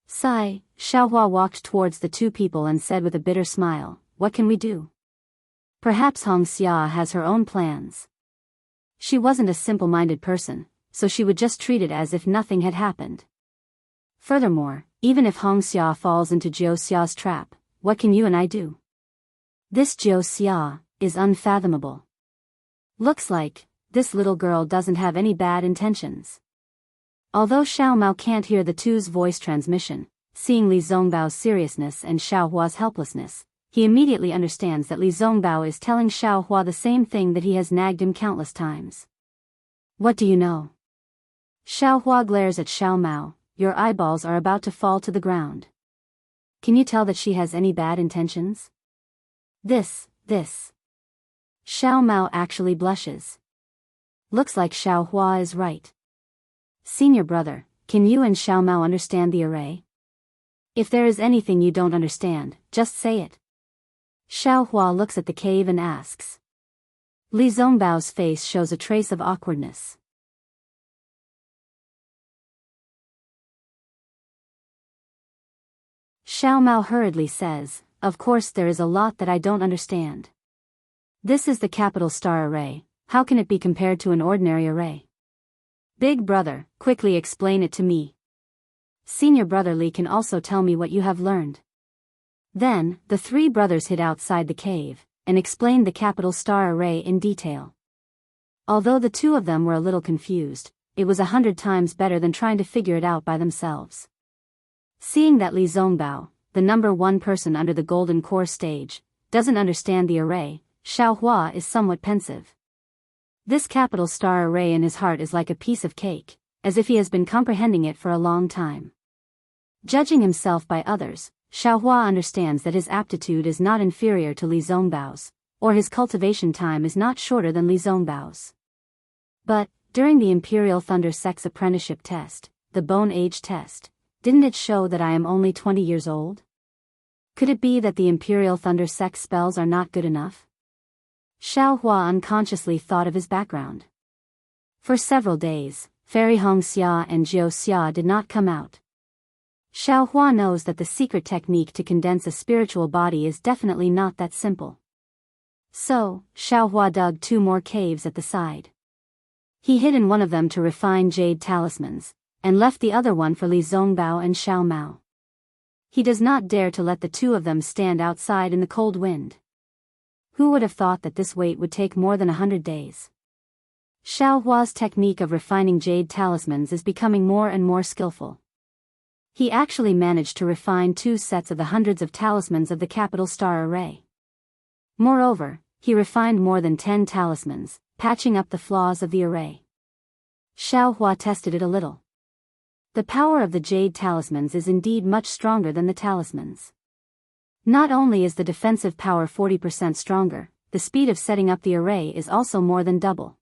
Sigh, Xiaohua walked towards the two people and said with a bitter smile, "What can we do? Perhaps Xianxia has her own plans." She wasn't a simple-minded person, so she would just treat it as if nothing had happened. Furthermore, even if Xianxia falls into Jiuxia's trap, what can you and I do? This Jiuxia is unfathomable. Looks like this little girl doesn't have any bad intentions. Although Xiao Mao can't hear the two's voice transmission, seeing Li Zongbao's seriousness and Xiao Hua's helplessness, he immediately understands that Li Zongbao is telling Xiao Hua the same thing that he has nagged him countless times. What do you know? Xiao Hua glares at Xiao Mao. Your eyeballs are about to fall to the ground. Can you tell that she has any bad intentions? This. Xiao Mao actually blushes. Looks like Xiao Hua is right. Senior brother, can you and Xiao Mao understand the array? If there is anything you don't understand, just say it. Xiao Hua looks at the cave and asks. Li Zongbao's face shows a trace of awkwardness. Xiao Mao hurriedly says, of course there is a lot that I don't understand. This is the capital star array, how can it be compared to an ordinary array? Big brother, quickly explain it to me. Senior brother Li can also tell me what you have learned. Then, the three brothers hid outside the cave, and explained the capital star array in detail. Although the two of them were a little confused, it was 100 times better than trying to figure it out by themselves. Seeing that Li Zongbao, the number one person under the golden core stage, doesn't understand the array, Xiao Hua is somewhat pensive. This capital star array in his heart is like a piece of cake, as if he has been comprehending it for a long time. Judging himself by others, Xiao Hua understands that his aptitude is not inferior to Li Zongbao's, or his cultivation time is not shorter than Li Zongbao's. But, during the Imperial Thunder Sex Apprenticeship Test, the Bone Age Test, didn't it show that I am only 20 years old? Could it be that the Imperial Thunder Sex spells are not good enough? Xiao Hua unconsciously thought of his background. For several days, Fairy Hong Xia and Jiao Xia did not come out. Xiao Hua knows that the secret technique to condense a spiritual body is definitely not that simple. So, Xiao Hua dug 2 more caves at the side. He hid in one of them to refine jade talismans, and left the other one for Li Zongbao and Xiao Mao. He does not dare to let the two of them stand outside in the cold wind. Who would have thought that this wait would take more than 100 days? Xiao Hua's technique of refining jade talismans is becoming more and more skillful. He actually managed to refine 2 sets of the hundreds of talismans of the capital star array. Moreover, he refined more than 10 talismans, patching up the flaws of the array. Xiao Hua tested it a little. The power of the jade talismans is indeed much stronger than the talismans. Not only is the defensive power 40% stronger, the speed of setting up the array is also more than double.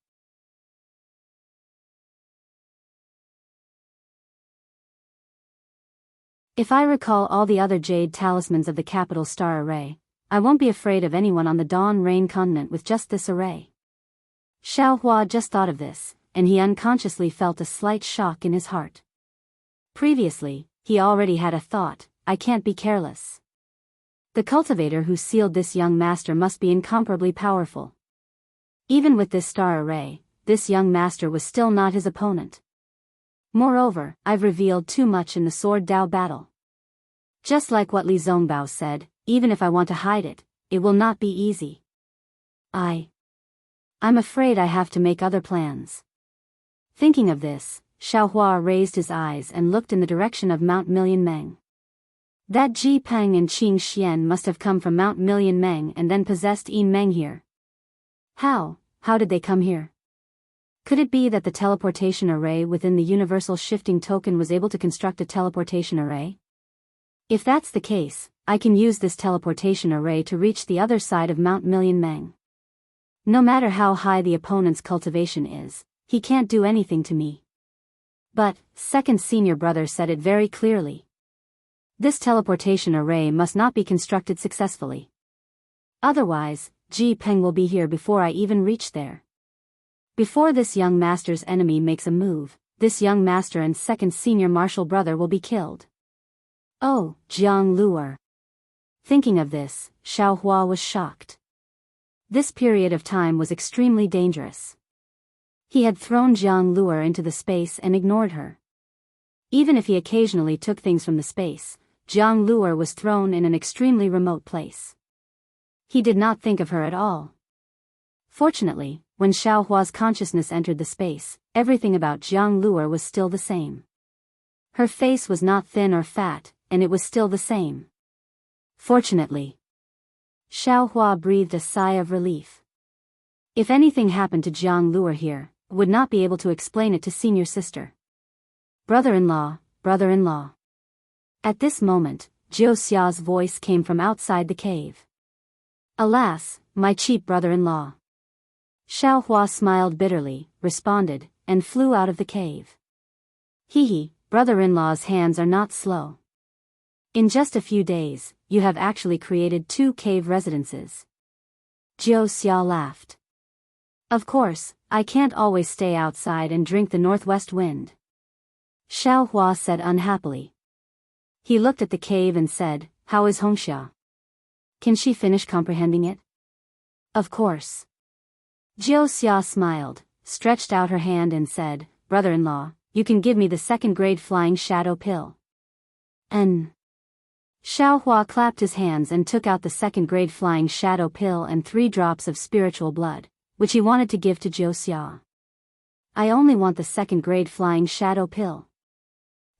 If I recall all the other jade talismans of the capital star array, I won't be afraid of anyone on the Dawn Rain continent with just this array. Xiao Hua just thought of this, and he unconsciously felt a slight shock in his heart. Previously, he already had a thought, I can't be careless. The cultivator who sealed this young master must be incomparably powerful. Even with this star array, this young master was still not his opponent. Moreover, I've revealed too much in the sword Dao battle. Just like what Li Zongbao said, even if I want to hide it, it will not be easy. I'm afraid I have to make other plans. Thinking of this, Xiao Hua raised his eyes and looked in the direction of Mount Million Meng. That Ji Peng and Qing Xian must have come from Mount Million Meng and then possessed Yin Meng here. How did they come here? Could it be that the teleportation array within the universal shifting token was able to construct a teleportation array? If that's the case, I can use this teleportation array to reach the other side of Mount Million Meng. No matter how high the opponent's cultivation is, he can't do anything to me. But, second senior brother said it very clearly. This teleportation array must not be constructed successfully. Otherwise, Ji Peng will be here before I even reach there. Before this young master's enemy makes a move, this young master and second senior martial brother will be killed. Oh, Jianghu. Thinking of this, Xiao Hua was shocked. This period of time was extremely dangerous. He had thrown Jianghu into the space and ignored her. Even if he occasionally took things from the space, Jianghu was thrown in an extremely remote place. He did not think of her at all. Fortunately, when Xiaohua's consciousness entered the space, everything about Jianghu was still the same. Her face was not thin or fat, and it was still the same. Fortunately. Xiaohua breathed a sigh of relief. If anything happened to Jianghu here, would not be able to explain it to senior sister. Brother-in-law, brother-in-law. At this moment, Jiuxia's voice came from outside the cave. Alas, my cheap brother-in-law. Xiaohua smiled bitterly, responded, and flew out of the cave. Hee, brother-in-law's hands are not slow. In just a few days, you have actually created 2 cave residences. Jiuxia laughed. Of course, I can't always stay outside and drink the northwest wind. Xiaohua said unhappily. He looked at the cave and said, how is Hongxia? Can she finish comprehending it? Of course. Jiuxia smiled, stretched out her hand and said, brother-in-law, you can give me the 2nd grade flying shadow pill. Xiaohua clapped his hands and took out the 2nd grade flying shadow pill and 3 drops of spiritual blood, which he wanted to give to Jiuxia. I only want the 2nd grade flying shadow pill.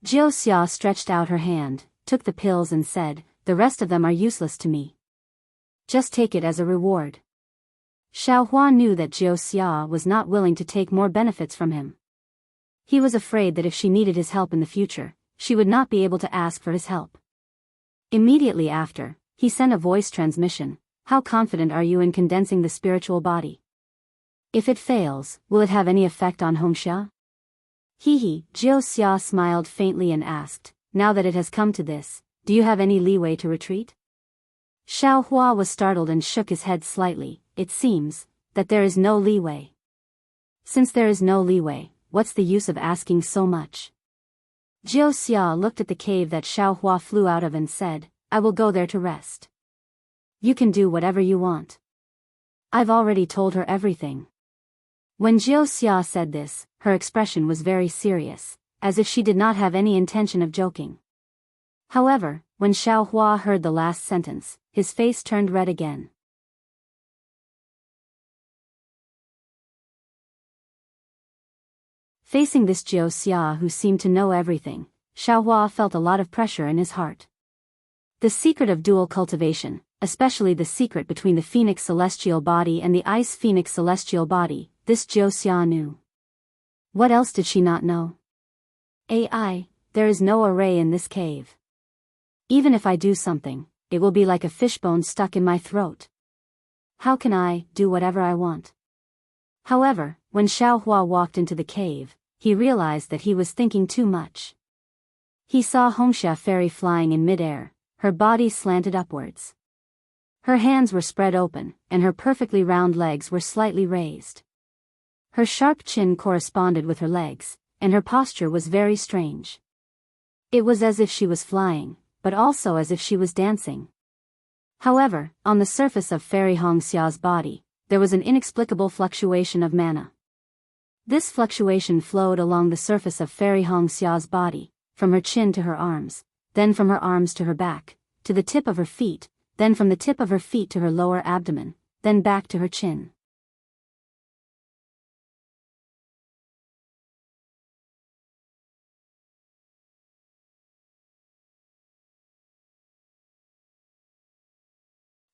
Jiuxia stretched out her hand, took the pills and said, the rest of them are useless to me. Just take it as a reward. Xiaohua knew that Jiuxia was not willing to take more benefits from him. He was afraid that if she needed his help in the future, she would not be able to ask for his help. Immediately after, he sent a voice transmission. How confident are you in condensing the spiritual body? If it fails, will it have any effect on Hongxia? Jiuxia smiled faintly and asked, now that it has come to this, do you have any leeway to retreat? Xiaohua was startled and shook his head slightly. It seems that there is no leeway. Since there is no leeway, what's the use of asking so much? Jiuxia looked at the cave that Xiaohua flew out of and said, I will go there to rest. You can do whatever you want. I've already told her everything. When Jiuxia said this, her expression was very serious, as if she did not have any intention of joking. However, when Xiaohua heard the last sentence, his face turned red again. Facing this Jiuxia who seemed to know everything, Xiaohua felt a lot of pressure in his heart. The secret of dual cultivation, especially the secret between the Phoenix celestial body and the Ice Phoenix celestial body, this Jiuxia knew. What else did she not know? There is no array in this cave. Even if I do something, it will be like a fishbone stuck in my throat. How can I do whatever I want? However, when Xiaohua walked into the cave, he realized that he was thinking too much. He saw Hongxia fairy flying in midair, her body slanted upwards. Her hands were spread open, and her perfectly round legs were slightly raised. Her sharp chin corresponded with her legs, and her posture was very strange. It was as if she was flying, but also as if she was dancing. However, on the surface of Fairy Hongxia's body, there was an inexplicable fluctuation of mana. This fluctuation flowed along the surface of Fairy Hongxia's body, from her chin to her arms, then from her arms to her back, to the tip of her feet, then from the tip of her feet to her lower abdomen, then back to her chin.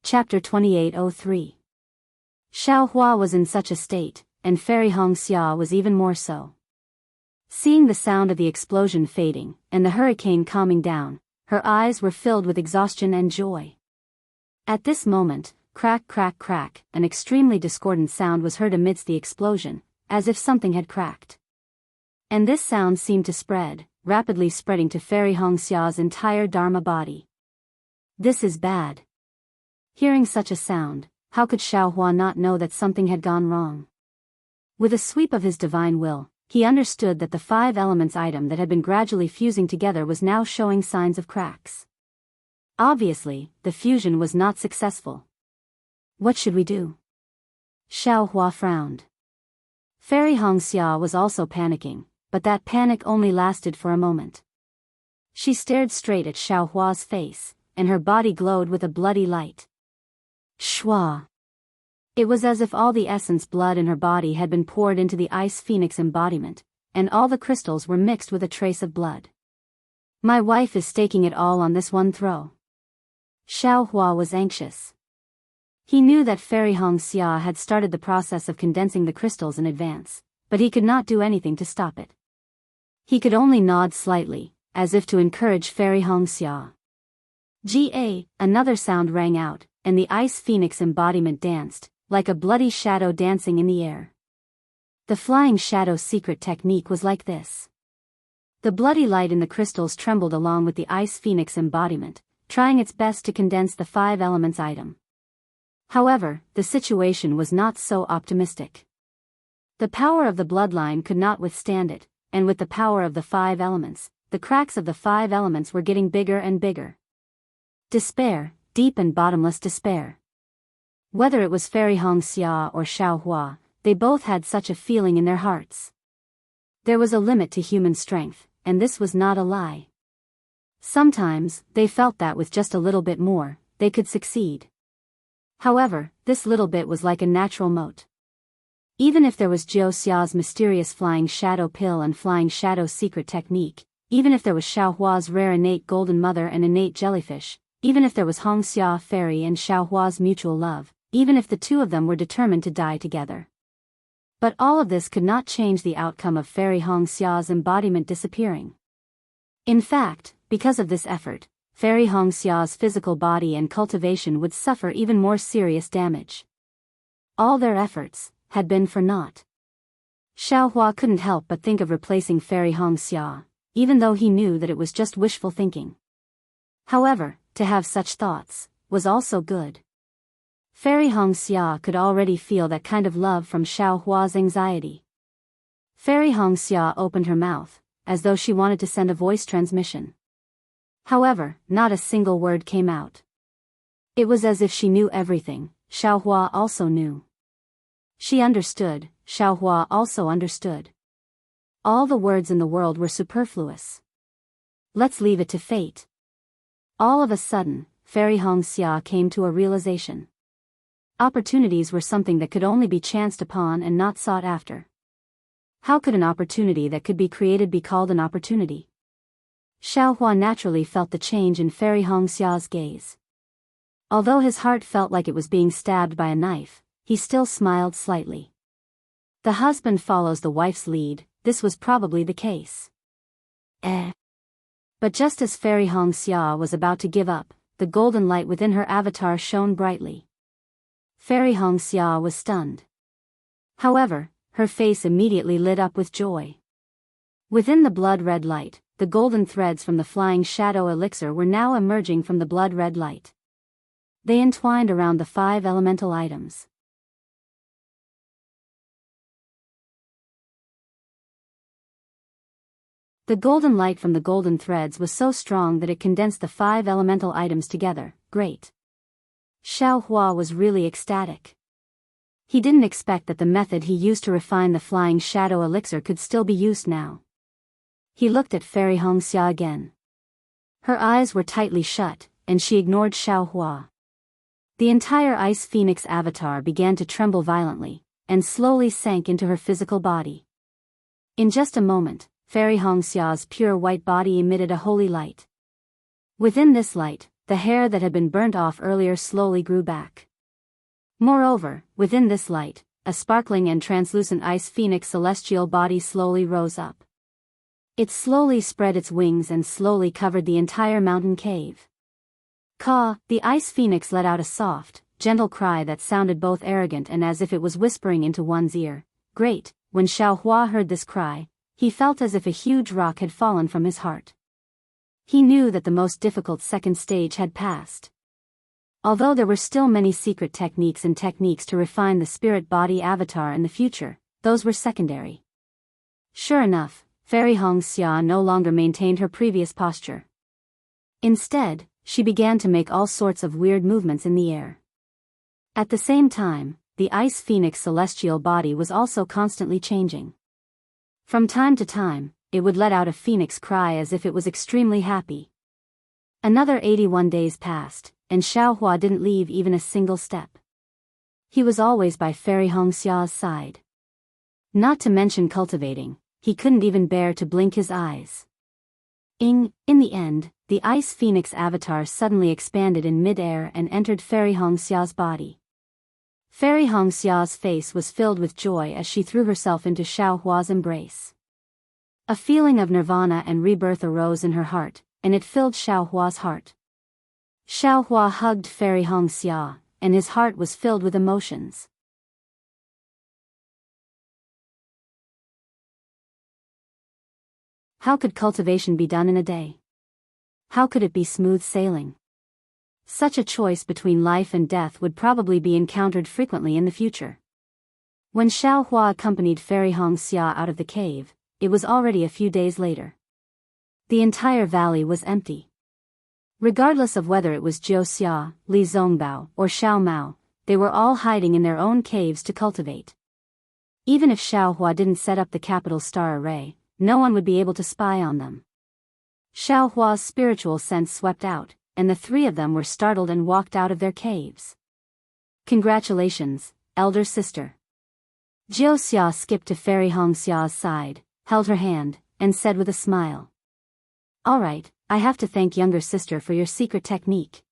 Chapter 2803. Xiaohua was in such a state, and Fairy Hongxia was even more so. Seeing the sound of the explosion fading, and the hurricane calming down, her eyes were filled with exhaustion and joy. At this moment, crack crack crack, an extremely discordant sound was heard amidst the explosion, as if something had cracked. And this sound seemed to spread, rapidly spreading to Fairy Hongxia's entire Dharma body. This is bad. Hearing such a sound, how could Xiaohua not know that something had gone wrong? With a sweep of his divine will, he understood that the 5 elements item that had been gradually fusing together was now showing signs of cracks. Obviously, the fusion was not successful. What should we do? Xiaohua frowned. Fairy Hongxia was also panicking, but that panic only lasted for a moment. She stared straight at Xiaohua's face, and her body glowed with a bloody light. Shua! It was as if all the essence blood in her body had been poured into the ice phoenix embodiment, and all the crystals were mixed with a trace of blood. My wife is staking it all on this one throw. Xiao Hua was anxious. He knew that Fairy Xianxia had started the process of condensing the crystals in advance, but he could not do anything to stop it. He could only nod slightly, as if to encourage Fairy Xianxia. Another sound rang out, and the ice phoenix embodiment danced, like a bloody shadow dancing in the air. The flying shadow secret technique was like this. The bloody light in the crystals trembled along with the ice phoenix embodiment, trying its best to condense the 5 elements item. However, the situation was not so optimistic. The power of the bloodline could not withstand it, and with the power of the 5 elements, the cracks of the 5 elements were getting bigger and bigger. Despair, deep and bottomless despair. Whether it was Fairy Xianxia or Xiao Hua, they both had such a feeling in their hearts. There was a limit to human strength, and this was not a lie. Sometimes, they felt that with just a little bit more, they could succeed. However, this little bit was like a natural moat. Even if there was Jiao Xia's mysterious flying shadow pill and flying shadow secret technique, even if there was Xiao Hua's rare innate golden mother and innate jellyfish, even if there was Xianxia fairy and Xiao Hua's mutual love, even if the two of them were determined to die together. But all of this could not change the outcome of Fairy Xia's embodiment disappearing. In fact, because of this effort, Fairy Xia's physical body and cultivation would suffer even more serious damage. All their efforts had been for naught. Xiao Hua couldn't help but think of replacing Fairy Xia, even though he knew that it was just wishful thinking. However, to have such thoughts was also good. Fairy Xia could already feel that kind of love from Xiao Hua's anxiety. Fairy Xia opened her mouth, as though she wanted to send a voice transmission. However, not a single word came out. It was as if she knew everything. Xiao Hua also knew. She understood, Xiao Hua also understood. All the words in the world were superfluous. Let's leave it to fate. All of a sudden, Fairy Xia came to a realization. Opportunities were something that could only be chanced upon and not sought after. How could an opportunity that could be created be called an opportunity? Xiao Hua naturally felt the change in Fairy Xia's gaze. Although his heart felt like it was being stabbed by a knife, he still smiled slightly. The husband follows the wife's lead, this was probably the case. But just as Fairy Xia was about to give up, the golden light within her avatar shone brightly. Fairy Xia was stunned. However, her face immediately lit up with joy. Within the blood-red light, the golden threads from the flying shadow elixir were now emerging from the blood-red light. They entwined around the 5 elemental items. The golden light from the golden threads was so strong that it condensed the 5 elemental items together. Great. Xiao Hua was really ecstatic. He didn't expect that the method he used to refine the flying shadow elixir could still be used now. He looked at Fairy Xia again. Her eyes were tightly shut, and she ignored Xiao Hua. The entire Ice Phoenix avatar began to tremble violently, and slowly sank into her physical body. In just a moment, Fairy Xia's pure white body emitted a holy light. Within this light, the hair that had been burnt off earlier slowly grew back. Moreover, within this light, a sparkling and translucent ice phoenix celestial body slowly rose up. It slowly spread its wings and slowly covered the entire mountain cave. Caw, the ice phoenix let out a soft, gentle cry that sounded both arrogant and as if it was whispering into one's ear. Great. When Xiao Hua heard this cry, he felt as if a huge rock had fallen from his heart. He knew that the most difficult second stage had passed. Although there were still many secret techniques to refine the spirit body avatar in the future, those were secondary. Sure enough, Fairy Xia no longer maintained her previous posture. Instead, she began to make all sorts of weird movements in the air. At the same time, the Ice Phoenix celestial body was also constantly changing. From time to time, it would let out a phoenix cry as if it was extremely happy. Another 81 days passed, and Xiao Hua didn't leave even a single step. He was always by Fairy Hongxia's side. Not to mention cultivating, he couldn't even bear to blink his eyes. In the end, the Ice Phoenix avatar suddenly expanded in mid-air and entered Fairy Hongxia's body. Fairy Hongxia's face was filled with joy as she threw herself into Xiaohua's embrace. A feeling of nirvana and rebirth arose in her heart, and it filled Xiaohua's heart. Xiaohua hugged Fairy Hongxia, and his heart was filled with emotions. How could cultivation be done in a day? How could it be smooth sailing? Such a choice between life and death would probably be encountered frequently in the future. When Xiaohua accompanied Fairy Hongxia out of the cave, it was already a few days later. The entire valley was empty. Regardless of whether it was Jiuxia, Li Zongbao, or Xiao Mao, they were all hiding in their own caves to cultivate. Even if Xiaohua didn't set up the capital star array, no one would be able to spy on them. Xiaohua's spiritual sense swept out, and the three of them were startled and walked out of their caves. Congratulations, elder sister. Jiuxia skipped to Fairy Hongxia's side, held her hand, and said with a smile. All right, I have to thank younger sister for your secret technique.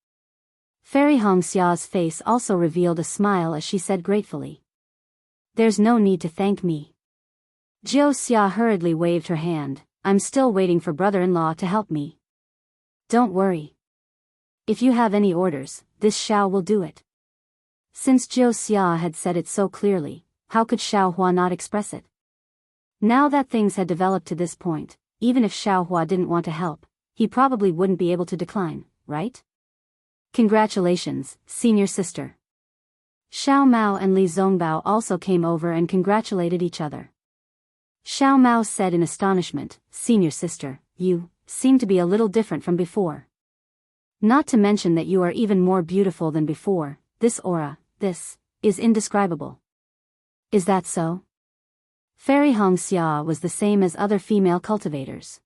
Fairy Hongxia's face also revealed a smile as she said gratefully. There's no need to thank me. Jiuxia hurriedly waved her hand. I'm still waiting for brother-in-law to help me. Don't worry. If you have any orders, this Xiao will do it. Since Jiuxia had said it so clearly, how could Xiaohua not express it? Now that things had developed to this point, even if Xiaohua didn't want to help, he probably wouldn't be able to decline, right? Congratulations, senior sister. Xiao Mao and Li Zongbao also came over and congratulated each other. Xiao Mao said in astonishment, Senior sister, you seem to be a little different from before. Not to mention that you are even more beautiful than before. This aura, this, is indescribable. Is that so? Fairy Hongxia was the same as other female cultivators.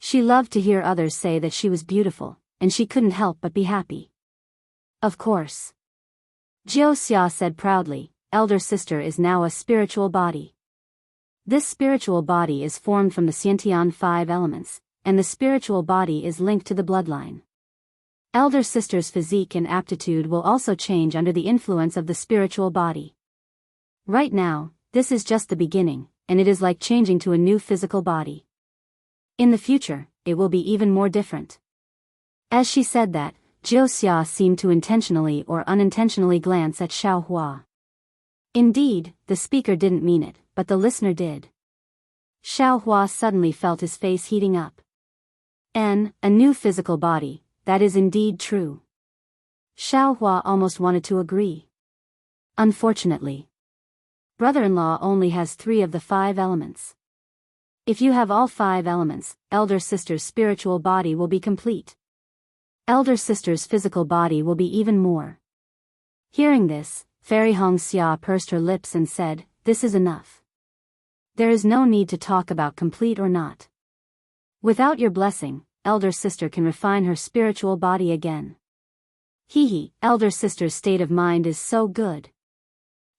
She loved to hear others say that she was beautiful, and she couldn't help but be happy. Of course. Jiuxia said proudly, elder sister is now a spiritual body. This spiritual body is formed from the Xiantian 5 elements, and the spiritual body is linked to the bloodline. Elder sister's physique and aptitude will also change under the influence of the spiritual body. Right now, this is just the beginning, and it is like changing to a new physical body. In the future, it will be even more different. As she said that, Jiuxia seemed to intentionally or unintentionally glance at Xiaohua. Indeed, the speaker didn't mean it, but the listener did. Xiaohua suddenly felt his face heating up. A new physical body, that is indeed true. Xiaohua almost wanted to agree. Unfortunately, brother-in-law only has 3 of the 5 elements. If you have all 5 elements, elder sister's spiritual body will be complete. Elder sister's physical body will be even more. Hearing this, Fairy Hongxia pursed her lips and said, this is enough. There is no need to talk about complete or not. Without your blessing, elder sister can refine her spiritual body again. Elder sister's state of mind is so good.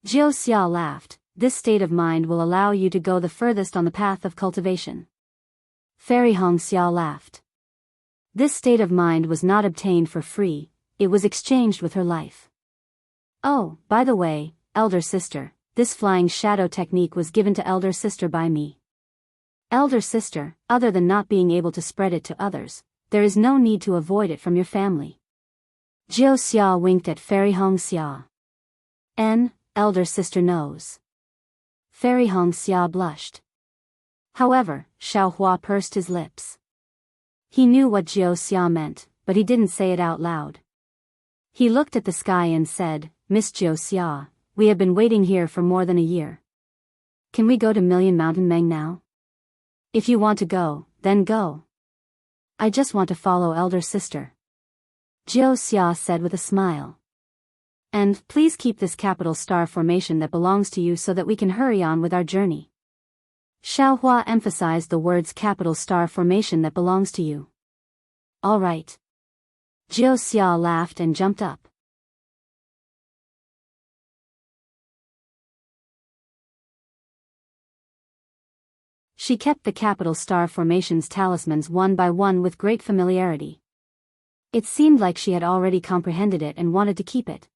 Jiuxia laughed. This state of mind will allow you to go the furthest on the path of cultivation. Fairy Hongxia laughed. This state of mind was not obtained for free, it was exchanged with her life. Oh, by the way, elder sister, this flying shadow technique was given to elder sister by me. Elder sister, other than not being able to spread it to others, there is no need to avoid it from your family. Jiuxia winked at Fairy Hongxia. Elder sister knows. Fairy Hongxia blushed. However, Xiaohua pursed his lips. He knew what Jiuxia meant, but he didn't say it out loud. He looked at the sky and said, Miss Jiuxia, we have been waiting here for more than a year. Can we go to Million Mountain Meng now? If you want to go, then go. I just want to follow elder sister. Jiuxia said with a smile. And please keep this capital star formation that belongs to you so that we can hurry on with our journey. Xiaohua emphasized the words capital star formation that belongs to you. All right. Jiuxia laughed and jumped up. She kept the capital star formation's talismans one by one with great familiarity. It seemed like she had already comprehended it and wanted to keep it.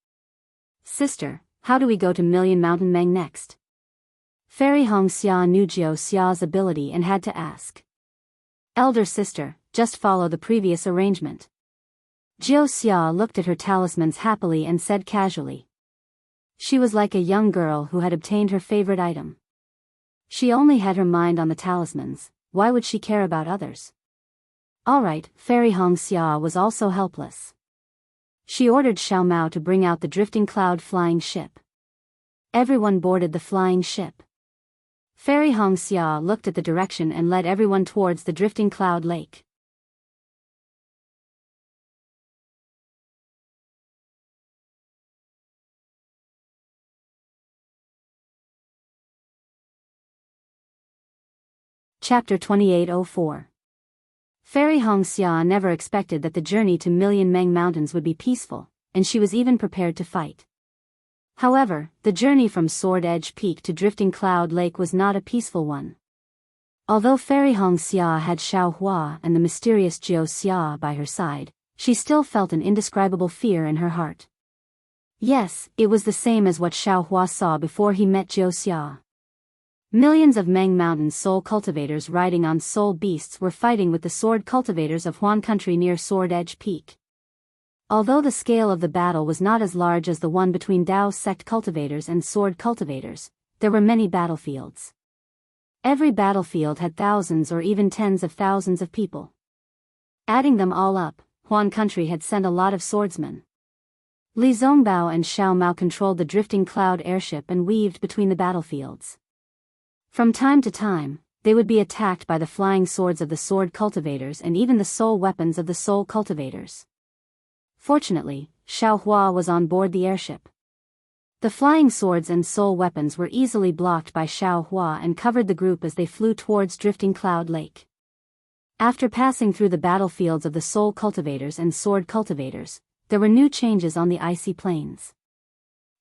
Sister, how do we go to Million Mountain Meng next? Fairy Xianxia knew Jiao Xia's ability and had to ask. Elder sister, just follow the previous arrangement. Jiao Xia looked at her talismans happily and said casually. She was like a young girl who had obtained her favorite item. She only had her mind on the talismans, why would she care about others? Alright, Fairy Xianxia was also helpless. She ordered Xiao Mao to bring out the drifting cloud flying ship. Everyone boarded the flying ship. Fairy Xianxia looked at the direction and led everyone towards the drifting cloud lake. Chapter 2804. Fairy Xianxia never expected that the journey to Million Meng Mountains would be peaceful, and she was even prepared to fight. However, the journey from Sword Edge Peak to Drifting Cloud Lake was not a peaceful one. Although Fairy Xianxia had Xiao Hua and the mysterious Jiao Xia by her side, she still felt an indescribable fear in her heart. Yes, it was the same as what Xiao Hua saw before he met Jiao Xia. Millions of Meng Mountain soul cultivators riding on soul beasts were fighting with the sword cultivators of Huan country near Sword Edge Peak. Although the scale of the battle was not as large as the one between Dao sect cultivators and sword cultivators, there were many battlefields. Every battlefield had thousands or even tens of thousands of people. Adding them all up, Huan country had sent a lot of swordsmen. Li Zongbao and Xiao Mao controlled the drifting cloud airship and weaved between the battlefields. From time to time, they would be attacked by the flying swords of the sword cultivators and even the soul weapons of the soul cultivators. Fortunately, Xiao Hua was on board the airship. The flying swords and soul weapons were easily blocked by Xiao Hua and covered the group as they flew towards Drifting Cloud Lake. After passing through the battlefields of the soul cultivators and sword cultivators, there were new changes on the icy plains.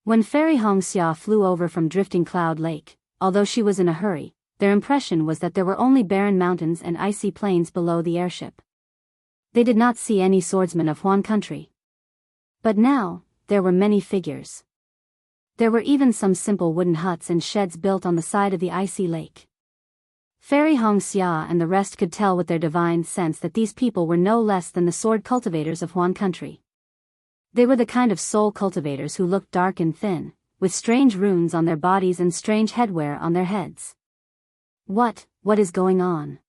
When Fairy Xianxia flew over from Drifting Cloud Lake, although she was in a hurry, their impression was that there were only barren mountains and icy plains below the airship. They did not see any swordsmen of Huan country. But now, there were many figures. There were even some simple wooden huts and sheds built on the side of the icy lake. Fairy Xianxia and the rest could tell with their divine sense that these people were no less than the sword cultivators of Huan country. They were the kind of soul cultivators who looked dark and thin, with strange runes on their bodies and strange headwear on their heads. What is going on?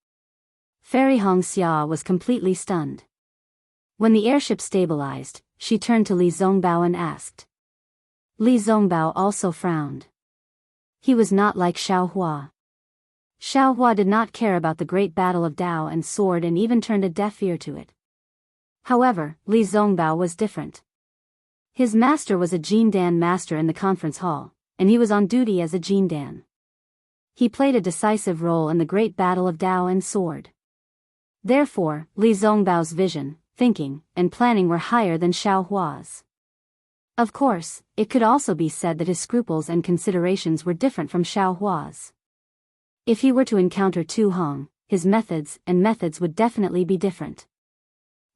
Fairy Xianxia was completely stunned. When the airship stabilized, she turned to Li Zongbao and asked. Li Zongbao also frowned. He was not like Xiao Hua. Xiao Hua did not care about the great battle of Dao and sword and even turned a deaf ear to it. However, Li Zongbao was different. His master was a Jindan master in the conference hall, and he was on duty as a Jindan. He played a decisive role in the great battle of Dao and sword. Therefore, Li Zongbao's vision, thinking, and planning were higher than Xiao Hua's. Of course, it could also be said that his scruples and considerations were different from Xiao Hua's. If he were to encounter Tu Hong, his methods would definitely be different.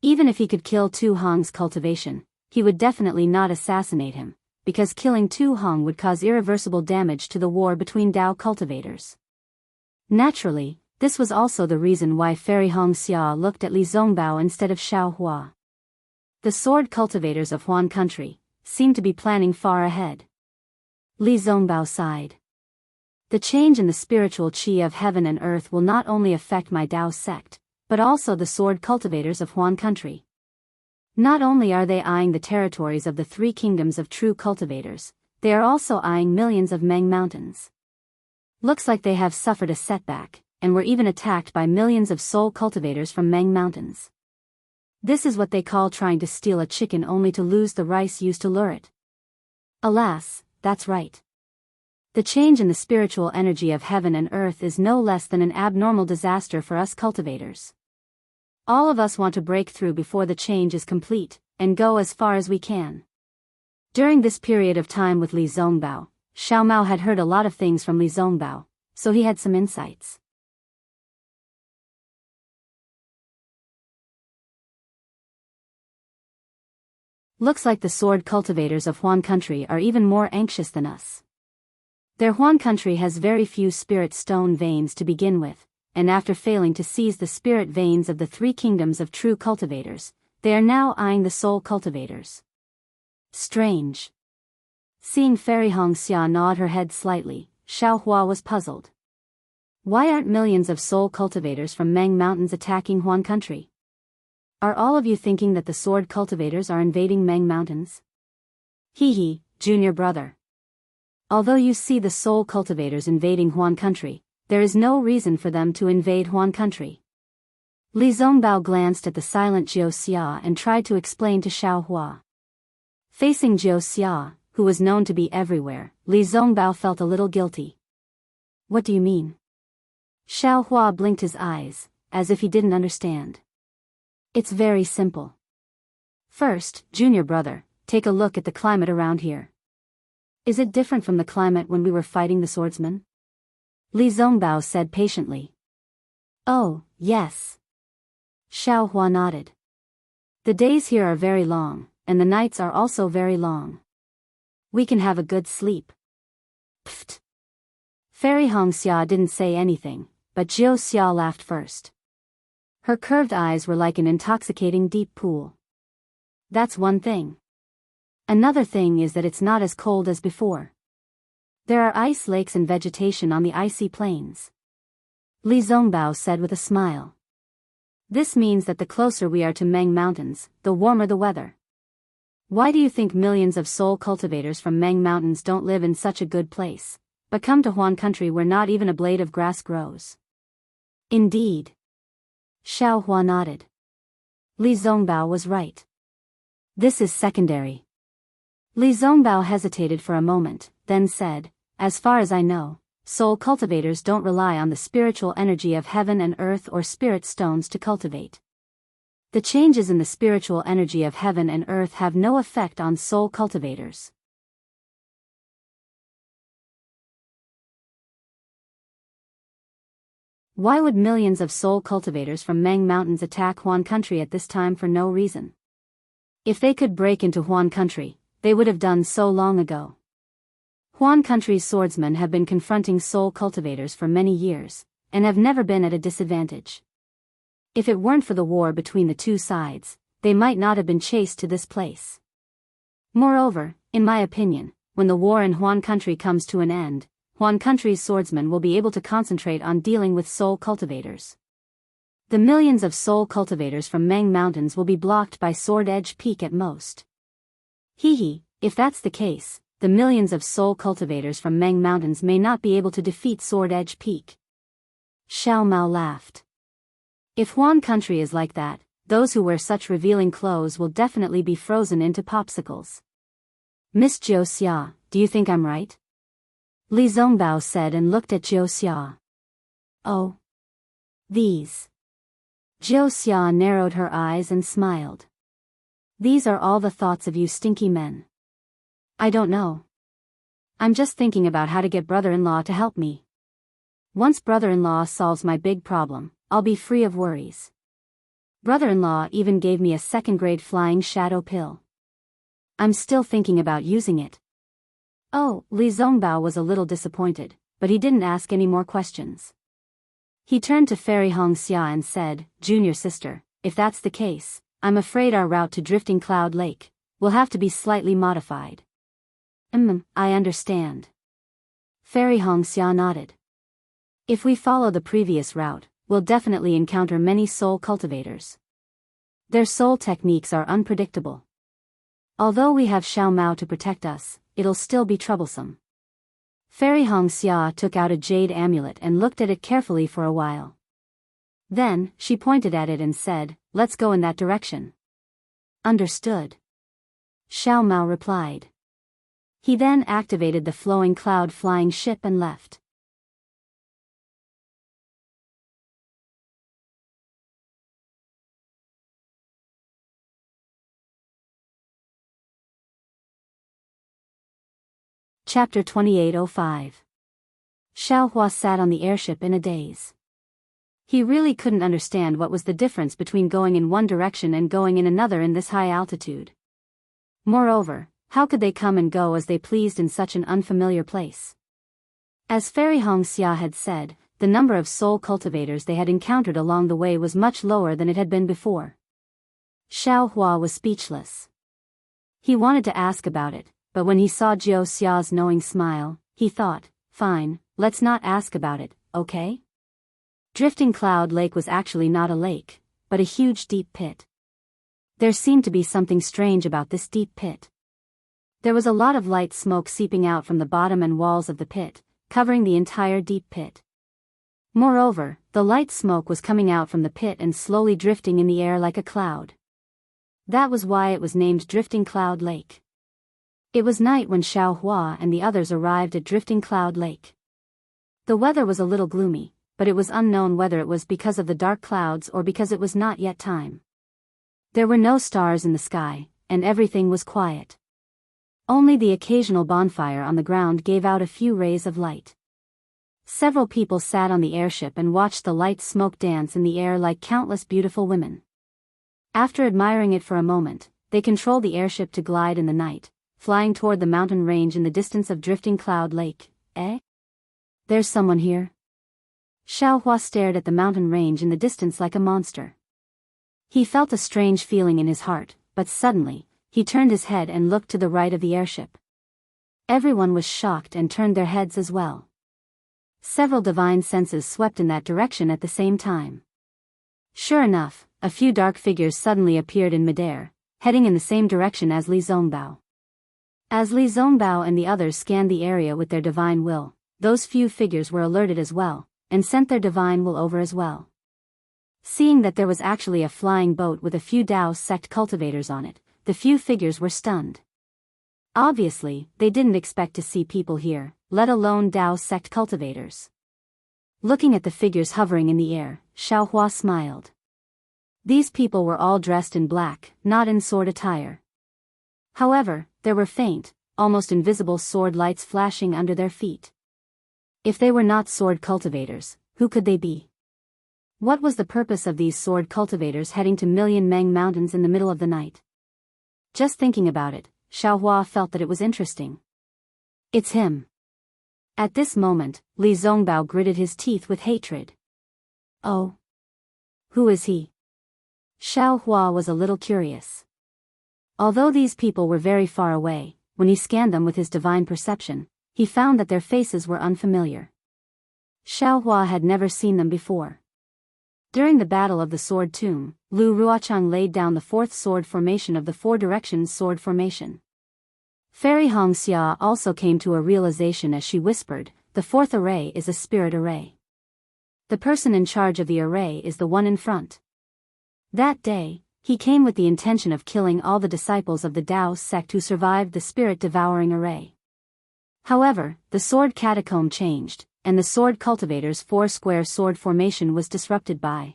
Even if he could kill Tu Hong's cultivation, he would definitely not assassinate him, because killing Tu Hong would cause irreversible damage to the war between Dao cultivators. Naturally, this was also the reason why Fairy Xianxia looked at Li Zongbao instead of Xiao Hua. The sword cultivators of Huan country seemed to be planning far ahead. Li Zongbao sighed. The change in the spiritual qi of heaven and earth will not only affect my Dao sect, but also the sword cultivators of Huan country. Not only are they eyeing the territories of the three kingdoms of true cultivators, they are also eyeing millions of Meng mountains. Looks like they have suffered a setback, and were even attacked by millions of soul cultivators from Meng mountains. This is what they call trying to steal a chicken only to lose the rice used to lure it. Alas, that's right. The change in the spiritual energy of heaven and earth is no less than an abnormal disaster for us cultivators. All of us want to break through before the change is complete, and go as far as we can. During this period of time with Li Zongbao, Xiao Mao had heard a lot of things from Li Zongbao, so he had some insights. Looks like the sword cultivators of Huan country are even more anxious than us. Their Huan country has very few spirit stone veins to begin with, and after failing to seize the spirit veins of the 3 kingdoms of true cultivators, they are now eyeing the soul cultivators. Strange. Seeing Fairy Xianxia nod her head slightly, Xiaohua was puzzled. Why aren't millions of soul cultivators from Meng Mountains attacking Huan country? Are all of you thinking that the sword cultivators are invading Meng Mountains? Hee, junior brother. Although you see the soul cultivators invading Huan country, there is no reason for them to invade Huan country. Li Zongbao glanced at the silent Jiuxia and tried to explain to Xiaohua. Facing Jiuxia, who was known to be everywhere, Li Zongbao felt a little guilty. What do you mean? Xiaohua blinked his eyes, as if he didn't understand. It's very simple. First, junior brother, take a look at the climate around here. Is it different from the climate when we were fighting the swordsmen? Li Zongbao said patiently. Oh, yes. Xiaohua nodded. The days here are very long, and the nights are also very long. We can have a good sleep. Pfft. Fairy Xianxia didn't say anything, but Jiuxia laughed first. Her curved eyes were like an intoxicating deep pool. That's one thing. Another thing is that it's not as cold as before. There are ice lakes and vegetation on the icy plains. Li Zongbao said with a smile. This means that the closer we are to Meng Mountains, the warmer the weather. Why do you think millions of soul cultivators from Meng Mountains don't live in such a good place, but come to Huan country where not even a blade of grass grows? Indeed. Xiaohua nodded. Li Zongbao was right. This is secondary. Li Zongbao hesitated for a moment, then said, as far as I know, soul cultivators don't rely on the spiritual energy of heaven and earth or spirit stones to cultivate. The changes in the spiritual energy of heaven and earth have no effect on soul cultivators. Why would millions of soul cultivators from Meng Mountains attack Huan country at this time for no reason? If they could break into Huan country, they would have done so long ago. Huan country's swordsmen have been confronting soul cultivators for many years, and have never been at a disadvantage. If it weren't for the war between the two sides, they might not have been chased to this place. Moreover, in my opinion, when the war in Huan country comes to an end, Huan country's swordsmen will be able to concentrate on dealing with soul cultivators. The millions of soul cultivators from Meng Mountains will be blocked by Sword Edge Peak at most. Hee, if that's the case, the millions of soul cultivators from Meng Mountains may not be able to defeat Sword Edge Peak. Xiao Mao laughed. If Huan country is like that, those who wear such revealing clothes will definitely be frozen into popsicles. Miss Jiuxia, do you think I'm right? Li Zongbao said and looked at Jiuxia. Oh. These. Jiuxia narrowed her eyes and smiled. These are all the thoughts of you stinky men. I don't know. I'm just thinking about how to get brother-in-law to help me. Once brother-in-law solves my big problem, I'll be free of worries. Brother-in-law even gave me a second-grade flying shadow pill. I'm still thinking about using it. Oh, Li Zongbao was a little disappointed, but he didn't ask any more questions. He turned to Fairy Xianxia and said, Junior sister, if that's the case, I'm afraid our route to Drifting Cloud Lake will have to be slightly modified. I understand. Fairy Xianxia nodded. If we follow the previous route, we'll definitely encounter many soul cultivators. Their soul techniques are unpredictable. Although we have Xiao Mao to protect us, it'll still be troublesome. Fairy Xianxia took out a jade amulet and looked at it carefully for a while. Then, she pointed at it and said, let's go in that direction. Understood. Xiao Mao replied. He then activated the flowing cloud flying ship and left. Chapter 2805. Xiaohua sat on the airship in a daze. He really couldn't understand what was the difference between going in one direction and going in another in this high altitude. Moreover, how could they come and go as they pleased in such an unfamiliar place? As Fairy Xianxia had said, the number of soul cultivators they had encountered along the way was much lower than it had been before. Xiao Hua was speechless. He wanted to ask about it, but when he saw Jiao Xia's knowing smile, he thought, fine, let's not ask about it, okay? Drifting Cloud Lake was actually not a lake, but a huge deep pit. There seemed to be something strange about this deep pit. There was a lot of light smoke seeping out from the bottom and walls of the pit, covering the entire deep pit. Moreover, the light smoke was coming out from the pit and slowly drifting in the air like a cloud. That was why it was named Drifting Cloud Lake. It was night when Xiao Hua and the others arrived at Drifting Cloud Lake. The weather was a little gloomy, but it was unknown whether it was because of the dark clouds or because it was not yet time. There were no stars in the sky, and everything was quiet. Only the occasional bonfire on the ground gave out a few rays of light. Several people sat on the airship and watched the light smoke dance in the air like countless beautiful women. After admiring it for a moment, they controlled the airship to glide in the night, flying toward the mountain range in the distance of Drifting Cloud Lake. There's someone here. Xiao Hua stared at the mountain range in the distance like a monster. He felt a strange feeling in his heart, but suddenly, he turned his head and looked to the right of the airship. Everyone was shocked and turned their heads as well. Several divine senses swept in that direction at the same time. Sure enough, a few dark figures suddenly appeared in midair, heading in the same direction as Li Zongbao. As Li Zongbao and the others scanned the area with their divine will, those few figures were alerted as well, and sent their divine will over as well. Seeing that there was actually a flying boat with a few Daoist sect cultivators on it, the few figures were stunned. Obviously, they didn't expect to see people here, let alone Daoist sect cultivators. Looking at the figures hovering in the air, Xiao Hua smiled. These people were all dressed in black, not in sword attire. However, there were faint, almost invisible sword lights flashing under their feet. If they were not sword cultivators, who could they be? What was the purpose of these sword cultivators heading to Million Meng Mountains in the middle of the night? Just thinking about it, Xiao Hua felt that it was interesting. It's him. At this moment, Li Zongbao gritted his teeth with hatred. Oh. Who is he? Xiao Hua was a little curious. Although these people were very far away, when he scanned them with his divine perception, he found that their faces were unfamiliar. Xiao Hua had never seen them before. During the Battle of the Sword Tomb, Lu Ruochang laid down the fourth sword formation of the Four Directions sword formation. Fairy Xianxia also came to a realization as she whispered, the fourth array is a spirit array. The person in charge of the array is the one in front. That day, he came with the intention of killing all the disciples of the Daoist sect who survived the spirit-devouring array. However, the sword catacomb changed, and the sword cultivator's four-square sword formation was disrupted by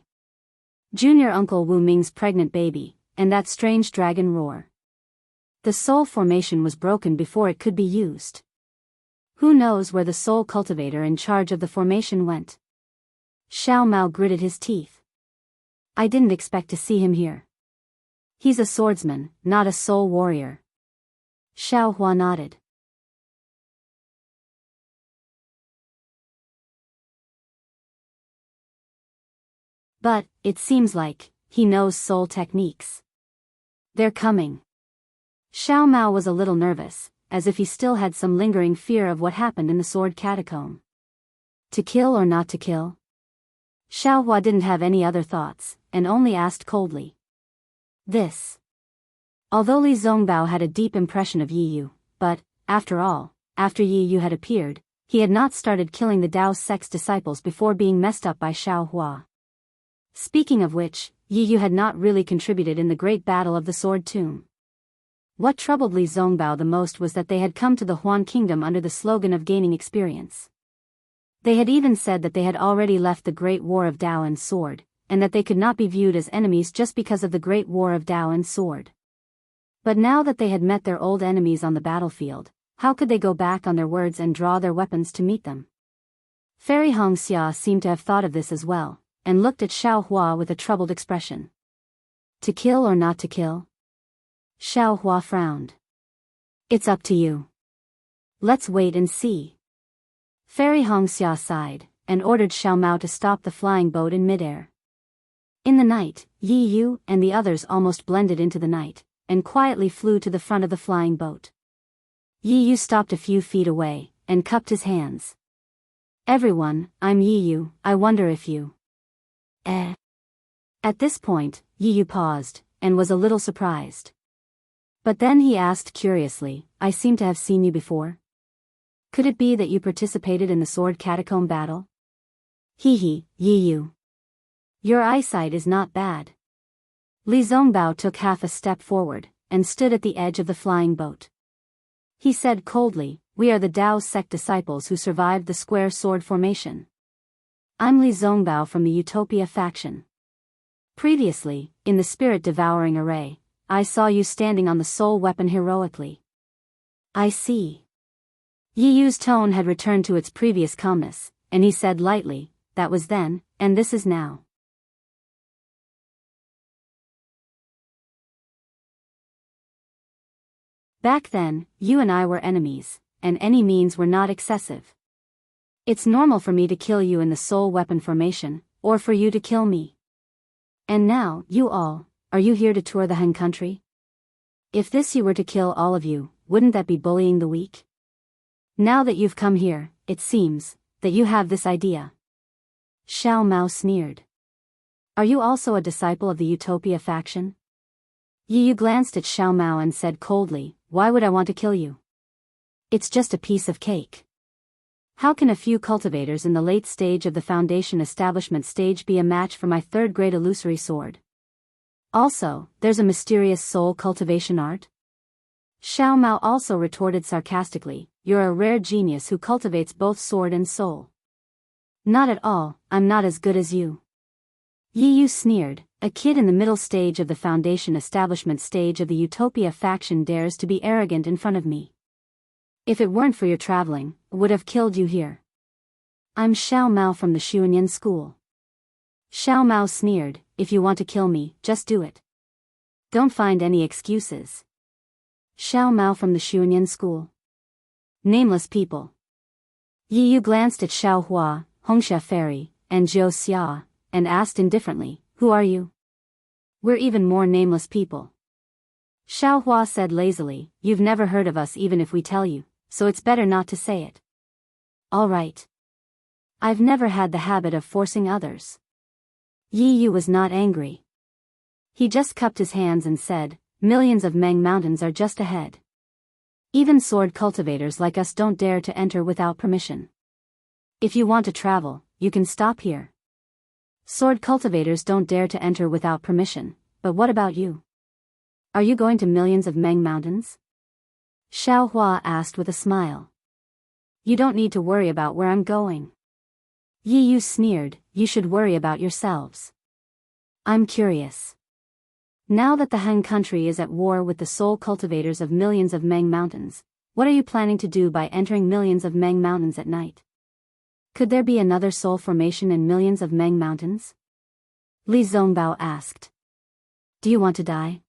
Junior Uncle Wu Ming's pregnant baby, and that strange dragon roar. The soul formation was broken before it could be used. Who knows where the soul cultivator in charge of the formation went? Xiao Mao gritted his teeth. I didn't expect to see him here. He's a swordsman, not a soul warrior. Xiao Hua nodded. But, it seems like, he knows soul techniques. They're coming. Xiao Mao was a little nervous, as if he still had some lingering fear of what happened in the sword catacomb. To kill or not to kill? Xiao Hua didn't have any other thoughts, and only asked coldly. This. Although Li Zongbao had a deep impression of Yi Yu, but, after all, after Yi Yu had appeared, he had not started killing the Daoist sect's disciples before being messed up by Xiao Hua. Speaking of which, Yi Yu had not really contributed in the great battle of the Sword Tomb. What troubled Li Zongbao the most was that they had come to the Huan Kingdom under the slogan of gaining experience. They had even said that they had already left the Great War of Dao and Sword, and that they could not be viewed as enemies just because of the Great War of Dao and Sword. But now that they had met their old enemies on the battlefield, how could they go back on their words and draw their weapons to meet them? Fairy Xianxia seemed to have thought of this as well, and looked at Xiao Hua with a troubled expression. To kill or not to kill? Xiao Hua frowned. It's up to you. Let's wait and see. Fairy Hongxia sighed, and ordered Xiao Mao to stop the flying boat in midair. In the night, Yi Yu and the others almost blended into the night, and quietly flew to the front of the flying boat. Yi Yu stopped a few feet away, and cupped his hands. Everyone, I'm Yi Yu, I wonder if you... At this point, Yi Yu paused, and was a little surprised. But then he asked curiously, I seem to have seen you before. Could it be that you participated in the sword catacomb battle? Yi Yu. Your eyesight is not bad. Li Zongbao took half a step forward, and stood at the edge of the flying boat. He said coldly, we are the Daoist sect disciples who survived the square sword formation. I'm Li Zongbao from the Utopia faction. Previously, in the spirit-devouring array, I saw you standing on the soul weapon heroically. I see. Yi Yu's tone had returned to its previous calmness, and he said lightly, that was then, and this is now. Back then, you and I were enemies, and any means were not excessive. It's normal for me to kill you in the soul weapon formation, or for you to kill me. And now, you all, are you here to tour the Han country? If this you were to kill all of you, wouldn't that be bullying the weak? Now that you've come here, it seems, that you have this idea. Xiao Mao sneered. Are you also a disciple of the Utopia faction? Yi Yu glanced at Xiao Mao and said coldly, why would I want to kill you? It's just a piece of cake. How can a few cultivators in the late stage of the foundation establishment stage be a match for my third-grade illusory sword? Also, there's a mysterious soul cultivation art? Xiao Mao also retorted sarcastically, you're a rare genius who cultivates both sword and soul. Not at all, I'm not as good as you. Yi Yu sneered, a kid in the middle stage of the foundation establishment stage of the Utopia faction dares to be arrogant in front of me. If it weren't for your traveling, I would have killed you here. I'm Xiao Mao from the Xuanyan school. Xiao Mao sneered, if you want to kill me, just do it. Don't find any excuses. Xiao Mao from the Xuanyan school. Nameless people. Yi Yu glanced at Xiao Hua, Hongxia Fairy, and Zhou Xia, and asked indifferently, who are you? We're even more nameless people. Xiao Hua said lazily, you've never heard of us even if we tell you, so it's better not to say it. All right. I've never had the habit of forcing others. Yi Yu was not angry. He just cupped his hands and said, millions of Meng mountains are just ahead. Even sword cultivators like us don't dare to enter without permission. If you want to travel, you can stop here. Sword cultivators don't dare to enter without permission, but what about you? Are you going to millions of Meng mountains? Xiao Hua asked with a smile. You don't need to worry about where I'm going. Yi Yu sneered, you should worry about yourselves. I'm curious. Now that the Han country is at war with the soul cultivators of millions of Meng mountains, what are you planning to do by entering millions of Meng mountains at night? Could there be another soul formation in millions of Meng mountains? Li Zongbao asked. Do you want to die?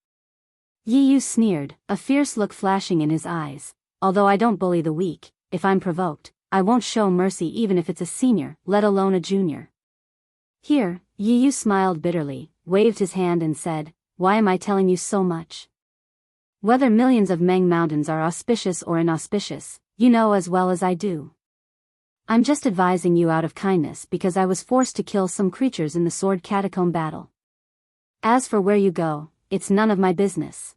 Yi Yu sneered, a fierce look flashing in his eyes. Although I don't bully the weak, if I'm provoked, I won't show mercy even if it's a senior, let alone a junior. Here, Yi Yu smiled bitterly, waved his hand and said, why am I telling you so much? Whether millions of Meng mountains are auspicious or inauspicious, you know as well as I do. I'm just advising you out of kindness because I was forced to kill some creatures in the sword catacomb battle. As for where you go, it's none of my business.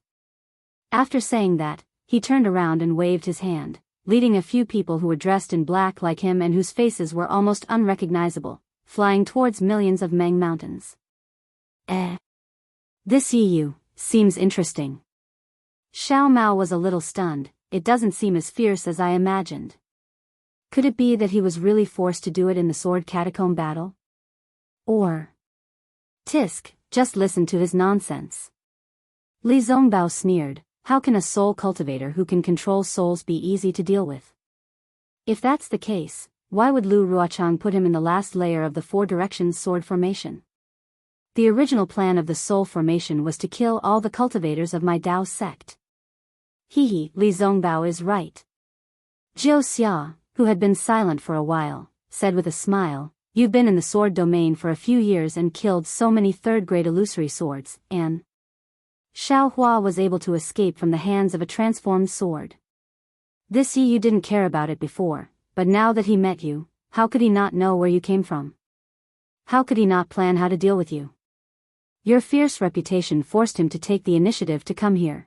After saying that, he turned around and waved his hand, leading a few people who were dressed in black like him and whose faces were almost unrecognizable, flying towards millions of Meng mountains. This Yi Yu seems interesting. Xiao Mao was a little stunned, it doesn't seem as fierce as I imagined. Could it be that he was really forced to do it in the sword catacomb battle? Or... Tisk, just listen to his nonsense. Li Zongbao sneered, how can a soul cultivator who can control souls be easy to deal with? If that's the case, why would Lu Ruochang put him in the last layer of the Four Directions sword formation? The original plan of the soul formation was to kill all the cultivators of my Dao sect. Hee, Li Zongbao is right. Jiu Xia, who had been silent for a while, said with a smile, you've been in the sword domain for a few years and killed so many third-grade illusory swords, and Xiao Hua was able to escape from the hands of a transformed sword. This you didn't care about it before, but now that he met you, how could he not know where you came from? How could he not plan how to deal with you? Your fierce reputation forced him to take the initiative to come here.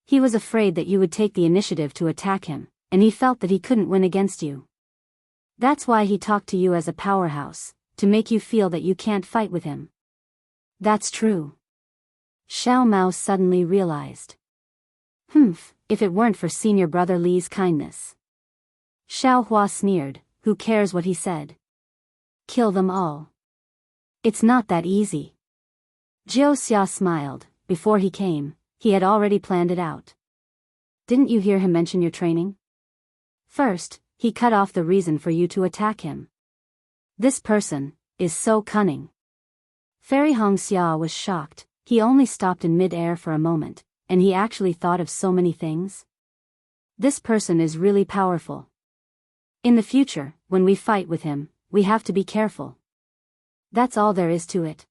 He was afraid that you would take the initiative to attack him, and he felt that he couldn't win against you. That's why he talked to you as a powerhouse, to make you feel that you can't fight with him. That's true. Xiao Mao suddenly realized. If it weren't for senior brother Li's kindness. Xiao Hua sneered, who cares what he said? Kill them all. It's not that easy. Jiu Xia smiled. Before he came, he had already planned it out. Didn't you hear him mention your training? First, he cut off the reason for you to attack him. This person is so cunning. Fairy Hongxia was shocked. He only stopped in mid-air for a moment, and he actually thought of so many things. This person is really powerful. In the future, when we fight with him, we have to be careful. That's all there is to it.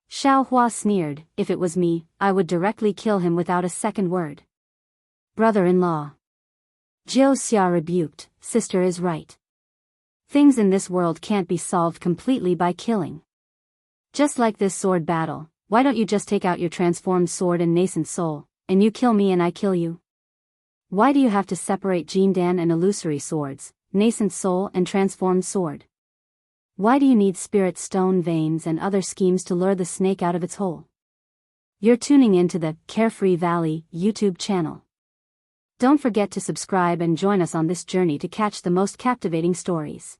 Xiao Hua sneered, if it was me, I would directly kill him without a second word. Brother-in-law. Jiu Xia rebuked, sister is right. Things in this world can't be solved completely by killing. Just like this sword battle, why don't you just take out your transformed sword and nascent soul, and you kill me and I kill you? Why do you have to separate Jindan and illusory swords, nascent soul and transformed sword? Why do you need spirit stone veins and other schemes to lure the snake out of its hole? You're tuning into the Carefree Valley YouTube channel. Don't forget to subscribe and join us on this journey to catch the most captivating stories.